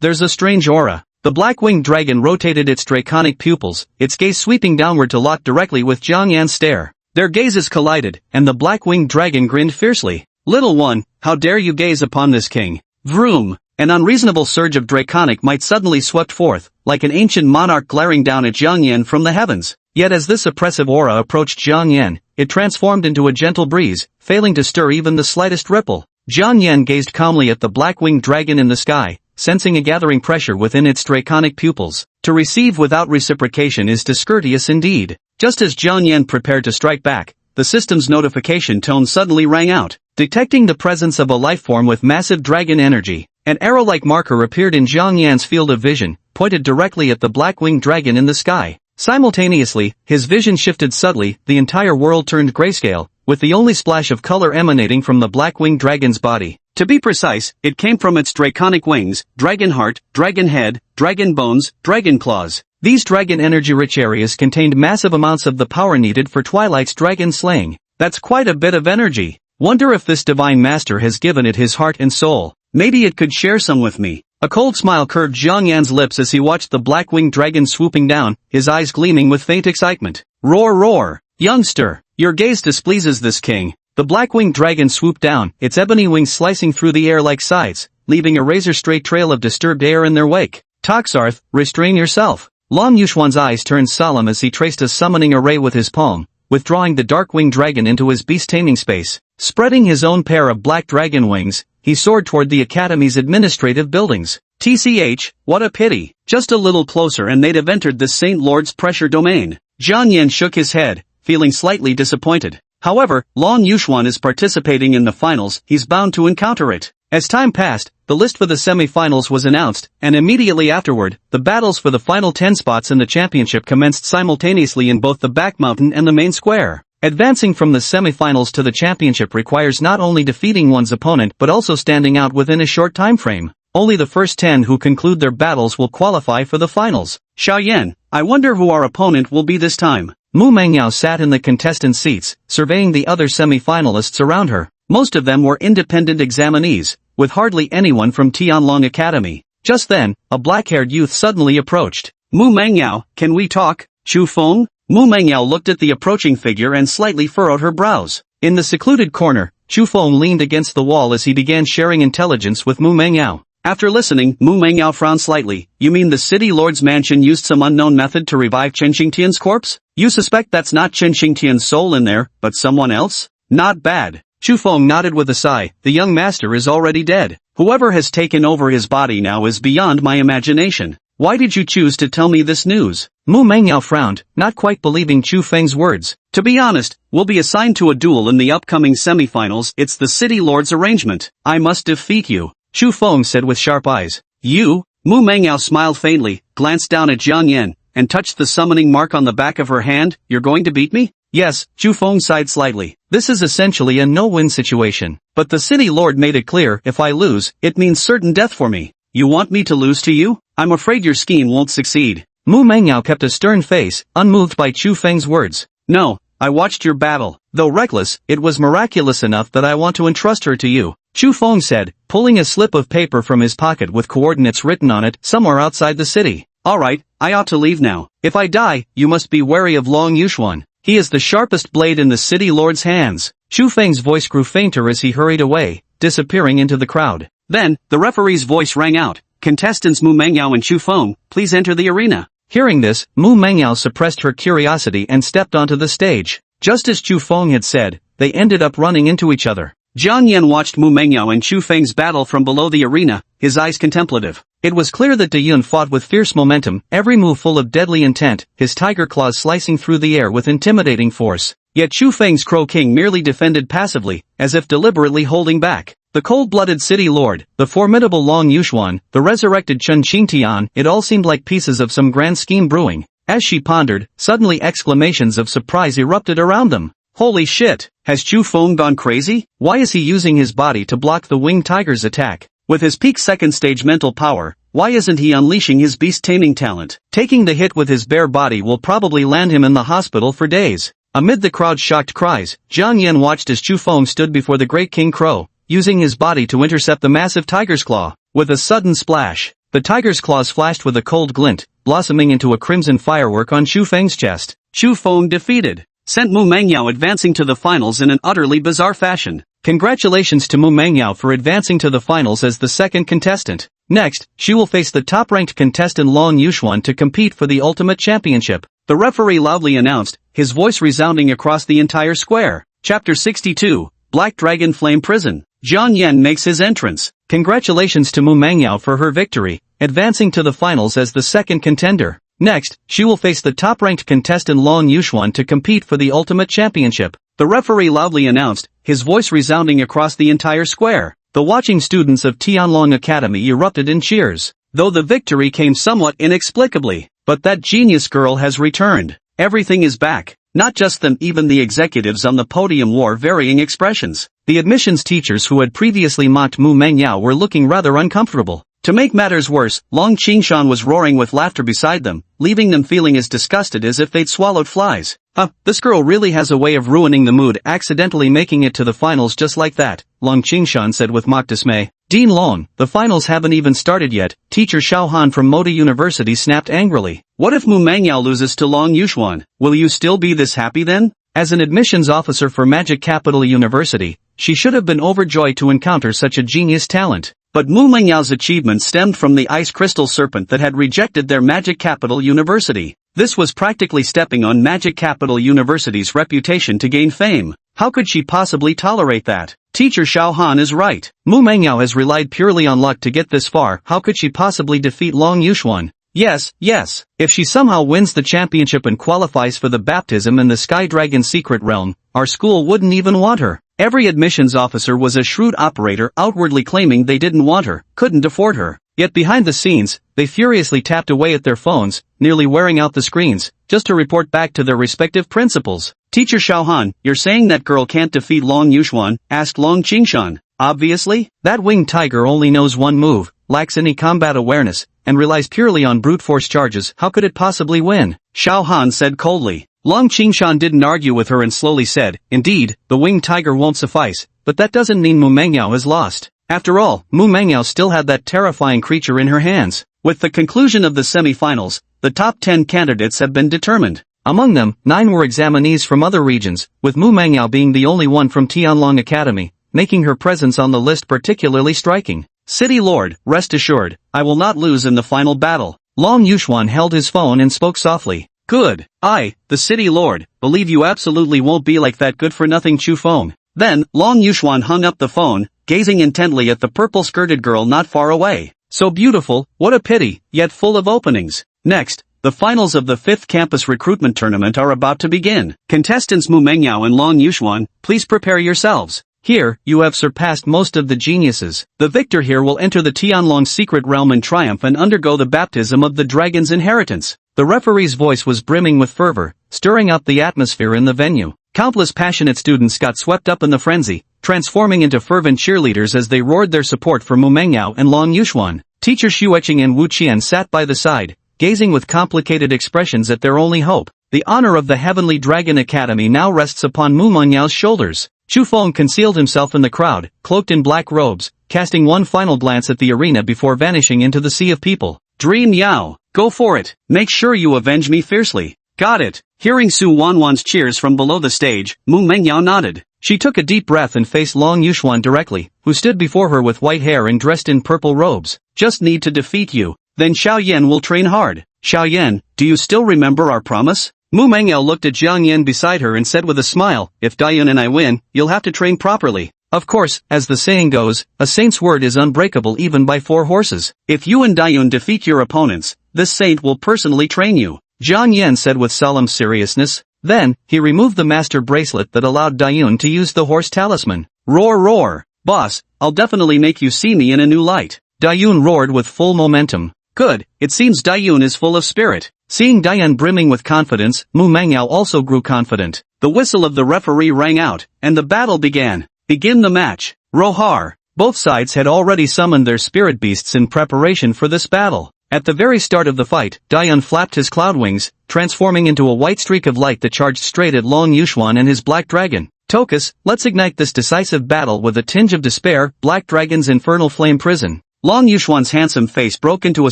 There's a strange aura. The black-winged dragon rotated its draconic pupils, its gaze sweeping downward to lock directly with Jiang Yan's stare. Their gazes collided, and the black-winged dragon grinned fiercely. Little one, how dare you gaze upon this king? Vroom! An unreasonable surge of draconic might suddenly swept forth, like an ancient monarch glaring down at Jiang Yan from the heavens. Yet as this oppressive aura approached Jiang Yan, it transformed into a gentle breeze, failing to stir even the slightest ripple. Jiang Yan gazed calmly at the black-winged dragon in the sky, sensing a gathering pressure within its draconic pupils. To receive without reciprocation is discourteous indeed. Just as Jiang Yan prepared to strike back, the system's notification tone suddenly rang out, detecting the presence of a life form with massive dragon energy. An arrow-like marker appeared in Jiang Yan's field of vision, pointed directly at the black-winged dragon in the sky. Simultaneously, his vision shifted subtly, the entire world turned grayscale, with the only splash of color emanating from the black-winged dragon's body. To be precise, it came from its draconic wings, dragon heart, dragon head, dragon bones, dragon claws. These dragon energy-rich areas contained massive amounts of the power needed for Twilight's dragon slaying. That's quite a bit of energy. Wonder if this divine master has given it his heart and soul. Maybe it could share some with me. A cold smile curved Jiang Yan's lips as he watched the black-winged dragon swooping down, his eyes gleaming with faint excitement. Roar, roar! Youngster, your gaze displeases this king. The black-winged dragon swooped down, its ebony wings slicing through the air like scythes, leaving a razor-straight trail of disturbed air in their wake. Toxarth, restrain yourself. Long Yuxuan's eyes turned solemn as he traced a summoning array with his palm, withdrawing the dark-winged dragon into his beast-taming space. Spreading his own pair of black dragon wings, he soared toward the Academy's administrative buildings. TCH, what a pity. Just a little closer and they'd have entered the Saint Lord's pressure domain. Jiang Yan shook his head, feeling slightly disappointed. However, Long Yuxuan is participating in the finals, he's bound to encounter it. As time passed, the list for the semi-finals was announced, and immediately afterward, the battles for the final 10 spots in the championship commenced simultaneously in both the back mountain and the main square. Advancing from the semi-finals to the championship requires not only defeating one's opponent but also standing out within a short time frame. Only the first 10 who conclude their battles will qualify for the finals. Xiaoyan, I wonder who our opponent will be this time. Mu Mengyao sat in the contestant seats, surveying the other semi-finalists around her. Most of them were independent examinees, with hardly anyone from Tianlong Academy. Just then, a black-haired youth suddenly approached. Mu Mengyao, can we talk? Chu Feng? Mu Mengyao looked at the approaching figure and slightly furrowed her brows. In the secluded corner, Chu Feng leaned against the wall as he began sharing intelligence with Mu Mengyao. After listening, Mu Mengyao frowned slightly. You mean the city lord's mansion used some unknown method to revive Chen Xingtian's corpse? You suspect that's not Chen Xingtian's soul in there, but someone else? Not bad. Chu Feng nodded with a sigh. The young master is already dead. Whoever has taken over his body now is beyond my imagination. Why did you choose to tell me this news? Mu Mengyao frowned, not quite believing Chu Feng's words. To be honest, we'll be assigned to a duel in the upcoming semifinals. It's the city lord's arrangement. I must defeat you. Chu Feng said with sharp eyes. You? Mu Mengyao smiled faintly, glanced down at Jiang Yan, and touched the summoning mark on the back of her hand. You're going to beat me? Yes, Chu Feng sighed slightly. This is essentially a no-win situation. But the city lord made it clear, if I lose, it means certain death for me. You want me to lose to you? I'm afraid your scheme won't succeed. Mu Mengyao kept a stern face, unmoved by Chu Feng's words. No, I watched your battle. Though reckless, it was miraculous enough that I want to entrust her to you. Chu Feng said, pulling a slip of paper from his pocket with coordinates written on it, somewhere outside the city. Alright, I ought to leave now. If I die, you must be wary of Long Yuxuan. He is the sharpest blade in the city lord's hands. Chu Feng's voice grew fainter as he hurried away, disappearing into the crowd. Then, the referee's voice rang out. Contestants Mu Mengyao and Chu Feng, please enter the arena. Hearing this, Mu Mengyao suppressed her curiosity and stepped onto the stage. Just as Chu Feng had said, they ended up running into each other. Jiang Yan watched Mu Mengyao and Chu Feng's battle from below the arena, his eyes contemplative. It was clear that De Yun fought with fierce momentum, every move full of deadly intent, his tiger claws slicing through the air with intimidating force. Yet Chu Feng's Crow King merely defended passively, as if deliberately holding back. The cold-blooded city lord, the formidable Long Yuxuan, the resurrected Chen Xingtian, it all seemed like pieces of some grand scheme brewing. As she pondered, suddenly exclamations of surprise erupted around them. Holy shit! Has Chu Feng gone crazy? Why is he using his body to block the winged tiger's attack? With his peak second-stage mental power, why isn't he unleashing his beast-taming talent? Taking the hit with his bare body will probably land him in the hospital for days. Amid the crowd's shocked cries, Jiang Yan watched as Chu Feng stood before the great King Crow, using his body to intercept the massive tiger's claw. With a sudden splash, the tiger's claws flashed with a cold glint, blossoming into a crimson firework on Chu Feng's chest. Chu Feng defeated, sent Mu Mengyao advancing to the finals in an utterly bizarre fashion. Congratulations to Mu Mengyao for advancing to the finals as the second contestant. Next, she will face the top-ranked contestant Long Yuxuan to compete for the ultimate championship. The referee loudly announced, his voice resounding across the entire square. Chapter 62, Black Dragon Flame Prison. Jiang Yan makes his entrance. Congratulations to Mu Mengyao for her victory, advancing to the finals as the second contender. Next, she will face the top-ranked contestant Long Yuxuan to compete for the ultimate championship. The referee loudly announced, his voice resounding across the entire square. The watching students of Tianlong Academy erupted in cheers. Though the victory came somewhat inexplicably, but that genius girl has returned. Everything is back. Not just them, even the executives on the podium wore varying expressions. The admissions teachers who had previously mocked Mu Mengyao were looking rather uncomfortable. To make matters worse, Long Qingshan was roaring with laughter beside them, leaving them feeling as disgusted as if they'd swallowed flies. This girl really has a way of ruining the mood, accidentally making it to the finals just like that, Long Qingshan said with mock dismay. Dean Long, the finals haven't even started yet, teacher Xiao Han from Modi University snapped angrily. What if Mu Mengyao loses to Long Yuxuan? Will you still be this happy then? As an admissions officer for Magic Capital University, she should have been overjoyed to encounter such a genius talent. But Mu Mengyao achievement stemmed from the ice crystal serpent that had rejected their Magic Capital University. This was practically stepping on Magic Capital University's reputation to gain fame. How could she possibly tolerate that? Teacher Xiao Han is right. Mu Mengyao has relied purely on luck to get this far. How could she possibly defeat Long Yuxuan? Yes, yes. If she somehow wins the championship and qualifies for the baptism in the Sky Dragon secret realm, our school wouldn't even want her. Every admissions officer was a shrewd operator outwardly claiming they didn't want her, couldn't afford her. Yet behind the scenes, they furiously tapped away at their phones, nearly wearing out the screens, just to report back to their respective principals. Teacher Xiaohan, you're saying that girl can't defeat Long Yuxuan? Asked Long Qingshan. Obviously, that winged tiger only knows one move, lacks any combat awareness, and relies purely on brute force charges. How could it possibly win? Xiaohan said coldly. Long Qingshan didn't argue with her and slowly said, indeed, the winged tiger won't suffice, but that doesn't mean Mu Mengyao has lost. After all, Mu Mengyao still had that terrifying creature in her hands. With the conclusion of the semi-finals, the top 10 candidates have been determined. Among them, 9 were examinees from other regions, with Mu Mengyao being the only one from Tianlong Academy, making her presence on the list particularly striking. City Lord, rest assured, I will not lose in the final battle. Long Yuxuan held his phone and spoke softly. Good. I, the City Lord, believe you absolutely won't be like that good-for-nothing Chu Feng. Then, Long Yuxuan hung up the phone, gazing intently at the purple-skirted girl not far away. So beautiful, what a pity, yet full of openings. Next, the finals of the 5th campus recruitment tournament are about to begin. Contestants Mu Mengyao and Long Yuxuan, please prepare yourselves. Here, you have surpassed most of the geniuses. The victor here will enter the Tianlong secret realm in triumph and undergo the baptism of the dragon's inheritance. The referee's voice was brimming with fervor, stirring up the atmosphere in the venue. Countless passionate students got swept up in the frenzy, transforming into fervent cheerleaders as they roared their support for Mu Mengyao and Long Yuxuan. Teacher Xueqing and Wu Qian sat by the side, gazing with complicated expressions at their only hope. The honor of the Heavenly Dragon Academy now rests upon Mu Mengyao's shoulders. Chu Feng concealed himself in the crowd, cloaked in black robes, casting one final glance at the arena before vanishing into the sea of people. Dream Yao, go for it. Make sure you avenge me fiercely. Got it. Hearing Su Wanwan's cheers from below the stage, Mu Mengyao nodded. She took a deep breath and faced Long Yuxuan directly, who stood before her with white hair and dressed in purple robes. Just need to defeat you. Then Xiao Yan will train hard. Xiao Yan, do you still remember our promise? Mu Mengyao looked at Jiang Yan beside her and said with a smile, if Dayun and I win, you'll have to train properly. Of course, as the saying goes, a saint's word is unbreakable even by 4 horses. If you and Dayun defeat your opponents, this saint will personally train you. Jiang Yan said with solemn seriousness. Then, he removed the master bracelet that allowed Dayun to use the horse talisman. Roar roar. Boss, I'll definitely make you see me in a new light. Dayun roared with full momentum. Good, it seems Dayun is full of spirit. Seeing Dayun brimming with confidence, Mu Mengyao also grew confident. The whistle of the referee rang out, and the battle began. Begin the match. Rohar. Both sides had already summoned their spirit beasts in preparation for this battle. At the very start of the fight, Dayun flapped his cloud wings, transforming into a white streak of light that charged straight at Long Yuxuan and his black dragon. Tokus, let's ignite this decisive battle with a tinge of despair. Black Dragon's infernal flame prison. Long Yuxuan's handsome face broke into a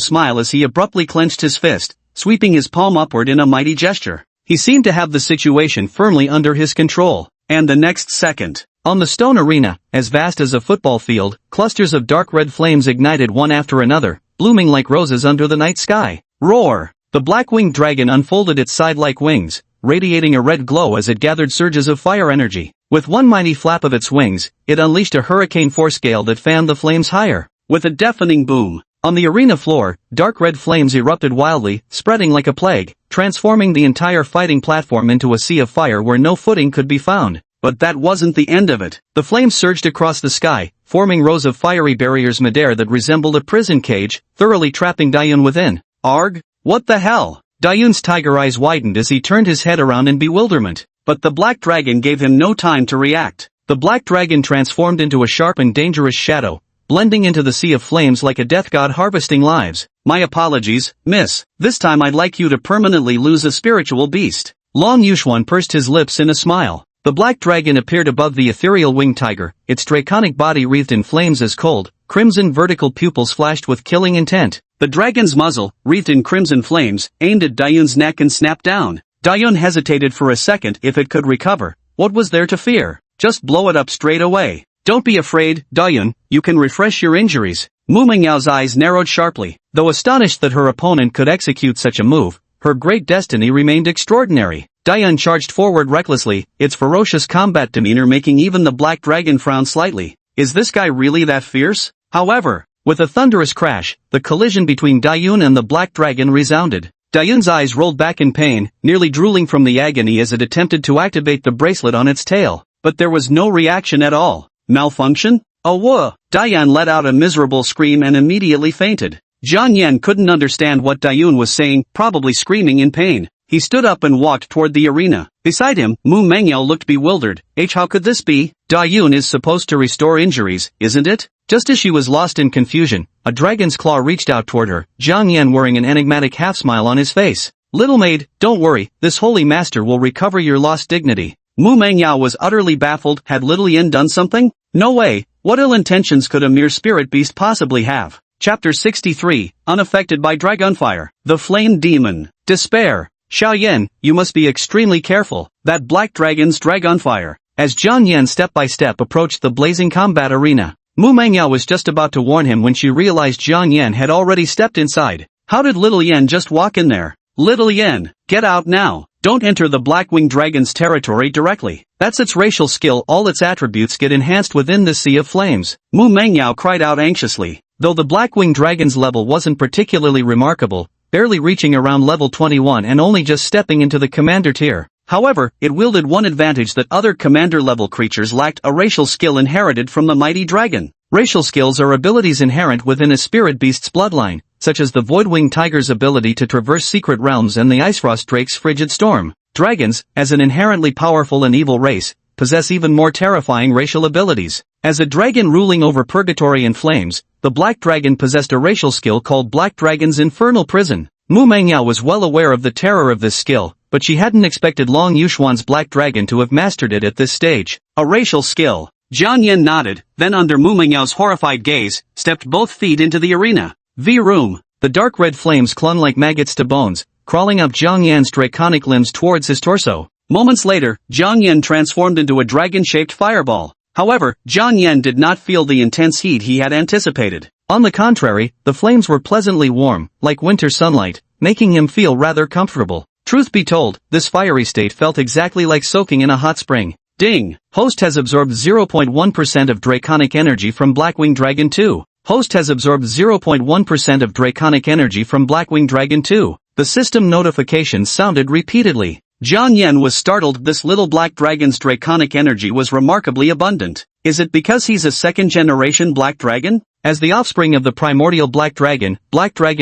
smile as he abruptly clenched his fist, sweeping his palm upward in a mighty gesture. He seemed to have the situation firmly under his control. And the next second, on the stone arena, as vast as a football field, clusters of dark red flames ignited one after another, blooming like roses under the night sky. Roar! The black-winged dragon unfolded its side-like wings, radiating a red glow as it gathered surges of fire energy. With one mighty flap of its wings, it unleashed a hurricane force gale that fanned the flames higher. With a deafening boom, on the arena floor, dark red flames erupted wildly, spreading like a plague, transforming the entire fighting platform into a sea of fire where no footing could be found. But that wasn't the end of it. The flames surged across the sky, forming rows of fiery barriers midair that resembled a prison cage, thoroughly trapping Dayun within. Arg? What the hell? Dayun's tiger eyes widened as he turned his head around in bewilderment. But the black dragon gave him no time to react. The black dragon transformed into a sharp and dangerous shadow, blending into the sea of flames like a death god harvesting lives. My apologies, miss. This time I'd like you to permanently lose a spiritual beast. Long Yuxuan pursed his lips in a smile. The black dragon appeared above the ethereal winged tiger, its draconic body wreathed in flames as cold, crimson vertical pupils flashed with killing intent. The dragon's muzzle, wreathed in crimson flames, aimed at Dayun's neck and snapped down. Dayun hesitated for a second if it could recover. What was there to fear? Just blow it up straight away. Don't be afraid, Dayun, you can refresh your injuries. Mu Mengyao's eyes narrowed sharply. Though astonished that her opponent could execute such a move, her great destiny remained extraordinary. Dayun charged forward recklessly, its ferocious combat demeanor making even the black dragon frown slightly. Is this guy really that fierce? However, With a thunderous crash, the collision between Dayun and the black dragon resounded. Dayun's eyes rolled back in pain, nearly drooling from the agony as it attempted to activate the bracelet on its tail. But there was no reaction at all. Malfunction? Oh whoa! Dayun let out a miserable scream and immediately fainted. Jiang Yan couldn't understand what Dayun was saying, probably screaming in pain. He stood up and walked toward the arena. Beside him, Mu Mengyao looked bewildered. How could this be? Dayun is supposed to restore injuries, isn't it? Just as she was lost in confusion, a dragon's claw reached out toward her, Jiang Yan wearing an enigmatic half-smile on his face. Little maid, don't worry, this holy master will recover your lost dignity. Mu Mengyao was utterly baffled. Had Little Yin done something? No way. What ill intentions could a mere spirit beast possibly have? Chapter 63, Unaffected by Dragonfire. The Flame Demon. Despair. Xiaoyan, you must be extremely careful. That black dragon's Dragonfire. As Jiang Yan step by step approached the blazing combat arena, Mu Mengyao was just about to warn him when she realized Jiang Yan had already stepped inside. How did Little Yen just walk in there? Little Yen, get out now. Don't enter the Blackwing Dragon's territory directly. That's its racial skill. All its attributes get enhanced within the Sea of Flames. Mu Mengyao cried out anxiously. Though the Blackwing Dragon's level wasn't particularly remarkable, barely reaching around level 21 and only just stepping into the commander tier. However, it wielded one advantage that other commander-level creatures lacked: a racial skill inherited from the mighty dragon. Racial skills are abilities inherent within a spirit beast's bloodline, such as the Voidwing Tiger's ability to traverse secret realms and the Icefrost Drake's frigid storm. Dragons, as an inherently powerful and evil race, possess even more terrifying racial abilities. As a dragon ruling over purgatory and flames, the Black Dragon possessed a racial skill called Black Dragon's Infernal Prison. Mu Mengyao was well aware of the terror of this skill, but she hadn't expected Long Yuxuan's Black Dragon to have mastered it at this stage. A racial skill. Jiang Yan nodded, then under Mu Mengyao's horrified gaze, stepped both feet into the arena. V-Room. The dark red flames clung like maggots to bones, crawling up Jiang Yan's draconic limbs towards his torso. Moments later, Jiang Yan transformed into a dragon-shaped fireball. However, Jiang Yan did not feel the intense heat he had anticipated. On the contrary, the flames were pleasantly warm, like winter sunlight, making him feel rather comfortable. Truth be told, this fiery state felt exactly like soaking in a hot spring. Ding! Host has absorbed 0.1% of draconic energy from Blackwing Dragon 2. Host has absorbed 0.1% of draconic energy from Blackwing Dragon 2. The system notification sounded repeatedly. Jiang Yan was startled. This little black dragon's draconic energy was remarkably abundant. Is it because he's a second-generation black dragon? As the offspring of the primordial Black Dragon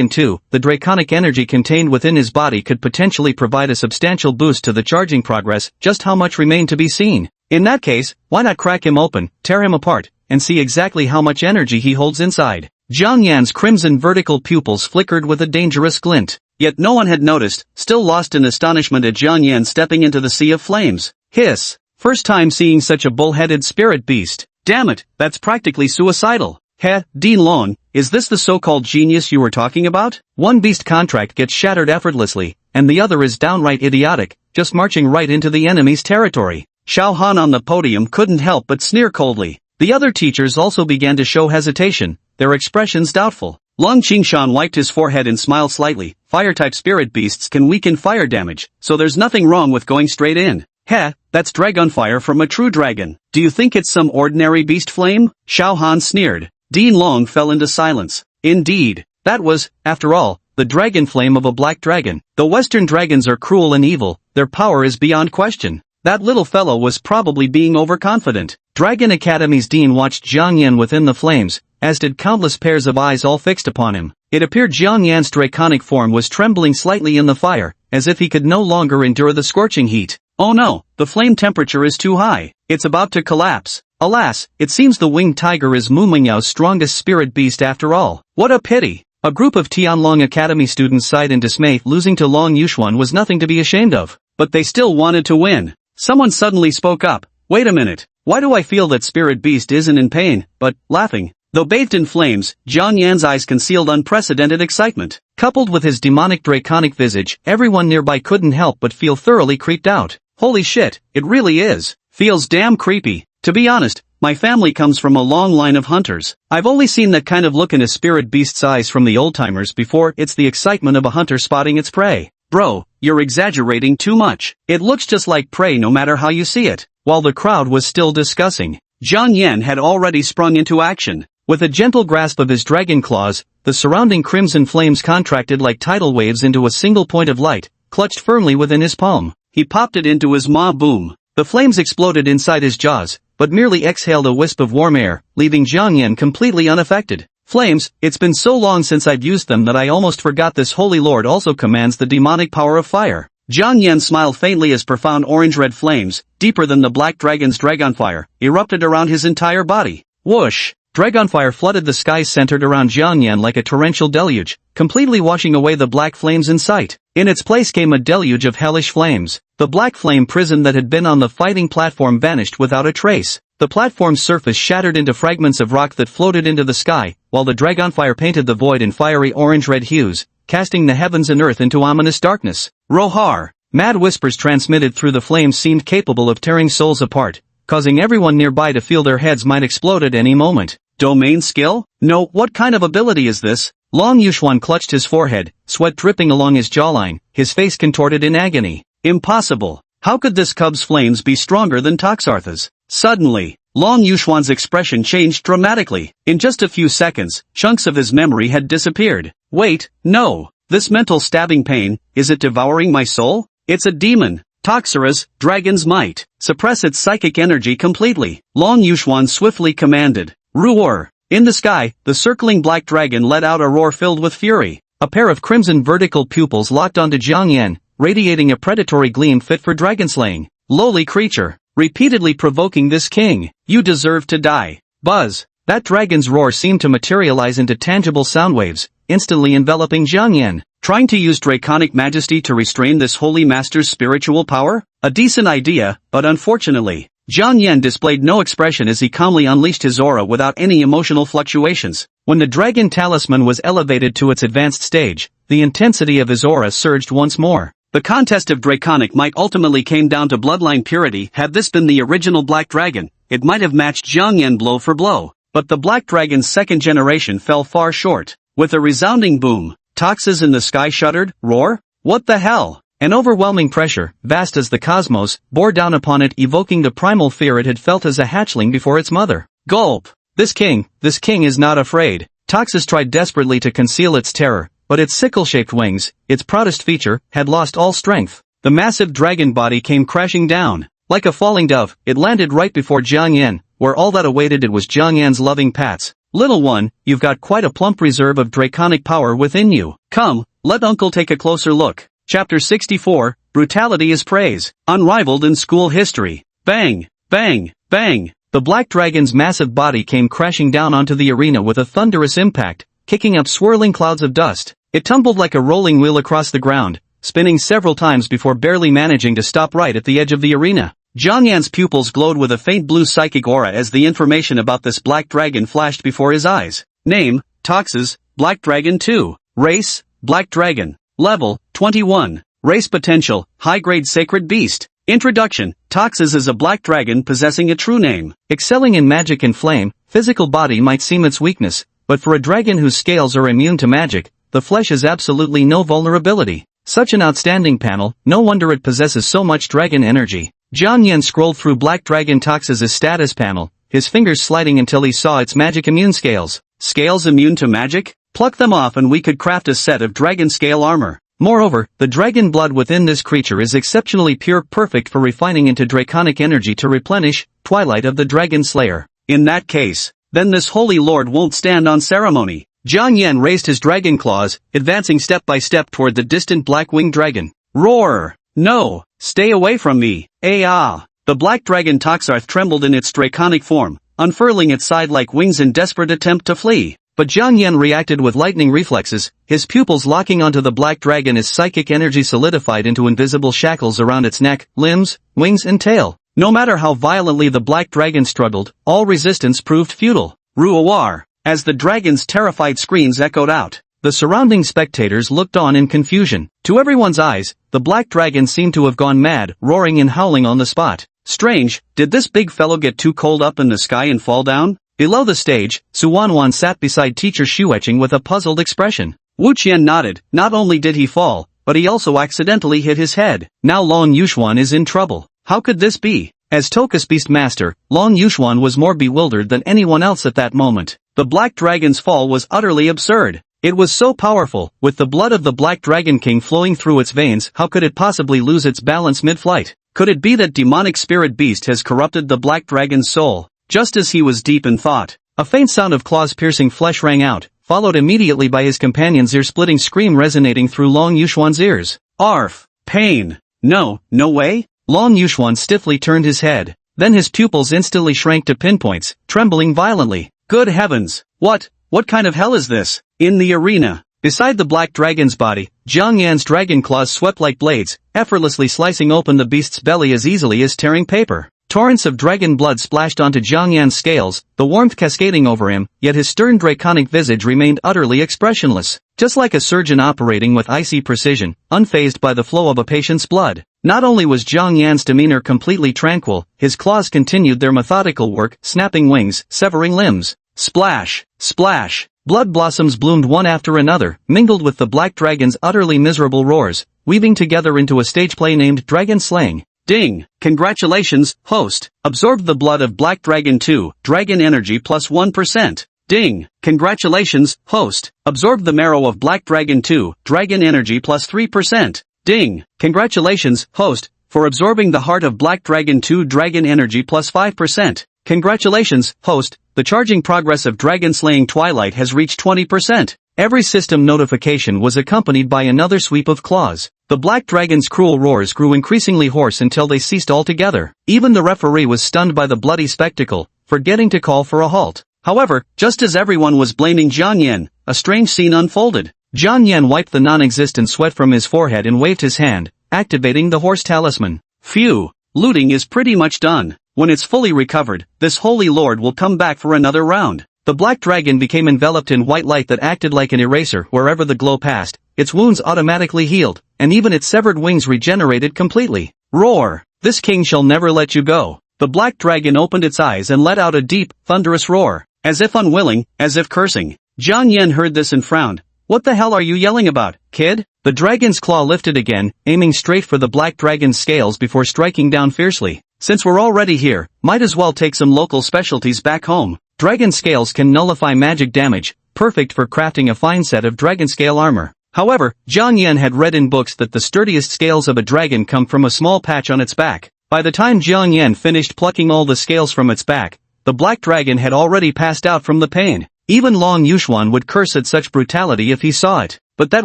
2, the draconic energy contained within his body could potentially provide a substantial boost to the charging progress. Just how much remained to be seen. In that case, why not crack him open, tear him apart, and see exactly how much energy he holds inside? Jiang Yan's crimson vertical pupils flickered with a dangerous glint. Yet no one had noticed, still lost in astonishment at Jiang Yan stepping into the Sea of Flames. Hiss! First time seeing such a bull-headed spirit beast. Damn it, that's practically suicidal. Heh, Dean Long, is this the so-called genius you were talking about? One beast contract gets shattered effortlessly, and the other is downright idiotic, just marching right into the enemy's territory. Xiao Han on the podium couldn't help but sneer coldly. The other teachers also began to show hesitation, their expressions doubtful. Long Qingshan wiped his forehead and smiled slightly. Fire-type spirit beasts can weaken fire damage, so there's nothing wrong with going straight in. Heh, that's Dragonfire from a true dragon. Do you think it's some ordinary beast flame? Xiao Han sneered. Dean Long fell into silence. Indeed, that was, after all, the dragon flame of a black dragon. Though Western dragons are cruel and evil, their power is beyond question. That little fellow was probably being overconfident. Dragon Academy's dean watched Jiang Yan within the flames, as did countless pairs of eyes all fixed upon him. It appeared Jiang Yan's draconic form was trembling slightly in the fire, as if he could no longer endure the scorching heat. Oh no, the flame temperature is too high. It's about to collapse. Alas, it seems the winged tiger is Mu Mengyao's strongest spirit beast after all. What a pity! A group of Tianlong Academy students sighed in dismay. Losing to Long Yuxuan was nothing to be ashamed of. But they still wanted to win. Someone suddenly spoke up. Wait a minute, why do I feel that spirit beast isn't in pain, but laughing? Though bathed in flames, Jiang Yan's eyes concealed unprecedented excitement. Coupled with his demonic draconic visage, everyone nearby couldn't help but feel thoroughly creeped out. Holy shit, it really is. Feels damn creepy. To be honest, my family comes from a long line of hunters. I've only seen that kind of look in a spirit beast's eyes from the old-timers before. It's the excitement of a hunter spotting its prey. Bro, you're exaggerating too much. It looks just like prey no matter how you see it. While the crowd was still discussing, Jiang Yan had already sprung into action. With a gentle grasp of his dragon claws, the surrounding crimson flames contracted like tidal waves into a single point of light, clutched firmly within his palm. He popped it into his maw. Boom. The flames exploded inside his jaws, but merely exhaled a wisp of warm air, leaving Jiang Yan completely unaffected. Flames, it's been so long since I've used them that I almost forgot this holy lord also commands the demonic power of fire. Jiang Yan smiled faintly as profound orange-red flames, deeper than the black dragon's dragonfire, erupted around his entire body. Whoosh! Dragonfire flooded the skies centered around Jiang Yan like a torrential deluge, completely washing away the black flames in sight. In its place came a deluge of hellish flames. The black flame prison that had been on the fighting platform vanished without a trace. The platform's surface shattered into fragments of rock that floated into the sky, while the dragonfire painted the void in fiery orange-red hues, casting the heavens and earth into ominous darkness. Rohar! Mad whispers transmitted through the flames seemed capable of tearing souls apart, causing everyone nearby to feel their heads might explode at any moment. Domain skill? No, what kind of ability is this? Long Yuxuan clutched his forehead, sweat dripping along his jawline, his face contorted in agony. Impossible. How could this cub's flames be stronger than Toxartha's? Suddenly, Long Yuxuan's expression changed dramatically. In just a few seconds, chunks of his memory had disappeared. Wait, no. This mental stabbing pain, is it devouring my soul? It's a demon. Toxara's, dragon's might. Suppress its psychic energy completely. Long Yuxuan swiftly commanded. Roar! In the sky, the circling black dragon let out a roar filled with fury. A pair of crimson vertical pupils locked onto Jiang Yan, radiating a predatory gleam fit for dragon slaying. Lowly creature, repeatedly provoking this king, you deserve to die. Buzz! That dragon's roar seemed to materialize into tangible sound waves, instantly enveloping Jiang Yan. Trying to use draconic majesty to restrain this holy master's spiritual power? A decent idea, but unfortunately, Jiang Yan displayed no expression as he calmly unleashed his aura without any emotional fluctuations. When the dragon talisman was elevated to its advanced stage, the intensity of his aura surged once more. The contest of draconic might ultimately came down to bloodline purity. Had this been the original black dragon, it might have matched Jiang Yan blow for blow. But the black dragon's second generation fell far short. With a resounding boom, Toxas in the sky shuddered. Roar? What the hell? An overwhelming pressure, vast as the cosmos, bore down upon it, evoking the primal fear it had felt as a hatchling before its mother. Gulp! This king is not afraid. Toxas tried desperately to conceal its terror, but its sickle-shaped wings, its proudest feature, had lost all strength. The massive dragon body came crashing down. Like a falling dove, it landed right before Jiang Yan, where all that awaited it was Jiang Yan's loving pats. Little one, you've got quite a plump reserve of draconic power within you. Come, let Uncle take a closer look. Chapter 64, Brutality is Praise, unrivaled in school history. Bang, bang, bang. The black dragon's massive body came crashing down onto the arena with a thunderous impact, kicking up swirling clouds of dust. It tumbled like a rolling wheel across the ground, spinning several times before barely managing to stop right at the edge of the arena. Jiang Yan's pupils glowed with a faint blue psychic aura as the information about this black dragon flashed before his eyes. Name, Toxas, Black Dragon 2. Race, Black Dragon. Level, 21. Race potential, high-grade sacred beast. Introduction, Toxas is a black dragon possessing a true name. Excelling in magic and flame, physical body might seem its weakness, but for a dragon whose scales are immune to magic, the flesh is absolutely no vulnerability. Such an outstanding panel, no wonder it possesses so much dragon energy. Jiang Yan scrolled through Black Dragon Toxas' status panel, his fingers sliding until he saw its magic immune scales. Scales immune to magic? Pluck them off and we could craft a set of dragon scale armor. Moreover, the dragon blood within this creature is exceptionally pure, perfect for refining into draconic energy to replenish, Twilight of the Dragon Slayer. In that case, then this holy lord won't stand on ceremony. Jiang Yan raised his dragon claws, advancing step by step toward the distant black-winged dragon. Roar! No! Stay away from me! The black dragon Toxarth trembled in its draconic form, unfurling its side-like wings in desperate attempt to flee. But Jiang Yan reacted with lightning reflexes, his pupils locking onto the black dragon as psychic energy solidified into invisible shackles around its neck, limbs, wings and tail. No matter how violently the black dragon struggled, all resistance proved futile. Ruawar! As the dragon's terrified screams echoed out, the surrounding spectators looked on in confusion. To everyone's eyes, the black dragon seemed to have gone mad, roaring and howling on the spot. Strange, did this big fellow get too cold up in the sky and fall down? Below the stage, Su Wanwan sat beside teacher Shuetching with a puzzled expression. Wu Qian nodded. Not only did he fall, but he also accidentally hit his head. Now Long Yuxuan is in trouble. How could this be? As Tokus Beast Master, Long Yuxuan was more bewildered than anyone else at that moment. The Black Dragon's fall was utterly absurd. It was so powerful, with the blood of the Black Dragon King flowing through its veins, how could it possibly lose its balance mid-flight? Could it be that demonic spirit beast has corrupted the Black Dragon's soul? Just as he was deep in thought, a faint sound of claws piercing flesh rang out, followed immediately by his companion's ear-splitting scream resonating through Long Yuxuan's ears. Arf! Pain! No way? Long Yuxuan stiffly turned his head. Then his pupils instantly shrank to pinpoints, trembling violently. Good heavens! What kind of hell is this? In the arena, beside the Black Dragon's body, Jiang Yan's dragon claws swept like blades, effortlessly slicing open the beast's belly as easily as tearing paper. Torrents of dragon blood splashed onto Jiang Yan's scales, the warmth cascading over him, yet his stern draconic visage remained utterly expressionless, just like a surgeon operating with icy precision, unfazed by the flow of a patient's blood. Not only was Jiang Yan's demeanor completely tranquil, his claws continued their methodical work, snapping wings, severing limbs. Splash! Splash! Blood blossoms bloomed one after another, mingled with the Black Dragon's utterly miserable roars, weaving together into a stage play named Dragon Slaying. Ding! Congratulations, host! Absorbed the blood of Black Dragon 2, Dragon Energy plus 1%. Ding! Congratulations, host! Absorbed the marrow of Black Dragon 2, Dragon Energy plus 3%. Ding! Congratulations, host, for absorbing the heart of Black Dragon 2, Dragon Energy plus 5%. Congratulations, host, the charging progress of Dragon Slaying Twilight has reached 20%. Every system notification was accompanied by another sweep of claws. The Black Dragon's cruel roars grew increasingly hoarse until they ceased altogether. Even the referee was stunned by the bloody spectacle, forgetting to call for a halt. However, just as everyone was blaming Jiang Yan, a strange scene unfolded. Jiang Yan wiped the non-existent sweat from his forehead and waved his hand, activating the horse talisman. Phew! Looting is pretty much done. When it's fully recovered, this holy lord will come back for another round. The Black Dragon became enveloped in white light that acted like an eraser wherever the glow passed. Its wounds automatically healed, and even its severed wings regenerated completely. Roar! This king shall never let you go. The Black Dragon opened its eyes and let out a deep, thunderous roar, as if unwilling, as if cursing. Jiang Yan heard this and frowned. What the hell are you yelling about, kid? The dragon's claw lifted again, aiming straight for the Black Dragon's scales before striking down fiercely. Since we're already here, might as well take some local specialties back home. Dragon scales can nullify magic damage, perfect for crafting a fine set of dragon scale armor. However, Jiang Yan had read in books that the sturdiest scales of a dragon come from a small patch on its back. By the time Jiang Yan finished plucking all the scales from its back, the Black Dragon had already passed out from the pain. Even Long Yuxuan would curse at such brutality if he saw it. But that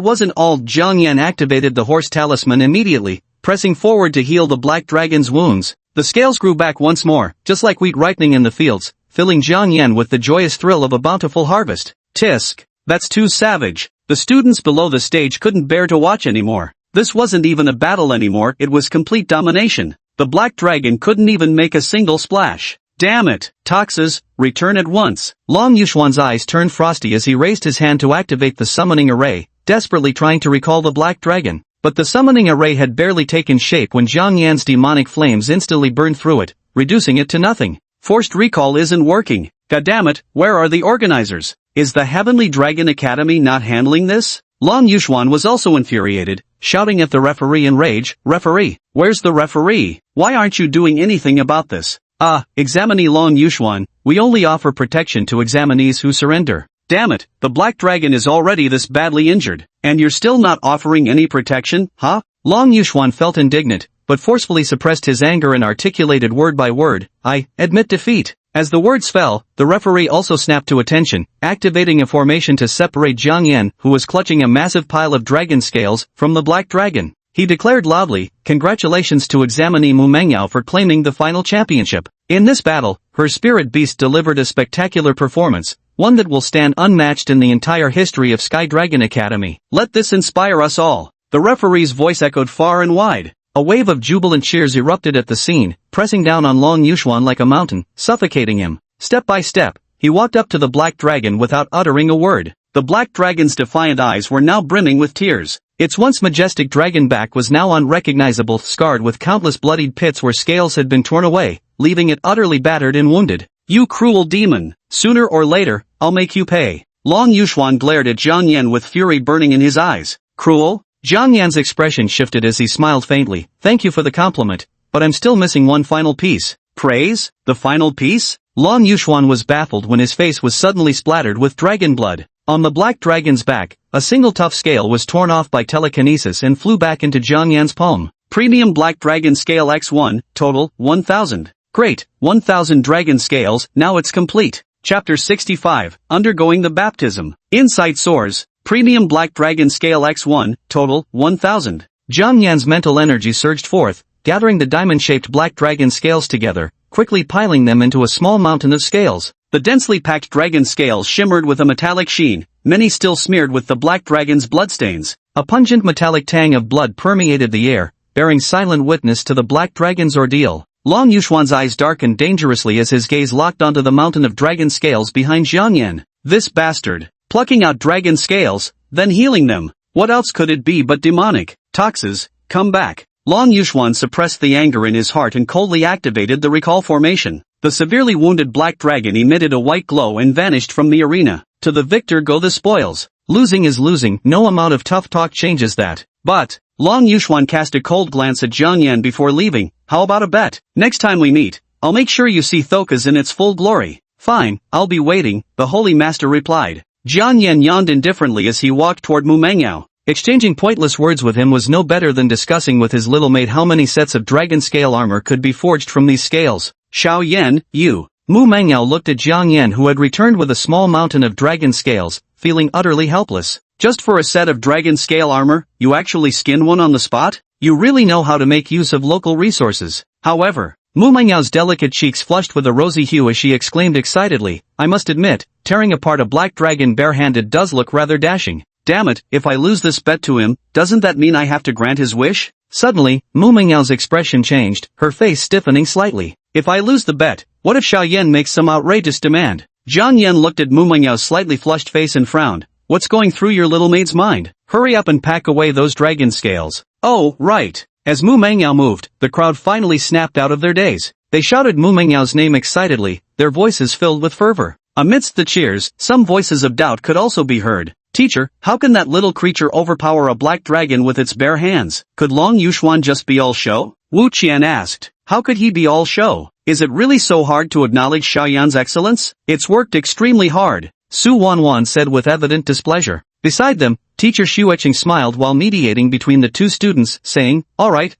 wasn't all. Jiang Yan activated the horse talisman immediately, pressing forward to heal the Black Dragon's wounds. The scales grew back once more, just like wheat ripening in the fields, filling Jiang Yan with the joyous thrill of a bountiful harvest. Tisk! That's too savage. The students below the stage couldn't bear to watch anymore. This wasn't even a battle anymore, it was complete domination. The Black Dragon couldn't even make a single splash. Damn it! Toxas, return at once. Long Yuxuan's eyes turned frosty as he raised his hand to activate the summoning array, desperately trying to recall the Black Dragon. But the summoning array had barely taken shape when Jiang Yan's demonic flames instantly burned through it, reducing it to nothing. Forced recall isn't working. Goddammit, where are the organizers? Is the Heavenly Dragon Academy not handling this? Long Yuxuan was also infuriated, shouting at the referee in rage, Referee, where's the referee? Why aren't you doing anything about this? Examinee Long Yuxuan, we only offer protection to examinees who surrender. Damn it, the Black Dragon is already this badly injured, and you're still not offering any protection, huh? Long Yuxuan felt indignant, but forcefully suppressed his anger and articulated word by word, I admit defeat. As the words fell, the referee also snapped to attention, activating a formation to separate Jiang Yan, who was clutching a massive pile of dragon scales, from the Black Dragon. He declared loudly, congratulations to examinee Mu Mengyao for claiming the final championship. In this battle, her spirit beast delivered a spectacular performance, one that will stand unmatched in the entire history of Sky Dragon Academy. Let this inspire us all. The referee's voice echoed far and wide. A wave of jubilant cheers erupted at the scene, pressing down on Long Yuxuan like a mountain, suffocating him. Step by step, he walked up to the Black Dragon without uttering a word. The Black Dragon's defiant eyes were now brimming with tears. Its once majestic dragon back was now unrecognizable, scarred with countless bloodied pits where scales had been torn away, leaving it utterly battered and wounded. You cruel demon! Sooner or later, I'll make you pay. Long Yuxuan glared at Jiang Yan with fury burning in his eyes. Cruel? Jiang Yan's expression shifted as he smiled faintly. Thank you for the compliment, but I'm still missing one final piece. Praise? The final piece? Long Yuxuan was baffled when his face was suddenly splattered with dragon blood. On the black dragon's back, a single tough scale was torn off by telekinesis and flew back into Jiang Yan's palm. Premium Black Dragon Scale X1, total, 1000. Great, 1000 dragon scales, now it's complete. Chapter 65, Undergoing the Baptism. Insight soars. Premium Black Dragon Scale X1, total, 1000. Jiang Yan's mental energy surged forth, gathering the diamond-shaped black dragon scales together, quickly piling them into a small mountain of scales. The densely packed dragon scales shimmered with a metallic sheen, many still smeared with the black dragon's bloodstains. A pungent metallic tang of blood permeated the air, bearing silent witness to the black dragon's ordeal. Long Yuxuan's eyes darkened dangerously as his gaze locked onto the mountain of dragon scales behind Jiang Yan. This bastard. Plucking out dragon scales, then healing them. What else could it be but demonic? Toxes, come back. Long Yuxuan suppressed the anger in his heart and coldly activated the recall formation. The severely wounded black dragon emitted a white glow and vanished from the arena. To the victor go the spoils. Losing is losing, no amount of tough talk changes that. But, Long Yuxuan cast a cold glance at Jiang Yan before leaving. How about a bet? Next time we meet, I'll make sure you see Thokas in its full glory. Fine, I'll be waiting, the holy master replied. Jiang Yan yawned indifferently as he walked toward Mu Mengyao. Exchanging pointless words with him was no better than discussing with his little mate how many sets of dragon scale armor could be forged from these scales. Xiao Yan, you. Mu Mengyao looked at Jiang Yan, who had returned with a small mountain of dragon scales, feeling utterly helpless. Just for a set of dragon scale armor, you actually skinned one on the spot? You really know how to make use of local resources. However, Mu Mengyao's delicate cheeks flushed with a rosy hue as she exclaimed excitedly, I must admit, tearing apart a black dragon barehanded does look rather dashing. Damn it, if I lose this bet to him, doesn't that mean I have to grant his wish? Suddenly, Mu Mengyao's expression changed, her face stiffening slightly. If I lose the bet, what if Xiao Yan makes some outrageous demand? Jiang Yan looked at Mu Mengyao's slightly flushed face and frowned. What's going through your little maid's mind? Hurry up and pack away those dragon scales. Oh, right. As Mu Mengyao moved, the crowd finally snapped out of their daze. They shouted Mu Mengyao's name excitedly, their voices filled with fervor. Amidst the cheers, some voices of doubt could also be heard. Teacher, how can that little creature overpower a black dragon with its bare hands? Could Long Yuxuan just be all show? Wu Qian asked. How could he be all show? Is it really so hard to acknowledge Xiao Yan's excellence? It's worked extremely hard, Su Wanwan said with evident displeasure. Beside them, teacher Xueqing smiled while mediating between the two students, saying, Alright.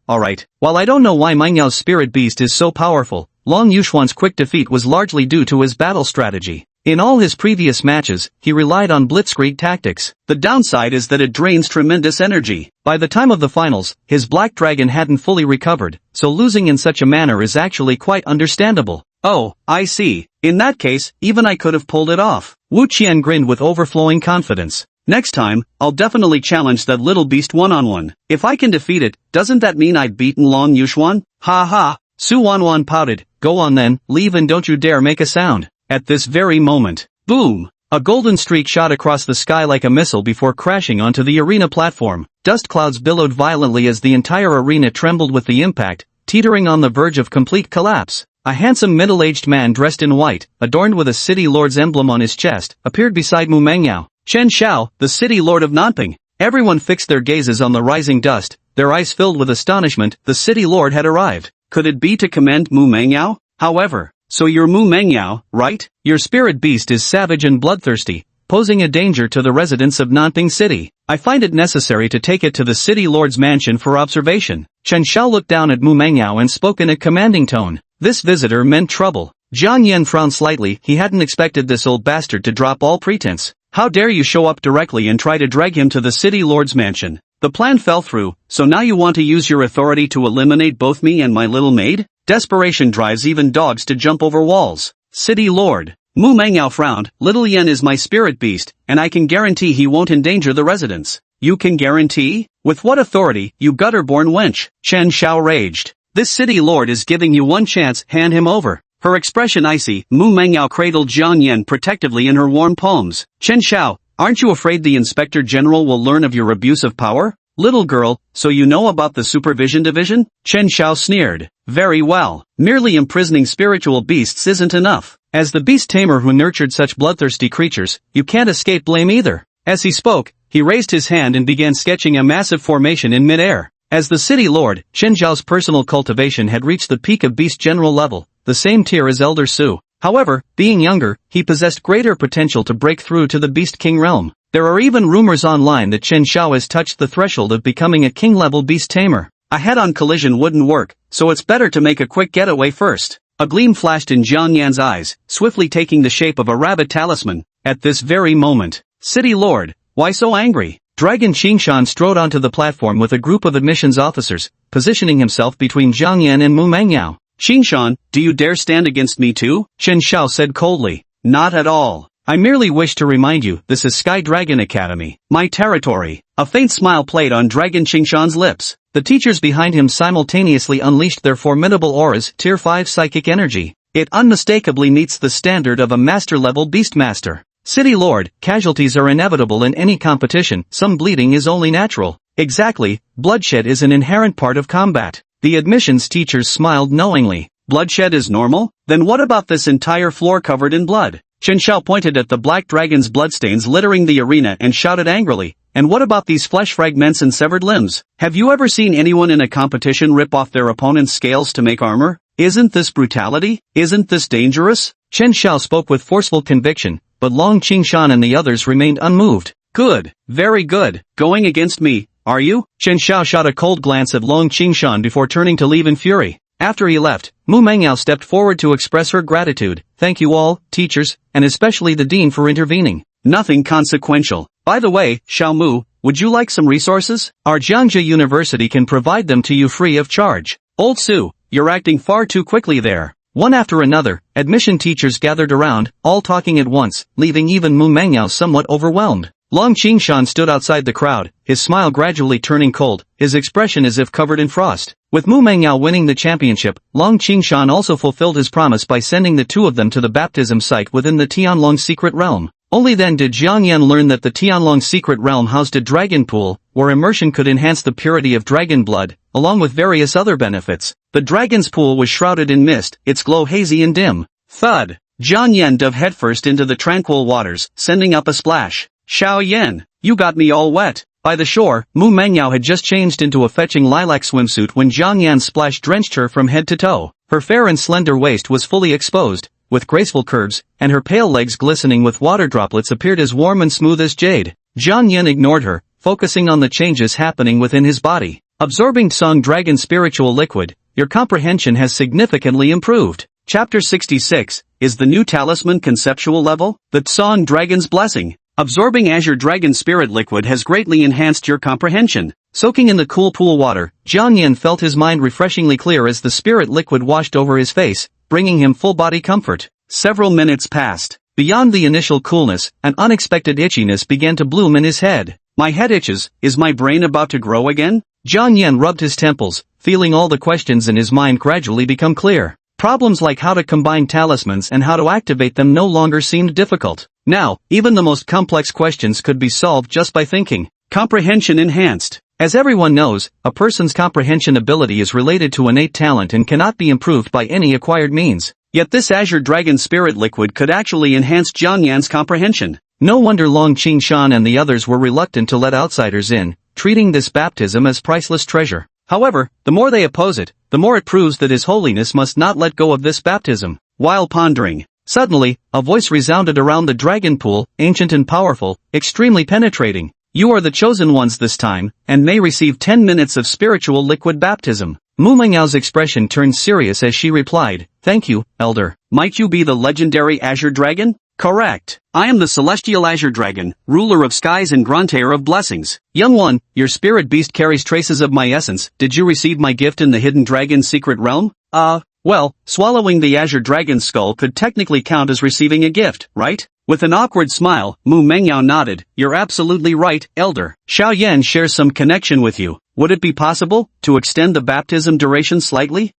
While I don't know why Mengyao's spirit beast is so powerful, Long Yuxuan's quick defeat was largely due to his battle strategy. In all his previous matches, he relied on blitzkrieg tactics. The downside is that it drains tremendous energy. By the time of the finals, his black dragon hadn't fully recovered, so losing in such a manner is actually quite understandable. Oh, I see. In that case, even I could have pulled it off. Wu Qian grinned with overflowing confidence. Next time, I'll definitely challenge that little beast one-on-one. If I can defeat it, doesn't that mean I'd beaten Long Yuxuan? Ha ha. Su Wanwan pouted. Go on then, leave and don't you dare make a sound. At this very moment, boom! A golden streak shot across the sky like a missile before crashing onto the arena platform. Dust clouds billowed violently as the entire arena trembled with the impact, teetering on the verge of complete collapse. A handsome middle-aged man dressed in white, adorned with a city lord's emblem on his chest, appeared beside Mu Mengyao. Chen Xiao, the city lord of Nanping. Everyone fixed their gazes on the rising dust, their eyes filled with astonishment. The city lord had arrived. Could it be to commend Mu Mengyao? However, so you're Mu Mengyao, right? Your spirit beast is savage and bloodthirsty, posing a danger to the residents of Nanping City. I find it necessary to take it to the city lord's mansion for observation. Chen Xiao looked down at Mu Mengyao and spoke in a commanding tone. This visitor meant trouble. Jiang Yan frowned slightly. He hadn't expected this old bastard to drop all pretense. How dare you show up directly and try to drag him to the city lord's mansion? The plan fell through, so now you want to use your authority to eliminate both me and my little maid? Desperation drives even dogs to jump over walls. City Lord. Mu Mengyao frowned. Little Yen is my spirit beast, and I can guarantee he won't endanger the residents. You can guarantee? With what authority, you gutter-born wench? Chen Xiao raged. This city lord is giving you one chance, hand him over. Her expression icy, Mu Mengyao cradled Jiang Yan protectively in her warm palms. Chen Xiao, aren't you afraid the Inspector General will learn of your abuse of power? Little girl, so you know about the Supervision Division? Chen Xiao sneered. Very well. Merely imprisoning spiritual beasts isn't enough. As the beast tamer who nurtured such bloodthirsty creatures, you can't escape blame either. As he spoke, he raised his hand and began sketching a massive formation in midair. As the city lord, Chen Zhao's personal cultivation had reached the peak of beast general level, the same tier as Elder Su. However, being younger, he possessed greater potential to break through to the Beast King realm. There are even rumors online that Chen Zhao has touched the threshold of becoming a king-level beast tamer. A head-on collision wouldn't work, so it's better to make a quick getaway first. A gleam flashed in Jiang Yan's eyes, swiftly taking the shape of a rabbit talisman. At this very moment, City Lord, why so angry? Dragon Qingshan strode onto the platform with a group of admissions officers, positioning himself between Jiang Yan and Mu Mengyao. Qingshan, do you dare stand against me too? Chen Xiao said coldly. Not at all. I merely wish to remind you, this is Sky Dragon Academy. My territory. A faint smile played on Dragon Qingshan's lips. The teachers behind him simultaneously unleashed their formidable auras, Tier 5 psychic energy. It unmistakably meets the standard of a master-level beastmaster. City Lord, casualties are inevitable in any competition, some bleeding is only natural. Exactly, bloodshed is an inherent part of combat. The admissions teachers smiled knowingly. Bloodshed is normal? Then what about this entire floor covered in blood? Chen Xiao pointed at the black dragon's bloodstains littering the arena and shouted angrily, and what about these flesh fragments and severed limbs? Have you ever seen anyone in a competition rip off their opponent's scales to make armor? Isn't this brutality? Isn't this dangerous? Chen Xiao spoke with forceful conviction, but Long Qingshan and the others remained unmoved. Good, very good. Going against me, are you? Chen Xiao shot a cold glance at Long Qingshan before turning to leave in fury. After he left, Mu Mengyao stepped forward to express her gratitude. Thank you all, teachers, and especially the dean for intervening. Nothing consequential. By the way, Xiao Mu, would you like some resources? Our Jiangxia University can provide them to you free of charge. Old Su, you're acting far too quickly there. One after another, admission teachers gathered around, all talking at once, leaving even Mu Mengyao somewhat overwhelmed. Long Qingshan stood outside the crowd, his smile gradually turning cold, his expression as if covered in frost. With Mu Mengyao winning the championship, Long Qingshan also fulfilled his promise by sending the two of them to the baptism site within the Tianlong secret realm. Only then did Jiang Yan learn that the Tianlong secret realm housed a dragon pool, where immersion could enhance the purity of dragon blood, along with various other benefits. The dragon's pool was shrouded in mist, its glow hazy and dim. Thud! Jiang Yan dove headfirst into the tranquil waters, sending up a splash. Xiao Yan, you got me all wet. By the shore, Mu Mengyao had just changed into a fetching lilac swimsuit when Jiang Yan's splash drenched her from head to toe. Her fair and slender waist was fully exposed, with graceful curves, and her pale legs glistening with water droplets appeared as warm and smooth as jade. Jiang Yan ignored her, focusing on the changes happening within his body. Absorbing Song Dragon spiritual liquid, your comprehension has significantly improved. Chapter 66, is the new talisman conceptual level? The Song Dragon's blessing. Absorbing Azure Dragon Spirit Liquid has greatly enhanced your comprehension. Soaking in the cool pool water, Jiang Yan felt his mind refreshingly clear as the spirit liquid washed over his face, bringing him full body comfort. Several minutes passed. Beyond the initial coolness, an unexpected itchiness began to bloom in his head. My head itches, is my brain about to grow again? Jiang Yan rubbed his temples, feeling all the questions in his mind gradually become clear. Problems like how to combine talismans and how to activate them no longer seemed difficult. Now, even the most complex questions could be solved just by thinking. Comprehension enhanced. As everyone knows, a person's comprehension ability is related to innate talent and cannot be improved by any acquired means. Yet this Azure Dragon Spirit Liquid could actually enhance Jiang Yan's comprehension. No wonder Long Qingshan and the others were reluctant to let outsiders in, treating this baptism as priceless treasure. However, the more they oppose it, the more it proves that His Holiness must not let go of this baptism. While pondering, suddenly, a voice resounded around the dragon pool, ancient and powerful, extremely penetrating. You are the chosen ones this time, and may receive 10 minutes of spiritual liquid baptism. Mu Mengyao's expression turned serious as she replied, Thank you, Elder. Might you be the legendary Azure Dragon? Correct. I am the Celestial Azure Dragon, ruler of skies and grantaire of blessings. Young one, your spirit beast carries traces of my essence. Did you receive my gift in the hidden dragon's secret realm? Well, swallowing the Azure Dragon's skull could technically count as receiving a gift, right? With an awkward smile, Mu Mengyao nodded. You're absolutely right, Elder. Xiao Yan shares some connection with you. Would it be possible to extend the baptism duration slightly?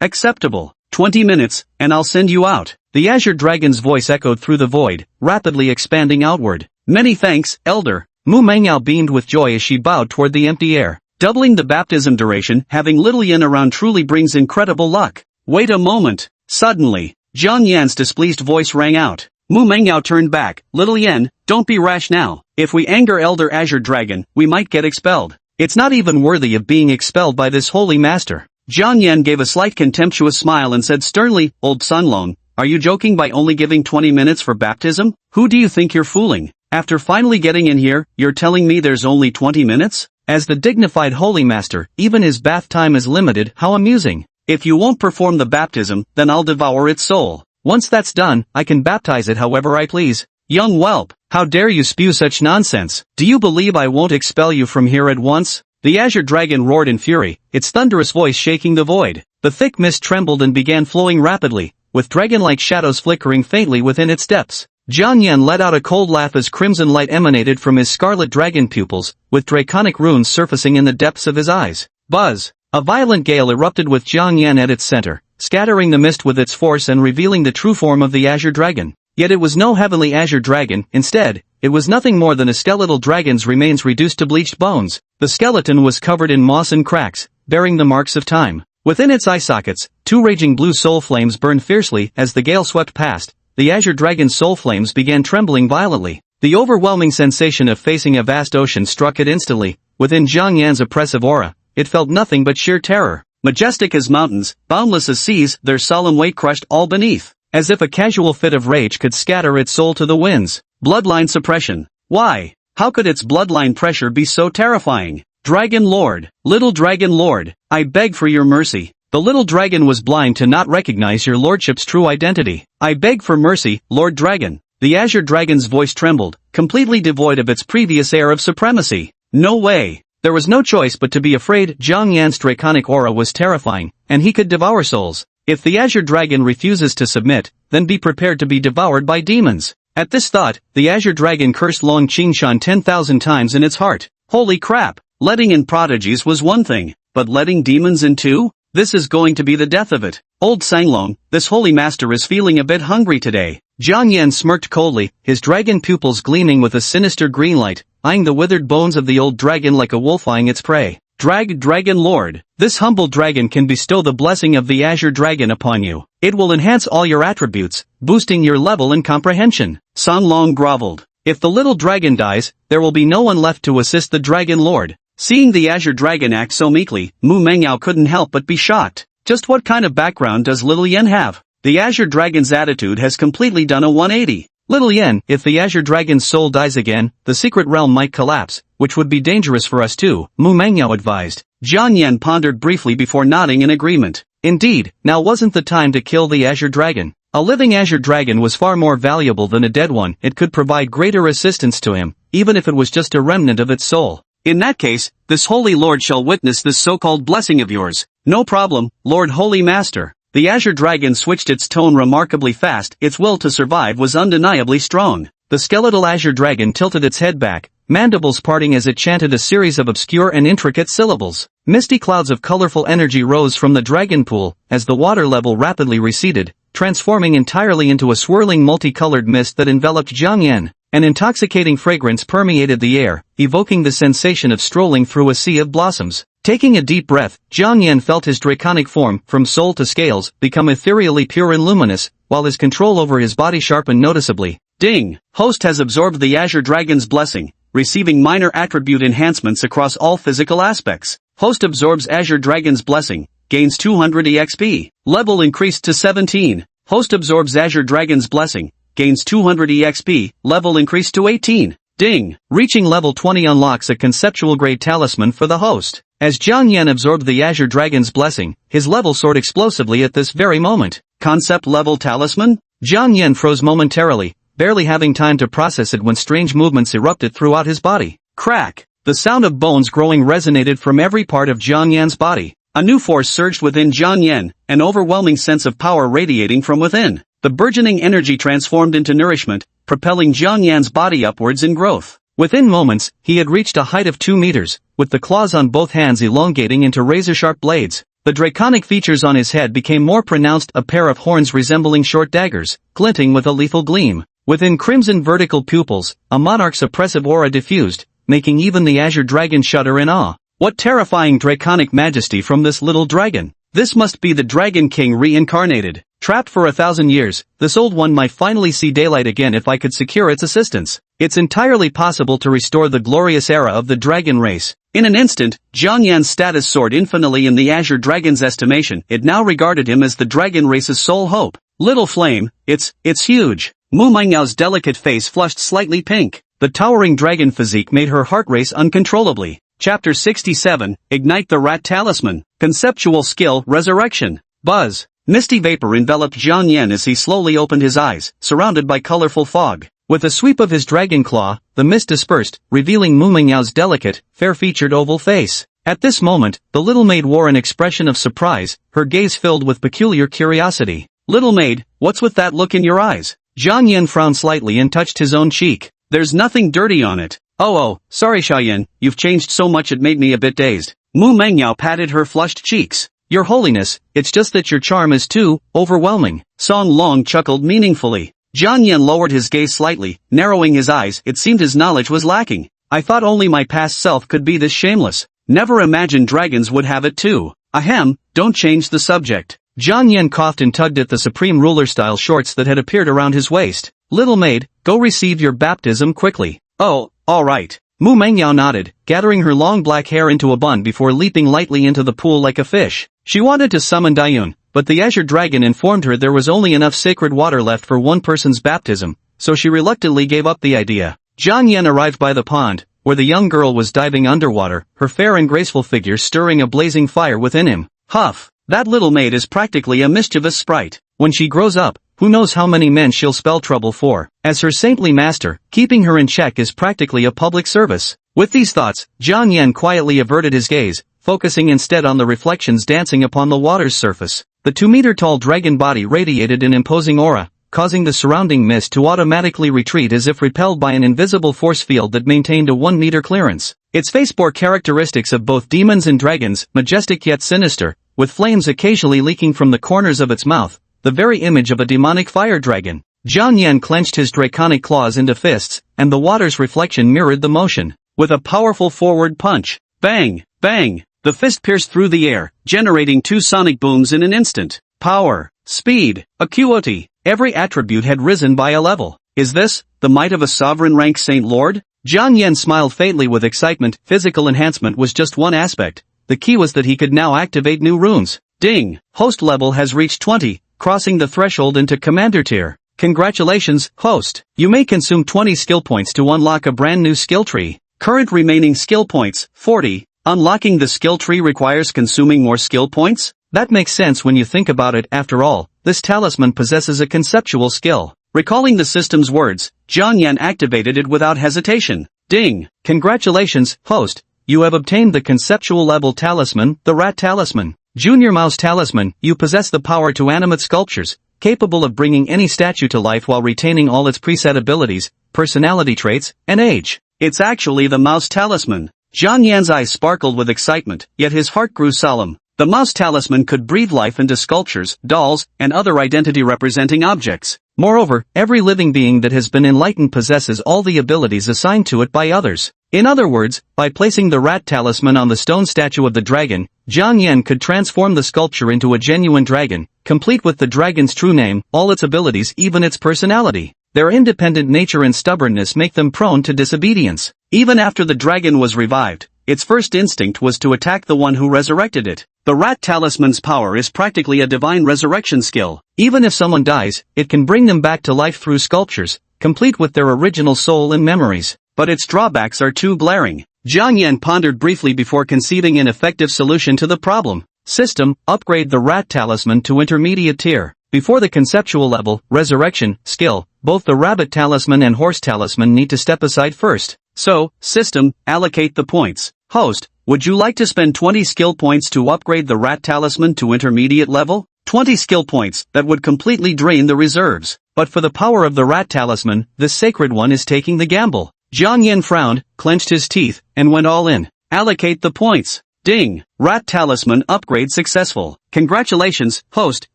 Acceptable. 20 minutes, and I'll send you out. The Azure Dragon's voice echoed through the void, rapidly expanding outward. Many thanks, Elder. Mu Mengyao beamed with joy as she bowed toward the empty air. Doubling the baptism duration, having little yin around truly brings incredible luck. Wait a moment. Suddenly, Jiang Yan's displeased voice rang out. Mu Mengyao turned back. Little Yen, don't be rash now. If we anger Elder Azure Dragon, we might get expelled. It's not even worthy of being expelled by this holy master. Jiang Yan gave a slight contemptuous smile and said sternly, Old Sunlong, are you joking by only giving 20 minutes for baptism? Who do you think you're fooling? After finally getting in here, you're telling me there's only 20 minutes? As the dignified holy master, even his bath time is limited. How amusing. If you won't perform the baptism, then I'll devour its soul. Once that's done, I can baptize it however I please. Young whelp, how dare you spew such nonsense? Do you believe I won't expel you from here at once? The azure dragon roared in fury, its thunderous voice shaking the void. The thick mist trembled and began flowing rapidly, with dragon-like shadows flickering faintly within its depths. Jiang Yan let out a cold laugh as crimson light emanated from his scarlet dragon pupils, with draconic runes surfacing in the depths of his eyes. Buzz! A violent gale erupted with Jiang Yan at its center, scattering the mist with its force and revealing the true form of the azure dragon. Yet it was no heavenly azure dragon. Instead, it was nothing more than a skeletal dragon's remains reduced to bleached bones. The skeleton was covered in moss and cracks, bearing the marks of time. Within its eye sockets, two raging blue soul flames burned fiercely as the gale swept past. The azure dragon's soul flames began trembling violently. The overwhelming sensation of facing a vast ocean struck it instantly. Within Jiang Yan's oppressive aura, it felt nothing but sheer terror. Majestic as mountains, boundless as seas, their solemn weight crushed all beneath. As if a casual fit of rage could scatter its soul to the winds. Bloodline suppression. Why? How could its bloodline pressure be so terrifying? Dragon Lord, little Dragon Lord, I beg for your mercy. The little dragon was blind to not recognize your lordship's true identity. I beg for mercy, Lord Dragon. The azure dragon's voice trembled, completely devoid of its previous air of supremacy. No way. There was no choice but to be afraid. Jiang Yan's draconic aura was terrifying, and he could devour souls. If the azure dragon refuses to submit, then be prepared to be devoured by demons. At this thought, the azure dragon cursed Long Qingshan 10,000 times in its heart. Holy crap! Letting in prodigies was one thing, but letting demons in too? This is going to be the death of it. Old Sanglong, this holy master is feeling a bit hungry today. Jiang Yan smirked coldly, his dragon pupils gleaming with a sinister green light, eyeing the withered bones of the old dragon like a wolf eyeing its prey. Dragon Lord, this humble dragon can bestow the blessing of the azure dragon upon you. It will enhance all your attributes, boosting your level and comprehension. Sanlong groveled. If the little dragon dies, there will be no one left to assist the Dragon Lord. Seeing the azure dragon act so meekly, Mu Mengyao couldn't help but be shocked. Just what kind of background does Little Yen have? The azure dragon's attitude has completely done a 180. Little Yen, if the azure dragon's soul dies again, the secret realm might collapse, which would be dangerous for us too, Mu Mengyao advised. Jiang Yan pondered briefly before nodding in agreement. Indeed, now wasn't the time to kill the azure dragon. A living azure dragon was far more valuable than a dead one. It could provide greater assistance to him, even if it was just a remnant of its soul. In that case, this holy lord shall witness this so-called blessing of yours. No problem, Lord Holy Master. The azure dragon switched its tone remarkably fast. Its will to survive was undeniably strong. The skeletal azure dragon tilted its head back, mandibles parting as it chanted a series of obscure and intricate syllables. Misty clouds of colorful energy rose from the dragon pool, as the water level rapidly receded, transforming entirely into a swirling multicolored mist that enveloped Jiang Yan. An intoxicating fragrance permeated the air, evoking the sensation of strolling through a sea of blossoms. Taking a deep breath, Jiang Yan felt his draconic form, from soul to scales, become ethereally pure and luminous, while his control over his body sharpened noticeably. Ding! Host has absorbed the azure dragon's blessing, receiving minor attribute enhancements across all physical aspects. Host absorbs azure dragon's blessing, gains 200 EXP. Level increased to 17. Host absorbs azure dragon's blessing, gains 200 EXP, level increased to 18. Ding! Reaching level 20 unlocks a conceptual grade talisman for the host. As Jiang Yan absorbed the azure dragon's blessing, his level soared explosively at this very moment. Concept level talisman? Jiang Yan froze momentarily, barely having time to process it when strange movements erupted throughout his body. Crack! The sound of bones growing resonated from every part of Jiang Yan's body. A new force surged within Jiang Yan, an overwhelming sense of power radiating from within. The burgeoning energy transformed into nourishment, propelling Jiang Yan's body upwards in growth. Within moments, he had reached a height of 2 meters, with the claws on both hands elongating into razor-sharp blades. The draconic features on his head became more pronounced, a pair of horns resembling short daggers, glinting with a lethal gleam. Within crimson vertical pupils, a monarch's oppressive aura diffused, making even the azure dragon shudder in awe. What terrifying draconic majesty from this little dragon! This must be the Dragon King reincarnated. Trapped for 1,000 years, this old one might finally see daylight again if I could secure its assistance. It's entirely possible to restore the glorious era of the dragon race. In an instant, Jiang Yan's status soared infinitely in the Azure Dragon's estimation. It now regarded him as the dragon race's sole hope. Little flame, it's huge. Mu Mengyao's delicate face flushed slightly pink. The towering dragon physique made her heart race uncontrollably. Chapter 67, Ignite the Rat Talisman. Conceptual Skill, Resurrection. Buzz. Misty vapor enveloped Jiang Yan as he slowly opened his eyes, surrounded by colorful fog. With a sweep of his dragon claw, the mist dispersed, revealing Mu Mengyao's delicate, fair-featured oval face. At this moment, the little maid wore an expression of surprise, her gaze filled with peculiar curiosity. Little maid, what's with that look in your eyes? Jiang Yan frowned slightly and touched his own cheek. There's nothing dirty on it. Oh, sorry Xiaoyan, you've changed so much it made me a bit dazed. Mu Mengyao patted her flushed cheeks. Your Holiness, it's just that your charm is too overwhelming. Song Long chuckled meaningfully. Jiang Yan lowered his gaze slightly, narrowing his eyes. It seemed his knowledge was lacking. I thought only my past self could be this shameless. Never imagined dragons would have it too. Ahem, don't change the subject. Jiang Yan coughed and tugged at the Supreme Ruler-style shorts that had appeared around his waist. Little maid, go receive your baptism quickly. Oh, alright. Mu Mengyao nodded, gathering her long black hair into a bun before leaping lightly into the pool like a fish. She wanted to summon Dayun, but the Azure Dragon informed her there was only enough sacred water left for one person's baptism, so she reluctantly gave up the idea. Jiang Yan arrived by the pond, where the young girl was diving underwater, her fair and graceful figure stirring a blazing fire within him. Huff! That little maid is practically a mischievous sprite. When she grows up, who knows how many men she'll spell trouble for. As her saintly master, keeping her in check is practically a public service. With these thoughts, Jiang Yan quietly averted his gaze, focusing instead on the reflections dancing upon the water's surface. The 2-meter-tall dragon body radiated an imposing aura, causing the surrounding mist to automatically retreat as if repelled by an invisible force field that maintained a 1-meter clearance. Its face bore characteristics of both demons and dragons, majestic yet sinister, with flames occasionally leaking from the corners of its mouth, the very image of a demonic fire dragon. Jiang Yan clenched his draconic claws into fists, and the water's reflection mirrored the motion. With a powerful forward punch, bang, bang, the fist pierced through the air, generating 2 sonic booms in an instant. Power, speed, acuity, every attribute had risen by a level. Is this the might of a sovereign-rank Saint Lord? Jiang Yan smiled faintly with excitement. Physical enhancement was just one aspect. The key was that he could now activate new runes. Ding! Host level has reached 20, crossing the threshold into Commander tier. Congratulations, Host. You may consume 20 skill points to unlock a brand new skill tree. Current remaining skill points, 40. Unlocking the skill tree requires consuming more skill points? That makes sense when you think about it. After all, this talisman possesses a conceptual skill. Recalling the system's words, Jiang Yan activated it without hesitation. Ding! Congratulations, Host. You have obtained the conceptual level talisman, the Rat Talisman. Junior Mouse Talisman, you possess the power to animate sculptures, capable of bringing any statue to life while retaining all its preset abilities, personality traits, and age. It's actually the Mouse Talisman. Jiang Yan's eyes sparkled with excitement, yet his heart grew solemn. The Mouse Talisman could breathe life into sculptures, dolls, and other identity-representing objects. Moreover, every living being that has been enlightened possesses all the abilities assigned to it by others. In other words, by placing the Rat Talisman on the stone statue of the dragon, Jiang Yan could transform the sculpture into a genuine dragon, complete with the dragon's true name, all its abilities, even its personality. Their independent nature and stubbornness make them prone to disobedience. Even after the dragon was revived, its first instinct was to attack the one who resurrected it. The Rat Talisman's power is practically a divine resurrection skill. Even if someone dies, it can bring them back to life through sculptures, complete with their original soul and memories. But its drawbacks are too glaring. Jiang Yan pondered briefly before conceiving an effective solution to the problem. System, upgrade the Rat Talisman to intermediate tier. Before the conceptual level, resurrection, skill, both the Rabbit Talisman and Horse Talisman need to step aside first. So, system, allocate the points. Host, would you like to spend 20 skill points to upgrade the Rat Talisman to intermediate level? 20 skill points, that would completely drain the reserves. But for the power of the Rat Talisman, this sacred one is taking the gamble. Jiang Yan frowned, clenched his teeth, and went all in. Allocate the points. Ding! Rat Talisman upgrade successful. Congratulations, Host,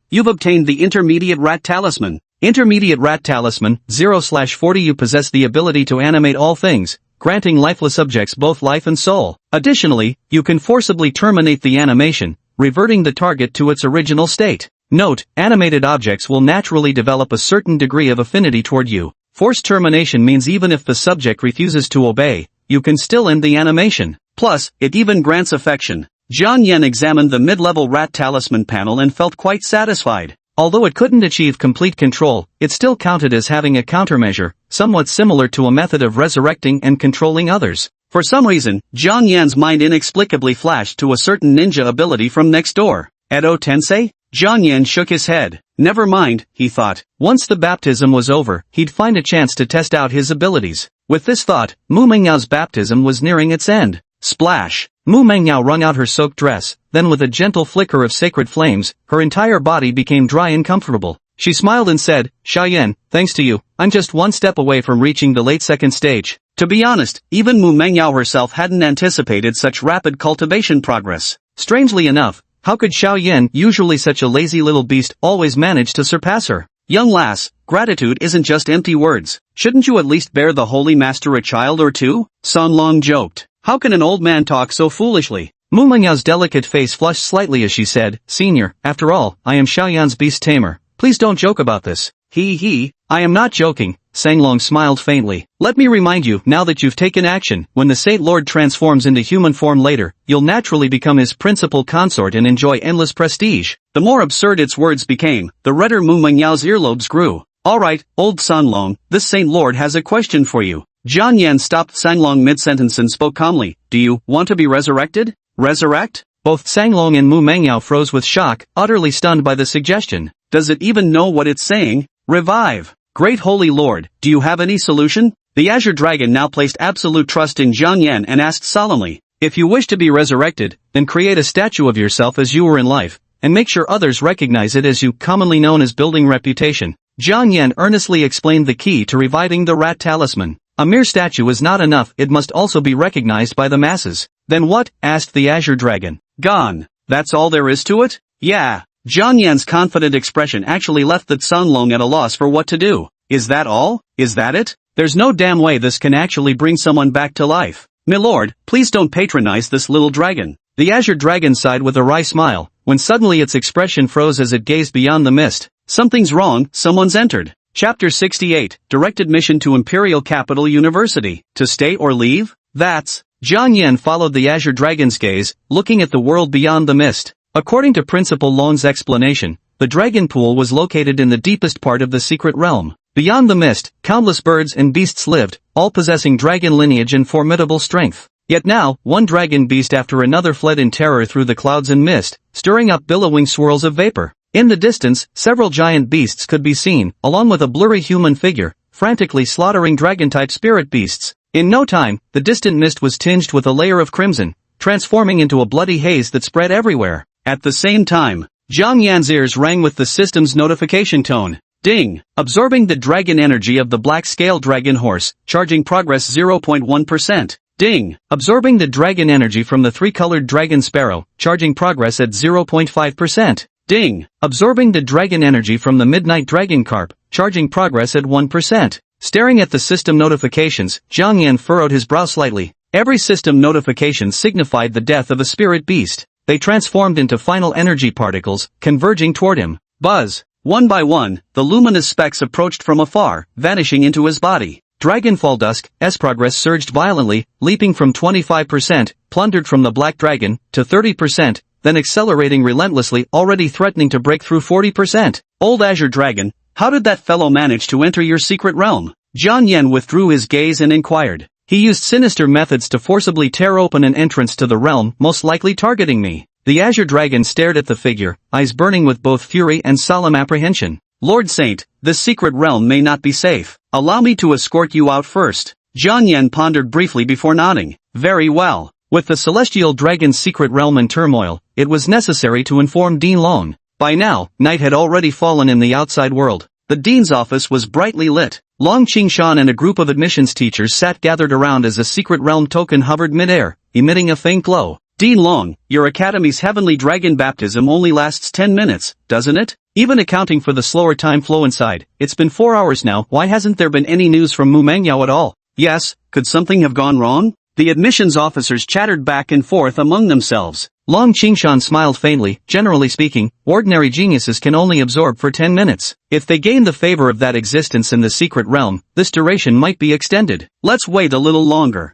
you've obtained the Intermediate Rat Talisman. Intermediate Rat Talisman, 0/40. You possess the ability to animate all things, granting lifeless objects both life and soul. Additionally, you can forcibly terminate the animation, reverting the target to its original state. Note, animated objects will naturally develop a certain degree of affinity toward you. Forced termination means even if the subject refuses to obey, you can still end the animation. Plus, it even grants affection. Jiang Yan examined the mid-level rat talisman panel and felt quite satisfied. Although it couldn't achieve complete control, it still counted as having a countermeasure, somewhat similar to a method of resurrecting and controlling others. For some reason, Jiang Yan's mind inexplicably flashed to a certain ninja ability from next door. Edo Tensei? Jiang Yan shook his head. Never mind, he thought. Once the baptism was over, he'd find a chance to test out his abilities. With this thought, Mu Mengyao's baptism was nearing its end. Splash! Mu Mengyao wrung out her soaked dress, then with a gentle flicker of sacred flames, her entire body became dry and comfortable. She smiled and said, Xiaoyan, thanks to you, I'm just one step away from reaching the late second stage. To be honest, even Mu Mengyao herself hadn't anticipated such rapid cultivation progress. Strangely enough, how could Xiaoyan, usually such a lazy little beast, always manage to surpass her? Young lass, gratitude isn't just empty words. Shouldn't you at least bear the holy master a child or two? Sun Long joked. How can an old man talk so foolishly? Mu Mengyao's delicate face flushed slightly as she said, Senior, after all, I am Xiaoyan's beast tamer. Please don't joke about this. I am not joking, Sanglong smiled faintly. Let me remind you, now that you've taken action, when the Saint Lord transforms into human form later, you'll naturally become his principal consort and enjoy endless prestige. The more absurd its words became, the redder Mu Mengyao's earlobes grew. Alright, old Sanglong, this Saint Lord has a question for you. Jiang Yan stopped Sanglong mid-sentence and spoke calmly. Do you want to be resurrected? Resurrect? Both Sanglong and Mu Mengyao froze with shock, utterly stunned by the suggestion. Does it even know what it's saying? Revive. Great Holy Lord, do you have any solution? The Azure Dragon now placed absolute trust in Jiang Yan and asked solemnly. If you wish to be resurrected, then create a statue of yourself as you were in life, and make sure others recognize it as you, commonly known as building reputation. Jiang Yan earnestly explained the key to reviving the rat talisman. A mere statue is not enough, it must also be recognized by the masses. Then what? Asked the Azure Dragon. Gone. That's all there is to it? Yeah. Jiang Yan's confident expression actually left the Sanglong at a loss for what to do. Is that all? Is that it? There's no damn way this can actually bring someone back to life. Milord, please don't patronize this little dragon. The Azure Dragon sighed with a wry smile, when suddenly its expression froze as it gazed beyond the mist. Something's wrong, someone's entered. Chapter 68, Directed Mission to Imperial Capital University. To stay or leave? That's... Jiang Yan followed the Azure Dragon's gaze, looking at the world beyond the mist. According to Principal Long's explanation, the dragon pool was located in the deepest part of the secret realm. Beyond the mist, countless birds and beasts lived, all possessing dragon lineage and formidable strength. Yet now, one dragon beast after another fled in terror through the clouds and mist, stirring up billowing swirls of vapor. In the distance, several giant beasts could be seen, along with a blurry human figure, frantically slaughtering dragon-type spirit beasts. In no time, the distant mist was tinged with a layer of crimson, transforming into a bloody haze that spread everywhere. At the same time, Jiang Yan's ears rang with the system's notification tone. Ding! Absorbing the dragon energy of the black-scale dragon horse, charging progress 0.1%. Ding! Absorbing the dragon energy from the three-colored dragon sparrow, charging progress at 0.5%. Ding! Absorbing the dragon energy from the midnight dragon carp, charging progress at 1%. Staring at the system notifications, Jiang Yan furrowed his brow slightly. Every system notification signified the death of a spirit beast. They transformed into final energy particles, converging toward him. Buzz! One by one, the luminous specks approached from afar, vanishing into his body. Dragonfall Dusk's progress surged violently, leaping from 25%, plundered from the black dragon, to 30%, then accelerating relentlessly, already threatening to break through 40%. Old Azure Dragon, how did that fellow manage to enter your secret realm? Jiang Yan withdrew his gaze and inquired. He used sinister methods to forcibly tear open an entrance to the realm, most likely targeting me. The Azure Dragon stared at the figure, eyes burning with both fury and solemn apprehension. Lord Saint, this secret realm may not be safe. Allow me to escort you out first. Jiang Yan pondered briefly before nodding. Very well. With the celestial dragon's secret realm in turmoil, it was necessary to inform Dean Long. By now, night had already fallen in the outside world. The dean's office was brightly lit. Long Qingshan and a group of admissions teachers sat gathered around as a secret realm token hovered midair, emitting a faint glow. Dean Long, your academy's heavenly dragon baptism only lasts 10 minutes, doesn't it? Even accounting for the slower time flow inside, it's been 4 hours now. Why hasn't there been any news from Mu Mengyao at all? Yes, could something have gone wrong? The admissions officers chattered back and forth among themselves. Long Qingshan smiled faintly. Generally speaking, ordinary geniuses can only absorb for 10 minutes. If they gain the favor of that existence in the secret realm, this duration might be extended. Let's wait a little longer.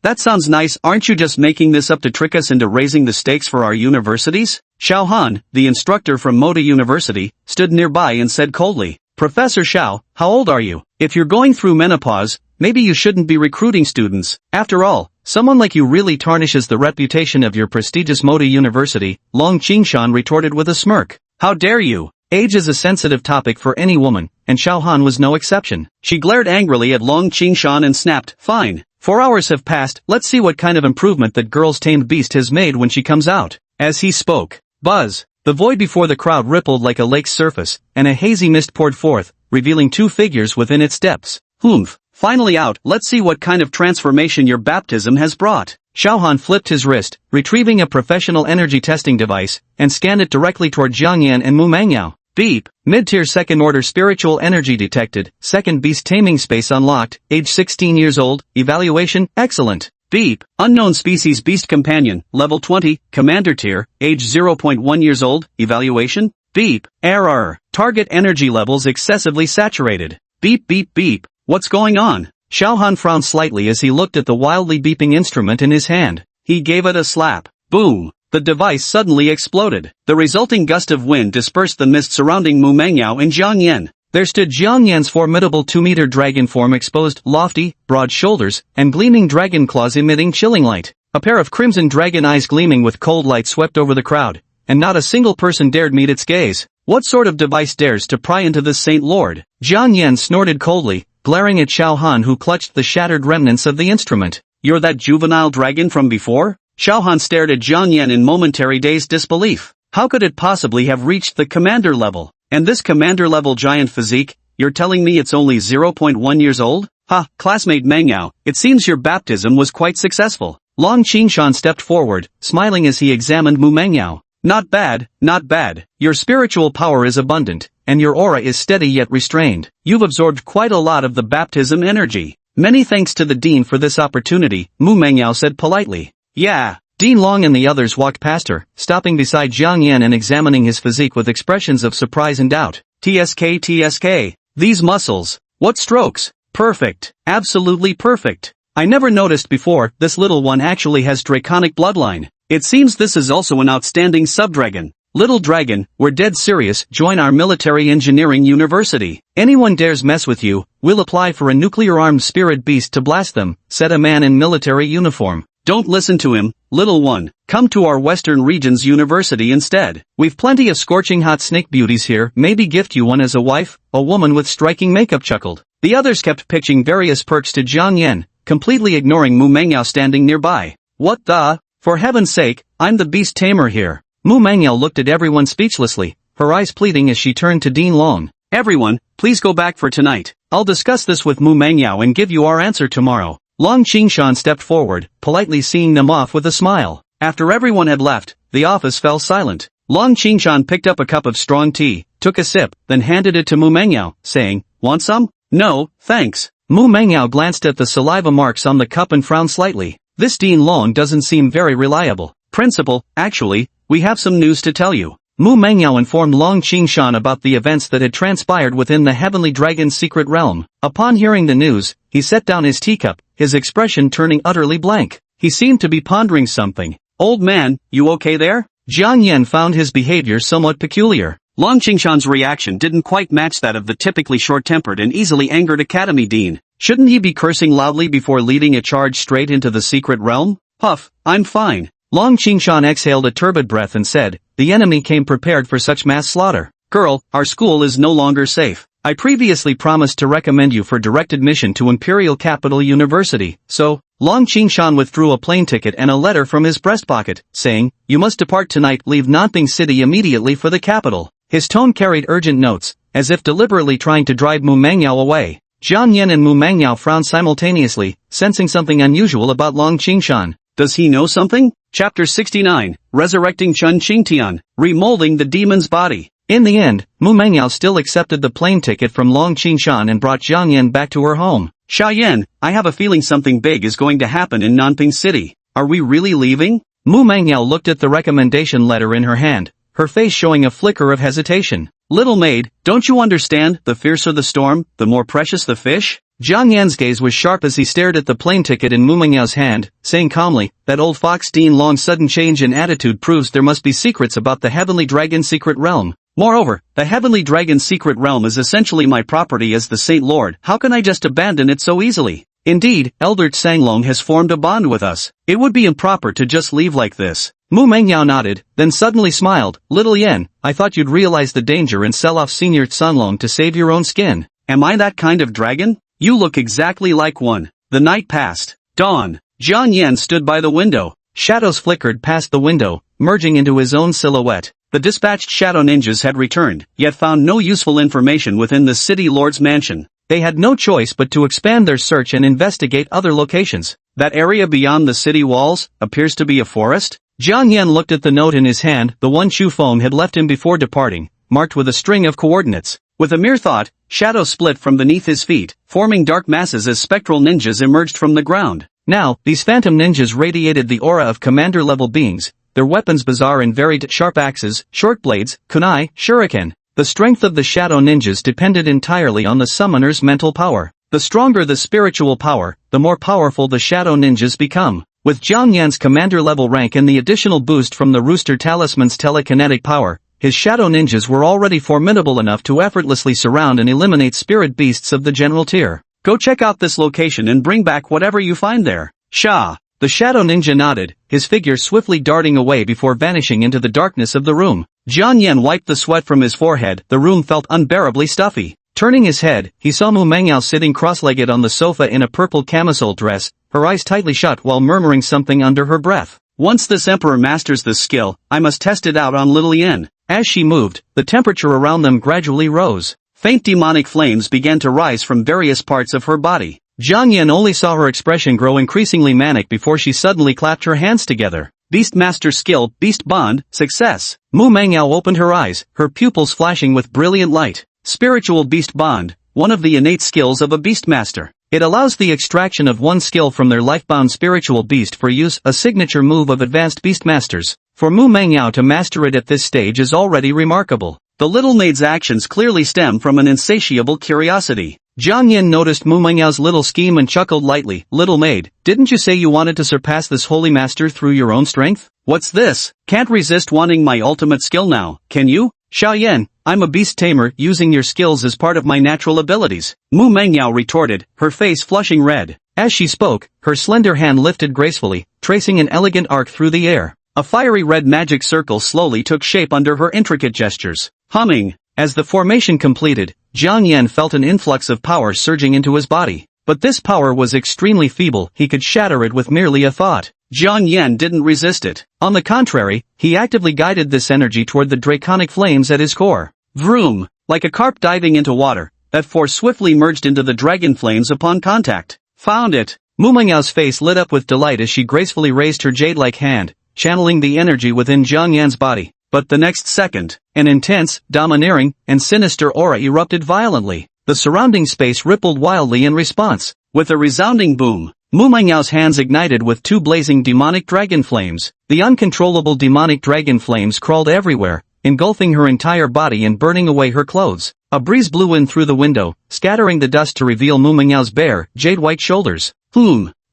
That sounds nice. Aren't you just making this up to trick us into raising the stakes for our universities? Xiao Han, the instructor from Moda University, stood nearby and said coldly, Professor Xiao, how old are you? If you're going through menopause, maybe you shouldn't be recruiting students. After all, someone like you really tarnishes the reputation of your prestigious Moda University, Long Qingshan retorted with a smirk. How dare you? Age is a sensitive topic for any woman, and Xiao Han was no exception. She glared angrily at Long Qingshan and snapped, fine. 4 hours have passed, let's see what kind of improvement that girl's tamed beast has made when she comes out. As he spoke, buzz. The void before the crowd rippled like a lake's surface, and a hazy mist poured forth, revealing 2 figures within its depths. Humph. Finally out, let's see what kind of transformation your baptism has brought. Xiao Han flipped his wrist, retrieving a professional energy testing device, and scanned it directly toward Jiang Yan and Mu Mangyao. Beep. Mid-tier second-order spiritual energy detected, second beast taming space unlocked, age 16 years old, evaluation, excellent. Beep. Unknown species beast companion, level 20, commander tier, age 0.1 years old, evaluation. Beep. Error. Target energy levels excessively saturated. Beep beep beep. What's going on? Xiao Han frowned slightly as he looked at the wildly beeping instrument in his hand. He gave it a slap. Boom. The device suddenly exploded. The resulting gust of wind dispersed the mist surrounding Mu Mangyao and Jiang Yan. There stood Jiang Yan's formidable 2-meter dragon form exposed, lofty, broad shoulders, and gleaming dragon claws emitting chilling light. A pair of crimson dragon eyes gleaming with cold light swept over the crowd, and not a single person dared meet its gaze. What sort of device dares to pry into this Saint Lord? Jiang Yan snorted coldly, glaring at Xiao Han who clutched the shattered remnants of the instrument. You're that juvenile dragon from before? Xiao Han stared at Jiang Yan in momentary dazed disbelief. How could it possibly have reached the commander level? And this commander level giant physique, you're telling me it's only 0.1 years old? Ha, classmate Mangyao, it seems your baptism was quite successful. Long Qingshan stepped forward, smiling as he examined Mu Mangyao. Not bad, not bad. Your spiritual power is abundant, and your aura is steady yet restrained. You've absorbed quite a lot of the baptism energy. Many thanks to the dean for this opportunity, Mu Mangyao said politely. Yeah. Dean Long and the others walked past her, stopping beside Jiang Yan and examining his physique with expressions of surprise and doubt. TSK. These muscles. What strokes. Perfect. Absolutely perfect. I never noticed before, this little one actually has draconic bloodline. It seems this is also an outstanding sub-dragon. Little dragon, we're dead serious, join our military engineering university. Anyone dares mess with you, we'll apply for a nuclear-armed spirit beast to blast them, said a man in military uniform. Don't listen to him, little one. Come to our Western Regions University instead. We've plenty of scorching hot snake beauties here, maybe gift you one as a wife. A woman with striking makeup chuckled. The others kept pitching various perks to Jiang Yan, completely ignoring Mu Mangyao standing nearby. What the? For heaven's sake, I'm the beast tamer here. Mu Mangyao looked at everyone speechlessly, her eyes pleading as she turned to Dean Long. Everyone, please go back for tonight. I'll discuss this with Mu Mangyao and give you our answer tomorrow. Long Qingshan stepped forward, politely seeing them off with a smile. After everyone had left, the office fell silent. Long Qingshan picked up a cup of strong tea, took a sip, then handed it to Mu Mangyao, saying, Want some? No, thanks. Mu Mangyao glanced at the saliva marks on the cup and frowned slightly. This Dean Long doesn't seem very reliable. Principal, actually, we have some news to tell you. Mu Mangyao informed Long Qingshan about the events that had transpired within the Heavenly Dragon's secret realm. Upon hearing the news, he set down his teacup, his expression turning utterly blank. He seemed to be pondering something. Old man, you okay there? Jiang Yan found his behavior somewhat peculiar. Long Qingshan's reaction didn't quite match that of the typically short-tempered and easily angered academy dean. Shouldn't he be cursing loudly before leading a charge straight into the secret realm? Huff, I'm fine. Long Qingshan exhaled a turbid breath and said, the enemy came prepared for such mass slaughter. Girl, our school is no longer safe. I previously promised to recommend you for direct admission to Imperial Capital University, so, Long Qingshan withdrew a plane ticket and a letter from his breast pocket, saying, you must depart tonight, leave Nanping City immediately for the capital. His tone carried urgent notes, as if deliberately trying to drive Mu Mangyao away. Jiang Yan and Mu Mangyao frowned simultaneously, sensing something unusual about Long Qingshan. Does he know something? Chapter 69, Resurrecting Chun Qingtian, Remolding the Demon's Body. In the end, Mu Mangyao still accepted the plane ticket from Long Qingshan and brought Jiang Yan back to her home. Xiaoyan, I have a feeling something big is going to happen in Nanping City. Are we really leaving? Mu Mangyao looked at the recommendation letter in her hand, her face showing a flicker of hesitation. Little maid, don't you understand, the fiercer the storm, the more precious the fish? Jiang Yan's gaze was sharp as he stared at the plane ticket in Mu Mengyao's hand, saying calmly, "That old fox Dean Long's sudden change in attitude proves there must be secrets about the Heavenly Dragon's secret realm. Moreover, the Heavenly Dragon's secret realm is essentially my property as the Saint Lord. How can I just abandon it so easily? Indeed, Elder Sanglong has formed a bond with us. It would be improper to just leave like this." Mu Mengyao nodded, then suddenly smiled. "Little Yen, I thought you'd realize the danger and sell off Senior Sanlong to save your own skin." "Am I that kind of dragon? You look exactly like one." The night passed. Dawn. Jiang Yan stood by the window. Shadows flickered past the window, merging into his own silhouette. The dispatched shadow ninjas had returned, yet found no useful information within the city lord's mansion. They had no choice but to expand their search and investigate other locations. That area beyond the city walls appears to be a forest? Jiang Yan looked at the note in his hand, the one Chu Feng had left him before departing, marked with a string of coordinates. With a mere thought, shadows split from beneath his feet, forming dark masses as spectral ninjas emerged from the ground. Now, these phantom ninjas radiated the aura of commander-level beings, their weapons bizarre and varied: sharp axes, short blades, kunai, shuriken. The strength of the shadow ninjas depended entirely on the summoner's mental power. The stronger the spiritual power, the more powerful the shadow ninjas become. With Jiang Yan's commander-level rank and the additional boost from the Rooster Talisman's telekinetic power, his shadow ninjas were already formidable enough to effortlessly surround and eliminate spirit beasts of the general tier. "Go check out this location and bring back whatever you find there." "Sha." The shadow ninja nodded, his figure swiftly darting away before vanishing into the darkness of the room. Jiang Yan wiped the sweat from his forehead. The room felt unbearably stuffy. Turning his head, he saw Mu Mengyao sitting cross-legged on the sofa in a purple camisole dress, her eyes tightly shut while murmuring something under her breath. "Once this emperor masters this skill, I must test it out on little Yen." As she moved, the temperature around them gradually rose. Faint demonic flames began to rise from various parts of her body. Jiang Yan only saw her expression grow increasingly manic before she suddenly clapped her hands together. "Beastmaster skill, Beast Bond, success." Mu Mengyao opened her eyes, her pupils flashing with brilliant light. Spiritual Beast Bond, one of the innate skills of a Beastmaster. It allows the extraction of one skill from their lifebound spiritual beast for use, a signature move of advanced Beastmasters. For Mu Mengyao to master it at this stage is already remarkable. The little maid's actions clearly stem from an insatiable curiosity. Jiang Yan noticed Mu Mengyao's little scheme and chuckled lightly. "Little maid, didn't you say you wanted to surpass this holy master through your own strength?" "What's this? Can't resist wanting my ultimate skill now, can you?" "Xiao Yan, I'm a beast tamer, using your skills as part of my natural abilities," Mu Mengyao retorted, her face flushing red. As she spoke, her slender hand lifted gracefully, tracing an elegant arc through the air. A fiery red magic circle slowly took shape under her intricate gestures. Humming. As the formation completed, Jiang Yan felt an influx of power surging into his body. But this power was extremely feeble, he could shatter it with merely a thought. Jiang Yan didn't resist it. On the contrary, he actively guided this energy toward the draconic flames at his core. Vroom! Like a carp diving into water, that force swiftly merged into the dragon flames upon contact. "Found it!" Mu Mengyao's face lit up with delight as she gracefully raised her jade-like hand, channeling the energy within Jiang Yan's body. But the next second, an intense, domineering, and sinister aura erupted violently. The surrounding space rippled wildly in response. With a resounding boom, Mu Mengyao's hands ignited with two blazing demonic dragon flames. The uncontrollable demonic dragon flames crawled everywhere, engulfing her entire body and burning away her clothes. A breeze blew in through the window, scattering the dust to reveal Mu Mengyao's bare, jade-white shoulders.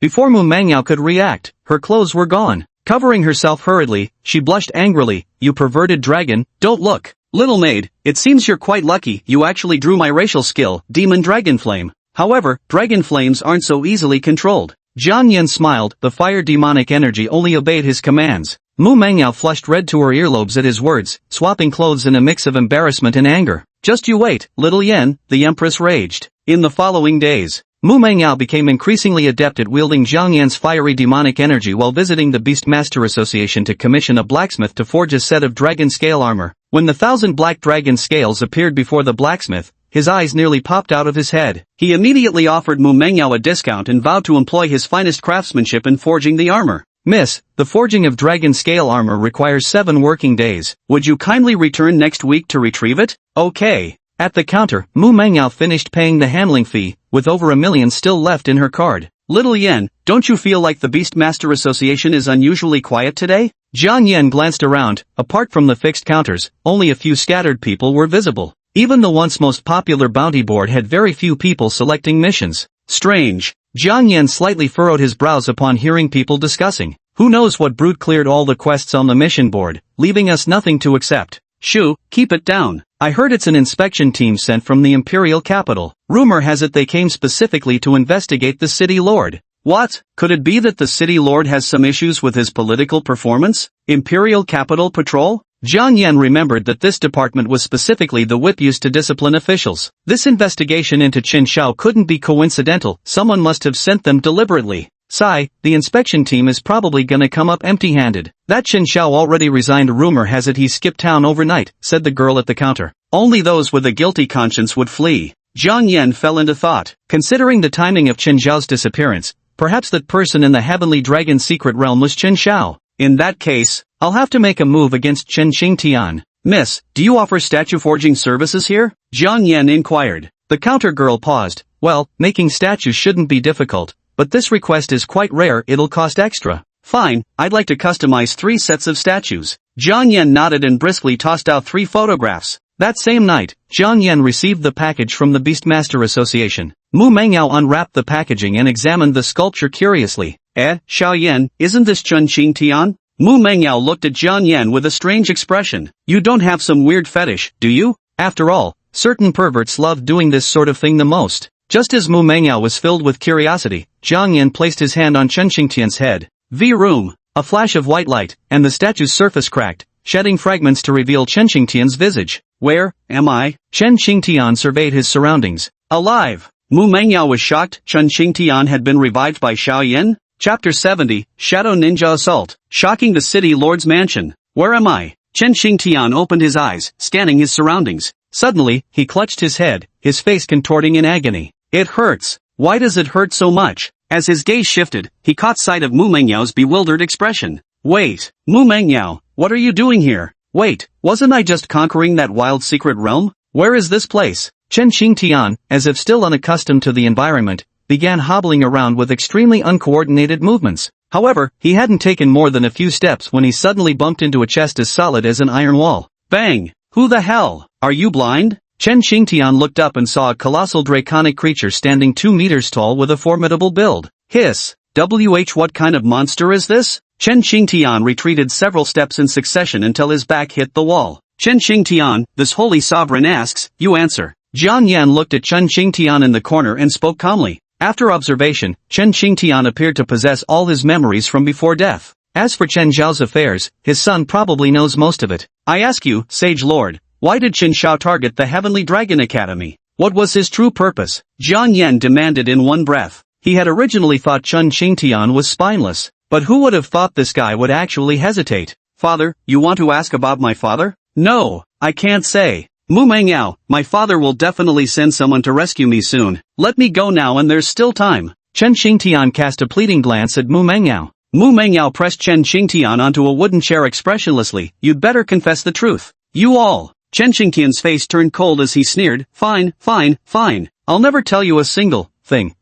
Before Mu Mengyao could react, her clothes were gone. Covering herself hurriedly, she blushed angrily. "You perverted dragon, don't look." "Little maid, it seems you're quite lucky you actually drew my racial skill, Demon Dragon Flame. However, dragon flames aren't so easily controlled." Jiang Yan smiled, the fire demonic energy only obeyed his commands. Mu Mengyao flushed red to her earlobes at his words, swapping clothes in a mix of embarrassment and anger. "Just you wait, little Yen," the Empress raged. In the following days, Mu Mengyao became increasingly adept at wielding Jiang Yan's fiery demonic energy while visiting the Beastmaster Association to commission a blacksmith to forge a set of dragon scale armor. When the 1,000 black dragon scales appeared before the blacksmith, his eyes nearly popped out of his head. He immediately offered Mu Mengyao a discount and vowed to employ his finest craftsmanship in forging the armor. "Miss, the forging of dragon scale armor requires 7 working days. Would you kindly return next week to retrieve it?" "Okay." At the counter, Mu Mengyao finished paying the handling fee, with over $1 million still left in her card. "Little Yen, don't you feel like the Beastmaster Association is unusually quiet today?" Jiang Yan glanced around. Apart from the fixed counters, only a few scattered people were visible. Even the once most popular bounty board had very few people selecting missions. Strange. Jiang Yan slightly furrowed his brows upon hearing people discussing. Who knows what brute cleared all the quests on the mission board, leaving us nothing to accept. Shoo, keep it down. I heard it's an inspection team sent from the imperial capital. Rumor has it they came specifically to investigate the city lord. What? Could it be that the city lord has some issues with his political performance? Imperial Capital Patrol? Jiang Yan remembered that this department was specifically the whip used to discipline officials. This investigation into Qin Shao couldn't be coincidental, someone must have sent them deliberately. Sigh, the inspection team is probably gonna come up empty-handed. That Qin Shao already resigned. Rumor has it he skipped town overnight, said the girl at the counter. Only those with a guilty conscience would flee. Jiang Yan fell into thought. Considering the timing of Qin Zhao's disappearance, perhaps that person in the Heavenly Dragon secret realm was Qin Shao. In that case, I'll have to make a move against Chen Xingtian. Miss, do you offer statue forging services here? Jiang Yan inquired. The counter girl paused. Well, making statues shouldn't be difficult, but this request is quite rare. It'll cost extra. Fine, I'd like to customize 3 sets of statues. Jiang Yan nodded and briskly tossed out 3 photographs. That same night, Jiang Yan received the package from the Beastmaster Association. Mu Mengyao unwrapped the packaging and examined the sculpture curiously. Xiao Yan, isn't this Chen Xingtian? Mu Mengyao looked at Jiang Yan with a strange expression. You don't have some weird fetish, do you? After all, certain perverts love doing this sort of thing the most. Just as Mu Mengyao was filled with curiosity, Jiang Yan placed his hand on Chen Xingtian's head. V-room. A flash of white light, and the statue's surface cracked, shedding fragments to reveal Chen Xingtian's visage. Where am I? Chen Xingtian surveyed his surroundings. Alive. Mu Mengyao was shocked. Chen Xingtian had been revived by Xiao Yan? Chapter 70, Shadow Ninja Assault. Shocking the city lord's mansion. Where am I? Chen Xingtian opened his eyes, scanning his surroundings. Suddenly, he clutched his head, his face contorting in agony. It hurts. Why does it hurt so much? As his gaze shifted, he caught sight of Mu Mengyao's bewildered expression. Wait, Mu Mengyao, what are you doing here? Wait, wasn't I just conquering that wild secret realm? Where is this place? Chen Xingtian, as if still unaccustomed to the environment, began hobbling around with extremely uncoordinated movements. However, he hadn't taken more than a few steps when he suddenly bumped into a chest as solid as an iron wall. Bang! Who the hell? Are you blind? Chen Xingtian looked up and saw a colossal draconic creature standing 2 meters tall with a formidable build. Hiss! What kind of monster is this? Chen Xingtian retreated several steps in succession until his back hit the wall. Chen Xingtian, this holy sovereign asks, you answer. Jiang Yan looked at Chen Xingtian in the corner and spoke calmly. After observation, Chen Xingtian appeared to possess all his memories from before death. As for Chen Zhao's affairs, his son probably knows most of it. I ask you, Sage Lord, why did Qin Shao target the Heavenly Dragon Academy? What was his true purpose? Jiang Yan demanded in one breath. He had originally thought Chen Xingtian was spineless, but who would have thought this guy would actually hesitate? Father, you want to ask about my father? No, I can't say. Mu Mengyao, my father will definitely send someone to rescue me soon. Let me go now and there's still time. Chen Xingtian cast a pleading glance at Mu Mengyao. Mu Mengyao pressed Chen Xingtian onto a wooden chair expressionlessly. You'd better confess the truth. You all. Chen Xingtian's face turned cold as he sneered. Fine. I'll never tell you a single thing.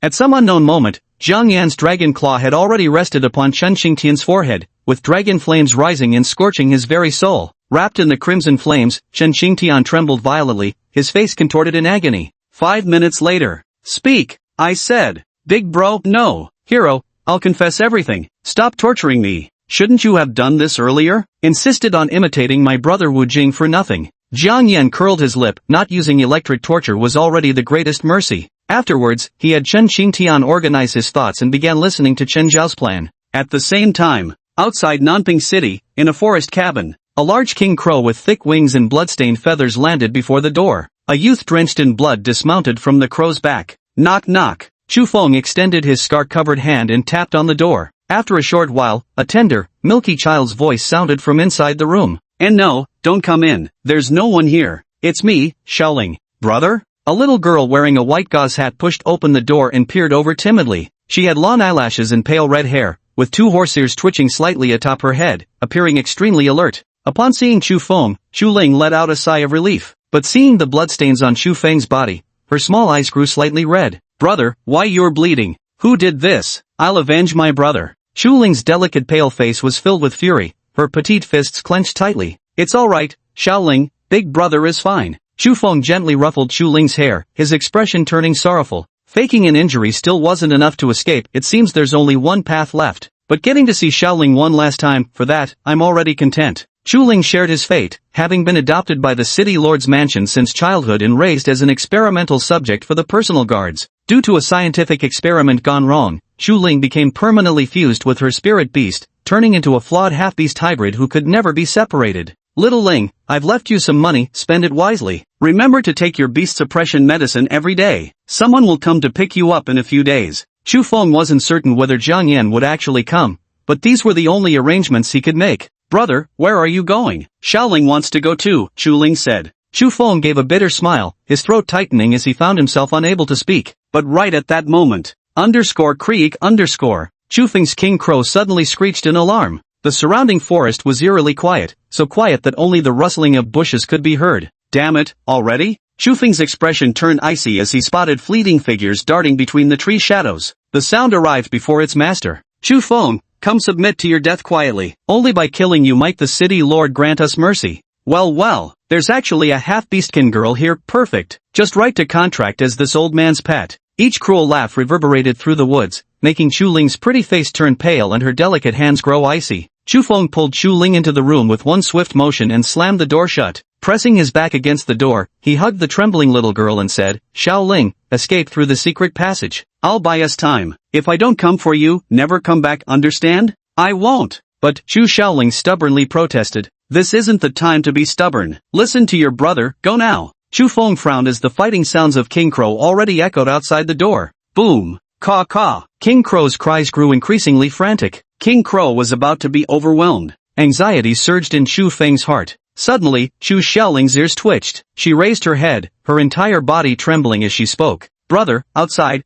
At some unknown moment, Jiang Yan's dragon claw had already rested upon Chen Xingtian's forehead, with dragon flames rising and scorching his very soul. Wrapped in the crimson flames, Chen Xingtian trembled violently, his face contorted in agony. 5 minutes later. Speak, I said. Big bro, no. Hero, I'll confess everything. Stop torturing me. Shouldn't you have done this earlier? Insisted on imitating my brother Wu Jing for nothing. Jiang Yan curled his lip. Not using electric torture was already the greatest mercy. Afterwards, he had Chen Xingtian organize his thoughts and began listening to Chen Zhao's plan. At the same time, outside Nanping City, in a forest cabin, a large king crow with thick wings and bloodstained feathers landed before the door. A youth drenched in blood dismounted from the crow's back. Knock knock. Chu Feng extended his scar-covered hand and tapped on the door. After a short while, a tender, milky child's voice sounded from inside the room. And no, don't come in. There's no one here. It's me, Xiaoling. Brother? A little girl wearing a white gauze hat pushed open the door and peered over timidly. She had long eyelashes and pale red hair, with 2 horseears twitching slightly atop her head, appearing extremely alert. Upon seeing Chu Feng, Xu Ling let out a sigh of relief. But seeing the bloodstains on Xu Feng's body, her small eyes grew slightly red. Brother, why you're bleeding? Who did this? I'll avenge my brother. Xu Ling's delicate pale face was filled with fury, her petite fists clenched tightly. It's alright, Xiaoling, big brother is fine. Xu Feng gently ruffled Xu Ling's hair, his expression turning sorrowful. Faking an injury still wasn't enough to escape. It seems there's only one path left. But getting to see Xiaoling one last time, for that, I'm already content. Chuling shared his fate, having been adopted by the city lord's mansion since childhood and raised as an experimental subject for the personal guards. Due to a scientific experiment gone wrong, Chuling became permanently fused with her spirit beast, turning into a flawed half-beast hybrid who could never be separated. Little Ling, I've left you some money, spend it wisely. Remember to take your beast suppression medicine every day. Someone will come to pick you up in a few days. Chu Feng wasn't certain whether Jiang Yan would actually come, but these were the only arrangements he could make. Brother, where are you going? Xiaoling wants to go too, Chu Ling said. Chu Feng gave a bitter smile, his throat tightening as he found himself unable to speak. But right at that moment, _Creek _ Chu Feng's king crow suddenly screeched in alarm. The surrounding forest was eerily quiet, so quiet that only the rustling of bushes could be heard. Damn it, already? Chu Feng's expression turned icy as he spotted fleeting figures darting between the tree shadows. The sound arrived before its master. Chu Feng, come submit to your death quietly. Only by killing you might the city lord grant us mercy. Well, there's actually a half-beastkin girl here, perfect. Just right to contract as this old man's pet. Each cruel laugh reverberated through the woods, making Chu Ling's pretty face turn pale and her delicate hands grow icy. Chu Feng pulled Chu Ling into the room with one swift motion and slammed the door shut. Pressing his back against the door, he hugged the trembling little girl and said, Xiao Ling, escape through the secret passage. I'll buy us time. If I don't come for you, never come back, understand? I won't. But Chu Xiaoling stubbornly protested. This isn't the time to be stubborn. Listen to your brother, go now. Chu Feng frowned as the fighting sounds of King Crow already echoed outside the door. Boom! Caw caw! King Crow's cries grew increasingly frantic. King Crow was about to be overwhelmed. Anxiety surged in Chu Feng's heart. Suddenly, Chu Xiaoling's ears twitched. She raised her head, her entire body trembling as she spoke. Brother, outside,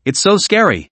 it's so scary.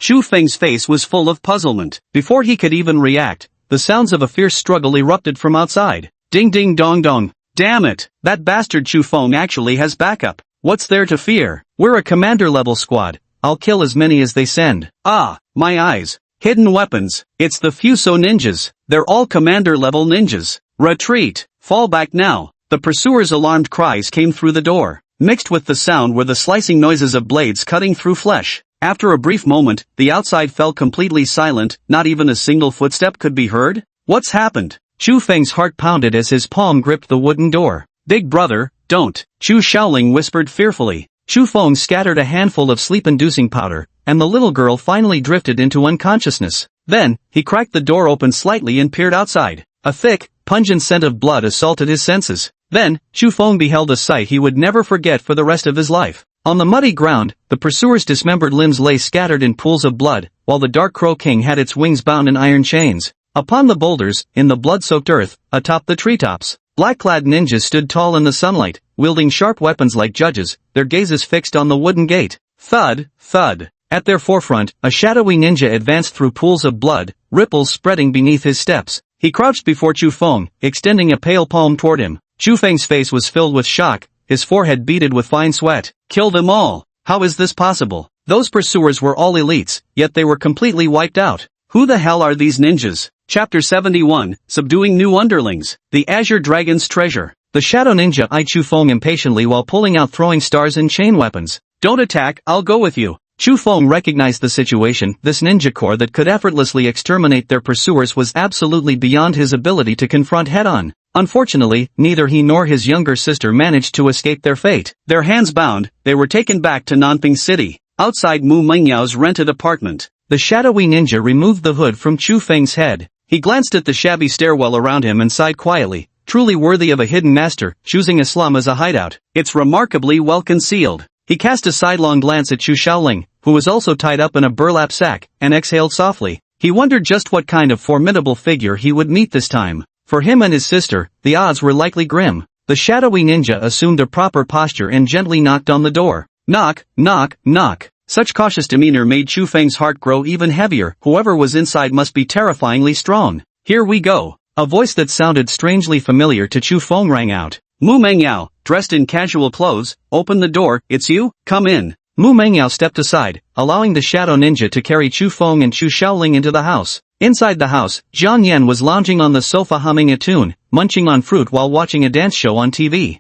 Chu Feng's face was full of puzzlement. Before he could even react, the sounds of a fierce struggle erupted from outside. Ding ding dong dong. Damn it, that bastard Chu Feng actually has backup. What's there to fear? We're a commander-level squad. I'll kill as many as they send. Ah, my eyes. Hidden weapons. It's the Fuso ninjas. They're all commander-level ninjas. Retreat. Fall back now. The pursuers' alarmed cries came through the door. Mixed with the sound were the slicing noises of blades cutting through flesh. After a brief moment, the outside fell completely silent, not even a single footstep could be heard. What's happened? Chu Feng's heart pounded as his palm gripped the wooden door. Big brother, don't. Chu Xiaoling whispered fearfully. Chu Feng scattered a handful of sleep-inducing powder, and the little girl finally drifted into unconsciousness. Then, he cracked the door open slightly and peered outside. A thick, pungent scent of blood assaulted his senses. Then, Chu Feng beheld a sight he would never forget for the rest of his life. On the muddy ground, the pursuer's dismembered limbs lay scattered in pools of blood, while the Dark Crow King had its wings bound in iron chains. Upon the boulders, in the blood-soaked earth, atop the treetops, black-clad ninjas stood tall in the sunlight, wielding sharp weapons like judges, their gazes fixed on the wooden gate. Thud, thud. At their forefront, a shadowy ninja advanced through pools of blood, ripples spreading beneath his steps. He crouched before Chu Feng, extending a pale palm toward him. Chu Feng's face was filled with shock, his forehead beaded with fine sweat. Kill them all. How is this possible? Those pursuers were all elites, yet they were completely wiped out. Who the hell are these ninjas? Chapter 71, Subduing New Underlings. The Azure Dragon's Treasure. The Shadow Ninja eyed Chu Feng impatiently while pulling out throwing stars and chain weapons. Don't attack, I'll go with you. Chu Feng recognized the situation. This ninja corps that could effortlessly exterminate their pursuers was absolutely beyond his ability to confront head-on. Unfortunately, neither he nor his younger sister managed to escape their fate. Their hands bound, they were taken back to Nanping City, outside Mu Mengyao's rented apartment. The shadowy ninja removed the hood from Chu Feng's head. He glanced at the shabby stairwell around him and sighed quietly. Truly worthy of a hidden master, choosing a slum as a hideout. It's remarkably well concealed. He cast a sidelong glance at Chu Xiaoling, who was also tied up in a burlap sack, and exhaled softly. He wondered just what kind of formidable figure he would meet this time. For him and his sister, the odds were likely grim. The shadowy ninja assumed a proper posture and gently knocked on the door. Knock, knock, knock. Such cautious demeanor made Chu Feng's heart grow even heavier. Whoever was inside must be terrifyingly strong. Here we go. A voice that sounded strangely familiar to Chu Feng rang out. Mu Mengyao, dressed in casual clothes, open the door, it's you, come in. Mu Mengyao stepped aside, allowing the shadow ninja to carry Chu Feng and Chu Xiaoling into the house. Inside the house, Jiang Yan was lounging on the sofa humming a tune, munching on fruit while watching a dance show on TV.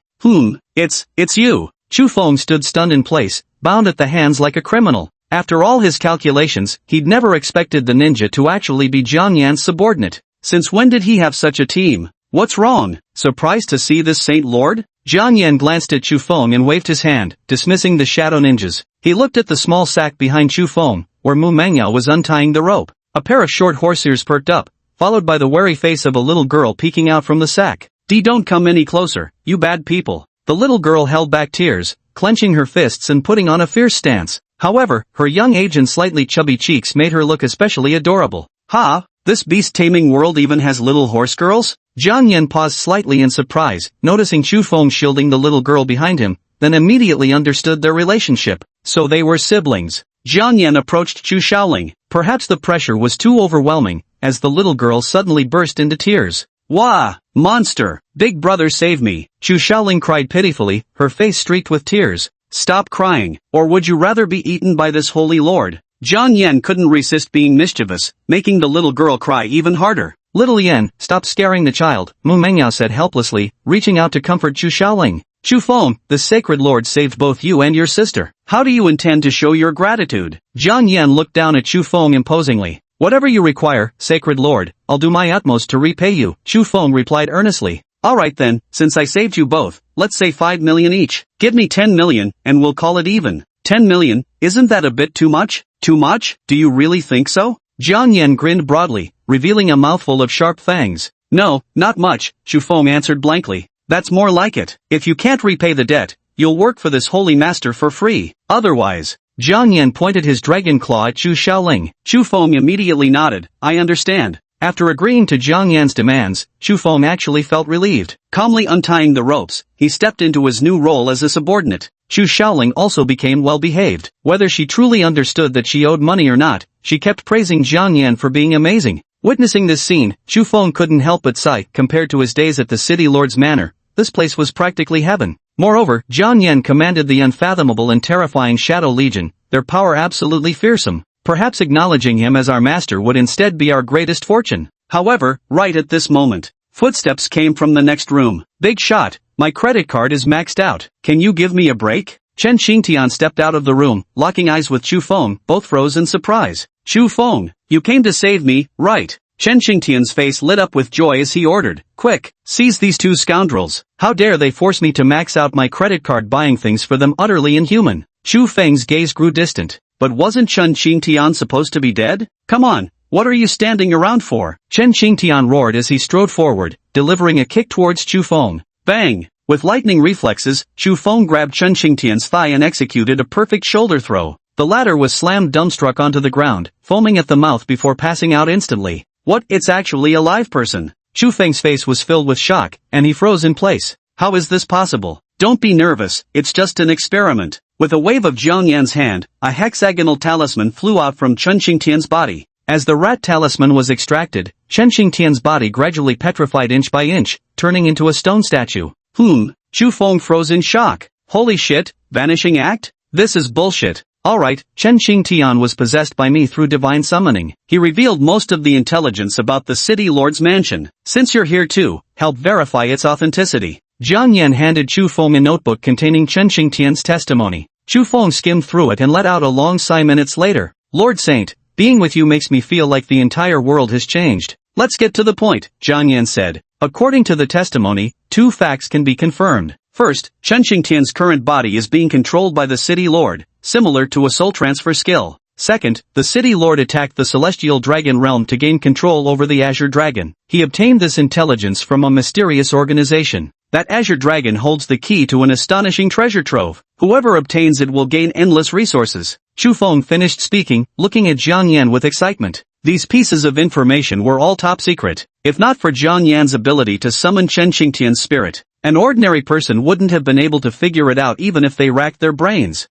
It's you. Chu Feng stood stunned in place, bound at the hands like a criminal. After all his calculations, he'd never expected the ninja to actually be Jiang Yan's subordinate. Since when did he have such a team? What's wrong? Surprised to see this Saint Lord? Jiang Yan glanced at Chu Feng and waved his hand, dismissing the shadow ninjas. He looked at the small sack behind Chu Feng, where Manhwa was untying the rope. A pair of short horseshoes perked up, followed by the wary face of a little girl peeking out from the sack. Don't come any closer, you bad people. The little girl held back tears, clenching her fists and putting on a fierce stance. However, her young age and slightly chubby cheeks made her look especially adorable. Ha! This beast-taming world even has little horse girls? Jiang Yan paused slightly in surprise, noticing Chu Feng shielding the little girl behind him, then immediately understood their relationship. So they were siblings. Jiang Yan approached Chu Shaoling. Perhaps the pressure was too overwhelming, as the little girl suddenly burst into tears. Wah! Monster! Big brother save me! Chu Shaoling cried pitifully, her face streaked with tears. Stop crying, or would you rather be eaten by this holy lord? Jiang Yan couldn't resist being mischievous, making the little girl cry even harder. Little Yan, stop scaring the child, Manhwa said helplessly, reaching out to comfort Chu Shaoling. Chu Feng, the sacred lord saved both you and your sister. How do you intend to show your gratitude? Jiang Yan looked down at Chu Feng imposingly. Whatever you require, sacred lord, I'll do my utmost to repay you, Chu Feng replied earnestly. Alright then, since I saved you both, let's say 5 million each. Give me 10 million, and we'll call it even. 10 million, isn't that a bit too much? Too much? Do you really think so? Jiang Yan grinned broadly, revealing a mouthful of sharp fangs. No, not much, Chu Feng answered blankly. That's more like it. If you can't repay the debt, you'll work for this holy master for free. Otherwise, Jiang Yan pointed his dragon claw at Chu Shaoling. Chu Feng immediately nodded. I understand. After agreeing to Jiang Yan's demands, Chu Feng actually felt relieved. Calmly untying the ropes, he stepped into his new role as a subordinate. Chu Shaoling also became well-behaved. Whether she truly understood that she owed money or not, she kept praising Jiang Yan for being amazing. Witnessing this scene, Chu Feng couldn't help but sigh. Compared to his days at the city lord's manor, this place was practically heaven. Moreover, Jiang Yan commanded the unfathomable and terrifying Shadow Legion, their power absolutely fearsome. Perhaps acknowledging him as our master would instead be our greatest fortune. However, right at this moment, footsteps came from the next room. Big shot, my credit card is maxed out. Can you give me a break? Chen Xingtian stepped out of the room, locking eyes with Chu Feng, both froze in surprise. Chu Feng, you came to save me, right? Chen Xingtian's face lit up with joy as he ordered. Quick, seize these two scoundrels. How dare they force me to max out my credit card buying things for them utterly inhuman. Chu Feng's gaze grew distant. But wasn't Chen Xingtian supposed to be dead? Come on, what are you standing around for? Chen Xingtian roared as he strode forward, delivering a kick towards Chu Feng. Bang! With lightning reflexes, Chu Feng grabbed Chen Xingtian's thigh and executed a perfect shoulder throw. The latter was slammed dumbstruck onto the ground, foaming at the mouth before passing out instantly. What? It's actually a live person. Chu Feng's face was filled with shock, and he froze in place. How is this possible? Don't be nervous, it's just an experiment. With a wave of Jiang Yan's hand, a hexagonal talisman flew out from Chen Xingtian's body. As the rat talisman was extracted, Chen Xingtian's body gradually petrified inch by inch, turning into a stone statue. Chu Feng froze in shock. Holy shit, vanishing act? This is bullshit. Alright, Chen Xingtian was possessed by me through divine summoning. He revealed most of the intelligence about the city lord's mansion. Since you're here too, help verify its authenticity. Jiang Yan handed Chu Feng a notebook containing Chen Xingtian's testimony. Chu Feng skimmed through it and let out a long sigh minutes later. Lord Saint, being with you makes me feel like the entire world has changed. Let's get to the point, Jiang Yan said. According to the testimony, two facts can be confirmed. First, Chen Xingtian's current body is being controlled by the city lord, similar to a soul transfer skill. Second, the city lord attacked the celestial dragon realm to gain control over the Azure Dragon. He obtained this intelligence from a mysterious organization. That Azure Dragon holds the key to an astonishing treasure trove. Whoever obtains it will gain endless resources. Chu Feng finished speaking, looking at Jiang Yan with excitement. These pieces of information were all top secret. If not for Jiang Yan's ability to summon Chen Xingtian's spirit, an ordinary person wouldn't have been able to figure it out even if they racked their brains.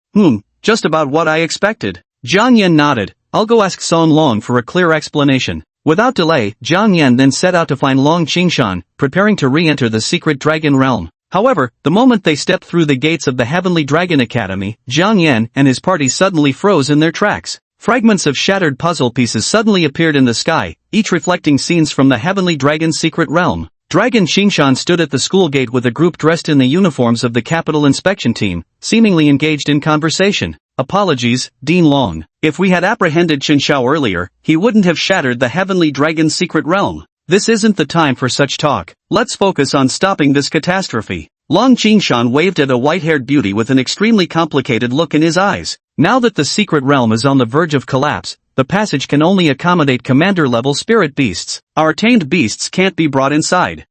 Just about what I expected. Jiang Yan nodded. I'll go ask Son Long for a clear explanation. Without delay, Jiang Yan then set out to find Long Qingshan, preparing to re-enter the secret dragon realm. However, the moment they stepped through the gates of the Heavenly Dragon Academy, Jiang Yan and his party suddenly froze in their tracks. Fragments of shattered puzzle pieces suddenly appeared in the sky, each reflecting scenes from the Heavenly Dragon's secret realm. Dragon Qingshan stood at the school gate with a group dressed in the uniforms of the capital inspection team, seemingly engaged in conversation. Apologies, Dean Long. If we had apprehended Chen Xiao earlier, he wouldn't have shattered the Heavenly Dragon's secret realm. This isn't the time for such talk. Let's focus on stopping this catastrophe. Long Qingshan waved at a white-haired beauty with an extremely complicated look in his eyes. Now that the secret realm is on the verge of collapse, the passage can only accommodate commander-level spirit beasts. Our tamed beasts can't be brought inside.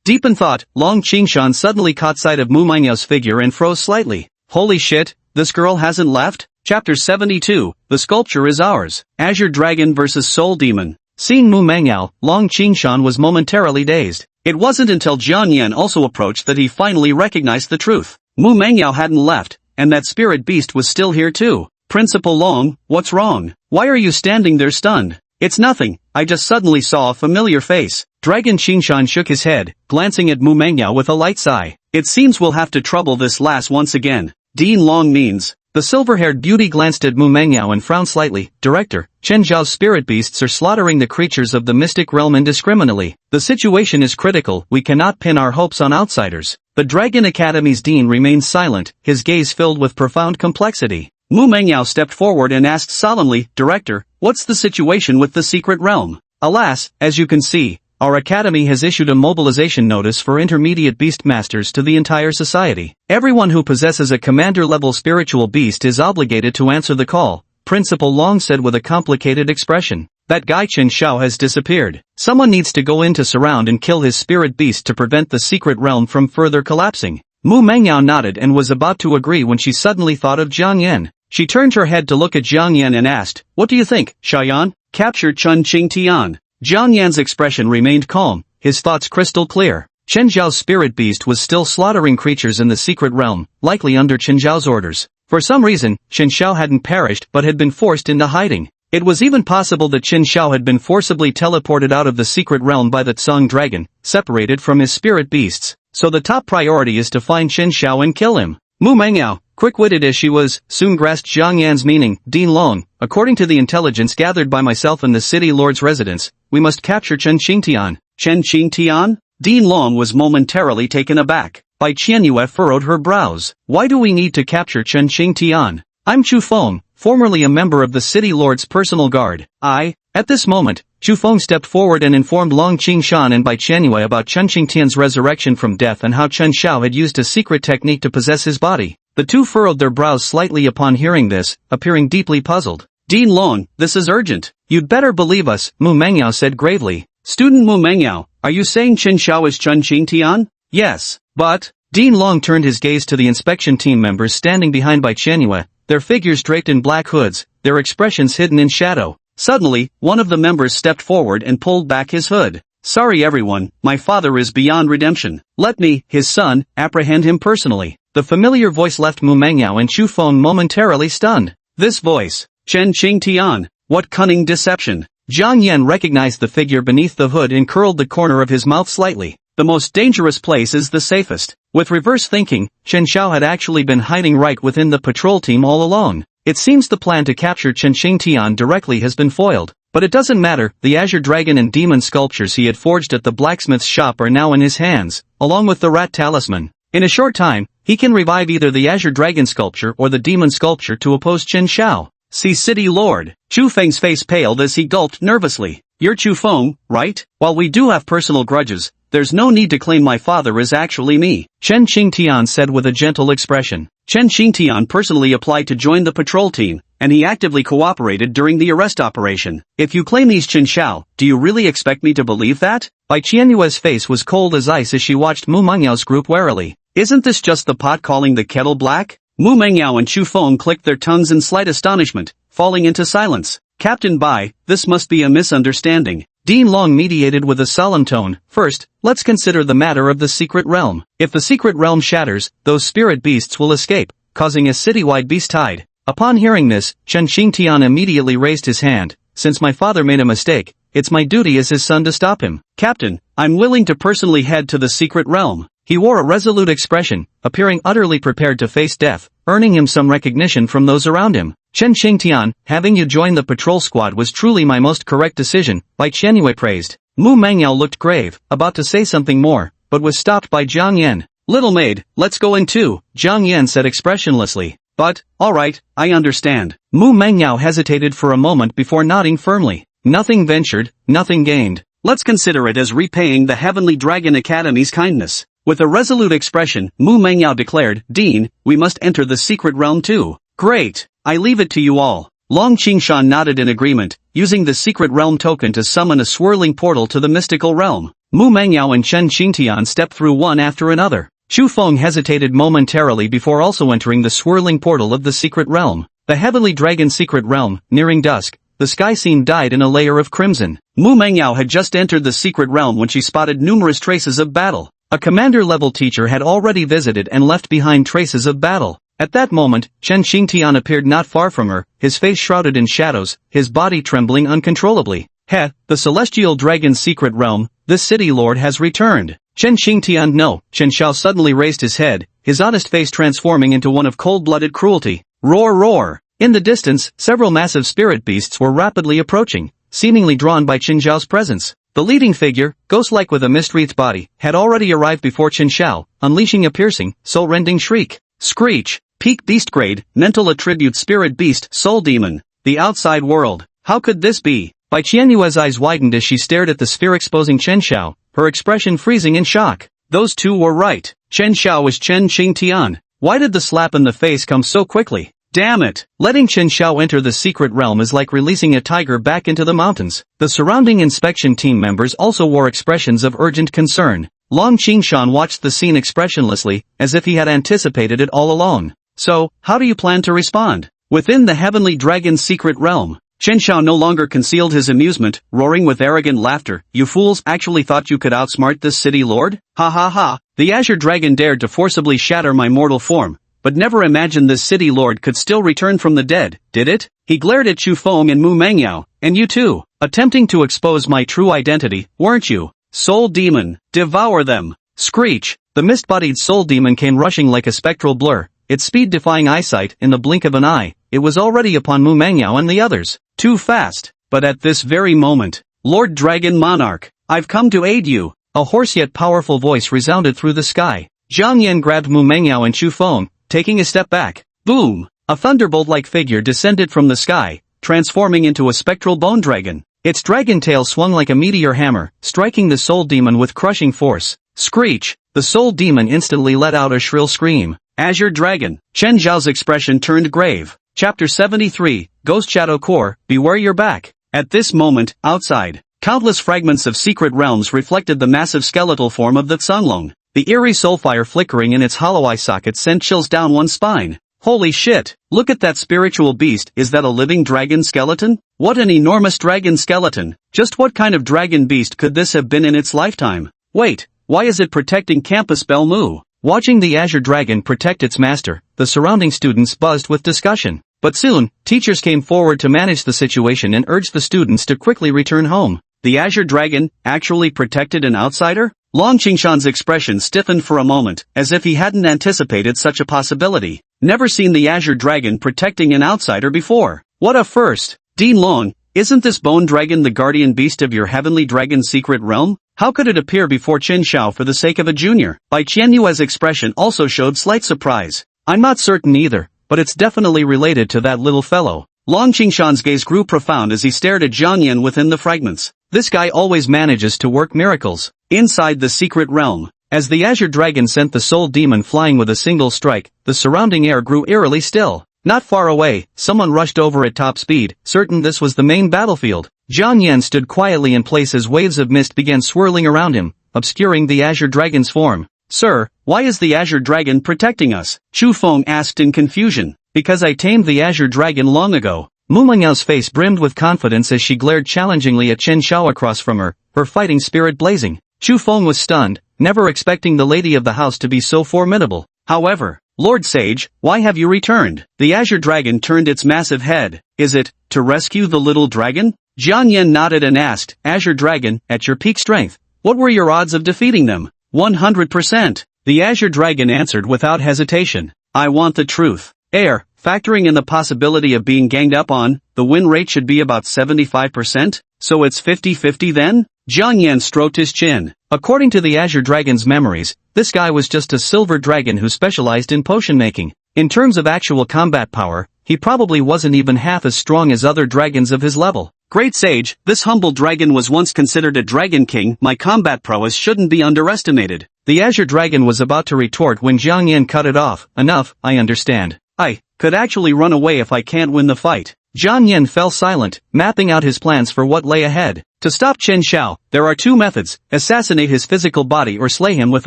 Deep in thought, Long Qingshan suddenly caught sight of Mu Mengyao's figure and froze slightly. Holy shit, this girl hasn't left? Chapter 72, The Sculpture is Ours. Azure Dragon vs. Soul Demon. Seeing Mu Mengyao, Long Qingshan was momentarily dazed. It wasn't until Jiang Yan also approached that he finally recognized the truth. Mu Mengyao hadn't left, and that spirit beast was still here too. Principal Long, what's wrong? Why are you standing there stunned? It's nothing, I just suddenly saw a familiar face. Dragon Qingshan shook his head, glancing at Mu Mengyao with a light sigh. It seems we'll have to trouble this lass once again. Dean Long means. The silver-haired beauty glanced at Mu Mengyao and frowned slightly. Director, Chen Zhao's spirit beasts are slaughtering the creatures of the mystic realm indiscriminately. The situation is critical, we cannot pin our hopes on outsiders. The Dragon Academy's dean remained silent, his gaze filled with profound complexity. Mu Mengyao stepped forward and asked solemnly, Director, what's the situation with the secret realm? Alas, as you can see, our academy has issued a mobilization notice for intermediate beast masters to the entire society. Everyone who possesses a commander-level spiritual beast is obligated to answer the call, Principal Long said with a complicated expression. That guy Chen Xiao has disappeared. Someone needs to go in to surround and kill his spirit beast to prevent the secret realm from further collapsing. Mu Mengyao nodded and was about to agree when she suddenly thought of Jiang Yan. She turned her head to look at Jiang Yan and asked, What do you think, Xiaoyan? Capture Chun Qing Tian. Jiang Yan's expression remained calm, his thoughts crystal clear. Chen Zhao's spirit beast was still slaughtering creatures in the secret realm, likely under Chen Zhao's orders. For some reason, Chen Xiao hadn't perished but had been forced into hiding. It was even possible that Chen Xiao had been forcibly teleported out of the secret realm by the Tsung dragon, separated from his spirit beasts. So the top priority is to find Chen Xiao and kill him. Mu Mengyao, quick-witted as she was, soon grasped Jiang Yan's meaning. Dean Long, according to the intelligence gathered by myself and the city lord's residence, we must capture Chen Qingtian. Chen Qingtian? Dean Long was momentarily taken aback. Bai Qianyue furrowed her brows. Why do we need to capture Chen Qingtian? I'm Chu Feng, formerly a member of the city lord's personal guard. At this moment, Chu Feng stepped forward and informed Long Qingshan and Bai Qianyue about Chen Qingtian's resurrection from death and how Chen Xiao had used a secret technique to possess his body. The two furrowed their brows slightly upon hearing this, appearing deeply puzzled. Dean Long, this is urgent. You'd better believe us, Mu Mengyao said gravely. Student Mu Mengyao, are you saying Chen Xiao is Chen Qingtian? Yes, but... Dean Long turned his gaze to the inspection team members standing behind Bai Qianyue, their figures draped in black hoods, their expressions hidden in shadow. Suddenly, one of the members stepped forward and pulled back his hood. Sorry everyone, my father is beyond redemption. Let me, his son, apprehend him personally. The familiar voice left Mu Mengyao and Chu Feng momentarily stunned. This voice, Chen Qingtian, what cunning deception. Jiang Yan recognized the figure beneath the hood and curled the corner of his mouth slightly. The most dangerous place is the safest. With reverse thinking, Chen Xiao had actually been hiding right within the patrol team all along. It seems the plan to capture Chen Qingtian directly has been foiled. But it doesn't matter, the Azure Dragon and Demon sculptures he had forged at the blacksmith's shop are now in his hands, along with the Rat Talisman. In a short time, he can revive either the Azure Dragon sculpture or the Demon sculpture to oppose Chen Xiao. See City Lord. Chu Feng's face paled as he gulped nervously. You're Chu Feng, right? While we do have personal grudges, there's no need to claim my father is actually me. Chen Qingtian said with a gentle expression. Chen Qingtian personally applied to join the patrol team, and he actively cooperated during the arrest operation. If you claim he's Chen Xiao, do you really expect me to believe that? Bai Qianyue's face was cold as ice as she watched Mu Mengyao's group warily. Isn't this just the pot calling the kettle black? Mu Mengyao and Chu Feng clicked their tongues in slight astonishment, falling into silence. Captain Bai, this must be a misunderstanding. Dean Long mediated with a solemn tone. First, let's consider the matter of the secret realm. If the secret realm shatters, those spirit beasts will escape, causing a citywide beast tide. Upon hearing this, Chen Qingtian immediately raised his hand. Since my father made a mistake, it's my duty as his son to stop him. Captain, I'm willing to personally head to the secret realm. He wore a resolute expression, appearing utterly prepared to face death, earning him some recognition from those around him. Chen Xingtian, having you join the patrol squad was truly my most correct decision, Bai Qianyue praised. Mu Mangyao looked grave, about to say something more, but was stopped by Jiang Yan. Little maid, let's go in too, Jiang Yan said expressionlessly. But, alright, I understand. Mu Mangyao hesitated for a moment before nodding firmly. Nothing ventured, nothing gained. Let's consider it as repaying the Heavenly Dragon Academy's kindness. With a resolute expression, Mu Mangyao declared, Dean, we must enter the secret realm too. Great, I leave it to you all. Long Qingshan nodded in agreement, using the secret realm token to summon a swirling portal to the mystical realm. Mu Mangyao and Chen Xingtian stepped through one after another. Chu Feng hesitated momentarily before also entering the swirling portal of the secret realm. The Heavenly Dragon secret realm, nearing dusk, the sky seemed dyed in a layer of crimson. Mu Mangyao had just entered the secret realm when she spotted numerous traces of battle. A commander-level teacher had already visited and left behind traces of battle. At that moment, Chen Xingtian appeared not far from her, his face shrouded in shadows, his body trembling uncontrollably. The Celestial Dragon's secret realm, this city lord has returned. Chen Xingtian no, Chen Xiao suddenly raised his head, his honest face transforming into one of cold-blooded cruelty. Roar roar! In the distance, several massive spirit beasts were rapidly approaching, seemingly drawn by Chen Xiao's presence. The leading figure, ghost-like with a mist-wreathed body, had already arrived before Chen Xiao, unleashing a piercing, soul-rending shriek. Screech! Peak beast grade, mental attribute spirit beast, soul demon. The outside world. How could this be? Bai Qianyue's eyes widened as she stared at the sphere exposing Chen Xiao, her expression freezing in shock. Those two were right. Chen Xiao was Chen Xingtian. Why did the slap in the face come so quickly? Damn it! Letting Chen Xiao enter the secret realm is like releasing a tiger back into the mountains. The surrounding inspection team members also wore expressions of urgent concern. Long Qingshan watched the scene expressionlessly, as if he had anticipated it all along. So, how do you plan to respond? Within the Heavenly Dragon's secret realm, Chen Xiao no longer concealed his amusement, roaring with arrogant laughter. You fools actually thought you could outsmart this city lord? Ha ha ha! The Azure Dragon dared to forcibly shatter my mortal form, but never imagined this city lord could still return from the dead, did it? He glared at Chu Feng and Mu Mangyao, and you too, attempting to expose my true identity, weren't you? Soul demon, devour them! Screech! The mist-bodied soul demon came rushing like a spectral blur, its speed defying eyesight. In the blink of an eye, it was already upon Mu Mangyao and the others. Too fast, but at this very moment, Lord Dragon Monarch, I've come to aid you. A hoarse yet powerful voice resounded through the sky. Jiang Yan grabbed Mu Mangyao and Chu Feng, taking a step back. Boom! A thunderbolt-like figure descended from the sky, transforming into a spectral bone dragon. Its dragon tail swung like a meteor hammer, striking the soul demon with crushing force. Screech! The soul demon instantly let out a shrill scream. Azure Dragon. Chen Zhao's expression turned grave. Chapter 73, Ghost Shadow Core, beware your back. At this moment, outside, countless fragments of secret realms reflected the massive skeletal form of the Tsunglong. The eerie soulfire flickering in its hollow eye socket sent chills down one's spine. Holy shit! Look at that spiritual beast. Is that a living dragon skeleton? What an enormous dragon skeleton! Just what kind of dragon beast could this have been in its lifetime? Wait, why is it protecting Campus Belmu? Watching the Azure Dragon protect its master, the surrounding students buzzed with discussion. But soon, teachers came forward to manage the situation and urged the students to quickly return home. The Azure Dragon actually protected an outsider? Long Qingshan's expression stiffened for a moment, as if he hadn't anticipated such a possibility. Never seen the Azure Dragon protecting an outsider before. What a first! Dean Long, isn't this bone dragon the guardian beast of your Heavenly Dragon secret realm? How could it appear before Chen Xiao for the sake of a junior? Bai Qianyue's expression also showed slight surprise. I'm not certain either, but it's definitely related to that little fellow. Long Qingshan's gaze grew profound as he stared at Jiang Yan within the fragments. This guy always manages to work miracles. Inside the secret realm, as the Azure Dragon sent the soul demon flying with a single strike, the surrounding air grew eerily still. Not far away, someone rushed over at top speed, certain this was the main battlefield. Jiang Yan stood quietly in place as waves of mist began swirling around him, obscuring the Azure Dragon's form. Sir, why is the Azure Dragon protecting us? Chu Feng asked in confusion. Because I tamed the Azure Dragon long ago. Mu Mangyao face brimmed with confidence as she glared challengingly at Chen Xiao across from her, her fighting spirit blazing. Chu Feng was stunned, never expecting the lady of the house to be so formidable. However, Lord Sage, why have you returned? The Azure Dragon turned its massive head. Is it to rescue the little dragon? Jiang Yan nodded and asked, Azure Dragon, at your peak strength, what were your odds of defeating them? 100%. The Azure Dragon answered without hesitation. I want the truth. Factoring in the possibility of being ganged up on, the win rate should be about 75%? So it's 50-50 then? Jiang Yan stroked his chin. According to the Azure Dragon's memories, this guy was just a silver dragon who specialized in potion making. In terms of actual combat power, he probably wasn't even half as strong as other dragons of his level. Great sage, this humble dragon was once considered a dragon king. My combat prowess shouldn't be underestimated. The Azure Dragon was about to retort when Jiang Yan cut it off. Enough, I understand. I could actually run away if I can't win the fight. Jiang Yan fell silent, mapping out his plans for what lay ahead. To stop Chen Xiao, there are two methods: assassinate his physical body or slay him with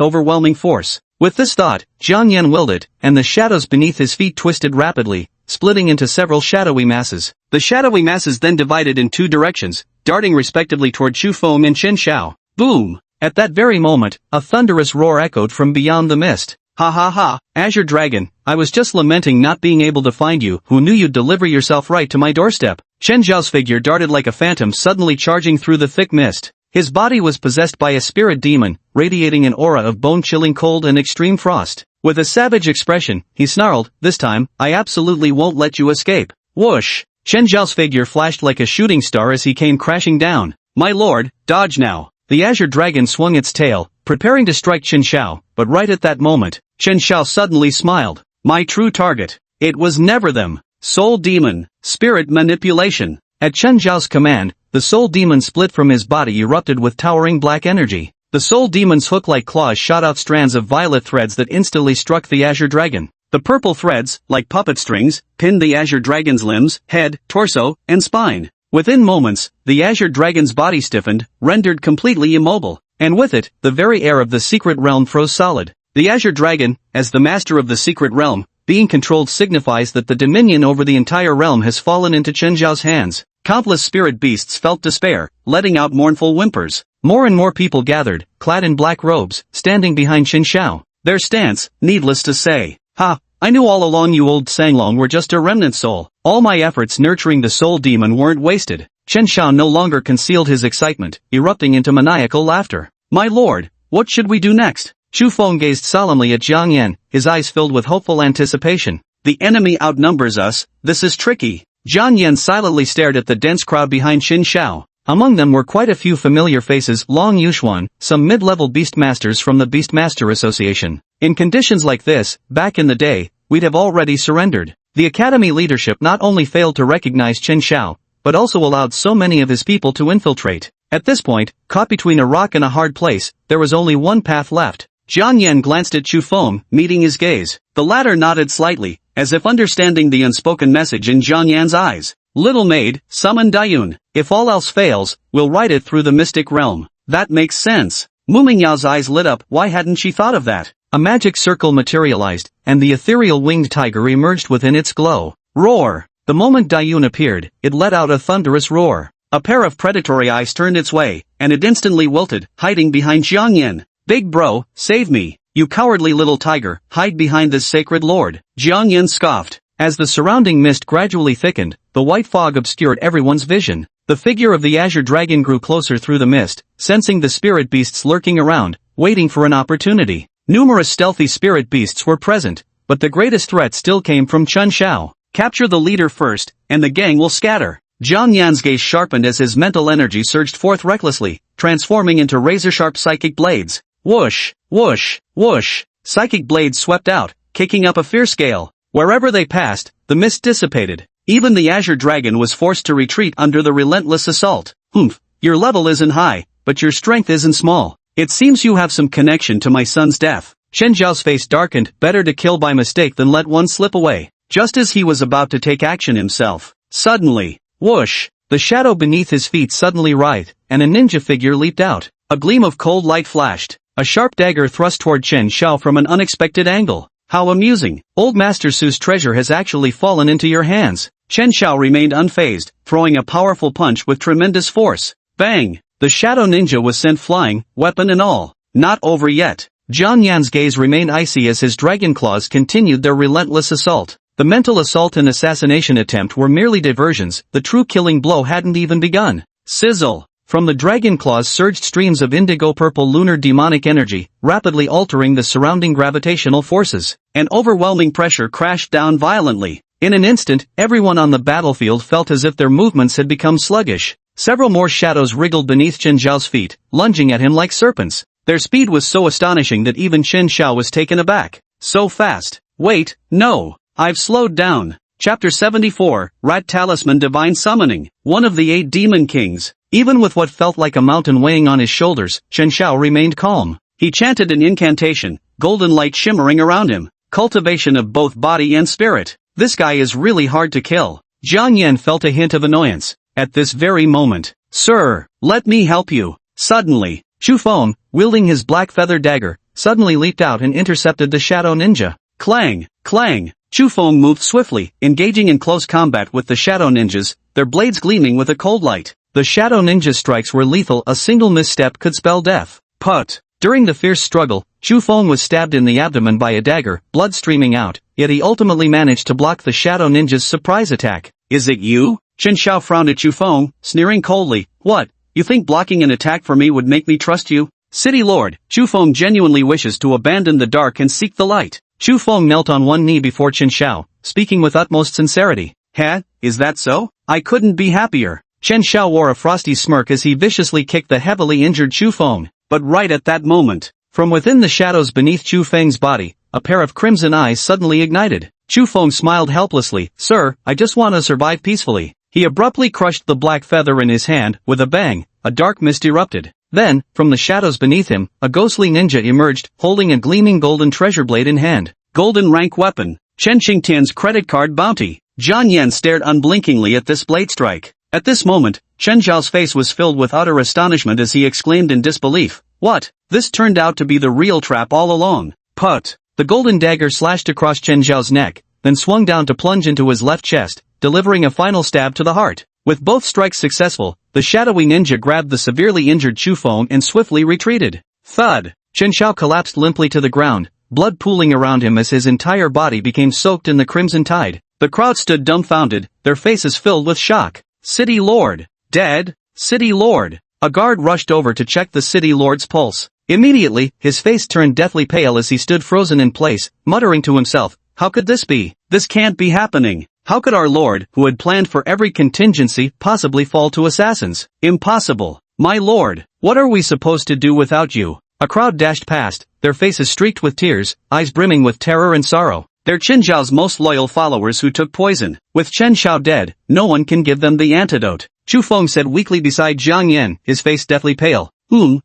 overwhelming force. With this thought, Jiang Yan willed it, and the shadows beneath his feet twisted rapidly, splitting into several shadowy masses. The shadowy masses then divided in two directions, darting respectively toward Chu Feng and Chen Xiao. Boom! At that very moment, a thunderous roar echoed from beyond the mist. Ha ha ha, Azure Dragon, I was just lamenting not being able to find you. Who knew you'd deliver yourself right to my doorstep? Chen Zhao's figure darted like a phantom, suddenly charging through the thick mist. His body was possessed by a spirit demon, radiating an aura of bone-chilling cold and extreme frost. With a savage expression, he snarled, "This time, I absolutely won't let you escape." Whoosh! Chen Zhao's figure flashed like a shooting star as he came crashing down. My lord, dodge now. The Azure Dragon swung its tail, preparing to strike Chen Xiao, but right at that moment, Chen Xiao suddenly smiled. My true target. It was never them. Soul Demon. Spirit Manipulation. At Chen Zhao's command, the Soul Demon split from his body, erupted with towering black energy. The Soul Demon's hook-like claws shot out strands of violet threads that instantly struck the Azure Dragon. The purple threads, like puppet strings, pinned the Azure Dragon's limbs, head, torso, and spine. Within moments, the Azure Dragon's body stiffened, rendered completely immobile, and with it, the very air of the secret realm froze solid. The Azure Dragon, as the master of the secret realm, being controlled signifies that the dominion over the entire realm has fallen into Chen Zhao's hands. Countless spirit beasts felt despair, letting out mournful whimpers. More and more people gathered, clad in black robes, standing behind Chen Xiao. Their stance, needless to say. Ha! I knew all along you old Sanglong were just a remnant soul. All my efforts nurturing the soul demon weren't wasted. Chen Xiao no longer concealed his excitement, erupting into maniacal laughter. My lord, what should we do next? Chu Feng gazed solemnly at Jiang Yan, his eyes filled with hopeful anticipation. The enemy outnumbers us, this is tricky. Jiang Yan silently stared at the dense crowd behind Chen Xiao. Among them were quite a few familiar faces: Long Yuxuan, some mid-level beastmasters from the Beastmaster Association. In conditions like this, back in the day, we'd have already surrendered. The academy leadership not only failed to recognize Chen Xiao, but also allowed so many of his people to infiltrate. At this point, caught between a rock and a hard place, there was only one path left. Jiang Yan glanced at Chu Feng, meeting his gaze. The latter nodded slightly, as if understanding the unspoken message in Jiang Yan's eyes. Little maid, summon Dayun. If all else fails, we'll ride it through the mystic realm. That makes sense. Mu Mingyao's eyes lit up. Why hadn't she thought of that? A magic circle materialized, and the ethereal winged tiger emerged within its glow. Roar! The moment Dayun appeared, it let out a thunderous roar. A pair of predatory eyes turned its way, and it instantly wilted, hiding behind Jiang Yan. Big bro, save me. You cowardly little tiger, hide behind this sacred lord. Jiang Yan scoffed. As the surrounding mist gradually thickened, the white fog obscured everyone's vision. The figure of the Azure Dragon grew closer through the mist, sensing the spirit beasts lurking around, waiting for an opportunity. Numerous stealthy spirit beasts were present, but the greatest threat still came from Chen Xiao. Capture the leader first, and the gang will scatter. Jiang Yan's gaze sharpened as his mental energy surged forth recklessly, transforming into razor-sharp psychic blades. Whoosh, whoosh, whoosh. Psychic blades swept out, kicking up a fierce gale. Wherever they passed, the mist dissipated. Even the Azure Dragon was forced to retreat under the relentless assault. Humph, your level isn't high, but your strength isn't small. It seems you have some connection to my son's death. Chen Zhao's face darkened. Better to kill by mistake than let one slip away. Just as he was about to take action himself, suddenly, whoosh, the shadow beneath his feet suddenly writhed, and a ninja figure leaped out. A gleam of cold light flashed. A sharp dagger thrust toward Chen Xiao from an unexpected angle. How amusing. Old Master Su's treasure has actually fallen into your hands. Chen Xiao remained unfazed, throwing a powerful punch with tremendous force. Bang! The shadow ninja was sent flying, weapon and all. Not over yet. Jiang Yan's gaze remained icy as his dragon claws continued their relentless assault. The mental assault and assassination attempt were merely diversions. The true killing blow hadn't even begun. Sizzle! From the dragon claws surged streams of indigo-purple lunar demonic energy, rapidly altering the surrounding gravitational forces. An overwhelming pressure crashed down violently. In an instant, everyone on the battlefield felt as if their movements had become sluggish. Several more shadows wriggled beneath Chen Zhao's feet, lunging at him like serpents. Their speed was so astonishing that even Chen Zhao was taken aback. So fast. Wait, no. I've slowed down. Chapter 74, Rat Talisman Divine Summoning. One of the 8 Demon Kings. Even with what felt like a mountain weighing on his shoulders, Chen Zhao remained calm. He chanted an incantation, golden light shimmering around him. Cultivation of both body and spirit. This guy is really hard to kill. Jiang Yan felt a hint of annoyance. At this very moment, "Sir, let me help you." Suddenly, Chu Feng, wielding his black feather dagger, suddenly leaped out and intercepted the shadow ninja. Clang, clang. Chu Feng moved swiftly, engaging in close combat with the shadow ninjas, their blades gleaming with a cold light. The shadow ninja's strikes were lethal, a single misstep could spell death. Put. During the fierce struggle, Chu Feng was stabbed in the abdomen by a dagger, blood streaming out, yet he ultimately managed to block the shadow ninja's surprise attack. "Is it you?" Chen Zhao frowned at Chu Feng, sneering coldly. "What, you think blocking an attack for me would make me trust you? City Lord, Chu Feng genuinely wishes to abandon the dark and seek the light." Chu Feng knelt on one knee before Chen Zhao, speaking with utmost sincerity. "Huh? Is that so? I couldn't be happier." Chen Zhao wore a frosty smirk as he viciously kicked the heavily injured Chu Feng. But right at that moment, from within the shadows beneath Chu Feng's body, a pair of crimson eyes suddenly ignited. Chu Feng smiled helplessly. "Sir, I just want to survive peacefully." He abruptly crushed the black feather in his hand. With a bang, a dark mist erupted. Then, from the shadows beneath him, a ghostly ninja emerged, holding a gleaming golden treasure blade in hand. Golden rank weapon. Chen Qingtian's credit card bounty. Jiang Yan stared unblinkingly at this blade strike. At this moment, Chen Zhao's face was filled with utter astonishment as he exclaimed in disbelief. "What? This turned out to be the real trap all along." Put. The golden dagger slashed across Chen Zhao's neck, then swung down to plunge into his left chest, delivering a final stab to the heart. With both strikes successful, the shadowy ninja grabbed the severely injured Chu Feng and swiftly retreated. Thud! Chen Zhao collapsed limply to the ground, blood pooling around him as his entire body became soaked in the crimson tide. The crowd stood dumbfounded, their faces filled with shock. "City Lord! Dead? City Lord!" A guard rushed over to check the City Lord's pulse. Immediately, his face turned deathly pale as he stood frozen in place, muttering to himself, "How could this be? This can't be happening. How could our Lord, who had planned for every contingency, possibly fall to assassins? Impossible. My Lord, what are we supposed to do without you?" A crowd dashed past, their faces streaked with tears, eyes brimming with terror and sorrow. They're Chen Zhao's most loyal followers who took poison. With Chen Zhao dead, no one can give them the antidote. Chu Feng said weakly beside Jiang Yan, his face deathly pale.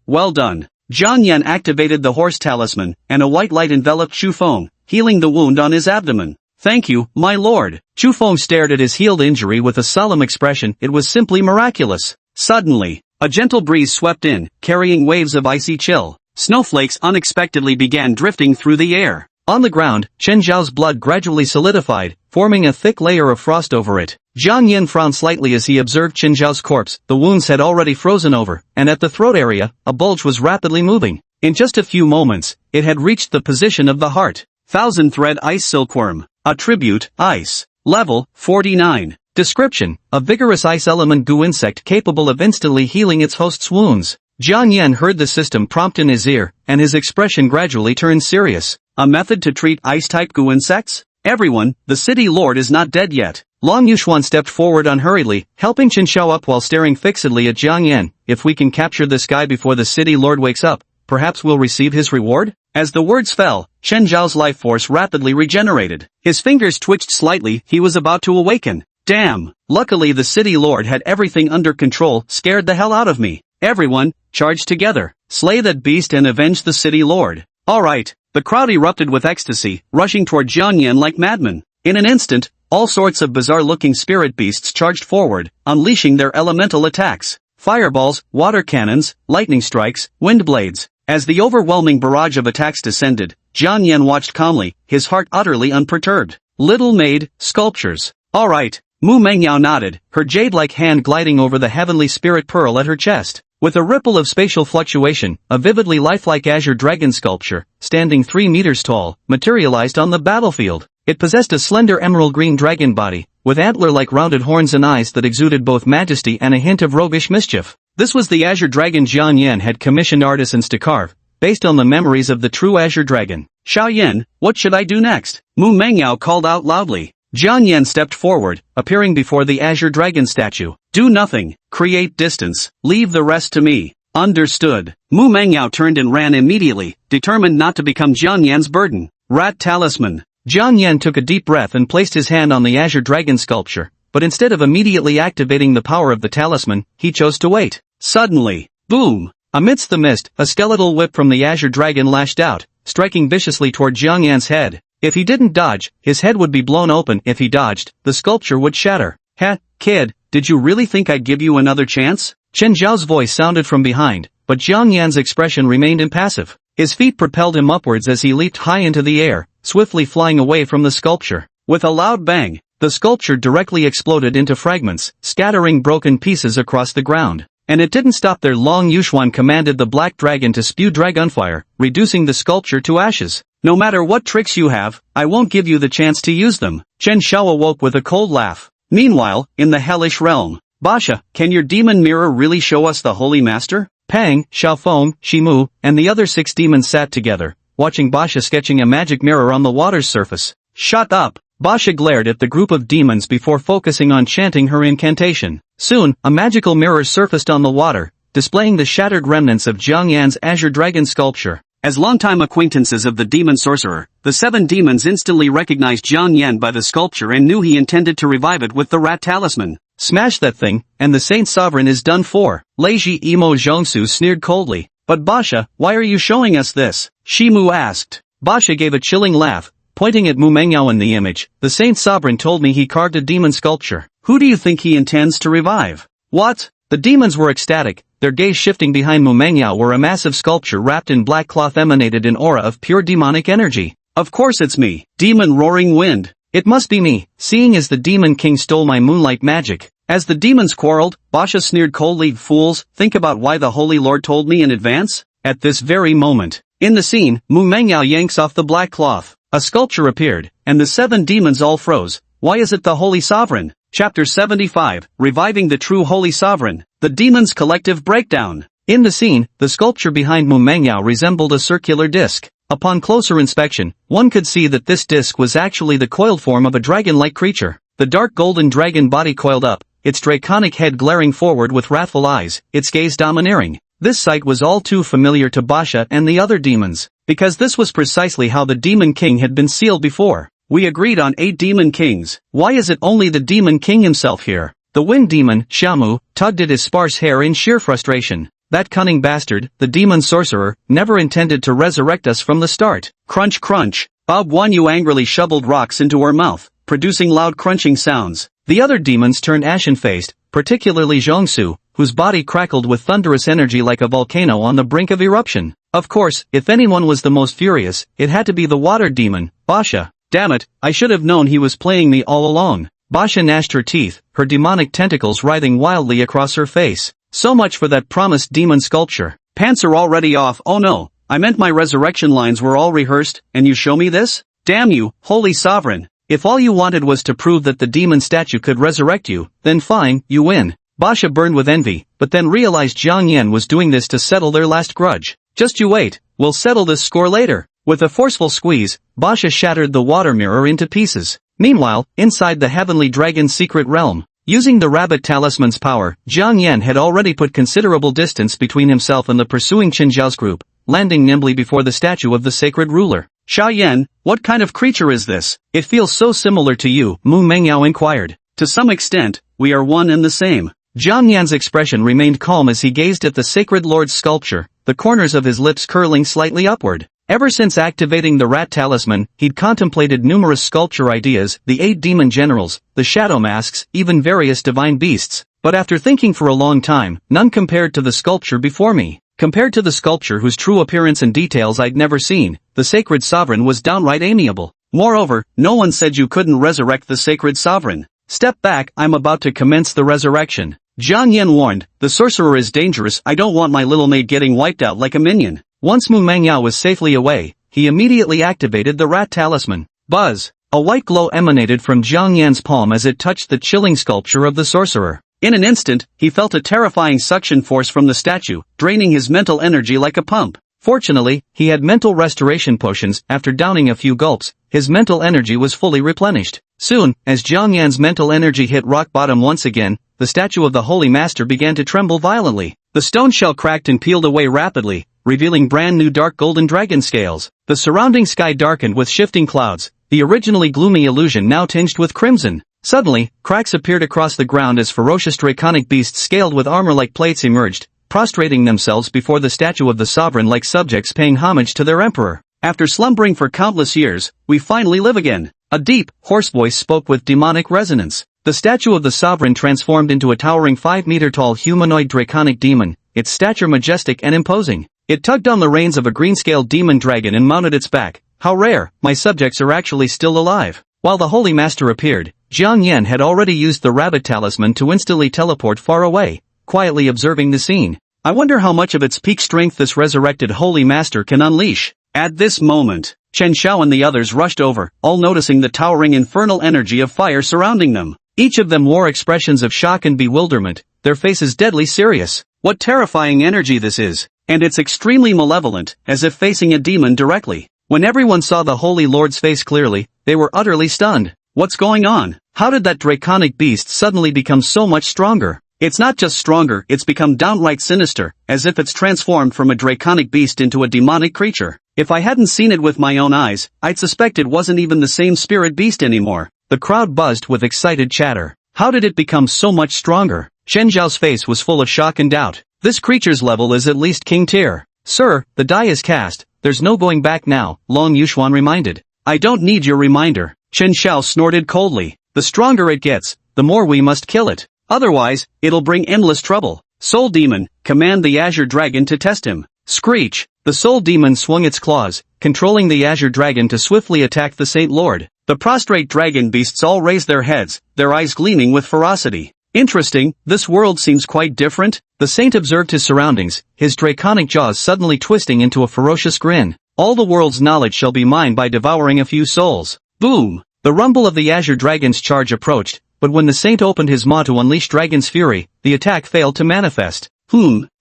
Well done." Jiang Yan activated the horse talisman, and a white light enveloped Chu Feng, healing the wound on his abdomen. "Thank you, my lord." Chu Feng stared at his healed injury with a solemn expression. It was simply miraculous. Suddenly, a gentle breeze swept in, carrying waves of icy chill. Snowflakes unexpectedly began drifting through the air. On the ground, Chen Zhao's blood gradually solidified, forming a thick layer of frost over it. Jiang Yan frowned slightly as he observed Chen Zhao's corpse. The wounds had already frozen over, and at the throat area, a bulge was rapidly moving. In just a few moments, it had reached the position of the heart. Thousand Thread Ice Silkworm. Attribute, Ice. Level, 49. Description, a vigorous ice element goo insect capable of instantly healing its host's wounds. Jiang Yan heard the system prompt in his ear, and his expression gradually turned serious. A method to treat ice-type goo insects? Everyone, the city lord is not dead yet. Long Yuxuan stepped forward unhurriedly, helping Chen Zhao up while staring fixedly at Jiang Yan. "If we can capture this guy before the city lord wakes up, perhaps we'll receive his reward?" As the words fell, Chen Zhao's life force rapidly regenerated. His fingers twitched slightly, he was about to awaken. Damn! Luckily the city lord had everything under control. Scared the hell out of me. Everyone, charge together. Slay that beast and avenge the city lord. Alright. The crowd erupted with ecstasy, rushing toward Jiang Yan like madmen. In an instant, all sorts of bizarre-looking spirit beasts charged forward, unleashing their elemental attacks. Fireballs, water cannons, lightning strikes, wind blades. As the overwhelming barrage of attacks descended, Jiang Yan watched calmly, his heart utterly unperturbed. Little maid, sculptures. Alright. Mu Mengyao nodded, her jade-like hand gliding over the heavenly spirit pearl at her chest. With a ripple of spatial fluctuation, a vividly lifelike azure dragon sculpture, standing 3 meters tall, materialized on the battlefield. It possessed a slender emerald green dragon body, with antler-like rounded horns and eyes that exuded both majesty and a hint of roguish mischief. This was the Azure Dragon Jiang Yan had commissioned artisans to carve, based on the memories of the true Azure Dragon. Xiao Yan, what should I do next? Mu Mengyao called out loudly. Jiang Yan stepped forward, appearing before the Azure Dragon statue. Do nothing, create distance, leave the rest to me. Understood. Mu Mengyao turned and ran immediately, determined not to become Jiang Yan's burden. Rat Talisman. Jiang Yan took a deep breath and placed his hand on the Azure Dragon sculpture, but instead of immediately activating the power of the talisman, he chose to wait. Suddenly, boom! Amidst the mist, a skeletal whip from the Azure Dragon lashed out, striking viciously toward Jiang Yan's head. If he didn't dodge, his head would be blown open. If he dodged, the sculpture would shatter. Ha, kid, did you really think I'd give you another chance? Chen Zhao's voice sounded from behind, but Jiang Yan's expression remained impassive. His feet propelled him upwards as he leaped high into the air, swiftly flying away from the sculpture. With a loud bang, the sculpture directly exploded into fragments, scattering broken pieces across the ground. And it didn't stop there. Long Yuxuan commanded the black dragon to spew dragonfire, reducing the sculpture to ashes. No matter what tricks you have, I won't give you the chance to use them. Chen Xiao awoke with a cold laugh. Meanwhile, in the hellish realm, Basha, can your demon mirror really show us the Holy Master? Pang, Xiaofeng, Shimu, and the other 6 demons sat together, watching Basha sketching a magic mirror on the water's surface. Shut up! Basha glared at the group of demons before focusing on chanting her incantation. Soon, a magical mirror surfaced on the water, displaying the shattered remnants of Jiang Yan's Azure Dragon sculpture. As longtime acquaintances of the demon sorcerer, the 7 demons instantly recognized Jiang Yan by the sculpture and knew he intended to revive it with the rat talisman. Smash that thing, and the Saint Sovereign is done for. Lazy Emo Zhongsu sneered coldly. But Basha, why are you showing us this? Shimu asked. Basha gave a chilling laugh, pointing at Mu Mengyao in the image. The Saint Sovereign told me he carved a demon sculpture. Who do you think he intends to revive? What? The demons were ecstatic, their gaze shifting behind Mu Mengyao where a massive sculpture wrapped in black cloth emanated an aura of pure demonic energy. Of course it's me, Demon Roaring Wind. It must be me, seeing as the Demon King stole my moonlight magic. As the demons quarreled, Basha sneered coldly. Fools, think about why the Holy Lord told me in advance? At this very moment, in the scene, Mu Mengyao yanks off the black cloth. A sculpture appeared, and the 7 demons all froze. Why is it the Holy Sovereign? Chapter 75, Reviving the True Holy Sovereign, the Demons' Collective Breakdown. In the scene, the sculpture behind Mu Mengyao resembled a circular disc. Upon closer inspection, one could see that this disc was actually the coiled form of a dragon-like creature. The dark golden dragon body coiled up, its draconic head glaring forward with wrathful eyes, its gaze domineering. This sight was all too familiar to Basha and the other demons, because this was precisely how the Demon King had been sealed before. We agreed on 8 Demon Kings. Why is it only the Demon King himself here? The Wind Demon, Xiamu, tugged at his sparse hair in sheer frustration. That cunning bastard, the Demon Sorcerer, never intended to resurrect us from the start. Crunch crunch. Bob Wanyu angrily shoveled rocks into her mouth, producing loud crunching sounds. The other demons turned ashen-faced, particularly Zhongsu, whose body crackled with thunderous energy like a volcano on the brink of eruption. Of course, if anyone was the most furious, it had to be the water demon, Basha. Damn it, I should have known he was playing me all along. Basha gnashed her teeth, her demonic tentacles writhing wildly across her face. So much for that promised demon sculpture. Pants are already off. Oh no, I meant my resurrection lines were all rehearsed, and you show me this? Damn you, Holy Sovereign. If all you wanted was to prove that the demon statue could resurrect you, then fine, you win. Basha burned with envy, but then realized Jiang Yan was doing this to settle their last grudge. Just you wait, we'll settle this score later. With a forceful squeeze, Basha shattered the water mirror into pieces. Meanwhile, inside the Heavenly Dragon's secret realm, using the rabbit talisman's power, Jiang Yan had already put considerable distance between himself and the pursuing Qinzhao's group, landing nimbly before the statue of the sacred ruler. Xiao Yan, what kind of creature is this? It feels so similar to you, Mu Mengyao inquired. To some extent, we are one and the same. Jiang Yan's expression remained calm as he gazed at the sacred lord's sculpture, the corners of his lips curling slightly upward. Ever since activating the rat talisman, he'd contemplated numerous sculpture ideas, the 8 demon generals, the shadow masks, even various divine beasts. But after thinking for a long time, none compared to the sculpture before me. Compared to the sculpture whose true appearance and details I'd never seen, the sacred sovereign was downright amiable. Moreover, no one said you couldn't resurrect the sacred sovereign. Step back, I'm about to commence the resurrection. Jiang Yan warned, the sorcerer is dangerous, I don't want my little maid getting wiped out like a minion. Once Mu Mengyao was safely away, he immediately activated the rat talisman. Buzz! A white glow emanated from Jiang Yan's palm as it touched the chilling sculpture of the sorcerer. In an instant, he felt a terrifying suction force from the statue, draining his mental energy like a pump. Fortunately, he had mental restoration potions. After downing a few gulps, his mental energy was fully replenished. Soon, as Jiang Yan's mental energy hit rock bottom once again, the statue of the Holy Master began to tremble violently. The stone shell cracked and peeled away rapidly, revealing brand new dark golden dragon scales. The surrounding sky darkened with shifting clouds, the originally gloomy illusion now tinged with crimson. Suddenly, cracks appeared across the ground as ferocious draconic beasts scaled with armor like plates emerged, prostrating themselves before the statue of the sovereign like subjects paying homage to their emperor. After slumbering for countless years, we finally live again. A deep, hoarse voice spoke with demonic resonance. The statue of the sovereign transformed into a towering 5-meter-tall humanoid draconic demon, its stature majestic and imposing. It tugged on the reins of a green-scaled demon dragon and mounted its back. How rare, my subjects are actually still alive. While the Holy Master appeared, Jiang Yan had already used the rabbit talisman to instantly teleport far away, quietly observing the scene. I wonder how much of its peak strength this resurrected Holy Master can unleash. At this moment, Chen Xiao and the others rushed over, all noticing the towering infernal energy of fire surrounding them. Each of them wore expressions of shock and bewilderment, their faces deadly serious. What terrifying energy this is, and it's extremely malevolent, as if facing a demon directly. When everyone saw the Holy Lord's face clearly, they were utterly stunned. What's going on? How did that draconic beast suddenly become so much stronger? It's not just stronger, it's become downright sinister, as if it's transformed from a draconic beast into a demonic creature. If I hadn't seen it with my own eyes, I'd suspect it wasn't even the same spirit beast anymore. The crowd buzzed with excited chatter. How did it become so much stronger? Chen Zhao's face was full of shock and doubt. This creature's level is at least king tier. Sir, the die is cast, there's no going back now, Long Yuxuan reminded. I don't need your reminder. Chen Xiao snorted coldly. The stronger it gets, the more we must kill it. Otherwise, it'll bring endless trouble. Soul Demon, command the Azure Dragon to test him. Screech! The Soul Demon swung its claws, controlling the Azure Dragon to swiftly attack the Saint Lord. The prostrate dragon beasts all raised their heads, their eyes gleaming with ferocity. Interesting, this world seems quite different. The Saint observed his surroundings, his draconic jaws suddenly twisting into a ferocious grin. All the world's knowledge shall be mine by devouring a few souls. Boom! The rumble of the Azure Dragon's charge approached, but when the Saint opened his maw to unleash Dragon's fury, the attack failed to manifest.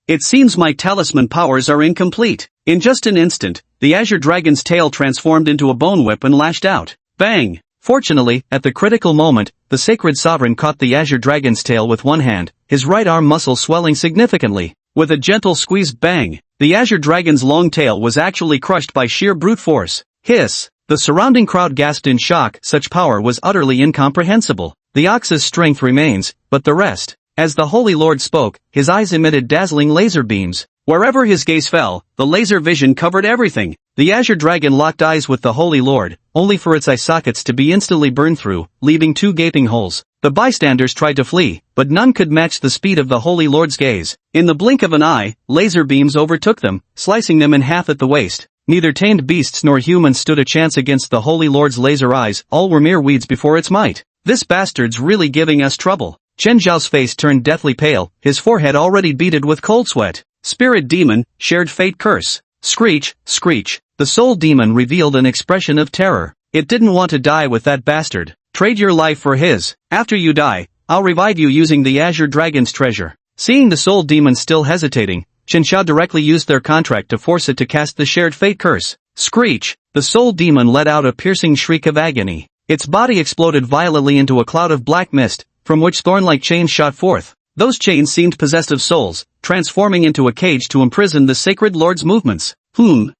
It seems my talisman powers are incomplete. In just an instant, the Azure Dragon's tail transformed into a bone whip and lashed out. Bang! Fortunately, at the critical moment, the sacred sovereign caught the Azure Dragon's tail with one hand, his right arm muscle swelling significantly. With a gentle squeeze, bang! The Azure Dragon's long tail was actually crushed by sheer brute force. Hiss! The surrounding crowd gasped in shock, such power was utterly incomprehensible. The ox's strength remains, but the rest. As the Holy Lord spoke, his eyes emitted dazzling laser beams. Wherever his gaze fell, the laser vision covered everything. The Azure Dragon locked eyes with the Holy Lord, only for its eye sockets to be instantly burned through, leaving 2 gaping holes. The bystanders tried to flee, but none could match the speed of the Holy Lord's gaze. In the blink of an eye, laser beams overtook them, slicing them in half at the waist. Neither tamed beasts nor humans stood a chance against the Holy Lord's laser eyes, all were mere weeds before its might. This bastard's really giving us trouble. Chen Zhao's face turned deathly pale, his forehead already beaded with cold sweat. Spirit Demon, shared fate curse. Screech, screech. The Soul Demon revealed an expression of terror. It didn't want to die with that bastard. Trade your life for his. After you die, I'll revive you using the Azure Dragon's treasure. Seeing the Soul Demon still hesitating, Chen Xiao directly used their contract to force it to cast the shared fate curse. Screech! The Soul Demon let out a piercing shriek of agony. Its body exploded violently into a cloud of black mist, from which thorn-like chains shot forth. Those chains seemed possessed of souls, transforming into a cage to imprison the Sacred Lord's movements.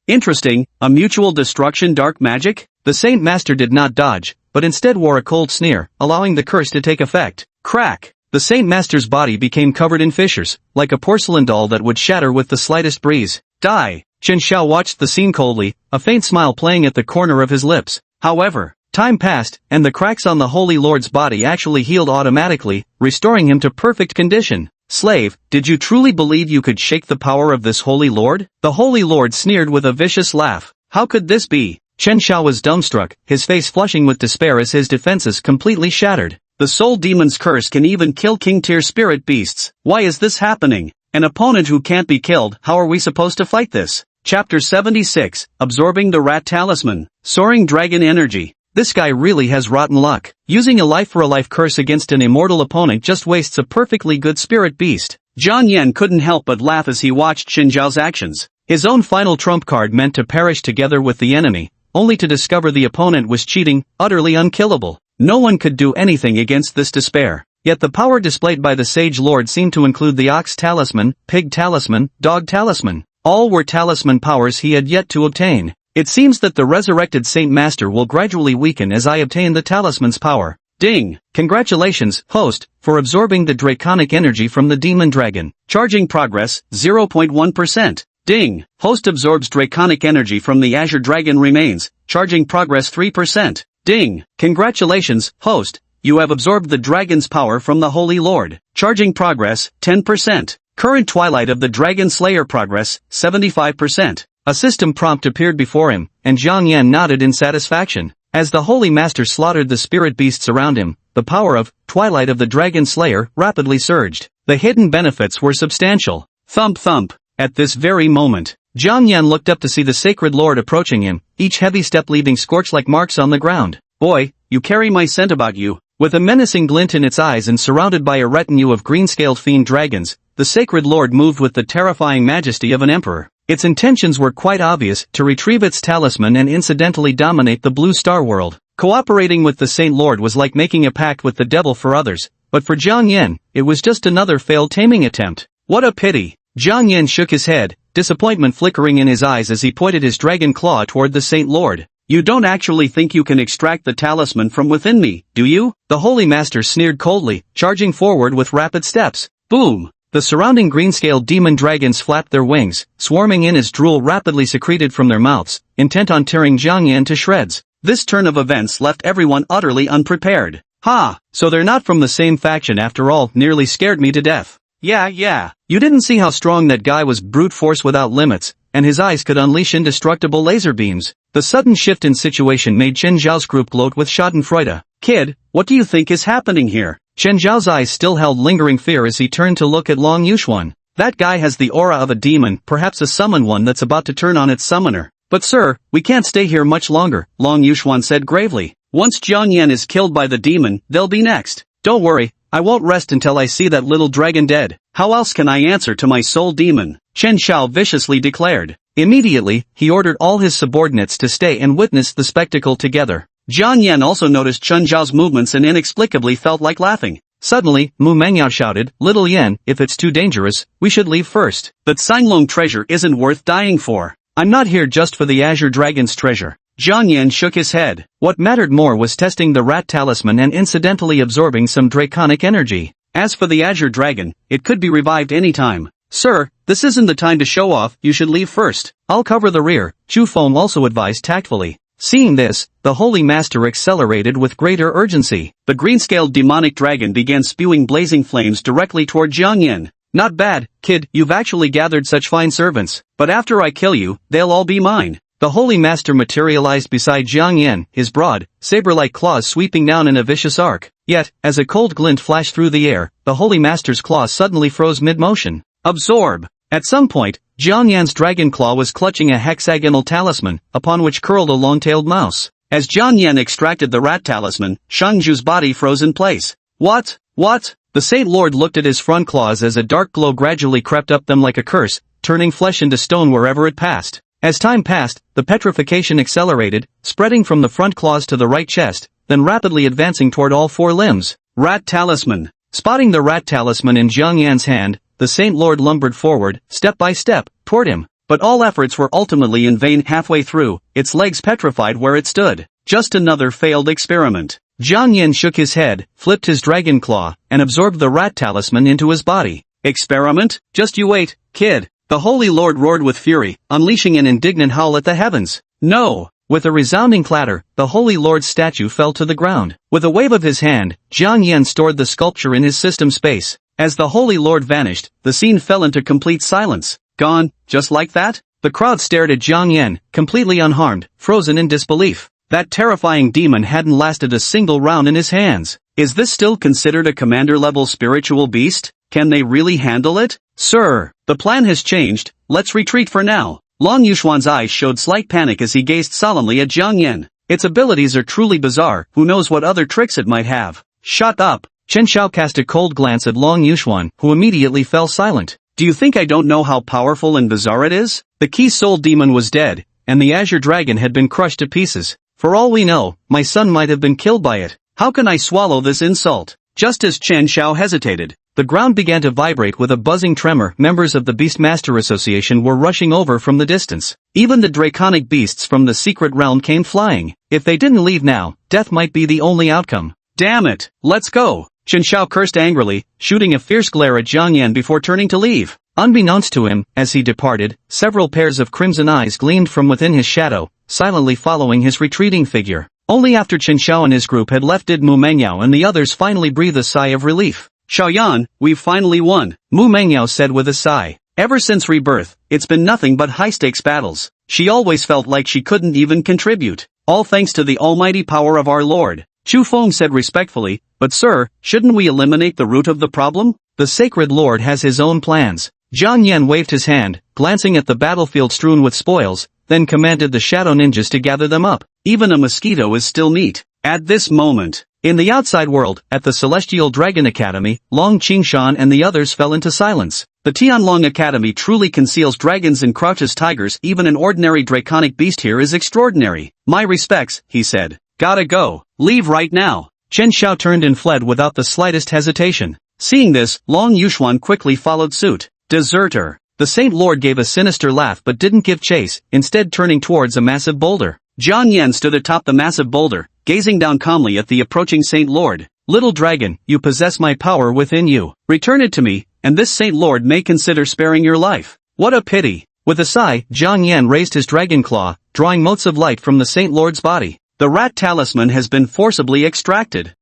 Interesting, a mutual destruction dark magic? The Saint Master did not dodge, but instead wore a cold sneer, allowing the curse to take effect. Crack! The Saint Master's body became covered in fissures, like a porcelain doll that would shatter with the slightest breeze. Die! Chen Xiao watched the scene coldly, a faint smile playing at the corner of his lips. However, time passed, and the cracks on the Holy Lord's body actually healed automatically, restoring him to perfect condition. Slave, did you truly believe you could shake the power of this Holy Lord? The Holy Lord sneered with a vicious laugh. How could this be? Chen Xiao was dumbstruck, his face flushing with despair as his defenses completely shattered. The Soul Demon's curse can even kill king-tier spirit beasts. Why is this happening? An opponent who can't be killed, how are we supposed to fight this? Chapter 76, Absorbing the Rat Talisman. Soaring Dragon Energy. This guy really has rotten luck. Using a life-for-a-life curse against an immortal opponent just wastes a perfectly good spirit beast. Jiang Yan couldn't help but laugh as he watched Chen Zhao's actions. His own final trump card meant to perish together with the enemy, only to discover the opponent was cheating, utterly unkillable. No one could do anything against this despair. Yet the power displayed by the Sage Lord seemed to include the Ox Talisman, Pig Talisman, Dog Talisman. All were talisman powers he had yet to obtain. It seems that the resurrected Saint Master will gradually weaken as I obtain the talisman's power. Ding! Congratulations, host, for absorbing the draconic energy from the demon dragon. Charging progress, 0.1%. Ding! Host absorbs draconic energy from the Azure Dragon remains, charging progress 3%. Ding! Congratulations, host, you have absorbed the dragon's power from the Holy Lord. Charging progress, 10%. Current Twilight of the Dragon Slayer progress, 75%. A system prompt appeared before him, and Jiang Yan nodded in satisfaction. As the Holy Master slaughtered the spirit beasts around him, the power of Twilight of the Dragon Slayer rapidly surged. The hidden benefits were substantial. Thump thump. At this very moment, Jiang Yan looked up to see the Sacred Lord approaching him, each heavy step leaving scorch-like marks on the ground. Boy, you carry my scent about you. With a menacing glint in its eyes and surrounded by a retinue of green-scaled fiend dragons, the Sacred Lord moved with the terrifying majesty of an emperor. Its intentions were quite obvious, to retrieve its talisman and incidentally dominate the Blue Star world. Cooperating with the Saint Lord was like making a pact with the devil for others, but for Jiang Yan, it was just another failed taming attempt. What a pity! Jiang Yan shook his head, disappointment flickering in his eyes as he pointed his dragon claw toward the Saint Lord. You don't actually think you can extract the talisman from within me, do you? The Holy Master sneered coldly, charging forward with rapid steps. Boom! The surrounding green-scaled demon dragons flapped their wings, swarming in as drool rapidly secreted from their mouths, intent on tearing Jiang Yan to shreds. This turn of events left everyone utterly unprepared. Ha! So they're not from the same faction after all, nearly scared me to death. Yeah. You didn't see how strong that guy was, brute force without limits, and his eyes could unleash indestructible laser beams. The sudden shift in situation made Chen Zhao's group gloat with schadenfreude. Kid, what do you think is happening here? Chen Zhao's eyes still held lingering fear as he turned to look at Long Yuxuan. That guy has the aura of a demon, perhaps a summoned one that's about to turn on its summoner. But sir, we can't stay here much longer, Long Yuxuan said gravely. Once Jiang Yan is killed by the demon, they'll be next. Don't worry, I won't rest until I see that little dragon dead. How else can I answer to my soul demon? Chen Zhao viciously declared. Immediately, he ordered all his subordinates to stay and witness the spectacle together. Jiang Yan also noticed Chen Zhao's movements and inexplicably felt like laughing. Suddenly, Mu Mengyao shouted, "Little Yan, if it's too dangerous, we should leave first. That Singlong treasure isn't worth dying for. I'm not here just for the Azure Dragon's treasure." Jiang Yan shook his head. What mattered more was testing the rat talisman and incidentally absorbing some draconic energy. As for the Azure Dragon, it could be revived anytime. Sir, this isn't the time to show off, you should leave first. I'll cover the rear, Chu Feng also advised tactfully. Seeing this, the Holy Master accelerated with greater urgency. The green-scaled demonic dragon began spewing blazing flames directly toward Jiang Yan. Not bad, kid, you've actually gathered such fine servants. But after I kill you, they'll all be mine. The Holy Master materialized beside Jiang Yan, his broad, saber-like claws sweeping down in a vicious arc. Yet, as a cold glint flashed through the air, the Holy Master's claws suddenly froze mid-motion. Absorb! At some point, Jiang Yan's dragon claw was clutching a hexagonal talisman, upon which curled a long-tailed mouse. As Jiang Yan extracted the rat talisman, Shangzhu's body froze in place. What? The Saint Lord looked at his front claws as a dark glow gradually crept up them like a curse, turning flesh into stone wherever it passed. As time passed, the petrification accelerated, spreading from the front claws to the right chest, then rapidly advancing toward all four limbs. Rat talisman. Spotting the rat talisman in Jiang Yan's hand, the Saint Lord lumbered forward, step by step, toward him. But all efforts were ultimately in vain. Halfway through, its legs petrified where it stood. Just another failed experiment. Jiang Yan shook his head, flipped his dragon claw, and absorbed the rat talisman into his body. Experiment? Just you wait, kid. The Holy Lord roared with fury, unleashing an indignant howl at the heavens. No! With a resounding clatter, the Holy Lord's statue fell to the ground. With a wave of his hand, Jiang Yan stored the sculpture in his system space. As the Holy Lord vanished, the scene fell into complete silence. Gone, just like that? The crowd stared at Jiang Yan, completely unharmed, frozen in disbelief. That terrifying demon hadn't lasted a single round in his hands. Is this still considered a commander-level spiritual beast? Can they really handle it? Sir, the plan has changed, let's retreat for now. Long Yuxuan's eyes showed slight panic as he gazed solemnly at Jiang Yan. Its abilities are truly bizarre, who knows what other tricks it might have. Shut up. Chen Xiao cast a cold glance at Long Yuxuan, who immediately fell silent. Do you think I don't know how powerful and bizarre it is? The key soul demon was dead, and the azure dragon had been crushed to pieces. For all we know, my son might have been killed by it. How can I swallow this insult? Just as Chen Xiao hesitated, the ground began to vibrate with a buzzing tremor. Members of the Beastmaster Association were rushing over from the distance. Even the draconic beasts from the secret realm came flying. If they didn't leave now, death might be the only outcome. Damn it, let's go! Chen Xiao cursed angrily, shooting a fierce glare at Jiang Yan before turning to leave. Unbeknownst to him, as he departed, several pairs of crimson eyes gleamed from within his shadow, silently following his retreating figure. Only after Chen Xiao and his group had left did Mu Mengyao and the others finally breathe a sigh of relief. Xiaoyan, we've finally won, Mu Mengyao said with a sigh. Ever since rebirth, it's been nothing but high-stakes battles. She always felt like she couldn't even contribute. All thanks to the almighty power of our Lord. Chu Feng said respectfully, but sir, shouldn't we eliminate the root of the problem? The sacred lord has his own plans. Jiang Yan waved his hand, glancing at the battlefield strewn with spoils, then commanded the shadow ninjas to gather them up. Even a mosquito is still meat. At this moment, in the outside world, at the Celestial Dragon Academy, Long Qingshan and the others fell into silence. The Tianlong Academy truly conceals dragons and crouches tigers. Even an ordinary draconic beast here is extraordinary. My respects, he said. Gotta go. Leave right now. Chen Xiao turned and fled without the slightest hesitation. Seeing this, Long Yuxuan quickly followed suit. Deserter. The Saint Lord gave a sinister laugh but didn't give chase, instead turning towards a massive boulder. Jiang Yan stood atop the massive boulder, gazing down calmly at the approaching Saint Lord. Little dragon, you possess my power within you. Return it to me, and this Saint Lord may consider sparing your life. What a pity. With a sigh, Jiang Yan raised his dragon claw, drawing motes of light from the Saint Lord's body. The rat talisman has been forcibly extracted.